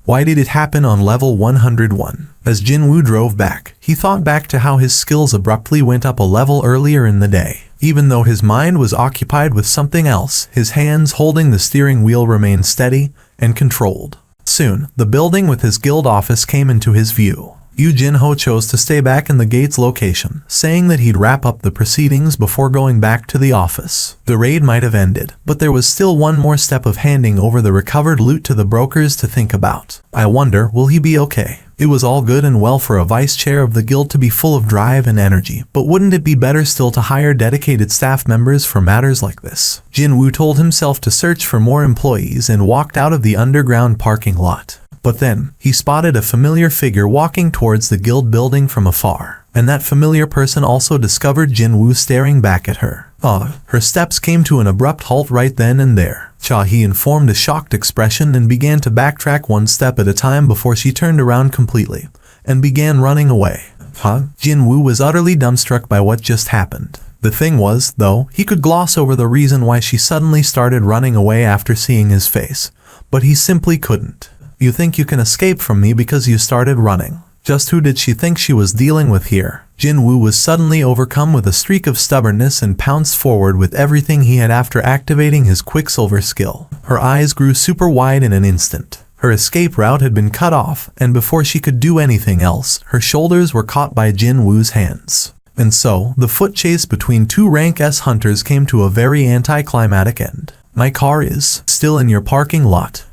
Why did it happen on level 101? As Jinwoo drove back, he thought back to how his skills abruptly went up a level earlier in the day. Even though his mind was occupied with something else, his hands holding the steering wheel remained steady and controlled. Soon, the building with his guild office came into his view. Yu Jinho chose to stay back in the gate's location, saying that he'd wrap up the proceedings before going back to the office. The raid might have ended, but there was still one more step of handing over the recovered loot to the brokers to think about. I wonder, will he be okay? It was all good and well for a vice chair of the guild to be full of drive and energy, but wouldn't it be better still to hire dedicated staff members for matters like this? Jinwoo told himself to search for more employees and walked out of the underground parking lot. But then, he spotted a familiar figure walking towards the guild building from afar. And that familiar person also discovered Jinwoo staring back at her. Her steps came to an abrupt halt right then and there. Cha-hee formed a shocked expression and began to backtrack one step at a time before she turned around completely, and began running away. Jinwoo was utterly dumbstruck by what just happened. The thing was, though, he could gloss over the reason why she suddenly started running away after seeing his face. But he simply couldn't. You think you can escape from me because you started running. Just who did she think she was dealing with here? Jinwoo was suddenly overcome with a streak of stubbornness and pounced forward with everything he had after activating his Quicksilver skill. Her eyes grew super wide in an instant. Her escape route had been cut off, and before she could do anything else, her shoulders were caught by Jinwoo's hands. And so, the foot chase between two rank S hunters came to a very anticlimactic end. My car is still in your parking lot.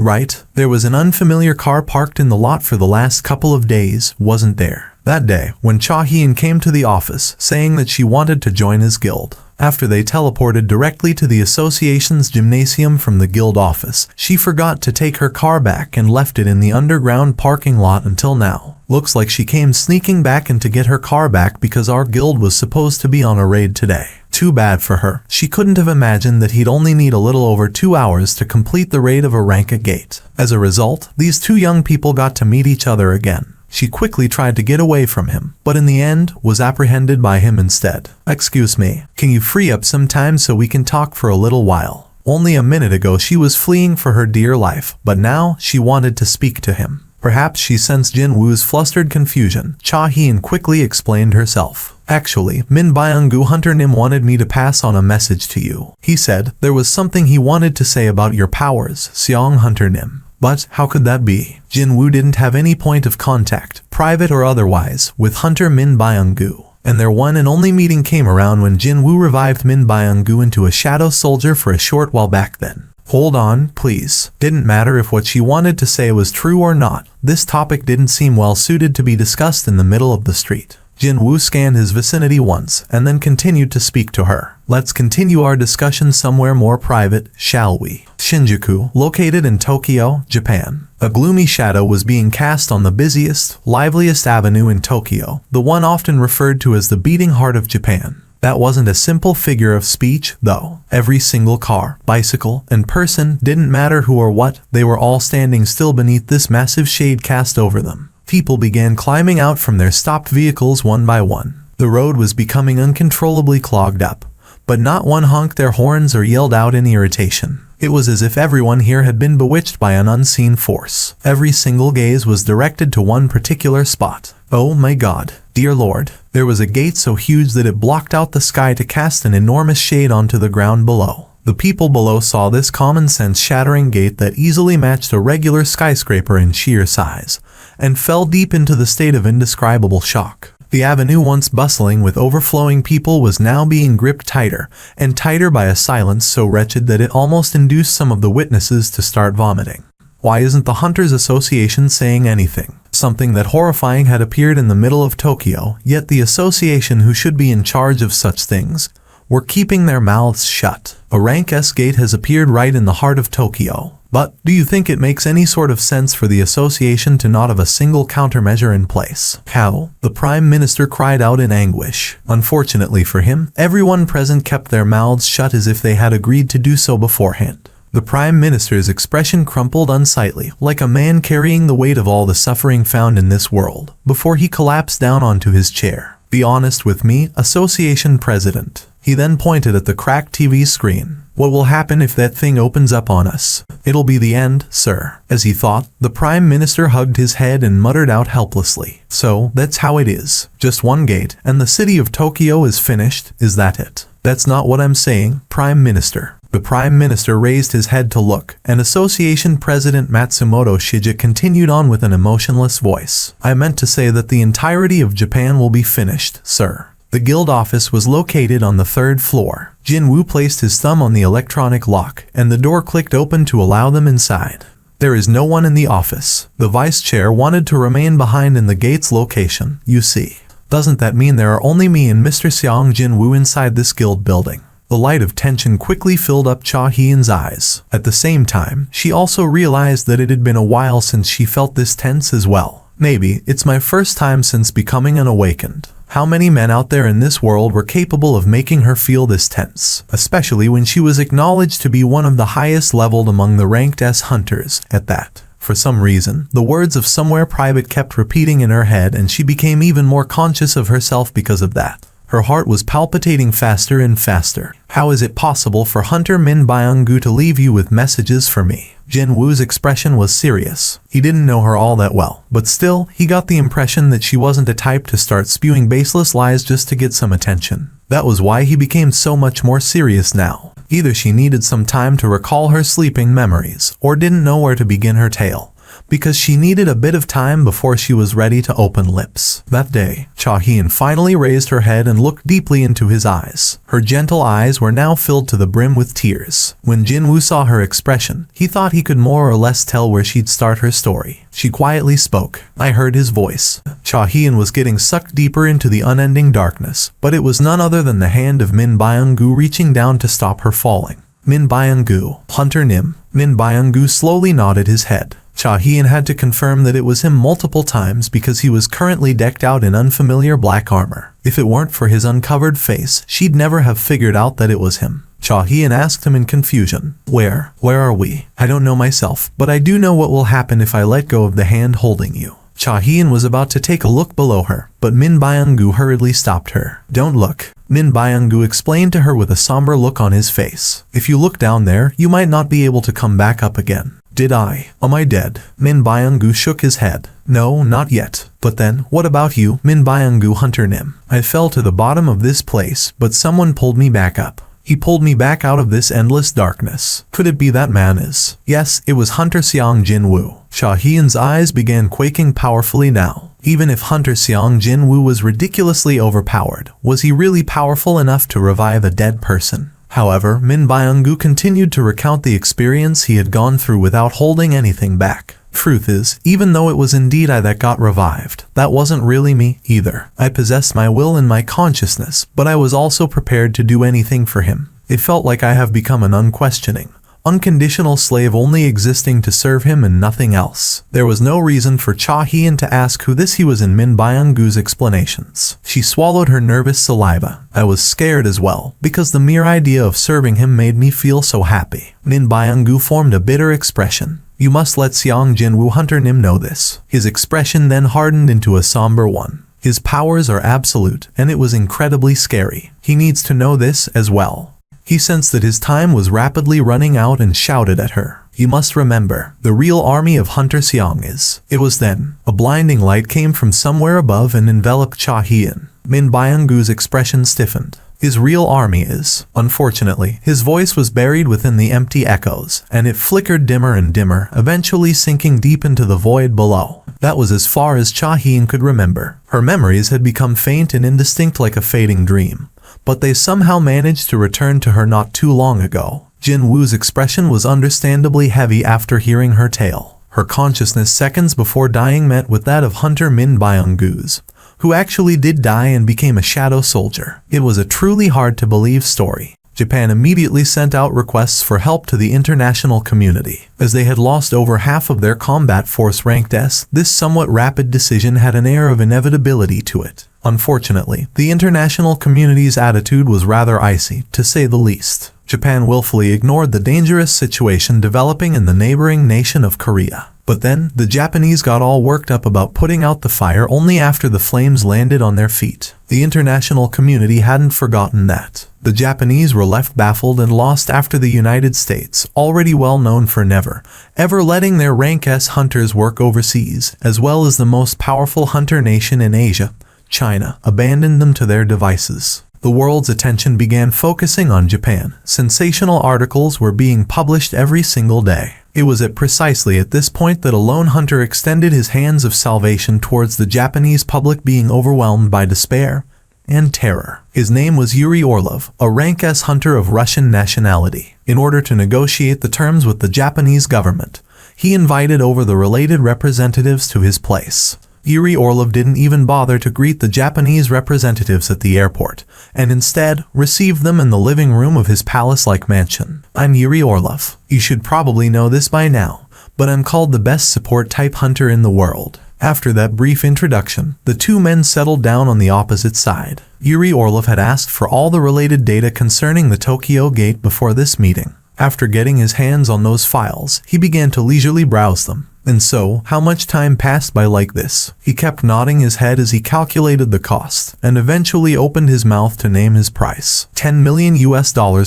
Right. There was an unfamiliar car parked in the lot for the last couple of days, wasn't there? That day, when Cha-hee came to the office, saying that she wanted to join his guild. After they teleported directly to the association's gymnasium from the guild office, she forgot to take her car back and left it in the underground parking lot until now. Looks like she came sneaking back in to get her car back because our guild was supposed to be on a raid today. Too bad for her. She couldn't have imagined that he'd only need a little over 2 hours to complete the raid of a Ranka gate. As a result, these two young people got to meet each other again. She quickly tried to get away from him, but in the end, was apprehended by him instead. "Excuse me, can you free up some time so we can talk for a little while?" Only a minute ago she was fleeing for her dear life, but now she wanted to speak to him. Perhaps she sensed Jin Woo's flustered confusion. Cha Hyun quickly explained herself. "Actually, Min Byung-gu Hunter Nim wanted me to pass on a message to you. He said there was something he wanted to say about your powers, Seong Hunter Nim." But how could that be? Jin Woo didn't have any point of contact, private or otherwise, with Hunter Min Byung-gu. And their one and only meeting came around when Jin Woo revived Min Byung-gu into a shadow soldier for a short while back then. Hold on, please. Didn't matter if what she wanted to say was true or not. This topic didn't seem well suited to be discussed in the middle of the street. Jin Woo scanned his vicinity once, and then continued to speak to her. "Let's continue our discussion somewhere more private, shall we?" Shinjuku, located in Tokyo, Japan. A gloomy shadow was being cast on the busiest, liveliest avenue in Tokyo, the one often referred to as the beating heart of Japan. That wasn't a simple figure of speech, though. Every single car, bicycle, and person, didn't matter who or what, they were all standing still beneath this massive shade cast over them. People began climbing out from their stopped vehicles one by one. The road was becoming uncontrollably clogged up, but not one honked their horns or yelled out in irritation. It was as if everyone here had been bewitched by an unseen force. Every single gaze was directed to one particular spot. Oh my God, dear Lord. There was a gate so huge that it blocked out the sky to cast an enormous shade onto the ground below. The people below saw this common-sense shattering gate that easily matched a regular skyscraper in sheer size, and fell deep into the state of indescribable shock. The avenue, once bustling with overflowing people, was now being gripped tighter and tighter by a silence so wretched that it almost induced some of the witnesses to start vomiting. Why isn't the Hunters Association saying anything? Something that horrifying had appeared in the middle of Tokyo, yet the association, who should be in charge of such things, were keeping their mouths shut. A rank S gate has appeared right in the heart of Tokyo. But do you think it makes any sort of sense for the association to not have a single countermeasure in place? How? The Prime Minister cried out in anguish. Unfortunately for him, everyone present kept their mouths shut as if they had agreed to do so beforehand. The Prime Minister's expression crumpled unsightly, like a man carrying the weight of all the suffering found in this world, before he collapsed down onto his chair. "Be honest with me, Association President." He then pointed at the cracked TV screen. "What will happen if that thing opens up on us? It'll be the end, sir." As he thought, the Prime Minister hugged his head and muttered out helplessly. "So, that's how it is. Just one gate, and the city of Tokyo is finished, is that it?" "That's not what I'm saying, Prime Minister." The Prime Minister raised his head to look, and Association President Matsumoto Shija continued on with an emotionless voice. "I meant to say that the entirety of Japan will be finished, sir." The guild office was located on the 3rd floor. Jin Woo placed his thumb on the electronic lock, and the door clicked open to allow them inside. "There is no one in the office. The vice chair wanted to remain behind in the gate's location, you see. Doesn't that mean there are only me and Mr. Seong Jin Woo inside this guild building?" The light of tension quickly filled up Cha Hyun's eyes. At the same time, she also realized that it had been a while since she felt this tense as well. "Maybe it's my first time since becoming an awakened." How many men out there in this world were capable of making her feel this tense, especially when she was acknowledged to be one of the highest leveled among the ranked S hunters at that? For some reason, the words of "somewhere private" kept repeating in her head, and she became even more conscious of herself because of that. Her heart was palpitating faster and faster. "How is it possible for Hunter Min Byung-gu to leave you with messages for me?" Jin Woo's expression was serious. He didn't know her all that well, but still, he got the impression that she wasn't a type to start spewing baseless lies just to get some attention. That was why he became so much more serious now. Either she needed some time to recall her sleeping memories, or didn't know where to begin her tale, because she needed a bit of time before she was ready to open lips. That day, Cha Hyun finally raised her head and looked deeply into his eyes. Her gentle eyes were now filled to the brim with tears. When Jin Woo saw her expression, he thought he could more or less tell where she'd start her story. She quietly spoke. "I heard his voice." Cha Hyun was getting sucked deeper into the unending darkness, but it was none other than the hand of Min Byung-gu reaching down to stop her falling. "Min Byung-gu, Hunter Nim." Min Byung-gu slowly nodded his head. Cha Hien had to confirm that it was him multiple times because he was currently decked out in unfamiliar black armor. If it weren't for his uncovered face, she'd never have figured out that it was him. Cha Hien asked him in confusion, Where are we? I don't know myself, but I do know what will happen if I let go of the hand holding you. Cha Hien was about to take a look below her, but Min Byung-gu hurriedly stopped her. Don't look. Min Byung-gu explained to her with a somber look on his face. If you look down there, you might not be able to come back up again. Did I? Am I dead? Min Byung-gu shook his head. No, not yet. But then, what about you, Min Byung-gu Hunter Nim? I fell to the bottom of this place, but someone pulled me back up. He pulled me back out of this endless darkness. Could it be that man is? Yes, it was Hunter Seong Jin-woo. Cha Hien's eyes began quaking powerfully now. Even if Hunter Seong Jin-woo was ridiculously overpowered, was he really powerful enough to revive a dead person? However, Min Byung-gu continued to recount the experience he had gone through without holding anything back. Truth is, even though it was indeed I that got revived, that wasn't really me either. I possessed my will and my consciousness, but I was also prepared to do anything for him. It felt like I have become an unquestioning, unconditional slave only existing to serve him and nothing else. There was no reason for Cha Hien to ask who this he was in Min Byung-gu's explanations. She swallowed her nervous saliva. I was scared as well, because the mere idea of serving him made me feel so happy. Min Byung-gu formed a bitter expression. You must let Seong Jin-woo Hunter Nim know this. His expression then hardened into a somber one. His powers are absolute, and it was incredibly scary. He needs to know this as well. He sensed that his time was rapidly running out and shouted at her. You must remember, the real army of Hunter Seong is. It was then. A blinding light came from somewhere above and enveloped Cha Hien. Min Byung-gu's expression stiffened. His real army is. Unfortunately, his voice was buried within the empty echoes, and it flickered dimmer and dimmer, eventually sinking deep into the void below. That was as far as Cha Hien could remember. Her memories had become faint and indistinct like a fading dream, but they somehow managed to return to her not too long ago. Jin-woo's expression was understandably heavy after hearing her tale. Her consciousness seconds before dying met with that of Hunter Min Byung-gu's, who actually did die and became a shadow soldier. It was a truly hard-to-believe story. Japan immediately sent out requests for help to the international community. As they had lost over half of their combat force ranked S, this somewhat rapid decision had an air of inevitability to it. Unfortunately, the international community's attitude was rather icy, to say the least. Japan willfully ignored the dangerous situation developing in the neighboring nation of Korea. But then, the Japanese got all worked up about putting out the fire only after the flames landed on their feet. The international community hadn't forgotten that. The Japanese were left baffled and lost after the United States, already well known for never, ever letting their rank S hunters work overseas, as well as the most powerful hunter nation in Asia, China, abandoned them to their devices. The world's attention began focusing on Japan. Sensational articles were being published every single day. It was at precisely at this point that a lone hunter extended his hands of salvation towards the Japanese public being overwhelmed by despair and terror. His name was Yuri Orlov, a rank S hunter of Russian nationality. In order to negotiate the terms with the Japanese government, he invited over the related representatives to his place. Yuri Orlov didn't even bother to greet the Japanese representatives at the airport, and instead received them in the living room of his palace-like mansion. I'm Yuri Orlov. You should probably know this by now, but I'm called the best support type hunter in the world. After that brief introduction, the two men settled down on the opposite side. Yuri Orlov had asked for all the related data concerning the Tokyo Gate before this meeting. After getting his hands on those files, he began to leisurely browse them. And so, how much time passed by like this? He kept nodding his head as he calculated the cost, and eventually opened his mouth to name his price. $10 million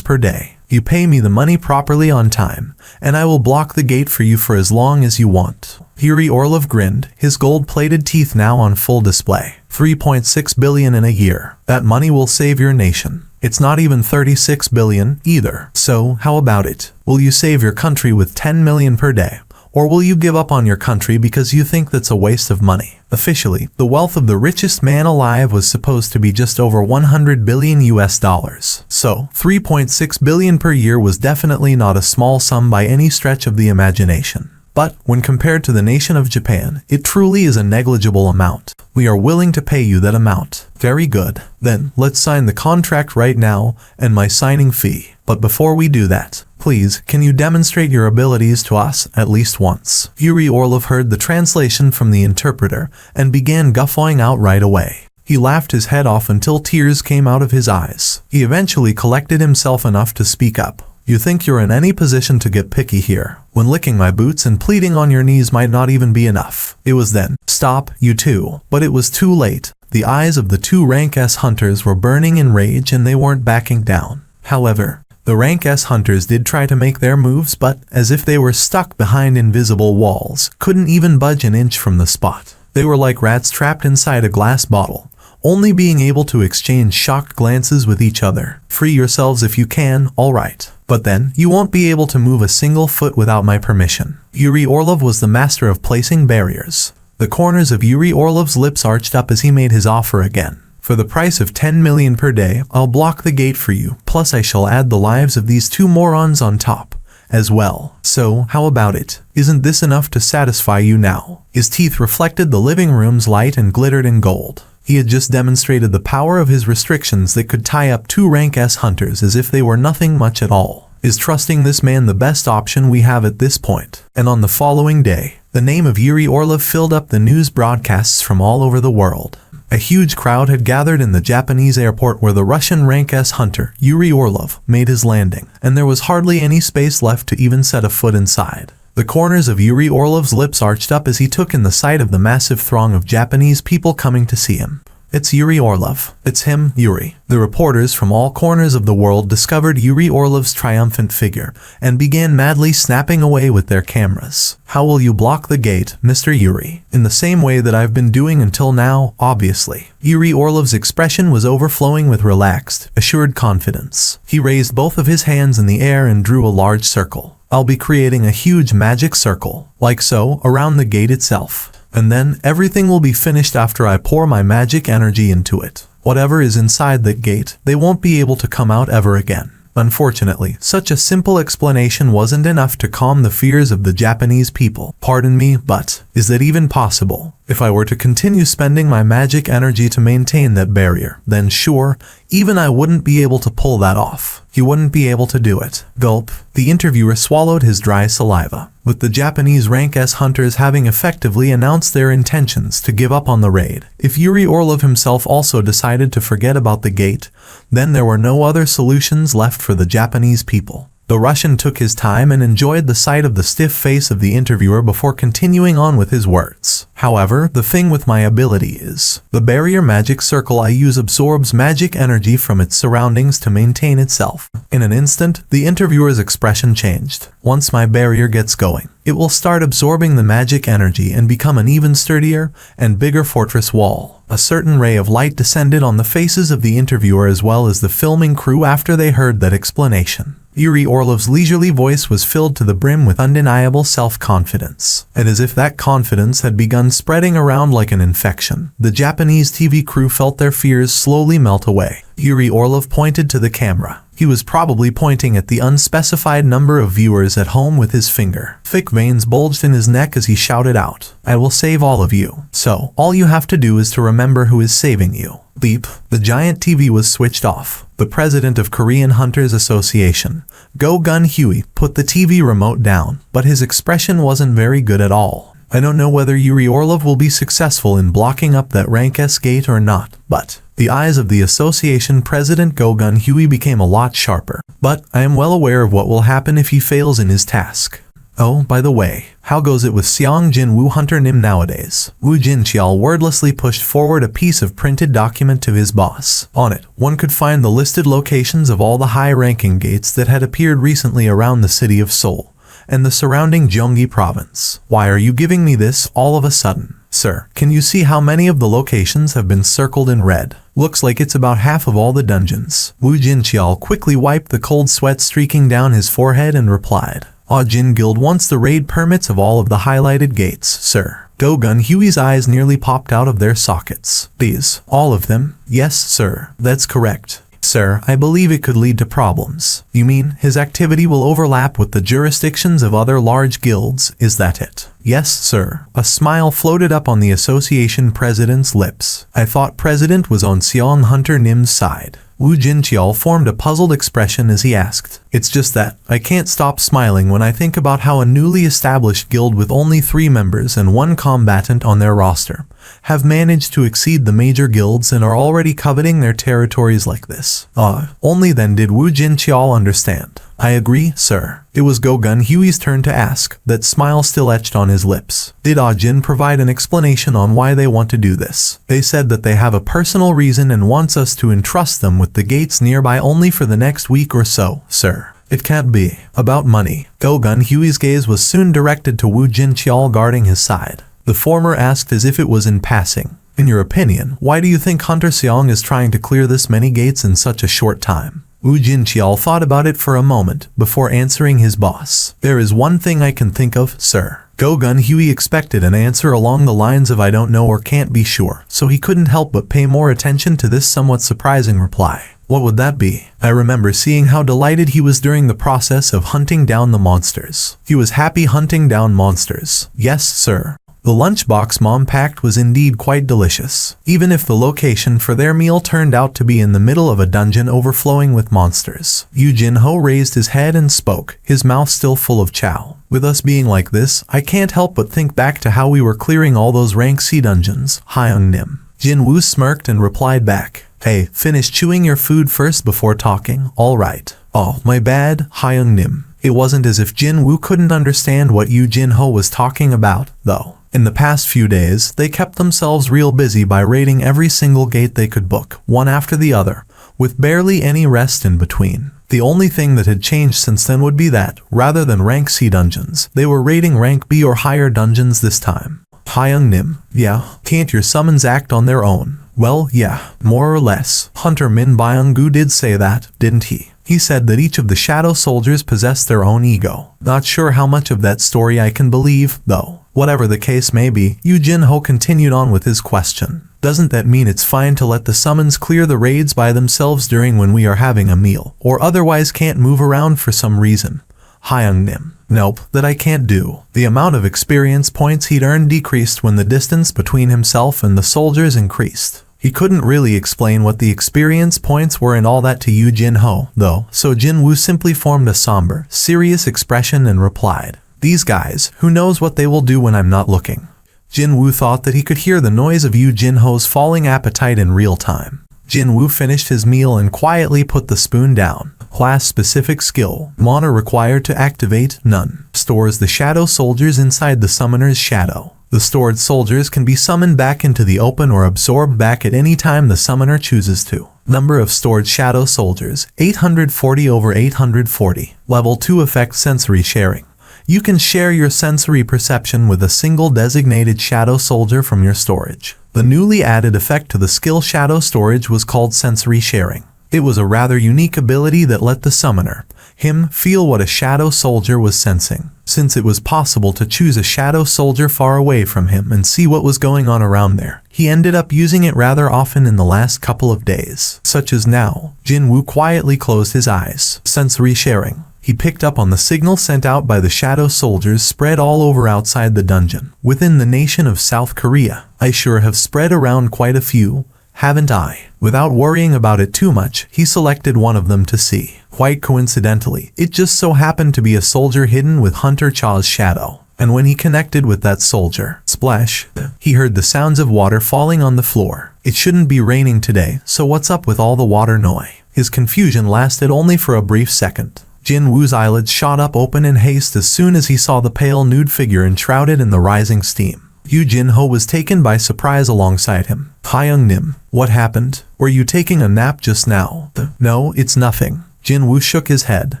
per day. You pay me the money properly on time, and I will block the gate for you for as long as you want. Yuri Orlov grinned, his gold-plated teeth now on full display. $3.6 billion in a year. That money will save your nation. It's not even $36 billion either. So, how about it? Will you save your country with $10 million per day? Or will you give up on your country because you think that's a waste of money? Officially, the wealth of the richest man alive was supposed to be just over $100 billion. So, $3.6 billion per year was definitely not a small sum by any stretch of the imagination. But, when compared to the nation of Japan, it truly is a negligible amount. We are willing to pay you that amount. Very good. Then, let's sign the contract right now, and my signing fee. But before we do that, Please, can you demonstrate your abilities to us at least once? Yuri Orlov heard the translation from the interpreter and began guffawing out right away. He laughed his head off until tears came out of his eyes. He eventually collected himself enough to speak up. You think you're in any position to get picky here, when licking my boots and pleading on your knees might not even be enough. It was then, stop, you two. But it was too late. The eyes of the two Rank S hunters were burning in rage and they weren't backing down. However, the Rank S hunters did try to make their moves, but, as if they were stuck behind invisible walls, couldn't even budge an inch from the spot. They were like rats trapped inside a glass bottle, only being able to exchange shocked glances with each other. Free yourselves if you can, alright. But then, you won't be able to move a single foot without my permission. Yuri Orlov was the master of placing barriers. The corners of Yuri Orlov's lips arched up as he made his offer again. For the price of 10 million per day, I'll block the gate for you, plus I shall add the lives of these two morons on top as well. So, how about it? Isn't this enough to satisfy you now? His teeth reflected the living room's light and glittered in gold. He had just demonstrated the power of his restrictions that could tie up two Rank S hunters as if they were nothing much at all. Is trusting this man the best option we have at this point? And on the following day, the name of Yuri Orlov filled up the news broadcasts from all over the world. A huge crowd had gathered in the Japanese airport where the Russian Rank S hunter, Yuri Orlov, made his landing, and there was hardly any space left to even set a foot inside. The corners of Yuri Orlov's lips arched up as he took in the sight of the massive throng of Japanese people coming to see him. It's Yuri Orlov. It's him, Yuri. The reporters from all corners of the world discovered Yuri Orlov's triumphant figure and began madly snapping away with their cameras. How will you block the gate, Mr. Yuri? In the same way that I've been doing until now, obviously. Yuri Orlov's expression was overflowing with relaxed, assured confidence. He raised both of his hands in the air and drew a large circle. I'll be creating a huge magic circle, like so, around the gate itself. And then, everything will be finished after I pour my magic energy into it. Whatever is inside that gate, they won't be able to come out ever again. Unfortunately, such a simple explanation wasn't enough to calm the fears of the Japanese people. Pardon me, but, is that even possible? If I were to continue spending my magic energy to maintain that barrier, then sure, even I wouldn't be able to pull that off. You wouldn't be able to do it. Gulp. The interviewer swallowed his dry saliva. With the Japanese Rank S hunters having effectively announced their intentions to give up on the raid, if Yuri Orlov himself also decided to forget about the gate, then there were no other solutions left for the Japanese people. The Russian took his time and enjoyed the sight of the stiff face of the interviewer before continuing on with his words. However, the thing with my ability is, the barrier magic circle I use absorbs magic energy from its surroundings to maintain itself. In an instant, the interviewer's expression changed. Once my barrier gets going, it will start absorbing the magic energy and become an even sturdier and bigger fortress wall. A certain ray of light descended on the faces of the interviewer as well as the filming crew after they heard that explanation. Yuri Orlov's leisurely voice was filled to the brim with undeniable self-confidence. And as if that confidence had begun spreading around like an infection, the Japanese TV crew felt their fears slowly melt away. Yuri Orlov pointed to the camera. He was probably pointing at the unspecified number of viewers at home with his finger. Thick veins bulged in his neck as he shouted out, I will save all of you. So, all you have to do is to remember who is saving you. Beep. The giant TV was switched off. The president of Korean Hunters Association, Go Gun Huey, put the TV remote down, but his expression wasn't very good at all. I don't know whether Yuri Orlov will be successful in blocking up that Rank S gate or not, but the eyes of the association president Go Gun Huey became a lot sharper. But I am well aware of what will happen if he fails in his task. Oh, by the way, how goes it with Seong Jin Woo Hunter Nim nowadays? Woo Jin Chial wordlessly pushed forward a piece of printed document to his boss. On it, one could find the listed locations of all the high-ranking gates that had appeared recently around the city of Seoul and the surrounding Gyeonggi province. Why are you giving me this all of a sudden? Sir, can you see how many of the locations have been circled in red? Looks like it's about half of all the dungeons. Woo Jin Chial quickly wiped the cold sweat streaking down his forehead and replied, Jin Guild wants the raid permits of all of the highlighted gates, sir. Go Gun Huey's eyes nearly popped out of their sockets. These, all of them? Yes, sir, that's correct. Sir, I believe it could lead to problems. You mean, his activity will overlap with the jurisdictions of other large guilds, is that it? Yes, sir. A smile floated up on the association president's lips. I thought president was on Seong Hunter Nim's side. Wu Jinqiao formed a puzzled expression as he asked. It's just that, I can't stop smiling when I think about how a newly established guild with only 3 members and 1 combatant on their roster have managed to exceed the major guilds and are already coveting their territories like this. Only then did Wu Jinqiao understand. I agree, sir. It was Go Gun Hui's turn to ask, that smile still etched on his lips. Did Jin provide an explanation on why they want to do this? They said that they have a personal reason and wants us to entrust them with the gates nearby only for the next week or so, sir. It can't be about money. Go Gun Hui's gaze was soon directed to Wu Jinqiao guarding his side. The former asked as if it was in passing. In your opinion, why do you think Hunter Seong is trying to clear this many gates in such a short time? Wu Jinqiao thought about it for a moment before answering his boss. There is one thing I can think of, sir. Go Gun Hui expected an answer along the lines of I don't know or can't be sure, so he couldn't help but pay more attention to this somewhat surprising reply. What would that be? I remember seeing how delighted he was during the process of hunting down the monsters. He was happy hunting down monsters. Yes, sir. The lunchbox Mom packed was indeed quite delicious, even if the location for their meal turned out to be in the middle of a dungeon overflowing with monsters. Yu Jinho raised his head and spoke, his mouth still full of chow. With us being like this, I can't help but think back to how we were clearing all those rank C dungeons. Hyung Nim. Jin Woo smirked and replied back, hey, finish chewing your food first before talking, alright. Oh, my bad, Hyung Nim. It wasn't as if Jin Woo couldn't understand what Yu Jinho was talking about, though. In the past few days, they kept themselves real busy by raiding every single gate they could book, one after the other, with barely any rest in between. The only thing that had changed since then would be that, rather than rank C dungeons, they were raiding rank B or higher dungeons this time. Hyung Nim, yeah, can't your summons act on their own? Well, yeah, more or less. Hunter Min Byung-gu did say that, didn't he? He said that each of the shadow soldiers possessed their own ego. Not sure how much of that story I can believe, though. Whatever the case may be, Yu Jinho continued on with his question. Doesn't that mean it's fine to let the summons clear the raids by themselves during when we are having a meal, or otherwise can't move around for some reason? Hyung Nim. Nope, that I can't do. The amount of experience points he'd earned decreased when the distance between himself and the soldiers increased. He couldn't really explain what the experience points were and all that to Yu Jinho, though, so Jin Woo simply formed a somber, serious expression and replied, these guys, who knows what they will do when I'm not looking. Jin Woo thought that he could hear the noise of Yu Jinho's falling appetite in real time. Jin Woo finished his meal and quietly put the spoon down. Class-specific skill. Mana required to activate, none. Stores the shadow soldiers inside the summoner's shadow. The stored soldiers can be summoned back into the open or absorbed back at any time the summoner chooses to. Number of stored shadow soldiers, 840 over 840. Level 2 effect sensory sharing. You can share your sensory perception with a single designated shadow soldier from your storage. The newly added effect to the skill shadow storage was called sensory sharing. It was a rather unique ability that let the summoner, him, feel what a shadow soldier was sensing. Since it was possible to choose a shadow soldier far away from him and see what was going on around there, he ended up using it rather often in the last couple of days. Such as now. Jin Woo quietly closed his eyes. Sensory sharing. He picked up on the signal sent out by the shadow soldiers spread all over outside the dungeon. Within the nation of South Korea, I sure have spread around quite a few, haven't I? Without worrying about it too much, he selected one of them to see. Quite coincidentally, it just so happened to be a soldier hidden with Hunter Cha's shadow. And when he connected with that soldier, splash, he heard the sounds of water falling on the floor. It shouldn't be raining today, so what's up with all the water noise? His confusion lasted only for a brief second. Jin Woo's eyelids shot up open in haste as soon as he saw the pale nude figure enshrouded in the rising steam. Yu Jinho was taken by surprise alongside him. Hyung Nim, what happened? Were you taking a nap just now? No, it's nothing. Jin Woo shook his head.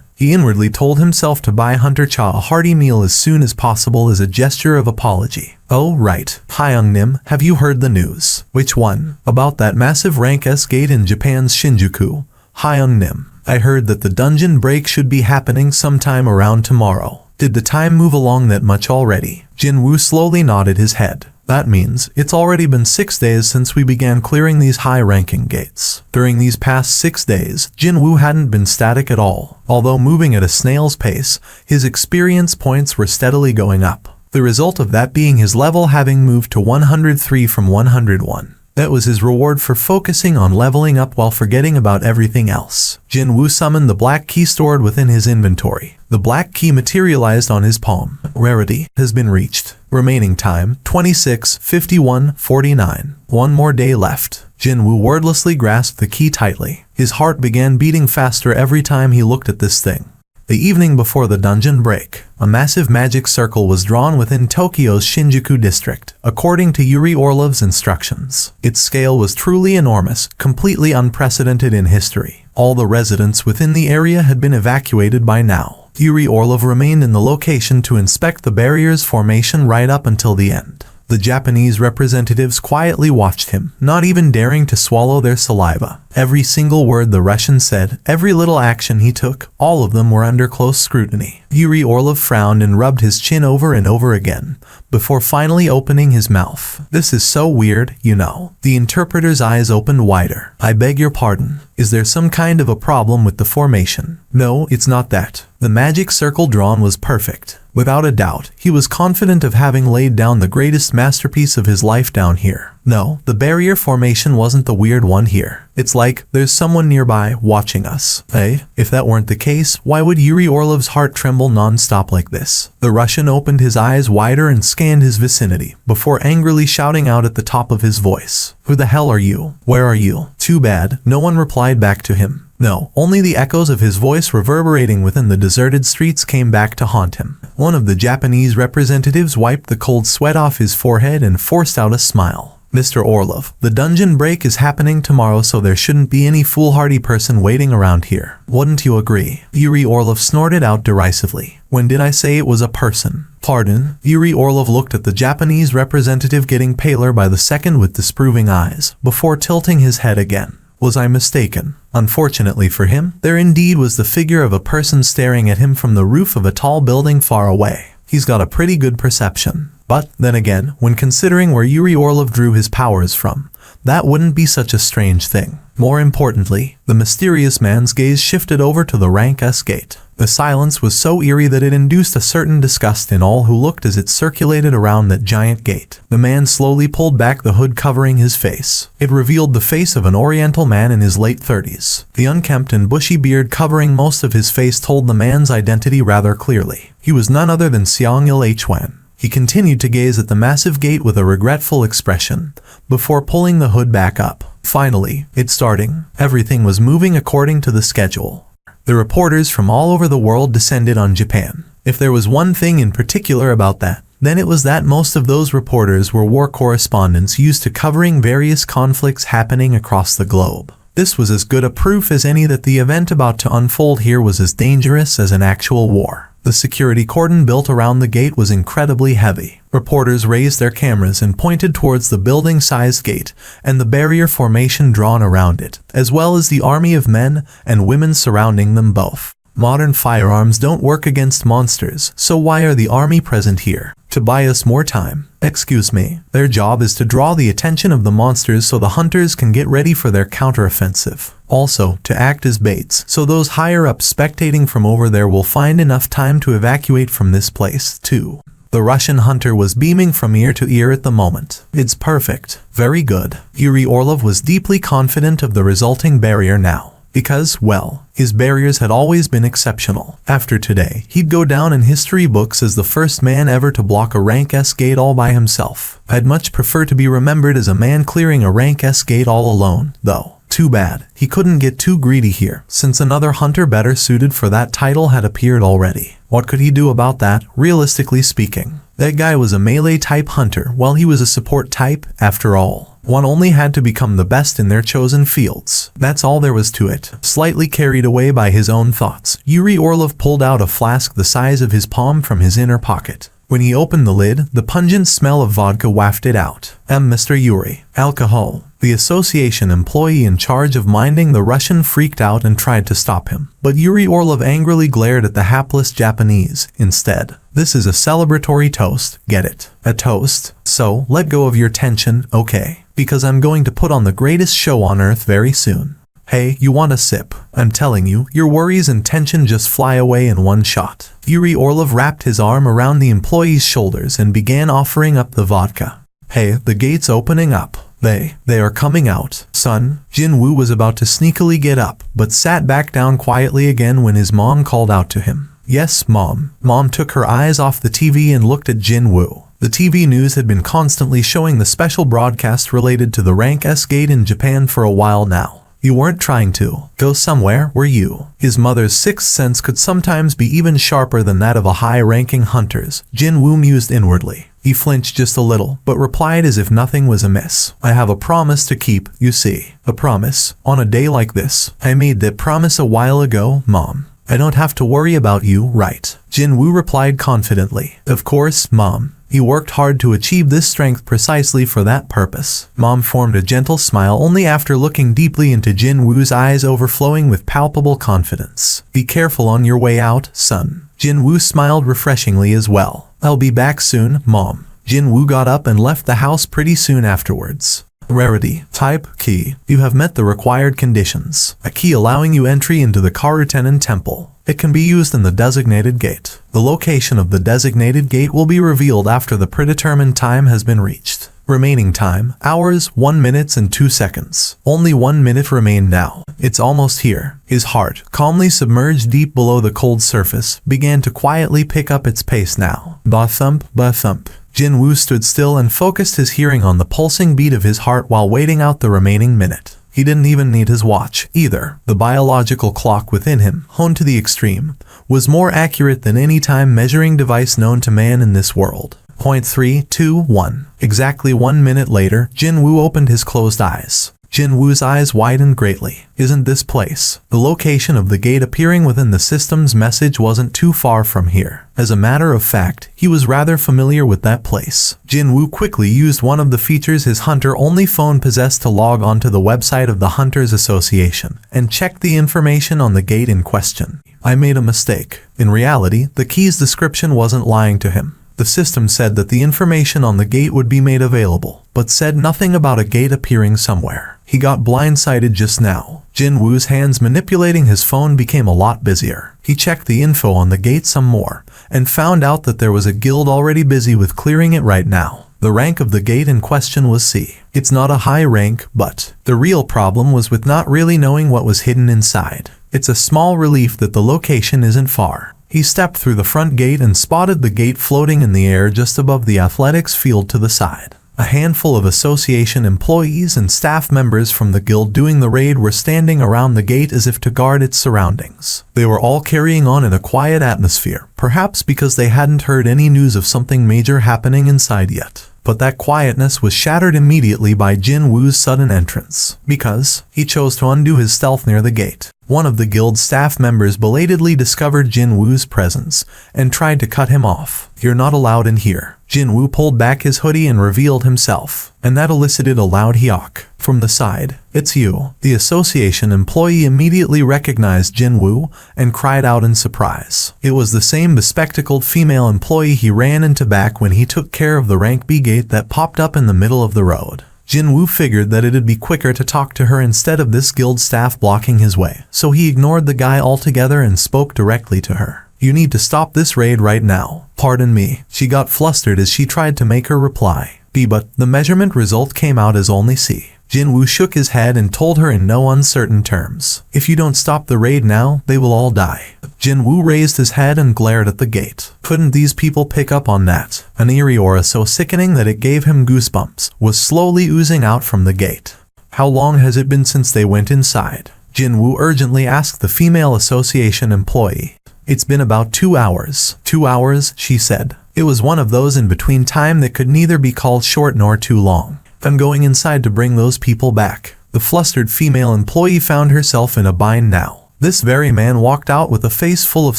He inwardly told himself to buy Hunter Cha a hearty meal as soon as possible as a gesture of apology. Oh, right. Hyung Nim, have you heard the news? Which one? About that massive rank S gate in Japan's Shinjuku. Hyung Nim. I heard that the dungeon break should be happening sometime around tomorrow. Did the time move along that much already? Jin Woo slowly nodded his head. That means it's already been 6 days since we began clearing these high-ranking gates. During these past 6 days, Jin Woo hadn't been static at all. Although moving at a snail's pace, his experience points were steadily going up. The result of that being his level having moved to 103 from 101. That was his reward for focusing on leveling up while forgetting about everything else. Jinwoo summoned the black key stored within his inventory. The black key materialized on his palm. Rarity has been reached. Remaining time, 26:51:49. One more day left. Jinwoo wordlessly grasped the key tightly. His heart began beating faster every time he looked at this thing. The evening before the dungeon break, a massive magic circle was drawn within Tokyo's Shinjuku district, according to Yuri Orlov's instructions. Its scale was truly enormous, completely unprecedented in history. All the residents within the area had been evacuated by now. Yuri Orlov remained in the location to inspect the barrier's formation right up until the end. The Japanese representatives quietly watched him, not even daring to swallow their saliva. Every single word the Russian said, every little action he took, all of them were under close scrutiny. Yuri Orlov frowned and rubbed his chin over and over again, before finally opening his mouth. This is so weird, you know. The interpreter's eyes opened wider. I beg your pardon. Is there some kind of a problem with the formation? No, it's not that. The magic circle drawn was perfect. Without a doubt, he was confident of having laid down the greatest masterpiece of his life down here. No, the barrier formation wasn't the weird one here. It's like, there's someone nearby watching us. Hey, if that weren't the case, why would Yuri Orlov's heart tremble non-stop like this? The Russian opened his eyes wider and scanned his vicinity, before angrily shouting out at the top of his voice. Who the hell are you? Where are you? Too bad, no one replied back to him. No, only the echoes of his voice reverberating within the deserted streets came back to haunt him. One of the Japanese representatives wiped the cold sweat off his forehead and forced out a smile. Mr. Orlov, the dungeon break is happening tomorrow, so there shouldn't be any foolhardy person waiting around here. Wouldn't you agree? Yuri Orlov snorted out derisively. When did I say it was a person? Pardon? Yuri Orlov looked at the Japanese representative, getting paler by the second with disapproving eyes, before tilting his head again. Was I mistaken? Unfortunately for him, there indeed was the figure of a person staring at him from the roof of a tall building far away. He's got a pretty good perception. But, then again, when considering where Yuri Orlov drew his powers from, that wouldn't be such a strange thing. More importantly, the mysterious man's gaze shifted over to the rank S gate. The silence was so eerie that it induced a certain disgust in all who looked as it circulated around that giant gate. The man slowly pulled back the hood covering his face. It revealed the face of an oriental man in his late 30s. The unkempt and bushy beard covering most of his face told the man's identity rather clearly. He was none other than Seong-il Hwan. He continued to gaze at the massive gate with a regretful expression, before pulling the hood back up. Finally, it's starting. Everything was moving according to the schedule. The reporters from all over the world descended on Japan. If there was one thing in particular about that, then it was that most of those reporters were war correspondents used to covering various conflicts happening across the globe. This was as good a proof as any that the event about to unfold here was as dangerous as an actual war. The security cordon built around the gate was incredibly heavy. Reporters raised their cameras and pointed towards the building-sized gate and the barrier formation drawn around it, as well as the army of men and women surrounding them both. Modern firearms don't work against monsters, so why are the army present here? To buy us more time. Excuse me. Their job is to draw the attention of the monsters so the hunters can get ready for their counteroffensive. Also, to act as baits, so those higher up spectating from over there will find enough time to evacuate from this place, too. The Russian hunter was beaming from ear to ear at the moment. It's perfect. Very good. Yuri Orlov was deeply confident of the resulting barrier now. Because, well, his barriers had always been exceptional. After today, he'd go down in history books as the first man ever to block a rank S gate all by himself. I'd much prefer to be remembered as a man clearing a rank S gate all alone, though. Too bad. He couldn't get too greedy here, since another hunter better suited for that title had appeared already. What could he do about that, realistically speaking? That guy was a melee-type hunter, while he was a support type, after all. One only had to become the best in their chosen fields. That's all there was to it. Slightly carried away by his own thoughts, Yuri Orlov pulled out a flask the size of his palm from his inner pocket. When he opened the lid, the pungent smell of vodka wafted out. Mr. Yuri. Alcohol. The association employee in charge of minding the Russian freaked out and tried to stop him. But Yuri Orlov angrily glared at the hapless Japanese instead. This is a celebratory toast, get it? A toast? So, let go of your tension, okay? Because I'm going to put on the greatest show on earth very soon. Hey, you want a sip? I'm telling you, your worries and tension just fly away in one shot. Yuri Orlov wrapped his arm around the employee's shoulders and began offering up the vodka. Hey, the gate's opening up. They are coming out, son. Jin-woo was about to sneakily get up, but sat back down quietly again when his mom called out to him. Yes, Mom. Mom took her eyes off the TV and looked at Jin-woo. The TV news had been constantly showing the special broadcast related to the Rank S gate in Japan for a while now. You weren't trying to go somewhere, were you? His mother's sixth sense could sometimes be even sharper than that of a high-ranking hunter's. Jin-woo mused inwardly. He flinched just a little, but replied as if nothing was amiss. I have a promise to keep, you see. A promise? On a day like this? I made that promise a while ago, Mom. I don't have to worry about you, right? Jin-woo replied confidently. Of course, Mom. He worked hard to achieve this strength precisely for that purpose. Mom formed a gentle smile only after looking deeply into Jin-woo's eyes overflowing with palpable confidence. Be careful on your way out, son. Jin-woo smiled refreshingly as well. I'll be back soon, Mom. Jin-woo got up and left the house pretty soon afterwards. Rarity. Type. Key. You have met the required conditions. A key allowing you entry into the Karutenen Temple. It can be used in the designated gate. The location of the designated gate will be revealed after the predetermined time has been reached. Remaining time, hours, 1 minute and 2 seconds. Only 1 minute remain now. It's almost here. His heart, calmly submerged deep below the cold surface, began to quietly pick up its pace now. Ba-thump, ba-thump. Jin-woo stood still and focused his hearing on the pulsing beat of his heart while waiting out the remaining minute. He didn't even need his watch, either. The biological clock within him, honed to the extreme, was more accurate than any time measuring device known to man in this world. 0.321. Exactly 1 minute later, Jin-woo opened his closed eyes. Jin-woo's eyes widened greatly. Isn't this place? The location of the gate appearing within the system's message wasn't too far from here. As a matter of fact, he was rather familiar with that place. Jin-woo quickly used one of the features his hunter-only phone possessed to log onto the website of the Hunters Association and checked the information on the gate in question. I made a mistake. In reality, the key's description wasn't lying to him. The system said that the information on the gate would be made available, but said nothing about a gate appearing somewhere. He got blindsided just now. Jin-woo's hands manipulating his phone became a lot busier. He checked the info on the gate some more, and found out that there was a guild already busy with clearing it right now. The rank of the gate in question was C. It's not a high rank, but the real problem was with not really knowing what was hidden inside. It's a small relief that the location isn't far. He stepped through the front gate and spotted the gate floating in the air just above the athletics field to the side. A handful of association employees and staff members from the guild doing the raid were standing around the gate as if to guard its surroundings. They were all carrying on in a quiet atmosphere, perhaps because they hadn't heard any news of something major happening inside yet. But that quietness was shattered immediately by Jin-woo's sudden entrance, because he chose to undo his stealth near the gate. One of the guild's staff members belatedly discovered Jin-woo's presence and tried to cut him off. You're not allowed in here. Jin-woo pulled back his hoodie and revealed himself, and that elicited a loud hyok from the side. It's you. The association employee immediately recognized Jin-woo and cried out in surprise. It was the same bespectacled female employee he ran into back when he took care of the rank B gate that popped up in the middle of the road. Jin-woo figured that it'd be quicker to talk to her instead of this guild staff blocking his way, so he ignored the guy altogether and spoke directly to her. You need to stop this raid right now. Pardon me. She got flustered as she tried to make her reply. B, but the measurement result came out as only C. Jin-woo shook his head and told her in no uncertain terms. If you don't stop the raid now, they will all die. Jin-woo raised his head and glared at the gate. Couldn't these people pick up on that? An eerie aura so sickening that it gave him goosebumps was slowly oozing out from the gate. How long has it been since they went inside? Jin-woo urgently asked the female association employee. It's been about 2 hours. 2 hours, she said. It was one of those in-between time that could neither be called short nor too long. I'm going inside to bring those people back. The flustered female employee found herself in a bind now. This very man walked out with a face full of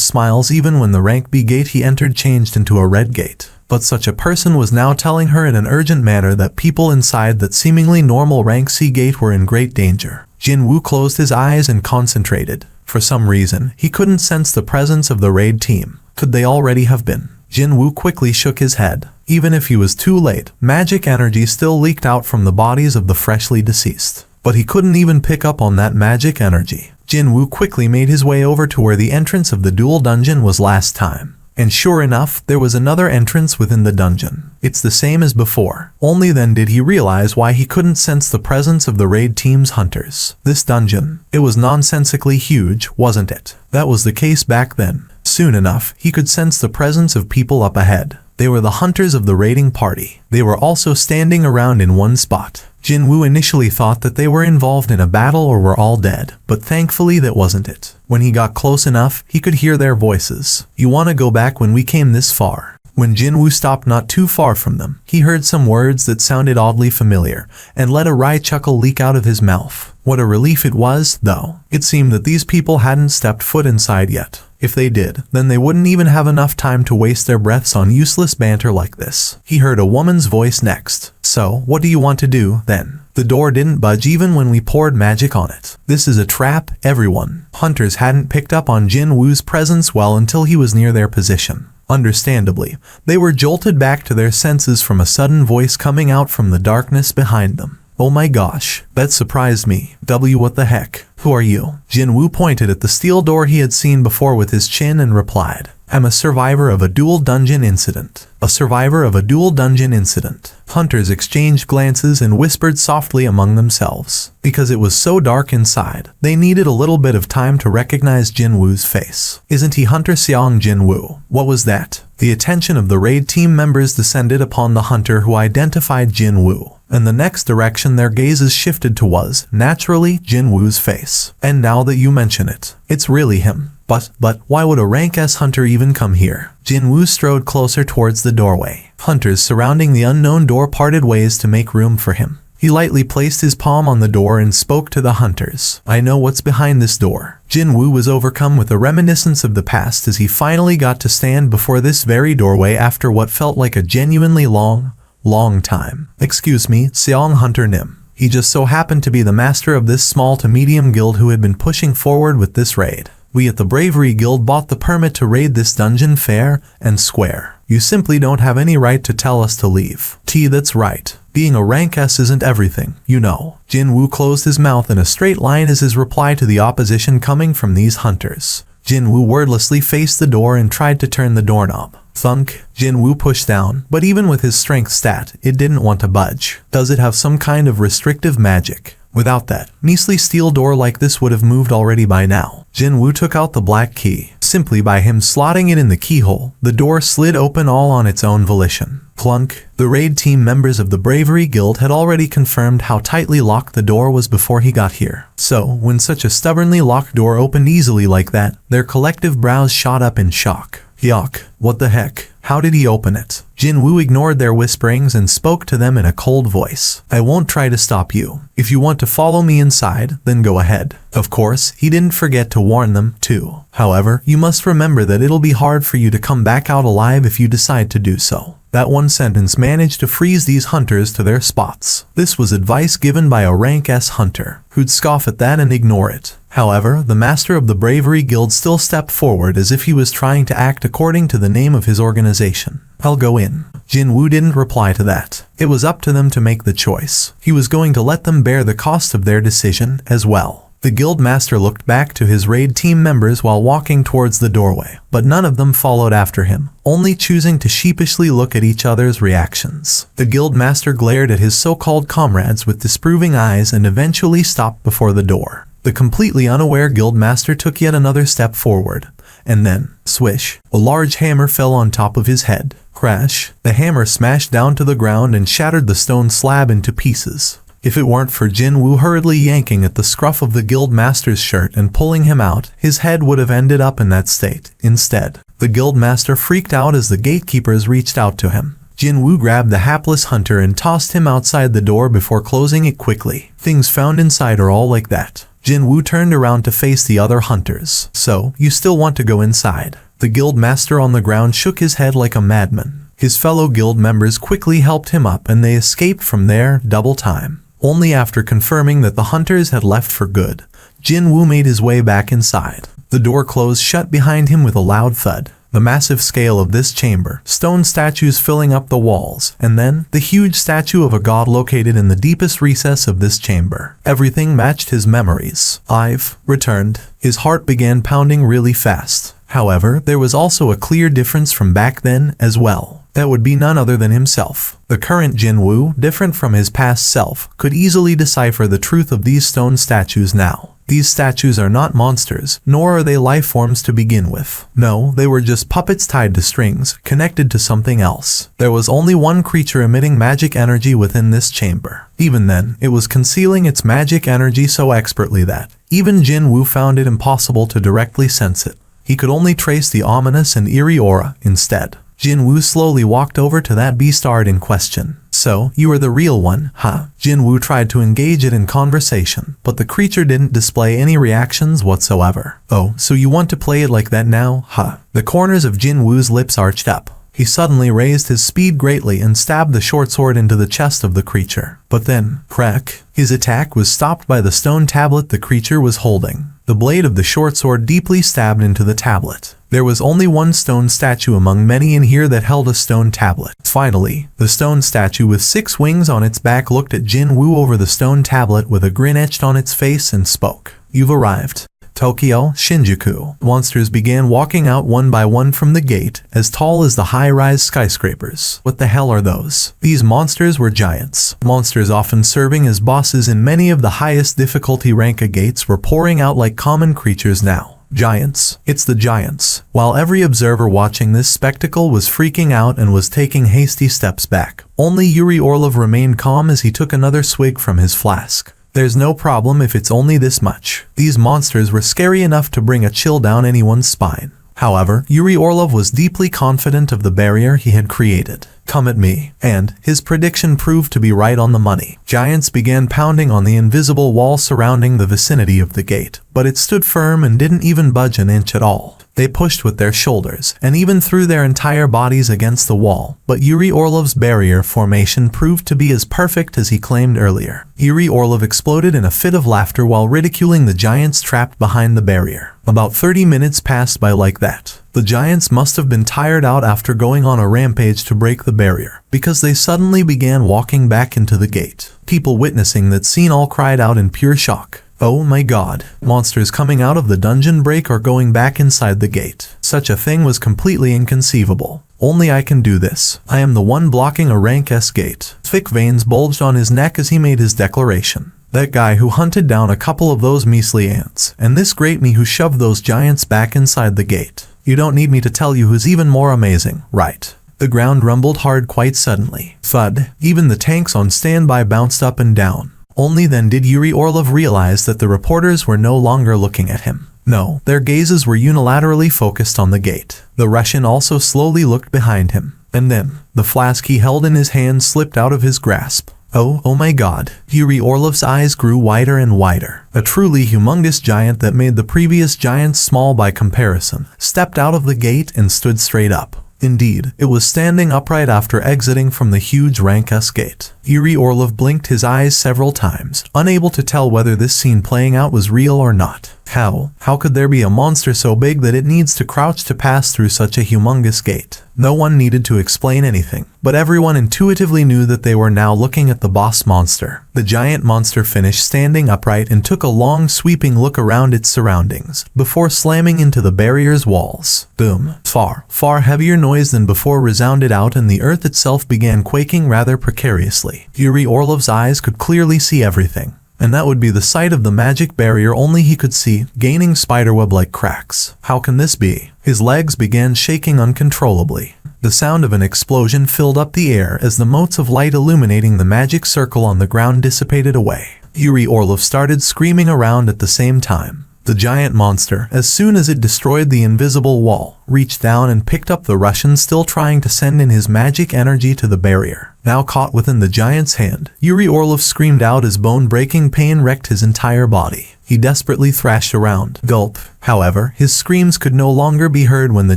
smiles even when the rank B gate he entered changed into a red gate. But such a person was now telling her in an urgent manner that people inside that seemingly normal rank C gate were in great danger. Jin-woo closed his eyes and concentrated. For some reason, he couldn't sense the presence of the raid team. Could they already have been? Jin-woo quickly shook his head. Even if he was too late, magic energy still leaked out from the bodies of the freshly deceased. But he couldn't even pick up on that magic energy. Jin-woo quickly made his way over to where the entrance of the dual dungeon was last time. And sure enough, there was another entrance within the dungeon. It's the same as before. Only then did he realize why he couldn't sense the presence of the raid team's hunters. This dungeon, it was nonsensically huge, wasn't it? That was the case back then. Soon enough, he could sense the presence of people up ahead. They were the hunters of the raiding party. They were also standing around in one spot. Jinwoo initially thought that they were involved in a battle or were all dead, but thankfully that wasn't it. When he got close enough, he could hear their voices. "You want to go back when we came this far?" When Jinwoo stopped not too far from them, he heard some words that sounded oddly familiar, and let a wry chuckle leak out of his mouth. What a relief it was, though. It seemed that these people hadn't stepped foot inside yet. If they did, then they wouldn't even have enough time to waste their breaths on useless banter like this. He heard a woman's voice next. "So, what do you want to do, then?" The door didn't budge even when we poured magic on it. "This is a trap, everyone." Hunters hadn't picked up on Jinwoo's presence well until he was near their position. Understandably, they were jolted back to their senses from a sudden voice coming out from the darkness behind them. "Oh my gosh, that surprised me. What the heck? Who are you?" Jinwoo pointed at the steel door he had seen before with his chin and replied, "I'm a survivor of a dual dungeon incident." A survivor of a dual dungeon incident. Hunters exchanged glances and whispered softly among themselves. Because it was so dark inside, they needed a little bit of time to recognize Jinwoo's face. "Isn't he Hunter Seong Jinwoo?" What was that? The attention of the raid team members descended upon the hunter who identified Jinwoo. And the next direction their gazes shifted to was, naturally, Jinwoo's face. "And now that you mention it, it's really him. But, why would a rank S hunter even come here?" Jinwoo strode closer towards the doorway. Hunters surrounding the unknown door parted ways to make room for him. He lightly placed his palm on the door and spoke to the hunters. "I know what's behind this door." Jinwoo was overcome with a reminiscence of the past as he finally got to stand before this very doorway after what felt like a genuinely long time. "Excuse me, Seong Hunter Nim." He just so happened to be the master of this small to medium guild who had been pushing forward with this raid. "We at the Bravery Guild bought the permit to raid this dungeon fair and square. You simply don't have any right to tell us to leave." That's right. Being a rank S isn't everything, you know. Jinwoo closed his mouth in a straight line as his reply to the opposition coming from these hunters. Jinwoo wordlessly faced the door and tried to turn the doorknob. Thunk. Jinwoo pushed down, but even with his strength stat, it didn't want to budge. Does it have some kind of restrictive magic? Without that, measly steel door like this would have moved already by now. Jinwoo took out the black key. Simply by him slotting it in the keyhole, the door slid open all on its own volition. Clunk. The raid team members of the Bravery Guild had already confirmed how tightly locked the door was before he got here. So, when such a stubbornly locked door opened easily like that, their collective brows shot up in shock. Yuck. What the heck? How did he open it? Jinwoo ignored their whisperings and spoke to them in a cold voice. "I won't try to stop you. If you want to follow me inside, then go ahead." Of course, he didn't forget to warn them, too. "However, you must remember that it'll be hard for you to come back out alive if you decide to do so." That one sentence managed to freeze these hunters to their spots. This was advice given by a rank S hunter, who'd scoff at that and ignore it. However, the master of the Bravery Guild still stepped forward as if he was trying to act according to the name of his organization. "I'll go in." Jinwoo didn't reply to that. It was up to them to make the choice. He was going to let them bear the cost of their decision as well. The guild master looked back to his raid team members while walking towards the doorway, but none of them followed after him, only choosing to sheepishly look at each other's reactions. The guild master glared at his so-called comrades with disapproving eyes and eventually stopped before the door. The completely unaware guild master took yet another step forward, and then, swish, a large hammer fell on top of his head. Crash, the hammer smashed down to the ground and shattered the stone slab into pieces. If it weren't for Jinwoo hurriedly yanking at the scruff of the guild master's shirt and pulling him out, his head would have ended up in that state. Instead, the guild master freaked out as the gatekeepers reached out to him. Jinwoo grabbed the hapless hunter and tossed him outside the door before closing it quickly. Things found inside are all like that. Jinwoo turned around to face the other hunters. "So, you still want to go inside?" The guild master on the ground shook his head like a madman. His fellow guild members quickly helped him up and they escaped from there double time. Only after confirming that the hunters had left for good, Jinwoo made his way back inside. The door closed shut behind him with a loud thud. The massive scale of this chamber, stone statues filling up the walls, and then the huge statue of a god located in the deepest recess of this chamber. Everything matched his memories. "I've returned." His heart began pounding really fast. However, there was also a clear difference from back then as well. That would be none other than himself. The current Jinwoo, different from his past self, could easily decipher the truth of these stone statues now. These statues are not monsters, nor are they life forms to begin with. No, they were just puppets tied to strings, connected to something else. There was only one creature emitting magic energy within this chamber. Even then, it was concealing its magic energy so expertly that even Jinwoo found it impossible to directly sense it. He could only trace the ominous and eerie aura instead. Jinwoo slowly walked over to that beastard in question. So, you are the real one, huh? Jinwoo tried to engage it in conversation, but the creature didn't display any reactions whatsoever. Oh, so you want to play it like that now, huh? The corners of Jinwoo's lips arched up. He suddenly raised his speed greatly and stabbed the short sword into the chest of the creature. But then, crack, his attack was stopped by the stone tablet the creature was holding. The blade of the short sword deeply stabbed into the tablet. There was only one stone statue among many in here that held a stone tablet. Finally, the stone statue with 6 wings on its back looked at Jinwoo over the stone tablet with a grin etched on its face and spoke. You've arrived. Tokyo, Shinjuku. Monsters began walking out one by one from the gate, as tall as the high-rise skyscrapers. What the hell are those? These monsters were giants. Monsters often serving as bosses in many of the highest difficulty rank gates were pouring out like common creatures now. Giants. It's the giants. While every observer watching this spectacle was freaking out and was taking hasty steps back, only Yuri Orlov remained calm as he took another swig from his flask. There's no problem if it's only this much. These monsters were scary enough to bring a chill down anyone's spine. However, Yuri Orlov was deeply confident of the barrier he had created. Come at me. And his prediction proved to be right on the money. Giants began pounding on the invisible wall surrounding the vicinity of the gate, but it stood firm and didn't even budge an inch at all. They pushed with their shoulders, and even threw their entire bodies against the wall, but Yuri Orlov's barrier formation proved to be as perfect as he claimed earlier. Yuri Orlov exploded in a fit of laughter while ridiculing the giants trapped behind the barrier. About 30 minutes passed by like that. The giants must have been tired out after going on a rampage to break the barrier, because they suddenly began walking back into the gate. People witnessing that scene all cried out in pure shock. Oh my god, monsters coming out of the dungeon break or going back inside the gate. Such a thing was completely inconceivable. Only I can do this. I am the one blocking a rank S gate. Thick veins bulged on his neck as he made his declaration. That guy who hunted down a couple of those measly ants, and this great me who shoved those giants back inside the gate. You don't need me to tell you who's even more amazing, right? The ground rumbled hard quite suddenly. Thud. Even the tanks on standby bounced up and down. Only then did Yuri Orlov realize that the reporters were no longer looking at him. No, their gazes were unilaterally focused on the gate. The Russian also slowly looked behind him. And then, the flask he held in his hand slipped out of his grasp. Oh my god. Yuri Orlov's eyes grew wider and wider. A truly humongous giant that made the previous giants small by comparison, stepped out of the gate and stood straight up. Indeed, it was standing upright after exiting from the huge rank S gate. Yuri Orlov blinked his eyes several times, unable to tell whether this scene playing out was real or not. How could there be a monster so big that it needs to crouch to pass through such a humongous gate? No one needed to explain anything, but everyone intuitively knew that they were now looking at the boss monster. The giant monster finished standing upright and took a long sweeping look around its surroundings, before slamming into the barrier's walls. Boom. Far heavier noise than before resounded out and the earth itself began quaking rather precariously. Yuri Orlov's eyes could clearly see everything. And that would be the sight of the magic barrier only he could see, gaining spiderweb-like cracks. How can this be? His legs began shaking uncontrollably. The sound of an explosion filled up the air as the motes of light illuminating the magic circle on the ground dissipated away. Yuri Orlov started screaming around at the same time. The giant monster, as soon as it destroyed the invisible wall, reached down and picked up the Russian still trying to send in his magic energy to the barrier. Now caught within the giant's hand, Yuri Orlov screamed out as bone-breaking pain wrecked his entire body. He desperately thrashed around. Gulp. However, his screams could no longer be heard when the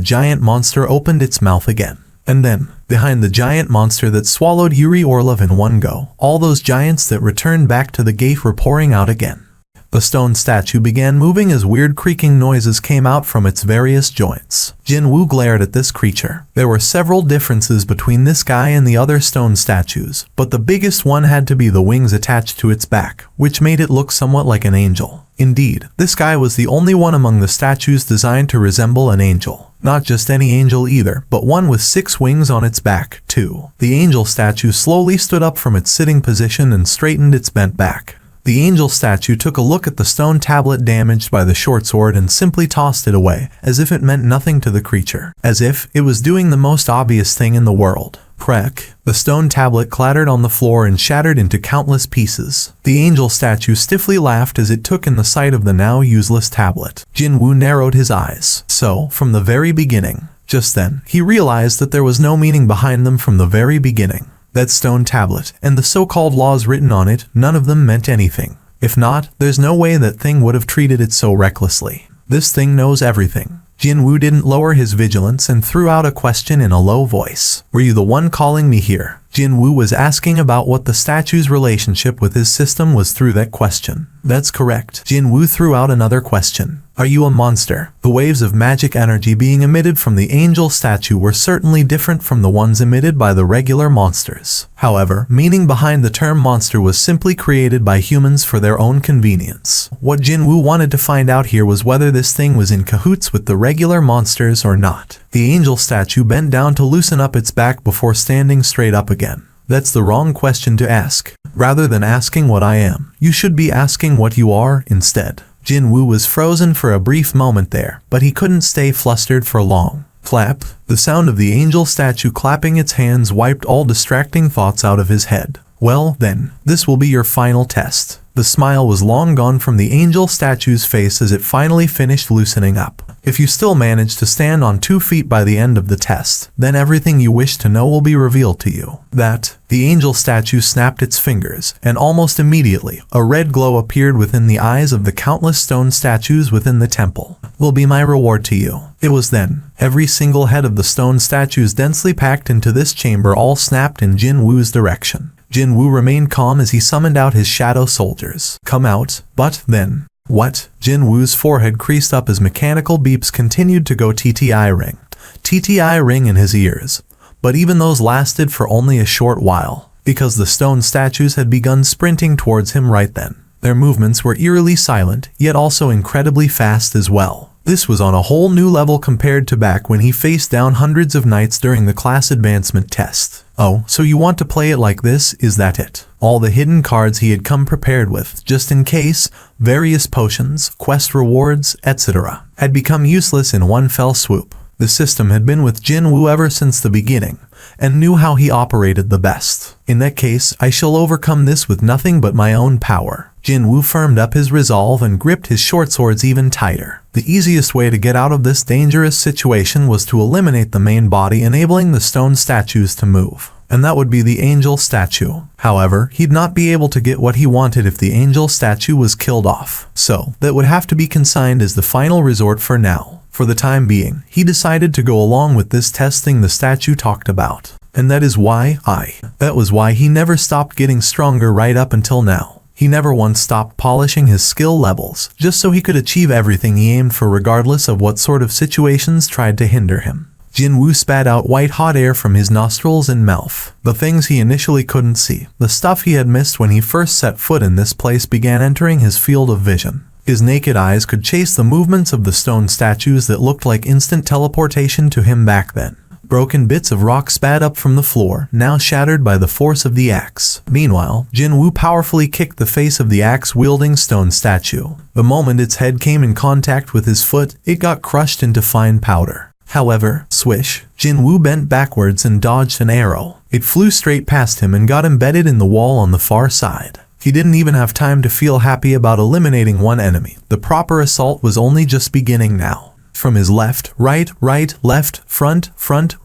giant monster opened its mouth again. And then, behind the giant monster that swallowed Yuri Orlov in one go, all those giants that returned back to the gate were pouring out again. The stone statue began moving as weird creaking noises came out from its various joints. Jinwoo glared at this creature. There were several differences between this guy and the other stone statues, but the biggest one had to be the wings attached to its back, which made it look somewhat like an angel. Indeed, this guy was the only one among the statues designed to resemble an angel. Not just any angel either, but one with 6 wings on its back, too. The angel statue slowly stood up from its sitting position and straightened its bent back. The angel statue took a look at the stone tablet damaged by the short sword and simply tossed it away, as if it meant nothing to the creature. As if it was doing the most obvious thing in the world. Crack! The stone tablet clattered on the floor and shattered into countless pieces. The angel statue stiffly laughed as it took in the sight of the now useless tablet. Jinwoo narrowed his eyes. So, from the very beginning. Just then, he realized that there was no meaning behind them from the very beginning. That stone tablet, and the so-called laws written on it, none of them meant anything. If not, there's no way that thing would have treated it so recklessly. This thing knows everything. Jinwoo didn't lower his vigilance and threw out a question in a low voice. Were you the one calling me here? Jinwoo was asking about what the statue's relationship with his system was through that question. That's correct. Jinwoo threw out another question. Are you a monster? The waves of magic energy being emitted from the angel statue were certainly different from the ones emitted by the regular monsters. However, meaning behind the term monster was simply created by humans for their own convenience. What Jinwoo wanted to find out here was whether this thing was in cahoots with the regular monsters or not. The angel statue bent down to loosen up its back before standing straight up again. That's the wrong question to ask. Rather than asking what I am, you should be asking what you are instead. Jinwoo was frozen for a brief moment there, but he couldn't stay flustered for long. Clap. The sound of the angel statue clapping its hands wiped all distracting thoughts out of his head. Well, then, this will be your final test. The smile was long gone from the angel statue's face as it finally finished loosening up. If you still manage to stand on 2 feet by the end of the test, then everything you wish to know will be revealed to you. The angel statue snapped its fingers, and almost immediately, a red glow appeared within the eyes of the countless stone statues within the temple. Will be my reward to you. It was then. Every single head of the stone statues densely packed into this chamber all snapped in Jinwoo's direction. Jinwoo remained calm as he summoned out his shadow soldiers. Come out, but then. What? Jinwoo's forehead creased up as mechanical beeps continued to go TTI ring. TTI ring in his ears. But even those lasted for only a short while, because the stone statues had begun sprinting towards him right then. Their movements were eerily silent, yet also incredibly fast as well. This was on a whole new level compared to back when he faced down hundreds of knights during the class advancement test. Oh, so you want to play it like this, is that it? All the hidden cards he had come prepared with, just in case, various potions, quest rewards, etc., had become useless in one fell swoop. The system had been with Jinwoo ever since the beginning, and knew how he operated the best. In that case, I shall overcome this with nothing but my own power. Jinwoo firmed up his resolve and gripped his short swords even tighter. The easiest way to get out of this dangerous situation was to eliminate the main body, enabling the stone statues to move. And that would be the angel statue. However, he'd not be able to get what he wanted if the angel statue was killed off. So, that would have to be consigned as the final resort for now. For the time being, he decided to go along with this testing the statue talked about. And that was why he never stopped getting stronger right up until now. He never once stopped polishing his skill levels, just so he could achieve everything he aimed for regardless of what sort of situations tried to hinder him. Jinwoo spat out white-hot air from his nostrils and mouth. The things he initially couldn't see, the stuff he had missed when he first set foot in this place, began entering his field of vision. His naked eyes could chase the movements of the stone statues that looked like instant teleportation to him back then. Broken bits of rock spat up from the floor, now shattered by the force of the axe. Meanwhile, Jinwoo powerfully kicked the face of the axe-wielding stone statue. The moment its head came in contact with his foot, it got crushed into fine powder. However, swish, Jinwoo bent backwards and dodged an arrow. It flew straight past him and got embedded in the wall on the far side. He didn't even have time to feel happy about eliminating one enemy. The proper assault was only just beginning now. From his left, right, left, front,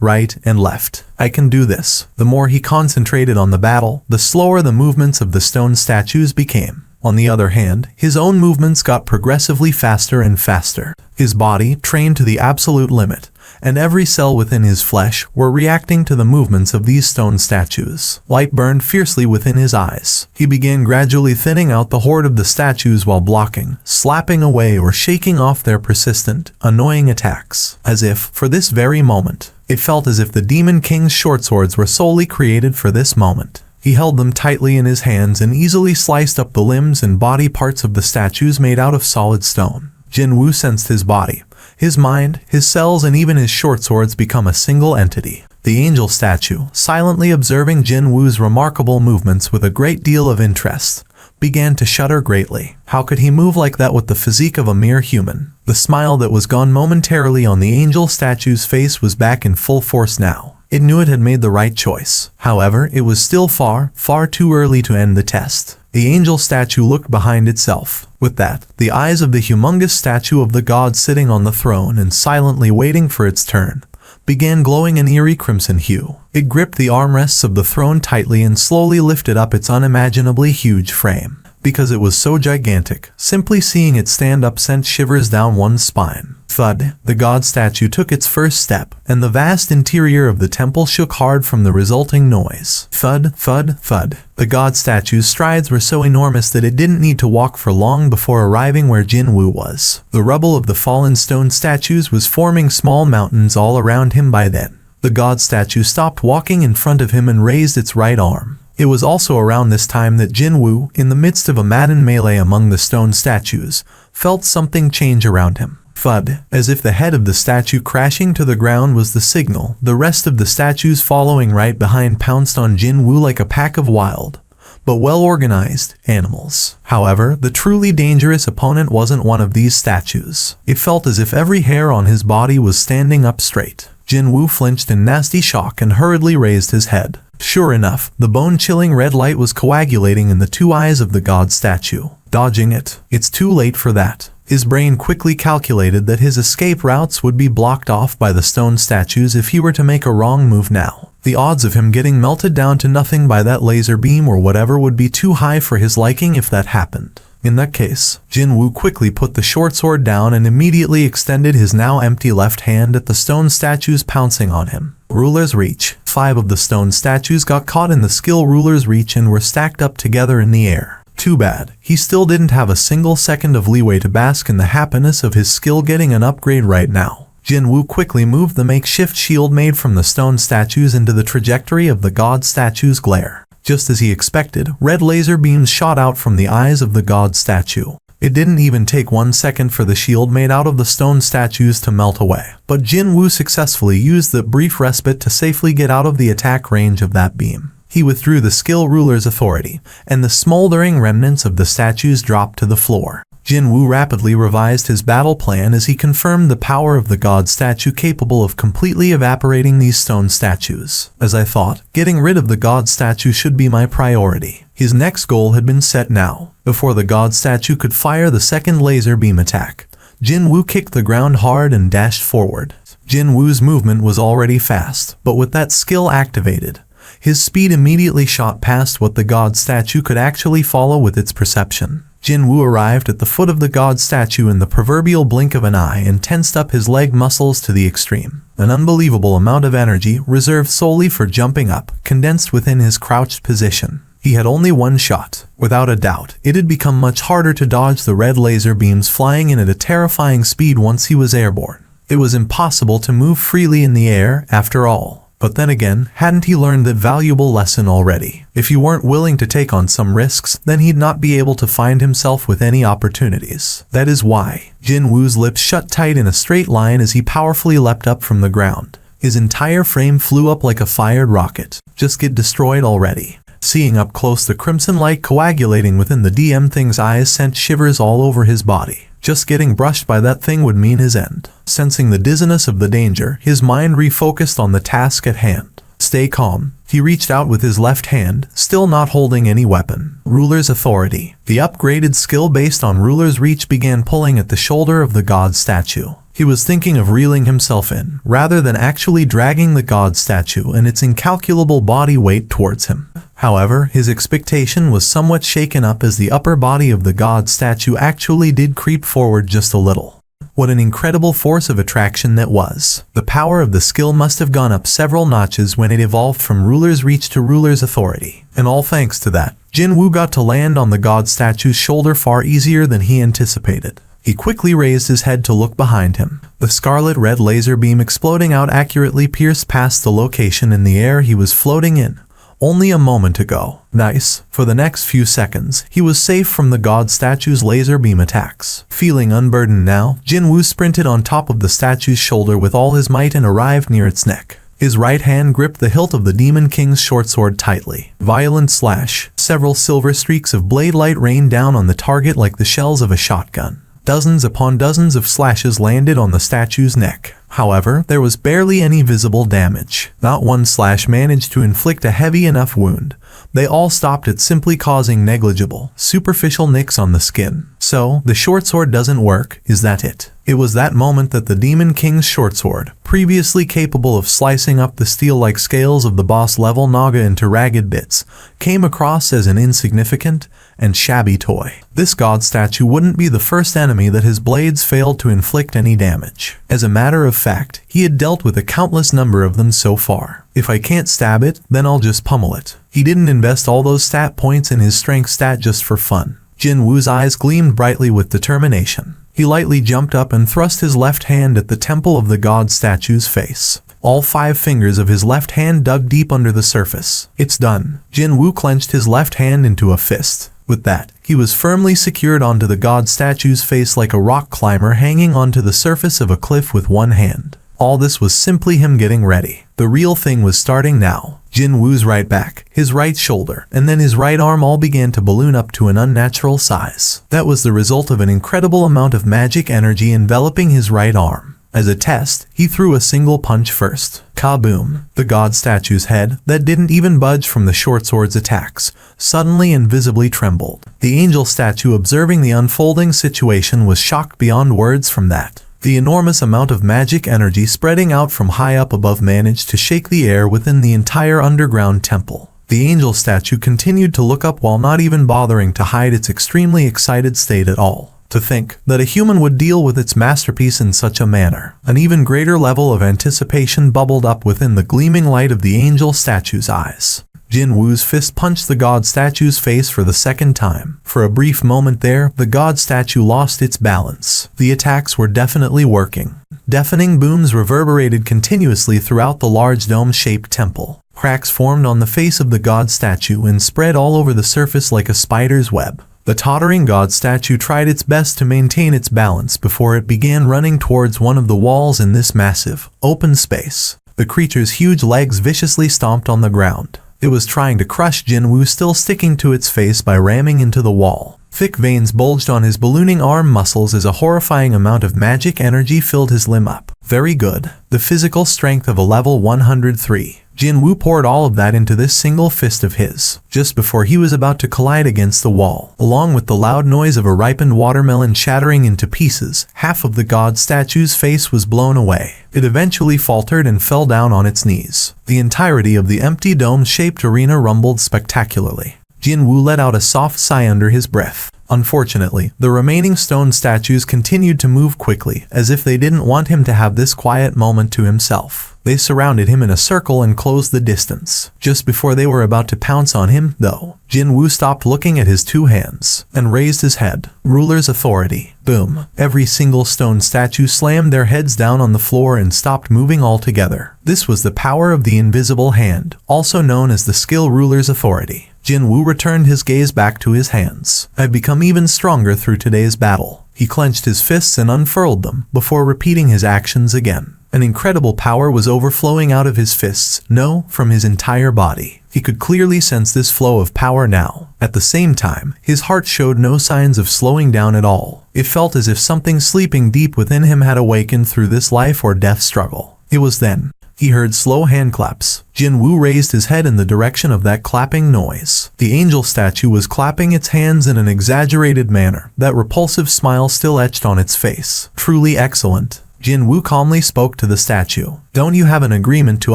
right, and left. I can do this. The more he concentrated on the battle, the slower the movements of the stone statues became. On the other hand, his own movements got progressively faster and faster. His body, trained to the absolute limit, and every cell within his flesh were reacting to the movements of these stone statues. Light burned fiercely within his eyes. He began gradually thinning out the horde of the statues while blocking, slapping away or shaking off their persistent, annoying attacks. As if, for this very moment, it felt as if the Demon King's short swords were solely created for this moment. He held them tightly in his hands and easily sliced up the limbs and body parts of the statues made out of solid stone. Jinwoo sensed his body, his mind, his cells, and even his short swords become a single entity. The angel statue, silently observing Jinwoo's remarkable movements with a great deal of interest, began to shudder greatly. How could he move like that with the physique of a mere human? The smile that was gone momentarily on the angel statue's face was back in full force now. It knew it had made the right choice. However, it was still far, far too early to end the test. The angel statue looked behind itself. With that, the eyes of the humongous statue of the god sitting on the throne and silently waiting for its turn began glowing an eerie crimson hue. It gripped the armrests of the throne tightly and slowly lifted up its unimaginably huge frame. Because it was so gigantic, simply seeing it stand up sent shivers down one's spine. Thud, the god statue took its first step, and the vast interior of the temple shook hard from the resulting noise. Thud, thud, thud. The god statue's strides were so enormous that it didn't need to walk for long before arriving where Jinwoo was. The rubble of the fallen stone statues was forming small mountains all around him by then. The god statue stopped walking in front of him and raised its right arm. It was also around this time that Jinwoo, in the midst of a maddened melee among the stone statues, felt something change around him. Thud, as if the head of the statue crashing to the ground was the signal. The rest of the statues following right behind pounced on Jinwoo like a pack of wild, but well-organized, animals. However, the truly dangerous opponent wasn't one of these statues. It felt as if every hair on his body was standing up straight. Jinwoo flinched in nasty shock and hurriedly raised his head. Sure enough, the bone-chilling red light was coagulating in the two eyes of the god statue. Dodging it. It's too late for that. His brain quickly calculated that his escape routes would be blocked off by the stone statues if he were to make a wrong move now. The odds of him getting melted down to nothing by that laser beam or whatever would be too high for his liking if that happened. In that case, Jinwoo quickly put the short sword down and immediately extended his now empty left hand at the stone statues pouncing on him. Ruler's Reach. 5 of the stone statues got caught in the skill Ruler's Reach and were stacked up together in the air. Too bad. He still didn't have a single second of leeway to bask in the happiness of his skill getting an upgrade right now. Jinwoo quickly moved the makeshift shield made from the stone statues into the trajectory of the god statue's glare. Just as he expected, red laser beams shot out from the eyes of the god statue. It didn't even take 1 second for the shield made out of the stone statues to melt away. But Jinwoo successfully used the brief respite to safely get out of the attack range of that beam. He withdrew the skill ruler's authority, and the smoldering remnants of the statues dropped to the floor. Jinwoo rapidly revised his battle plan as he confirmed the power of the god statue capable of completely evaporating these stone statues. As I thought, getting rid of the god statue should be my priority. His next goal had been set now. Before the god statue could fire the second laser beam attack, Jinwoo kicked the ground hard and dashed forward. Jinwoo's movement was already fast, but with that skill activated, his speed immediately shot past what the god statue could actually follow with its perception. Jinwoo arrived at the foot of the god statue in the proverbial blink of an eye and tensed up his leg muscles to the extreme. An unbelievable amount of energy, reserved solely for jumping up, condensed within his crouched position. He had only one shot. Without a doubt, it had become much harder to dodge the red laser beams flying in at a terrifying speed once he was airborne. It was impossible to move freely in the air, after all. But then again, hadn't he learned that valuable lesson already? If he weren't willing to take on some risks, then he'd not be able to find himself with any opportunities. That is why. Jinwoo's lips shut tight in a straight line as he powerfully leapt up from the ground. His entire frame flew up like a fired rocket. Just get destroyed already. Seeing up close the crimson light coagulating within the DM thing's eyes sent shivers all over his body. Just getting brushed by that thing would mean his end. Sensing the dizziness of the danger, his mind refocused on the task at hand. Stay calm. He reached out with his left hand, still not holding any weapon. Ruler's Authority. The upgraded skill based on Ruler's Reach began pulling at the shoulder of the god statue. He was thinking of reeling himself in, rather than actually dragging the god statue and its incalculable body weight towards him. However, his expectation was somewhat shaken up as the upper body of the god statue actually did creep forward just a little. What an incredible force of attraction that was. The power of the skill must have gone up several notches when it evolved from ruler's reach to ruler's authority. And all thanks to that, Jinwoo got to land on the god statue's shoulder far easier than he anticipated. He quickly raised his head to look behind him. The scarlet-red laser beam exploding out accurately pierced past the location in the air he was floating in only a moment ago. Nice. For the next few seconds, he was safe from the god statue's laser beam attacks. Feeling unburdened now, Jinwoo sprinted on top of the statue's shoulder with all his might and arrived near its neck. His right hand gripped the hilt of the Demon King's short sword tightly. Violent slash. Several silver streaks of blade light rained down on the target like the shells of a shotgun. Dozens upon dozens of slashes landed on the statue's neck. However, there was barely any visible damage. Not one slash managed to inflict a heavy enough wound. They all stopped at simply causing negligible, superficial nicks on the skin. So, the short sword doesn't work, is that it? It was that moment that the Demon King's short sword, previously capable of slicing up the steel-like scales of the boss-level Naga into ragged bits, came across as an insignificant and shabby toy. This god statue wouldn't be the first enemy that his blades failed to inflict any damage. As a matter of fact, he had dealt with a countless number of them so far. If I can't stab it, then I'll just pummel it. He didn't invest all those stat points in his strength stat just for fun. Jinwoo's eyes gleamed brightly with determination. He lightly jumped up and thrust his left hand at the temple of the god statue's face. All 5 fingers of his left hand dug deep under the surface. It's done. Jinwoo clenched his left hand into a fist. With that, he was firmly secured onto the god statue's face like a rock climber hanging onto the surface of a cliff with one hand. All this was simply him getting ready. The real thing was starting now. Jinwoo's right back, his right shoulder, and then his right arm all began to balloon up to an unnatural size. That was the result of an incredible amount of magic energy enveloping his right arm. As a test, he threw a single punch first. Kaboom! The god statue's head, that didn't even budge from the short sword's attacks, suddenly and visibly trembled. The angel statue observing the unfolding situation was shocked beyond words from that. The enormous amount of magic energy spreading out from high up above managed to shake the air within the entire underground temple. The angel statue continued to look up while not even bothering to hide its extremely excited state at all. To think that a human would deal with its masterpiece in such a manner. An even greater level of anticipation bubbled up within the gleaming light of the angel statue's eyes. Jinwoo's fist punched the god statue's face for the second time. For a brief moment there, the god statue lost its balance. The attacks were definitely working. Deafening booms reverberated continuously throughout the large dome-shaped temple. Cracks formed on the face of the god statue and spread all over the surface like a spider's web. The tottering god statue tried its best to maintain its balance before it began running towards one of the walls in this massive, open space. The creature's huge legs viciously stomped on the ground. It was trying to crush Jinwoo, still sticking to its face by ramming into the wall. Thick veins bulged on his ballooning arm muscles as a horrifying amount of magic energy filled his limb up. Very good. The physical strength of a level 103. Jinwoo poured all of that into this single fist of his, just before he was about to collide against the wall. Along with the loud noise of a ripened watermelon shattering into pieces, half of the god statue's face was blown away. It eventually faltered and fell down on its knees. The entirety of the empty dome-shaped arena rumbled spectacularly. Jinwoo let out a soft sigh under his breath. Unfortunately, the remaining stone statues continued to move quickly, as if they didn't want him to have this quiet moment to himself. They surrounded him in a circle and closed the distance. Just before they were about to pounce on him, though, Jinwoo stopped looking at his 2 hands and raised his head. Ruler's authority. Boom. Every single stone statue slammed their heads down on the floor and stopped moving altogether. This was the power of the invisible hand, also known as the skill Ruler's authority. Jinwoo returned his gaze back to his hands. I've become even stronger through today's battle. He clenched his fists and unfurled them, before repeating his actions again. An incredible power was overflowing out of his fists, no, from his entire body. He could clearly sense this flow of power now. At the same time, his heart showed no signs of slowing down at all. It felt as if something sleeping deep within him had awakened through this life or death struggle. It was then he heard slow hand claps. Jinwoo raised his head in the direction of that clapping noise. The angel statue was clapping its hands in an exaggerated manner, that repulsive smile still etched on its face. Truly excellent. Jinwoo calmly spoke to the statue. Don't you have an agreement to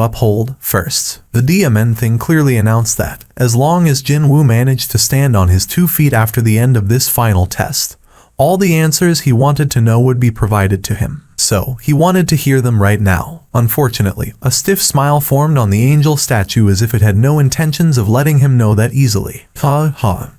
uphold? First, the Diamond thing clearly announced that, as long as Jinwoo managed to stand on his 2 feet after the end of this final test, All the answers he wanted to know would be provided to him. So, he wanted to hear them right now. Unfortunately, a stiff smile formed on the angel statue as if it had no intentions of letting him know that easily.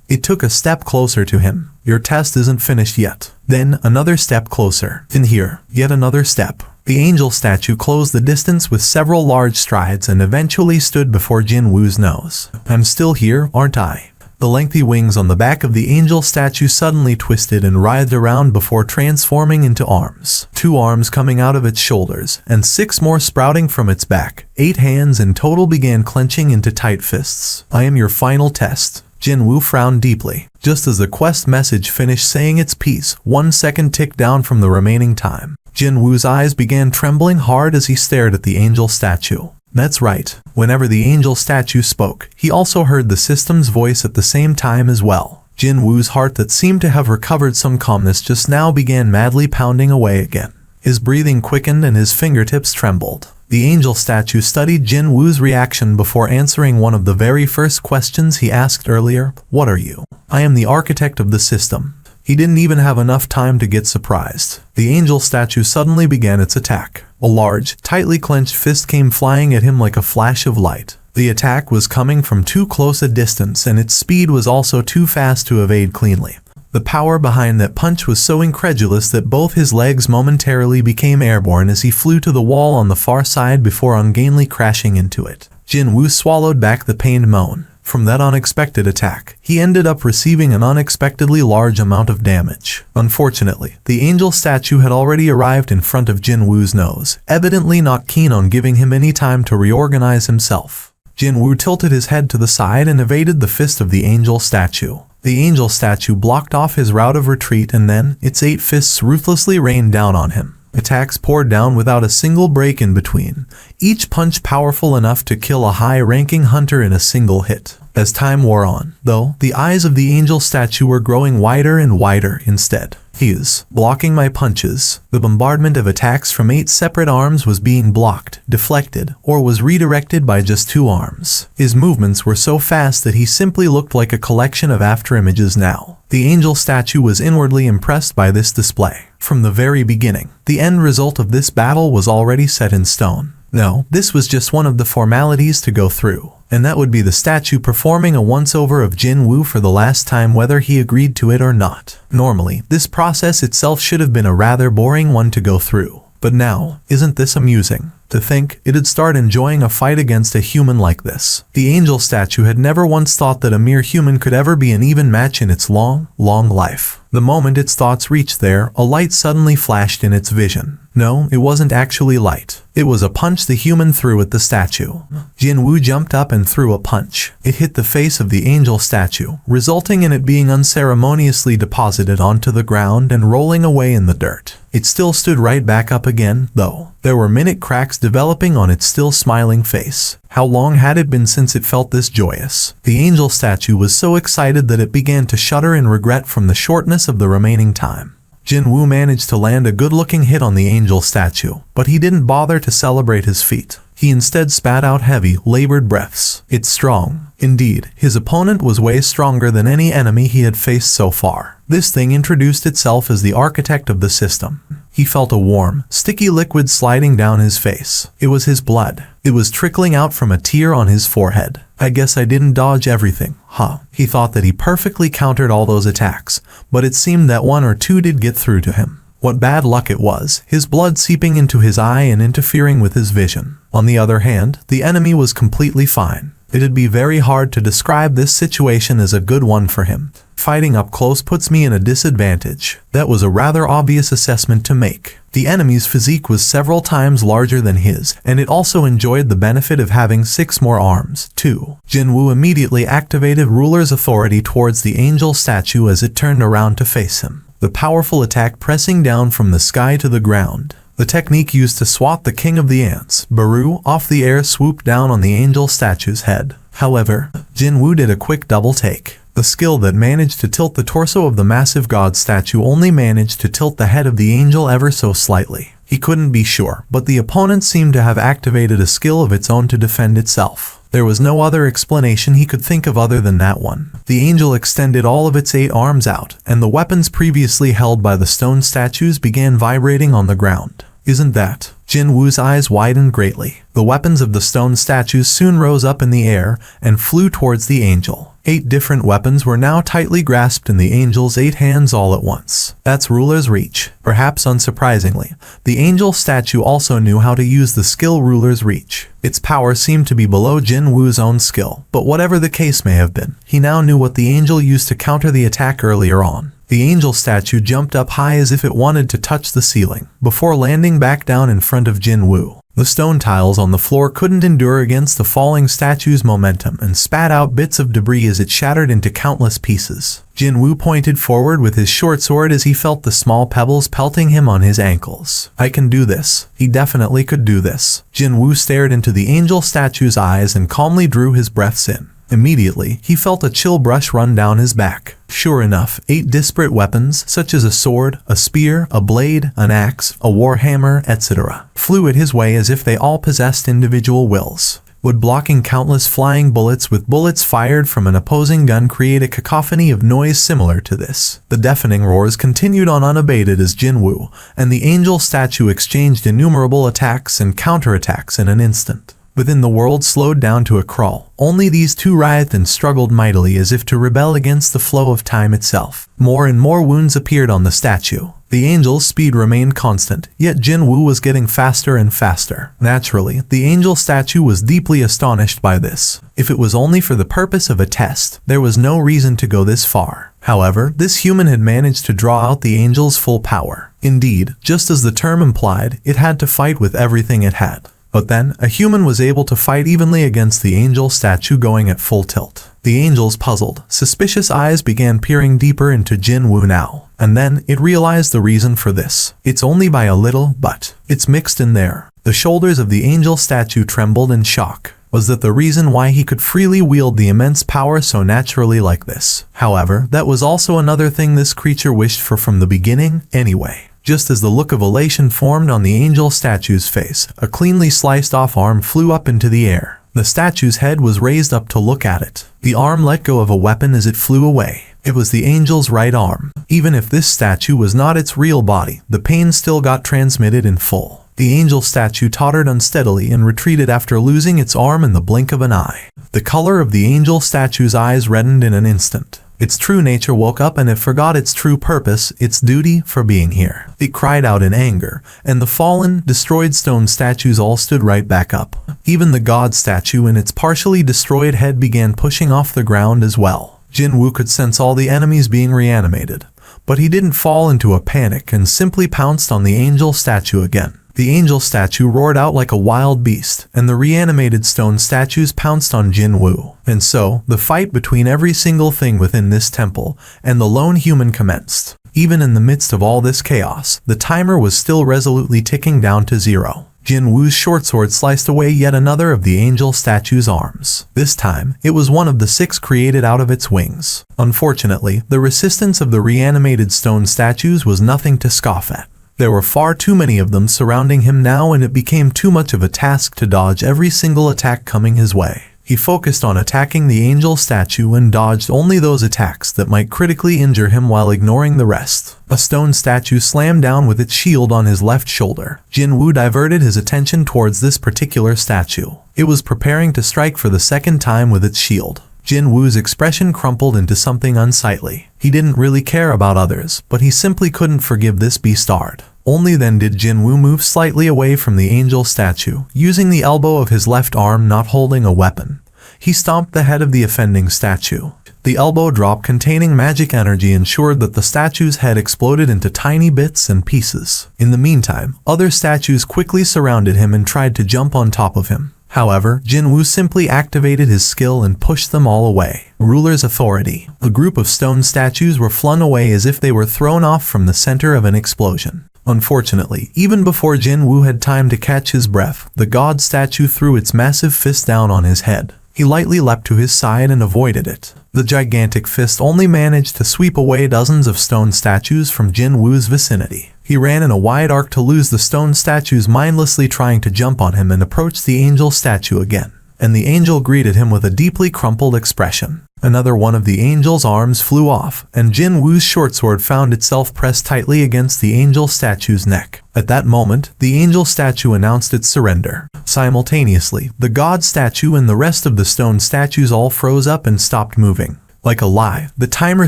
It took a step closer to him. Your test isn't finished yet. Then, another step closer. In here, yet another step. The angel statue closed the distance with several large strides and eventually stood before Jin Woo's nose. I'm still here, aren't I? The lengthy wings on the back of the angel statue suddenly twisted and writhed around before transforming into arms. 2 arms coming out of its shoulders, and 6 more sprouting from its back. 8 hands in total began clenching into tight fists. I am your final test. Jin Woo frowned deeply. Just as the quest message finished saying its piece, 1 second ticked down from the remaining time. Jin Woo's eyes began trembling hard as he stared at the angel statue. That's right. Whenever the angel statue spoke, he also heard the system's voice at the same time as well. Jin Woo's heart that seemed to have recovered some calmness just now began madly pounding away again. His breathing quickened and his fingertips trembled. The angel statue studied Jin Woo's reaction before answering one of the very first questions he asked earlier. What are you? I am the architect of the system. He didn't even have enough time to get surprised. The angel statue suddenly began its attack. A large, tightly clenched fist came flying at him like a flash of light. The attack was coming from too close a distance and its speed was also too fast to evade cleanly. The power behind that punch was so incredulous that both his legs momentarily became airborne as he flew to the wall on the far side before ungainly crashing into it. Jin Woo swallowed back the pained moan. From that unexpected attack, he ended up receiving an unexpectedly large amount of damage. Unfortunately, the angel statue had already arrived in front of Jin Woo's nose, evidently not keen on giving him any time to reorganize himself. Jin Woo tilted his head to the side and evaded the fist of the angel statue. The angel statue blocked off his route of retreat and then, its 8 fists ruthlessly rained down on him. Attacks poured down without a single break in between, each punch powerful enough to kill a high-ranking hunter in a single hit. As time wore on, though, the eyes of the angel statue were growing wider and wider instead. He is blocking my punches. The bombardment of attacks from 8 separate arms was being blocked, deflected, or was redirected by just 2 arms. His movements were so fast that he simply looked like a collection of afterimages now. The angel statue was inwardly impressed by this display. From the very beginning, the end result of this battle was already set in stone. No, this was just one of the formalities to go through, and that would be the statue performing a once-over of Jin Woo for the last time whether he agreed to it or not. Normally, this process itself should have been a rather boring one to go through. But now, isn't this amusing? To think it'd start enjoying a fight against a human like this. The angel statue had never once thought that a mere human could ever be an even match in its long, long life. The moment its thoughts reached there, a light suddenly flashed in its vision. No, it wasn't actually light. It was a punch the human threw at the statue. Jin Woo jumped up and threw a punch. It hit the face of the angel statue, resulting in it being unceremoniously deposited onto the ground and rolling away in the dirt. It still stood right back up again, though. There were minute cracks developing on its still smiling face. How long had it been since it felt this joyous? The angel statue was so excited that it began to shudder in regret from the shortness of the remaining time. Jin Woo managed to land a good-looking hit on the angel statue, but he didn't bother to celebrate his feat. He instead spat out heavy, labored breaths. It's strong. Indeed, his opponent was way stronger than any enemy he had faced so far. This thing introduced itself as the architect of the system. He felt a warm, sticky liquid sliding down his face. It was his blood. It was trickling out from a tear on his forehead. I guess I didn't dodge everything, huh? He thought that he perfectly countered all those attacks, but it seemed that 1 or 2 did get through to him. What bad luck it was, his blood seeping into his eye and interfering with his vision. On the other hand, the enemy was completely fine. It'd be very hard to describe this situation as a good one for him. Fighting up close puts me in a disadvantage. That was a rather obvious assessment to make. The enemy's physique was several times larger than his, and it also enjoyed the benefit of having 6 more arms, too. Jin Woo immediately activated ruler's authority towards the angel statue as it turned around to face him. The powerful attack pressing down from the sky to the ground. The technique used to swat the king of the ants, Baru, off the air swooped down on the angel statue's head. However, Jin Woo did a quick double take. The skill that managed to tilt the torso of the massive god statue only managed to tilt the head of the angel ever so slightly. He couldn't be sure, but the opponent seemed to have activated a skill of its own to defend itself. There was no other explanation he could think of other than that one. The angel extended all of its 8 arms out, and the weapons previously held by the stone statues began vibrating on the ground. Isn't that? Jin Woo's eyes widened greatly. The weapons of the stone statues soon rose up in the air and flew towards the angel. 8 different weapons were now tightly grasped in the angel's 8 hands all at once. That's ruler's reach. Perhaps unsurprisingly, the angel statue also knew how to use the skill ruler's reach. Its power seemed to be below Jin Woo's own skill, but whatever the case may have been, he now knew what the angel used to counter the attack earlier on. The angel statue jumped up high as if it wanted to touch the ceiling, before landing back down in front of Jin Woo. The stone tiles on the floor couldn't endure against the falling statue's momentum and spat out bits of debris as it shattered into countless pieces. Jin Woo pointed forward with his short sword as he felt the small pebbles pelting him on his ankles. I can do this. He definitely could do this. Jin Woo stared into the angel statue's eyes and calmly drew his breaths in. Immediately, he felt a chill brush run down his back. Sure enough, 8 disparate weapons, such as a sword, a spear, a blade, an axe, a warhammer, etc., flew at his way as if they all possessed individual wills. Would blocking countless flying bullets with bullets fired from an opposing gun create a cacophony of noise similar to this? The deafening roars continued on unabated as Jin Woo and the angel statue exchanged innumerable attacks and counterattacks in an instant. Within the world slowed down to a crawl. Only these two writhed and struggled mightily as if to rebel against the flow of time itself. More and more wounds appeared on the statue. The angel's speed remained constant, yet Jin Woo was getting faster and faster. Naturally, the angel statue was deeply astonished by this. If it was only for the purpose of a test, there was no reason to go this far. However, this human had managed to draw out the angel's full power. Indeed, just as the term implied, it had to fight with everything it had. But then, a human was able to fight evenly against the angel statue going at full tilt. The angel's puzzled, suspicious eyes began peering deeper into Jin Woo now. And then, it realized the reason for this. It's only by a little, but it's mixed in there. The shoulders of the angel statue trembled in shock. Was that the reason why he could freely wield the immense power so naturally like this? However, that was also another thing this creature wished for from the beginning, anyway. Just as the look of elation formed on the angel statue's face, a cleanly sliced off arm flew up into the air. The statue's head was raised up to look at it. The arm let go of a weapon as it flew away. It was the angel's right arm. Even if this statue was not its real body, the pain still got transmitted in full. The angel statue tottered unsteadily and retreated after losing its arm in the blink of an eye. The color of the angel statue's eyes reddened in an instant. Its true nature woke up and it forgot its true purpose, its duty for being here. It cried out in anger, and the fallen, destroyed stone statues all stood right back up. Even the god statue in its partially destroyed head began pushing off the ground as well. Jin Woo could sense all the enemies being reanimated, but he didn't fall into a panic and simply pounced on the angel statue again. The angel statue roared out like a wild beast, and the reanimated stone statues pounced on Jin Woo. And so, the fight between every single thing within this temple and the lone human commenced. Even in the midst of all this chaos, the timer was still resolutely ticking down to 0. Jin Woo's short sword sliced away yet another of the angel statue's arms. This time, it was one of the 6 created out of its wings. Unfortunately, the resistance of the reanimated stone statues was nothing to scoff at. There were far too many of them surrounding him now, and it became too much of a task to dodge every single attack coming his way. He focused on attacking the angel statue and dodged only those attacks that might critically injure him while ignoring the rest. A stone statue slammed down with its shield on his left shoulder. Jin Woo diverted his attention towards this particular statue. It was preparing to strike for the second time with its shield. Jin Woo's expression crumpled into something unsightly. He didn't really care about others, but he simply couldn't forgive this beastard. Only then did Jin Woo move slightly away from the angel statue, using the elbow of his left arm not holding a weapon. He stomped the head of the offending statue. The elbow drop containing magic energy ensured that the statue's head exploded into tiny bits and pieces. In the meantime, other statues quickly surrounded him and tried to jump on top of him. However, Jin Woo simply activated his skill and pushed them all away. Ruler's authority. The group of stone statues were flung away as if they were thrown off from the center of an explosion. Unfortunately, even before Jin Woo had time to catch his breath, the god statue threw its massive fist down on his head. He lightly leapt to his side and avoided it. The gigantic fist only managed to sweep away dozens of stone statues from Jin Woo's vicinity. He ran in a wide arc to lose the stone statues mindlessly trying to jump on him and approach the angel statue again. and the angel greeted him with a deeply crumpled expression. Another one of the angel's arms flew off, and Jin Woo's short sword found itself pressed tightly against the angel statue's neck. At that moment, the angel statue announced its surrender. Simultaneously, the god statue and the rest of the stone statues all froze up and stopped moving. Like a lie, the timer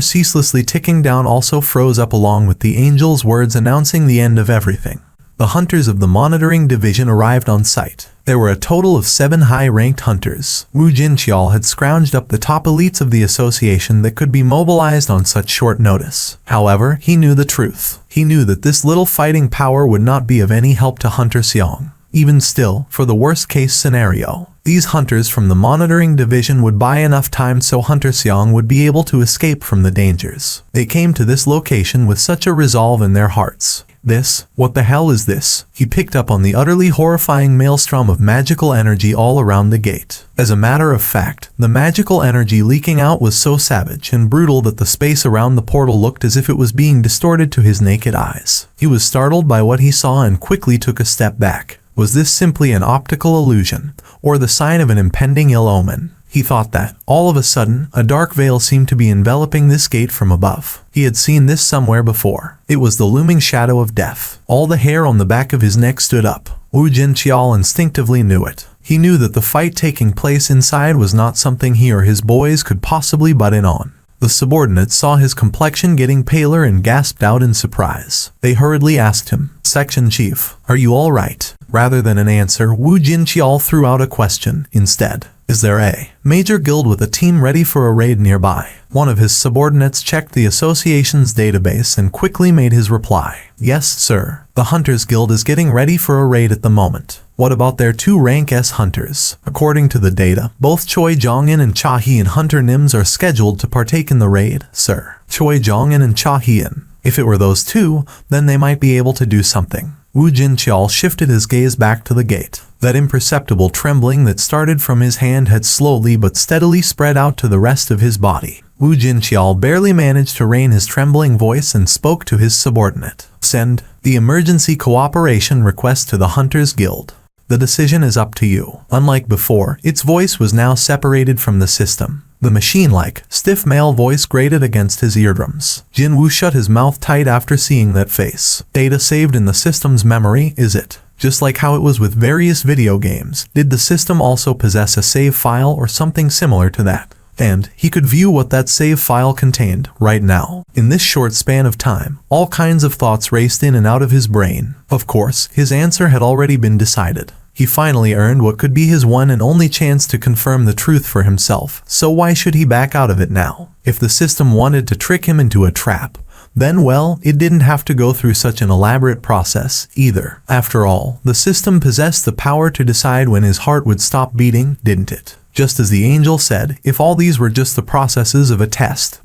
ceaselessly ticking down also froze up along with the angel's words announcing the end of everything. The hunters of the monitoring division arrived on site. There were a total of 7 high-ranked hunters. Wu Jinqiao had scrounged up the top elites of the association that could be mobilized on such short notice. However, he knew the truth. He knew that this little fighting power would not be of any help to Hunter Xiong. Even still, for the worst-case scenario, these hunters from the monitoring division would buy enough time so Hunter Xiong would be able to escape from the dangers. They came to this location with such a resolve in their hearts. What the hell is this? He picked up on the utterly horrifying maelstrom of magical energy all around the gate. As a matter of fact, the magical energy leaking out was so savage and brutal that the space around the portal looked as if it was being distorted to his naked eyes. He was startled by what he saw and quickly took a step back. Was this simply an optical illusion, or the sign of an impending ill omen? He thought that, all of a sudden, a dark veil seemed to be enveloping this gate from above. He had seen this somewhere before. It was the looming shadow of death. All the hair on the back of his neck stood up. Wu Jinqiao instinctively knew it. He knew that the fight taking place inside was not something he or his boys could possibly butt in on. The subordinates saw his complexion getting paler and gasped out in surprise. They hurriedly asked him, "Section Chief, are you all right?" Rather than an answer, Wu Jinqiao threw out a question instead. "Is there a major guild with a team ready for a raid nearby?" One of his subordinates checked the association's database and quickly made his reply. "Yes, sir. The Hunters Guild is getting ready for a raid at the moment." "What about their 2 rank S hunters?" "According to the data, both Choi Jongin and Cha Hien Hunter Nims are scheduled to partake in the raid, sir." Choi Jongin and Cha Hien. If it were those 2, then they might be able to do something. Wu Jinqiao shifted his gaze back to the gate. That imperceptible trembling that started from his hand had slowly but steadily spread out to the rest of his body. Wu Jinqiao barely managed to rein his trembling voice and spoke to his subordinate. "Send the emergency cooperation request to the Hunters Guild. The decision is up to you." Unlike before, its voice was now separated from the system. The machine-like, stiff male voice grated against his eardrums. Jin Woo shut his mouth tight after seeing that face. "Data saved in the system's memory, is it? Just like how it was with various video games, did the system also possess a save file or something similar to that?" And he could view what that save file contained right now. In this short span of time, all kinds of thoughts raced in and out of his brain. Of course, his answer had already been decided. He finally earned what could be his one and only chance to confirm the truth for himself, so why should he back out of it now? If the system wanted to trick him into a trap, then well, it didn't have to go through such an elaborate process either. After all, the system possessed the power to decide when his heart would stop beating, didn't it? Just as the angel said, if all these were just the processes of a test,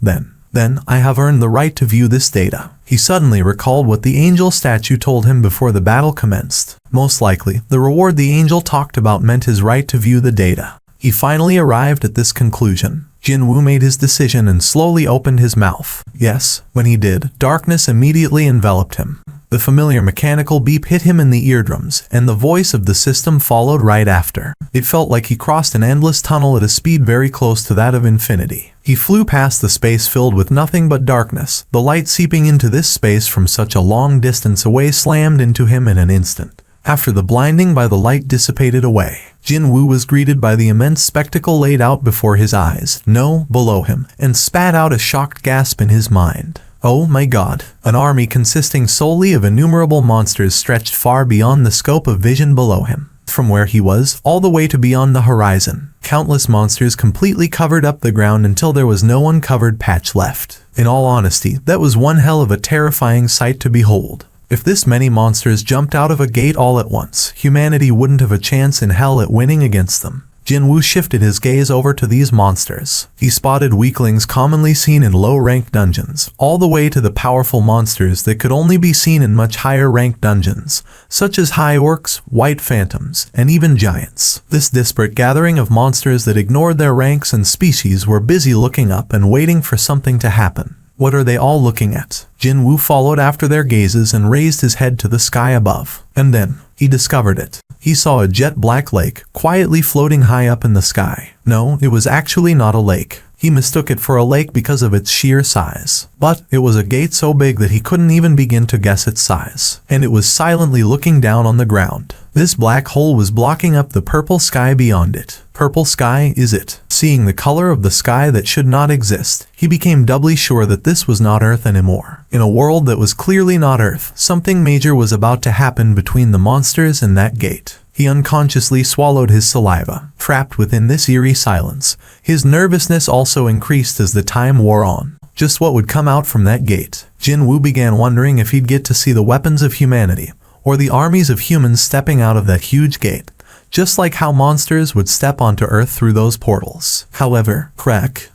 then I have earned the right to view this data. He suddenly recalled what the angel statue told him before the battle commenced. Most likely, the reward the angel talked about meant his right to view the data. He finally arrived at this conclusion. Jin Woo made his decision and slowly opened his mouth. Yes, when he did, darkness immediately enveloped him. The familiar mechanical beep hit him in the eardrums, and the voice of the system followed right after. It felt like he crossed an endless tunnel at a speed very close to that of infinity. He flew past the space filled with nothing but darkness. The light seeping into this space from such a long distance away slammed into him in an instant. After the blinding by the light dissipated away, Jin Woo was greeted by the immense spectacle laid out before his eyes, no, below him, and spat out a shocked gasp in his mind. Oh my God! An army consisting solely of innumerable monsters stretched far beyond the scope of vision below him. From where he was, all the way to beyond the horizon, countless monsters completely covered up the ground until there was no uncovered patch left. In all honesty, that was one hell of a terrifying sight to behold. If this many monsters jumped out of a gate all at once, humanity wouldn't have a chance in hell at winning against them. Jin Woo shifted his gaze over to these monsters. He spotted weaklings commonly seen in low-ranked dungeons, all the way to the powerful monsters that could only be seen in much higher-ranked dungeons, such as high orcs, white phantoms, and even giants. This disparate gathering of monsters that ignored their ranks and species were busy looking up and waiting for something to happen. What are they all looking at? Jin Woo followed after their gazes and raised his head to the sky above. And then, he discovered it. he saw a jet black lake quietly floating high up in the sky. No, it was actually not a lake. He mistook it for a lake because of its sheer size. But it was a gate so big that he couldn't even begin to guess its size. And it was silently looking down on the ground. This black hole was blocking up the purple sky beyond it. Purple sky, is it? Seeing the color of the sky that should not exist, he became doubly sure that this was not Earth anymore. In a world that was clearly not Earth, something major was about to happen between the monsters and that gate. He unconsciously swallowed his saliva. Trapped within this eerie silence, his nervousness also increased as the time wore on. Just what would come out from that gate? Jinwoo began wondering if he'd get to see the weapons of humanity, or the armies of humans stepping out of that huge gate, just like how monsters would step onto Earth through those portals. However,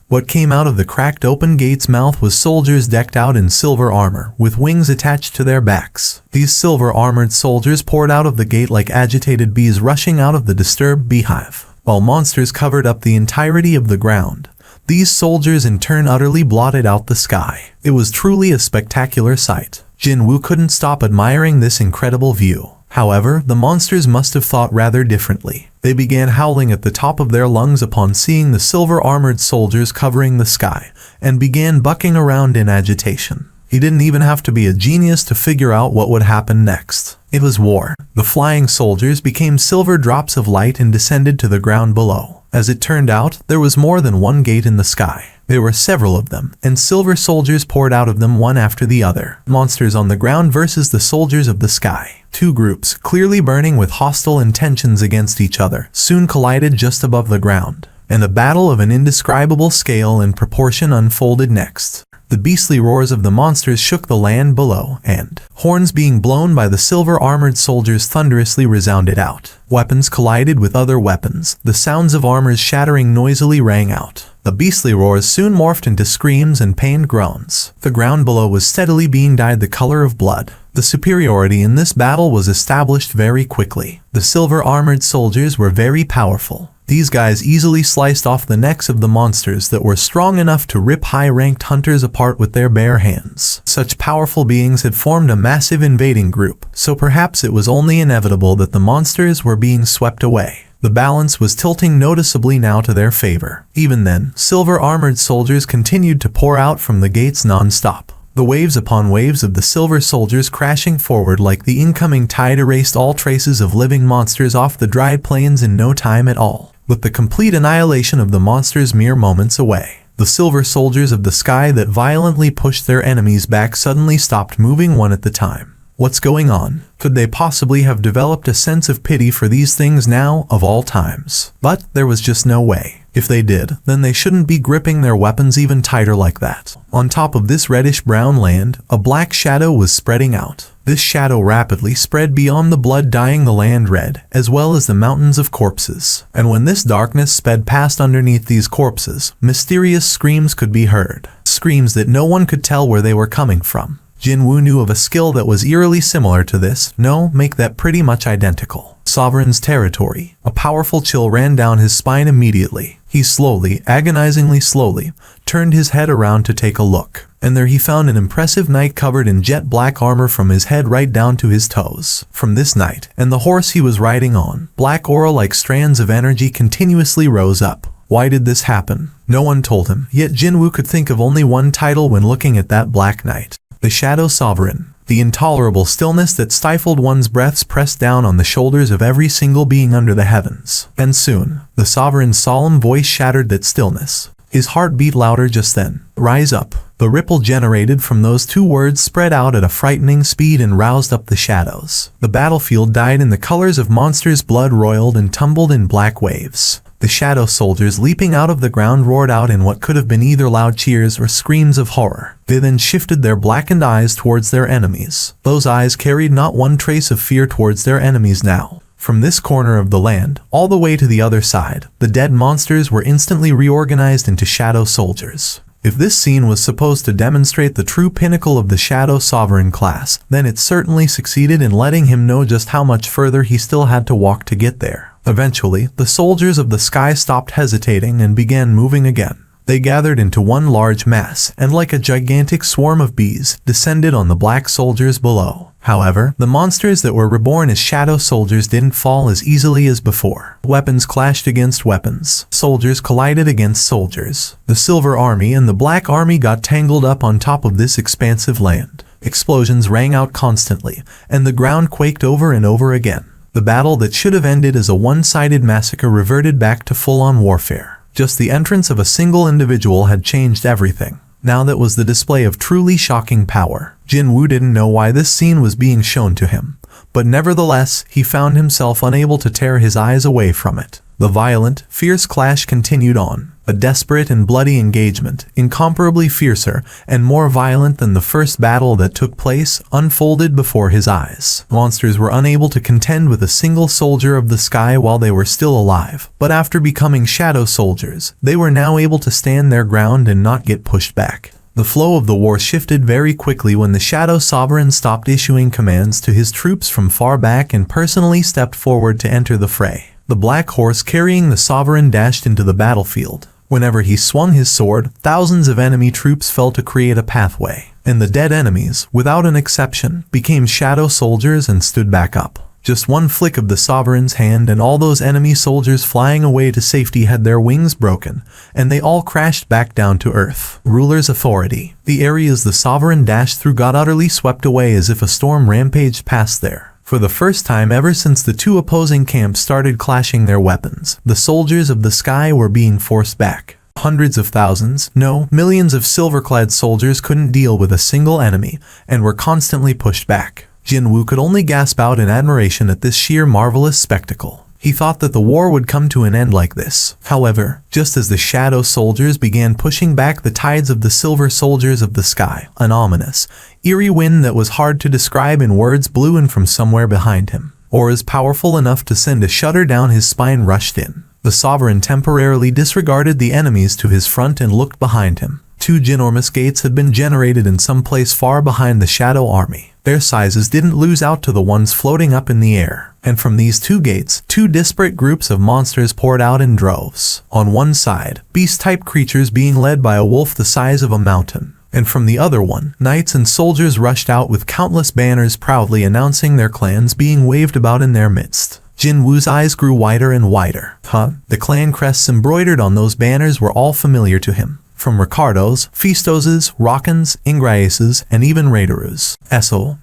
what came out of the cracked open gate's mouth was soldiers decked out in silver armor, with wings attached to their backs. These silver-armored soldiers poured out of the gate like agitated bees rushing out of the disturbed beehive, while monsters covered up the entirety of the ground. These soldiers in turn utterly blotted out the sky. It was truly a spectacular sight. Jinwoo couldn't stop admiring this incredible view. However, the monsters must have thought rather differently. They began howling at the top of their lungs upon seeing the silver-armored soldiers covering the sky, and began bucking around in agitation. He didn't even have to be a genius to figure out what would happen next. It was war. The flying soldiers became silver drops of light and descended to the ground below. As it turned out, there was more than one gate in the sky. There were several of them, and silver soldiers poured out of them one after the other. Monsters on the ground versus the soldiers of the sky. Two groups, clearly burning with hostile intentions against each other, soon collided just above the ground. And a battle of an indescribable scale and proportion unfolded next. The beastly roars of the monsters shook the land below, and horns being blown by the silver-armored soldiers thunderously resounded out. Weapons collided with other weapons. The sounds of armors shattering noisily rang out. The beastly roars soon morphed into screams and pained groans. The ground below was steadily being dyed the color of blood. The superiority in this battle was established very quickly. The silver-armored soldiers were very powerful. These guys easily sliced off the necks of the monsters that were strong enough to rip high-ranked hunters apart with their bare hands. Such powerful beings had formed a massive invading group, so perhaps it was only inevitable that the monsters were being swept away. The balance was tilting noticeably now to their favor. Even then, silver-armored soldiers continued to pour out from the gates non-stop. The waves upon waves of the silver soldiers crashing forward like the incoming tide erased all traces of living monsters off the dried plains in no time at all, with the complete annihilation of the monsters mere moments away. The silver soldiers of the sky that violently pushed their enemies back suddenly stopped moving one at a time. What's going on? Could they possibly have developed a sense of pity for these things now, of all times? But there was just no way. If they did, then they shouldn't be gripping their weapons even tighter like that. On top of this reddish-brown land, a black shadow was spreading out. This shadow rapidly spread beyond the blood dyeing the land red, as well as the mountains of corpses. And when this darkness sped past underneath these corpses, mysterious screams could be heard. Screams that no one could tell where they were coming from. Jinwoo knew of a skill that was eerily similar to this. No, make that pretty much identical. Sovereign's territory. A powerful chill ran down his spine immediately. He slowly, agonizingly slowly, turned his head around to take a look. And there he found an impressive knight covered in jet black armor from his head right down to his toes. From this knight, and the horse he was riding on, black aura like strands of energy continuously rose up. Why did this happen? No one told him, yet Jinwoo could think of only one title when looking at that black knight. The Shadow Sovereign. The intolerable stillness that stifled one's breaths pressed down on the shoulders of every single being under the heavens. And soon, the Sovereign's solemn voice shattered that stillness. His heart beat louder just then. Rise up. The ripple generated from those two words spread out at a frightening speed and roused up the shadows. The battlefield dyed in the colors of monsters' blood roiled and tumbled in black waves. The shadow soldiers leaping out of the ground roared out in what could have been either loud cheers or screams of horror. They then shifted their blackened eyes towards their enemies. Those eyes carried not one trace of fear towards their enemies now. From this corner of the land, all the way to the other side, the dead monsters were instantly reorganized into shadow soldiers. If this scene was supposed to demonstrate the true pinnacle of the Shadow Sovereign class, then it certainly succeeded in letting him know just how much further he still had to walk to get there. Eventually, the soldiers of the sky stopped hesitating and began moving again. They gathered into one large mass, and like a gigantic swarm of bees, descended on the black soldiers below. However, the monsters that were reborn as shadow soldiers didn't fall as easily as before. Weapons clashed against weapons. Soldiers collided against soldiers. The Silver Army and the Black Army got tangled up on top of this expansive land. Explosions rang out constantly, and the ground quaked over and over again. The battle that should have ended as a one-sided massacre reverted back to full-on warfare. Just the entrance of a single individual had changed everything. Now that was the display of truly shocking power. Jinwoo didn't know why this scene was being shown to him, but nevertheless, he found himself unable to tear his eyes away from it. The violent, fierce clash continued on. A desperate and bloody engagement, incomparably fiercer and more violent than the first battle that took place, unfolded before his eyes. Monsters were unable to contend with a single soldier of the sky while they were still alive, but after becoming shadow soldiers, they were now able to stand their ground and not get pushed back. The flow of the war shifted very quickly when the Shadow Sovereign stopped issuing commands to his troops from far back and personally stepped forward to enter the fray. The black horse carrying the Sovereign dashed into the battlefield. Whenever he swung his sword, thousands of enemy troops fell to create a pathway, and the dead enemies, without an exception, became shadow soldiers and stood back up. Just one flick of the Sovereign's hand and all those enemy soldiers flying away to safety had their wings broken, and they all crashed back down to earth. Ruler's authority. The areas the Sovereign dashed through got utterly swept away as if a storm rampaged past there. For the first time ever since the two opposing camps started clashing their weapons, the soldiers of the sky were being forced back. Hundreds of thousands, no, millions of silver-clad soldiers couldn't deal with a single enemy, and were constantly pushed back. Jinwoo could only gasp out in admiration at this sheer marvelous spectacle. He thought that the war would come to an end like this. However, just as the shadow soldiers began pushing back the tides of the silver soldiers of the sky, an ominous, eerie wind that was hard to describe in words blew in from somewhere behind him, or is powerful enough to send a shudder down his spine rushed in. The Sovereign temporarily disregarded the enemies to his front and looked behind him. Two ginormous gates had been generated in some place far behind the Shadow Army. Their sizes didn't lose out to the ones floating up in the air, and from these two gates, two disparate groups of monsters poured out in droves. On one side, beast-type creatures being led by a wolf the size of a mountain, and from the other one, knights and soldiers rushed out with countless banners proudly announcing their clans being waved about in their midst. Jinwoo's eyes grew wider and wider. The clan crests embroidered on those banners were all familiar to him. From Ricardo's, Fistos's, Rockin's, Ingraeus's, and even Raiderus.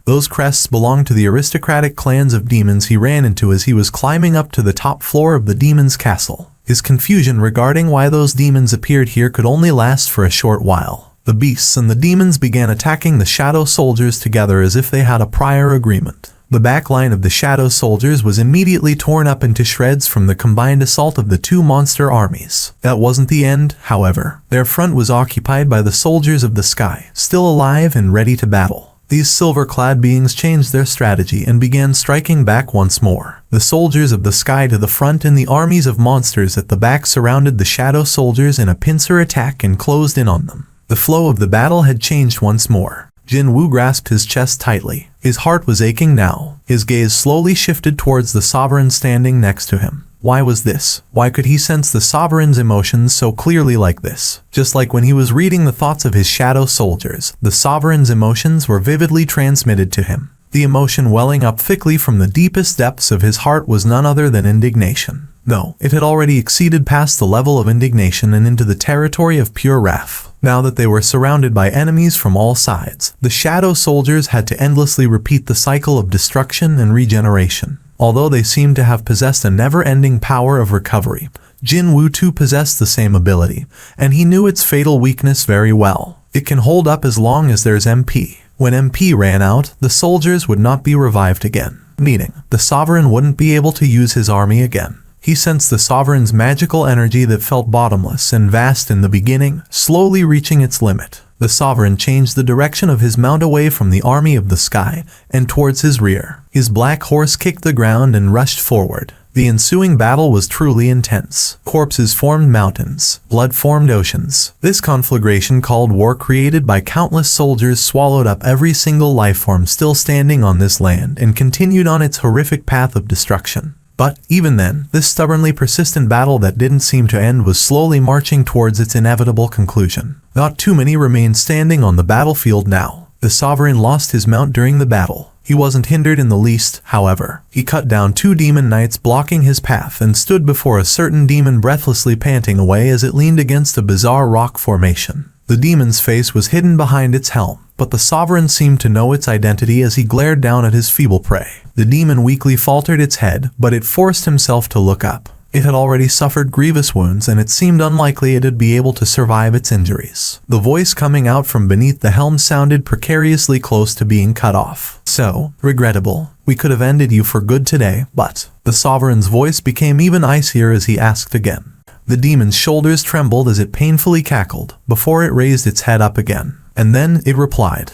Those crests belonged to the aristocratic clans of demons he ran into as he was climbing up to the top floor of the demon's castle. His confusion regarding why those demons appeared here could only last for a short while. The beasts and the demons began attacking the shadow soldiers together as if they had a prior agreement. The back line of the shadow soldiers was immediately torn up into shreds from the combined assault of the two monster armies. That wasn't the end, however. Their front was occupied by the soldiers of the sky, still alive and ready to battle. These silver-clad beings changed their strategy and began striking back once more. The soldiers of the sky to the front and the armies of monsters at the back surrounded the shadow soldiers in a pincer attack and closed in on them. The flow of the battle had changed once more. Jinwoo grasped his chest tightly. His heart was aching now. His gaze slowly shifted towards the Sovereign standing next to him. Why was this? Why could he sense the Sovereign's emotions so clearly like this? Just like when he was reading the thoughts of his shadow soldiers, the Sovereign's emotions were vividly transmitted to him. The emotion welling up thickly from the deepest depths of his heart was none other than indignation. No, it had already exceeded past the level of indignation and into the territory of pure wrath. Now that they were surrounded by enemies from all sides, the shadow soldiers had to endlessly repeat the cycle of destruction and regeneration. Although they seemed to have possessed a never-ending power of recovery, Jinwoo too possessed the same ability, and he knew its fatal weakness very well. It can hold up as long as there's MP. When MP ran out, the soldiers would not be revived again, meaning the Sovereign wouldn't be able to use his army again. He sensed the Sovereign's magical energy that felt bottomless and vast in the beginning, slowly reaching its limit. The Sovereign changed the direction of his mount away from the army of the sky and towards his rear. His black horse kicked the ground and rushed forward. The ensuing battle was truly intense. Corpses formed mountains. Blood formed oceans. This conflagration called war created by countless soldiers swallowed up every single life form still standing on this land and continued on its horrific path of destruction. But even then, this stubbornly persistent battle that didn't seem to end was slowly marching towards its inevitable conclusion. Not too many remained standing on the battlefield now. The sovereign lost his mount during the battle. He wasn't hindered in the least, however. He cut down 2 demon knights blocking his path and stood before a certain demon breathlessly panting away as it leaned against a bizarre rock formation. The demon's face was hidden behind its helm, but the sovereign seemed to know its identity as he glared down at his feeble prey. The demon weakly faltered its head, but it forced himself to look up. It had already suffered grievous wounds, and it seemed unlikely it'd be able to survive its injuries. The voice coming out from beneath the helm sounded precariously close to being cut off. So, regrettable, we could have ended you for good today, but... The sovereign's voice became even icier as he asked again. The demon's shoulders trembled as it painfully cackled, before it raised its head up again. And then it replied.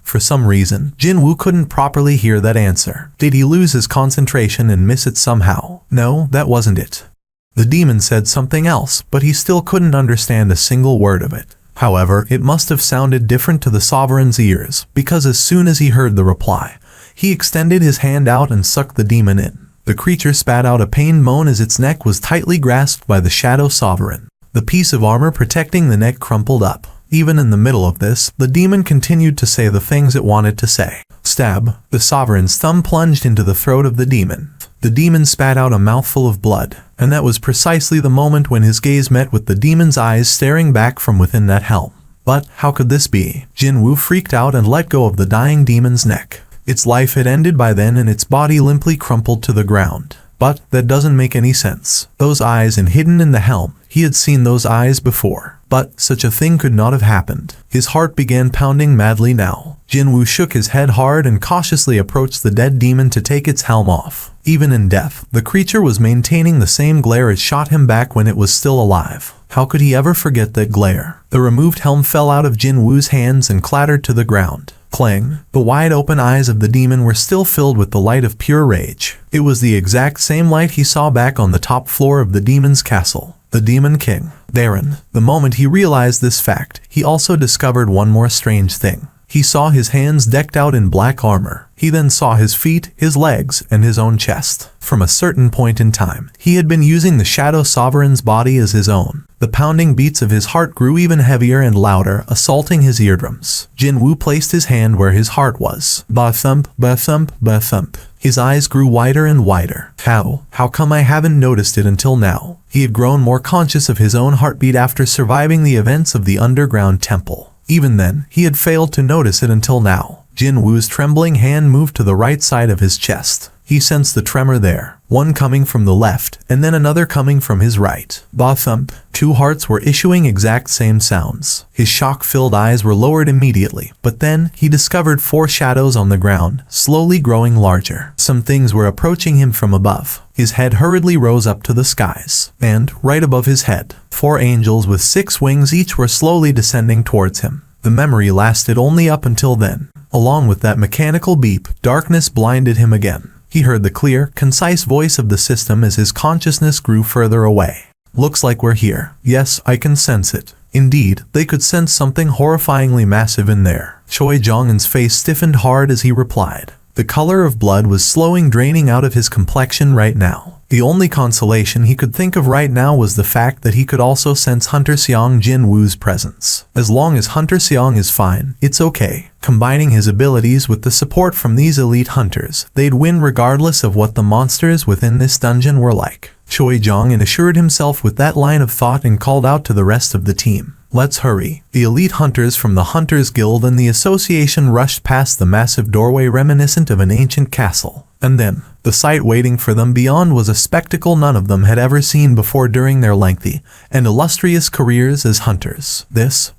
For some reason, Jinwoo couldn't properly hear that answer. Did he lose his concentration and miss it somehow? No, that wasn't it. The demon said something else, but he still couldn't understand a single word of it. However, it must have sounded different to the sovereign's ears, because as soon as he heard the reply, he extended his hand out and sucked the demon in. The creature spat out a pained moan as its neck was tightly grasped by the shadow sovereign. The piece of armor protecting the neck crumpled up. Even in the middle of this, the demon continued to say the things it wanted to say. Stab. The sovereign's thumb plunged into the throat of the demon. The demon spat out a mouthful of blood, and that was precisely the moment when his gaze met with the demon's eyes staring back from within that helm. But how could this be? Jinwoo freaked out and let go of the dying demon's neck. Its life had ended by then and its body limply crumpled to the ground. But that doesn't make any sense. Those eyes and hidden in the helm, he had seen those eyes before. But such a thing could not have happened. His heart began pounding madly now. Jinwoo shook his head hard and cautiously approached the dead demon to take its helm off. Even in death, the creature was maintaining the same glare it shot him back when it was still alive. How could he ever forget that glare? The removed helm fell out of Jinwoo's hands and clattered to the ground. Clang. The wide-open eyes of the demon were still filled with the light of pure rage. It was the exact same light he saw back on the top floor of the demon's castle. The Demon King. Darren. The moment he realized this fact, he also discovered one more strange thing. He saw his hands decked out in black armor. He then saw his feet, his legs, and his own chest. From a certain point in time, he had been using the Shadow Sovereign's body as his own. The pounding beats of his heart grew even heavier and louder, assaulting his eardrums. Jinwoo placed his hand where his heart was. Ba-thump, ba-thump, ba-thump. His eyes grew wider and wider. How come I haven't noticed it until now? He had grown more conscious of his own heartbeat after surviving the events of the underground temple. Even then, he had failed to notice it until now. Jinwoo's trembling hand moved to the right side of his chest. He sensed the tremor there, one coming from the left, and then another coming from his right. Ba-thump. 2 hearts were issuing exact same sounds. His shock-filled eyes were lowered immediately, but then he discovered 4 shadows on the ground, slowly growing larger. Some things were approaching him from above. His head hurriedly rose up to the skies, and, right above his head, 4 angels with 6 wings each were slowly descending towards him. The memory lasted only up until then. Along with that mechanical beep, darkness blinded him again. He heard the clear, concise voice of the system as his consciousness grew further away. Looks like we're here. Yes, I can sense it. Indeed, they could sense something horrifyingly massive in there. Choi Jong-un's face stiffened hard as he replied. The color of blood was slowly draining out of his complexion right now. The only consolation he could think of right now was the fact that he could also sense Hunter Seong Jinwoo's presence. As long as Hunter Seong is fine, it's okay. Combining his abilities with the support from these elite hunters, they'd win regardless of what the monsters within this dungeon were like. Choi Jong-un assured himself with that line of thought and called out to the rest of the team. Let's hurry. The elite hunters from the Hunters Guild and the association rushed past the massive doorway reminiscent of an ancient castle. And then, the sight waiting for them beyond was a spectacle none of them had ever seen before during their lengthy and illustrious careers as hunters.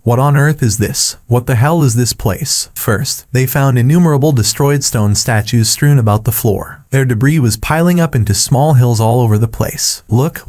What on earth is this? What the hell is this place? First, they found innumerable destroyed stone statues strewn about the floor. Their debris was piling up into small hills all over the place. Look.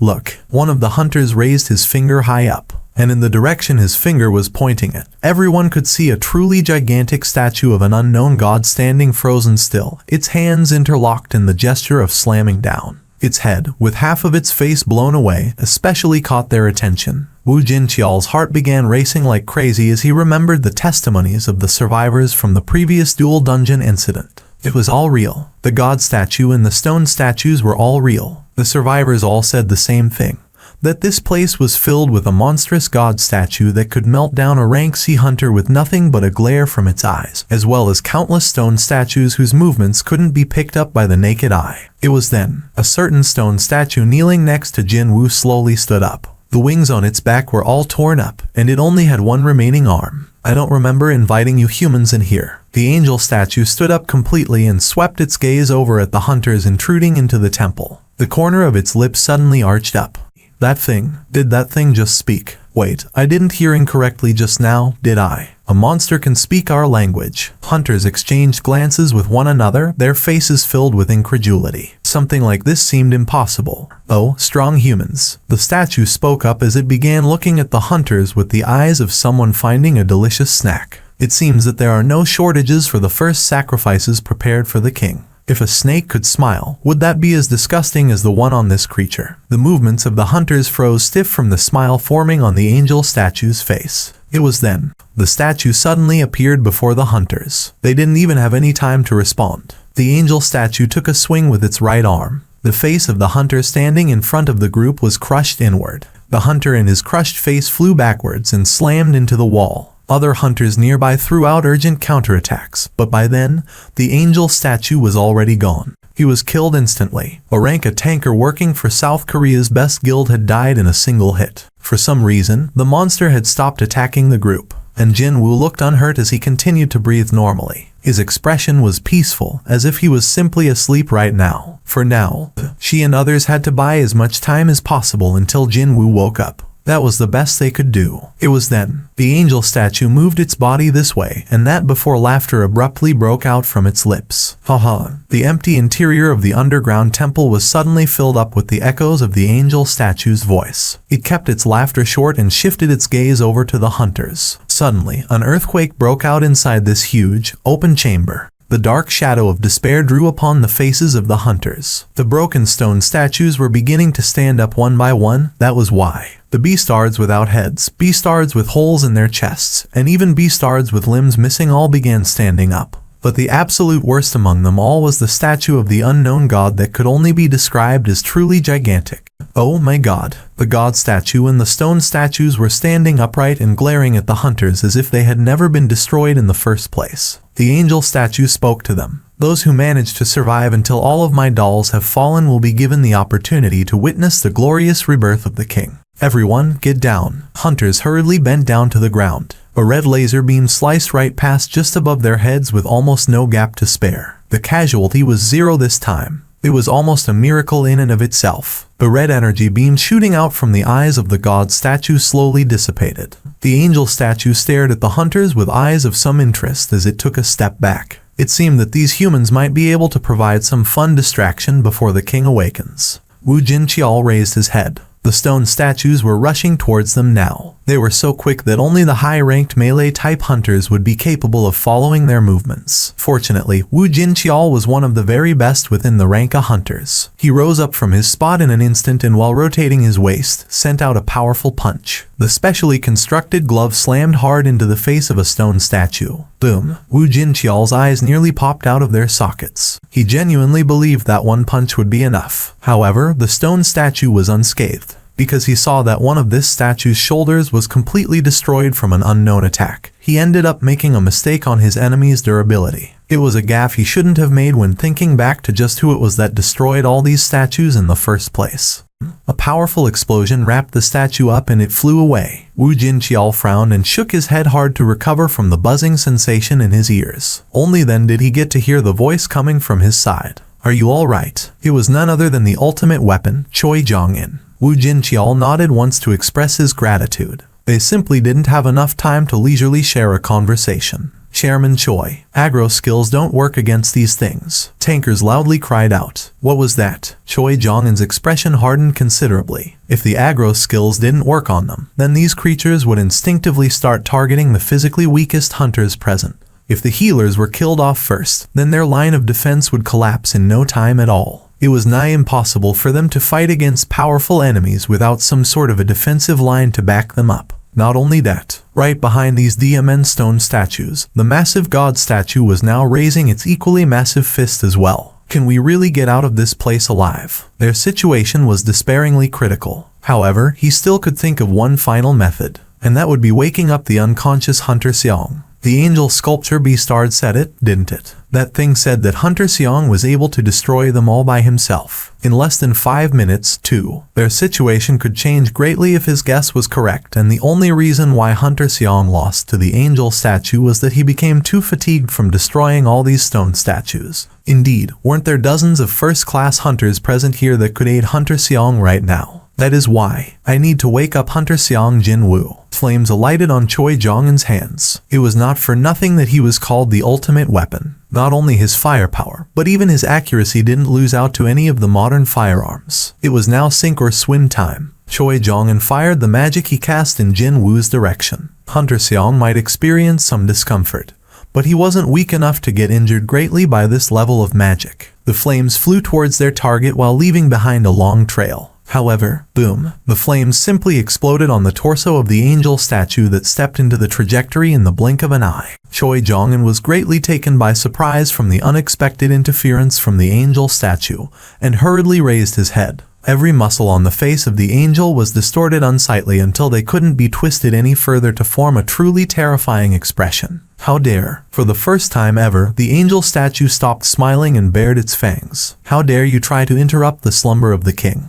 One of the hunters raised his finger high up, and in the direction his finger was pointing at, everyone could see a truly gigantic statue of an unknown god standing frozen still, its hands interlocked in the gesture of slamming down. Its head, with half of its face blown away, especially caught their attention. Wu Jinqiao's heart began racing like crazy as he remembered the testimonies of the survivors from the previous dual dungeon incident. It was all real. The god statue and the stone statues were all real. The survivors all said the same thing, that this place was filled with a monstrous god statue that could melt down a rank sea hunter with nothing but a glare from its eyes, as well as countless stone statues whose movements couldn't be picked up by the naked eye. It was then, a certain stone statue kneeling next to Jin Woo slowly stood up. The wings on its back were all torn up, and it only had one remaining arm. I don't remember inviting you humans in here. The angel statue stood up completely and swept its gaze over at the hunters intruding into the temple. The corner of its lips suddenly arched up. That thing, did that thing just speak? Wait, I didn't hear incorrectly just now, did I? A monster can speak our language. Hunters exchanged glances with one another, their faces filled with incredulity. Something like this seemed impossible. Oh, strong humans. The statue spoke up as it began looking at the hunters with the eyes of someone finding a delicious snack. It seems that there are no shortages for the first sacrifices prepared for the king. If a snake could smile, would that be as disgusting as the one on this creature? The movements of the hunters froze stiff from the smile forming on the angel statue's face. It was then. The statue suddenly appeared before the hunters. They didn't even have any time to respond. The angel statue took a swing with its right arm. The face of the hunter standing in front of the group was crushed inward. The hunter and his crushed face flew backwards and slammed into the wall. Other hunters nearby threw out urgent counterattacks, but by then, the angel statue was already gone. He was killed instantly. A tanker working for South Korea's best guild had died in a single hit. For some reason, the monster had stopped attacking the group, and Jin Woo looked unhurt as he continued to breathe normally. His expression was peaceful, as if he was simply asleep right now. For now, she and others had to buy as much time as possible until Jin Woo woke up. That was the best they could do. It was then. The angel statue moved its body this way and that before laughter abruptly broke out from its lips. Haha. The empty interior of the underground temple was suddenly filled up with the echoes of the angel statue's voice. It kept its laughter short and shifted its gaze over to the hunters. Suddenly, an earthquake broke out inside this huge, open chamber. The dark shadow of despair drew upon the faces of the hunters. The broken stone statues were beginning to stand up one by one. That was why. The beastards without heads, beastards with holes in their chests, and even beastards with limbs missing all began standing up. But the absolute worst among them all was the statue of the unknown god that could only be described as truly gigantic. Oh my god. The god statue and the stone statues were standing upright and glaring at the hunters as if they had never been destroyed in the first place. The angel statue spoke to them. Those who manage to survive until all of my dolls have fallen will be given the opportunity to witness the glorious rebirth of the king. Everyone, get down. Hunters hurriedly bent down to the ground. A red laser beam sliced right past just above their heads with almost no gap to spare. The casualty was 0 this time. It was almost a miracle in and of itself. The red energy beam shooting out from the eyes of the god statue slowly dissipated. The angel statue stared at the hunters with eyes of some interest as it took a step back. It seemed that these humans might be able to provide some fun distraction before the king awakens. Wu Jinqiao raised his head. The stone statues were rushing towards them now. They were so quick that only the high-ranked melee-type hunters would be capable of following their movements. Fortunately, Wu Jinqiao was one of the very best within the rank of hunters. He rose up from his spot in an instant and while rotating his waist, sent out a powerful punch. The specially constructed glove slammed hard into the face of a stone statue. Boom. Wu Jinqiao's eyes nearly popped out of their sockets. He genuinely believed that one punch would be enough. However, the stone statue was unscathed, because he saw that one of this statue's shoulders was completely destroyed from an unknown attack. He ended up making a mistake on his enemy's durability. It was a gaffe he shouldn't have made when thinking back to just who it was that destroyed all these statues in the first place. A powerful explosion wrapped the statue up and it flew away. Wu Jinqiao frowned and shook his head hard to recover from the buzzing sensation in his ears. Only then did he get to hear the voice coming from his side. Are you all right? It was none other than the ultimate weapon, Choi Jong-in. Wu Jinqiao nodded once to express his gratitude. They simply didn't have enough time to leisurely share a conversation. Chairman Choi, aggro skills don't work against these things. Tankers loudly cried out. What was that? Choi Jong-in's expression hardened considerably. If the aggro skills didn't work on them, then these creatures would instinctively start targeting the physically weakest hunters present. If the healers were killed off first, then their line of defense would collapse in no time at all. It was nigh impossible for them to fight against powerful enemies without some sort of a defensive line to back them up. Not only that, right behind these diamond stone statues, the massive god statue was now raising its equally massive fist as well. Can we really get out of this place alive? Their situation was despairingly critical. However, he still could think of one final method, and that would be waking up the unconscious Hunter Seong. The angel sculpture Beastard said it, didn't it? That thing said that Hunter Seong was able to destroy them all by himself. In less than 5 minutes, too. Their situation could change greatly if his guess was correct, and the only reason why Hunter Seong lost to the angel statue was that he became too fatigued from destroying all these stone statues. Indeed, weren't there dozens of first-class hunters present here that could aid Hunter Seong right now? That is why I need to wake up Hunter Seong Jinwoo. Flames alighted on Choi Jong-un's hands. It was not for nothing that he was called the ultimate weapon. Not only his firepower, but even his accuracy didn't lose out to any of the modern firearms. It was now sink or swim time. Choi Jong-un fired the magic he cast in Jinwoo's direction. Hunter Seong might experience some discomfort, but he wasn't weak enough to get injured greatly by this level of magic. The flames flew towards their target while leaving behind a long trail. However, boom, the flames simply exploded on the torso of the angel statue that stepped into the trajectory in the blink of an eye. Choi Jong-un was greatly taken by surprise from the unexpected interference from the angel statue, and hurriedly raised his head. Every muscle on the face of the angel was distorted unsightly until they couldn't be twisted any further to form a truly terrifying expression. How dare! For the first time ever, the angel statue stopped smiling and bared its fangs. How dare you try to interrupt the slumber of the king?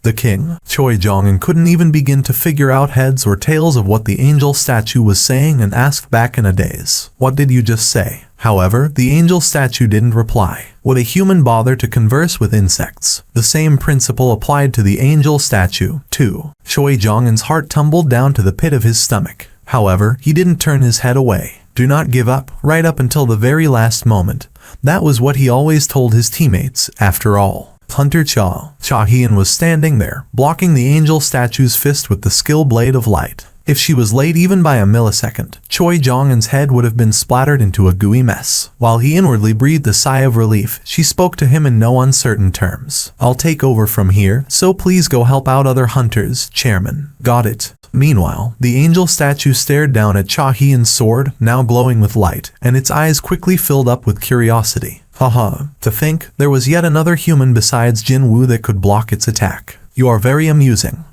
The king? Choi Jong-un couldn't even begin to figure out heads or tails of what the angel statue was saying and asked back in a daze. What did you just say? However, the angel statue didn't reply. Would a human bother to converse with insects? The same principle applied to the angel statue, too. Choi Jong-un's heart tumbled down to the pit of his stomach. However, he didn't turn his head away. Do not give up, right up until the very last moment. That was what he always told his teammates, after all. Hunter Cha Hyun was standing there, blocking the angel statue's fist with the skill blade of light. If she was late even by a millisecond, Choi Jong-un's head would have been splattered into a gooey mess. While he inwardly breathed a sigh of relief, she spoke to him in no uncertain terms. I'll take over from here, so please go help out other hunters, Chairman. Got it. Meanwhile, the angel statue stared down at Cha Hyun's sword, now glowing with light, and its eyes quickly filled up with curiosity. Haha, to think there was yet another human besides Jinwoo that could block its attack. You are very amusing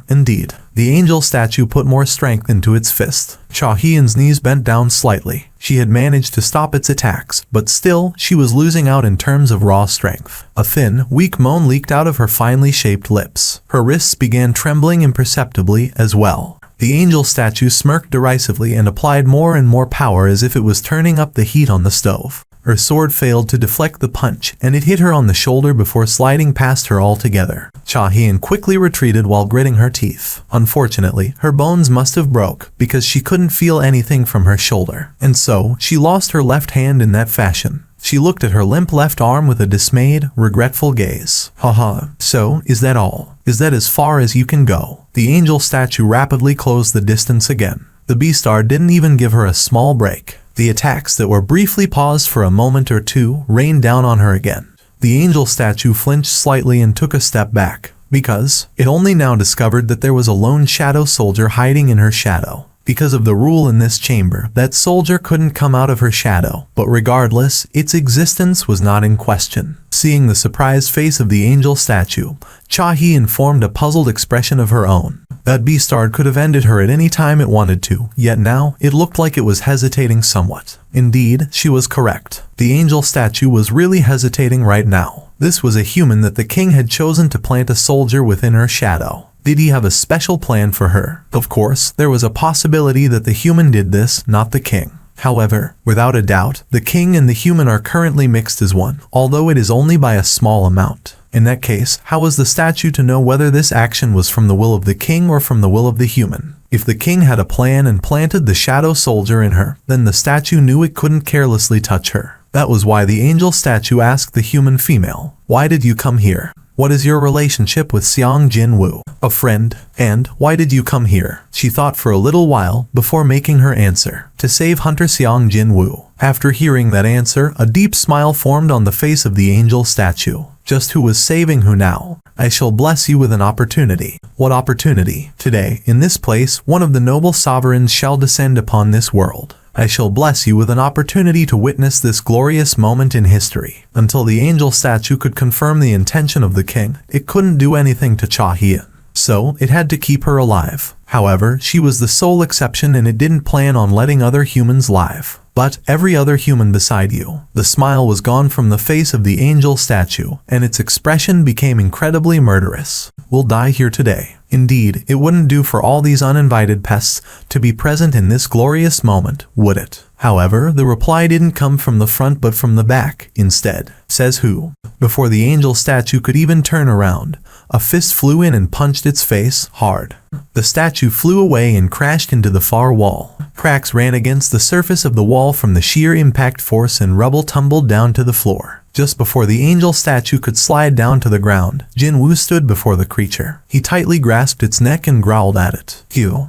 indeed. The angel statue put more strength into its fist. Cha Hyun's knees bent down slightly. She had managed to stop its attacks, but still, she was losing out in terms of raw strength. A thin, weak moan leaked out of her finely shaped lips. Her wrists began trembling imperceptibly as well. The angel statue smirked derisively and applied more and more power as if it was turning up the heat on the stove. Her sword failed to deflect the punch, and it hit her on the shoulder before sliding past her altogether. Cha Hyun quickly retreated while gritting her teeth. Unfortunately, her bones must have broke, because she couldn't feel anything from her shoulder. And so, she lost her left hand in that fashion. She looked at her limp left arm with a dismayed, regretful gaze. Haha, so, is that all? Is that as far as you can go? The angel statue rapidly closed the distance again. The Beastard didn't even give her a small break. The attacks that were briefly paused for a moment or two rained down on her again. The angel statue flinched slightly and took a step back, because it only now discovered that there was a lone shadow soldier hiding in her shadow. Because of the rule in this chamber, that soldier couldn't come out of her shadow, but regardless, its existence was not in question. Seeing the surprised face of the angel statue, Cha Hyun formed a puzzled expression of her own. That Beastard could have ended her at any time it wanted to, yet now, it looked like it was hesitating somewhat. Indeed, she was correct. The angel statue was really hesitating right now. This was a human that the king had chosen to plant a soldier within her shadow. Did he have a special plan for her? Of course, there was a possibility that the human did this, not the king. However, without a doubt, the king and the human are currently mixed as one, although it is only by a small amount. In that case, how was the statue to know whether this action was from the will of the king or from the will of the human? If the king had a plan and planted the shadow soldier in her, then the statue knew it couldn't carelessly touch her. That was why the angel statue asked the human female, "Why did you come here? What is your relationship with Seong Jinwoo? A friend? And why did you come here?" She thought for a little while before making her answer. To save Hunter Seong Jinwoo. After hearing that answer, a deep smile formed on the face of the angel statue. Just who was saving who now? I shall bless you with an opportunity. What opportunity? Today, in this place, one of the noble sovereigns shall descend upon this world. I shall bless you with an opportunity to witness this glorious moment in history. Until the angel statue could confirm the intention of the king, it couldn't do anything to Cha Hien. So, it had to keep her alive. However, she was the sole exception and it didn't plan on letting other humans live. But every other human beside you. The smile was gone from the face of the angel statue, and its expression became incredibly murderous. We'll die here today. Indeed, it wouldn't do for all these uninvited pests to be present in this glorious moment, would it? However, the reply didn't come from the front but from the back, instead. Says who? Before the angel statue could even turn around, a fist flew in and punched its face hard. The statue flew away and crashed into the far wall. Cracks ran against the surface of the wall from the sheer impact force and rubble tumbled down to the floor. Just before the angel statue could slide down to the ground, Jin Woo stood before the creature. He tightly grasped its neck and growled at it.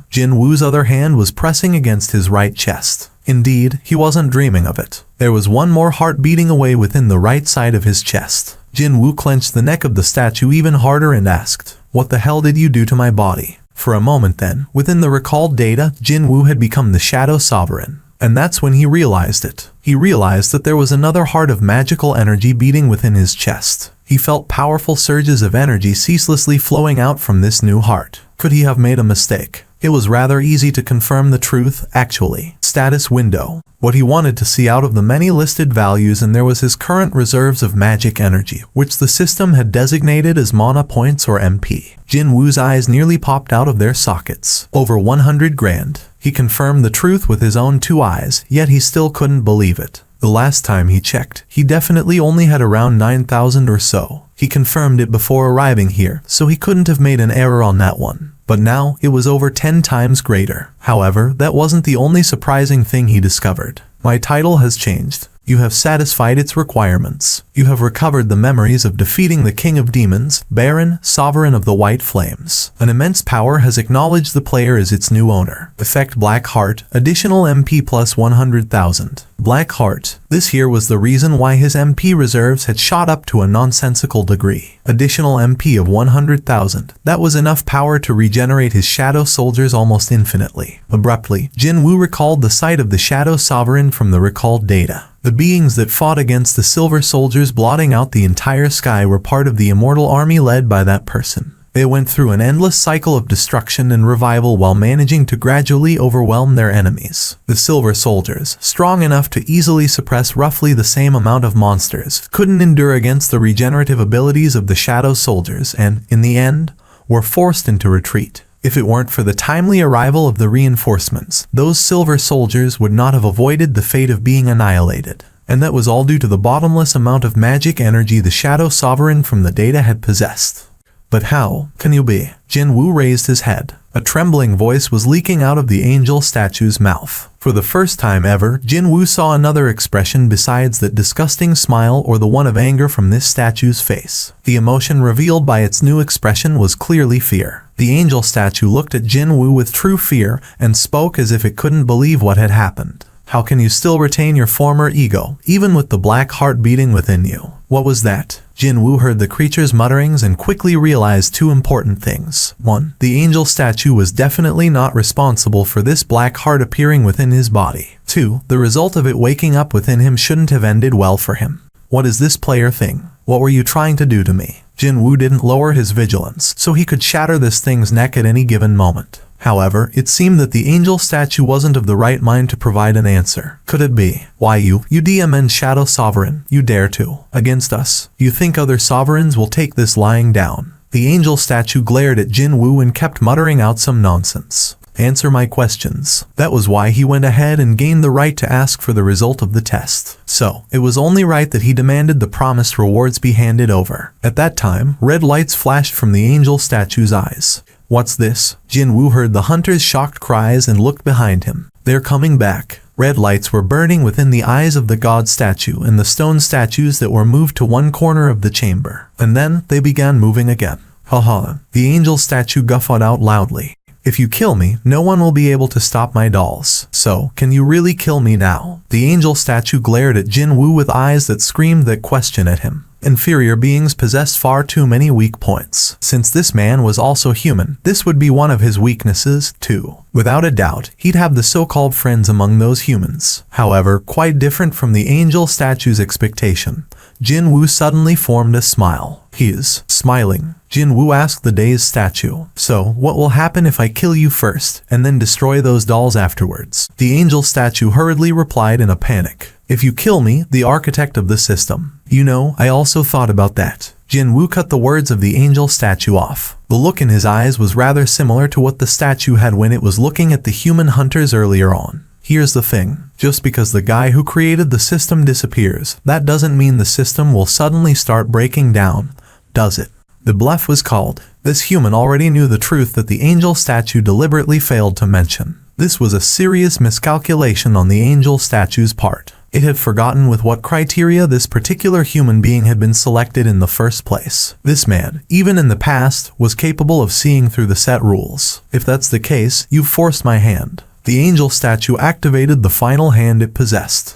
Jin Woo's other hand was pressing against his right chest. Indeed, he wasn't dreaming of it. There was one more heart beating away within the right side of his chest. Jin Woo clenched the neck of the statue even harder and asked, "What the hell did you do to my body?" For a moment then, within the recalled data, Jin Woo had become the Shadow Sovereign. And that's when he realized it. He realized that there was another heart of magical energy beating within his chest. He felt powerful surges of energy ceaselessly flowing out from this new heart. Could he have made a mistake? It was rather easy to confirm the truth, actually. Status window. What he wanted to see out of the many listed values, and there was his current reserves of magic energy, which the system had designated as mana points or MP. Jin Woo's eyes nearly popped out of their sockets. Over 100 grand. He confirmed the truth with his own two eyes, yet he still couldn't believe it. The last time he checked, he definitely only had around 9,000 or so. He confirmed it before arriving here, so he couldn't have made an error on that one. But now, it was over 10 times greater. However, that wasn't the only surprising thing he discovered. My title has changed. You have satisfied its requirements. You have recovered the memories of defeating the King of Demons, Baron, Sovereign of the White Flames. An immense power has acknowledged the player as its new owner. Effect Black Heart, additional MP plus 100,000. Black Heart. This here was the reason why his MP reserves had shot up to a nonsensical degree. Additional MP of 100,000. That was enough power to regenerate his shadow soldiers almost infinitely. Abruptly, Jin Woo recalled the sight of the Shadow Sovereign from the recalled data. The beings that fought against the Silver Soldiers blotting out the entire sky were part of the immortal army led by that person. They went through an endless cycle of destruction and revival while managing to gradually overwhelm their enemies. The Silver Soldiers, strong enough to easily suppress roughly the same amount of monsters, couldn't endure against the regenerative abilities of the Shadow Soldiers and, in the end, were forced into retreat. If it weren't for the timely arrival of the reinforcements, those Silver Soldiers would not have avoided the fate of being annihilated. And that was all due to the bottomless amount of magic energy the Shadow Sovereign from the data had possessed. But how can you be? Jin Woo raised his head. A trembling voice was leaking out of the angel statue's mouth. For the first time ever, Jin Woo saw another expression besides that disgusting smile or the one of anger from this statue's face. The emotion revealed by its new expression was clearly fear. The angel statue looked at Jin Woo with true fear and spoke as if it couldn't believe what had happened. How can you still retain your former ego, even with the black heart beating within you? What was that? Jin Woo heard the creature's mutterings and quickly realized two important things. 1. The angel statue was definitely not responsible for this black heart appearing within his body. 2. The result of it waking up within him shouldn't have ended well for him. What is this player thing? What were you trying to do to me? Jin Woo didn't lower his vigilance, so he could shatter this thing's neck at any given moment. However, it seemed that the angel statue wasn't of the right mind to provide an answer. Could it be? Why you DMN Shadow Sovereign, you dare to? Against us? You think other sovereigns will take this lying down? The angel statue glared at Jin Woo and kept muttering out some nonsense. Answer my questions. That was why he went ahead and gained the right to ask for the result of the test. So, it was only right that he demanded the promised rewards be handed over. At that time, red lights flashed from the angel statue's eyes. What's this? Jin Woo heard the hunter's shocked cries and looked behind him. They're coming back. Red lights were burning within the eyes of the god statue and the stone statues that were moved to one corner of the chamber. And then, they began moving again. Haha. The angel statue guffawed out loudly. If you kill me, no one will be able to stop my dolls. So, can you really kill me now? The angel statue glared at Jin Woo with eyes that screamed that question at him. Inferior beings possessed far too many weak points. Since this man was also human, this would be one of his weaknesses, too. Without a doubt, he'd have the so-called friends among those humans. However, quite different from the angel statue's expectation, Jin Woo suddenly formed a smile. He is smiling. Jin Woo asked the dazed statue, "So, what will happen if I kill you first, and then destroy those dolls afterwards?" The angel statue hurriedly replied in a panic, "If you kill me, the architect of the system. You know, I also thought about that." Jin Woo cut the words of the angel statue off. The look in his eyes was rather similar to what the statue had when it was looking at the human hunters earlier on. Here's the thing. Just because the guy who created the system disappears, that doesn't mean the system will suddenly start breaking down, does it? The bluff was called. This human already knew the truth that the angel statue deliberately failed to mention. This was a serious miscalculation on the angel statue's part. It had forgotten with what criteria this particular human being had been selected in the first place. This man, even in the past, was capable of seeing through the set rules. If that's the case, you've forced my hand. The angel statue activated the final hand it possessed.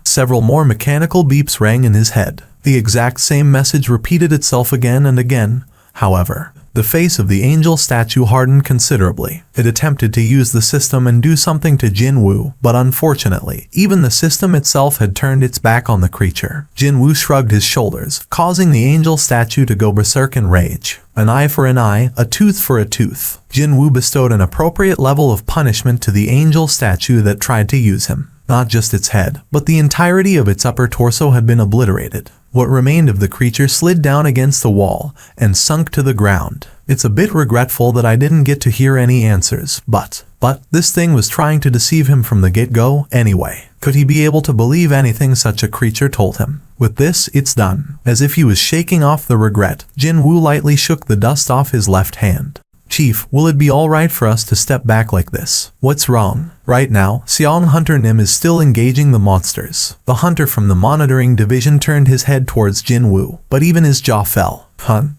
Several more mechanical beeps rang in his head. The exact same message repeated itself again and again. However, the face of the angel statue hardened considerably. It attempted to use the system and do something to Jin Woo, but unfortunately, even the system itself had turned its back on the creature. Jin Woo shrugged his shoulders, causing the angel statue to go berserk in rage. An eye for an eye, a tooth for a tooth. Jin Woo bestowed an appropriate level of punishment to the angel statue that tried to use him. Not just its head, but the entirety of its upper torso had been obliterated. What remained of the creature slid down against the wall and sunk to the ground. It's a bit regretful that I didn't get to hear any answers, but this thing was trying to deceive him from the get-go anyway. Could he be able to believe anything such a creature told him? With this, it's done. As if he was shaking off the regret, Jin Woo lightly shook the dust off his left hand. "Chief, will it be alright for us to step back like this? What's wrong?" Right now, Seong Hunter Nim is still engaging the monsters. The hunter from the monitoring division turned his head towards Jin Woo, but even his jaw fell.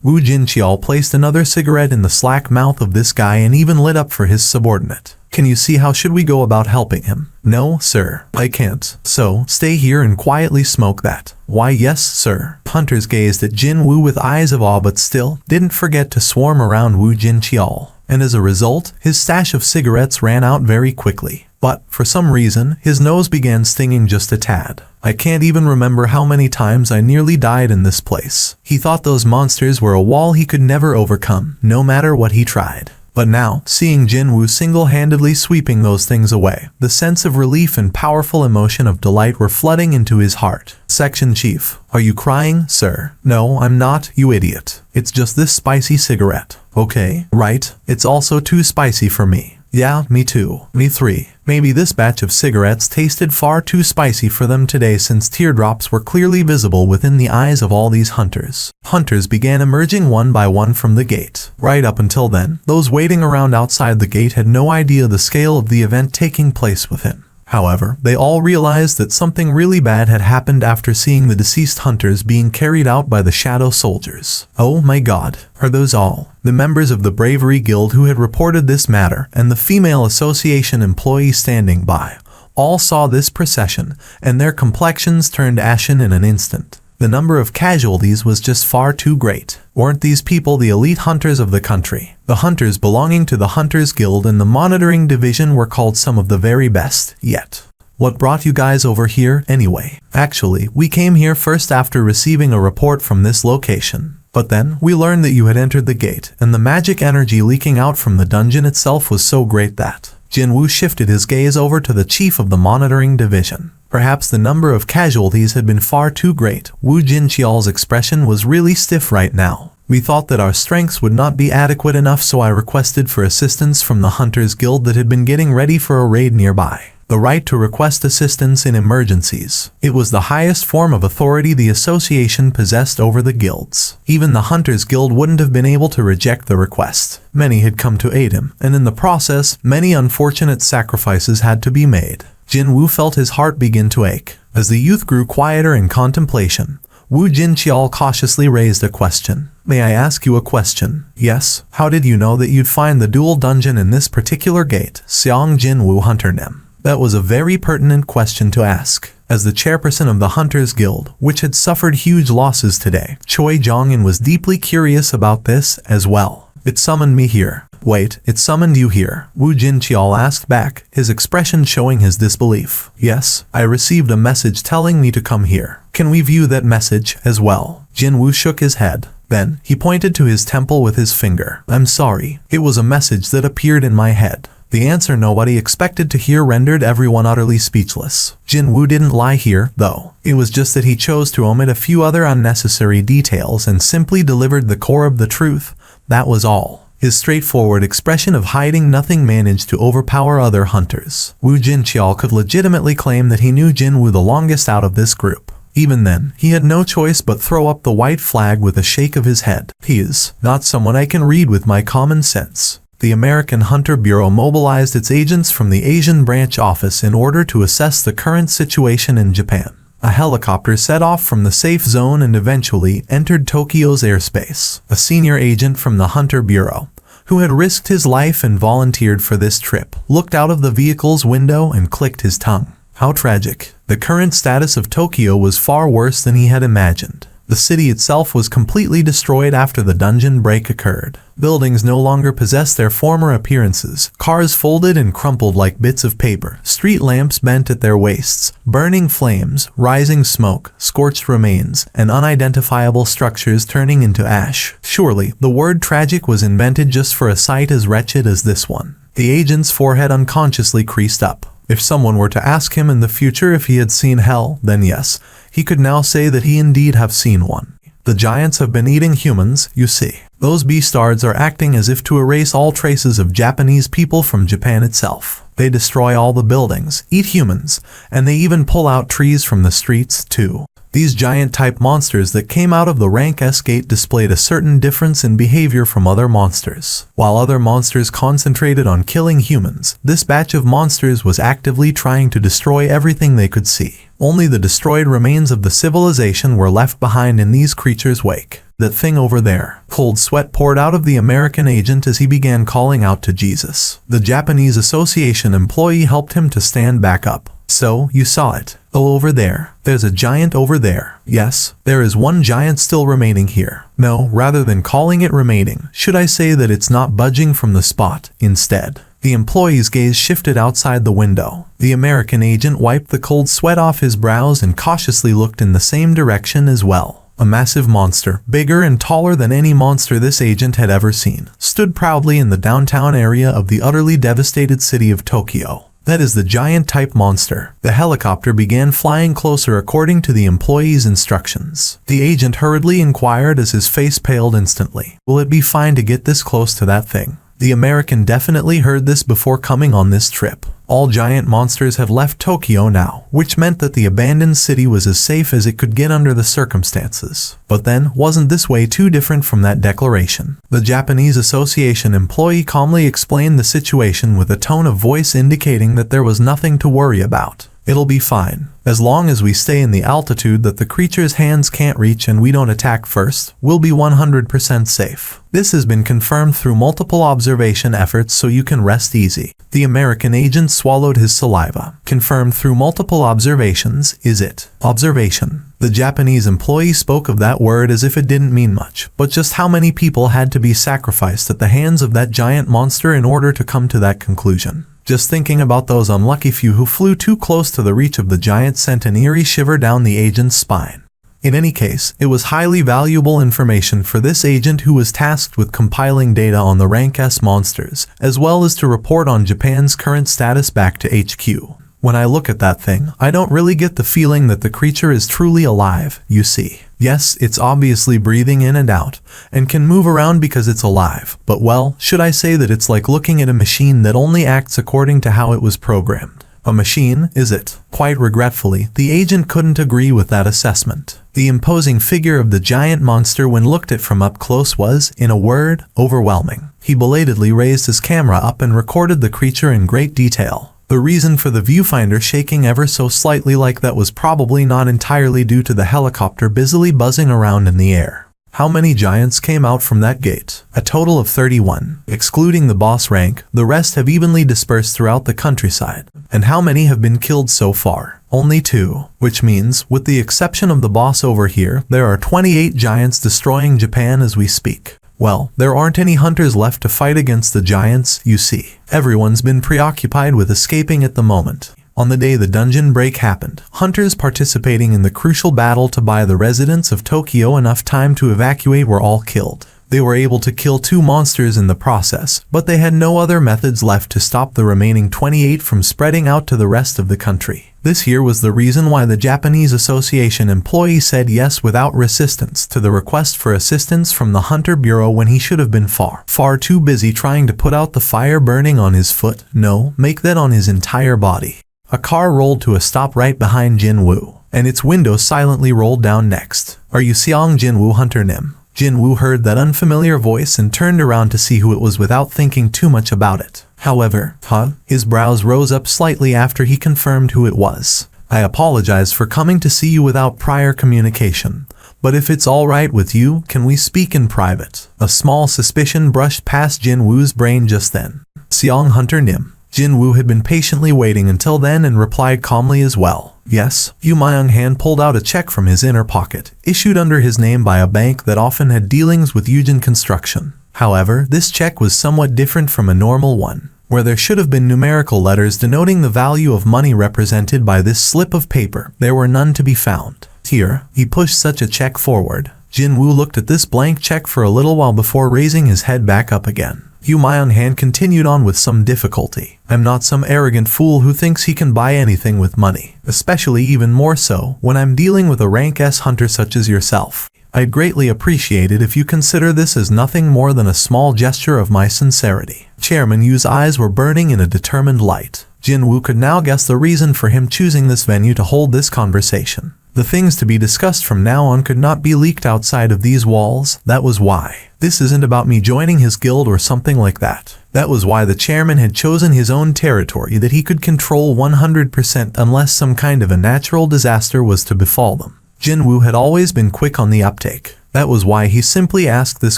Wu Jinqiao placed another cigarette in the slack mouth of this guy and even lit up for his subordinate. "Can you see how should we go about helping him?" "No, sir, I can't. So, stay here and quietly smoke that." "Why, yes, sir." Hunters gazed at Jin Woo with eyes of awe but still didn't forget to swarm around Wu Jinqiao. And as a result, his stash of cigarettes ran out very quickly. But, for some reason, his nose began stinging just a tad. "I can't even remember how many times I nearly died in this place." He thought those monsters were a wall he could never overcome, no matter what he tried. But now, seeing Jin Woo single-handedly sweeping those things away, the sense of relief and powerful emotion of delight were flooding into his heart. "Section Chief, are you crying, sir?" "No, I'm not, you idiot. It's just this spicy cigarette." "Okay, right. It's also too spicy for me." "Yeah, me too. Me 3. Maybe this batch of cigarettes tasted far too spicy for them today since teardrops were clearly visible within the eyes of all these hunters. Hunters began emerging one by one from the gate. Right up until then, those waiting around outside the gate had no idea the scale of the event taking place within. However, they all realized that something really bad had happened after seeing the deceased hunters being carried out by the shadow soldiers. Oh my god, are those all? The members of the Bravery Guild who had reported this matter and the female association employee standing by all saw this procession, and their complexions turned ashen in an instant. The number of casualties was just far too great. Weren't these people the elite hunters of the country? The hunters belonging to the Hunters Guild and the monitoring division were called some of the very best yet. What brought you guys over here, anyway? Actually, we came here first after receiving a report from this location. But then, we learned that you had entered the gate, and the magic energy leaking out from the dungeon itself was so great that Jin Woo shifted his gaze over to the chief of the monitoring division. Perhaps the number of casualties had been far too great. Wu Jinqiao's expression was really stiff right now. "We thought that our strengths would not be adequate enough, so I requested for assistance from the Hunters Guild that had been getting ready for a raid nearby. The right to request assistance in emergencies. It was the highest form of authority the association possessed over the guilds. Even the Hunters Guild wouldn't have been able to reject the request. Many had come to aid him, and in the process, many unfortunate sacrifices had to be made." Jin Woo felt his heart begin to ache. As the youth grew quieter in contemplation, Wu Jinqiao cautiously raised a question. "May I ask you a question?" "Yes." "How did you know that you'd find the dual dungeon in this particular gate?" Seong Jin Woo Hunter Nim. That was a very pertinent question to ask. As the chairperson of the Hunters Guild, which had suffered huge losses today, Choi Jong-in was deeply curious about this as well. It summoned me here. Wait, it summoned you here? Wu Jinqiao asked back, his expression showing his disbelief. Yes, I received a message telling me to come here. Can we view that message as well? Jin Wu shook his head. Then, he pointed to his temple with his finger. I'm sorry, it was a message that appeared in my head. The answer nobody expected to hear rendered everyone utterly speechless. Jin Wu didn't lie here, though. It was just that he chose to omit a few other unnecessary details and simply delivered the core of the truth. That was all. His straightforward expression of hiding nothing managed to overpower other hunters. Wu Jinqiao could legitimately claim that he knew Jin Wu the longest out of this group. Even then, he had no choice but throw up the white flag with a shake of his head. He is not someone I can read with my common sense. The American Hunter Bureau mobilized its agents from the Asian branch office in order to assess the current situation in Japan. A helicopter set off from the safe zone and eventually entered Tokyo's airspace. A senior agent from the Hunter Bureau, who had risked his life and volunteered for this trip, looked out of the vehicle's window and clicked his tongue. How tragic. The current status of Tokyo was far worse than he had imagined. The city itself was completely destroyed after the dungeon break occurred. Buildings no longer possessed their former appearances. Cars folded and crumpled like bits of paper. Street lamps bent at their waists. Burning flames, rising smoke, scorched remains, and unidentifiable structures turning into ash. Surely, the word tragic was invented just for a sight as wretched as this one. The agent's forehead unconsciously creased up. If someone were to ask him in the future if he had seen hell, then yes, he could now say that he indeed have seen one. The giants have been eating humans, you see. Those beastards are acting as if to erase all traces of Japanese people from Japan itself. They destroy all the buildings, eat humans, and they even pull out trees from the streets, too. These giant-type monsters that came out of the Rank S gate displayed a certain difference in behavior from other monsters. While other monsters concentrated on killing humans, this batch of monsters was actively trying to destroy everything they could see. Only the destroyed remains of the civilization were left behind in these creatures' wake. That thing over there. Cold sweat poured out of the American agent as he began calling out to Jesus. The Japanese Association employee helped him to stand back up. So, you saw it. Oh, over there. There's a giant over there. Yes, there is one giant still remaining here. No, rather than calling it remaining, should I say that it's not budging from the spot, instead. The employee's gaze shifted outside the window. The American agent wiped the cold sweat off his brows and cautiously looked in the same direction as well. A massive monster, bigger and taller than any monster this agent had ever seen, stood proudly in the downtown area of the utterly devastated city of Tokyo. That is the giant-type monster. The helicopter began flying closer according to the employee's instructions. The agent hurriedly inquired as his face paled instantly. Will it be fine to get this close to that thing? The American definitely heard this before coming on this trip. All giant monsters have left Tokyo now, which meant that the abandoned city was as safe as it could get under the circumstances. But then, wasn't this way too different from that declaration? The Japanese Association employee calmly explained the situation with a tone of voice indicating that there was nothing to worry about. It'll be fine. As long as we stay in the altitude that the creature's hands can't reach and we don't attack first, we'll be 100% safe. This has been confirmed through multiple observation efforts, so you can rest easy. The American agent swallowed his saliva. Confirmed through multiple observations, is it? Observation. The Japanese employee spoke of that word as if it didn't mean much, but just how many people had to be sacrificed at the hands of that giant monster in order to come to that conclusion? Just thinking about those unlucky few who flew too close to the reach of the giant sent an eerie shiver down the agent's spine. In any case, it was highly valuable information for this agent who was tasked with compiling data on the Rank S monsters, as well as to report on Japan's current status back to HQ. When I look at that thing, I don't really get the feeling that the creature is truly alive, you see. Yes, it's obviously breathing in and out, and can move around because it's alive, but well, should I say that it's like looking at a machine that only acts according to how it was programmed? A machine, is it? Quite regretfully, the agent couldn't agree with that assessment. The imposing figure of the giant monster when looked at from up close was, in a word, overwhelming. He belatedly raised his camera up and recorded the creature in great detail. The reason for the viewfinder shaking ever so slightly like that was probably not entirely due to the helicopter busily buzzing around in the air. How many giants came out from that gate? A total of 31. Excluding the boss rank, the rest have evenly dispersed throughout the countryside. And how many have been killed so far? Only 2. Which means, with the exception of the boss over here, there are 28 giants destroying Japan as we speak. Well, there aren't any hunters left to fight against the giants, you see. Everyone's been preoccupied with escaping at the moment. On the day the dungeon break happened, hunters participating in the crucial battle to buy the residents of Tokyo enough time to evacuate were all killed. They were able to kill 2 monsters in the process, but they had no other methods left to stop the remaining 28 from spreading out to the rest of the country. This here was the reason why the Japanese Association employee said yes without resistance to the request for assistance from the Hunter Bureau when he should have been far too busy trying to put out the fire burning on his foot, no, make that on his entire body. A car rolled to a stop right behind Jinwoo, and its window silently rolled down next. Are you Seong Jinwoo Hunter Nim? Jinwoo heard that unfamiliar voice and turned around to see who it was without thinking too much about it. However, his brows rose up slightly after he confirmed who it was. I apologize for coming to see you without prior communication, but if it's alright with you, can we speak in private? A small suspicion brushed past Jinwoo's brain just then. Seong Hunter Nim. Jinwoo had been patiently waiting until then and replied calmly as well. Yes, Yu Myung-han pulled out a check from his inner pocket, issued under his name by a bank that often had dealings with Yujin Construction. However, this check was somewhat different from a normal one, where there should have been numerical letters denoting the value of money represented by this slip of paper. There were none to be found. Here, he pushed such a check forward. Jinwoo looked at this blank check for a little while before raising his head back up again. Yu Myung-han continued on with some difficulty. I'm not some arrogant fool who thinks he can buy anything with money, especially even more so when I'm dealing with a rank S hunter such as yourself. I'd greatly appreciate it if you consider this as nothing more than a small gesture of my sincerity. Chairman Yu's eyes were burning in a determined light. Jinwoo could now guess the reason for him choosing this venue to hold this conversation. The things to be discussed from now on could not be leaked outside of these walls, that was why. This isn't about me joining his guild or something like that. That was why the chairman had chosen his own territory that he could control 100% unless some kind of a natural disaster was to befall them. Jinwoo had always been quick on the uptake. That was why he simply asked this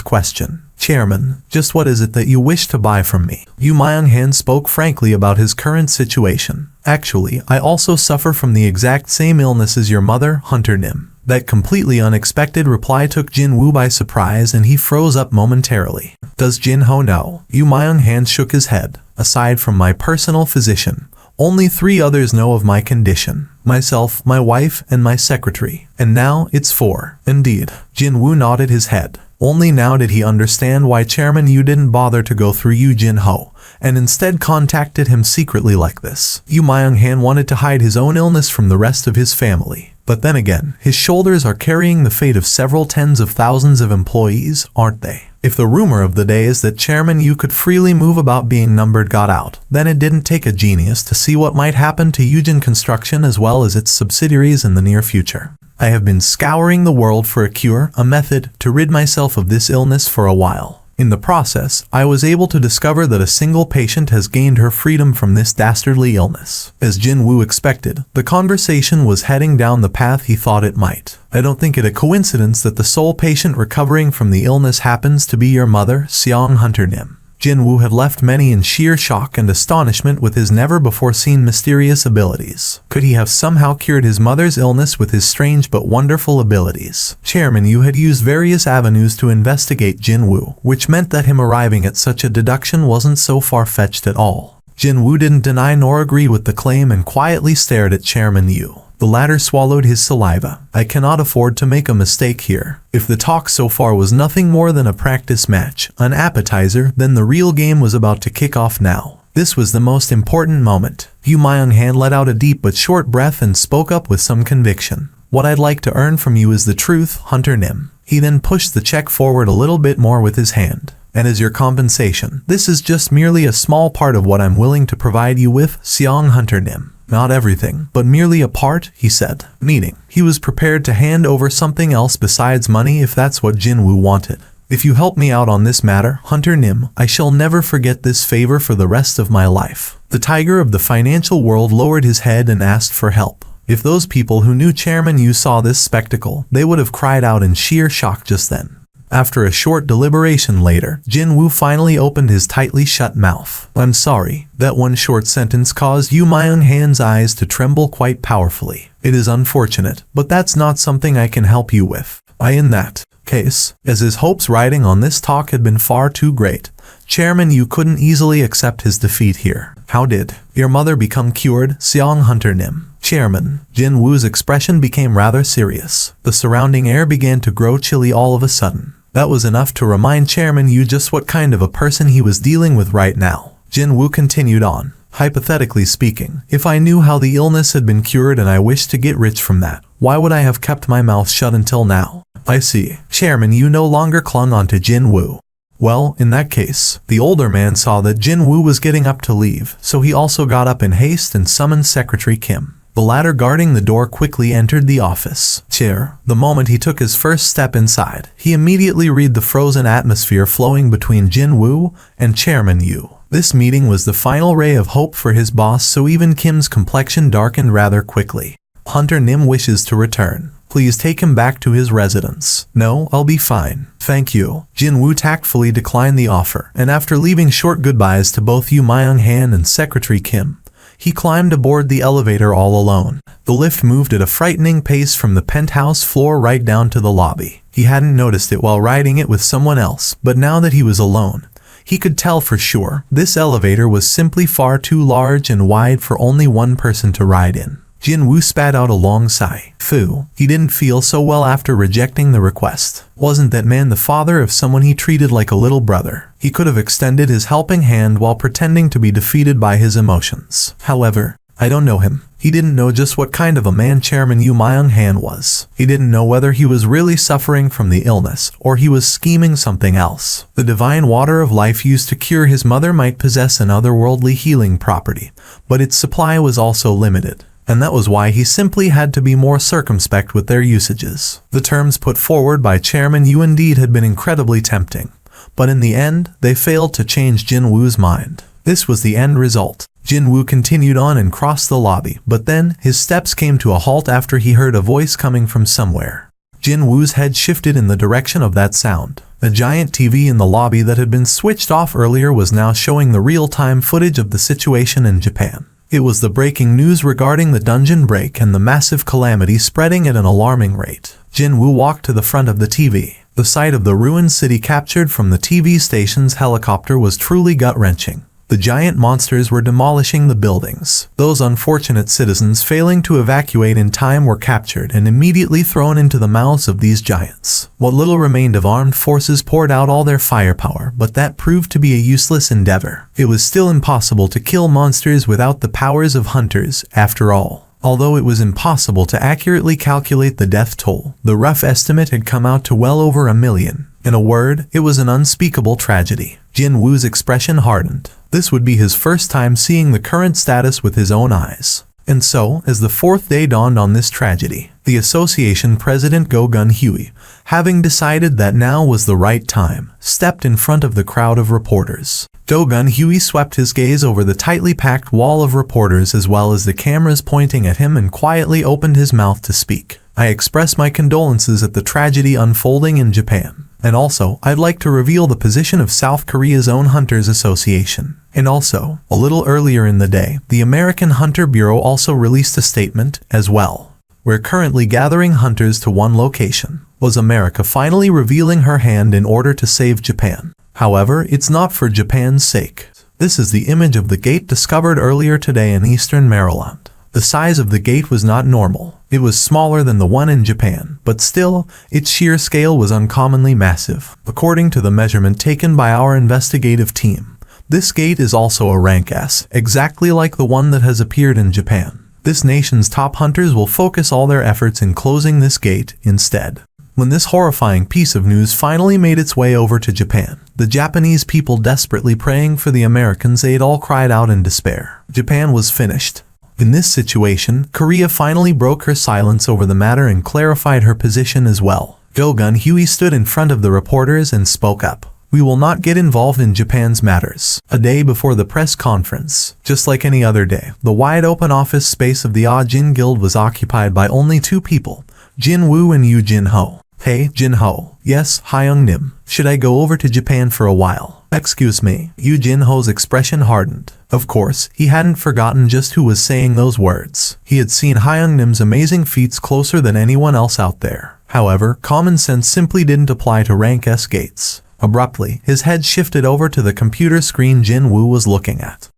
question. Chairman, just what is it that you wish to buy from me? Yu Myung-han spoke frankly about his current situation. Actually, I also suffer from the exact same illness as your mother, Hunter Nim. That completely unexpected reply took Jinwoo by surprise and he froze up momentarily. Does Jinho know? Yu Myung-han shook his head. Aside from my personal physician, only 3 others know of my condition. Myself, my wife, and my secretary. And now, it's 4. Indeed. Jinwoo nodded his head. Only now did he understand why Chairman Yu didn't bother to go through Yu Jinho, and instead contacted him secretly like this. Yu Myung-han wanted to hide his own illness from the rest of his family. But then again, his shoulders are carrying the fate of several tens of thousands of employees, aren't they? If the rumor of the day is that Chairman Yu could freely move about being numbered got out, then it didn't take a genius to see what might happen to Yujin Construction as well as its subsidiaries in the near future. I have been scouring the world for a cure, a method, to rid myself of this illness for a while. In the process, I was able to discover that a single patient has gained her freedom from this dastardly illness. As Jinwoo expected, the conversation was heading down the path he thought it might. I don't think it a coincidence that the sole patient recovering from the illness happens to be your mother, Seong Hunter Nim. Jinwoo had left many in sheer shock and astonishment with his never-before-seen mysterious abilities. Could he have somehow cured his mother's illness with his strange but wonderful abilities? Chairman Yu had used various avenues to investigate Jinwoo, which meant that him arriving at such a deduction wasn't so far-fetched at all. Jinwoo didn't deny nor agree with the claim and quietly stared at Chairman Yu. The latter swallowed his saliva. I cannot afford to make a mistake here. If the talk so far was nothing more than a practice match, an appetizer, then the real game was about to kick off now. This was the most important moment. Yu Myung-han let out a deep but short breath and spoke up with some conviction. What I'd like to earn from you is the truth, Hunter Nim. He then pushed the check forward a little bit more with his hand. And as your compensation, this is just merely a small part of what I'm willing to provide you with, Seong Hunter Nim. Not everything, but merely a part, he said, meaning he was prepared to hand over something else besides money if that's what Jinwoo wanted. If you help me out on this matter, Hunter Nim, I shall never forget this favor for the rest of my life. The tiger of the financial world lowered his head and asked for help. If those people who knew Chairman Yu saw this spectacle, they would have cried out in sheer shock just then. After a short deliberation later, Jin Woo finally opened his tightly shut mouth. I'm sorry, that one short sentence caused Yu Myung-han's eyes to tremble quite powerfully. It is unfortunate, but that's not something I can help you with. In that case, as his hopes riding on this talk had been far too great, Chairman Yu couldn't easily accept his defeat here. How did your mother become cured, Seong Hunter Nim? Chairman Jin Woo's expression became rather serious. The surrounding air began to grow chilly all of a sudden. That was enough to remind Chairman Yu just what kind of a person he was dealing with right now. Jin Woo continued on. Hypothetically speaking, if I knew how the illness had been cured and I wished to get rich from that, why would I have kept my mouth shut until now? I see. Chairman Yu no longer clung on to Jin Woo. Well, in that case, the older man saw that Jin Woo was getting up to leave, so he also got up in haste and summoned Secretary Kim. The latter, guarding the door, quickly entered the office. Chair, the moment he took his first step inside, he immediately read the frozen atmosphere flowing between Jin Woo and Chairman Yu. This meeting was the final ray of hope for his boss, so even Kim's complexion darkened rather quickly. Hunter Nim wishes to return. Please take him back to his residence. No, I'll be fine. Thank you. Jin Woo tactfully declined the offer, and after leaving short goodbyes to both Yu Myung-han and Secretary Kim, he climbed aboard the elevator all alone. The lift moved at a frightening pace from the penthouse floor right down to the lobby. He hadn't noticed it while riding it with someone else, but now that he was alone, he could tell for sure this elevator was simply far too large and wide for only one person to ride in. Jin Woo spat out a long sigh. Phew, he didn't feel so well after rejecting the request. Wasn't that man the father of someone he treated like a little brother? He could have extended his helping hand while pretending to be defeated by his emotions. However, I don't know him. He didn't know just what kind of a man Chairman Yu Myung-han was. He didn't know whether he was really suffering from the illness or he was scheming something else. The divine water of life used to cure his mother might possess an otherworldly healing property, but its supply was also limited. And that was why he simply had to be more circumspect with their usages. The terms put forward by Chairman Yu indeed had been incredibly tempting, but in the end, they failed to change Jin Woo's mind. This was the end result. Jin Woo continued on and crossed the lobby, but then his steps came to a halt after he heard a voice coming from somewhere. Jin Woo's head shifted in the direction of that sound. The giant TV in the lobby that had been switched off earlier was now showing the real-time footage of the situation in Japan. It was the breaking news regarding the dungeon break and the massive calamity spreading at an alarming rate. Jin Woo walked to the front of the TV. The sight of the ruined city captured from the TV station's helicopter was truly gut-wrenching. The giant monsters were demolishing the buildings. Those unfortunate citizens failing to evacuate in time were captured and immediately thrown into the mouths of these giants. What little remained of armed forces poured out all their firepower, but that proved to be a useless endeavor. It was still impossible to kill monsters without the powers of hunters, after all. Although it was impossible to accurately calculate the death toll, the rough estimate had come out to well over 1 million. In a word, it was an unspeakable tragedy. Jin Woo's expression hardened. This would be his first time seeing the current status with his own eyes. And so, as the fourth day dawned on this tragedy, the association president Go Gun-Hui, having decided that now was the right time, stepped in front of the crowd of reporters. Go Gun-Hui swept his gaze over the tightly packed wall of reporters as well as the cameras pointing at him and quietly opened his mouth to speak. I express my condolences at the tragedy unfolding in Japan. And also, I'd like to reveal the position of South Korea's own Hunters Association. And also, a little earlier in the day, the American Hunter Bureau also released a statement as well. We're currently gathering hunters to one location. Was America finally revealing her hand in order to save Japan? However, it's not for Japan's sake. This is the image of the gate discovered earlier today in eastern Maryland. The size of the gate was not normal. It was smaller than the one in Japan, but still, its sheer scale was uncommonly massive. According to the measurement taken by our investigative team, this gate is also a rank S, exactly like the one that has appeared in Japan. This nation's top hunters will focus all their efforts in closing this gate instead. When this horrifying piece of news finally made its way over to Japan, the Japanese people desperately praying for the Americans' aid all cried out in despair. Japan was finished. In this situation, Korea finally broke her silence over the matter and clarified her position as well. Go Gun-Hui stood in front of the reporters and spoke up. We will not get involved in Japan's matters. A day before the press conference, just like any other day, the wide-open office space of the Ah Jin Guild was occupied by only two people, Jin Woo and Yu Jin Ho. Hey, Jin-ho. Yes, Hyung-nim. Should I go over to Japan for a while? Excuse me. Yu Jin-ho's expression hardened. Of course, he hadn't forgotten just who was saying those words. He had seen Hyung-nim's amazing feats closer than anyone else out there. However, common sense simply didn't apply to rank S gates. Abruptly, his head shifted over to the computer screen Jin-woo was looking at.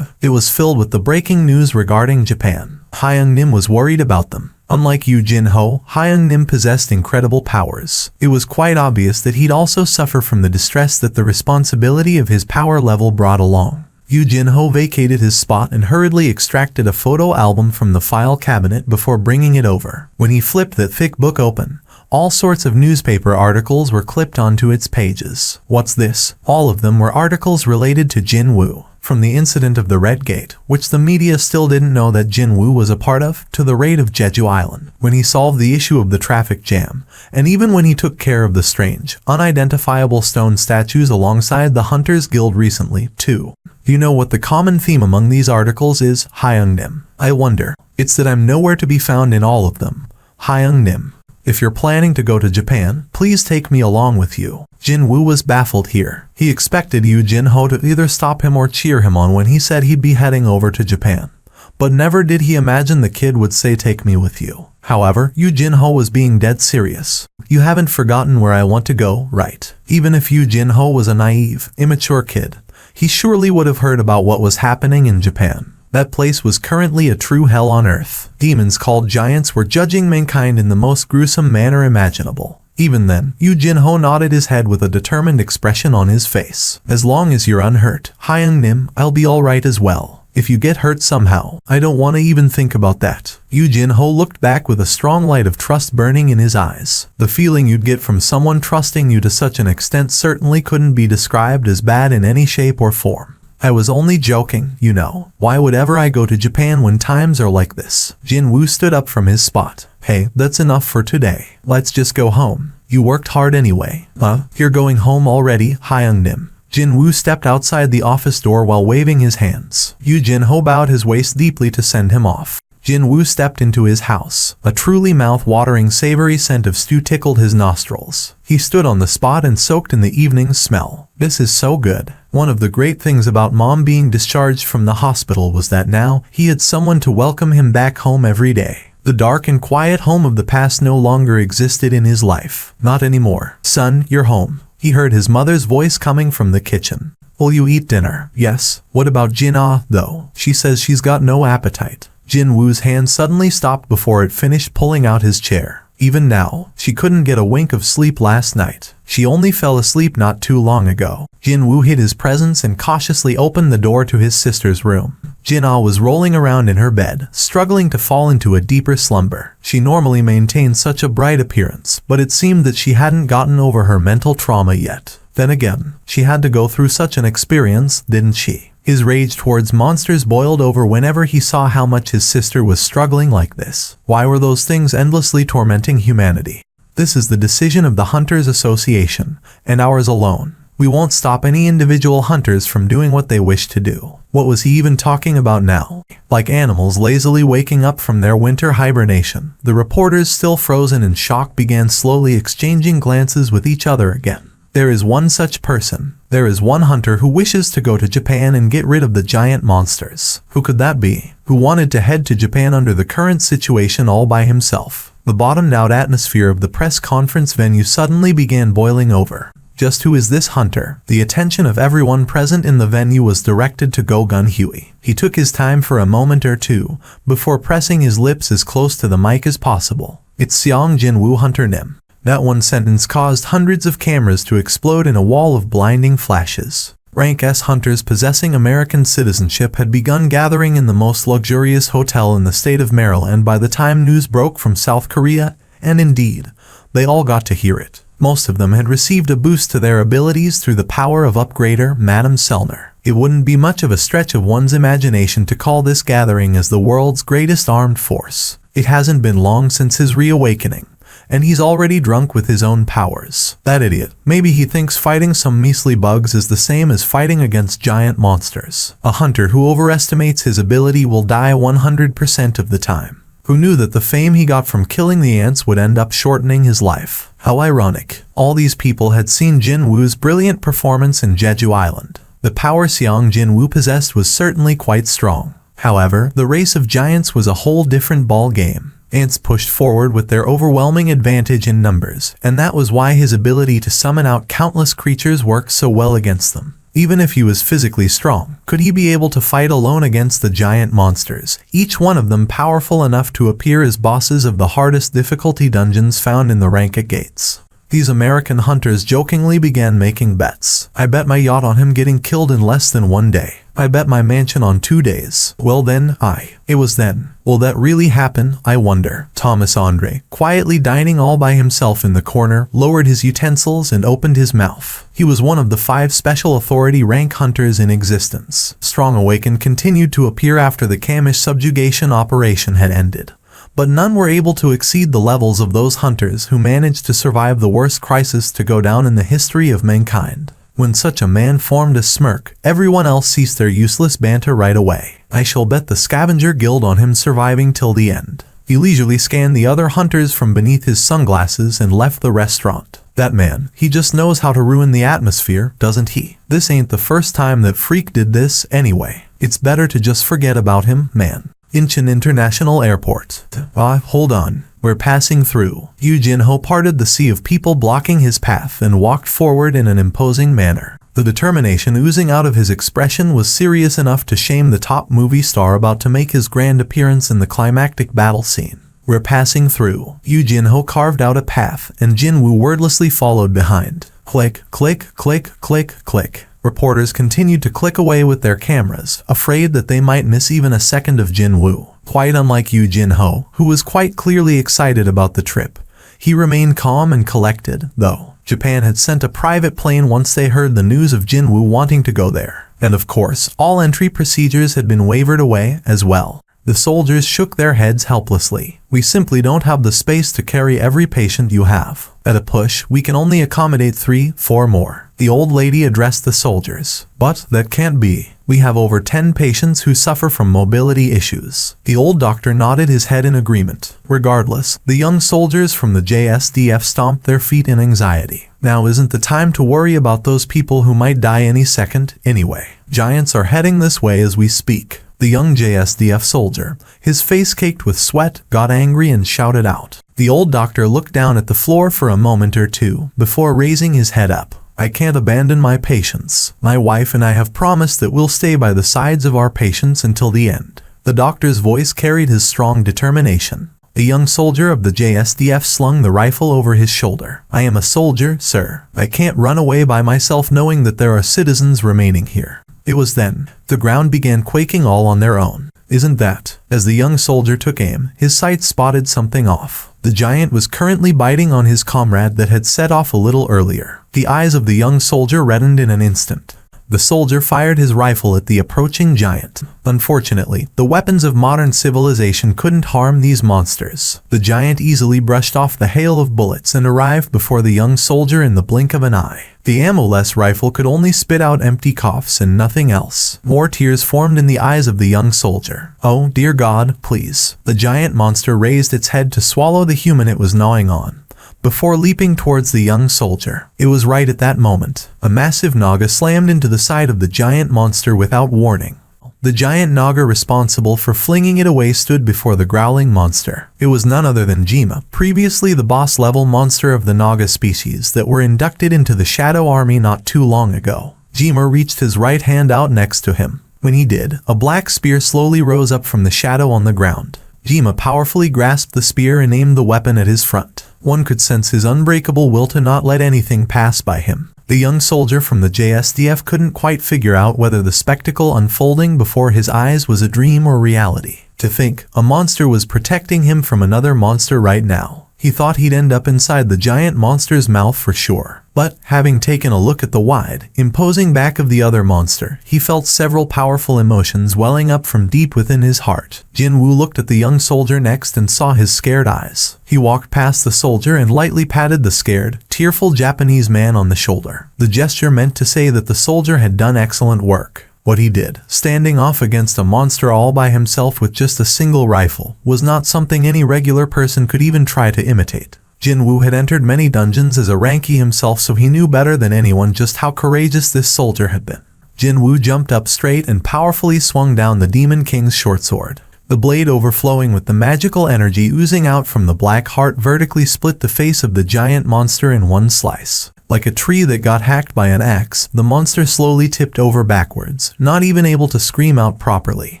It was filled with the breaking news regarding Japan. Hyung-nim was worried about them. Unlike Yu Jin-ho, Hyung-nim possessed incredible powers. It was quite obvious that he'd also suffer from the distress that the responsibility of his power level brought along. Yu Jin-ho vacated his spot and hurriedly extracted a photo album from the file cabinet before bringing it over. When he flipped that thick book open, all sorts of newspaper articles were clipped onto its pages. What's this? All of them were articles related to Jin-woo. From the incident of the Red Gate, which the media still didn't know that Jin-woo was a part of, to the raid of Jeju Island, when he solved the issue of the traffic jam, and even when he took care of the strange, unidentifiable stone statues alongside the Hunters Guild recently, too. Do you know what the common theme among these articles is? Hyung-nim. I wonder. It's that I'm nowhere to be found in all of them. Hyung-nim. If you're planning to go to Japan, please take me along with you. Jin-woo was baffled here. He expected Yu Jin-ho to either stop him or cheer him on when he said he'd be heading over to Japan. But never did he imagine the kid would say take me with you. However, Yu Jin-ho was being dead serious. You haven't forgotten where I want to go, right? Even if Yu Jin-ho was a naive, immature kid, he surely would have heard about what was happening in Japan. That place was currently a true hell on earth. Demons called giants were judging mankind in the most gruesome manner imaginable. Even then, Yu Jin-ho nodded his head with a determined expression on his face. As long as you're unhurt, Hyung-nim, I'll be alright as well. If you get hurt somehow, I don't want to even think about that. Yu Jin-ho looked back with a strong light of trust burning in his eyes. The feeling you'd get from someone trusting you to such an extent certainly couldn't be described as bad in any shape or form. I was only joking, you know. Why would ever I go to Japan when times are like this? Jin-woo stood up from his spot. Hey, that's enough for today. Let's just go home. You worked hard anyway. You're going home already, Hyung-nim. Jin-woo stepped outside the office door while waving his hands. Yu Jin-ho bowed his waist deeply to send him off. Jin-woo stepped into his house. A truly mouth-watering savory scent of stew tickled his nostrils. He stood on the spot and soaked in the evening's smell. This is so good. One of the great things about Mom being discharged from the hospital was that now he had someone to welcome him back home every day. The dark and quiet home of the past no longer existed in his life. Not anymore. Son, you're home. He heard his mother's voice coming from the kitchen. Will you eat dinner? Yes. What about Jin-ah, though? She says she's got no appetite. Jin-woo's hand suddenly stopped before it finished pulling out his chair. Even now, she couldn't get a wink of sleep last night. She only fell asleep not too long ago. Jin-woo hid his presence and cautiously opened the door to his sister's room. Jin-ah was rolling around in her bed, struggling to fall into a deeper slumber. She normally maintained such a bright appearance, but it seemed that she hadn't gotten over her mental trauma yet. Then again, she had to go through such an experience, didn't she? His rage towards monsters boiled over whenever he saw how much his sister was struggling like this. Why were those things endlessly tormenting humanity? This is the decision of the Hunters Association, and ours alone. We won't stop any individual hunters from doing what they wish to do. What was he even talking about now? Like animals lazily waking up from their winter hibernation, the reporters, still frozen in shock, began slowly exchanging glances with each other again. There is one such person. There is one hunter who wishes to go to Japan and get rid of the giant monsters. Who could that be? Who wanted to head to Japan under the current situation all by himself? The bottomed-out atmosphere of the press conference venue suddenly began boiling over. Just who is this hunter? The attention of everyone present in the venue was directed to Go-gun Huey. He took his time for a moment or two, before pressing his lips as close to the mic as possible. It's Seong Jin-woo Hunter Nim. That one sentence caused hundreds of cameras to explode in a wall of blinding flashes. Rank S hunters possessing American citizenship had begun gathering in the most luxurious hotel in the state of Maryland by the time news broke from South Korea, and indeed, they all got to hear it. Most of them had received a boost to their abilities through the power of upgrader Madame Selner. It wouldn't be much of a stretch of one's imagination to call this gathering as the world's greatest armed force. It hasn't been long since his reawakening, and he's already drunk with his own powers. That idiot. Maybe he thinks fighting some measly bugs is the same as fighting against giant monsters. A hunter who overestimates his ability will die 100% of the time. who knew that the fame he got from killing the ants would end up shortening his life. How ironic. All these people had seen Jin Woo's brilliant performance in Jeju Island. The power Seong Jin Woo possessed was certainly quite strong. However, the race of giants was a whole different ball game. Ants pushed forward with their overwhelming advantage in numbers, and that was why his ability to summon out countless creatures worked so well against them. Even if he was physically strong, could he be able to fight alone against the giant monsters, each one of them powerful enough to appear as bosses of the hardest difficulty dungeons found in the Ranka Gates? These American hunters jokingly began making bets. I bet my yacht on him getting killed in less than 1 day. I bet my mansion on 2 days. Well then, it was then. Will that really happen, I wonder? Thomas Andre, quietly dining all by himself in the corner, lowered his utensils and opened his mouth. He was one of the 5 special authority rank hunters in existence. Strong Awakened continued to appear after the Kamish subjugation operation had ended. But none were able to exceed the levels of those hunters who managed to survive the worst crisis to go down in the history of mankind. When such a man formed a smirk, everyone else ceased their useless banter right away. I shall bet the Scavenger Guild on him surviving till the end. He leisurely scanned the other hunters from beneath his sunglasses and left the restaurant. That man, he just knows how to ruin the atmosphere, doesn't he? This ain't the first time that Freak did this anyway. It's better to just forget about him, man. Incheon International Airport. Hold on. We're passing through. Yu Jin-ho parted the sea of people blocking his path and walked forward in an imposing manner. The determination oozing out of his expression was serious enough to shame the top movie star about to make his grand appearance in the climactic battle scene. We're passing through. Yu Jin-ho carved out a path, and Jin-woo wordlessly followed behind. Click, click, click, click, click. Reporters continued to click away with their cameras, afraid that they might miss even a second of Jin-woo. Quite unlike Yu Jin-ho, who was quite clearly excited about the trip. He remained calm and collected, though. Japan had sent a private plane once they heard the news of Jin-woo wanting to go there. And of course, all entry procedures had been wavered away as well. The soldiers shook their heads helplessly. We simply don't have the space to carry every patient you have. At a push, we can only accommodate 3-4 more. The old lady addressed the soldiers. But that can't be. We have over 10 patients who suffer from mobility issues. The old doctor nodded his head in agreement. Regardless, the young soldiers from the JSDF stomped their feet in anxiety. Now isn't the time to worry about those people who might die any second anyway. Giants are heading this way as we speak. The young JSDF soldier, his face caked with sweat, got angry and shouted out. The old doctor looked down at the floor for a moment or two before raising his head up. I can't abandon my patients. My wife and I have promised that we'll stay by the sides of our patients until the end. The doctor's voice carried his strong determination. The young soldier of the JSDF slung the rifle over his shoulder. I am a soldier, sir. I can't run away by myself knowing that there are citizens remaining here. It was then. The ground began quaking all on their own. Isn't that? As the young soldier took aim, his sight spotted something off. The giant was currently biting on his comrade that had set off a little earlier. The eyes of the young soldier reddened in an instant. The soldier fired his rifle at the approaching giant. Unfortunately, the weapons of modern civilization couldn't harm these monsters. The giant easily brushed off the hail of bullets and arrived before the young soldier in the blink of an eye. The ammo-less rifle could only spit out empty coughs and nothing else. More tears formed in the eyes of the young soldier. Oh, dear God, please. The giant monster raised its head to swallow the human it was gnawing on, before leaping towards the young soldier. It was right at that moment. A massive naga slammed into the side of the giant monster without warning. The giant naga responsible for flinging it away stood before the growling monster. It was none other than Jima, previously the boss-level monster of the naga species that were inducted into the Shadow Army not too long ago. Jima reached his right hand out next to him. When he did, a black spear slowly rose up from the shadow on the ground. Jima powerfully grasped the spear and aimed the weapon at his front. One could sense his unbreakable will to not let anything pass by him. The young soldier from the JSDF couldn't quite figure out whether the spectacle unfolding before his eyes was a dream or reality. To think, a monster was protecting him from another monster right now. He thought he'd end up inside the giant monster's mouth for sure. But, having taken a look at the wide, imposing back of the other monster, he felt several powerful emotions welling up from deep within his heart. Jin-woo looked at the young soldier next and saw his scared eyes. He walked past the soldier and lightly patted the scared, tearful Japanese man on the shoulder. The gesture meant to say that the soldier had done excellent work. What he did, standing off against a monster all by himself with just a single rifle, was not something any regular person could even try to imitate. Jinwoo had entered many dungeons as a Ranky himself, so he knew better than anyone just how courageous this soldier had been. Jinwoo jumped up straight and powerfully swung down the Demon King's short sword. The blade, overflowing with the magical energy oozing out from the black heart, vertically split the face of the giant monster in one slice. Like a tree that got hacked by an axe, the monster slowly tipped over backwards, not even able to scream out properly.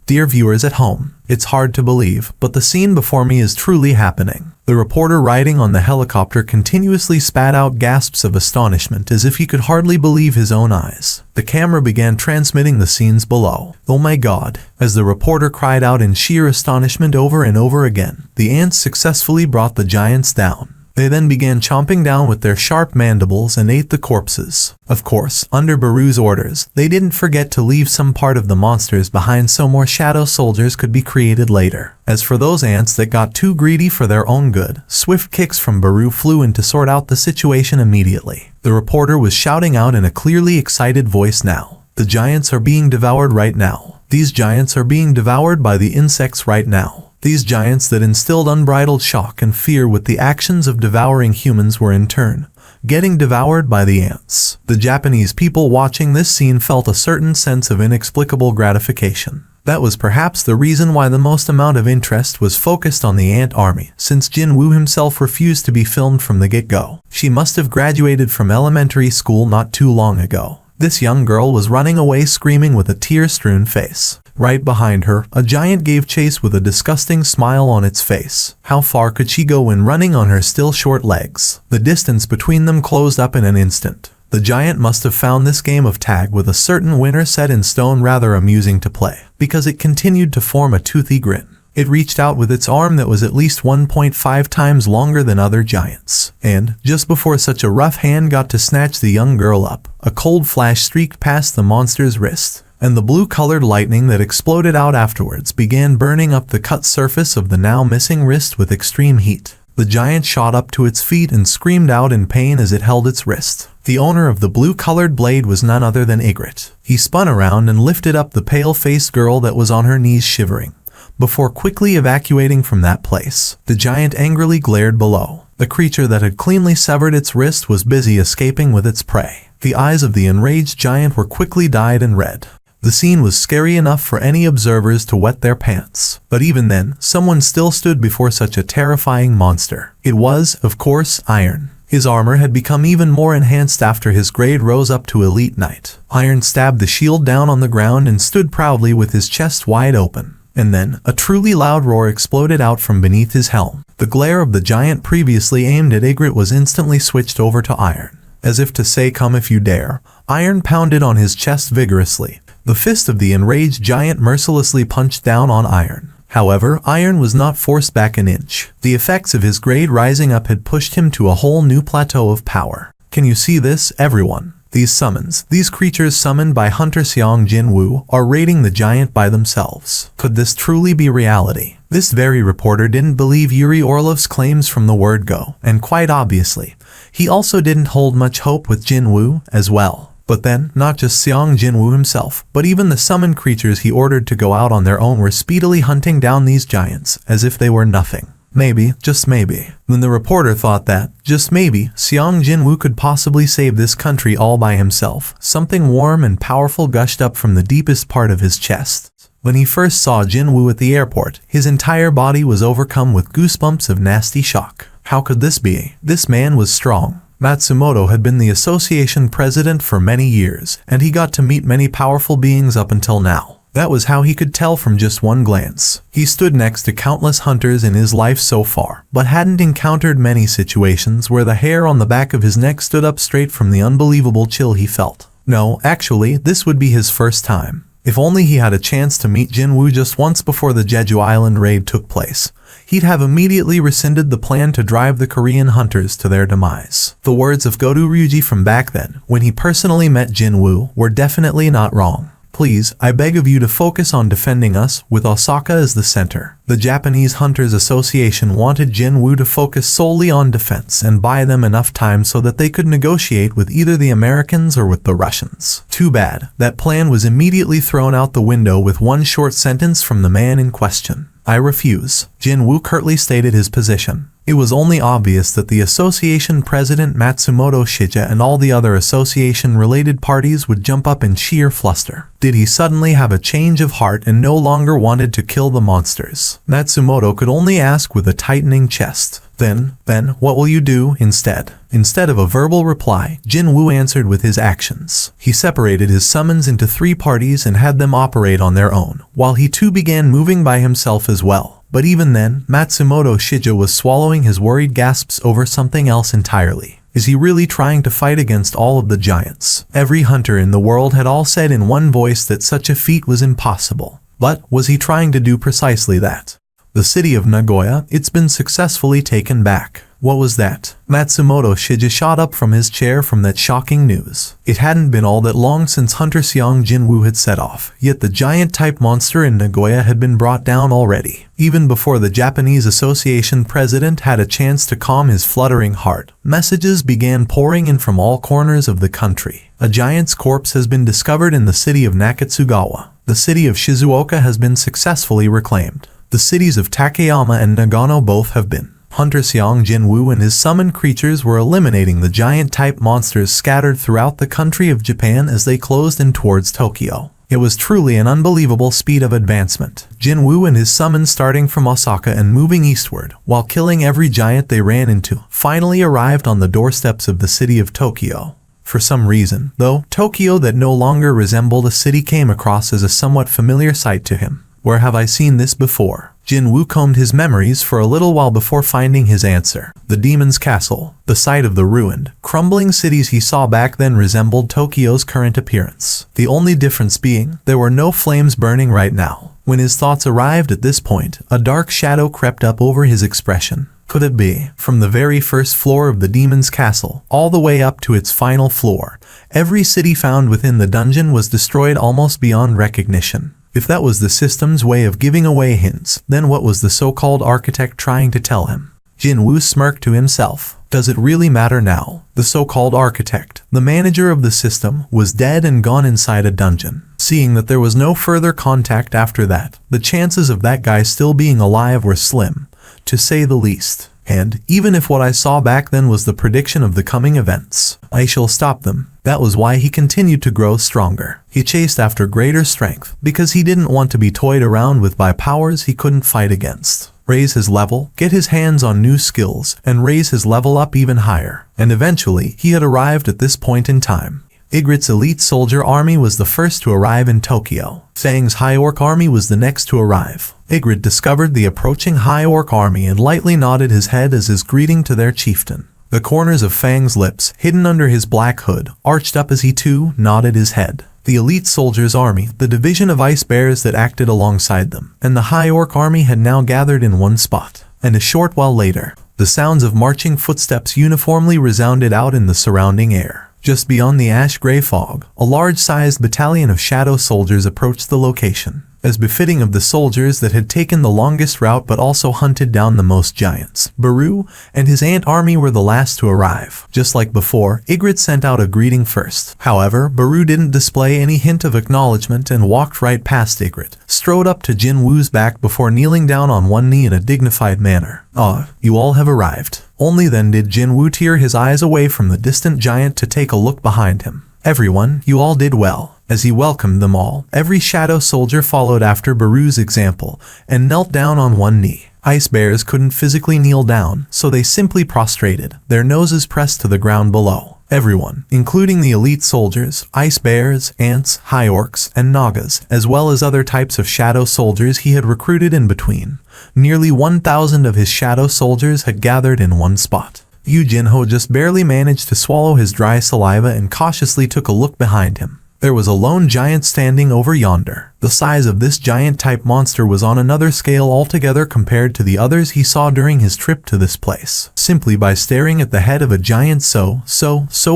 Dear viewers at home, it's hard to believe, but the scene before me is truly happening. The reporter riding on the helicopter continuously spat out gasps of astonishment as if he could hardly believe his own eyes. The camera began transmitting the scenes below. Oh my god, as the reporter cried out in sheer astonishment over and over again. The ants successfully brought the giants down. They then began chomping down with their sharp mandibles and ate the corpses. Of course, under Baru's orders, they didn't forget to leave some part of the monsters behind so more shadow soldiers could be created later. As for those ants that got too greedy for their own good, swift kicks from Baru flew in to sort out the situation immediately. The reporter was shouting out in a clearly excited voice now. The giants are being devoured right now. These giants are being devoured by the insects right now. These giants that instilled unbridled shock and fear with the actions of devouring humans were in turn getting devoured by the ants. The Japanese people watching this scene felt a certain sense of inexplicable gratification. That was perhaps the reason why the most amount of interest was focused on the ant army, since Jinwoo himself refused to be filmed from the get-go. She must have graduated from elementary school not too long ago. This young girl was running away screaming with a tear-strewn face. Right behind her, a giant gave chase with a disgusting smile on its face. How far could she go when running on her still short legs? The distance between them closed up in an instant. The giant must have found this game of tag with a certain winner set in stone rather amusing to play, because it continued to form a toothy grin. It reached out with its arm that was at least 1.5 times longer than other giants. And, just before such a rough hand got to snatch the young girl up, a cold flash streaked past the monster's wrist, and the blue-colored lightning that exploded out afterwards began burning up the cut surface of the now missing wrist with extreme heat. The giant shot up to its feet and screamed out in pain as it held its wrist. The owner of the blue-colored blade was none other than Ygritte. He spun around and lifted up the pale-faced girl that was on her knees shivering, before quickly evacuating from that place. The giant angrily glared below. The creature that had cleanly severed its wrist was busy escaping with its prey. The eyes of the enraged giant were quickly dyed and red. The scene was scary enough for any observers to wet their pants. But even then, someone still stood before such a terrifying monster. It was, of course, Iron. His armor had become even more enhanced after his grade rose up to Elite Knight. Iron stabbed the shield down on the ground and stood proudly with his chest wide open. And then, a truly loud roar exploded out from beneath his helm. The glare of the giant previously aimed at Ygritte was instantly switched over to Iron. As if to say, "Come if you dare," Iron pounded on his chest vigorously. The fist of the enraged giant mercilessly punched down on Iron. However, Iron was not forced back an inch. The effects of his grade rising up had pushed him to a whole new plateau of power. Can you see this, everyone? These summons, these creatures summoned by Hunter Seong Jinwoo, are raiding the giant by themselves. Could this truly be reality? This very reporter didn't believe Yuri Orlov's claims from the word go, and quite obviously, he also didn't hold much hope with Jinwoo as well. But then, not just Seong Jinwoo himself, but even the summoned creatures he ordered to go out on their own were speedily hunting down these giants, as if they were nothing. Maybe, just maybe, when the reporter thought that, just maybe, Seong Jinwoo could possibly save this country all by himself, something warm and powerful gushed up from the deepest part of his chest. When he first saw Jinwoo at the airport, his entire body was overcome with goosebumps of nasty shock. How could this be? This man was strong. Matsumoto had been the association president for many years, and he got to meet many powerful beings up until now. That was how he could tell from just one glance. He stood next to countless hunters in his life so far, but hadn't encountered many situations where the hair on the back of his neck stood up straight from the unbelievable chill he felt. No, actually, this would be his first time. If only he had a chance to meet Jinwoo just once before the Jeju Island raid took place, he'd have immediately rescinded the plan to drive the Korean hunters to their demise. The words of Godu Ryuji from back then, when he personally met Jinwoo, were definitely not wrong. Please, I beg of you to focus on defending us, with Osaka as the center. The Japanese Hunters Association wanted Jinwoo to focus solely on defense and buy them enough time so that they could negotiate with either the Americans or with the Russians. Too bad, that plan was immediately thrown out the window with one short sentence from the man in question. I refuse. Jinwoo curtly stated his position. It was only obvious that the association president Matsumoto Shija and all the other association-related parties would jump up in sheer fluster. Did he suddenly have a change of heart and no longer wanted to kill the monsters? Matsumoto could only ask with a tightening chest. Then, what will you do instead? Instead of a verbal reply, Jinwoo answered with his actions. He separated his summons into 3 parties and had them operate on their own, while he too began moving by himself as well. But even then, Matsumoto Shija was swallowing his worried gasps over something else entirely. Is he really trying to fight against all of the giants? Every hunter in the world had all said in one voice that such a feat was impossible. But was he trying to do precisely that? The city of Nagoya, it's been successfully taken back. What was that? Matsumoto Shija shot up from his chair from that shocking news. It hadn't been all that long since Hunter Seong Jinwoo had set off, yet the giant-type monster in Nagoya had been brought down already. Even before the Japanese Association president had a chance to calm his fluttering heart, messages began pouring in from all corners of the country. A giant's corpse has been discovered in the city of Nakatsugawa. The city of Shizuoka has been successfully reclaimed. The cities of Takayama and Nagano both have been. Hunter Seong Jinwoo and his summoned creatures were eliminating the giant-type monsters scattered throughout the country of Japan as they closed in towards Tokyo. It was truly an unbelievable speed of advancement. Jinwoo and his summons starting from Osaka and moving eastward, while killing every giant they ran into, finally arrived on the doorsteps of the city of Tokyo. For some reason, though, Tokyo that no longer resembled a city came across as a somewhat familiar sight to him. Where have I seen this before? Jinwoo combed his memories for a little while before finding his answer. The Demon's Castle. The site of the ruined, crumbling cities he saw back then resembled Tokyo's current appearance. The only difference being, there were no flames burning right now. When his thoughts arrived at this point, a dark shadow crept up over his expression. Could it be? From the very first floor of the Demon's Castle, all the way up to its final floor, every city found within the dungeon was destroyed almost beyond recognition. If that was the system's way of giving away hints, then what was the so-called architect trying to tell him? Jinwoo smirked to himself. Does it really matter now? The so-called architect, the manager of the system, was dead and gone inside a dungeon. Seeing that there was no further contact after that, the chances of that guy still being alive were slim, to say the least. And, even if what I saw back then was the prediction of the coming events, I shall stop them. That was why he continued to grow stronger. He chased after greater strength, because he didn't want to be toyed around with by powers he couldn't fight against. Raise his level, get his hands on new skills, and raise his level up even higher. And eventually, he had arrived at this point in time. Ygritte's elite soldier army was the first to arrive in Tokyo. Fang's High Orc army was the next to arrive. Ygritte discovered the approaching High Orc army and lightly nodded his head as his greeting to their chieftain. The corners of Fang's lips, hidden under his black hood, arched up as he too nodded his head. The elite soldiers' army, the division of ice bears that acted alongside them, and the High Orc army had now gathered in one spot. And a short while later, the sounds of marching footsteps uniformly resounded out in the surrounding air. Just beyond the ash-gray fog, a large-sized battalion of shadow soldiers approached the location. As befitting of the soldiers that had taken the longest route but also hunted down the most giants, Baru and his ant army were the last to arrive. Just like before, Ygritte sent out a greeting first. However, Baru didn't display any hint of acknowledgement and walked right past Ygritte, strode up to Jinwoo's back before kneeling down on one knee in a dignified manner. "Ah, you all have arrived." Only then did Jinwoo tear his eyes away from the distant giant to take a look behind him. "Everyone, you all did well." As he welcomed them all, every shadow soldier followed after Baru's example and knelt down on one knee. Ice bears couldn't physically kneel down, so they simply prostrated, their noses pressed to the ground below. Everyone, including the elite soldiers, ice bears, ants, high orcs, and nagas, as well as other types of shadow soldiers he had recruited in between. Nearly 1,000 of his shadow soldiers had gathered in one spot. Yu Jinho just barely managed to swallow his dry saliva and cautiously took a look behind him. There was a lone giant standing over yonder. The size of this giant-type monster was on another scale altogether compared to the others he saw during his trip to this place. Simply by staring at the head of a giant so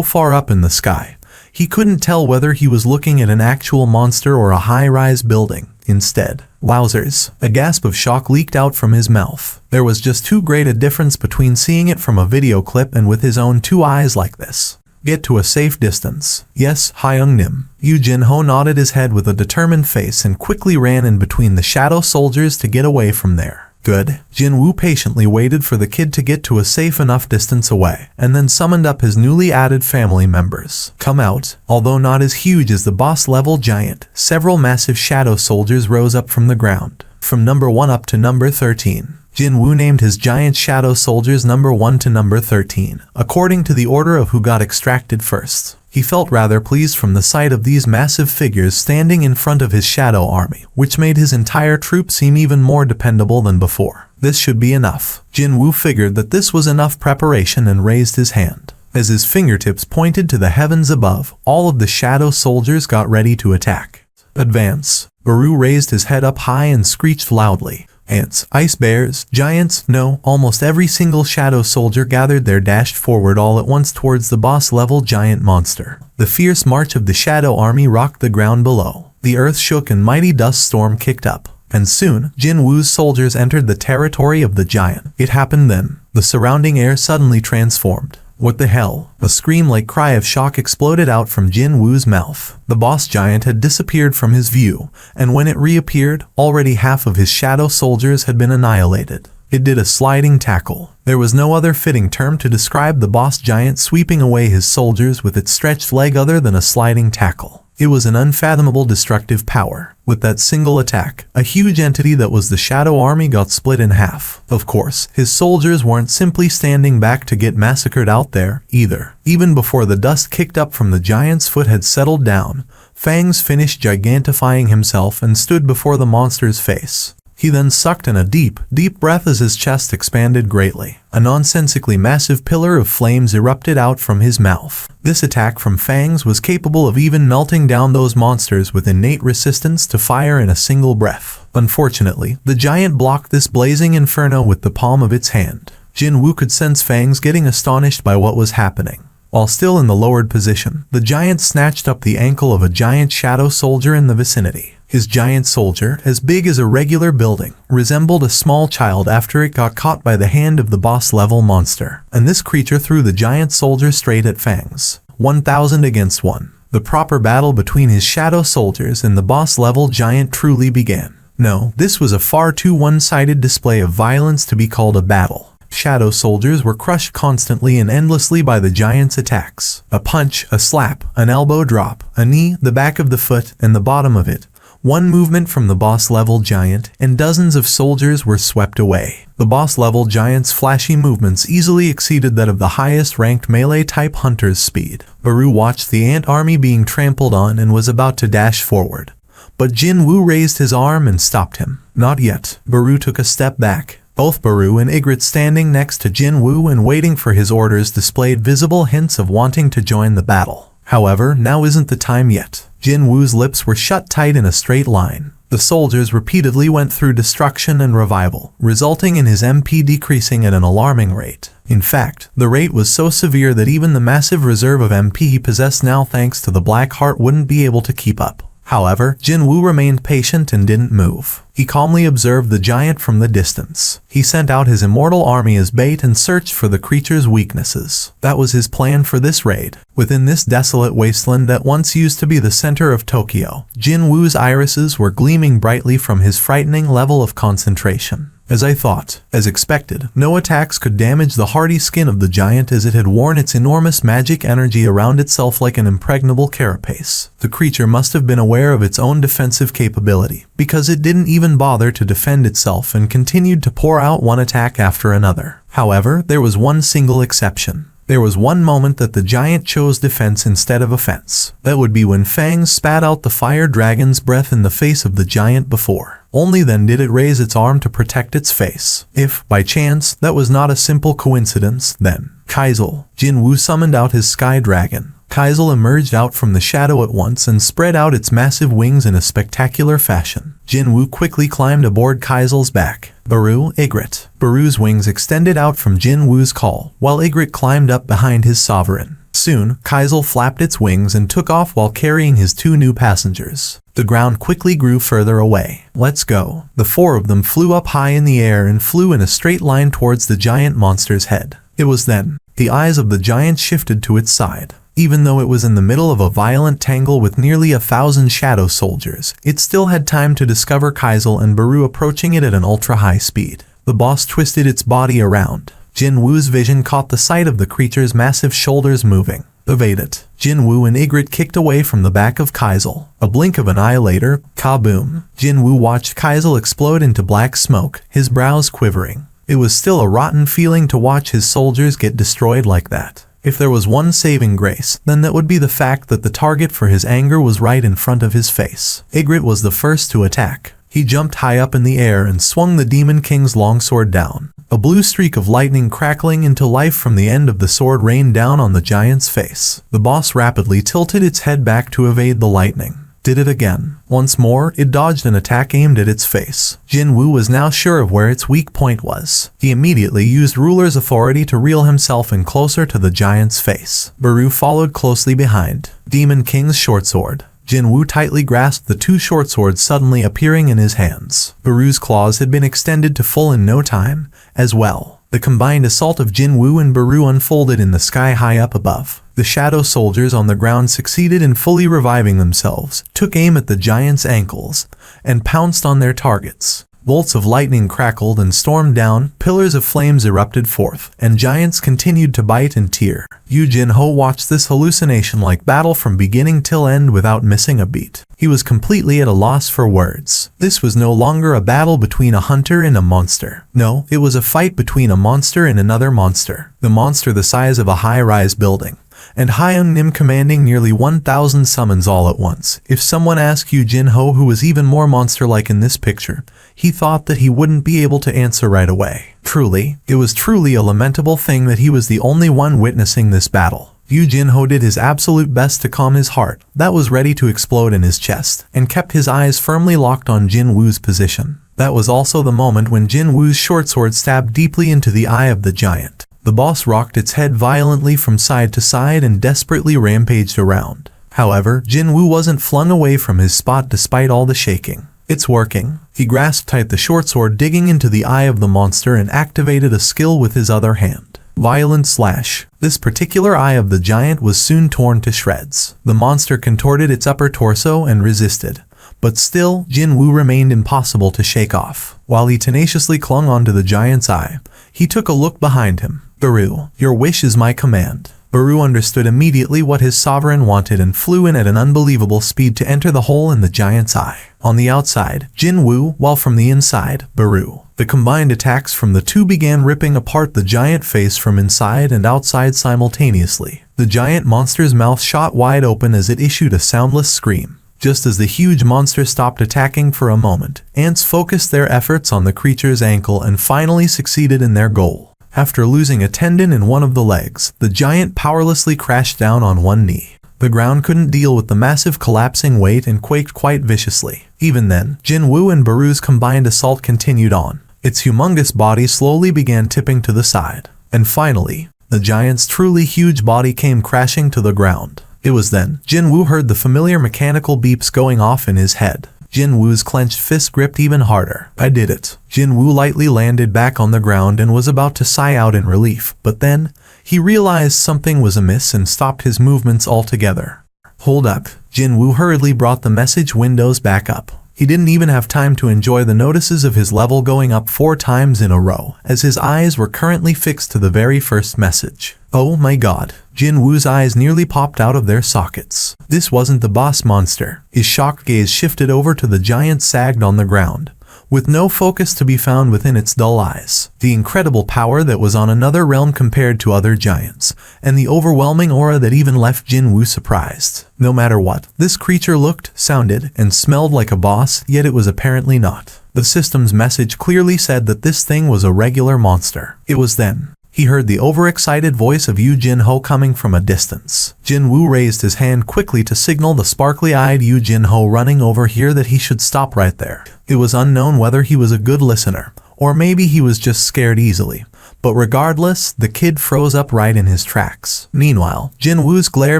far up in the sky, He couldn't tell whether he was looking at an actual monster or a high-rise building. Instead, wowzers, a gasp of shock leaked out from his mouth. There was just too great a difference between seeing it from a video clip and with his own two eyes like this. Get to a safe distance. Yes, Hyung-nim. Yu Jin-ho nodded his head with a determined face and quickly ran in between the shadow soldiers to get away from there. Good. Jin-woo patiently waited for the kid to get to a safe enough distance away, and then summoned up his newly added family members. Come out. Although not as huge as the boss-level giant, several massive shadow soldiers rose up from the ground. From number 1 up to number 13. Jin-woo named his giant shadow soldiers number 1 to number 13, according to the order of who got extracted first. He felt rather pleased from the sight of these massive figures standing in front of his shadow army, which made his entire troop seem even more dependable than before. This should be enough. Jin-woo figured that this was enough preparation and raised his hand. As his fingertips pointed to the heavens above, all of the shadow soldiers got ready to attack. Advance. Baru raised his head up high and screeched loudly. Ants, ice bears, giants, no, almost every single shadow soldier gathered there dashed forward all at once towards the boss-level giant monster. The fierce march of the shadow army rocked the ground below. The earth shook and mighty dust storm kicked up. And soon, Jin-woo's soldiers entered the territory of the giant. It happened then. The surrounding air suddenly transformed. What the hell? A scream-like cry of shock exploded out from Jin-woo's mouth. The boss giant had disappeared from his view, and when it reappeared, already half of his shadow soldiers had been annihilated. It did a sliding tackle. There was no other fitting term to describe the boss giant sweeping away his soldiers with its stretched leg other than a sliding tackle. It was an unfathomable destructive power. With that single attack, a huge entity that was the Shadow Army got split in half. Of course, his soldiers weren't simply standing back to get massacred out there, either. Even before the dust kicked up from the giant's foot had settled down, Fangs finished gigantifying himself and stood before the monster's face. He then sucked in a deep, deep breath as his chest expanded greatly. A nonsensically massive pillar of flames erupted out from his mouth. This attack from Fangs was capable of even melting down those monsters with innate resistance to fire in a single breath. Unfortunately, the giant blocked this blazing inferno with the palm of its hand. Jin-woo could sense Fangs getting astonished by what was happening. While still in the lowered position, the giant snatched up the ankle of a giant shadow soldier in the vicinity. His giant soldier, as big as a regular building, resembled a small child after it got caught by the hand of the boss-level monster, and this creature threw the giant soldier straight at Fangs. 1,000 against 1. The proper battle between his shadow soldiers and the boss-level giant truly began. No, this was a far too one-sided display of violence to be called a battle. Shadow soldiers were crushed constantly and endlessly by the giant's attacks. A punch, a slap, an elbow drop, a knee, the back of the foot, and the bottom of it. One movement from the boss-level giant, and dozens of soldiers were swept away. The boss-level giant's flashy movements easily exceeded that of the highest-ranked melee-type hunter's speed. Baru watched the ant army being trampled on and was about to dash forward. But Jin-woo raised his arm and stopped him. Not yet. Baru took a step back. Both Baru and Ygritte standing next to Jin-woo and waiting for his orders displayed visible hints of wanting to join the battle. However, now isn't the time yet. Jin-woo's lips were shut tight in a straight line. The soldiers repeatedly went through destruction and revival, resulting in his MP decreasing at an alarming rate. In fact, the rate was so severe that even the massive reserve of MP he possessed now thanks to the Black Heart wouldn't be able to keep up. However, Jin-woo remained patient and didn't move. He calmly observed the giant from the distance. He sent out his immortal army as bait and searched for the creature's weaknesses. That was his plan for this raid. Within this desolate wasteland that once used to be the center of Tokyo, Jin-woo's irises were gleaming brightly from his frightening level of concentration. As I thought, as expected, no attacks could damage the hardy skin of the giant as it had worn its enormous magic energy around itself like an impregnable carapace. The creature must have been aware of its own defensive capability, because it didn't even bother to defend itself and continued to pour out one attack after another. However, there was one single exception. There was one moment that the giant chose defense instead of offense. That would be when Fangs spat out the fire dragon's breath in the face of the giant before. Only then did it raise its arm to protect its face. If, by chance, that was not a simple coincidence, then Kaizel. Jin-woo summoned out his sky dragon. Kaizel emerged out from the shadow at once and spread out its massive wings in a spectacular fashion. Jin-woo quickly climbed aboard Kaizel's back. Baru, Ygritte. Baru's wings extended out from Jin-woo's call, while Ygritte climbed up behind his sovereign. Soon, Kaizel flapped its wings and took off while carrying his 2 new passengers. The ground quickly grew further away. Let's go. The 4 of them flew up high in the air and flew in a straight line towards the giant monster's head. It was then the eyes of the giant shifted to its side. Even though it was in the middle of a violent tangle with nearly 1,000 shadow soldiers, it still had time to discover Kaizel and Baru approaching it at an ultra-high speed. The boss twisted its body around. Jin Woo's vision caught the sight of the creature's massive shoulders moving. Evade it. Jin Woo and Ygritte kicked away from the back of Kaizel. A blink of an eye later, kaboom! Jin Woo watched Kaizel explode into black smoke, his brows quivering. It was still a rotten feeling to watch his soldiers get destroyed like that. If there was one saving grace, then that would be the fact that the target for his anger was right in front of his face. Ygritte was the first to attack. He jumped high up in the air and swung the Demon King's longsword down. A blue streak of lightning crackling into life from the end of the sword rained down on the giant's face. The boss rapidly tilted its head back to evade the lightning. Did it again. Once more, it dodged an attack aimed at its face. Jin Woo was now sure of where its weak point was. He immediately used ruler's authority to reel himself in closer to the giant's face. Baru followed closely behind. Demon King's short sword. Jin Woo tightly grasped the 2 short swords suddenly appearing in his hands. Baru's claws had been extended to full in no time, as well. The combined assault of Jin Woo and Baru unfolded in the sky high up above. The shadow soldiers on the ground succeeded in fully reviving themselves, took aim at the giant's ankles, and pounced on their targets. Bolts of lightning crackled and stormed down, pillars of flames erupted forth, and giants continued to bite and tear. Yu Jin-ho watched this hallucination-like battle from beginning till end without missing a beat. He was completely at a loss for words. This was no longer a battle between a hunter and a monster. No, it was a fight between a monster and another monster. The monster the size of a high-rise building, and Hyung Nim commanding nearly 1,000 summons all at once. If someone asked Yu Jin-ho who was even more monster-like in this picture, he thought that he wouldn't be able to answer right away. Truly, it was truly a lamentable thing that he was the only one witnessing this battle. Yu Jin-ho did his absolute best to calm his heart, that was ready to explode in his chest, and kept his eyes firmly locked on Jin Woo's position. That was also the moment when Jin Woo's short sword stabbed deeply into the eye of the giant. The boss rocked its head violently from side to side and desperately rampaged around. However, Jin Woo wasn't flung away from his spot despite all the shaking. It's working. He grasped tight the short sword digging into the eye of the monster and activated a skill with his other hand. Violent slash. This particular eye of the giant was soon torn to shreds. The monster contorted its upper torso and resisted. But still, Jin Woo remained impossible to shake off. While he tenaciously clung onto the giant's eye, he took a look behind him. Baru, your wish is my command. Baru understood immediately what his sovereign wanted and flew in at an unbelievable speed to enter the hole in the giant's eye. On the outside, Jin Woo, while from the inside, Baru. The combined attacks from the two began ripping apart the giant face from inside and outside simultaneously. The giant monster's mouth shot wide open as it issued a soundless scream. Just as the huge monster stopped attacking for a moment, ants focused their efforts on the creature's ankle and finally succeeded in their goal. After losing a tendon in one of the legs, the giant powerlessly crashed down on one knee. The ground couldn't deal with the massive collapsing weight and quaked quite viciously. Even then, Jin Woo and Baru's combined assault continued on. Its humongous body slowly began tipping to the side. And finally, the giant's truly huge body came crashing to the ground. It was then, Jin Woo heard the familiar mechanical beeps going off in his head. Jin Woo's clenched fist gripped even harder. I did it. Jin Woo lightly landed back on the ground and was about to sigh out in relief, but then, he realized something was amiss and stopped his movements altogether. Hold up. Jin Woo hurriedly brought the message windows back up. He didn't even have time to enjoy the notices of his level going up 4 times in a row, as his eyes were currently fixed to the very first message. Oh my god. Jin Woo's eyes nearly popped out of their sockets. This wasn't the boss monster. His shocked gaze shifted over to the giant sagged on the ground, with no focus to be found within its dull eyes. The incredible power that was on another realm compared to other giants, and the overwhelming aura that even left Jin Woo surprised. No matter what, this creature looked, sounded, and smelled like a boss, yet it was apparently not. The system's message clearly said that this thing was a regular monster. It was then he heard the overexcited voice of Yu Jin-ho coming from a distance. Jin Woo raised his hand quickly to signal the sparkly-eyed Yu Jin-ho running over here that he should stop right there. It was unknown whether he was a good listener, Or maybe he was just scared easily. But regardless, the kid froze up right in his tracks. Meanwhile, Jinwoo's glare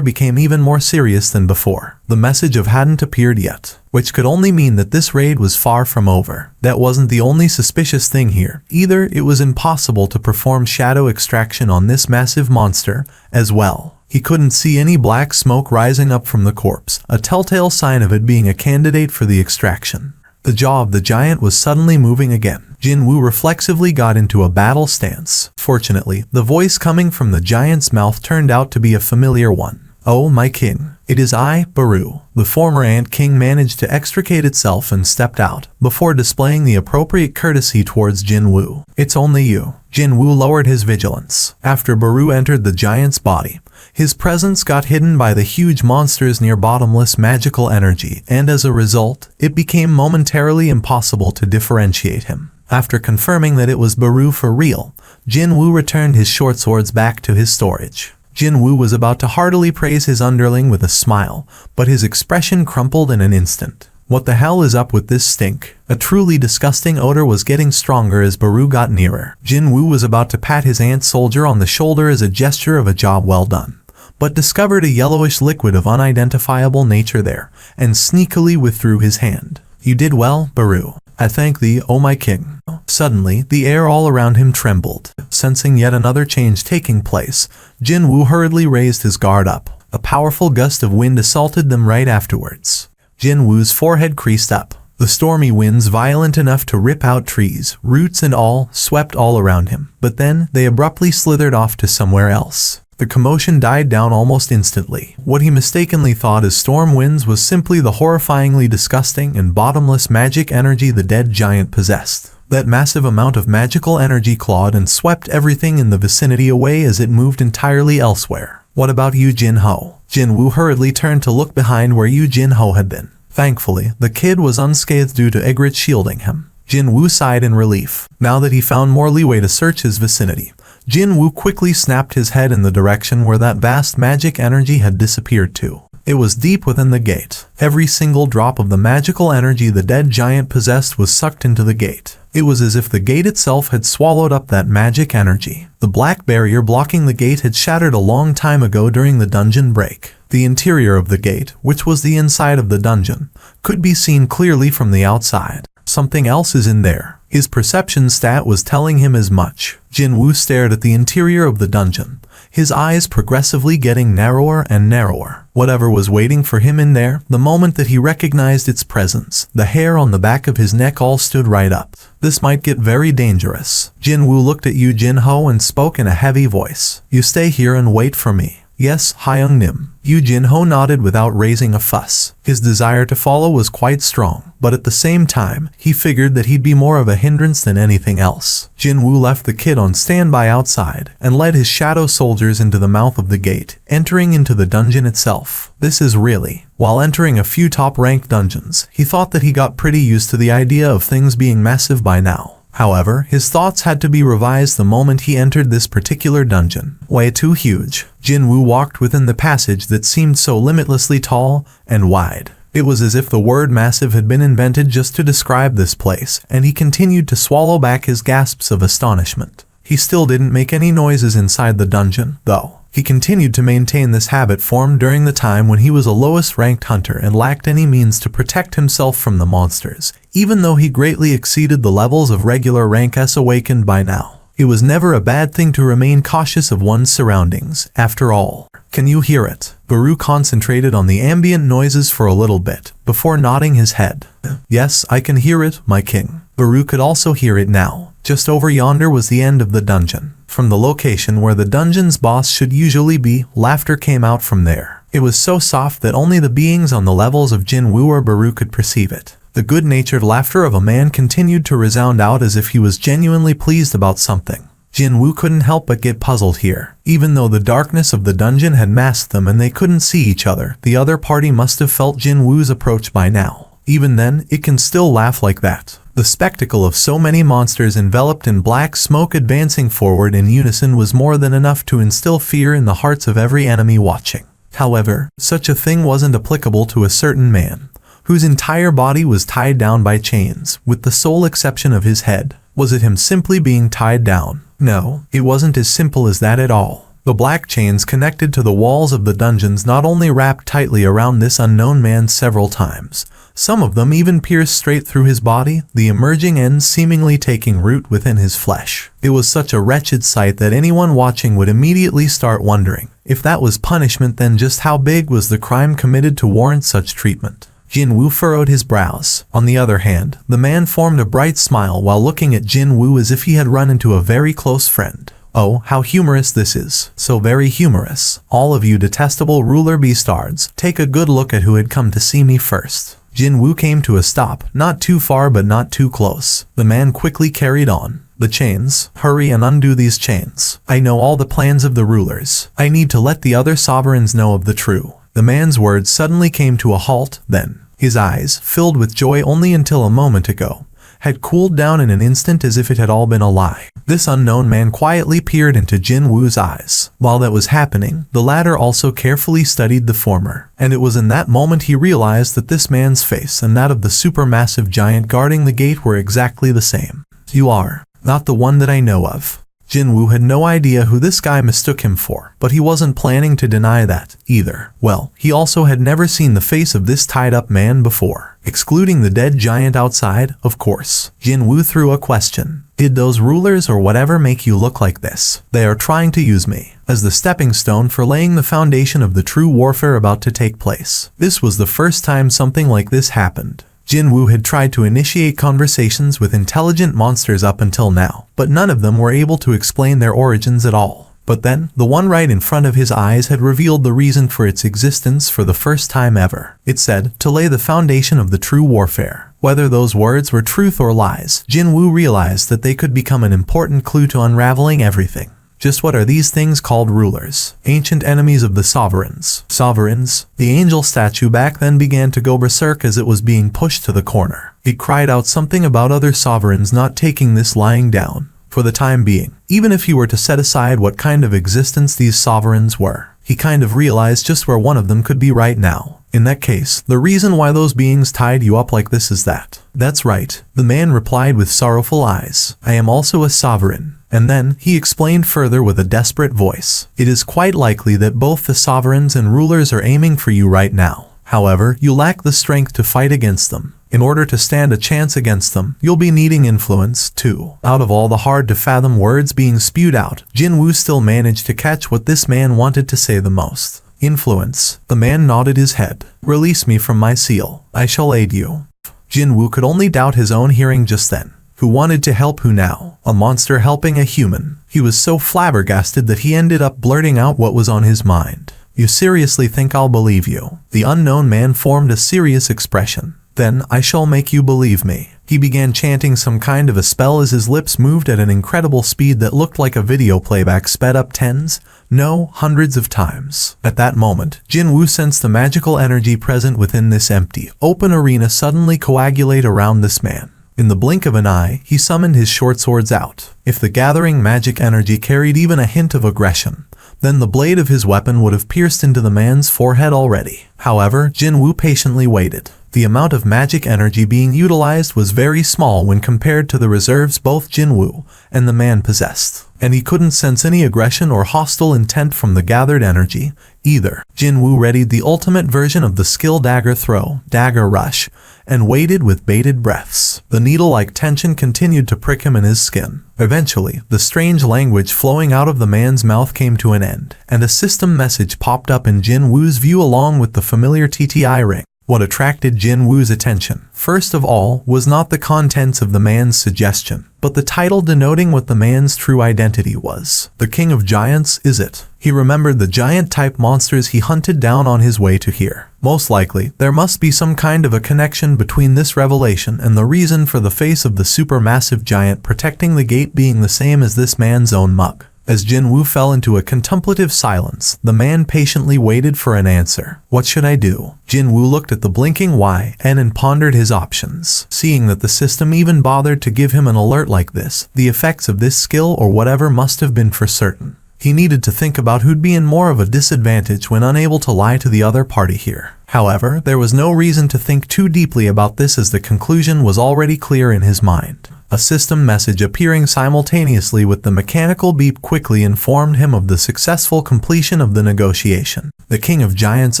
became even more serious than before. The message of hadn't appeared yet, which could only mean that this raid was far from over. That wasn't the only suspicious thing here. Either it was impossible to perform shadow extraction on this massive monster as well. He couldn't see any black smoke rising up from the corpse, a telltale sign of it being a candidate for the extraction. The jaw of the giant was suddenly moving again. Jinwoo reflexively got into a battle stance. Fortunately, the voice coming from the giant's mouth turned out to be a familiar one. "Oh, my king. It is I, Baru." The former Ant King managed to extricate itself and stepped out, before displaying the appropriate courtesy towards Jinwoo. "It's only you." Jinwoo lowered his vigilance. After Baru entered the giant's body, his presence got hidden by the huge monster's near bottomless magical energy, and as a result, it became momentarily impossible to differentiate him. After confirming that it was Baru for real, Jinwoo returned his short swords back to his storage. Jinwoo was about to heartily praise his underling with a smile, but his expression crumpled in an instant. What the hell is up with this stink? A truly disgusting odor was getting stronger as Baru got nearer. Jinwoo was about to pat his ant soldier on the shoulder as a gesture of a job well done, but discovered a yellowish liquid of unidentifiable nature there, and sneakily withdrew his hand. "You did well, Baru. I thank thee, O my king." Suddenly, the air all around him trembled. Sensing yet another change taking place, Jinwoo hurriedly raised his guard up. A powerful gust of wind assaulted them right afterwards. Jinwoo's forehead creased up. The stormy winds, violent enough to rip out trees, roots and all, swept all around him. But then, they abruptly slithered off to somewhere else. The commotion died down almost instantly. What he mistakenly thought as storm winds was simply the horrifyingly disgusting and bottomless magic energy the dead giant possessed. That massive amount of magical energy clawed and swept everything in the vicinity away as it moved entirely elsewhere. "What about Yu Jinho?" Jinwoo hurriedly turned to look behind where Yu Jinho had been. Thankfully, the kid was unscathed due to Ygritte shielding him. Jinwoo sighed in relief. Now that he found more leeway to search his vicinity, Jinwoo quickly snapped his head in the direction where that vast magic energy had disappeared to. It was deep within the gate. Every single drop of the magical energy the dead giant possessed was sucked into the gate. It was as if the gate itself had swallowed up that magic energy. The black barrier blocking the gate had shattered a long time ago during the dungeon break. The interior of the gate, which was the inside of the dungeon, could be seen clearly from the outside. Something else is in there. His perception stat was telling him as much. Jinwoo stared at the interior of the dungeon, his eyes progressively getting narrower and narrower. Whatever was waiting for him in there, the moment that he recognized its presence, the hair on the back of his neck all stood right up. This might get very dangerous. Jinwoo looked at Yu Jinho and spoke in a heavy voice. "You stay here and wait for me." "Yes, Hyung Nim." Yu Jinho nodded without raising a fuss. His desire to follow was quite strong, but at the same time, he figured that he'd be more of a hindrance than anything else. Jinwoo left the kid on standby outside, and led his shadow soldiers into the mouth of the gate, entering into the dungeon itself. This is really... While entering a few top-ranked dungeons, he thought that he got pretty used to the idea of things being massive by now. However, his thoughts had to be revised the moment he entered this particular dungeon. Way too huge. Jinwoo walked within the passage that seemed so limitlessly tall and wide. It was as if the word massive had been invented just to describe this place, and he continued to swallow back his gasps of astonishment. He still didn't make any noises inside the dungeon, though. He continued to maintain this habit formed during the time when he was a lowest-ranked hunter and lacked any means to protect himself from the monsters, even though he greatly exceeded the levels of regular rank S awakened by now. It was never a bad thing to remain cautious of one's surroundings, after all. "Can you hear it?" Baru concentrated on the ambient noises for a little bit, before nodding his head. "Yes, I can hear it, my king." Baru could also hear it now. Just over yonder was the end of the dungeon. From the location where the dungeon's boss should usually be, laughter came out from there. It was so soft that only the beings on the levels of Jinwoo or Baru could perceive it. The good-natured laughter of a man continued to resound out as if he was genuinely pleased about something. Jinwoo couldn't help but get puzzled here. Even though the darkness of the dungeon had masked them and they couldn't see each other, the other party must have felt Jinwoo's approach by now. Even then, it can still laugh like that. The spectacle of so many monsters enveloped in black smoke advancing forward in unison was more than enough to instill fear in the hearts of every enemy watching. However, such a thing wasn't applicable to a certain man, whose entire body was tied down by chains, with the sole exception of his head. Was it him simply being tied down? No, it wasn't as simple as that at all. The black chains connected to the walls of the dungeons not only wrapped tightly around this unknown man several times, some of them even pierced straight through his body, the emerging ends seemingly taking root within his flesh. It was such a wretched sight that anyone watching would immediately start wondering, if that was punishment, then just how big was the crime committed to warrant such treatment? Jin Woo furrowed his brows. On the other hand, the man formed a bright smile while looking at Jin Woo as if he had run into a very close friend. Oh, how humorous this is. So very humorous. All of you detestable ruler beastards, take a good look at who had come to see me first. Jin Woo came to a stop, not too far but not too close. The man quickly carried on. The chains. Hurry and undo these chains. I know all the plans of the rulers. I need to let the other sovereigns know of the true. The man's words suddenly came to a halt, then. His eyes, filled with joy only until a moment ago, had cooled down in an instant as if it had all been a lie. This unknown man quietly peered into Jin Woo's eyes. While that was happening, the latter also carefully studied the former, and it was in that moment he realized that this man's face and that of the supermassive giant guarding the gate were exactly the same. You are not the one that I know of. Jin Woo had no idea who this guy mistook him for, but he wasn't planning to deny that, either. Well, he also had never seen the face of this tied-up man before. Excluding the dead giant outside, of course. Jin Woo threw a question. Did those rulers or whatever make you look like this? They are trying to use me as the stepping stone for laying the foundation of the true warfare about to take place. This was the first time something like this happened. Jin Woo had tried to initiate conversations with intelligent monsters up until now, but none of them were able to explain their origins at all. But then, the one right in front of his eyes had revealed the reason for its existence for the first time ever. It said, to lay the foundation of the true warfare. Whether those words were truth or lies, Jin Woo realized that they could become an important clue to unraveling everything. Just what are these things called rulers? Ancient enemies of the sovereigns. Sovereigns? The angel statue back then began to go berserk as it was being pushed to the corner. It cried out something about other sovereigns not taking this lying down. For the time being, even if he were to set aside what kind of existence these sovereigns were, he kind of realized just where one of them could be right now. In that case, the reason why those beings tied you up like this is that. That's right, the man replied with sorrowful eyes. I am also a sovereign. And then, he explained further with a desperate voice. It is quite likely that both the sovereigns and rulers are aiming for you right now. However, you lack the strength to fight against them. In order to stand a chance against them, you'll be needing influence, too. Out of all the hard-to-fathom words being spewed out, Jin Woo still managed to catch what this man wanted to say the most. Influence. The man nodded his head. Release me from my seal. I shall aid you. Jin Woo could only doubt his own hearing just then. Who wanted to help who now? A monster helping a human. He was so flabbergasted that he ended up blurting out what was on his mind. You seriously think I'll believe you? The unknown man formed a serious expression. Then I shall make you believe me. He began chanting some kind of a spell as his lips moved at an incredible speed that looked like a video playback sped up tens, no, hundreds of times. At that moment, Jin Woo sensed the magical energy present within this empty, open arena suddenly coagulate around this man. In the blink of an eye, he summoned his short swords out. If the gathering magic energy carried even a hint of aggression, then the blade of his weapon would have pierced into the man's forehead already. However, Jin Woo patiently waited. The amount of magic energy being utilized was very small when compared to the reserves both Jin Woo and the man possessed, and he couldn't sense any aggression or hostile intent from the gathered energy, either. Jin Woo readied the ultimate version of the skill dagger throw, dagger rush, and waited with bated breaths. The needle-like tension continued to prick him in his skin. Eventually, the strange language flowing out of the man's mouth came to an end, and a system message popped up in Jin Woo's view along with the familiar TTI ring. What attracted Jin Woo's attention, first of all, was not the contents of the man's suggestion, but the title denoting what the man's true identity was. The King of Giants, is it? He remembered the giant-type monsters he hunted down on his way to here. Most likely, there must be some kind of a connection between this revelation and the reason for the face of the supermassive giant protecting the gate being the same as this man's own mug. As Jin Woo fell into a contemplative silence, the man patiently waited for an answer. What should I do? Jin Woo looked at the blinking YN and pondered his options. Seeing that the system even bothered to give him an alert like this, the effects of this skill or whatever must have been for certain. He needed to think about who'd be in more of a disadvantage when unable to lie to the other party here. However, there was no reason to think too deeply about this as the conclusion was already clear in his mind. A system message appearing simultaneously with the mechanical beep quickly informed him of the successful completion of the negotiation. The King of Giants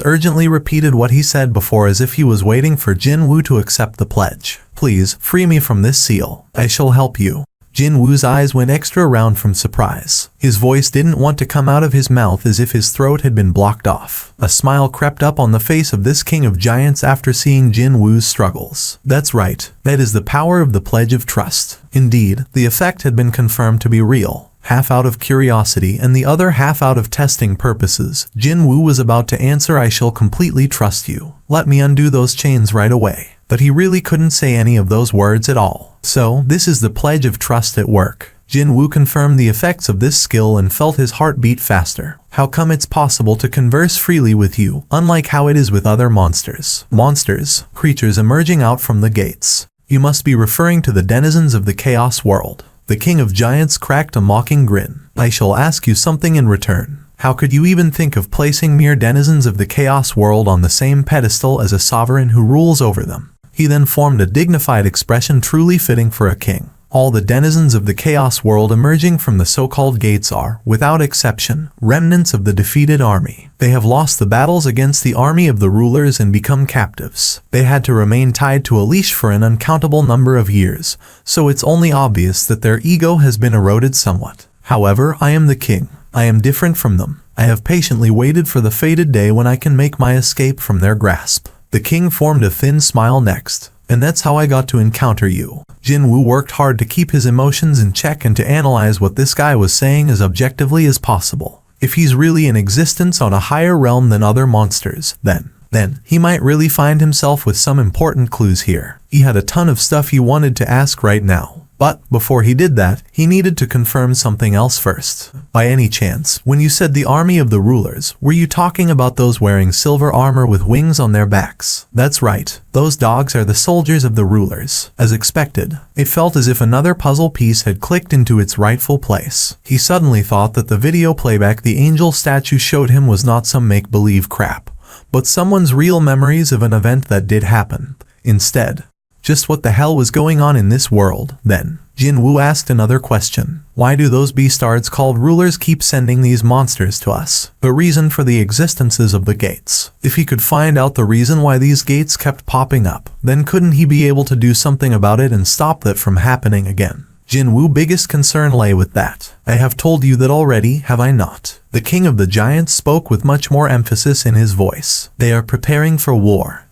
urgently repeated what he said before as if he was waiting for Jin Woo to accept the pledge. "Please, free me from this seal. I shall help you." Jin Woo's eyes went extra round from surprise. His voice didn't want to come out of his mouth as if his throat had been blocked off. A smile crept up on the face of this King of Giants after seeing Jin Woo's struggles. That's right. That is the power of the Pledge of Trust. Indeed, the effect had been confirmed to be real. Half out of curiosity and the other half out of testing purposes, Jin Woo was about to answer, "I shall completely trust you. Let me undo those chains right away." But he really couldn't say any of those words at all. So, this is the Pledge of Trust at work. Jin Woo confirmed the effects of this skill and felt his heart beat faster. How come it's possible to converse freely with you, unlike how it is with other monsters? Monsters, creatures emerging out from the gates. You must be referring to the denizens of the Chaos World. The King of Giants cracked a mocking grin. "I shall ask you something in return. How could you even think of placing mere denizens of the Chaos World on the same pedestal as a sovereign who rules over them?" He then formed a dignified expression truly fitting for a king. "All the denizens of the Chaos World emerging from the so-called gates are, without exception, remnants of the defeated army. They have lost the battles against the army of the rulers and become captives. They had to remain tied to a leash for an uncountable number of years, so it's only obvious that their ego has been eroded somewhat. However, I am the king. I am different from them. I have patiently waited for the fated day when I can make my escape from their grasp." The king formed a thin smile next. "And that's how I got to encounter you." Jin Woo worked hard to keep his emotions in check and to analyze what this guy was saying as objectively as possible. If he's really in existence on a higher realm than other monsters, then he might really find himself with some important clues here. He had a ton of stuff he wanted to ask right now. But before he did that, he needed to confirm something else first. By any chance, when you said the army of the rulers, were you talking about those wearing silver armor with wings on their backs? That's right. Those dogs are the soldiers of the rulers. As expected, it felt as if another puzzle piece had clicked into its rightful place. He suddenly thought that the video playback the angel statue showed him was not some make-believe crap, but someone's real memories of an event that did happen. Instead, just what the hell was going on in this world, then? Jin Woo asked another question. Why do those beastards called rulers keep sending these monsters to us? The reason for the existences of the gates. If he could find out the reason why these gates kept popping up, then couldn't he be able to do something about it and stop that from happening again? Jin Woo's biggest concern lay with that. "I have told you that already, have I not?" The King of the Giants spoke with much more emphasis in his voice. "They are preparing for war.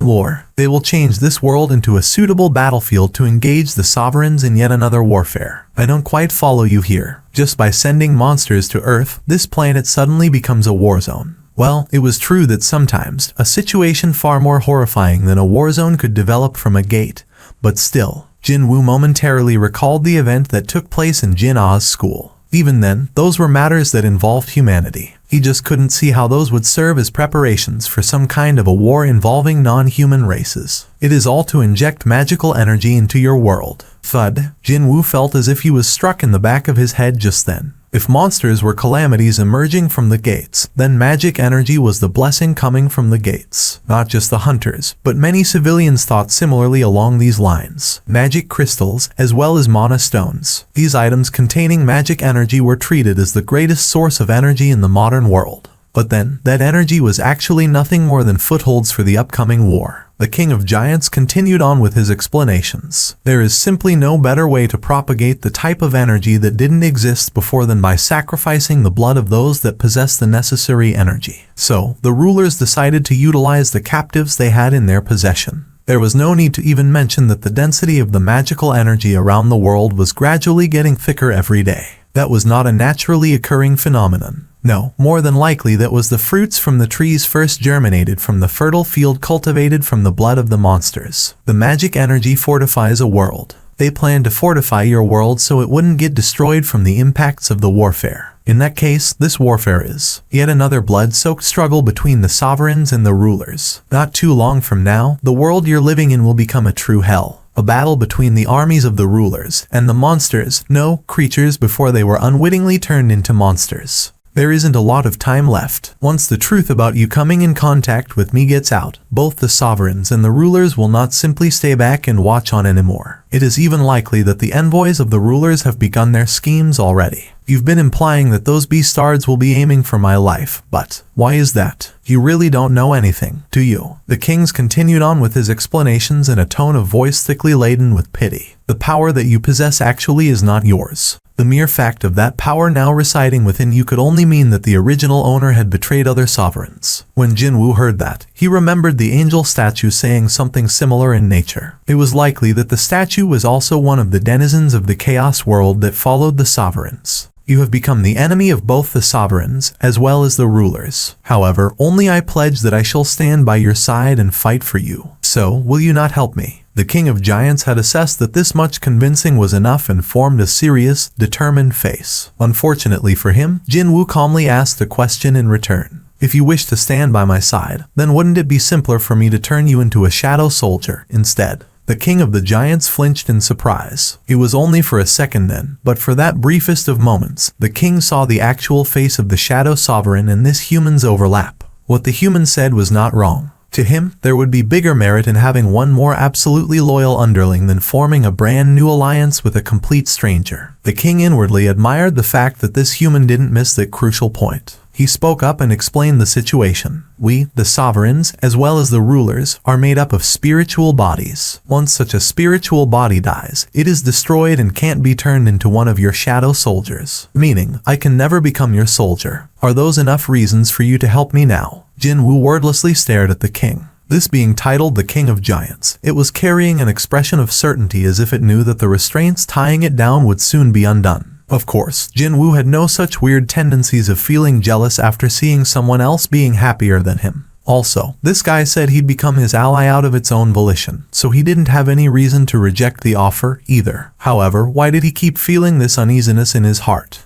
They will change this world into a suitable battlefield to engage the sovereigns in yet another warfare. I don't quite follow you here. Just by sending monsters to Earth, this planet suddenly becomes a war zone." Well, it was true that sometimes, a situation far more horrifying than a war zone could develop from a gate, but still, Jin Woo momentarily recalled the event that took place in Jin Ah's school. Even then, those were matters that involved humanity. He just couldn't see how those would serve as preparations for some kind of a war involving non-human races. It is all to inject magical energy into your world. Thud. Jin Woo felt as if he was struck in the back of his head just then. If monsters were calamities emerging from the gates, then magic energy was the blessing coming from the gates. Not just the hunters, but many civilians thought similarly along these lines. Magic crystals, as well as mana stones. These items containing magic energy were treated as the greatest source of energy in the modern world. But then, that energy was actually nothing more than footholds for the upcoming war. The King of Giants continued on with his explanations. There is simply no better way to propagate the type of energy that didn't exist before than by sacrificing the blood of those that possess the necessary energy. So, the rulers decided to utilize the captives they had in their possession. There was no need to even mention that the density of the magical energy around the world was gradually getting thicker every day. That was not a naturally occurring phenomenon. No, more than likely that was the fruits from the trees first germinated from the fertile field cultivated from the blood of the monsters. The magic energy fortifies a world. They planned to fortify your world so it wouldn't get destroyed from the impacts of the warfare. In that case, this warfare is yet another blood-soaked struggle between the sovereigns and the rulers. Not too long from now, the world you're living in will become a true hell. A battle between the armies of the rulers and the monsters, no, creatures before they were unwittingly turned into monsters. There isn't a lot of time left. Once the truth about you coming in contact with me gets out, both the sovereigns and the rulers will not simply stay back and watch on anymore. It is even likely that the envoys of the rulers have begun their schemes already. You've been implying that those beastards will be aiming for my life, but why is that? You really don't know anything, do you? The kings continued on with his explanations in a tone of voice thickly laden with pity. The power that you possess actually is not yours. The mere fact of that power now residing within you could only mean that the original owner had betrayed other sovereigns. When Jinwoo heard that, he remembered the angel statue saying something similar in nature. It was likely that the statue was also one of the denizens of the chaos world that followed the sovereigns. You have become the enemy of both the sovereigns as well as the rulers. However, only I pledge that I shall stand by your side and fight for you. So, will you not help me? The King of Giants had assessed that this much convincing was enough and formed a serious, determined face. Unfortunately for him, Jinwoo calmly asked a question in return. If you wish to stand by my side, then wouldn't it be simpler for me to turn you into a shadow soldier instead? The King of the Giants flinched in surprise. It was only for a second then, but for that briefest of moments, the king saw the actual face of the Shadow Sovereign and this human's overlap. What the human said was not wrong. To him, there would be bigger merit in having one more absolutely loyal underling than forming a brand new alliance with a complete stranger. The king inwardly admired the fact that this human didn't miss that crucial point. He spoke up and explained the situation. We, the sovereigns, as well as the rulers, are made up of spiritual bodies. Once such a spiritual body dies, it is destroyed and can't be turned into one of your shadow soldiers. Meaning, I can never become your soldier. Are those enough reasons for you to help me now? Jinwoo wordlessly stared at the king. This being titled the King of Giants, it was carrying an expression of certainty as if it knew that the restraints tying it down would soon be undone. Of course, Jinwoo had no such weird tendencies of feeling jealous after seeing someone else being happier than him. Also, this guy said he'd become his ally out of its own volition, so he didn't have any reason to reject the offer either. However, why did he keep feeling this uneasiness in his heart?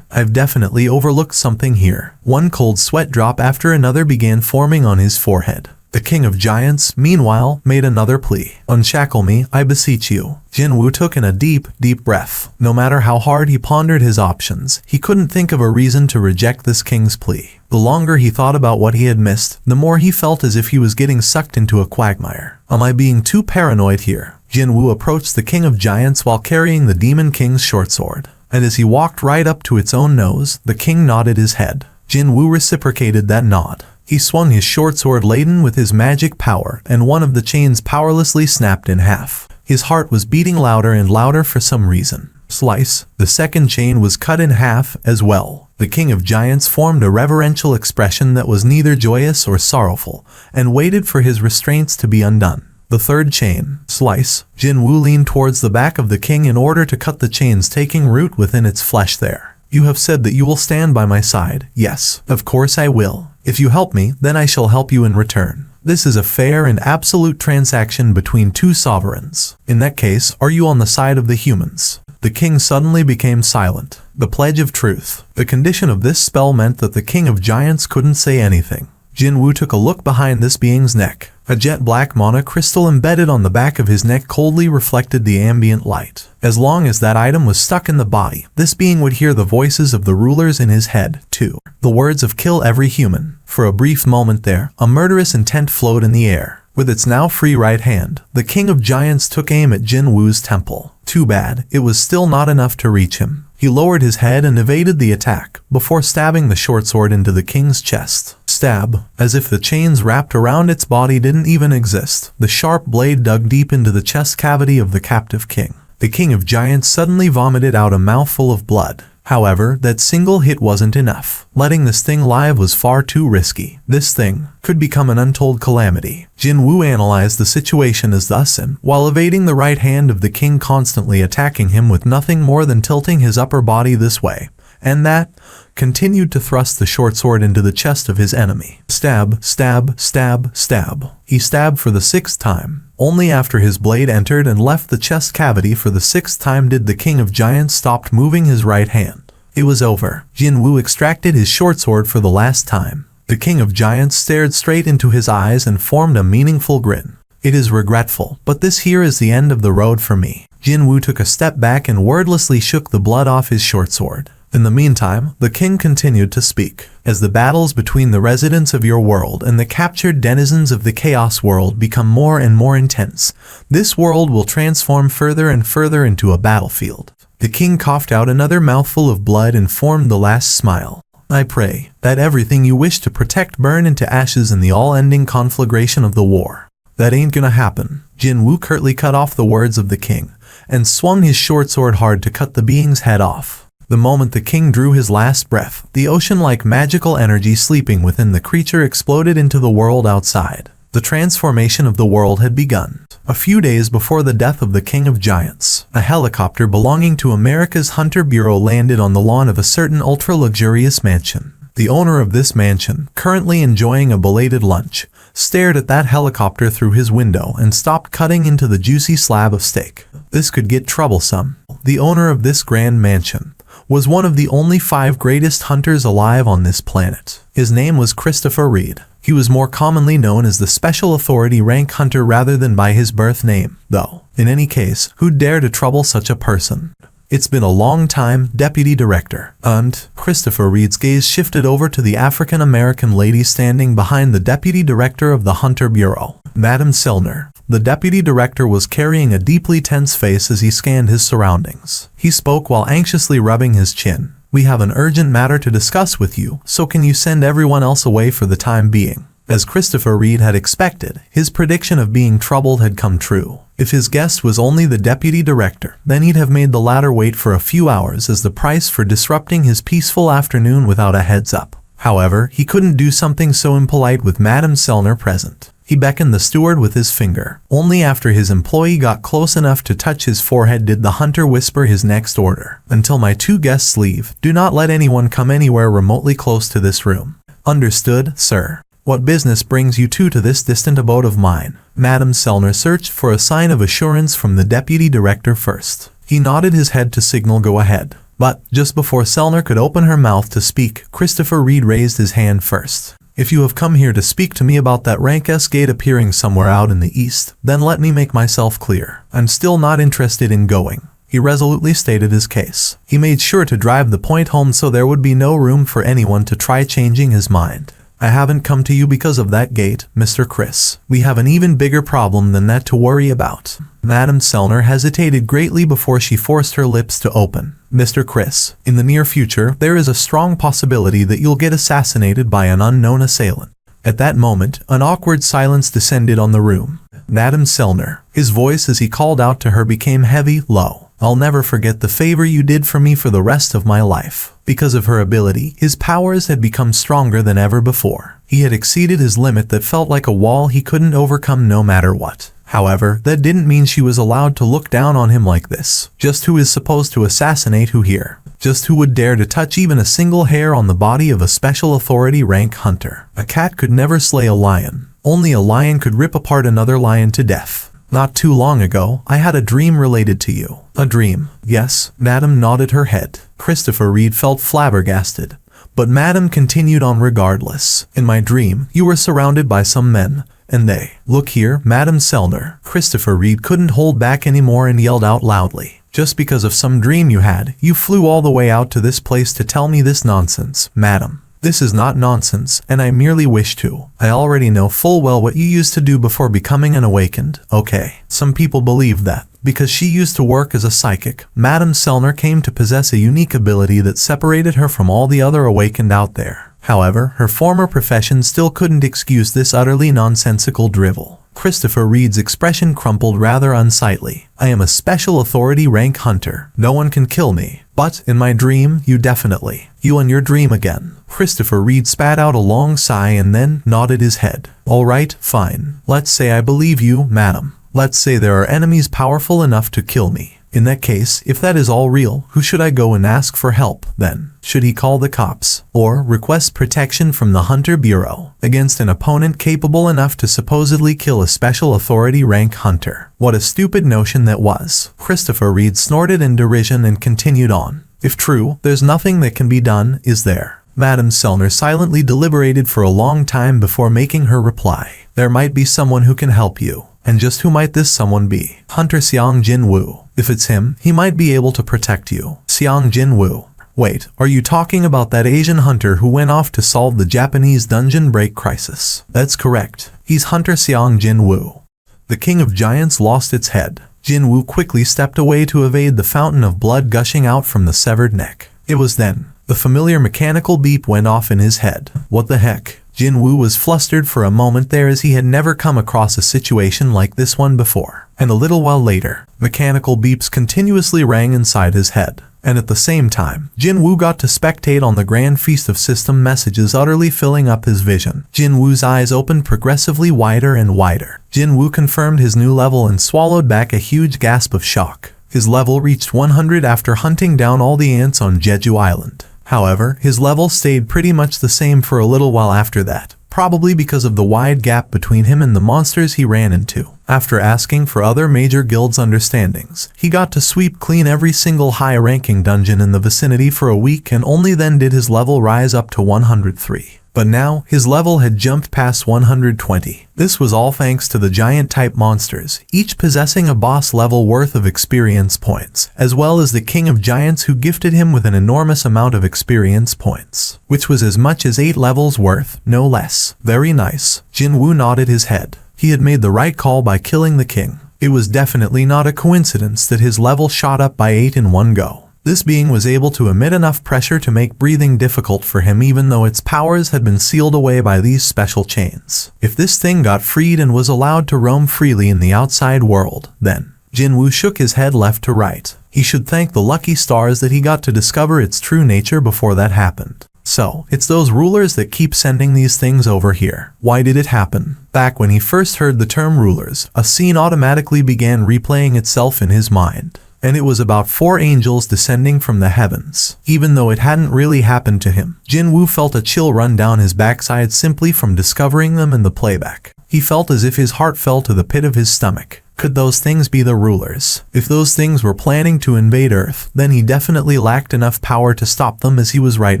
I've definitely overlooked something here. One cold sweat drop after another began forming on his forehead. The King of Giants, meanwhile, made another plea. Unshackle me, I beseech you. Jinwoo took in a deep, deep breath. No matter how hard he pondered his options, he couldn't think of a reason to reject this king's plea. The longer he thought about what he had missed, the more he felt as if he was getting sucked into a quagmire. Am I being too paranoid here? Jinwoo approached the King of Giants while carrying the Demon King's short sword. And as he walked right up to its own nose, the king nodded his head. Jinwoo reciprocated that nod. He swung his short sword laden with his magic power, and one of the chains powerlessly snapped in half. His heart was beating louder and louder for some reason. Slice. The second chain was cut in half as well. The King of Giants formed a reverential expression that was neither joyous or sorrowful, and waited for his restraints to be undone. The third chain. Slice. Jinwoo leaned towards the back of the king in order to cut the chains, taking root within its flesh there. You have said that you will stand by my side. Yes, of course I will. If you help me, then I shall help you in return. This is a fair and absolute transaction between two sovereigns. In that case, are you on the side of the humans? The king suddenly became silent. The pledge of truth. The condition of this spell meant that the King of Giants couldn't say anything. Jinwoo took a look behind this being's neck. A jet black mana crystal embedded on the back of his neck coldly reflected the ambient light. As long as that item was stuck in the body, this being would hear the voices of the rulers in his head, too. The words of kill every human. For a brief moment there, a murderous intent flowed in the air. With its now free right hand, the King of Giants took aim at Jinwoo's temple. Too bad, it was still not enough to reach him. He lowered his head and evaded the attack, before stabbing the short sword into the king's chest. Stab. As if the chains wrapped around its body didn't even exist, the sharp blade dug deep into the chest cavity of the captive king. The King of Giants suddenly vomited out a mouthful of blood. However, that single hit wasn't enough. Letting this thing live was far too risky. This thing could become an untold calamity. Jinwoo analyzed the situation as thus, and while evading the right hand of the king constantly attacking him with nothing more than tilting his upper body this way and that, continued to thrust the short sword into the chest of his enemy. Stab, stab, stab, stab. He stabbed for the 6th time. Only after his blade entered and left the chest cavity for the 6th time did the King of Giants stop moving his right hand. It was over. Jinwoo extracted his short sword for the last time. The King of Giants stared straight into his eyes and formed a meaningful grin. It is regretful, but this here is the end of the road for me. Jinwoo took a step back and wordlessly shook the blood off his short sword. In the meantime, the king continued to speak. As the battles between the residents of your world and the captured denizens of the chaos world become more and more intense, this world will transform further and further into a battlefield. The king coughed out another mouthful of blood and formed the last smile. I pray that everything you wish to protect burn into ashes in the all-ending conflagration of the war. That ain't gonna happen. Jinwoo curtly cut off the words of the king and swung his short sword hard to cut the being's head off. The moment the king drew his last breath, the ocean-like magical energy sleeping within the creature exploded into the world outside. The transformation of the world had begun. A few days before the death of the King of Giants, a helicopter belonging to America's Hunter Bureau landed on the lawn of a certain ultra-luxurious mansion. The owner of this mansion, currently enjoying a belated lunch, stared at that helicopter through his window and stopped cutting into the juicy slab of steak. This could get troublesome. The owner of this grand mansion was one of the only 5 greatest hunters alive on this planet. His name was Christopher Reed. He was more commonly known as the Special Authority Rank Hunter rather than by his birth name, though. In any case, who'd dare to trouble such a person? It's been a long time, Deputy Director. And Christopher Reed's gaze shifted over to the African-American lady standing behind the Deputy Director of the Hunter Bureau, Madam Selner. The Deputy Director was carrying a deeply tense face as he scanned his surroundings. He spoke while anxiously rubbing his chin. We have an urgent matter to discuss with you, so can you send everyone else away for the time being? As Christopher Reed had expected, his prediction of being troubled had come true. If his guest was only the Deputy Director, then he'd have made the latter wait for a few hours as the price for disrupting his peaceful afternoon without a heads up. However, he couldn't do something so impolite with Madam Selner present. He beckoned the steward with his finger. Only after his employee got close enough to touch his forehead did the hunter whisper his next order. Until my 2 guests leave, do not let anyone come anywhere remotely close to this room. Understood, sir. What business brings you two to this distant abode of mine? Madam Selner searched for a sign of assurance from the Deputy Director first. He nodded his head to signal go ahead. But, just before Selner could open her mouth to speak, Christopher Reed raised his hand first. If you have come here to speak to me about that rank S gate appearing somewhere out in the east, then let me make myself clear. I'm still not interested in going. He resolutely stated his case. He made sure to drive the point home so there would be no room for anyone to try changing his mind. I haven't come to you because of that gate, Mr. Chris. We have an even bigger problem than that to worry about. Madam Selner hesitated greatly before she forced her lips to open. Mr. Chris, in the near future, there is a strong possibility that you'll get assassinated by an unknown assailant. At that moment, an awkward silence descended on the room. Madam Selner, his voice as he called out to her became heavy, low. I'll never forget the favor you did for me for the rest of my life. Because of her ability, his powers had become stronger than ever before. He had exceeded his limit that felt like a wall he couldn't overcome no matter what. However, that didn't mean she was allowed to look down on him like this. Just who is supposed to assassinate who here? Just who would dare to touch even a single hair on the body of a special authority rank hunter? A cat could never slay a lion. Only a lion could rip apart another lion to death. Not too long ago, I had a dream related to you. A dream? Yes, Madam nodded her head. Christopher Reed felt flabbergasted. But Madam continued on regardless. In my dream, you were surrounded by some men, and they. Look here, Madam Selner. Christopher Reed couldn't hold back anymore and yelled out loudly. Just because of some dream you had, you flew all the way out to this place to tell me this nonsense, Madam. This is not nonsense, and I merely wish to. I already know full well what you used to do before becoming an awakened. Okay, some people believe that. Because she used to work as a psychic, Madam Selner came to possess a unique ability that separated her from all the other awakened out there. However, her former profession still couldn't excuse this utterly nonsensical drivel. Christopher Reed's expression crumpled rather unsightly. I am a special authority rank hunter. No one can kill me. But, in my dream, you definitely. You and your dream again. Christopher Reed spat out a long sigh and then nodded his head. Alright, fine. Let's say I believe you, madam. Let's say there are enemies powerful enough to kill me. In that case, if that is all real, who should I go and ask for help, then? Should he call the cops? Or request protection from the Hunter Bureau against an opponent capable enough to supposedly kill a special authority rank hunter? What a stupid notion that was. Christopher Reed snorted in derision and continued on. If true, there's nothing that can be done, is there? Madam Selner silently deliberated for a long time before making her reply. There might be someone who can help you. And just who might this someone be? Hunter Seong Jin Woo. If it's him, he might be able to protect you. Seong Jin Woo. Wait, are you talking about that Asian hunter who went off to solve the Japanese dungeon break crisis? That's correct. He's Hunter Seong Jin-woo. The king of giants lost its head. Jin-woo quickly stepped away to evade the fountain of blood gushing out from the severed neck. It was then the familiar mechanical beep went off in his head. What the heck? Jin-woo was flustered for a moment there, as he had never come across a situation like this one before. And a little while later, mechanical beeps continuously rang inside his head. And at the same time, Jin-woo got to spectate on the grand feast of system messages utterly filling up his vision. Jin-woo's eyes opened progressively wider and wider. Jin-woo confirmed his new level and swallowed back a huge gasp of shock. His level reached 100 after hunting down all the ants on Jeju Island. However, his level stayed pretty much the same for a little while after that, probably because of the wide gap between him and the monsters he ran into. After asking for other major guilds' understandings, he got to sweep clean every single high-ranking dungeon in the vicinity for a week, and only then did his level rise up to 103. But now, his level had jumped past 120. This was all thanks to the giant-type monsters, each possessing a boss level worth of experience points, as well as the king of giants who gifted him with an enormous amount of experience points, which was as much as 8 levels worth, no less. Very nice. Jin-woo nodded his head. He had made the right call by killing the king. It was definitely not a coincidence that his level shot up by 8 in one go. This being was able to emit enough pressure to make breathing difficult for him, even though its powers had been sealed away by these special chains. If this thing got freed and was allowed to roam freely in the outside world, then Jin-woo shook his head left to right. He should thank the lucky stars that he got to discover its true nature before that happened. So, it's those rulers that keep sending these things over here. Why did it happen? Back when he first heard the term rulers, a scene automatically began replaying itself in his mind. And it was about 4 angels descending from the heavens. Even though it hadn't really happened to him, Jin-woo felt a chill run down his backside simply from discovering them in the playback. He felt as if his heart fell to the pit of his stomach. Could those things be the rulers? If those things were planning to invade Earth, then he definitely lacked enough power to stop them as he was right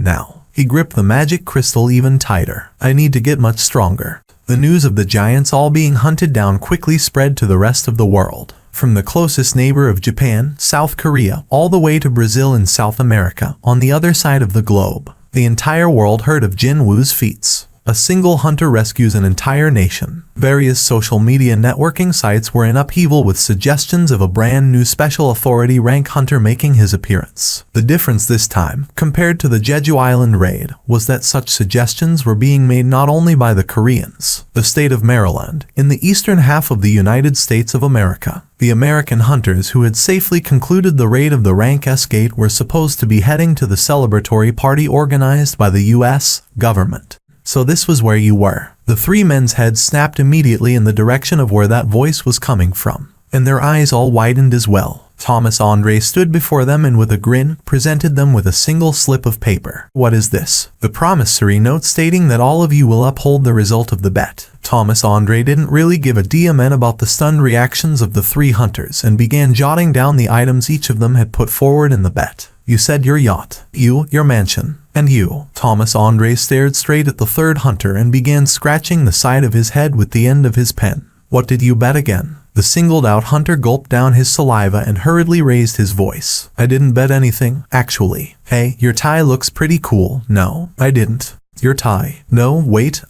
now. He gripped the magic crystal even tighter. I need to get much stronger. The news of the giants all being hunted down quickly spread to the rest of the world. From the closest neighbor of Japan, South Korea, all the way to Brazil and South America, on the other side of the globe, the entire world heard of Jin-woo's feats. A single hunter rescues an entire nation. Various social media networking sites were in upheaval with suggestions of a brand new special authority rank hunter making his appearance. The difference this time, compared to the Jeju Island raid, was that such suggestions were being made not only by the Koreans, the state of Maryland, in the eastern half of the United States of America. The American hunters who had safely concluded the raid of the Rank S Gate were supposed to be heading to the celebratory party organized by the U.S. government. So this was where you were. The 3 men's heads snapped immediately in the direction of where that voice was coming from, and their eyes all widened as well. Thomas Andre stood before them and with a grin, presented them with a single slip of paper. What is this? The promissory note stating that all of you will uphold the result of the bet. Thomas Andre didn't really give a damn about the stunned reactions of the 3 hunters and began jotting down the items each of them had put forward in the bet. You said your yacht. You, your mansion. And you. Thomas Andre stared straight at the 3rd hunter and began scratching the side of his head with the end of his pen. What did you bet again? The singled-out hunter gulped down his saliva and hurriedly raised his voice. I didn't bet anything, actually. Hey, your tie looks pretty cool. No, I didn't. Your tie. No, wait,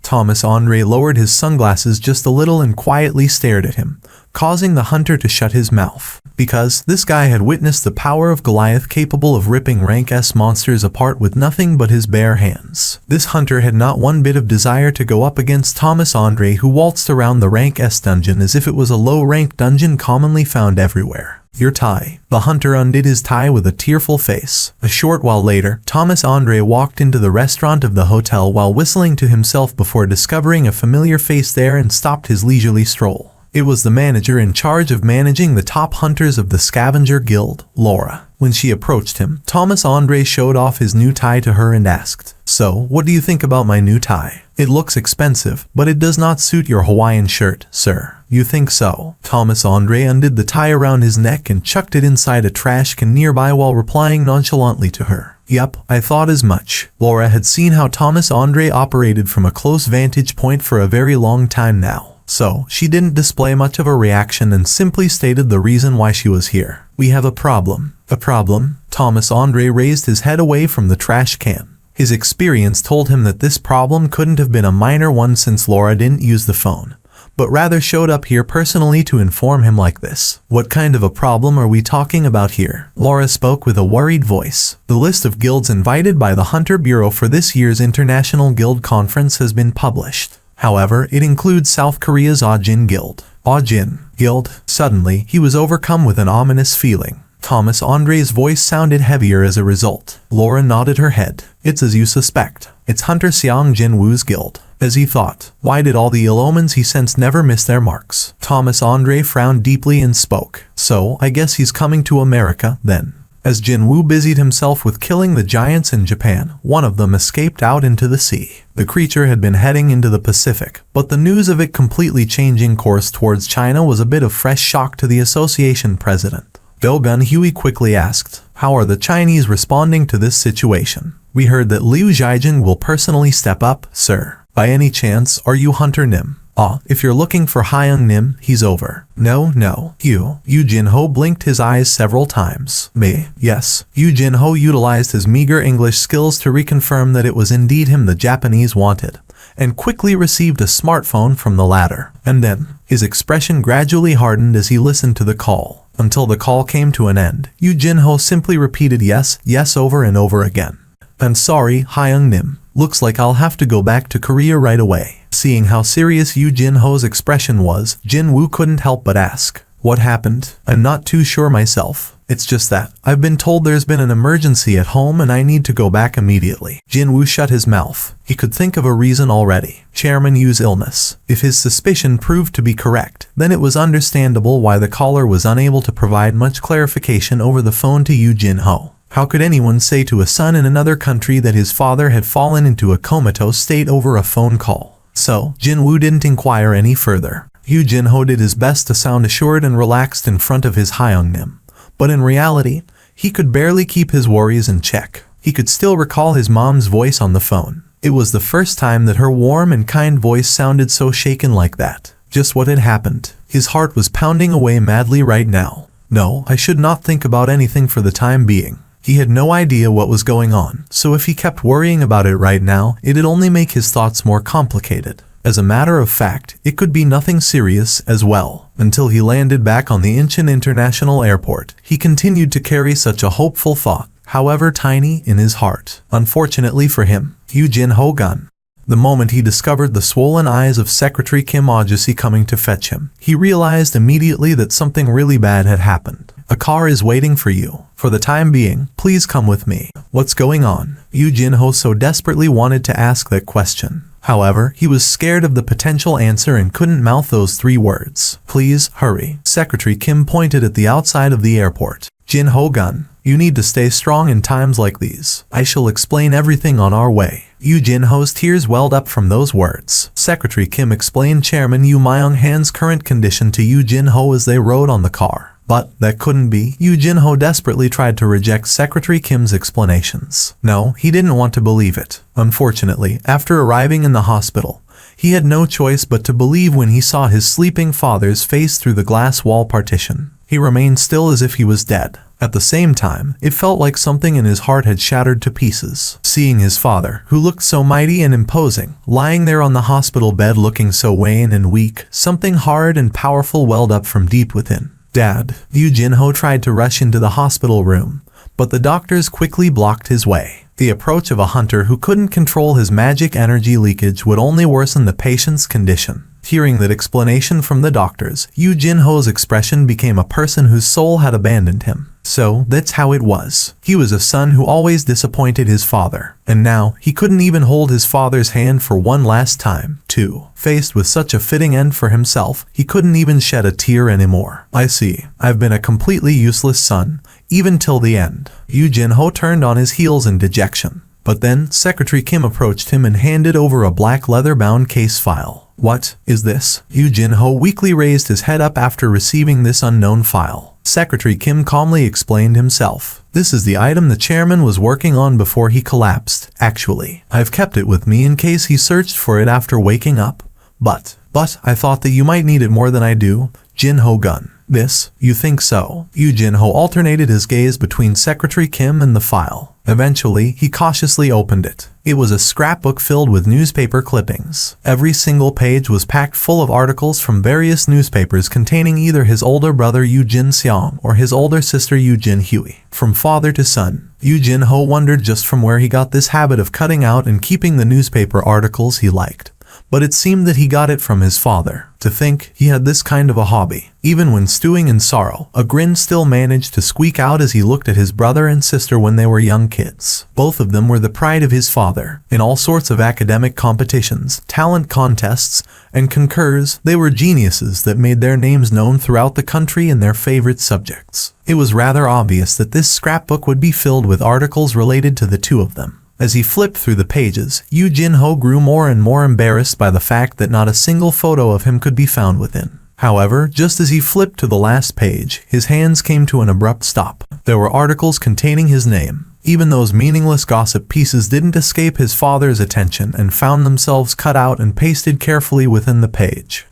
Thomas Andre lowered his sunglasses just a little and quietly stared at him, causing the hunter to shut his mouth. Because this guy had witnessed the power of Goliath capable of ripping rank S monsters apart with nothing but his bare hands. This hunter had not one bit of desire to go up against Thomas Andre, who waltzed around the rank S dungeon as if it was a low-rank dungeon commonly found everywhere. Your tie. The hunter undid his tie with a tearful face. A short while later, Thomas Andre walked into the restaurant of the hotel while whistling to himself before discovering a familiar face there and stopped his leisurely stroll. It was the manager in charge of managing the top hunters of the Scavenger Guild, Laura. When she approached him, Thomas Andre showed off his new tie to her and asked, "So, what do you think about my new tie? It looks expensive, but it does not suit your Hawaiian shirt, sir." You think so? Thomas Andre undid the tie around his neck and chucked it inside a trash can nearby while replying nonchalantly to her. Yup, I thought as much. Laura had seen how Thomas Andre operated from a close vantage point for a very long time now. So, she didn't display much of a reaction and simply stated the reason why she was here. We have a problem. A problem? Thomas Andre raised his head away from the trash can. His experience told him that this problem couldn't have been a minor one since Laura didn't use the phone, but rather showed up here personally to inform him like this. What kind of a problem are we talking about here? Laura spoke with a worried voice. The list of guilds invited by the Hunter Bureau for this year's International Guild Conference has been published. However, it includes South Korea's Ajin Guild. Ajin Guild. Suddenly, he was overcome with an ominous feeling. Thomas Andre's voice sounded heavier as a result. Laura nodded her head. It's as you suspect. It's Hunter Seong Jinwoo's guild. As he thought, why did all the ill omens he sensed never miss their marks? Thomas Andre frowned deeply and spoke. So, I guess he's coming to America, then. As Jinwoo busied himself with killing the giants in Japan, one of them escaped out into the sea. The creature had been heading into the Pacific, but the news of it completely changing course towards China was a bit of fresh shock to the association president. Do-gun Huey quickly asked, how are the Chinese responding to this situation? We heard that Liu Zhaijin will personally step up, sir. By any chance, are you Hunter Nim? If you're looking for Hyung Nim, he's over. No. Yu Jinho blinked his eyes several times. Me? Yes. Yu Jinho utilized his meager English skills to reconfirm that it was indeed him the Japanese wanted, and quickly received a smartphone from the latter. And then, his expression gradually hardened as he listened to the call. Until the call came to an end, Yu Jinho simply repeated yes over and over again. I'm sorry, Hyung Nim. Looks like I'll have to go back to Korea right away. Seeing how serious Yu Jinho's expression was, Jinwoo couldn't help but ask, what happened? I'm not too sure myself. It's just that, I've been told there's been an emergency at home and I need to go back immediately. Jinwoo shut his mouth. He could think of a reason already. Chairman Yu's illness. If his suspicion proved to be correct, then it was understandable why the caller was unable to provide much clarification over the phone to Yu Jinho. How could anyone say to a son in another country that his father had fallen into a comatose state over a phone call? So, Jinwoo didn't inquire any further. Yu Jinho did his best to sound assured and relaxed in front of his Hyung Nim. But in reality, he could barely keep his worries in check. He could still recall his mom's voice on the phone. It was the first time that her warm and kind voice sounded so shaken like that. Just what had happened. His heart was pounding away madly right now. No, I should not think about anything for the time being. He had no idea what was going on, so if he kept worrying about it right now, it'd only make his thoughts more complicated. As a matter of fact, it could be nothing serious as well. Until he landed back on the Incheon International Airport, he continued to carry such a hopeful thought, however tiny, in his heart. Unfortunately for him, Yu Jinho gone. The moment he discovered the swollen eyes of Secretary Kim Ajusi coming to fetch him, he realized immediately that something really bad had happened. A car is waiting for you. For the time being, please come with me. What's going on? Yu Jinho so desperately wanted to ask that question. However, he was scared of the potential answer and couldn't mouth those 3 words. Please, hurry. Secretary Kim pointed at the outside of the airport. Jinho-gun, you need to stay strong in times like these. I shall explain everything on our way. Yu Jinho's tears welled up from those words. Secretary Kim explained Chairman Yu Myung-han's current condition to Yu Jinho as they rode on the car. But that couldn't be. Yu Jinho desperately tried to reject Secretary Kim's explanations. No, he didn't want to believe it. Unfortunately, after arriving in the hospital, he had no choice but to believe when he saw his sleeping father's face through the glass wall partition. He remained still as if he was dead. At the same time, it felt like something in his heart had shattered to pieces. Seeing his father, who looked so mighty and imposing, lying there on the hospital bed looking so wan and weak, something hard and powerful welled up from deep within. Dad, Yu Jinho tried to rush into the hospital room, but the doctors quickly blocked his way. The approach of a hunter who couldn't control his magic energy leakage would only worsen the patient's condition. Hearing that explanation from the doctors, Yu Jinho's expression became a person whose soul had abandoned him. So, that's how it was. He was a son who always disappointed his father, and now he couldn't even hold his father's hand for one last time, too. Faced with such a fitting end for himself, he couldn't even shed a tear anymore. I see. I've been a completely useless son, even till the end. Yu Jinho turned on his heels in dejection. But then, Secretary Kim approached him and handed over a black leather-bound case file. What is this? Yu Jinho weakly raised his head up after receiving this unknown file. Secretary Kim calmly explained himself. This is the item the chairman was working on before he collapsed. Actually, I've kept it with me in case he searched for it after waking up. But I thought that you might need it more than I do. Jinho-gun. This, you think so? Yoo Jin-ho alternated his gaze between Secretary Kim and the file. Eventually, he cautiously opened it. It was a scrapbook filled with newspaper clippings. Every single page was packed full of articles from various newspapers containing either his older brother Yoo Jin-seong or his older sister Yoo Jin-hui. From father to son, Yoo Jin-ho wondered just from where he got this habit of cutting out and keeping the newspaper articles he liked. But it seemed that he got it from his father. To think he had this kind of a hobby. Even when stewing in sorrow, a grin still managed to squeak out as he looked at his brother and sister when they were young kids. Both of them were the pride of his father. In all sorts of academic competitions, talent contests, and concours, they were geniuses that made their names known throughout the country in their favorite subjects. It was rather obvious that this scrapbook would be filled with articles related to the two of them. As he flipped through the pages, Yoo Jin-ho grew more and more embarrassed by the fact that not a single photo of him could be found within. However, just as he flipped to the last page, his hands came to an abrupt stop. There were articles containing his name. Even those meaningless gossip pieces didn't escape his father's attention and found themselves cut out and pasted carefully within the page.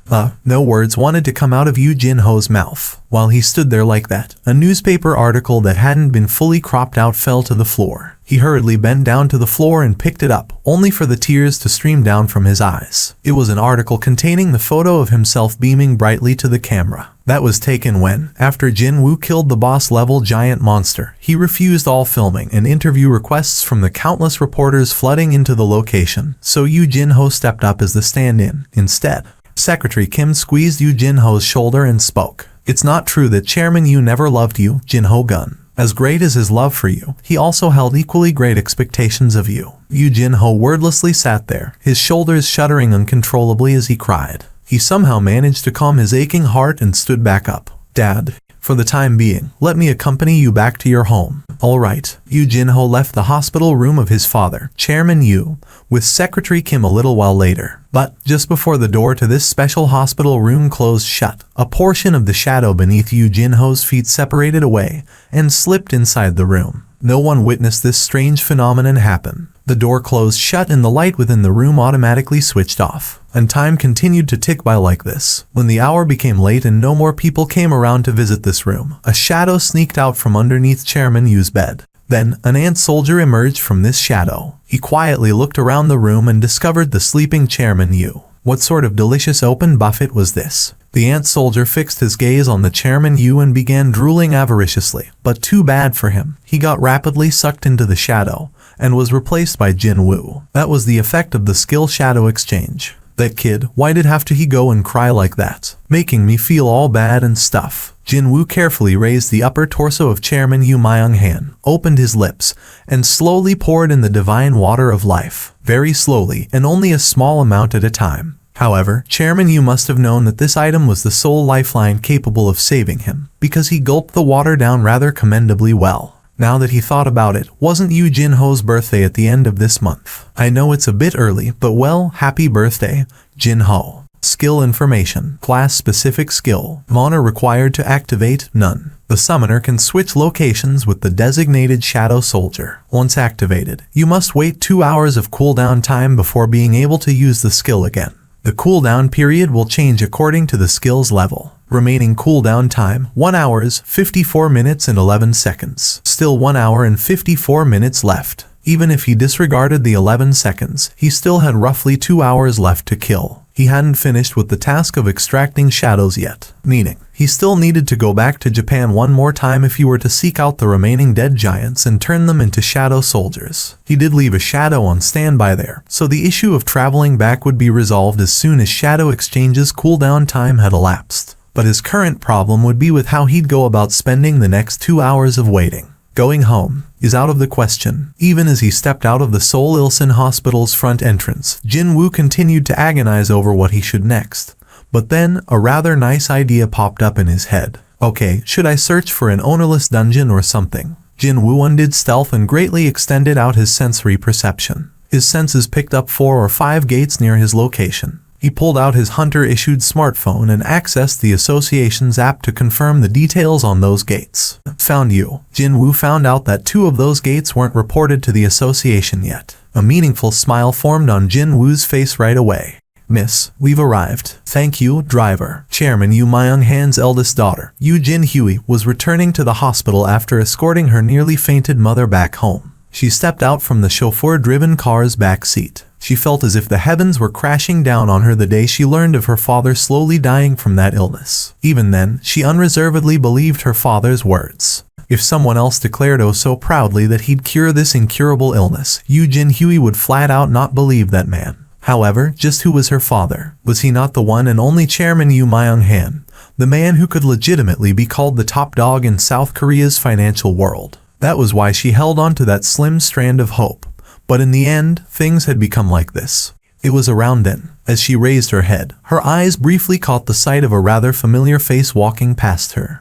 No words wanted to come out of Yoo Jin-ho's mouth. While he stood there like that, a newspaper article that hadn't been fully cropped out fell to the floor. He hurriedly bent down to the floor and picked it up, only for the tears to stream down from his eyes. It was an article containing the photo of himself beaming brightly to the camera. That was taken when, after Jin-woo killed the boss-level giant monster, he refused all filming and interview requests from the countless reporters flooding into the location, so Yoo Jin-ho stepped up as the stand-in. Instead, Secretary Kim squeezed Yoo Jin-ho's shoulder and spoke. "It's not true that Chairman Yoo never loved you, Jin-ho-gun. As great as his love for you, he also held equally great expectations of you." Yoo Jin-ho wordlessly sat there, his shoulders shuddering uncontrollably as he cried. He somehow managed to calm his aching heart and stood back up. "Dad, for the time being, let me accompany you back to your home." "All right." Yoo Jin-ho left the hospital room of his father, Chairman Yoo, with Secretary Kim a little while later. But, just before the door to this special hospital room closed shut, a portion of the shadow beneath Yoo Jin-ho's feet separated away and slipped inside the room. No one witnessed this strange phenomenon happen. The door closed shut and the light within the room automatically switched off. And time continued to tick by like this. When the hour became late and no more people came around to visit this room, a shadow sneaked out from underneath Chairman Yoo's bed. Then, an ant soldier emerged from this shadow. He quietly looked around the room and discovered the sleeping Chairman Yoo. What sort of delicious open buffet was this? The ant soldier fixed his gaze on the Chairman Yoo and began drooling avariciously. But too bad for him. He got rapidly sucked into the shadow and was replaced by Jin-woo. That was the effect of the skill shadow exchange. That kid, why did have to he go and cry like that? Making me feel all bad and stuff. Jin-woo carefully raised the upper torso of Chairman Yoo Myung-han, opened his lips, and slowly poured in the divine water of life. Very slowly, and only a small amount at a time. However, Chairman Yoo must have known that this item was the sole lifeline capable of saving him, because he gulped the water down rather commendably well. Now that he thought about it, wasn't Yoo Jin-ho's birthday at the end of this month? I know it's a bit early, but well, happy birthday, Jin-ho. Skill information. Class-specific skill. Mana required to activate, none. The summoner can switch locations with the designated shadow soldier. Once activated, you must wait 2 hours of cooldown time before being able to use the skill again. The cooldown period will change according to the skill's level. Remaining cooldown time, 1 hours, 54 minutes and 11 seconds. Still 1 hour and 54 minutes left. Even if he disregarded the 11 seconds, he still had roughly 2 hours left to kill. He hadn't finished with the task of extracting shadows yet, meaning he still needed to go back to Japan one more time if he were to seek out the remaining dead giants and turn them into shadow soldiers. He did leave a shadow on standby there, so the issue of traveling back would be resolved as soon as Shadow Exchange's cooldown time had elapsed. But his current problem would be with how he'd go about spending the next 2 hours of waiting. Going home is out of the question. Even as he stepped out of the Seoul Ilsan Hospital's front entrance, Jin-woo continued to agonize over what he should next. But then, a rather nice idea popped up in his head. Okay, should I search for an ownerless dungeon or something? Jin-woo undid stealth and greatly extended out his sensory perception. His senses picked up 4 or 5 gates near his location. He pulled out his hunter-issued smartphone and accessed the association's app to confirm the details on those gates. Found you. Jin-woo found out that 2 of those gates weren't reported to the association yet. A meaningful smile formed on Jin-woo's face right away. Miss, we've arrived. Thank you, driver. Chairman Yu Myung-han's eldest daughter, Yu Jin-hui, was returning to the hospital after escorting her nearly fainted mother back home. She stepped out from the chauffeur-driven car's back seat. She felt as if the heavens were crashing down on her the day she learned of her father slowly dying from that illness. Even then, she unreservedly believed her father's words. If someone else declared oh so proudly that he'd cure this incurable illness, Yu Jin-hui would flat out not believe that man. However, just who was her father? Was he not the one and only Chairman Yu Myung-han, the man who could legitimately be called the top dog in South Korea's financial world? That was why she held on to that slim strand of hope. But in the end, things had become like this. It was around then, as she raised her head, her eyes briefly caught the sight of a rather familiar face walking past her.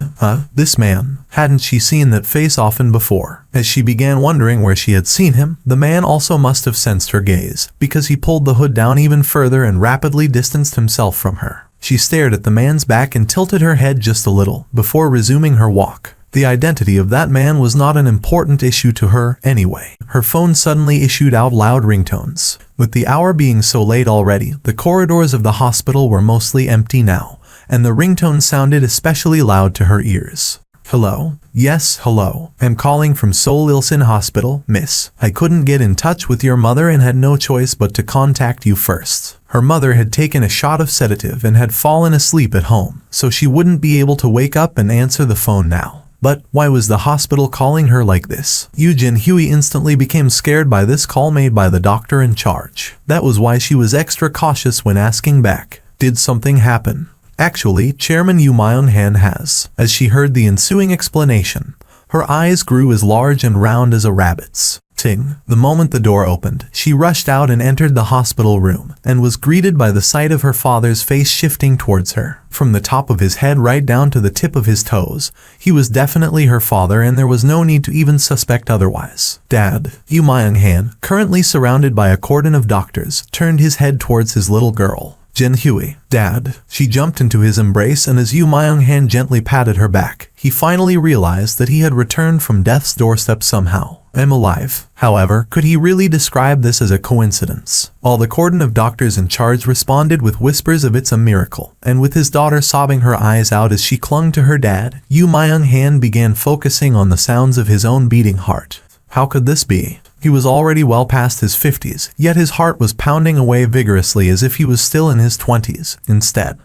This man. Hadn't she seen that face often before? As she began wondering where she had seen him, the man also must have sensed her gaze, because he pulled the hood down even further and rapidly distanced himself from her. She stared at the man's back and tilted her head just a little, before resuming her walk. The identity of that man was not an important issue to her, anyway. Her phone suddenly issued out loud ringtones. With the hour being so late already, the corridors of the hospital were mostly empty now, and the ringtone sounded especially loud to her ears. Hello? Yes, hello. I'm calling from Sololeveling Hospital, miss. I couldn't get in touch with your mother and had no choice but to contact you first. Her mother had taken a shot of sedative and had fallen asleep at home, so she wouldn't be able to wake up and answer the phone now. But why was the hospital calling her like this? Yu Jin-hui instantly became scared by this call made by the doctor in charge. That was why she was extra cautious when asking back. Did something happen? Actually, Chairman Yu Myung-han has. As she heard the ensuing explanation, her eyes grew as large and round as a rabbit's. Ting. The moment the door opened, she rushed out and entered the hospital room, and was greeted by the sight of her father's face shifting towards her. From the top of his head right down to the tip of his toes, he was definitely her father and there was no need to even suspect otherwise. Dad. Yu Myung-han, currently surrounded by a cordon of doctors, turned his head towards his little girl. Jin-hui. Dad. She jumped into his embrace and as Yu Myung-han gently patted her back, he finally realized that he had returned from death's doorstep somehow. I'm alive. However, could he really describe this as a coincidence? All the cordon of doctors in charge responded with whispers of it's a miracle, and with his daughter sobbing her eyes out as she clung to her dad, Yu Myung-han began focusing on the sounds of his own beating heart. How could this be? He was already well past his 50s, yet his heart was pounding away vigorously as if he was still in his 20s. Instead,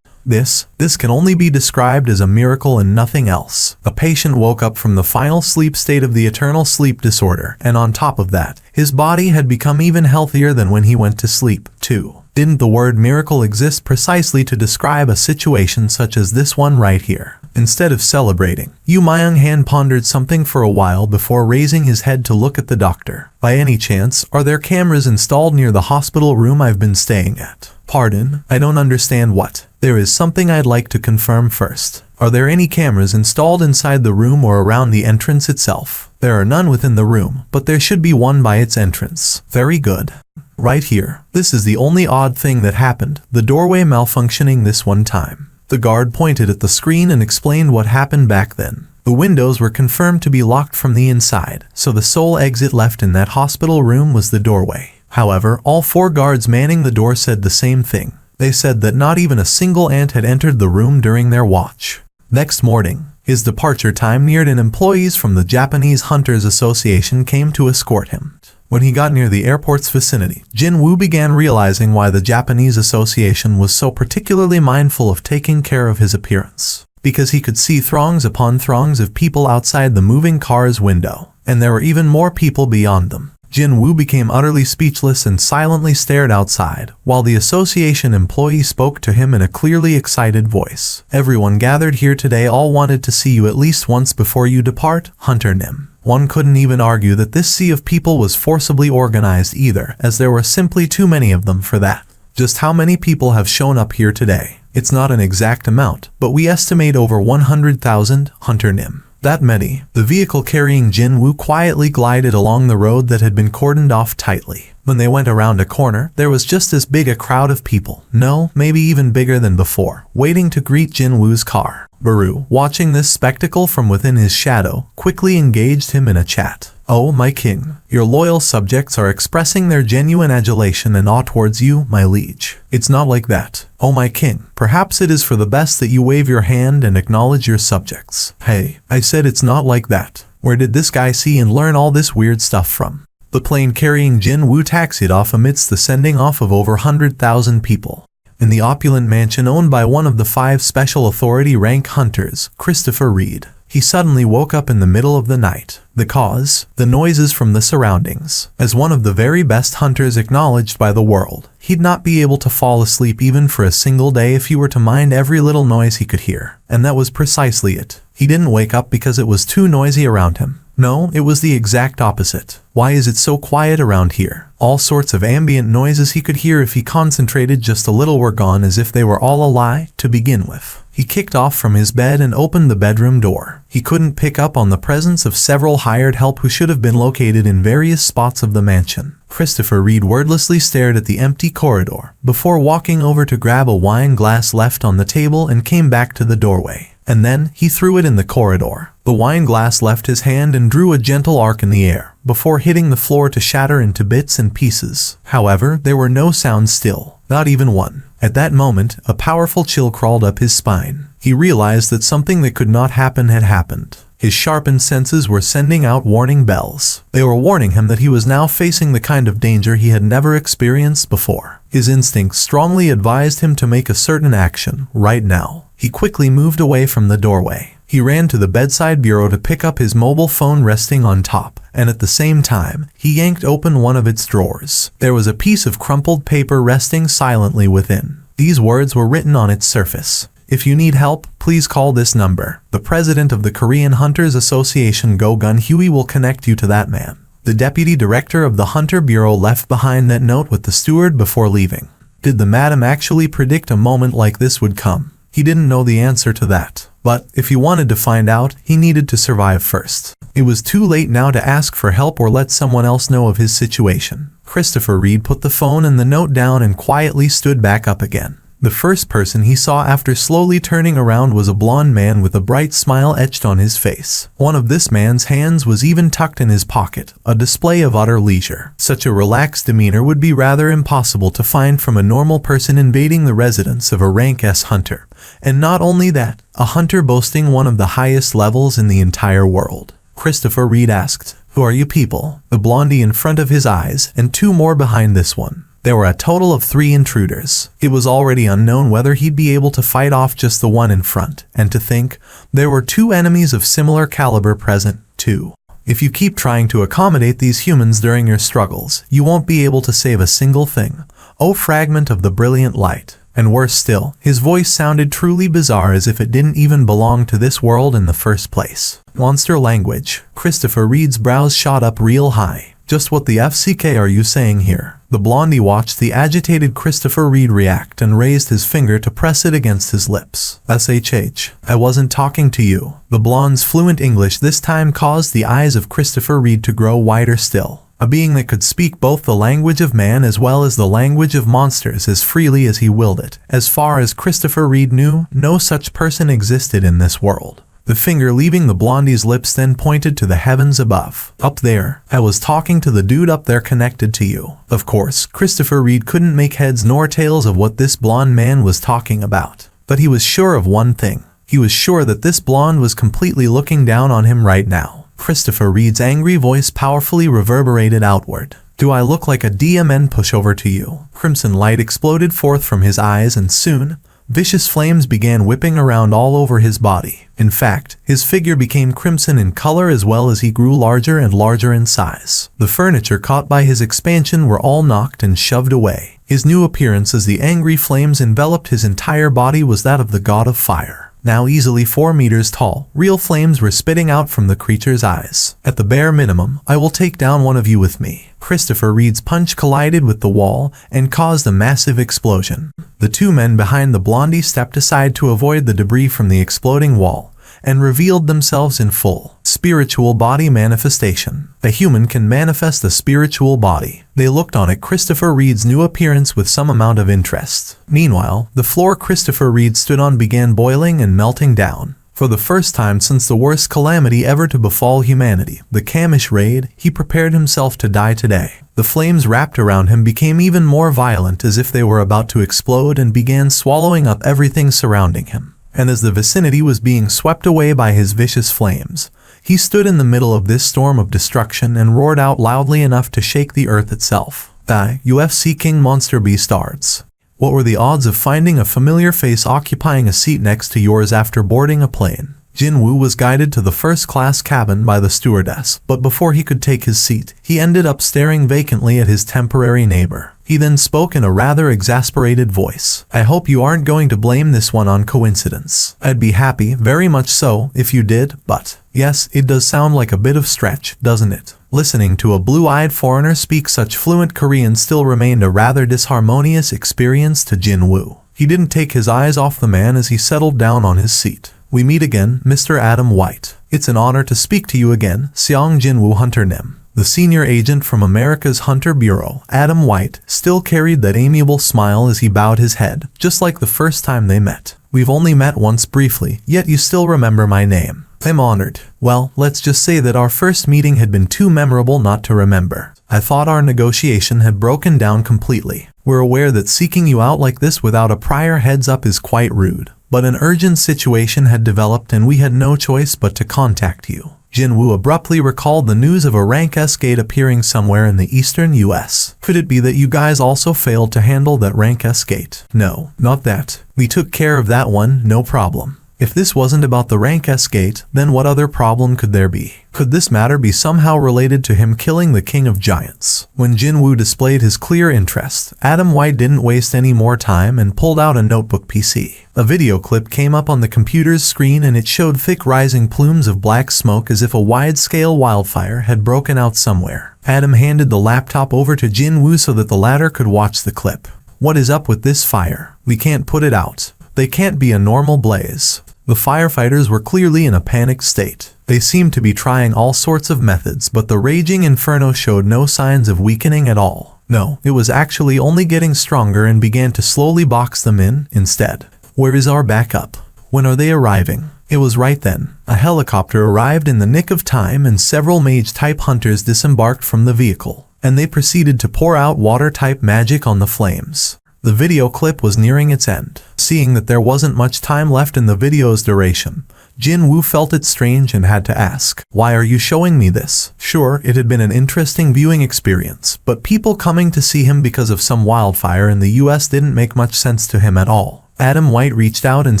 This can only be described as a miracle and nothing else. A patient woke up from the final sleep state of the eternal sleep disorder, and on top of that, his body had become even healthier than when he went to sleep, too. Didn't the word miracle exist precisely to describe a situation such as this one right here? Instead of celebrating, Yu Myung-han pondered something for a while before raising his head to look at the doctor. By any chance, are there cameras installed near the hospital room I've been staying at? Pardon, I don't understand what. There is something I'd like to confirm first. Are there any cameras installed inside the room or around the entrance itself? There are none within the room, but there should be one by its entrance. Very good. Right here. This is the only odd thing that happened, the doorway malfunctioning this one time. The guard pointed at the screen and explained what happened back then. The windows were confirmed to be locked from the inside, so the sole exit left in that hospital room was the doorway. However, all 4 guards manning the door said the same thing. They said that not even a single ant had entered the room during their watch. Next morning, his departure time neared and employees from the Japanese Hunters Association came to escort him. When he got near the airport's vicinity, Jin-woo began realizing why the Japanese Association was so particularly mindful of taking care of his appearance. Because he could see throngs upon throngs of people outside the moving car's window, and there were even more people beyond them. Jin-woo became utterly speechless and silently stared outside, while the association employee spoke to him in a clearly excited voice. Everyone gathered here today all wanted to see you at least once before you depart, Hunter Nim. One couldn't even argue that this sea of people was forcibly organized either, as there were simply too many of them for that. Just how many people have shown up here today? It's not an exact amount, but we estimate over 100,000, Hunter Nim. That many. The vehicle carrying Jin-woo quietly glided along the road that had been cordoned off tightly. When they went around a corner, there was just as big a crowd of people, no, maybe even bigger than before, waiting to greet Jin-woo's car. Baru, watching this spectacle from within his shadow, quickly engaged him in a chat. "Oh, my king, your loyal subjects are expressing their genuine adulation and awe towards you, my liege. It's not like that. Oh, my king, perhaps it is for the best that you wave your hand and acknowledge your subjects." "Hey, I said it's not like that. Where did this guy see and learn all this weird stuff from?" The plane carrying Jin Woo taxied off amidst the sending off of over 100,000 people. In the opulent mansion owned by one of the 5 special authority rank hunters, Christopher Reed, he suddenly woke up in the middle of the night. The cause? The noises from the surroundings. As one of the very best hunters acknowledged by the world, he'd not be able to fall asleep even for a single day if he were to mind every little noise he could hear. And that was precisely it. He didn't wake up because it was too noisy around him. No, it was the exact opposite. Why is it so quiet around here? All sorts of ambient noises he could hear if he concentrated just a little were gone, as if they were all a lie to begin with. He kicked off from his bed and opened the bedroom door. He couldn't pick up on the presence of several hired help who should have been located in various spots of the mansion. Christopher Reed wordlessly stared at the empty corridor before walking over to grab a wine glass left on the table and came back to the doorway. And then he threw it in the corridor. The wine glass left his hand and drew a gentle arc in the air, before hitting the floor to shatter into bits and pieces. However, there were no sounds still, not even one. At that moment, a powerful chill crawled up his spine. He realized that something that could not happen had happened. His sharpened senses were sending out warning bells. They were warning him that he was now facing the kind of danger he had never experienced before. His instincts strongly advised him to make a certain action, right now. He quickly moved away from the doorway. He ran to the bedside bureau to pick up his mobile phone resting on top, and at the same time, he yanked open one of its drawers. There was a piece of crumpled paper resting silently within. These words were written on its surface. "If you need help, please call this number. The president of the Korean Hunters Association, Go Gun Huey, will connect you to that man." The deputy director of the Hunter Bureau left behind that note with the steward before leaving. Did the madam actually predict a moment like this would come? He didn't know the answer to that. But if he wanted to find out, he needed to survive first. It was too late now to ask for help or let someone else know of his situation. Christopher Reed put the phone and the note down and quietly stood back up again. The first person he saw after slowly turning around was a blond man with a bright smile etched on his face. One of this man's hands was even tucked in his pocket, a display of utter leisure. Such a relaxed demeanor would be rather impossible to find from a normal person invading the residence of a rank S hunter. And not only that, a hunter boasting one of the highest levels in the entire world. Christopher Reed asked, "Who are you people?" The blondie in front of his eyes, and 2 more behind this one. There were a total of 3 intruders. It was already unknown whether he'd be able to fight off just the one in front, and to think, there were 2 enemies of similar caliber present, too. If you keep trying to accommodate these humans during your struggles, you won't be able to save a single thing. Oh, fragment of the brilliant light. And worse still, his voice sounded truly bizarre, as if it didn't even belong to this world in the first place. Monster language. Christopher Reed's brows shot up real high. Just what the FCK are you saying here? The blondie watched the agitated Christopher Reed react and raised his finger to press it against his lips. "SHH. I wasn't talking to you." The blonde's fluent English this time caused the eyes of Christopher Reed to grow wider still. A being that could speak both the language of man as well as the language of monsters as freely as he willed it. As far as Christopher Reed knew, no such person existed in this world. The finger leaving the blondie's lips then pointed to the heavens above. "Up there. I was talking to the dude up there connected to you." Of course, Christopher Reed couldn't make heads nor tails of what this blonde man was talking about. But he was sure of one thing. He was sure that this blonde was completely looking down on him right now. Christopher Reed's angry voice powerfully reverberated outward. "Do I look like a DMN pushover to you?" Crimson light exploded forth from his eyes, and soon, vicious flames began whipping around all over his body. In fact, his figure became crimson in color as well as he grew larger and larger in size. The furniture caught by his expansion were all knocked and shoved away. His new appearance as the angry flames enveloped his entire body was that of the god of fire. Now easily 4 meters tall, real flames were spitting out from the creature's eyes. "At the bare minimum, I will take down one of you with me." Christopher Reed's punch collided with the wall and caused a massive explosion. The 2 men behind the blondie stepped aside to avoid the debris from the exploding wall, and revealed themselves in full spiritual body manifestation. A human can manifest a spiritual body. They looked on at Christopher Reed's new appearance with some amount of interest. Meanwhile, the floor Christopher Reed stood on began boiling and melting down. For the first time since the worst calamity ever to befall humanity, the Kamish raid, he prepared himself to die today. The flames wrapped around him became even more violent as if they were about to explode and began swallowing up everything surrounding him. And as the vicinity was being swept away by his vicious flames, he stood in the middle of this storm of destruction and roared out loudly enough to shake the earth itself. "Die, UFC King Monster Beastards." What were the odds of finding a familiar face occupying a seat next to yours after boarding a plane? Jinwoo was guided to the first-class cabin by the stewardess, but before he could take his seat, he ended up staring vacantly at his temporary neighbor. He then spoke in a rather exasperated voice. "I hope you aren't going to blame this one on coincidence. I'd be happy, very much so, if you did, but yes, it does sound like a bit of stretch, doesn't it?" Listening to a blue-eyed foreigner speak such fluent Korean still remained a rather disharmonious experience to Jinwoo. He didn't take his eyes off the man as he settled down on his seat. "We meet again, Mr. Adam White. It's an honor to speak to you again, Seong Jinwoo Hunter Nim." The senior agent from America's Hunter Bureau, Adam White, still carried that amiable smile as he bowed his head, just like the first time they met. "We've only met once briefly, yet you still remember my name. I'm honored. Well, let's just say that our first meeting had been too memorable not to remember. I thought our negotiation had broken down completely. We're aware that seeking you out like this without a prior heads up is quite rude, but an urgent situation had developed and we had no choice but to contact you." Jinwoo abruptly recalled the news of a rank S gate appearing somewhere in the eastern US. "Could it be that you guys also failed to handle that rank S gate?" "No, not that. We took care of that one, no problem. If this wasn't about the rank S gate, then what other problem could there be? Could this matter be somehow related to him killing the King of Giants?" When Jinwoo displayed his clear interest, Adam White didn't waste any more time and pulled out a notebook PC. A video clip came up on the computer's screen and it showed thick rising plumes of black smoke as if a wide-scale wildfire had broken out somewhere. Adam handed the laptop over to Jinwoo so that the latter could watch the clip. "What is up with this fire? We can't put it out. They can't be a normal blaze." The firefighters were clearly in a panicked state. They seemed to be trying all sorts of methods, but the raging inferno showed no signs of weakening at all. No, it was actually only getting stronger and began to slowly box them in instead. "Where is our backup? When are they arriving?" It was right then. A helicopter arrived in the nick of time and several mage-type hunters disembarked from the vehicle, and they proceeded to pour out water-type magic on the flames. The video clip was nearing its end. Seeing that there wasn't much time left in the video's duration, Jinwoo felt it strange and had to ask, "Why are you showing me this?" Sure, it had been an interesting viewing experience, but people coming to see him because of some wildfire in the US didn't make much sense to him at all. Adam White reached out and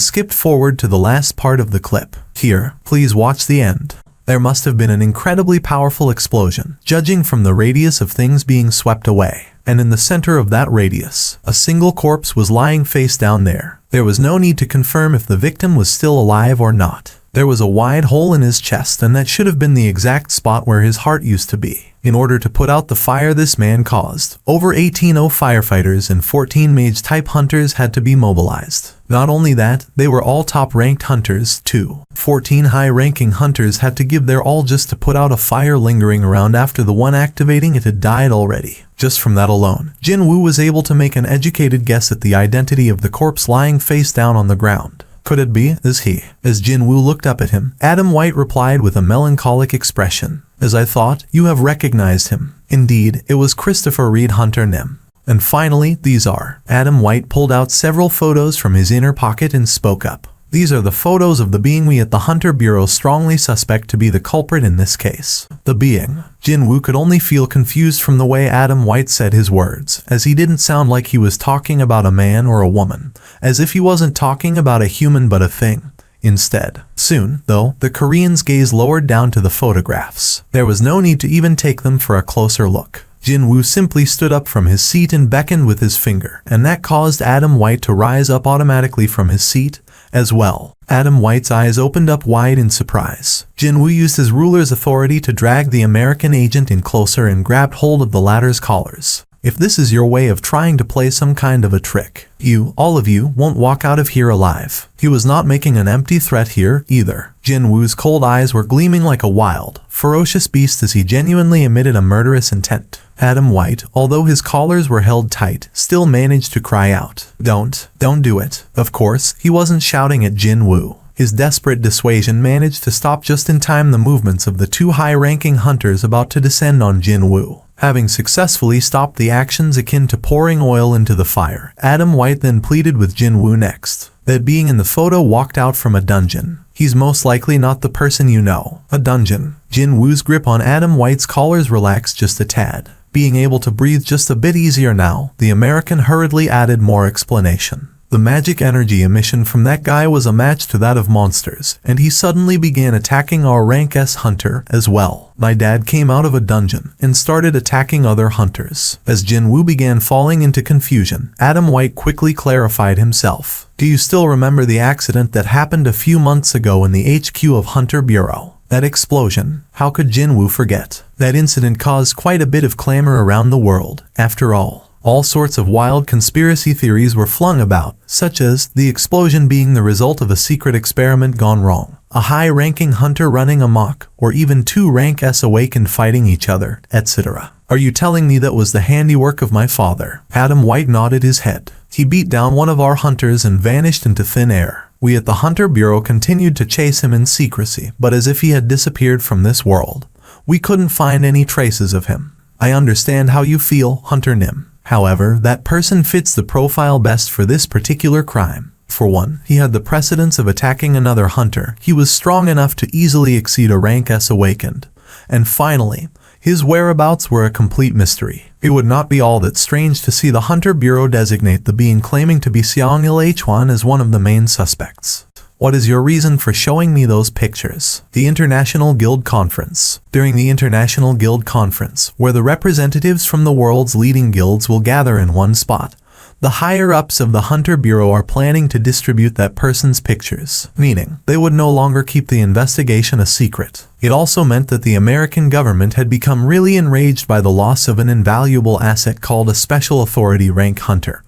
skipped forward to the last part of the clip. "Here, please watch the end." There must have been an incredibly powerful explosion, judging from the radius of things being swept away. And in the center of that radius, a single corpse was lying face down there. There was no need to confirm if the victim was still alive or not. There was a wide hole in his chest, and that should have been the exact spot where his heart used to be. In order to put out the fire this man caused, over 18 firefighters and 14 mage-type hunters had to be mobilized. Not only that, they were all top-ranked hunters, too. 14 high-ranking hunters had to give their all just to put out a fire lingering around after the one activating it had died already. Just from that alone, Jinwoo was able to make an educated guess at the identity of the corpse lying face down on the ground. Could it be, is he? As Jinwoo looked up at him, Adam White replied with a melancholic expression. "As I thought, you have recognized him. Indeed, it was Christopher Reed Hunter Nim. And finally, these are." Adam White pulled out several photos from his inner pocket and spoke up. "These are the photos of the being we at the Hunter Bureau strongly suspect to be the culprit in this case." The being. Jinwoo could only feel confused from the way Adam White said his words, as he didn't sound like he was talking about a man or a woman, as if he wasn't talking about a human but a thing. Instead, soon, though, the Korean's gaze lowered down to the photographs. There was no need to even take them for a closer look. Jinwoo simply stood up from his seat and beckoned with his finger, and that caused Adam White to rise up automatically from his seat as well. Adam White's eyes opened up wide in surprise. Jinwoo used his ruler's authority to drag the American agent in closer and grabbed hold of the latter's collars. "If this is your way of trying to play some kind of a trick, you, all of you, won't walk out of here alive." He was not making an empty threat here, either. Jinwoo's cold eyes were gleaming like a wild, ferocious beast as he genuinely emitted a murderous intent. Adam White, although his collars were held tight, still managed to cry out, Don't do it." Of course, he wasn't shouting at Jinwoo. His desperate dissuasion managed to stop just in time the movements of the two high-ranking hunters about to descend on Jin-woo. Having successfully stopped the actions akin to pouring oil into the fire, Adam White then pleaded with Jin-woo next. That being in the photo walked out from a dungeon. He's most likely not the person you know. A dungeon. Jin-woo's grip on Adam White's collars relaxed just a tad. Being able to breathe just a bit easier now, the American hurriedly added more explanation. The magic energy emission from that guy was a match to that of monsters, and he suddenly began attacking our rank S hunter as well. My dad came out of a dungeon and started attacking other hunters. As Jin-woo began falling into confusion, Adam White quickly clarified himself. Do you still remember the accident that happened a few months ago in the HQ of Hunter Bureau? That explosion? How could Jin-woo forget? That incident caused quite a bit of clamor around the world, after all. All sorts of wild conspiracy theories were flung about, such as the explosion being the result of a secret experiment gone wrong, a high-ranking hunter running amok, or even two rank S awakened fighting each other, etc. Are you telling me that was the handiwork of my father? Adam White nodded his head. He beat down one of our hunters and vanished into thin air. We at the Hunter Bureau continued to chase him in secrecy, but as if he had disappeared from this world. We couldn't find any traces of him. I understand how you feel, Hunter Nim. However, that person fits the profile best for this particular crime. For one, he had the precedence of attacking another hunter. He was strong enough to easily exceed a rank S awakened. And finally, his whereabouts were a complete mystery. It would not be all that strange to see the Hunter Bureau designate the being claiming to be Seong-il Hwan as one of the main suspects. What is your reason for showing me those pictures? The International Guild Conference. During the International Guild Conference, where the representatives from the world's leading guilds will gather in one spot, the higher-ups of the Hunter Bureau are planning to distribute that person's pictures, meaning they would no longer keep the investigation a secret. It also meant that the American government had become really enraged by the loss of an invaluable asset called a Special Authority rank hunter,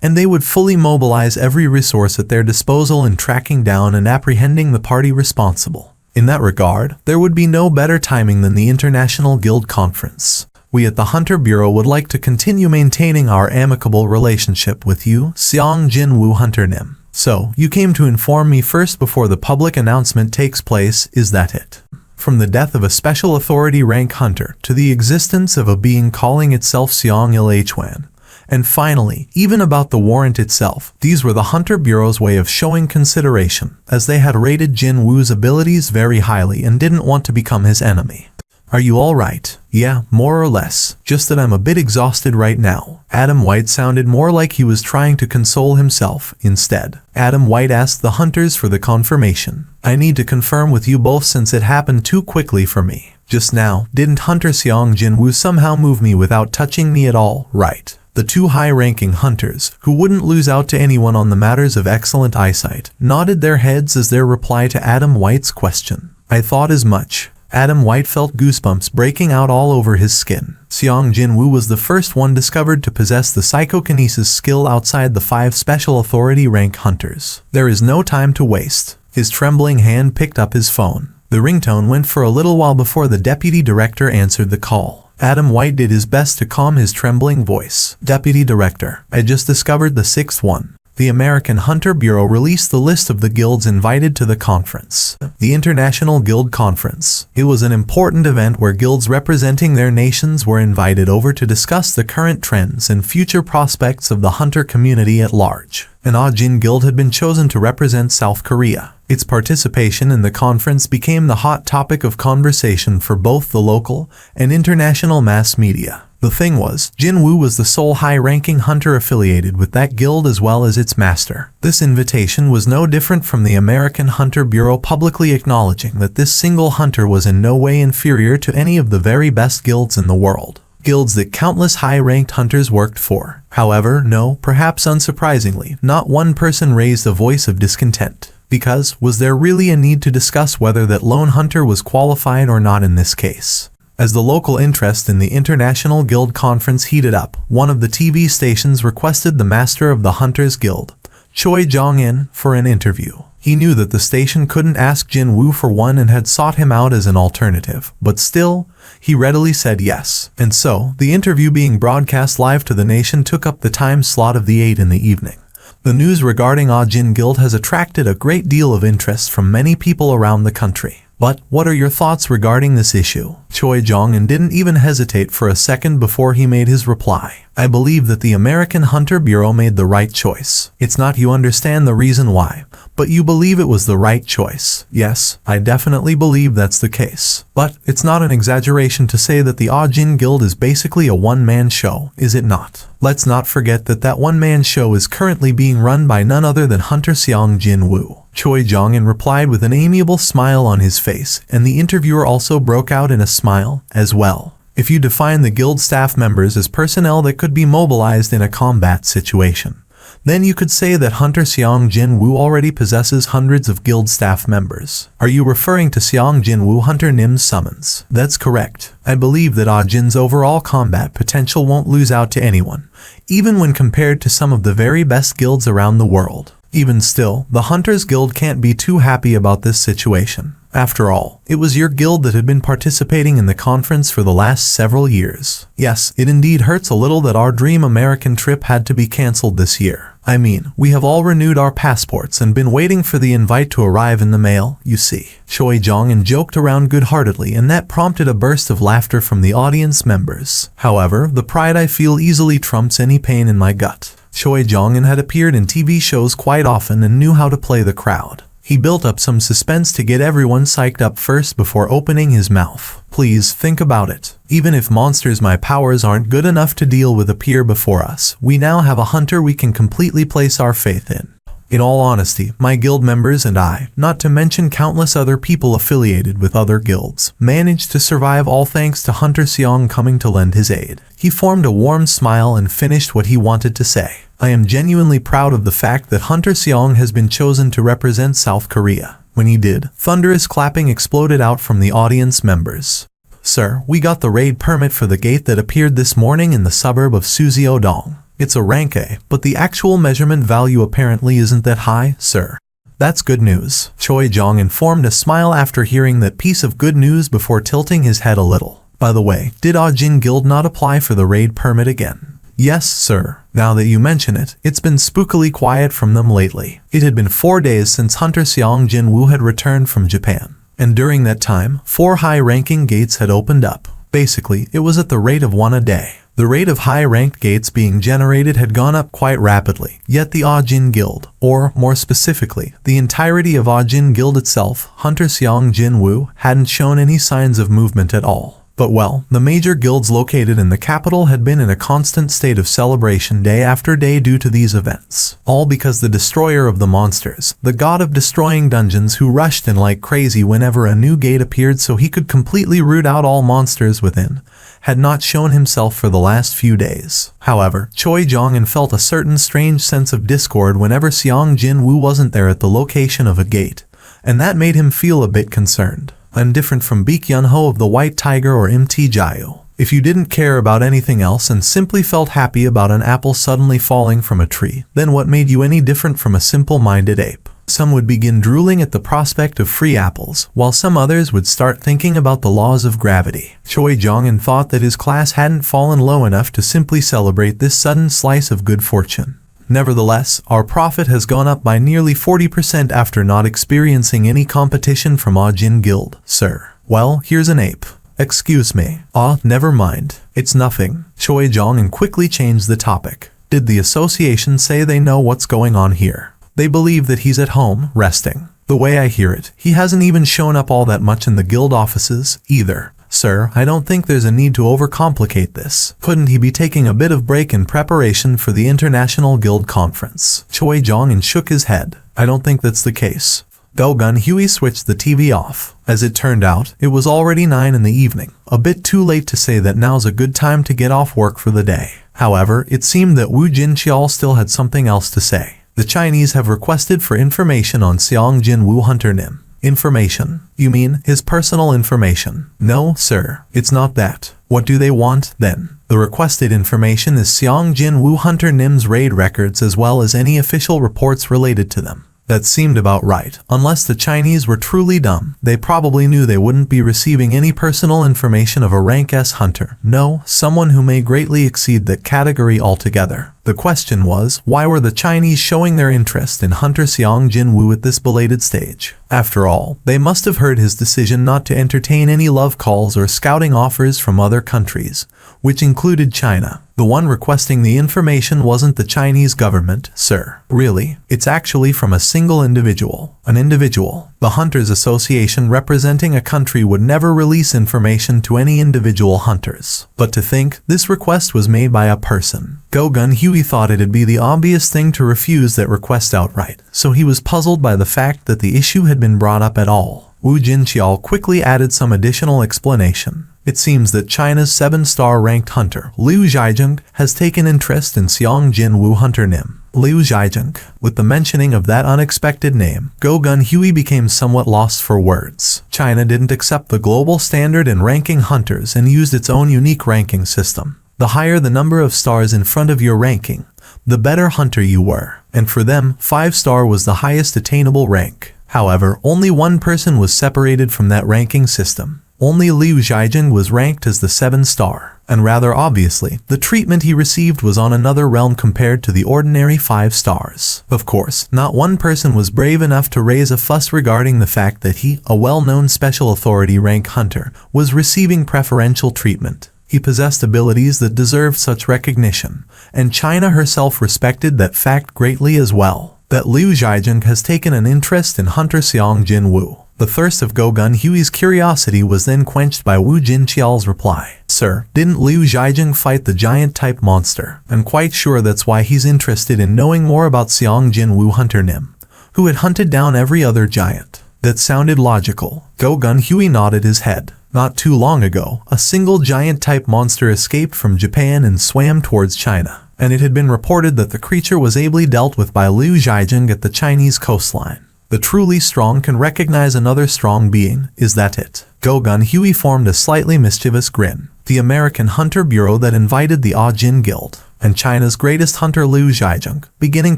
and they would fully mobilize every resource at their disposal in tracking down and apprehending the party responsible. In that regard, there would be no better timing than the International Guild Conference. We at the Hunter Bureau would like to continue maintaining our amicable relationship with you, Seong Jin-woo Hunter Nim. So, you came to inform me first before the public announcement takes place, is that it? From the death of a Special Authority rank hunter to the existence of a being calling itself Seong-il Hwan. And finally, even about the warrant itself, these were the Hunter Bureau's way of showing consideration, as they had rated Jin-woo's abilities very highly and didn't want to become his enemy. Are you alright? Yeah, more or less, just that I'm a bit exhausted right now. Adam White sounded more like he was trying to console himself. Instead, Adam White asked the hunters for the confirmation. I need to confirm with you both since it happened too quickly for me. Just now, didn't Hunter Seong Jin-woo somehow move me without touching me at all, right? The two high-ranking hunters, who wouldn't lose out to anyone on the matters of excellent eyesight, nodded their heads as their reply to Adam White's question. I thought as much. Adam White felt goosebumps breaking out all over his skin. Seong Jin-woo was the first one discovered to possess the psychokinesis skill outside the 5 Special Authority rank hunters. There is no time to waste. His trembling hand picked up his phone. The ringtone went for a little while before the deputy director answered the call. Adam White did his best to calm his trembling voice. Deputy Director, I just discovered the 6th one. The American Hunter Bureau released the list of the guilds invited to the conference. The International Guild Conference. It was an important event where guilds representing their nations were invited over to discuss the current trends and future prospects of the hunter community at large. An Ajin Guild had been chosen to represent South Korea. Its participation in the conference became the hot topic of conversation for both the local and international mass media. The thing was, Jin-woo was the sole high-ranking hunter affiliated with that guild as well as its master. This invitation was no different from the American Hunter Bureau publicly acknowledging that this single hunter was in no way inferior to any of the very best guilds in the world. Guilds that countless high-ranked hunters worked for. However, no, perhaps unsurprisingly, not one person raised a voice of discontent. Because, was there really a need to discuss whether that lone hunter was qualified or not in this case? As the local interest in the International Guild Conference heated up, one of the TV stations requested the master of the Hunters Guild, Choi Jong-in, for an interview. He knew that the station couldn't ask Jin-woo for one and had sought him out as an alternative, but still, he readily said yes. And so, the interview being broadcast live to the nation took up the time slot of the 8 in the evening. The news regarding Ajin Guild has attracted a great deal of interest from many people around the country. But what are your thoughts regarding this issue? Choi Jong-un didn't even hesitate for a second before he made his reply. I believe that the American Hunter Bureau made the right choice. It's not you understand the reason why, but you believe it was the right choice. Yes, I definitely believe that's the case. But it's not an exaggeration to say that the Ajin Guild is basically a one-man show, is it not? Let's not forget that that one-man show is currently being run by none other than Hunter Seong Jin Woo. Choi Jong-un replied with an amiable smile on his face, and the interviewer also broke out in a smile as well. If you define the guild staff members as personnel that could be mobilized in a combat situation, then you could say that Hunter Seong Jin Woo already possesses hundreds of guild staff members. Are you referring to Seong Jin Woo Hunter Nim's summons? That's correct. I believe that Ajin's overall combat potential won't lose out to anyone, even when compared to some of the very best guilds around the world. Even still, the Hunters Guild can't be too happy about this situation. After all, it was your guild that had been participating in the conference for the last several years. Yes, it indeed hurts a little that our dream American trip had to be cancelled this year. I mean, we have all renewed our passports and been waiting for the invite to arrive in the mail, you see. Choi Jong-un joked around good-heartedly, and that prompted a burst of laughter from the audience members. However, the pride I feel easily trumps any pain in my gut. Choi Jong-un had appeared in TV shows quite often and knew how to play the crowd. He built up some suspense to get everyone psyched up first before opening his mouth. Please think about it. Even if monsters my powers aren't good enough to deal with appear before us, we now have a hunter we can completely place our faith in. In all honesty, my guild members and I, not to mention countless other people affiliated with other guilds, managed to survive all thanks to Hunter Seong coming to lend his aid. He formed a warm smile and finished what he wanted to say. I am genuinely proud of the fact that Hunter Seong has been chosen to represent South Korea. When he did, thunderous clapping exploded out from the audience members. Sir, we got the raid permit for the gate that appeared this morning in the suburb of Suzeodong. It's a rank A, but the actual measurement value apparently isn't that high, sir. That's good news. Choi Jong-un formed a smile after hearing that piece of good news before tilting his head a little. By the way, did Ajin Guild not apply for the raid permit again? Yes, sir. Now that you mention it, it's been spookily quiet from them lately. It had been 4 days since Hunter Seong Jin Woo had returned from Japan. And during that time, 4 high-ranking gates had opened up. Basically, it was at the rate of 1 a day. The rate of high-ranked gates being generated had gone up quite rapidly, yet the Ajin Guild, or more specifically, the entirety of Ajin Guild itself, Hunter Seong Jin Woo, hadn't shown any signs of movement at all. But well, the major guilds located in the capital had been in a constant state of celebration day after day due to these events. All because the destroyer of the monsters, the god of destroying dungeons who rushed in like crazy whenever a new gate appeared so he could completely root out all monsters within, had not shown himself for the last few days. However, Choi Jong-un felt a certain strange sense of discord whenever Seong Jin Woo wasn't there at the location of a gate, and that made him feel a bit concerned. I'm different from Baek Yun-ho of the White Tiger or MT Jayu. If you didn't care about anything else and simply felt happy about an apple suddenly falling from a tree, then what made you any different from a simple-minded ape? Some would begin drooling at the prospect of free apples, while some others would start thinking about the laws of gravity. Choi Jong-un thought that his class hadn't fallen low enough to simply celebrate this sudden slice of good fortune. Nevertheless, our profit has gone up by nearly 40% after not experiencing any competition from Ajin Guild, sir. Well, here's an ape. Excuse me. Never mind. It's nothing. Choi Jong-un quickly changed the topic. Did the association say they know what's going on here? They believe that he's at home, resting. The way I hear it, he hasn't even shown up all that much in the guild offices, either. Sir, I don't think there's a need to overcomplicate this. Couldn't he be taking a bit of break in preparation for the International Guild Conference? Choi Jong-un shook his head. I don't think that's the case. Go-gun Huey switched the TV off. As it turned out, it was already 9 in the evening. A bit too late to say that now's a good time to get off work for the day. However, it seemed that Wu Jinqiao still had something else to say. The Chinese have requested for information on Seong Jin Woo Hunter Nim. Information? You mean his personal information? No, sir, it's not that. What do they want, then? The requested information is Seong Jin Woo Hunter Nim's raid records as well as any official reports related to them. That seemed about right. Unless the Chinese were truly dumb, they probably knew they wouldn't be receiving any personal information of a rank S hunter. No, someone who may greatly exceed that category altogether. The question was, why were the Chinese showing their interest in Hunter Xiang Jinwu at this belated stage? After all, they must have heard his decision not to entertain any love calls or scouting offers from other countries, which included China. The one requesting the information wasn't the Chinese government, sir. Really, it's actually from a single individual. An individual. The Hunters Association representing a country would never release information to any individual hunters. But to think, this request was made by a person. Go-Gun Huey thought it'd be the obvious thing to refuse that request outright, so he was puzzled by the fact that the issue had been brought up at all. Wu Jinqiao quickly added some additional explanation. It seems that China's 7-star ranked hunter, Liu Zhaijing, has taken interest in Xiang Jinwu hunter Nim. Liu Zhaijing. With the mentioning of that unexpected name, Go-Gun Huey became somewhat lost for words. China didn't accept the global standard in ranking hunters and used its own unique ranking system. The higher the number of stars in front of your ranking, the better hunter you were. And for them, 5-star was the highest attainable rank. However, only one person was separated from that ranking system. Only Liu Zhaijing was ranked as the 7-star, and rather obviously, the treatment he received was on another realm compared to the ordinary 5 stars. Of course, not one person was brave enough to raise a fuss regarding the fact that he, a well-known special authority rank hunter, was receiving preferential treatment. He possessed abilities that deserved such recognition, and China herself respected that fact greatly as well. That Liu Zhaijing has taken an interest in Hunter Xiang Jinwu. The thirst of Go-Gun Huey's curiosity was then quenched by Wu Jinqiao's reply. Sir, didn't Liu Zhaijing fight the giant-type monster? I'm quite sure that's why he's interested in knowing more about Xiang Jinwu hunter Nim, who had hunted down every other giant. That sounded logical. Go-Gun Huey nodded his head. Not too long ago, a single giant-type monster escaped from Japan and swam towards China, and it had been reported that the creature was ably dealt with by Liu Zhaijing at the Chinese coastline. The truly strong can recognize another strong being, is that it? Go-Gun Huey formed a slightly mischievous grin. The American Hunter Bureau that invited the Jin Guild, and China's greatest hunter Liu Zhaijing, beginning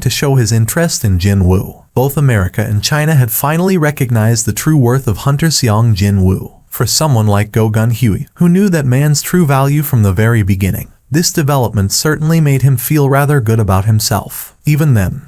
to show his interest in Jinwu. Both America and China had finally recognized the true worth of Hunter Xiang Jinwu. For someone like Go-Gun Huey, who knew that man's true value from the very beginning, this development certainly made him feel rather good about himself. Even then,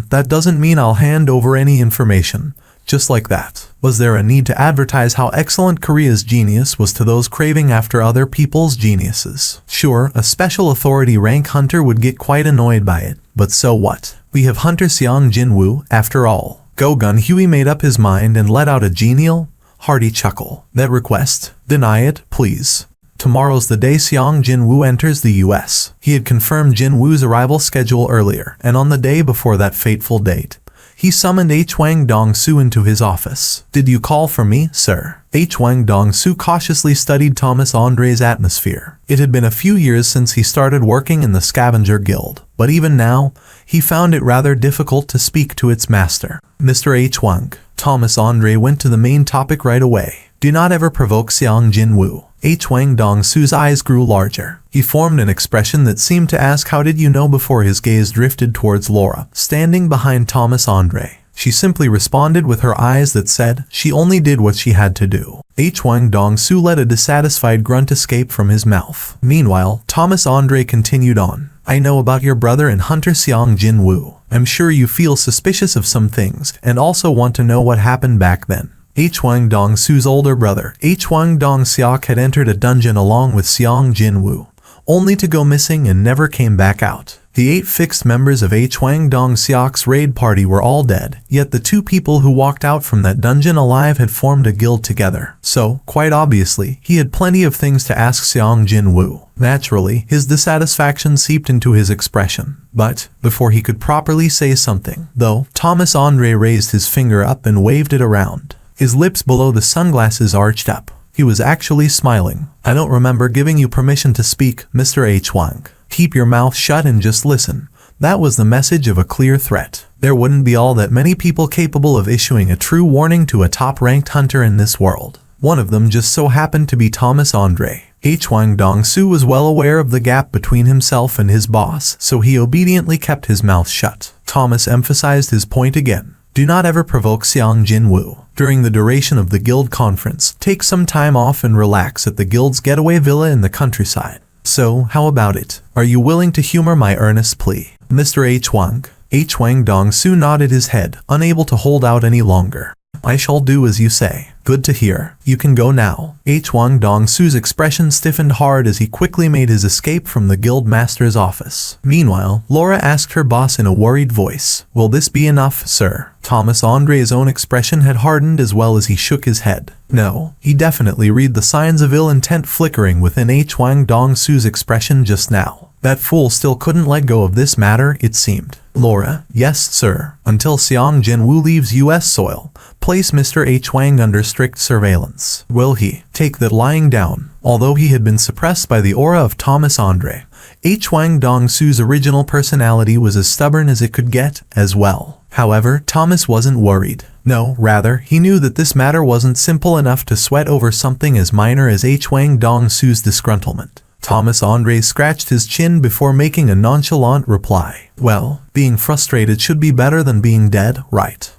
that doesn't mean I'll hand over any information. Just like that. Was there a need to advertise how excellent Korea's genius was to those craving after other people's geniuses? Sure, a special authority rank hunter would get quite annoyed by it, but so what? We have Hunter Xiang Jinwu, after all. Go-Gun Huey made up his mind and let out a genial, hearty chuckle. That request? Deny it, please. Tomorrow's the day Xiang Jinwu enters the US. He had confirmed Jinwu's arrival schedule earlier, and on the day before that fateful date, he summoned H. Wang Dong-su into his office. Did you call for me, sir? H. Wang Dong-su cautiously studied Thomas Andre's atmosphere. It had been a few years since he started working in the Scavenger Guild, but even now, he found it rather difficult to speak to its master. Mr. H. Wang. Thomas Andre went to the main topic right away. Do not ever provoke Xiang Jinwu. H. Wang Dong-su's eyes grew larger. He formed an expression that seemed to ask how did you know before his gaze drifted towards Laura, standing behind Thomas Andre. She simply responded with her eyes that said she only did what she had to do. H. Wang Dong-su let a dissatisfied grunt escape from his mouth. Meanwhile, Thomas Andre continued on. I know about your brother and Hunter Xiang Jinwu. I'm sure you feel suspicious of some things and also want to know what happened back then. H. Wang Dong-su's older brother, H. Wang Dong-seok, had entered a dungeon along with Xiang Jinwu, only to go missing and never came back out. The 8 fixed members of H. Wang Dong-seok's raid party were all dead, yet the 2 people who walked out from that dungeon alive had formed a guild together. So, quite obviously, he had plenty of things to ask Xiang Jinwu. Naturally, his dissatisfaction seeped into his expression. But, before he could properly say something, though, Thomas Andre raised his finger up and waved it around. His lips below the sunglasses arched up. He was actually smiling. I don't remember giving you permission to speak, Mr. H. Wang. Keep your mouth shut and just listen. That was the message of a clear threat. There wouldn't be all that many people capable of issuing a true warning to a top-ranked hunter in this world. One of them just so happened to be Thomas Andre. H. Wang Dong-su was well aware of the gap between himself and his boss, so he obediently kept his mouth shut. Thomas emphasized his point again. Do not ever provoke Xiang Jinwu. During the duration of the guild conference, take some time off and relax at the guild's getaway villa in the countryside. So, how about it? Are you willing to humor my earnest plea? Mr. H. Wang. H. Wang Dongsu nodded his head, unable to hold out any longer. I shall do as you say. Good to hear. You can go now. H. Wang Dongsu's expression stiffened hard as he quickly made his escape from the guild master's office. Meanwhile, Laura asked her boss in a worried voice, "Will this be enough, sir?" Thomas Andre's own expression had hardened as well as he shook his head. No, he definitely read the signs of ill intent flickering within H. Wang Dongsu's expression just now. That fool still couldn't let go of this matter, it seemed. Laura, yes, sir. Until Xiang Jinwu leaves U.S. soil, place Mr. H. Wang under strict surveillance. Will he? Take that lying down. Although he had been suppressed by the aura of Thomas Andre, H. Wang Dongsu's original personality was as stubborn as it could get, as well. However, Thomas wasn't worried. No, rather, he knew that this matter wasn't simple enough to sweat over something as minor as H. Wang Dongsu's disgruntlement. Thomas Andre scratched his chin before making a nonchalant reply. Well, being frustrated should be better than being dead, right?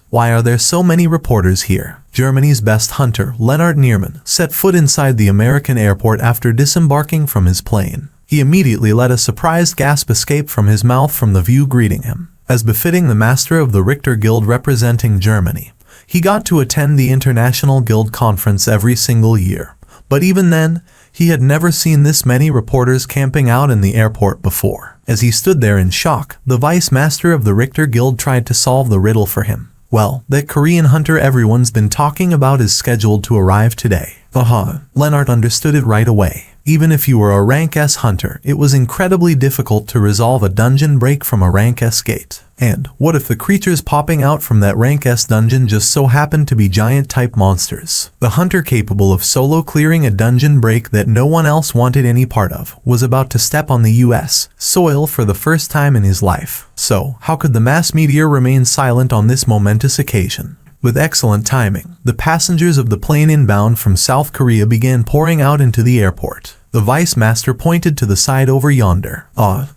Why are there so many reporters here? Germany's best hunter, Lennart Nierman, set foot inside the American airport after disembarking from his plane. He immediately let a surprised gasp escape from his mouth from the view greeting him. As befitting the master of the Richter Guild representing Germany, he got to attend the International Guild Conference every single year. But even then, he had never seen this many reporters camping out in the airport before. As he stood there in shock, the vice master of the Richter Guild tried to solve the riddle for him. Well, that Korean hunter everyone's been talking about is scheduled to arrive today. Lennart understood it right away. Even if you were a rank S hunter, it was incredibly difficult to resolve a dungeon break from a rank S gate. And what if the creatures popping out from that rank S dungeon just so happened to be giant-type monsters? The hunter capable of solo clearing a dungeon break that no one else wanted any part of was about to step on the US soil for the first time in his life. So, how could the mass media remain silent on this momentous occasion? With excellent timing, the passengers of the plane inbound from South Korea began pouring out into the airport. The vice master pointed to the side over yonder.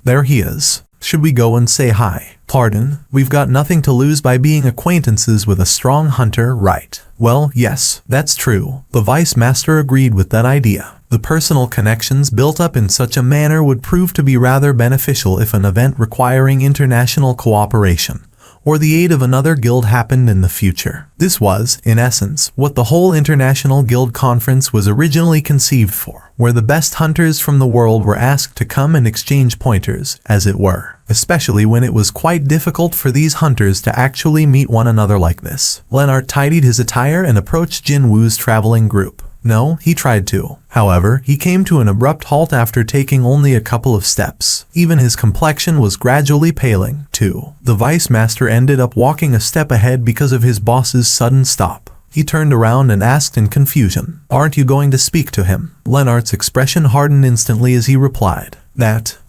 There he is. Should we go and say hi? Pardon, we've got nothing to lose by being acquaintances with a strong hunter, right? Well, yes, that's true. The vice master agreed with that idea. The personal connections built up in such a manner would prove to be rather beneficial if an event requiring international cooperation or the aid of another guild happened in the future. This was, in essence, what the whole International Guild Conference was originally conceived for, where the best hunters from the world were asked to come and exchange pointers, as it were, especially when it was quite difficult for these hunters to actually meet one another like this. Lennart tidied his attire and approached Jinwoo's traveling group. No, he tried to. However, he came to an abrupt halt after taking only a couple of steps. Even his complexion was gradually paling, too. The vice master ended up walking a step ahead because of his boss's sudden stop. He turned around and asked in confusion, "Aren't you going to speak to him?" Lennart's expression hardened instantly as he replied,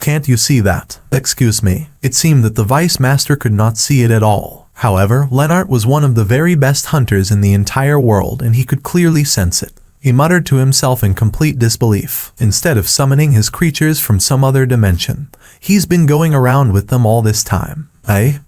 Can't you see that? Excuse me." It seemed that the vice master could not see it at all. However, Lennart was one of the very best hunters in the entire world and he could clearly sense it. He muttered to himself in complete disbelief. Instead of summoning his creatures from some other dimension, he's been going around with them all this time.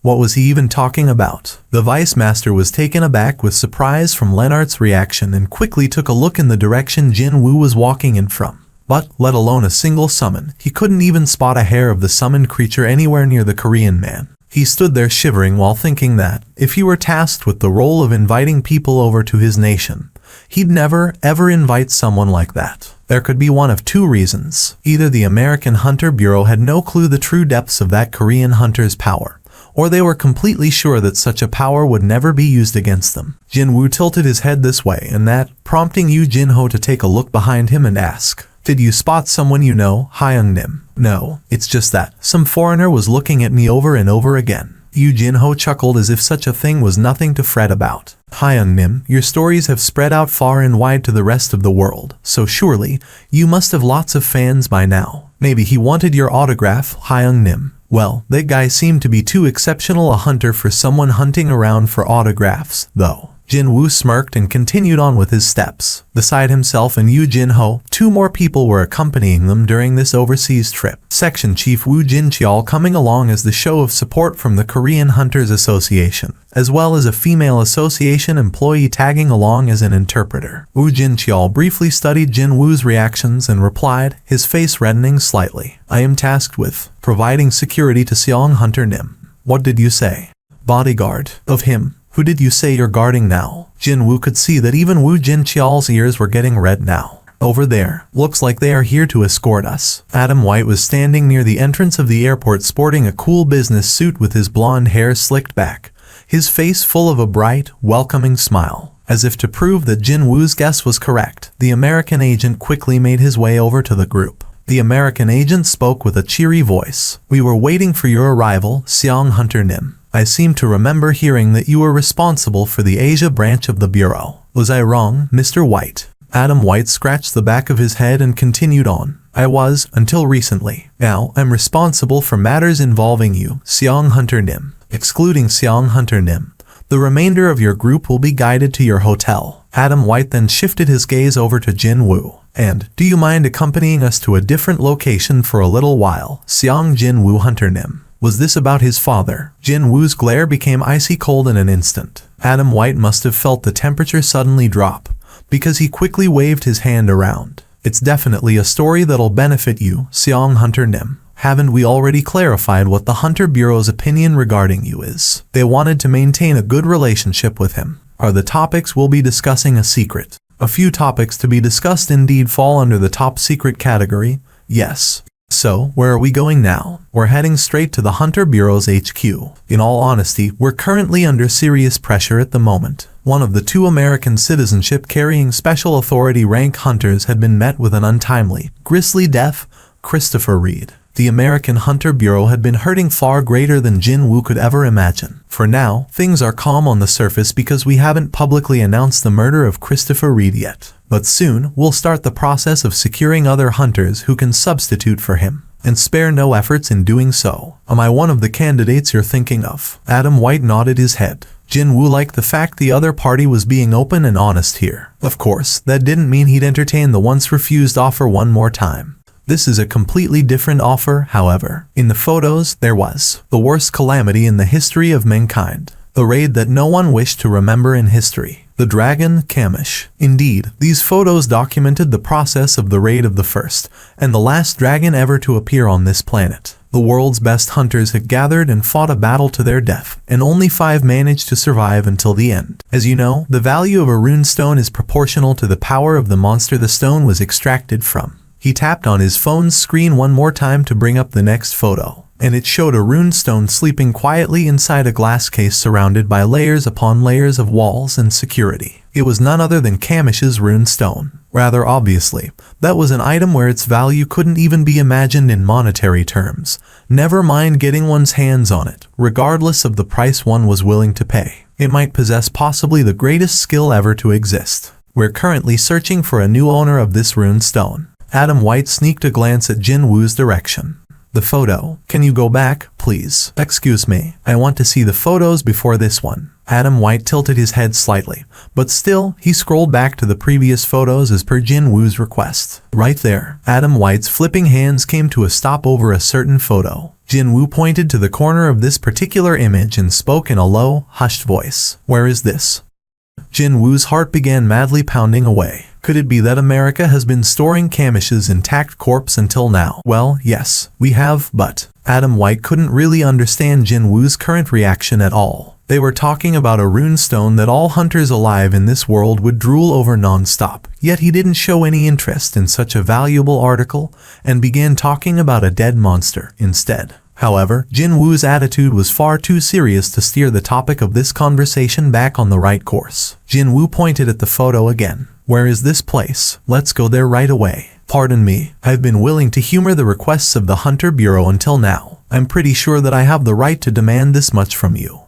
What was he even talking about? The vice master was taken aback with surprise from Lennart's reaction and quickly took a look in the direction Jinwoo was walking in from. But, let alone a single summon, he couldn't even spot a hair of the summoned creature anywhere near the Korean man. He stood there shivering while thinking that, if he were tasked with the role of inviting people over to his nation, he'd never, ever invite someone like that. There could be one of two reasons. Either the American Hunter Bureau had no clue the true depths of that Korean hunter's power, or they were completely sure that such a power would never be used against them. Jinwoo tilted his head this way and that, prompting Yu Jinho to take a look behind him and ask, "Did you spot someone you know, Hyung Nim?" "No, it's just that some foreigner was looking at me over and over again." Yu Jinho chuckled as if such a thing was nothing to fret about. "Hyung Nim, your stories have spread out far and wide to the rest of the world, so surely, you must have lots of fans by now. Maybe he wanted your autograph, Hyung Nim." Well, that guy seemed to be too exceptional a hunter for someone hunting around for autographs, though. Jin Woo smirked and continued on with his steps. Beside himself and Yu Jin-ho, 2 more people were accompanying them during this overseas trip. Section Chief Woo Jin-cheol coming along as the show of support from the Korean Hunters Association, as well as a female association employee tagging along as an interpreter. Woo Jin-cheol briefly studied Jin Woo's reactions and replied, his face reddening slightly. I am tasked with providing security to Seong Hunter Nim. What did you say? Bodyguard of him. Who did you say you're guarding now? Jin Woo could see that even Woo Jin-cheol's ears were getting red now. Over there. Looks like they are here to escort us. Adam White was standing near the entrance of the airport sporting a cool business suit with his blonde hair slicked back, his face full of a bright, welcoming smile. As if to prove that Jin Woo's guess was correct, the American agent quickly made his way over to the group. The American agent spoke with a cheery voice. We were waiting for your arrival, Seong Hunter Nim. I seem to remember hearing that you were responsible for the Asia branch of the Bureau. Was I wrong, Mr. White? Adam White scratched the back of his head and continued on. I was, until recently. Now, I'm responsible for matters involving you, Seong Hunter Nim. Excluding Seong Hunter Nim, the remainder of your group will be guided to your hotel. Adam White then shifted his gaze over to Jin Woo. And, do you mind accompanying us to a different location for a little while, Seong Jin Woo Hunter Nim? Was this about his father? Jin Woo's glare became icy cold in an instant. Adam White must have felt the temperature suddenly drop, because he quickly waved his hand around. It's definitely a story that'll benefit you, Seong Hunter Nim. Haven't we already clarified what the Hunter Bureau's opinion regarding you is? They wanted to maintain a good relationship with him. Are the topics we'll be discussing a secret? A few topics to be discussed indeed fall under the top secret category, yes. So, where are we going now? We're heading straight to the Hunter Bureau's HQ. In all honesty, we're currently under serious pressure at the moment. One of the 2 American citizenship-carrying special authority rank hunters had been met with an untimely, grisly death, Christopher Reed. The American Hunter Bureau had been hurting far greater than Jin Woo could ever imagine. For now, things are calm on the surface because we haven't publicly announced the murder of Christopher Reed yet. But soon, we'll start the process of securing other hunters who can substitute for him, and spare no efforts in doing so. Am I one of the candidates you're thinking of? Adam White nodded his head. Jin Woo liked the fact the other party was being open and honest here. Of course, that didn't mean he'd entertain the once refused offer one more time. This is a completely different offer, however. In the photos, there was the worst calamity in the history of mankind. The raid that no one wished to remember in history. The dragon, Kamish. Indeed, these photos documented the process of the raid of the first and the last dragon ever to appear on this planet. The world's best hunters had gathered and fought a battle to their death, and only 5 managed to survive until the end. As you know, the value of a rune stone is proportional to the power of the monster the stone was extracted from. He tapped on his phone's screen one more time to bring up the next photo, and it showed a rune stone sleeping quietly inside a glass case surrounded by layers upon layers of walls and security. It was none other than Kamish's rune stone. Rather obviously, that was an item where its value couldn't even be imagined in monetary terms. Never mind getting one's hands on it, regardless of the price one was willing to pay. It might possess possibly the greatest skill ever to exist. We're currently searching for a new owner of this rune stone. Adam White sneaked a glance at Jin Woo's direction. The photo. Can you go back, please? Excuse me. I want to see the photos before this one. Adam White tilted his head slightly, but still, he scrolled back to the previous photos as per Jin Woo's request. Right there. Adam White's flipping hands came to a stop over a certain photo. Jin Woo pointed to the corner of this particular image and spoke in a low, hushed voice. Where is this? Jin Woo's heart began madly pounding away. Could it be that America has been storing Kamish's intact corpse until now? Well, yes, we have, but Adam White couldn't really understand Jin Woo's current reaction at all. They were talking about a rune stone that all hunters alive in this world would drool over non-stop, yet he didn't show any interest in such a valuable article and began talking about a dead monster instead. However, Jin Woo's attitude was far too serious to steer the topic of this conversation back on the right course. Jin Woo pointed at the photo again. Where is this place? Let's go there right away. Pardon me, I've been willing to humor the requests of the Hunter Bureau until now. I'm pretty sure that I have the right to demand this much from you.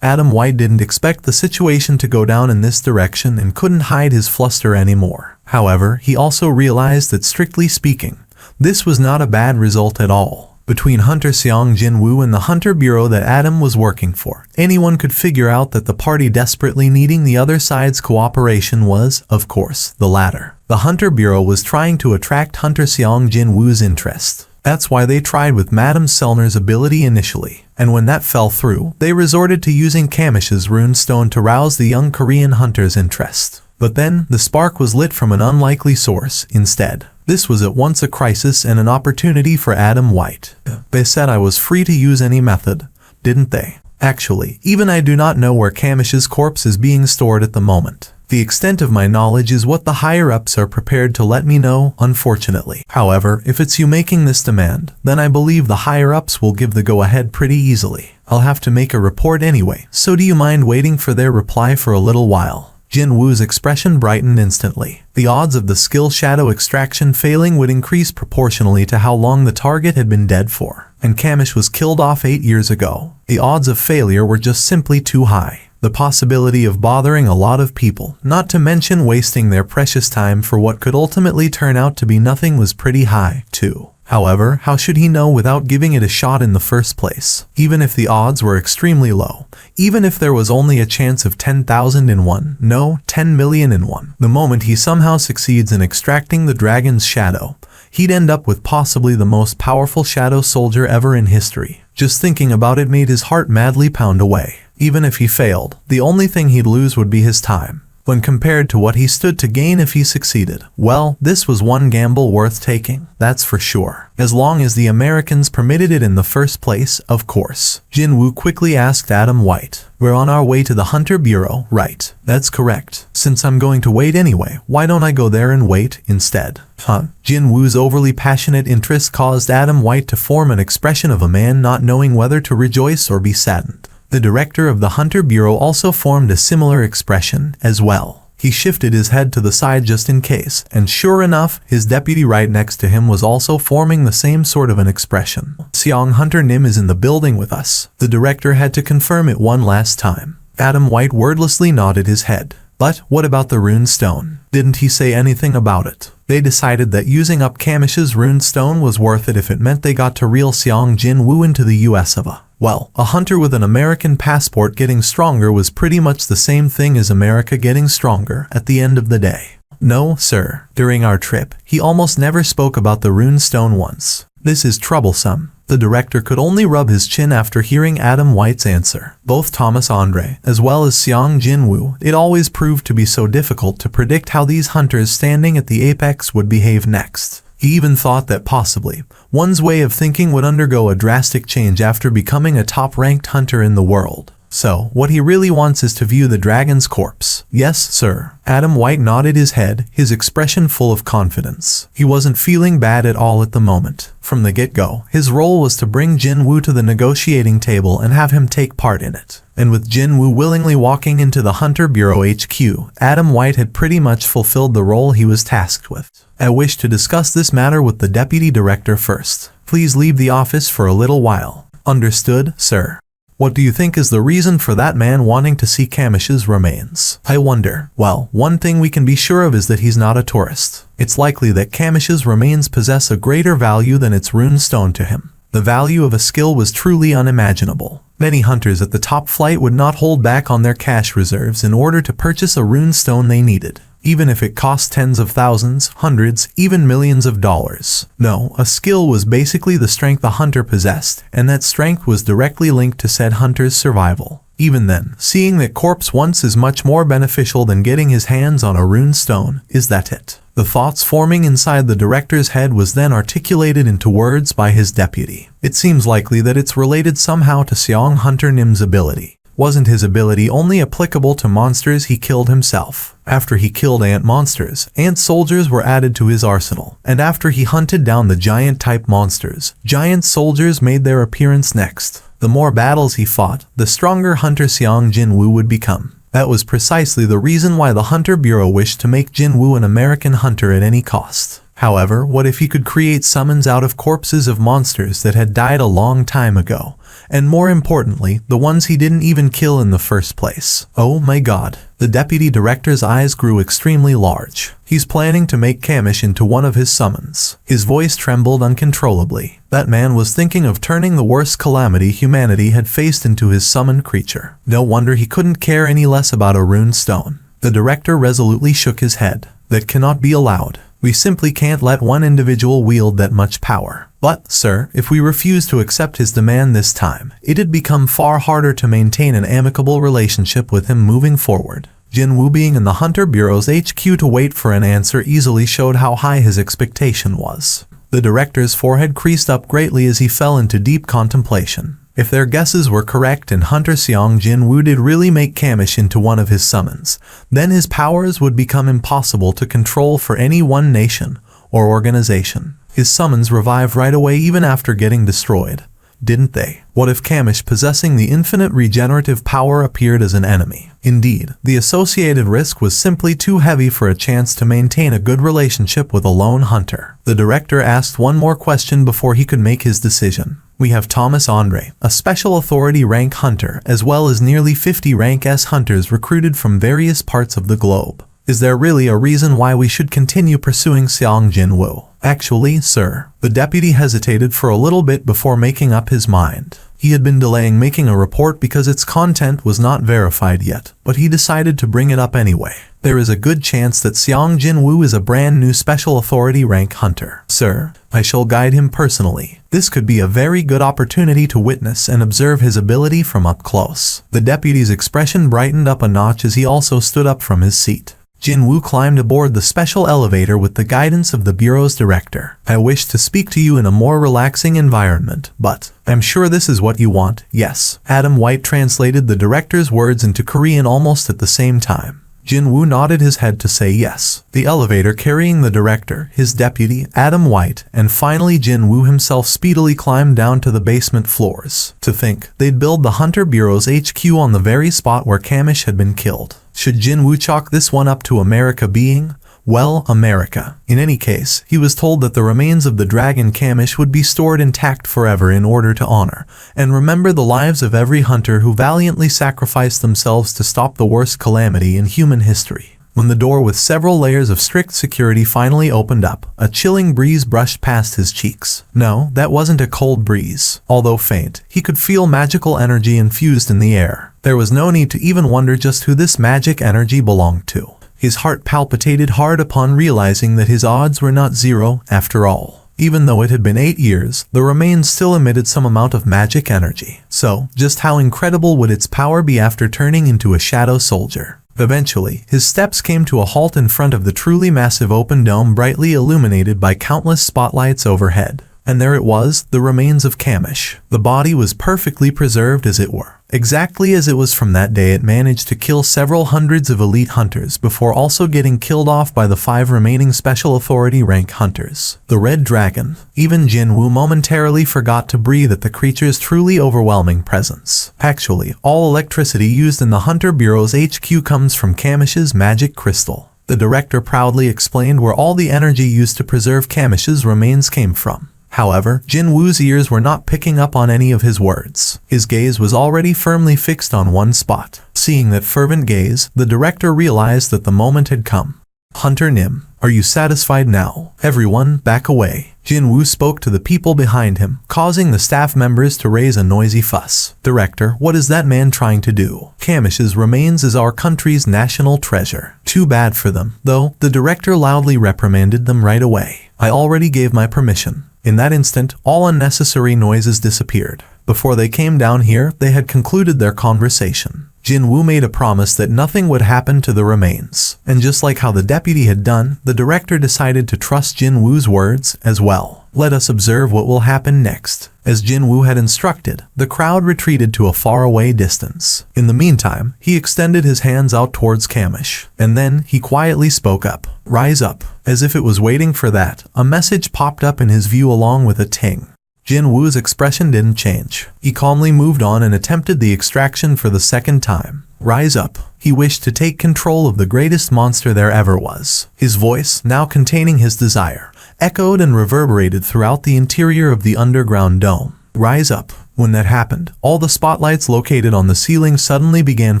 Adam White didn't expect the situation to go down in this direction and couldn't hide his fluster anymore. However, he also realized that strictly speaking, this was not a bad result at all. Between Hunter Seong Jin-woo and the Hunter Bureau that Adam was working for, anyone could figure out that the party desperately needing the other side's cooperation was, of course, the latter. The Hunter Bureau was trying to attract Hunter Seong Jin-woo's interest. That's why they tried with Madame Selner's ability initially, and when that fell through, they resorted to using Kamish's runestone to rouse the young Korean hunter's interest. But then, the spark was lit from an unlikely source instead. This was at once a crisis and an opportunity for Adam White. They said I was free to use any method, didn't they? Actually, even I do not know where Kamish's corpse is being stored at the moment. The extent of my knowledge is what the higher-ups are prepared to let me know, unfortunately. However, if it's you making this demand, then I believe the higher-ups will give the go-ahead pretty easily. I'll have to make a report anyway, so do you mind waiting for their reply for a little while? Jin-woo's expression brightened instantly. The odds of the skill shadow extraction failing would increase proportionally to how long the target had been dead for. And Kamish was killed off 8 years ago. The odds of failure were just simply too high. The possibility of bothering a lot of people, not to mention wasting their precious time for what could ultimately turn out to be nothing, was pretty high, too. However, how should he know without giving it a shot in the first place? Even if the odds were extremely low, even if there was only a chance of 10,000 in 1, no, 10 million in 1, the moment he somehow succeeds in extracting the dragon's shadow, he'd end up with possibly the most powerful shadow soldier ever in history. Just thinking about it made his heart madly pound away. Even if he failed, the only thing he'd lose would be his time. When compared to what he stood to gain if he succeeded, well, this was one gamble worth taking, that's for sure. As long as the Americans permitted it in the first place, of course. Jin-woo quickly asked Adam White. We're on our way to the Hunter Bureau, right? That's correct. Since I'm going to wait anyway, why don't I go there and wait instead? Huh? Jin-woo's overly passionate interest caused Adam White to form an expression of a man not knowing whether to rejoice or be saddened. The director of the Hunter Bureau also formed a similar expression as well. He shifted his head to the side just in case, and sure enough, his deputy right next to him was also forming the same sort of an expression. Seong Hunter Nim is in the building with us. The director had to confirm it one last time. Adam White wordlessly nodded his head. But what about the rune stone? Didn't he say anything about it? They decided that using up Kamish's rune stone was worth it if it meant they got to reel Seong Jin-woo into the US of A. Well, a hunter with an American passport getting stronger was pretty much the same thing as America getting stronger at the end of the day. No, sir. During our trip, he almost never spoke about the rune stone once. This is troublesome. The director could only rub his chin after hearing Adam White's answer. Both Thomas Andre, as well as Seong Jin-woo, it always proved to be so difficult to predict how these hunters standing at the apex would behave next. He even thought that possibly, one's way of thinking would undergo a drastic change after becoming a top-ranked hunter in the world. So, what he really wants is to view the dragon's corpse. Yes, sir. Adam White nodded his head, his expression full of confidence. He wasn't feeling bad at all at the moment. From the get-go, his role was to bring Jin-woo to the negotiating table and have him take part in it. And with Jin-woo willingly walking into the Hunter Bureau HQ, Adam White had pretty much fulfilled the role he was tasked with. I wish to discuss this matter with the deputy director first. Please leave the office for a little while. Understood, sir. What do you think is the reason for that man wanting to see Kamish's remains? I wonder. Well, one thing we can be sure of is that he's not a tourist. It's likely that Kamish's remains possess a greater value than its rune stone to him. The value of a skill was truly unimaginable. Many hunters at the top flight would not hold back on their cash reserves in order to purchase a rune stone they needed, even if it cost tens of thousands, hundreds, even millions of dollars. No, a skill was basically the strength a hunter possessed, and that strength was directly linked to said hunter's survival. Even then, seeing that corpse once is much more beneficial than getting his hands on a rune stone, is that it? The thoughts forming inside the director's head was then articulated into words by his deputy. It seems likely that it's related somehow to Seong Hunter Nim's ability. Wasn't his ability only applicable to monsters he killed himself? After he killed ant monsters, ant soldiers were added to his arsenal. And after he hunted down the giant-type monsters, giant soldiers made their appearance next. The more battles he fought, the stronger hunter Seong Jin-woo would become. That was precisely the reason why the Hunter Bureau wished to make Jin-woo an American hunter at any cost. However, what if he could create summons out of corpses of monsters that had died a long time ago, and more importantly, the ones he didn't even kill in the first place. Oh my god. The deputy director's eyes grew extremely large. He's planning to make Kamish into one of his summons. His voice trembled uncontrollably. That man was thinking of turning the worst calamity humanity had faced into his summoned creature. No wonder he couldn't care any less about a rune stone. The director resolutely shook his head. That cannot be allowed. We simply can't let one individual wield that much power. But, sir, if we refuse to accept his demand this time, it'd become far harder to maintain an amicable relationship with him moving forward. Jinwoo being in the Hunter Bureau's HQ to wait for an answer easily showed how high his expectation was. The director's forehead creased up greatly as he fell into deep contemplation. If their guesses were correct and Hunter Seong Jinwoo did really make Kamish into one of his summons, then his powers would become impossible to control for any one nation or organization. His summons revived right away even after getting destroyed, didn't they? What if Kamish possessing the infinite regenerative power appeared as an enemy? Indeed, the associated risk was simply too heavy for a chance to maintain a good relationship with a lone hunter. The director asked one more question before he could make his decision. We have Thomas Andre, a special authority rank hunter, as well as nearly 50 rank S hunters recruited from various parts of the globe. Is there really a reason why we should continue pursuing Seong Jinwoo? Actually, sir, the deputy hesitated for a little bit before making up his mind. He had been delaying making a report because its content was not verified yet, but he decided to bring it up anyway. There is a good chance that Seong Jinwoo is a brand new special authority rank hunter. Sir, I shall guide him personally. This could be a very good opportunity to witness and observe his ability from up close. The deputy's expression brightened up a notch as he also stood up from his seat. Jinwoo climbed aboard the special elevator with the guidance of the bureau's director. I wish to speak to you in a more relaxing environment, but I'm sure this is what you want, yes. Adam White translated the director's words into Korean almost at the same time. Jinwoo nodded his head to say yes. The elevator carrying the director, his deputy, Adam White, and finally Jinwoo himself speedily climbed down to the basement floors. To think, they'd build the Hunter Bureau's HQ on the very spot where Kamish had been killed. Should Jinwoo chalk this one up to America being? Well, America. In any case, he was told that the remains of the dragon Kamish would be stored intact forever in order to honor and remember the lives of every hunter who valiantly sacrificed themselves to stop the worst calamity in human history. When the door with several layers of strict security finally opened up, a chilling breeze brushed past his cheeks. No, that wasn't a cold breeze. Although faint, he could feel magical energy infused in the air. There was no need to even wonder just who this magic energy belonged to. His heart palpitated hard upon realizing that his odds were not zero after all. Even though it had been 8 years, the remains still emitted some amount of magic energy. So, just how incredible would its power be after turning into a shadow soldier? Eventually, his steps came to a halt in front of the truly massive open dome brightly illuminated by countless spotlights overhead. And there it was, the remains of Kamish. The body was perfectly preserved as it were. Exactly as it was from that day it managed to kill several hundreds of elite hunters before also getting killed off by the 5 remaining special authority rank hunters. The Red Dragon. Even Jinwoo momentarily forgot to breathe at the creature's truly overwhelming presence. Actually, all electricity used in the Hunter Bureau's HQ comes from Kamish's magic crystal. The director proudly explained where all the energy used to preserve Kamish's remains came from. However, Jinwoo's ears were not picking up on any of his words. His gaze was already firmly fixed on one spot. Seeing that fervent gaze, the director realized that the moment had come. Hunter Nim, are you satisfied now? Everyone, back away. Jinwoo spoke to the people behind him, causing the staff members to raise a noisy fuss. Director, what is that man trying to do? Kamish's remains is our country's national treasure. Too bad for them, though. The director loudly reprimanded them right away. I already gave my permission. In that instant, all unnecessary noises disappeared. Before they came down here, they had concluded their conversation. Jinwoo made a promise that nothing would happen to the remains. And just like how the deputy had done, the director decided to trust Jinwoo's words as well. Let us observe what will happen next. As Jinwoo had instructed, the crowd retreated to a faraway distance. In the meantime, he extended his hands out towards Kamish. And then, he quietly spoke up. Rise up. As if it was waiting for that, a message popped up in his view along with a ting. Jinwoo's expression didn't change. He calmly moved on and attempted the extraction for the second time. Rise up. He wished to take control of the greatest monster there ever was. His voice, now containing his desire, echoed and reverberated throughout the interior of the underground dome. Rise up. When that happened, all the spotlights located on the ceiling suddenly began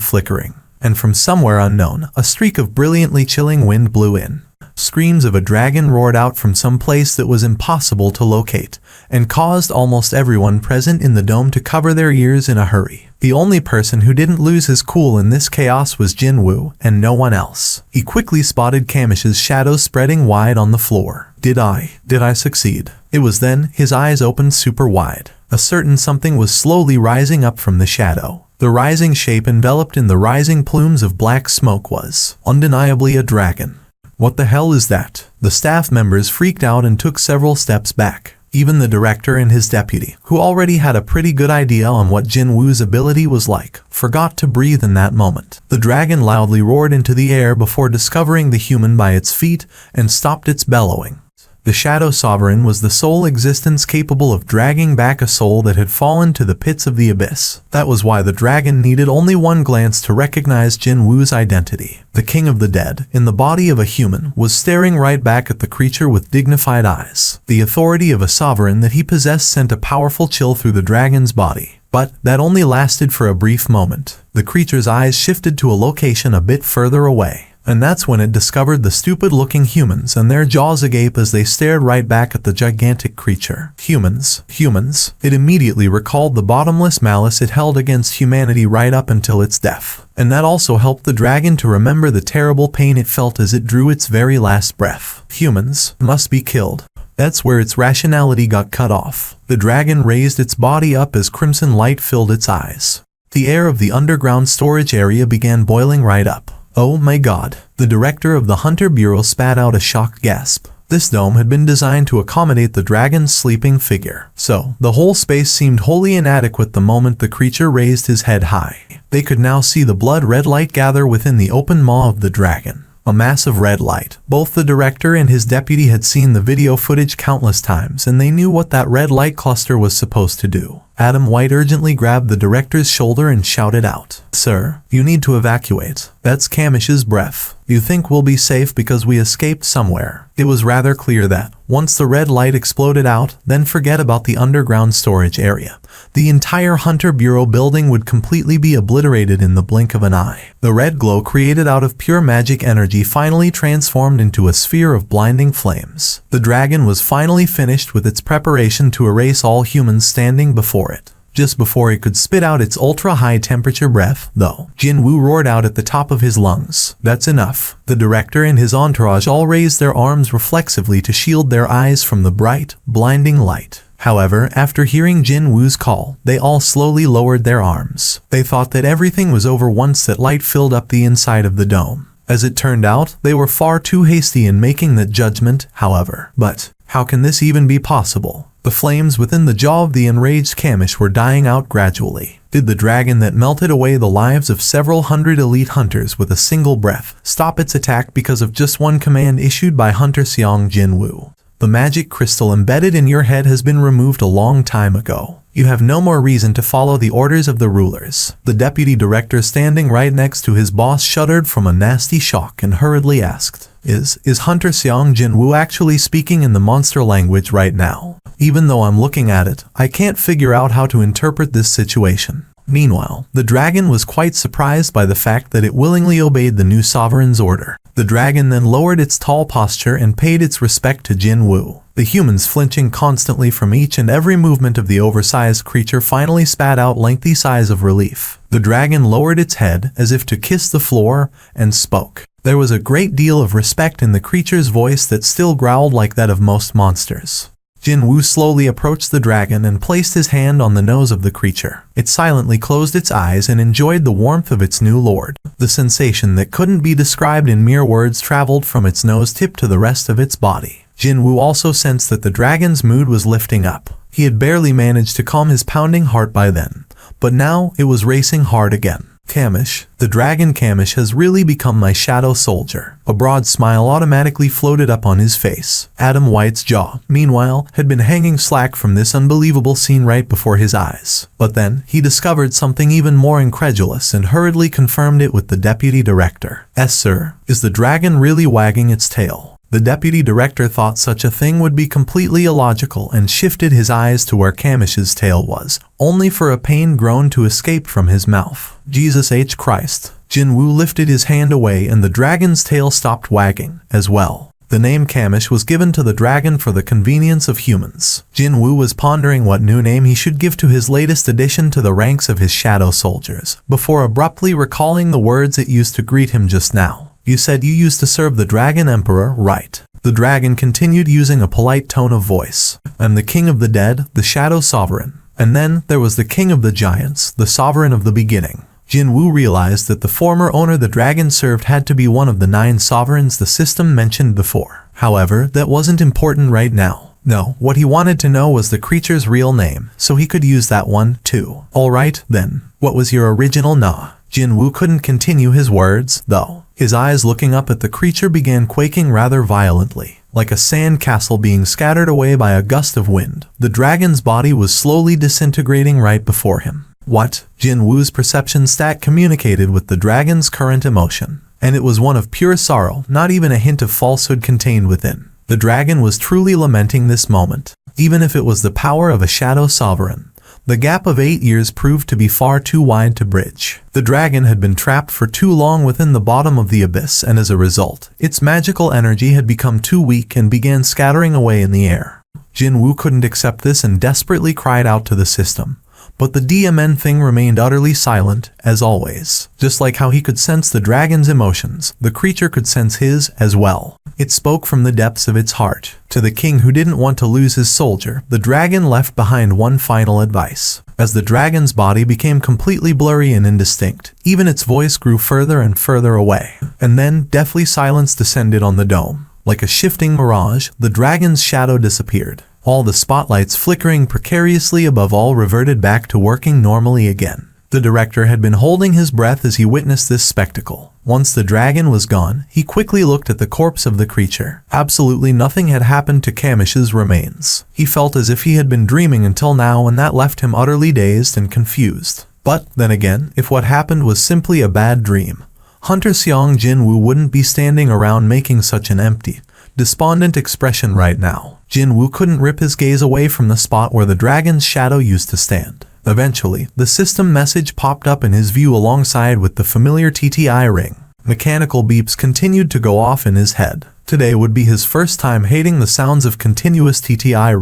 flickering, and from somewhere unknown, a streak of brilliantly chilling wind blew in. Screams of a dragon roared out from some place that was impossible to locate, and caused almost everyone present in the dome to cover their ears in a hurry. The only person who didn't lose his cool in this chaos was Jinwoo, and no one else. He quickly spotted Kamish's shadow spreading wide on the floor. Did I succeed? It was then his eyes opened super wide. A certain something was slowly rising up from the shadow. The rising shape enveloped in the rising plumes of black smoke was undeniably a dragon. What the hell is that? The staff members freaked out and took several steps back. Even the director and his deputy, who already had a pretty good idea on what Jinwoo's ability was like, forgot to breathe in that moment. The dragon loudly roared into the air before discovering the human by its feet and stopped its bellowing. The Shadow Sovereign was the sole existence capable of dragging back a soul that had fallen to the pits of the abyss. That was why the dragon needed only one glance to recognize Jinwoo's identity. The King of the Dead, in the body of a human, was staring right back at the creature with dignified eyes. The authority of a sovereign that he possessed sent a powerful chill through the dragon's body. But that only lasted for a brief moment. The creature's eyes shifted to a location a bit further away. And that's when it discovered the stupid-looking humans and their jaws agape as they stared right back at the gigantic creature. Humans. It immediately recalled the bottomless malice it held against humanity right up until its death. And that also helped the dragon to remember the terrible pain it felt as it drew its very last breath. Humans must be killed. That's where its rationality got cut off. The dragon raised its body up as crimson light filled its eyes. The air of the underground storage area began boiling right up. Oh my god. The director of the Hunter Bureau spat out a shocked gasp. This dome had been designed to accommodate the dragon's sleeping figure. So, the whole space seemed wholly inadequate the moment the creature raised his head high. They could now see the blood-red light gather within the open maw of the dragon. A massive red light. Both the director and his deputy had seen the video footage countless times, and they knew what that red light cluster was supposed to do. Adam White urgently grabbed the director's shoulder and shouted out, "Sir, you need to evacuate. That's Kamish's breath. You think we'll be safe because we escaped somewhere." It was rather clear that, once the red light exploded out, then forget about the underground storage area. The entire Hunter Bureau building would completely be obliterated in the blink of an eye. The red glow created out of pure magic energy finally transformed into a sphere of blinding flames. The dragon was finally finished with its preparation to erase all humans standing before it. Just before it could spit out its ultra-high temperature breath, though, Jinwoo roared out at the top of his lungs. "That's enough." The director and his entourage all raised their arms reflexively to shield their eyes from the bright, blinding light. However, after hearing Jinwoo's call, they all slowly lowered their arms. They thought that everything was over once that light filled up the inside of the dome. As it turned out, they were far too hasty in making that judgment, however. But how can this even be possible? The flames within the jaw of the enraged Kamish were dying out gradually. Did the dragon that melted away the lives of several hundred elite hunters with a single breath stop its attack because of just one command issued by Hunter Seong Jinwoo? The magic crystal embedded in your head has been removed a long time ago. You have no more reason to follow the orders of the rulers. The deputy director standing right next to his boss shuddered from a nasty shock and hurriedly asked, Is Hunter Seong Jinwoo actually speaking in the monster language right now? Even though I'm looking at it, I can't figure out how to interpret this situation. Meanwhile, the dragon was quite surprised by the fact that it willingly obeyed the new sovereign's order. The dragon then lowered its tall posture and paid its respect to Jinwoo. The humans, flinching constantly from each and every movement of the oversized creature, finally spat out lengthy sighs of relief. The dragon lowered its head as if to kiss the floor and spoke. There was a great deal of respect in the creature's voice that still growled like that of most monsters. Jinwoo slowly approached the dragon and placed his hand on the nose of the creature. It silently closed its eyes and enjoyed the warmth of its new lord. The sensation that couldn't be described in mere words traveled from its nose tip to the rest of its body. Jinwoo also sensed that the dragon's mood was lifting up. He had barely managed to calm his pounding heart by then, but now it was racing hard again. Kamish, the dragon Kamish has really become my shadow soldier. A broad smile automatically floated up on his face. Adam White's jaw, meanwhile, had been hanging slack from this unbelievable scene right before his eyes. But then, he discovered something even more incredulous and hurriedly confirmed it with the deputy director. "Yes, sir. Is the dragon really wagging its tail?" The deputy director thought such a thing would be completely illogical and shifted his eyes to where Kamish's tail was, only for a pained groan to escape from his mouth. Jesus H. Christ. Jinwoo lifted his hand away and the dragon's tail stopped wagging, as well. The name Kamish was given to the dragon for the convenience of humans. Jinwoo was pondering what new name he should give to his latest addition to the ranks of his shadow soldiers, before abruptly recalling the words it used to greet him just now. You said you used to serve the Dragon Emperor, right? The dragon continued using a polite tone of voice. I'm the king of the dead, the shadow sovereign. And then there was the king of the giants, the sovereign of the beginning. Jinwoo realized that the former owner the dragon served had to be one of the 9 sovereigns the system mentioned before. However, that wasn't important right now. No, what he wanted to know was the creature's real name, so he could use that one, too. Alright, then. What was your original na? Jinwoo couldn't continue his words, though. His eyes looking up at the creature began quaking rather violently, like a sand castle being scattered away by a gust of wind. The dragon's body was slowly disintegrating right before him. What? Jinwoo's perception stat communicated with the dragon's current emotion, and it was one of pure sorrow, not even a hint of falsehood contained within. The dragon was truly lamenting this moment, even if it was the power of a shadow sovereign. The gap of 8 years proved to be far too wide to bridge. The dragon had been trapped for too long within the bottom of the abyss, and as a result, its magical energy had become too weak and began scattering away in the air. Jinwoo couldn't accept this and desperately cried out to the system. But the DMN thing remained utterly silent, as always. Just like how he could sense the dragon's emotions, the creature could sense his as well. It spoke from the depths of its heart. To the king who didn't want to lose his soldier, the dragon left behind one final advice. As the dragon's body became completely blurry and indistinct, even its voice grew further and further away. And then, deathly silence descended on the dome. Like a shifting mirage, the dragon's shadow disappeared. All the spotlights flickering precariously above all reverted back to working normally again. The director had been holding his breath as he witnessed this spectacle. Once the dragon was gone, he quickly looked at the corpse of the creature. Absolutely nothing had happened to Kamish's remains. He felt as if he had been dreaming until now, and that left him utterly dazed and confused. But, then again, if what happened was simply a bad dream, Hunter Seong Jinwoo wouldn't be standing around making such an empty, despondent expression right now. Jinwoo couldn't rip his gaze away from the spot where the dragon's shadow used to stand. Eventually, the system message popped up in his view alongside with the familiar TTI ring. Mechanical beeps continued to go off in his head. Today would be his first time hating the sounds of continuous TTI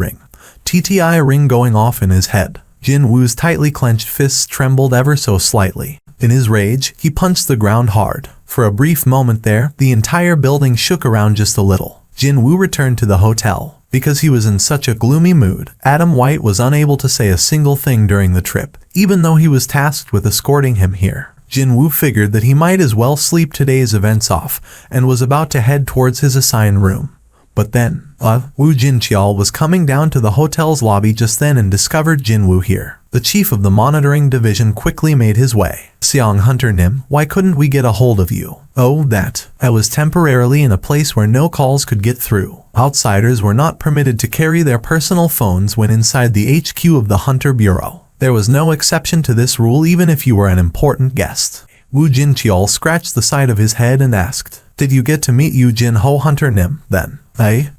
ring going off in his head. Jinwoo's tightly clenched fists trembled ever so slightly. In his rage, he punched the ground hard. For a brief moment there, the entire building shook around just a little. Jinwoo returned to the hotel. Because he was in such a gloomy mood, Adam White was unable to say a single thing during the trip, even though he was tasked with escorting him here. Jinwoo figured that he might as well sleep today's events off, and was about to head towards his assigned room. But then, Woo Jincheol was coming down to the hotel's lobby just then and discovered Jinwoo here. The chief of the monitoring division quickly made his way. Seong Hunter Nim, why couldn't we get a hold of you? Oh, that. I was temporarily in a place where no calls could get through. Outsiders were not permitted to carry their personal phones when inside the HQ of the Hunter Bureau. There was no exception to this rule even if you were an important guest. Woo Jincheol scratched the side of his head and asked, did you get to meet Yu Jin Ho Hunter Nim, then?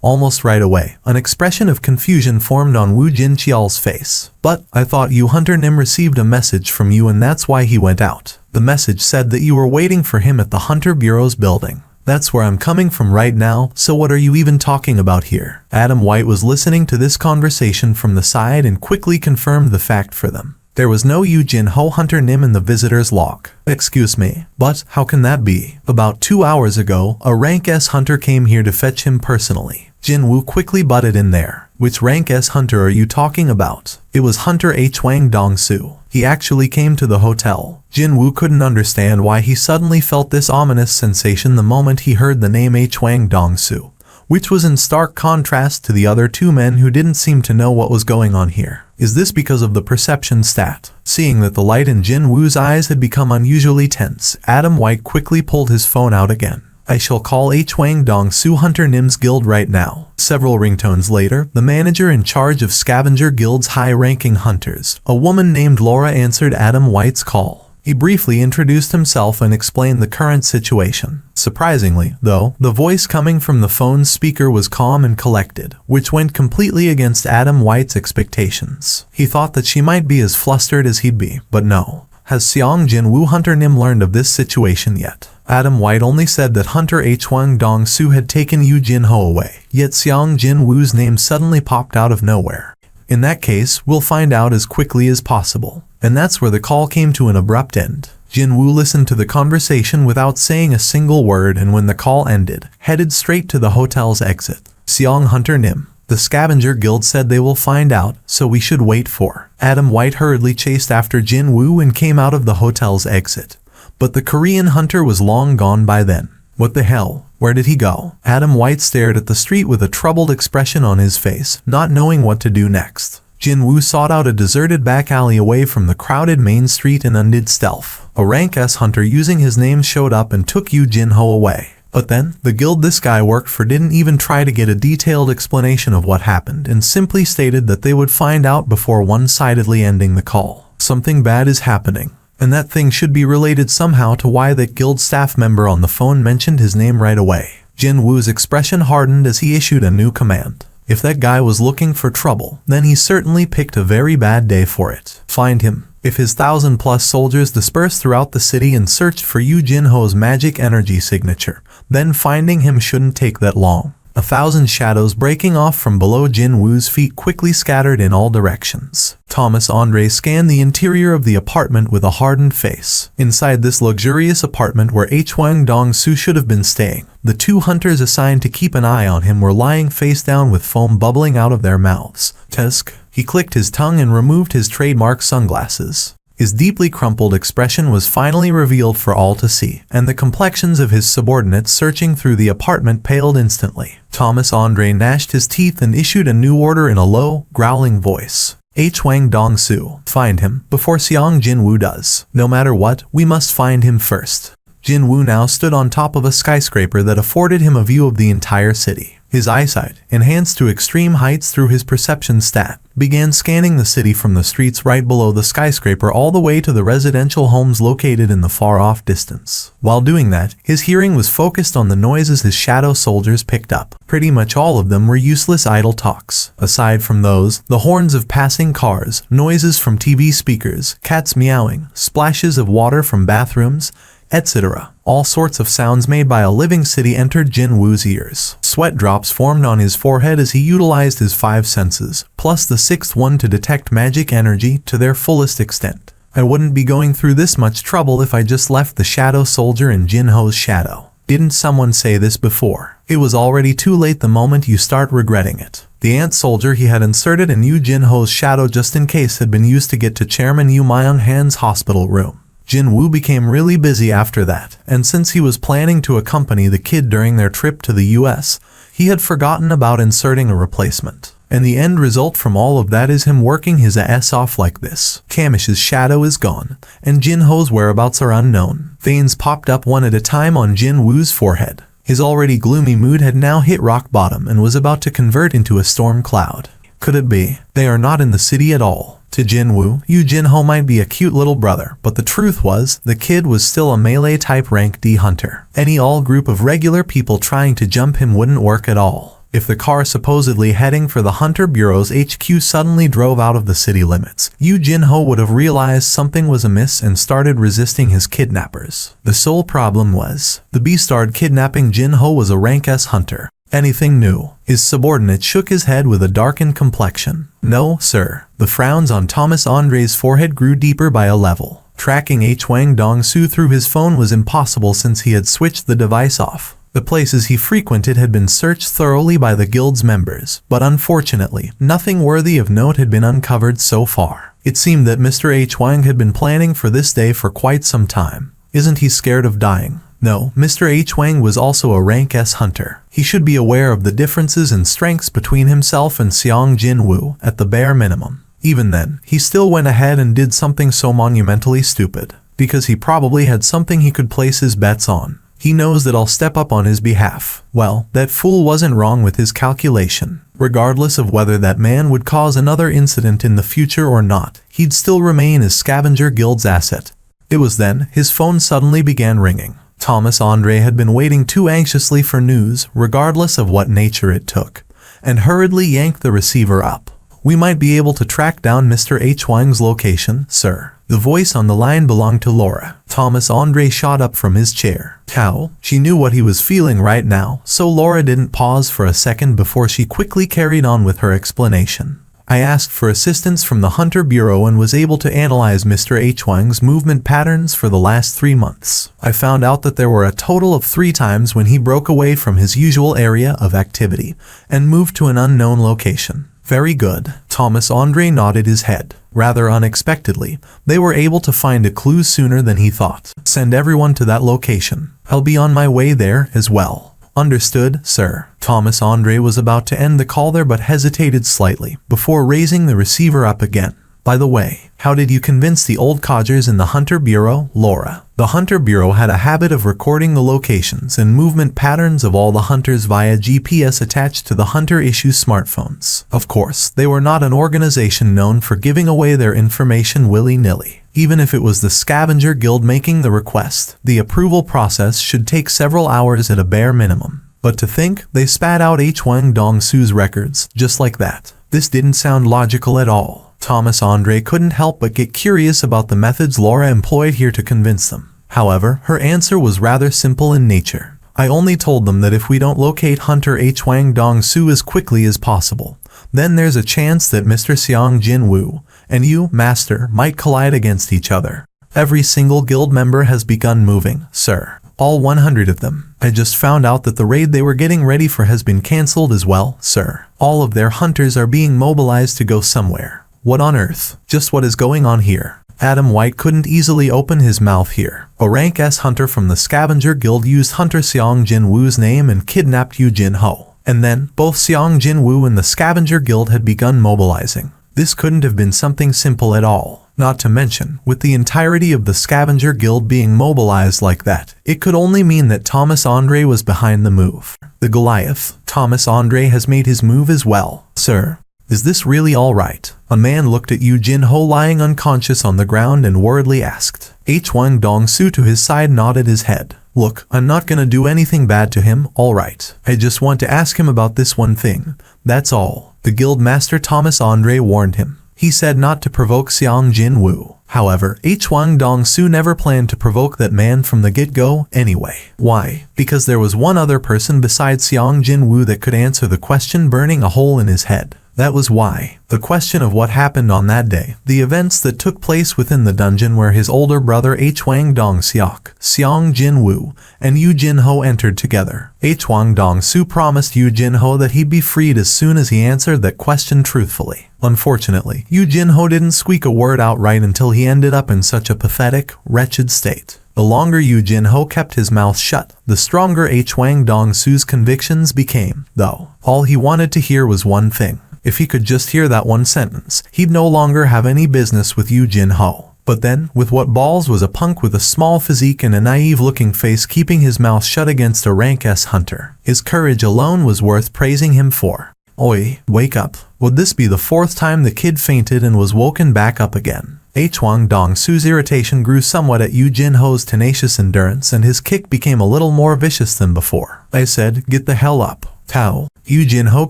Almost right away. An expression of confusion formed on Woo Jincheol's face. But, I thought Yu Hunter Nim received a message from you and that's why he went out. The message said that you were waiting for him at the Hunter Bureau's building. That's where I'm coming from right now, so what are you even talking about here? Adam White was listening to this conversation from the side and quickly confirmed the fact for them. There was no Yu Jin Ho Hunter Nim in the visitor's log. Excuse me, but how can that be? About 2 hours ago, a rank S hunter came here to fetch him personally. Jinwoo quickly butted in there. Which rank S hunter are you talking about? It was Hunter H. Wang Dong-soo. He actually came to the hotel. Jinwoo couldn't understand why he suddenly felt this ominous sensation the moment he heard the name H. Wang Dong-soo, which was in stark contrast to the other 2 men who didn't seem to know what was going on here. Is this because of the perception stat? Seeing that the light in Jinwoo's eyes had become unusually tense, Adam White quickly pulled his phone out again. I shall call H. Wang Dong-soo Hunter Nim's guild right now. Several ringtones later, the manager in charge of Scavenger Guild's high-ranking hunters, a woman named Laura, answered Adam White's call. He briefly introduced himself and explained the current situation. Surprisingly, though, the voice coming from the phone's speaker was calm and collected, which went completely against Adam White's expectations. He thought that she might be as flustered as he'd be, but no. Has Seong Jin-woo Hunter Nim learned of this situation yet? Adam White only said that Hunter Hwang Dong-soo had taken Yoo Jin-ho away, yet Seong Jin-woo's name suddenly popped out of nowhere. In that case, we'll find out as quickly as possible. And that's where the call came to an abrupt end. Jin-woo listened to the conversation without saying a single word, and when the call ended, headed straight to the hotel's exit. Seong Hunter Nim. The scavenger guild said they will find out, so we should wait for. Adam White hurriedly chased after Jin-woo and came out of the hotel's exit. But the Korean hunter was long gone by then. What the hell? Where did he go? Adam White stared at the street with a troubled expression on his face, not knowing what to do next. Jin-woo sought out a deserted back alley away from the crowded main street and undid stealth. A rank S hunter using his name showed up and took Yoo Jin-ho away. But then, the guild this guy worked for didn't even try to get a detailed explanation of what happened and simply stated that they would find out before one-sidedly ending the call. Something bad is happening. And that thing should be related somehow to why that guild staff member on the phone mentioned his name right away. Jin-woo's expression hardened as he issued a new command. If that guy was looking for trouble, then he certainly picked a very bad day for it. Find him. If his 1,000+ soldiers dispersed throughout the city and searched for Yoo Jin-ho's magic energy signature, then finding him shouldn't take that long. 1,000 shadows breaking off from below Jin-woo's feet quickly scattered in all directions. Thomas Andre scanned the interior of the apartment with a hardened face. Inside this luxurious apartment where Hwang Dong-soo should have been staying, the two hunters assigned to keep an eye on him were lying face down with foam bubbling out of their mouths. Tusk. He clicked his tongue and removed his trademark sunglasses. His deeply crumpled expression was finally revealed for all to see, and the complexions of his subordinates searching through the apartment paled instantly. Thomas Andre gnashed his teeth and issued a new order in a low, growling voice. Hwang Dong-soo, find him, before Seong Jin-woo does. No matter what, we must find him first. Jin-woo now stood on top of a skyscraper that afforded him a view of the entire city. His eyesight, enhanced to extreme heights through his perception stat, began scanning the city from the streets right below the skyscraper all the way to the residential homes located in the far-off distance. While doing that, his hearing was focused on the noises his shadow soldiers picked up. Pretty much all of them were useless idle talks. Aside from those, the horns of passing cars, noises from TV speakers, cats meowing, splashes of water from bathrooms, etc. All sorts of sounds made by a living city entered Jin-woo's ears. Sweat drops formed on his forehead as he utilized his 5 senses, plus the 6th one to detect magic energy to their fullest extent. I wouldn't be going through this much trouble if I just left the shadow soldier in Jin-ho's shadow. Didn't someone say this before? It was already too late the moment you start regretting it. The ant soldier he had inserted in Yoo Jin-ho's shadow just in case had been used to get to Chairman Yoo Myung-han's hospital room. Jin-woo became really busy after that, and since he was planning to accompany the kid during their trip to the US, he had forgotten about inserting a replacement. And the end result from all of that is him working his ass off like this. Kamish's shadow is gone, and Jin-ho's whereabouts are unknown. Veins popped up one at a time on Jin-woo's forehead. His already gloomy mood had now hit rock bottom and was about to convert into a storm cloud. Could it be? They are not in the city at all. To Jin-woo, Yoo Jin-ho might be a cute little brother, but the truth was, the kid was still a melee-type rank D hunter. Any all group of regular people trying to jump him wouldn't work at all. If the car supposedly heading for the Hunter Bureau's HQ suddenly drove out of the city limits, Yoo Jin-ho would have realized something was amiss and started resisting his kidnappers. The sole problem was, the B-starred kidnapping Jin-ho was a rank S hunter. Anything new? His subordinate shook his head with a darkened complexion. No, sir. The frowns on Thomas Andre's forehead grew deeper by a level. Tracking Hwang Dong-soo through his phone was impossible since he had switched the device off. The places he frequented had been searched thoroughly by the guild's members, but unfortunately, nothing worthy of note had been uncovered so far. It seemed that Mr. Hwang had been planning for this day for quite some time. Isn't he scared of dying? No, Mr. Hwang was also a rank S hunter. He should be aware of the differences and strengths between himself and Seong Jin-woo, at the bare minimum. Even then, he still went ahead and did something so monumentally stupid, because he probably had something he could place his bets on. He knows that I'll step up on his behalf. Well, that fool wasn't wrong with his calculation. Regardless of whether that man would cause another incident in the future or not, he'd still remain as Scavenger Guild's asset. It was then his phone suddenly began ringing. Thomas Andre had been waiting too anxiously for news, regardless of what nature it took, and hurriedly yanked the receiver up. "We might be able to track down Mr. H. Wang's location, sir." The voice on the line belonged to Laura. Thomas Andre shot up from his chair. How? She knew what he was feeling right now, so Laura didn't pause for a second before she quickly carried on with her explanation. "I asked for assistance from the Hunter Bureau and was able to analyze Mr. H. Wang's movement patterns for the last 3 months. I found out that there were a total of 3 times when he broke away from his usual area of activity and moved to an unknown location." "Very good." Thomas Andre nodded his head. Rather unexpectedly, they were able to find a clue sooner than he thought. "Send everyone to that location. I'll be on my way there as well." "Understood, sir." Thomas Andre was about to end the call there but hesitated slightly before raising the receiver up again. "By the way, how did you convince the old codgers in the Hunter Bureau, Laura?" The Hunter Bureau had a habit of recording the locations and movement patterns of all the hunters via GPS attached to the Hunter-issue smartphones. Of course, they were not an organization known for giving away their information willy-nilly. Even if it was the Scavenger Guild making the request, the approval process should take several hours at a bare minimum. But to think they spat out H. Wang Dong-su's records just like that, this didn't sound logical at all. Thomas Andre couldn't help but get curious about the methods Laura employed here to convince them. However, her answer was rather simple in nature. "I only told them that if we don't locate Hunter H. Wang Dong-su as quickly as possible, then there's a chance that Mr. Xiang Jinwu and you, Master, might collide against each other. Every single guild member has begun moving, sir. All 100 of them. I just found out that the raid they were getting ready for has been cancelled as well, sir. All of their hunters are being mobilized to go somewhere." "What on earth? Just what is going on here?" Adam White couldn't easily open his mouth here. A rank S hunter from the Scavenger Guild used Hunter Xiang Jinwu's name and kidnapped Yu Jinho. And then, both Xiang Jinwu and the Scavenger Guild had begun mobilizing. This couldn't have been something simple at all. Not to mention, with the entirety of the Scavenger Guild being mobilized like that, it could only mean that Thomas Andre was behind the move. The Goliath, Thomas Andre has made his move as well. "Sir, is this really all right?" A man looked at Yu Jinho lying unconscious on the ground and worriedly asked. H. Wang Dong-su to his side nodded his head. "Look, I'm not gonna do anything bad to him, alright. I just want to ask him about this one thing. That's all." The guild master Thomas Andre warned him. He said not to provoke Xiang Jinwu. However, H. Wang Dong-su never planned to provoke that man from the get-go anyway. Why? Because there was one other person besides Xiang Jinwu that could answer the question burning a hole in his head. That was why. The question of what happened on that day, the events that took place within the dungeon where his older brother H. Wang Dong-seok, Xiang Jinwu, and Yu Jinho entered together. H. Wang Dong-su promised Yu Jinho that he'd be freed as soon as he answered that question truthfully. Unfortunately, Yu Jinho didn't squeak a word out right until he ended up in such a pathetic, wretched state. The longer Yu Jinho kept his mouth shut, the stronger H. Wang Dong-su's convictions became, though. All he wanted to hear was one thing. If he could just hear that one sentence, he'd no longer have any business with Yu Jinho. But then, with what balls was a punk with a small physique and a naive-looking face keeping his mouth shut against a rank S hunter? His courage alone was worth praising him for. "Oi, wake up." Would this be the 4th time the kid fainted and was woken back up again? H. Wang Dong-su's irritation grew somewhat at Yu Jinho's tenacious endurance and his kick became a little more vicious than before. "I said, get the hell up." "Tao." Yu Jinho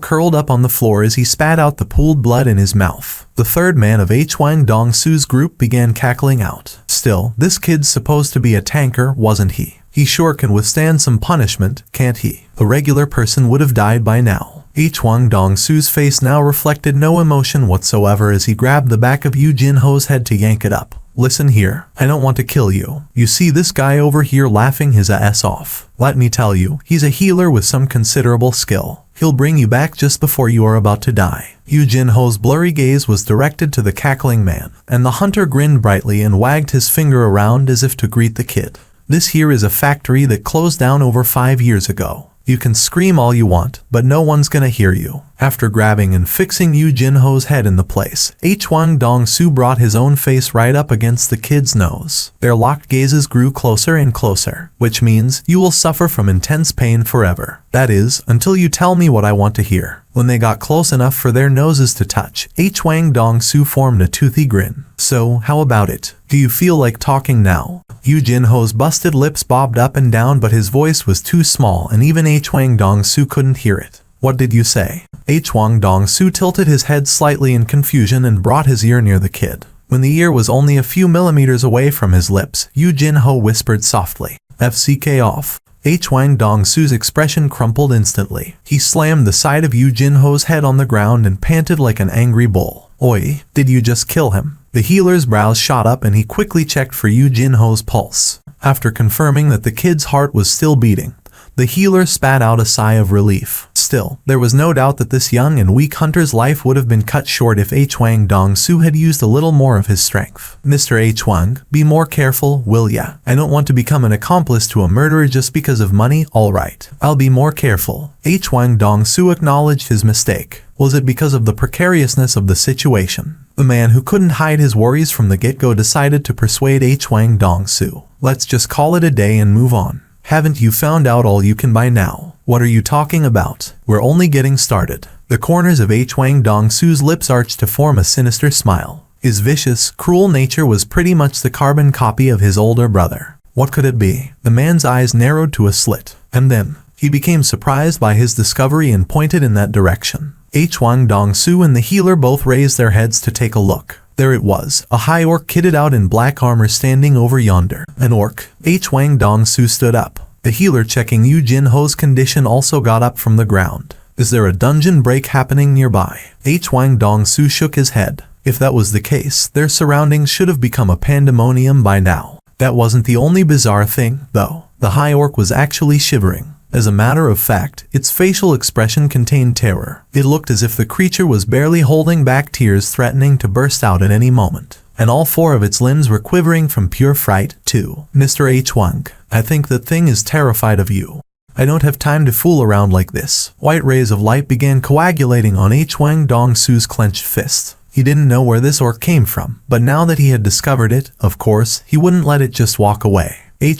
curled up on the floor as he spat out the pooled blood in his mouth. The third man of H. Wang Dong-su's group began cackling out. Still, this kid's supposed to be a tanker, wasn't he? He sure can withstand some punishment, can't he? A regular person would have died by now. H. Wang Dong-su's face now reflected no emotion whatsoever as he grabbed the back of Yu Jinho's head to yank it up. "Listen here, I don't want to kill you. You see this guy over here laughing his ass off? Let me tell you, he's a healer with some considerable skill. He'll bring you back just before you are about to die." Yu Jinho's blurry gaze was directed to the cackling man, and the hunter grinned brightly and wagged his finger around as if to greet the kid. "This here is a factory that closed down over 5 years ago. You can scream all you want, but no one's gonna hear you." After grabbing and fixing Yu Jinho's head in the place, H. Wang Dong-su brought his own face right up against the kid's nose. Their locked gazes grew closer and closer, which means you will suffer from intense pain forever. That is, until you tell me what I want to hear. When they got close enough for their noses to touch, Wang Dong-su formed a toothy grin. "So, how about it? Do you feel like talking now?" Yu Jin-ho's busted lips bobbed up and down, but his voice was too small and even Wang Dong-su couldn't hear it. "What did you say?" Wang Dong-su tilted his head slightly in confusion and brought his ear near the kid. When the ear was only a few millimeters away from his lips, Yu Jin-ho whispered softly, "FCK off." Wang Dong-su's expression crumpled instantly. He slammed the side of Yu Jin-ho's head on the ground and panted like an angry bull. "Oi, did you just kill him?" The healer's brows shot up and he quickly checked for Yu Jin-ho's pulse. After confirming that the kid's heart was still beating, the healer spat out a sigh of relief. Still, there was no doubt that this young and weak hunter's life would have been cut short if Wang Dong-su had used a little more of his strength. "Mr. Wang, be more careful, will ya? I don't want to become an accomplice to a murderer just because of money." "Alright, I'll be more careful." Wang Dong-su acknowledged his mistake. Was it because of the precariousness of the situation? The man who couldn't hide his worries from the get-go decided to persuade Wang Dong-su. "Let's just call it a day and move on. Haven't you found out all you can by now?" "What are you talking about? We're only getting started." The corners of Wang Dong-su's lips arched to form a sinister smile. His vicious, cruel nature was pretty much the carbon copy of his older brother. What could it be? The man's eyes narrowed to a slit, and then he became surprised by his discovery and pointed in that direction. Wang Dong-su and the healer both raised their heads to take a look. There it was, a high orc kitted out in black armor standing over yonder. An orc. Wang Dong-su stood up. The healer checking Yu Jin-ho's condition also got up from the ground. "Is there a dungeon break happening nearby?" Wang Dong-su shook his head. If that was the case, their surroundings should have become a pandemonium by now. That wasn't the only bizarre thing, though. The high orc was actually shivering. As a matter of fact, its facial expression contained terror. It looked as if the creature was barely holding back tears threatening to burst out at any moment. And all four of its limbs were quivering from pure fright, too. "Mr. Wang, I think that thing is terrified of you. I don't have time to fool around like this." White rays of light began coagulating on Wang Dong-su's clenched fist. He didn't know where this orc came from, but now that he had discovered it, of course, he wouldn't let it just walk away.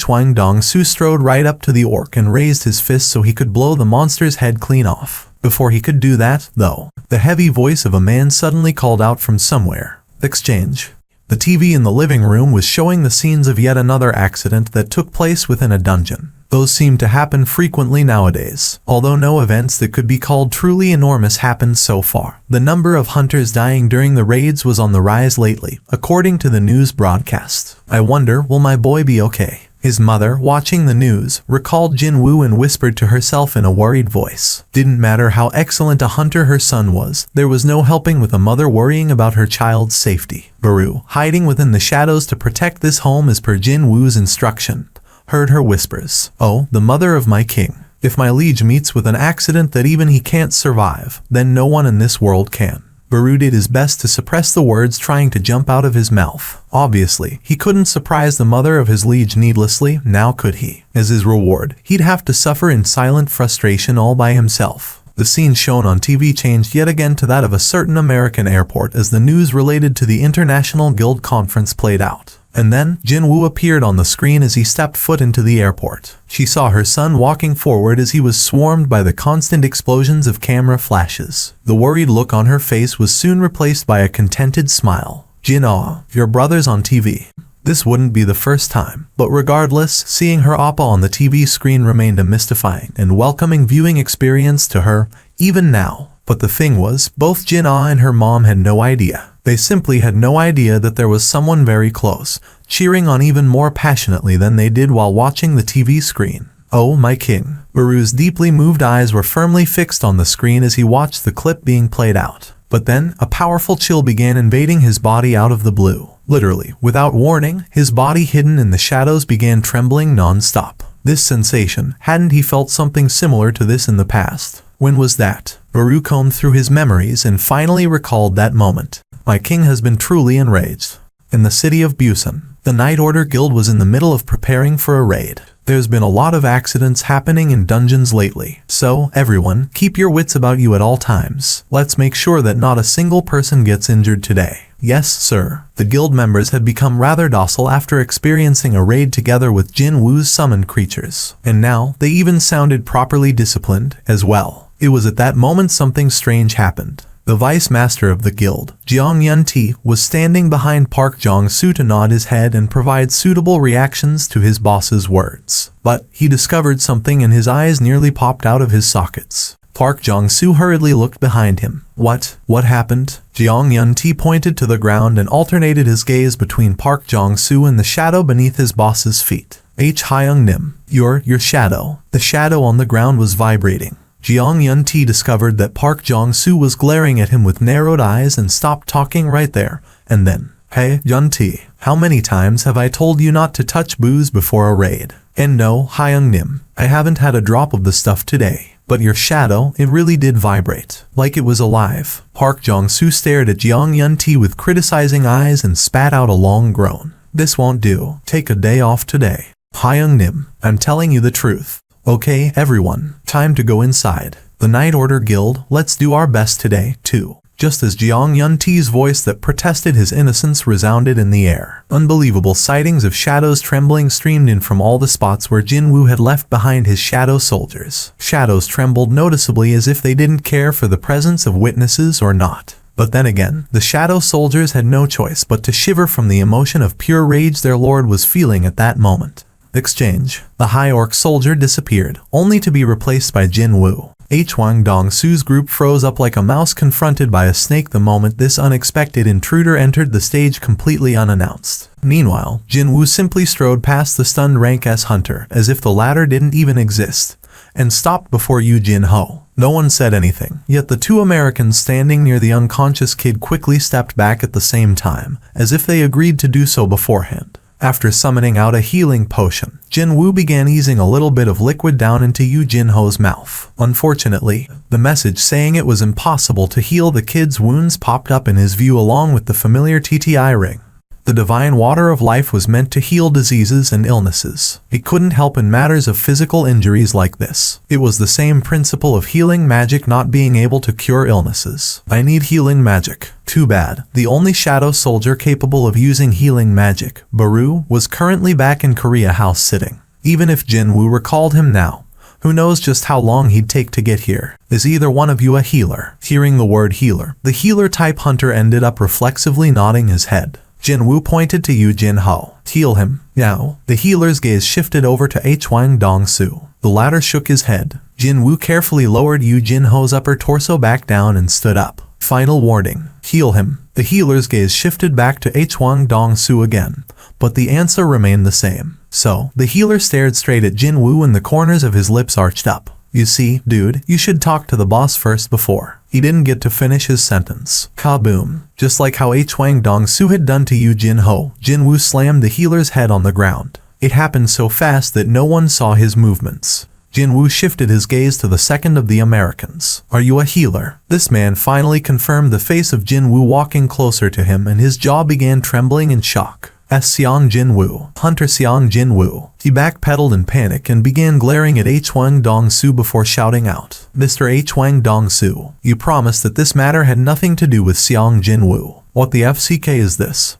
Wang Dong-su strode right up to the orc and raised his fist so he could blow the monster's head clean off. Before he could do that, though, the heavy voice of a man suddenly called out from somewhere. "Exchange." The TV in the living room was showing the scenes of yet another accident that took place within a dungeon. Those seem to happen frequently nowadays, although no events that could be called truly enormous happened so far. The number of hunters dying during the raids was on the rise lately, according to the news broadcast. "I wonder, will my boy be okay?" His mother, watching the news, recalled Jin-woo and whispered to herself in a worried voice. Didn't matter how excellent a hunter her son was, there was no helping with a mother worrying about her child's safety. Baru, hiding within the shadows to protect this home as per Jin-woo's instruction, heard her whispers. "Oh, the mother of my king. If my liege meets with an accident that even he can't survive, then no one in this world can." Baru did his best to suppress the words trying to jump out of his mouth. Obviously, he couldn't surprise the mother of his liege needlessly, now could he? As his reward, he'd have to suffer in silent frustration all by himself. The scene shown on TV changed yet again to that of a certain American airport as the news related to the International Guild Conference played out. And then, Jin-woo appeared on the screen as he stepped foot into the airport. She saw her son walking forward as he was swarmed by the constant explosions of camera flashes. The worried look on her face was soon replaced by a contented smile. "Jin-ah, your brother's on TV." This wouldn't be the first time, but regardless, seeing her appa on the TV screen remained a mystifying and welcoming viewing experience to her, even now. But the thing was, both Jin-ah and her mom had no idea. They simply had no idea that there was someone very close, cheering on even more passionately than they did while watching the TV screen. "Oh, my king." Baru's deeply moved eyes were firmly fixed on the screen as he watched the clip being played out. But then, a powerful chill began invading his body out of the blue. Literally, without warning, his body hidden in the shadows began trembling non-stop. This sensation, hadn't he felt something similar to this in the past? When was that? Baru combed through his memories and finally recalled that moment. My king has been truly enraged. In the city of Busan, the Night Order Guild was in the middle of preparing for a raid. There's been a lot of accidents happening in dungeons lately, so everyone, keep your wits about you at all times. Let's make sure that not a single person gets injured today. Yes, sir. The guild members had become rather docile after experiencing a raid together with Jin-woo's summoned creatures, and now they even sounded properly disciplined as well. It was at that moment something strange happened. The vice master of the guild, Jeong Yun-ti, was standing behind Park Jong-soo to nod his head and provide suitable reactions to his boss's words. But he discovered something and his eyes nearly popped out of his sockets. Park Jong-soo hurriedly looked behind him. What happened? Jeong Yun-ti pointed to the ground and alternated his gaze between Park Jong-soo and the shadow beneath his boss's feet. Hyung-nim, your shadow. The shadow on the ground was vibrating. Jeong Yun-ti discovered that Park Jong-soo was glaring at him with narrowed eyes and stopped talking right there. And then, hey, Yun-ti, how many times have I told you not to touch booze before a raid? And no, Hyung-nim, I haven't had a drop of the stuff today. But your shadow, it really did vibrate, like it was alive. Park Jong-soo stared at Jeong Yun-ti with criticizing eyes and spat out a long groan. This won't do. Take a day off today. Hyung-nim, I'm telling you the truth. Okay, everyone, time to go inside. The Night Order Guild, let's do our best today, too. Just as Jeong Yun-ti's voice that protested his innocence resounded in the air, unbelievable sightings of shadows trembling streamed in from all the spots where Jin-woo had left behind his shadow soldiers. Shadows trembled noticeably as if they didn't care for the presence of witnesses or not. But then again, the shadow soldiers had no choice but to shiver from the emotion of pure rage their lord was feeling at that moment. Exchange. The high orc soldier disappeared, only to be replaced by Jin-woo. Hwang Dong-soo's group froze up like a mouse confronted by a snake the moment this unexpected intruder entered the stage completely unannounced. Meanwhile, Jin-woo simply strode past the stunned rank S hunter as if the latter didn't even exist, and stopped before Yu Jin-ho. No one said anything, yet the two Americans standing near the unconscious kid quickly stepped back at the same time, as if they agreed to do so beforehand. After summoning out a healing potion, Jin-woo began easing a little bit of liquid down into Yu Jin-ho's mouth. Unfortunately, the message saying it was impossible to heal the kid's wounds popped up in his view along with the familiar TTI ring. The divine water of life was meant to heal diseases and illnesses. It couldn't help in matters of physical injuries like this. It was the same principle of healing magic not being able to cure illnesses. I need healing magic. Too bad. The only shadow soldier capable of using healing magic, Baru, was currently back in Korea house sitting. Even if Jin-woo recalled him now, who knows just how long he'd take to get here. Is either one of you a healer? Hearing the word healer, the healer-type hunter ended up reflexively nodding his head. Jin-woo pointed to Yu Jin-ho. Heal him. Now, the healer's gaze shifted over to Hwang Dong-soo. The latter shook his head. Jin-woo carefully lowered Yu Jin-ho's upper torso back down and stood up. Final warning. Heal him. The healer's gaze shifted back to Hwang Dong-soo again, but the answer remained the same. So, the healer stared straight at Jin-woo and the corners of his lips arched up. You see, dude, you should talk to the boss first before. He didn't get to finish his sentence. Kaboom. Just like how Hwang Dong-soo had done to Yu Jin-ho, Jin-woo slammed the healer's head on the ground. It happened so fast that no one saw his movements. Jin-woo shifted his gaze to the second of the Americans. Are you a healer? This man finally confirmed the face of Jin-woo walking closer to him and his jaw began trembling in shock. Seong Jin-woo. Hunter Seong Jin-woo. He backpedaled in panic and began glaring at Hwang Dong-soo before shouting out, Mr. Hwang Dong-soo, you promised that this matter had nothing to do with Seong Jin-woo. What the FCK is this?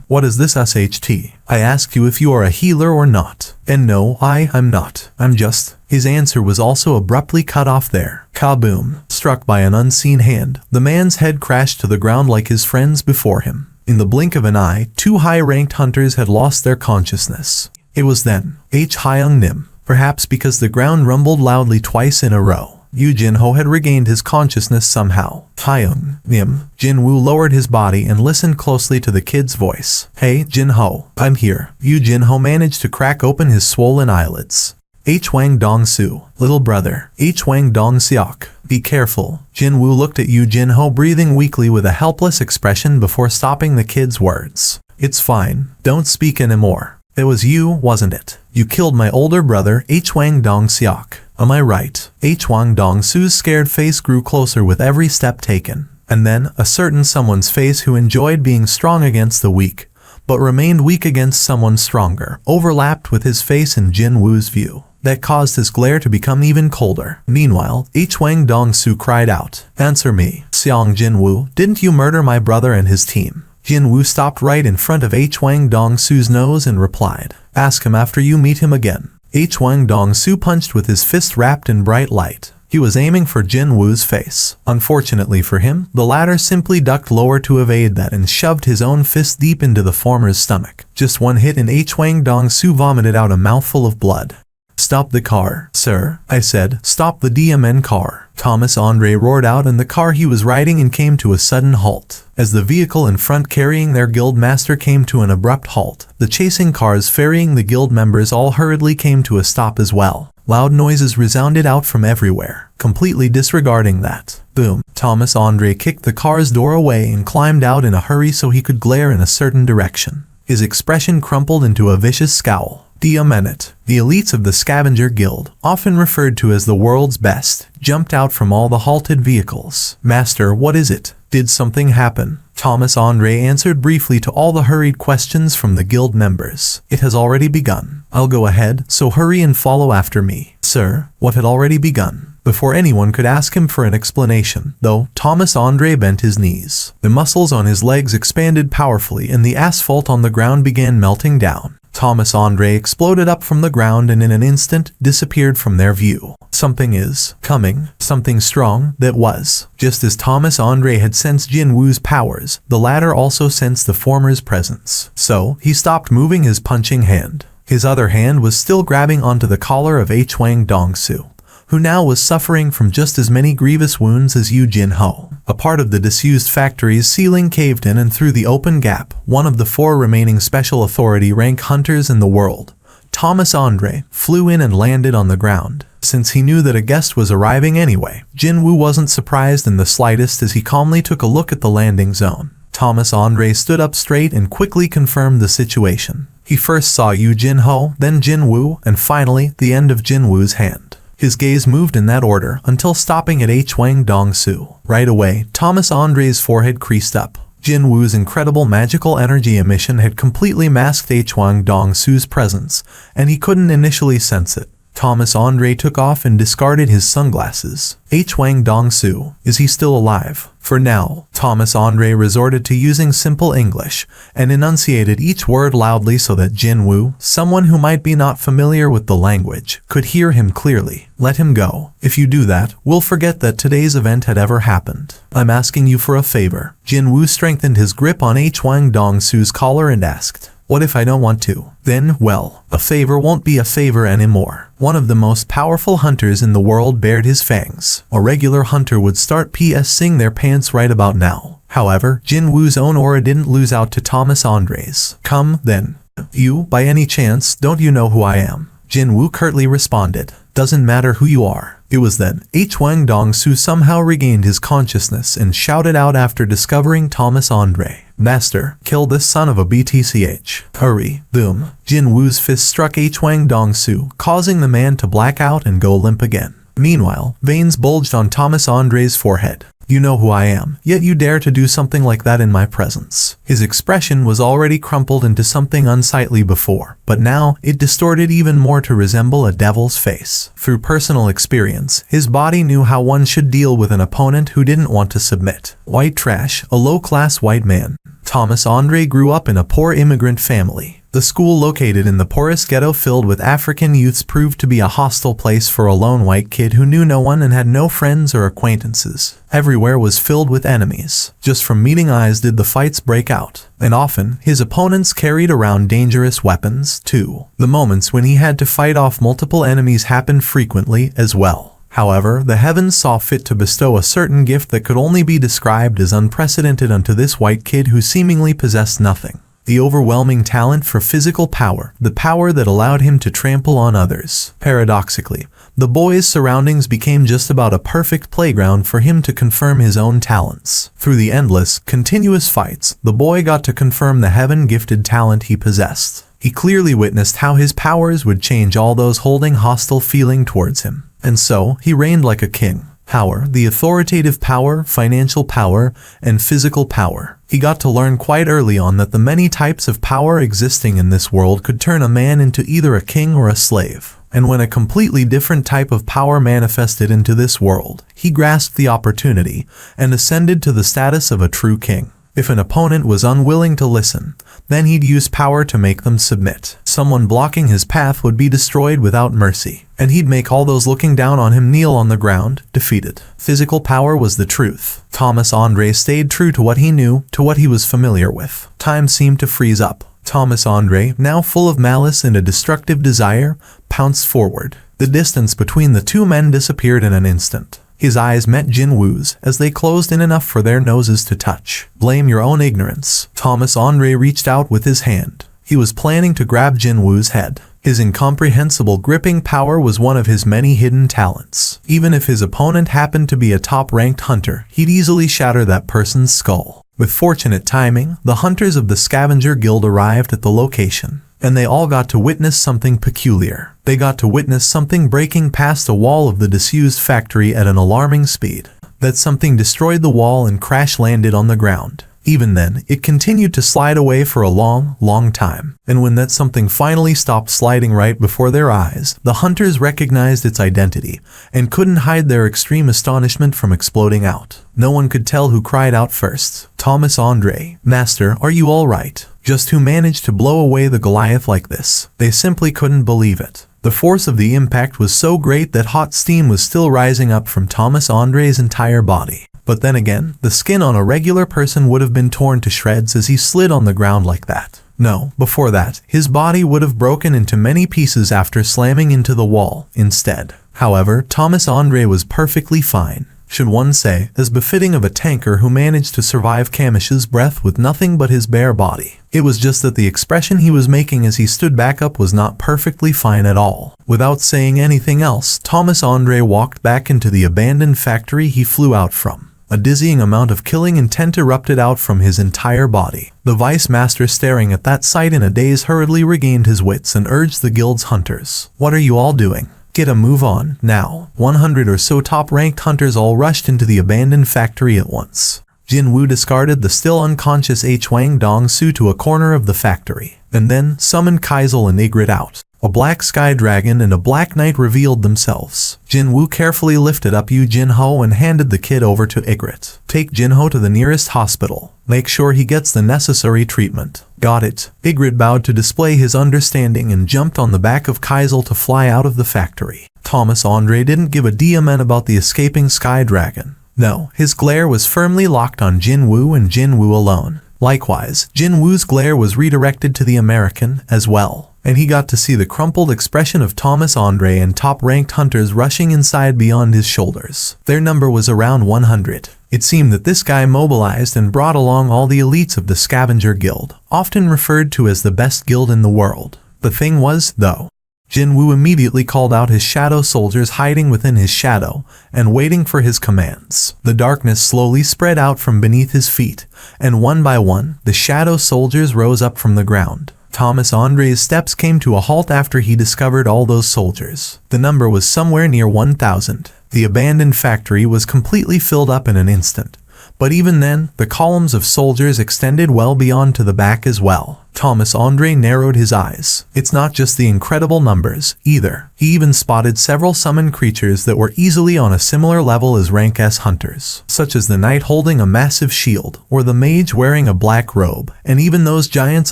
What is this SHT? I asked you if you are a healer or not. And no, I'm not. I'm just... His answer was also abruptly cut off there. Kaboom. Struck by an unseen hand, the man's head crashed to the ground like his friends before him. In the blink of an eye, two high-ranked hunters had lost their consciousness. It was then, Hyung-nim, perhaps because the ground rumbled loudly twice in a row. Yu Jin-ho had regained his consciousness somehow. Hyung-nim. Jin-woo lowered his body and listened closely to the kid's voice. Hey, Jin-ho, I'm here. Yu Jin-ho managed to crack open his swollen eyelids. Hwang Dong-soo, little brother. Hwang Dong-seok. Be careful. Jin-woo looked at Yu Jin-ho breathing weakly with a helpless expression before stopping the kid's words. It's fine. Don't speak anymore. It was you, wasn't it? You killed my older brother, Hwang Dong-seok. Am I right? Hwang Dong-soo's scared face grew closer with every step taken. And then, a certain someone's face who enjoyed being strong against the weak, but remained weak against someone stronger, overlapped with his face in Jin-woo's view. That caused his glare to become even colder. Meanwhile, Hwang Dong-soo cried out, Answer me, Seong Jin-woo, didn't you murder my brother and his team? Jin-woo stopped right in front of Hwang Dong-soo's nose and replied, Ask him after you meet him again. Hwang Dong-soo punched with his fist wrapped in bright light. He was aiming for Jin Woo's face. Unfortunately for him, the latter simply ducked lower to evade that and shoved his own fist deep into the former's stomach. Just one hit and Huang Dong-su vomited out a mouthful of blood. "Stop the car, sir," I said. "Stop the DMN car." Thomas Andre roared out, and the car he was riding in came to a sudden halt. As the vehicle in front carrying their guild master came to an abrupt halt, the chasing cars ferrying the guild members all hurriedly came to a stop as well. Loud noises resounded out from everywhere. Completely disregarding that, boom, Thomas Andre kicked the car's door away and climbed out in a hurry so he could glare in a certain direction. His expression crumpled into a vicious scowl. A minute. The elites of the Scavenger Guild, often referred to as the world's best, jumped out from all the halted vehicles. "Master, what is it? Did something happen?" Thomas Andre answered briefly to all the hurried questions from the guild members. "It has already begun. I'll go ahead, so hurry and follow after me." "Sir, what had already begun?" Before anyone could ask him for an explanation, though, Thomas Andre bent his knees. The muscles on his legs expanded powerfully and the asphalt on the ground began melting down. Thomas Andre exploded up from the ground and in an instant disappeared from their view. Something is coming, something strong, that was. Just as Thomas Andre had sensed Jin Woo's powers, the latter also sensed the former's presence. So, he stopped moving his punching hand. His other hand was still grabbing onto the collar of Huang Dong-su, who now was suffering from just as many grievous wounds as Yu Jin-ho. A part of the disused factory's ceiling caved in, and through the open gap, one of the 4 remaining special authority rank hunters in the world, Thomas Andre, flew in and landed on the ground. Since he knew that a guest was arriving anyway, Jin Woo wasn't surprised in the slightest as he calmly took a look at the landing zone. Thomas Andre stood up straight and quickly confirmed the situation. He first saw Yu Jin-ho, then Jin Woo, and finally, the end of Jin Woo's hand. His gaze moved in that order until stopping at Huang Dong-su. Right away, Thomas Andre's forehead creased up. Jin Woo's incredible magical energy emission had completely masked Huang Dong-su's presence, and he couldn't initially sense it. Thomas Andre took off and discarded his sunglasses. Huang Dong-su, is he still alive? For now, Thomas Andre resorted to using simple English, and enunciated each word loudly so that Jin Woo, someone who might be not familiar with the language, could hear him clearly. "Let him go. If you do that, we'll forget that today's event had ever happened. I'm asking you for a favor." Jin Woo strengthened his grip on Huang Dong-su's collar and asked, "What if I don't want to?" "Then, well, a favor won't be a favor anymore." One of the most powerful hunters in the world bared his fangs. A regular hunter would start PSing their pants right about now. However, Jin Woo's own aura didn't lose out to Thomas Andre's. "Come, then. You, by any chance, don't you know who I am?" Jin Woo curtly responded. "Doesn't matter who you are." It was then Huang Dong-su somehow regained his consciousness and shouted out after discovering Thomas Andre, "Master, kill this son of a BTCH. Hurry." Boom. Jin Woo's fist struck Huang Dong-su, causing the man to black out and go limp again. Meanwhile, veins bulged on Thomas Andre's forehead. "You know who I am, yet you dare to do something like that in my presence." His expression was already crumpled into something unsightly before, but now it distorted even more to resemble a devil's face. Through personal experience, his body knew how one should deal with an opponent who didn't want to submit. White trash, a low-class white man. Thomas Andre grew up in a poor immigrant family. The school located in the poorest ghetto filled with African youths proved to be a hostile place for a lone white kid who knew no one and had no friends or acquaintances. Everywhere was filled with enemies. Just from meeting eyes did the fights break out. And often, his opponents carried around dangerous weapons, too. The moments when he had to fight off multiple enemies happened frequently as well. However, the heavens saw fit to bestow a certain gift that could only be described as unprecedented unto this white kid who seemingly possessed nothing. The overwhelming talent for physical power, the power that allowed him to trample on others. Paradoxically, the boy's surroundings became just about a perfect playground for him to confirm his own talents. Through the endless, continuous fights, the boy got to confirm the heaven-gifted talent he possessed. He clearly witnessed how his powers would change all those holding hostile feeling towards him. And so, he reigned like a king. Power, the authoritative power, financial power, and physical power. He got to learn quite early on that the many types of power existing in this world could turn a man into either a king or a slave. And when a completely different type of power manifested into this world, he grasped the opportunity and ascended to the status of a true king. If an opponent was unwilling to listen, then he'd use power to make them submit. Someone blocking his path would be destroyed without mercy, and he'd make all those looking down on him kneel on the ground, defeated. Physical power was the truth. Thomas André stayed true to what he knew, to what he was familiar with. Time seemed to freeze up. Thomas André, now full of malice and a destructive desire, pounced forward. The distance between the two men disappeared in an instant. His eyes met Jin Woo's as they closed in enough for their noses to touch. Blame your own ignorance. Thomas André reached out with his hand. He was planning to grab Jin Woo's head. His incomprehensible gripping power was one of his many hidden talents. Even if his opponent happened to be a top-ranked hunter, he'd easily shatter that person's skull. With fortunate timing, the hunters of the Scavenger Guild arrived at the location, and they all got to witness something peculiar. They got to witness something breaking past a wall of the disused factory at an alarming speed. That something destroyed the wall and crash-landed on the ground. Even then, it continued to slide away for a long, long time. And when that something finally stopped sliding right before their eyes, the hunters recognized its identity and couldn't hide their extreme astonishment from exploding out. No one could tell who cried out first. Thomas André, Master, are you all right? Just who managed to blow away the Goliath like this? They simply couldn't believe it. The force of the impact was so great that hot steam was still rising up from Thomas André's entire body. But then again, the skin on a regular person would have been torn to shreds as he slid on the ground like that. No, before that, his body would have broken into many pieces after slamming into the wall instead. However, Thomas André was perfectly fine, should one say, as befitting of a tanker who managed to survive Kamish's breath with nothing but his bare body. It was just that the expression he was making as he stood back up was not perfectly fine at all. Without saying anything else, Thomas André walked back into the abandoned factory he flew out from. A dizzying amount of killing intent erupted out from his entire body. The Vice Master, staring at that sight in a daze, hurriedly regained his wits and urged the guild's hunters. What are you all doing? Get a move on, now. 100 or so top-ranked hunters all rushed into the abandoned factory at once. Jin Woo discarded the still unconscious Hwang Dong-su to a corner of the factory, and then summoned Kaisel and Ygritte out. A black sky dragon and a black knight revealed themselves. Jin Woo carefully lifted up Yu Jinho and handed the kid over to Ygritte. Take Jinho to the nearest hospital. Make sure he gets the necessary treatment. Got it. Ygritte bowed to display his understanding and jumped on the back of Kaisel to fly out of the factory. Thomas André didn't give a damn about the escaping sky dragon. No, his glare was firmly locked on Jin Woo and Jin Woo alone. Likewise, Jin Woo's glare was redirected to the American as well, and he got to see the crumpled expression of Thomas André and top-ranked hunters rushing inside beyond his shoulders. Their number was around 100. It seemed that this guy mobilized and brought along all the elites of the Scavenger Guild, often referred to as the best guild in the world. The thing was, though, Jin Woo immediately called out his shadow soldiers hiding within his shadow and waiting for his commands. The darkness slowly spread out from beneath his feet, and one by one, the shadow soldiers rose up from the ground. Thomas André's steps came to a halt after he discovered all those soldiers. The number was somewhere near 1,000. The abandoned factory was completely filled up in an instant. But even then, the columns of soldiers extended well beyond to the back as well. Thomas André narrowed his eyes. It's not just the incredible numbers, either. He even spotted several summoned creatures that were easily on a similar level as rank S hunters, such as the knight holding a massive shield, or the mage wearing a black robe, and even those giants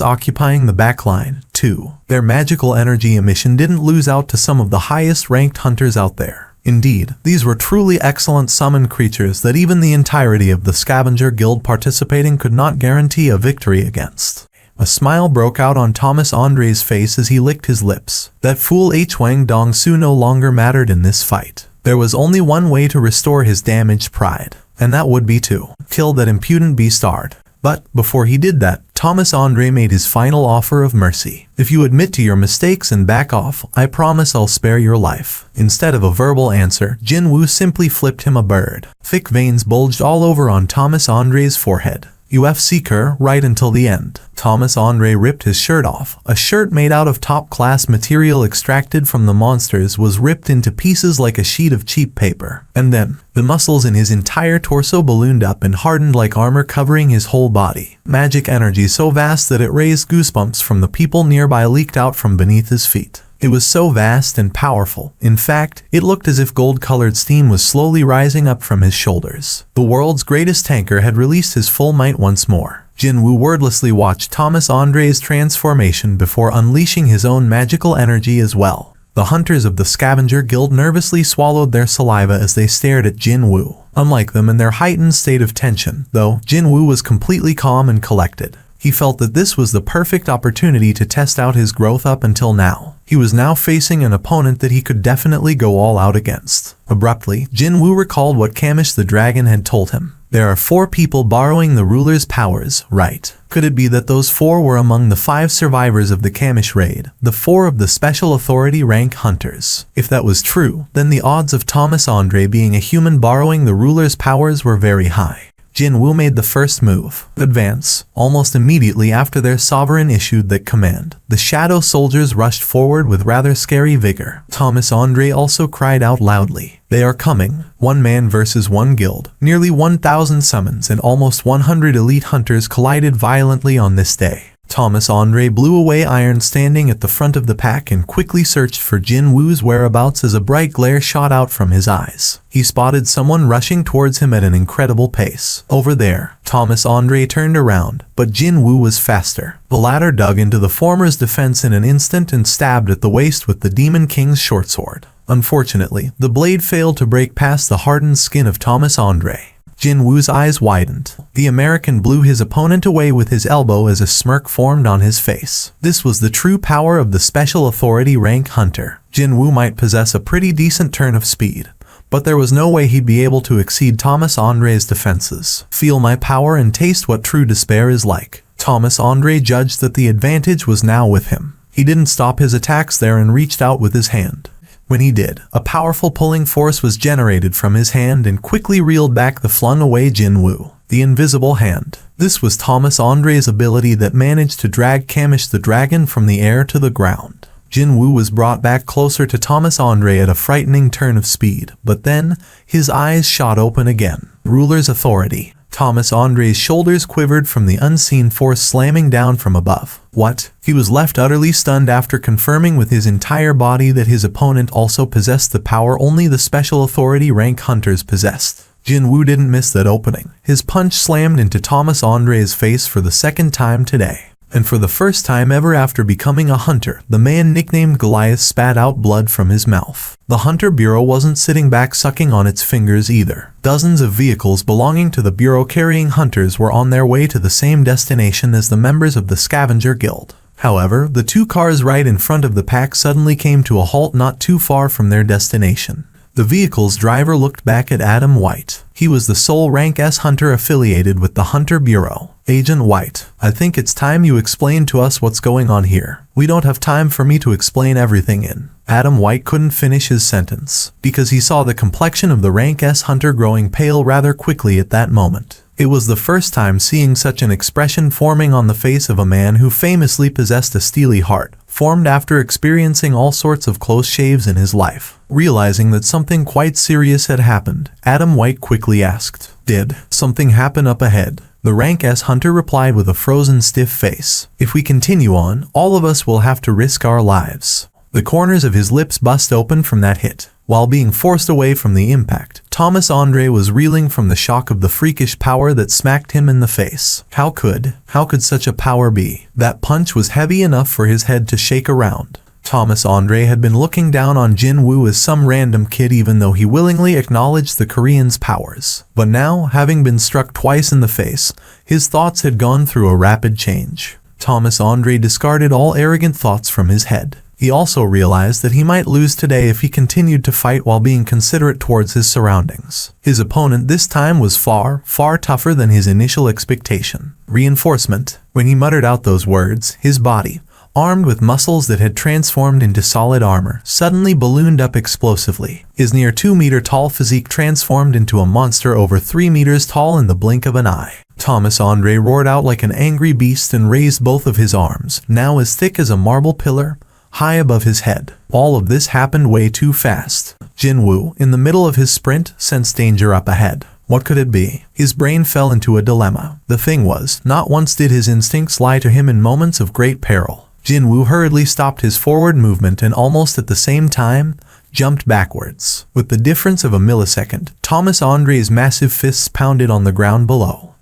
occupying the back line, too. Their magical energy emission didn't lose out to some of the highest ranked hunters out there. Indeed, these were truly excellent summoned creatures that even the entirety of the Scavenger Guild participating could not guarantee a victory against. A smile broke out on Thomas André's face as he licked his lips. That fool Hwang Dong-su no longer mattered in this fight. There was only one way to restore his damaged pride, and that would be to kill that impudent beastard. But before he did that, Thomas André made his final offer of mercy. If you admit to your mistakes and back off, I promise I'll spare your life. Instead of a verbal answer, Jin Woo simply flipped him a bird. Thick veins bulged all over on Thomas André's forehead. UFC Kerr right until the end. Thomas André ripped his shirt off. A shirt made out of top-class material extracted from the monsters was ripped into pieces like a sheet of cheap paper. And then, the muscles in his entire torso ballooned up and hardened like armor covering his whole body. Magic energy so vast that it raised goosebumps from the people nearby leaked out from beneath his feet. It was so vast and powerful. In fact, it looked as if gold-colored steam was slowly rising up from his shoulders. The world's greatest tanker had released his full might once more. Jinwoo wordlessly watched Thomas Andre's transformation before unleashing his own magical energy as well. The hunters of the Scavenger Guild nervously swallowed their saliva as they stared at Jinwoo. Unlike them in their heightened state of tension, though, Jinwoo was completely calm and collected. He felt that this was the perfect opportunity to test out his growth up until now. He was now facing an opponent that he could definitely go all out against. Abruptly, Jinwoo recalled what Kamish the dragon had told him. There are 4 people borrowing the ruler's powers, right? Could it be that those 4 were among the 5 survivors of the Kamish raid, the 4 of the Special Authority rank hunters? If that was true, then the odds of Thomas Andre being a human borrowing the ruler's powers were very high. Jinwoo made the first move, advance. Almost immediately after their sovereign issued that command, the shadow soldiers rushed forward with rather scary vigor. Thomas Andre also cried out loudly. They are coming. 1 man versus 1 guild. Nearly 1,000 summons and almost 100 elite hunters collided violently on this day. Thomas Andre blew away Iron standing at the front of the pack and quickly searched for Jinwoo's whereabouts as a bright glare shot out from his eyes. He spotted someone rushing towards him at an incredible pace. Over there, Thomas Andre turned around, but Jinwoo was faster. The latter dug into the former's defense in an instant and stabbed at the waist with the Demon King's short sword. Unfortunately, the blade failed to break past the hardened skin of Thomas Andre. Jinwoo's eyes widened. The American blew his opponent away with his elbow as a smirk formed on his face. This was the true power of the Special Authority rank hunter. Jinwoo might possess a pretty decent turn of speed, but there was no way he'd be able to exceed Thomas Andre's defenses. Feel my power and taste what true despair is like. Thomas Andre judged that the advantage was now with him. He didn't stop his attacks there and reached out with his hand. When he did, a powerful pulling force was generated from his hand and quickly reeled back the flung away Jinwoo. The invisible hand. This was Thomas Andre's ability that managed to drag Kamish the dragon from the air to the ground. Jinwoo was brought back closer to Thomas Andre at a frightening turn of speed, but then, his eyes shot open again. Ruler's authority. Thomas Andre's shoulders quivered from the unseen force slamming down from above. What? He was left utterly stunned after confirming with his entire body that his opponent also possessed the power only the Special Authority rank hunters possessed. Jinwoo didn't miss that opening. His punch slammed into Thomas Andre's face for the 2nd time today. And for the first time ever after becoming a hunter, the man nicknamed Goliath spat out blood from his mouth. The Hunter Bureau wasn't sitting back sucking on its fingers either. Dozens of vehicles belonging to the Bureau carrying hunters were on their way to the same destination as the members of the Scavenger Guild. However, the 2 cars right in front of the pack suddenly came to a halt not too far from their destination. The vehicle's driver looked back at Adam White. He was the sole rank S hunter affiliated with the Hunter Bureau. Agent White, I think it's time you explain to us what's going on here. We don't have time for me to explain everything in. Adam White couldn't finish his sentence, because he saw the complexion of the rank S hunter growing pale rather quickly at that moment. It was the first time seeing such an expression forming on the face of a man who famously possessed a steely heart, formed after experiencing all sorts of close shaves in his life. Realizing that something quite serious had happened, Adam White quickly asked, "Did something happen up ahead?" The rank S hunter replied with a frozen stiff face, "If we continue on, all of us will have to risk our lives." The corners of his lips bust open from that hit. While being forced away from the impact, Thomas Andre was reeling from the shock of the freakish power that smacked him in the face. How could such a power be? That punch was heavy enough for his head to shake around. Thomas Andre had been looking down on Jinwoo as some random kid even though he willingly acknowledged the Korean's powers. But now, having been struck twice in the face, his thoughts had gone through a rapid change. Thomas Andre discarded all arrogant thoughts from his head. He also realized that he might lose today if he continued to fight while being considerate towards his surroundings. His opponent this time was far, far tougher than his initial expectation. Reinforcement. When he muttered out those words, his body, armed with muscles that had transformed into solid armor, suddenly ballooned up explosively. His near 2-meter tall physique transformed into a monster over 3 meters tall in the blink of an eye. Thomas Andre roared out like an angry beast and raised both of his arms, now as thick as a marble pillar, high above his head. All of this happened way too fast. Jinwoo, in the middle of his sprint, sensed danger up ahead. What could it be? His brain fell into a dilemma. The thing was, not once did his instincts lie to him in moments of great peril. Jinwoo hurriedly stopped his forward movement and almost at the same time, jumped backwards. With the difference of a millisecond, Thomas Andre's massive fists pounded on the ground below.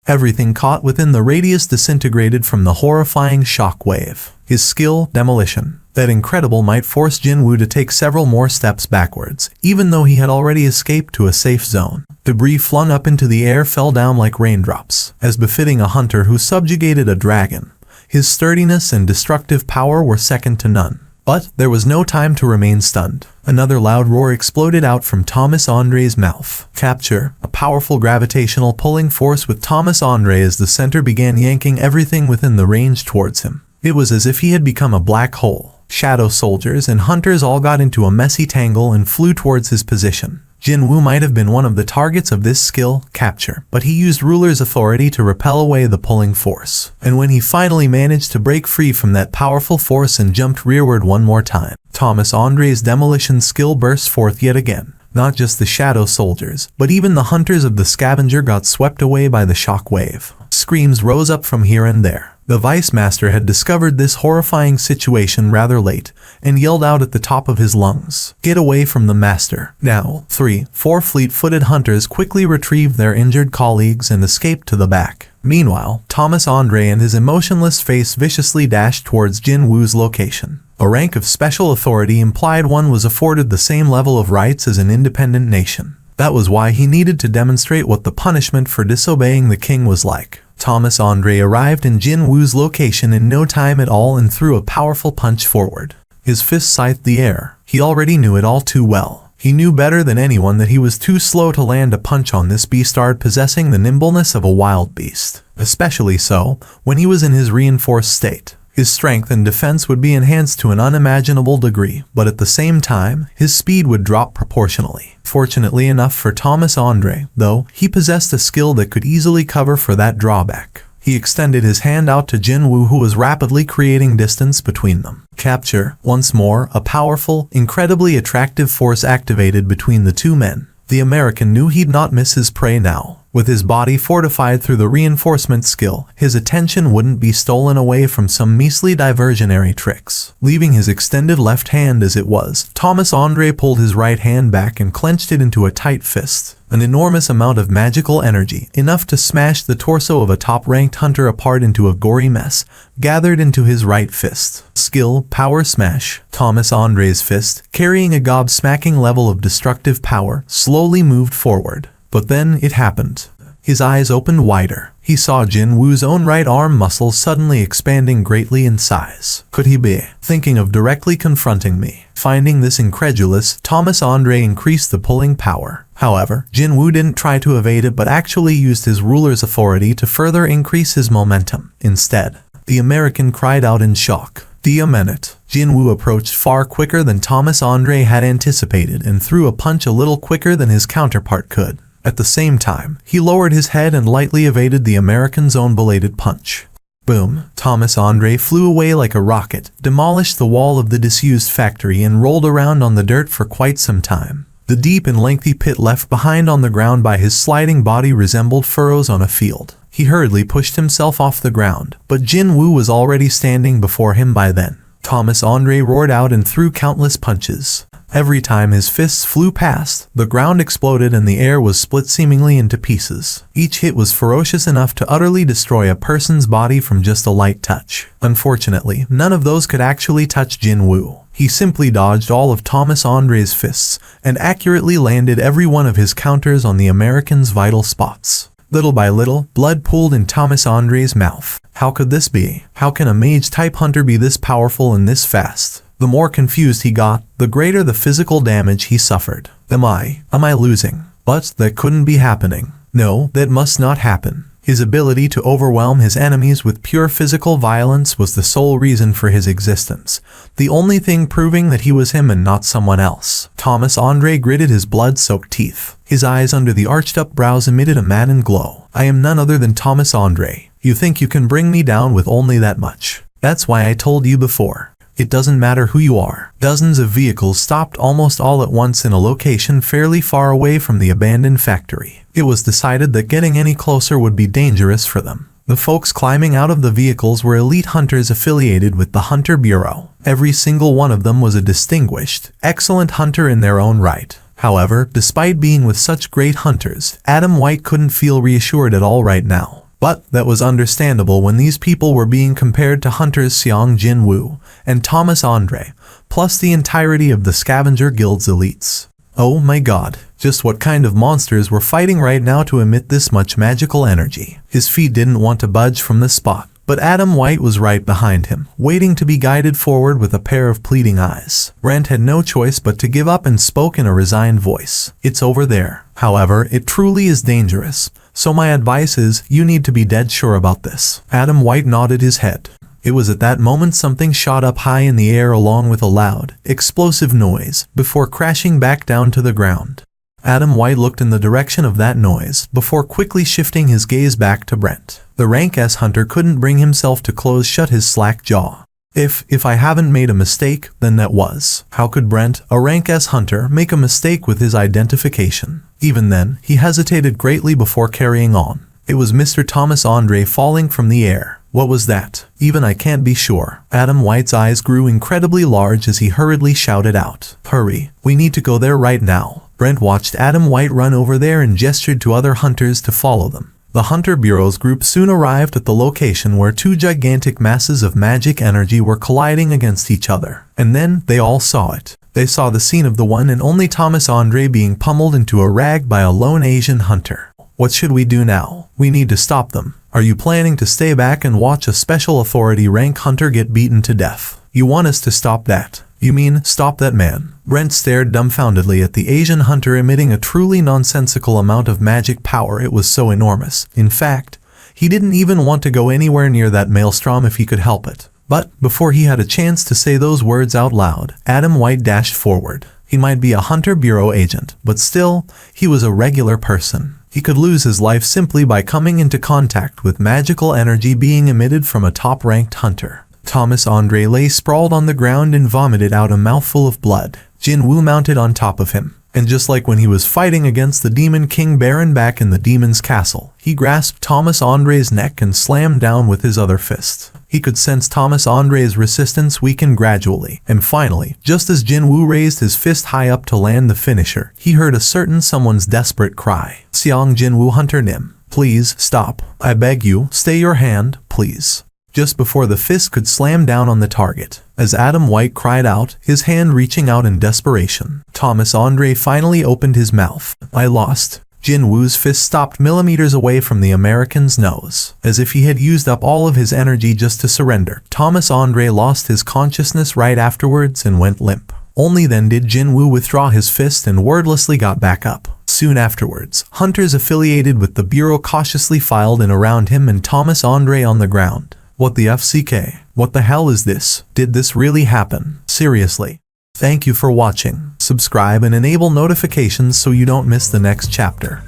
Everything caught within the radius disintegrated from the horrifying shock wave. His skill, demolition. That incredible might forced Jinwoo to take several more steps backwards, even though he had already escaped to a safe zone. Debris flung up into the air fell down like raindrops. As befitting a hunter who subjugated a dragon, his sturdiness and destructive power were second to none. But there was no time to remain stunned. Another loud roar exploded out from Thomas Andre's mouth. Capture, a powerful gravitational pulling force with Thomas Andre as the center began yanking everything within the range towards him. It was as if he had become a black hole. Shadow soldiers and hunters all got into a messy tangle and flew towards his position. Jinwoo might have been one of the targets of this skill, capture, but he used ruler's authority to repel away the pulling force. And when he finally managed to break free from that powerful force and jumped rearward one more time, Thomas Andre's demolition skill burst forth yet again. Not just the shadow soldiers, but even the hunters of the scavenger got swept away by the shock wave. Screams rose up from here and there. The Vice Master had discovered this horrifying situation rather late, and yelled out at the top of his lungs, "Get away from the Master, now!" 4 fleet-footed hunters quickly retrieved their injured colleagues and escaped to the back. Meanwhile, Thomas Andre and his emotionless face viciously dashed towards Jinwoo's location. A rank of special authority implied one was afforded the same level of rights as an independent nation. That was why he needed to demonstrate what the punishment for disobeying the king was like. Thomas Andre arrived in Jinwoo's location in no time at all and threw a powerful punch forward. His fist scythed the air. He already knew it all too well. He knew better than anyone that he was too slow to land a punch on this beastard possessing the nimbleness of a wild beast. Especially so, when he was in his reinforced state. His strength and defense would be enhanced to an unimaginable degree, but at the same time, his speed would drop proportionally. Fortunately enough for Thomas Andre, though, he possessed a skill that could easily cover for that drawback. He extended his hand out to Jinwoo, who was rapidly creating distance between them. Capture, once more, a powerful, incredibly attractive force activated between the two men. The American knew he'd not miss his prey now. With his body fortified through the reinforcement skill, his attention wouldn't be stolen away from some measly diversionary tricks. Leaving his extended left hand as it was, Thomas Andre pulled his right hand back and clenched it into a tight fist. An enormous amount of magical energy, enough to smash the torso of a top-ranked hunter apart into a gory mess, gathered into his right fist. Skill, power smash. Thomas Andre's fist, carrying a gobsmacking level of destructive power, slowly moved forward. But then it happened. His eyes opened wider. He saw Jinwoo's own right arm muscles suddenly expanding greatly in size. Could he be thinking of directly confronting me? Finding this incredulous, Thomas Andre increased the pulling power. However, Jinwoo didn't try to evade it but actually used his ruler's authority to further increase his momentum. Instead, the American cried out in shock. "A minute." Jinwoo approached far quicker than Thomas Andre had anticipated and threw a punch a little quicker than his counterpart could. At the same time, he lowered his head and lightly evaded the American's own belated punch. Boom! Thomas Andre flew away like a rocket, demolished the wall of the disused factory and rolled around on the dirt for quite some time. The deep and lengthy pit left behind on the ground by his sliding body resembled furrows on a field. He hurriedly pushed himself off the ground, but Jinwoo was already standing before him by then. Thomas Andre roared out and threw countless punches. Every time his fists flew past, the ground exploded and the air was split seemingly into pieces. Each hit was ferocious enough to utterly destroy a person's body from just a light touch. Unfortunately, none of those could actually touch Jinwoo. He simply dodged all of Thomas Andre's fists and accurately landed every one of his counters on the American's vital spots. Little by little, blood pooled in Thomas Andre's mouth. How could this be? How can a mage-type hunter be this powerful and this fast? The more confused he got, the greater the physical damage he suffered. Am I losing? But that couldn't be happening. No, that must not happen. His ability to overwhelm his enemies with pure physical violence was the sole reason for his existence. The only thing proving that he was him and not someone else. Thomas Andre gritted his blood-soaked teeth. His eyes under the arched-up brows emitted a maddened glow. "I am none other than Thomas Andre. You think you can bring me down with only that much? That's why I told you before. It doesn't matter who you are." Dozens of vehicles stopped almost all at once in a location fairly far away from the abandoned factory. It was decided that getting any closer would be dangerous for them. The folks climbing out of the vehicles were elite hunters affiliated with the Hunter Bureau. Every single one of them was a distinguished, excellent hunter in their own right. However, despite being with such great hunters, Adam White couldn't feel reassured at all right now. But that was understandable when these people were being compared to hunters Xiang Jinwu and Thomas Andre, plus the entirety of the Scavenger Guild's elites. Oh my god, just what kind of monsters were fighting right now to emit this much magical energy? His feet didn't want to budge from the spot, but Adam White was right behind him, waiting to be guided forward with a pair of pleading eyes. Brent had no choice but to give up and spoke in a resigned voice. It's over there. However, it truly is dangerous, so my advice is you need to be dead sure about this. Adam White nodded his head. It was at that moment something shot up high in the air along with a loud, explosive noise, before crashing back down to the ground. Adam White looked in the direction of that noise, before quickly shifting his gaze back to Brent. The rank S hunter couldn't bring himself to close shut his slack jaw. If I haven't made a mistake, then that was. How could Brent, a rank S hunter, make a mistake with his identification? Even then, he hesitated greatly before carrying on. It was Mr. Thomas Andre falling from the air. What was that? Even I can't be sure. Adam White's eyes grew incredibly large as he hurriedly shouted out, "Hurry, we need to go there right now." Brent watched Adam White run over there and gestured to other hunters to follow them. The Hunter Bureau's group soon arrived at the location where two gigantic masses of magic energy were colliding against each other. And then, they all saw it. They saw the scene of the one and only Thomas Andre being pummeled into a rag by a lone Asian hunter. What should we do now? We need to stop them. Are you planning to stay back and watch a special authority rank hunter get beaten to death? You want us to stop that? You mean, stop that man? Brent stared dumbfoundedly at the Asian hunter emitting a truly nonsensical amount of magic power. It was so enormous. In fact, he didn't even want to go anywhere near that maelstrom if he could help it. But, before he had a chance to say those words out loud, Adam White dashed forward. He might be a Hunter Bureau agent, but still, he was a regular person. He could lose his life simply by coming into contact with magical energy being emitted from a top-ranked hunter. Thomas Andre lay sprawled on the ground and vomited out a mouthful of blood. Jin Woo mounted on top of him. And just like when he was fighting against the Demon King Baron back in the Demon's Castle, he grasped Thomas Andre's neck and slammed down with his other fist. He could sense Thomas Andre's resistance weaken gradually, and finally, just as Jin Woo raised his fist high up to land the finisher, he heard a certain someone's desperate cry. "Xiang Jin Woo Hunter Nim, please stop. I beg you, stay your hand, please." Just before the fist could slam down on the target, as Adam White cried out, his hand reaching out in desperation, Thomas Andre finally opened his mouth. "I lost." Jin Woo's fist stopped millimeters away from the American's nose, as if he had used up all of his energy just to surrender. Thomas Andre lost his consciousness right afterwards and went limp. Only then did Jin Woo withdraw his fist and wordlessly got back up. Soon afterwards, hunters affiliated with the Bureau cautiously filed in around him and Thomas Andre on the ground. What the FCK? What the hell is this? Did this really happen? Seriously. Thank you for watching. Subscribe and enable notifications so you don't miss the next chapter.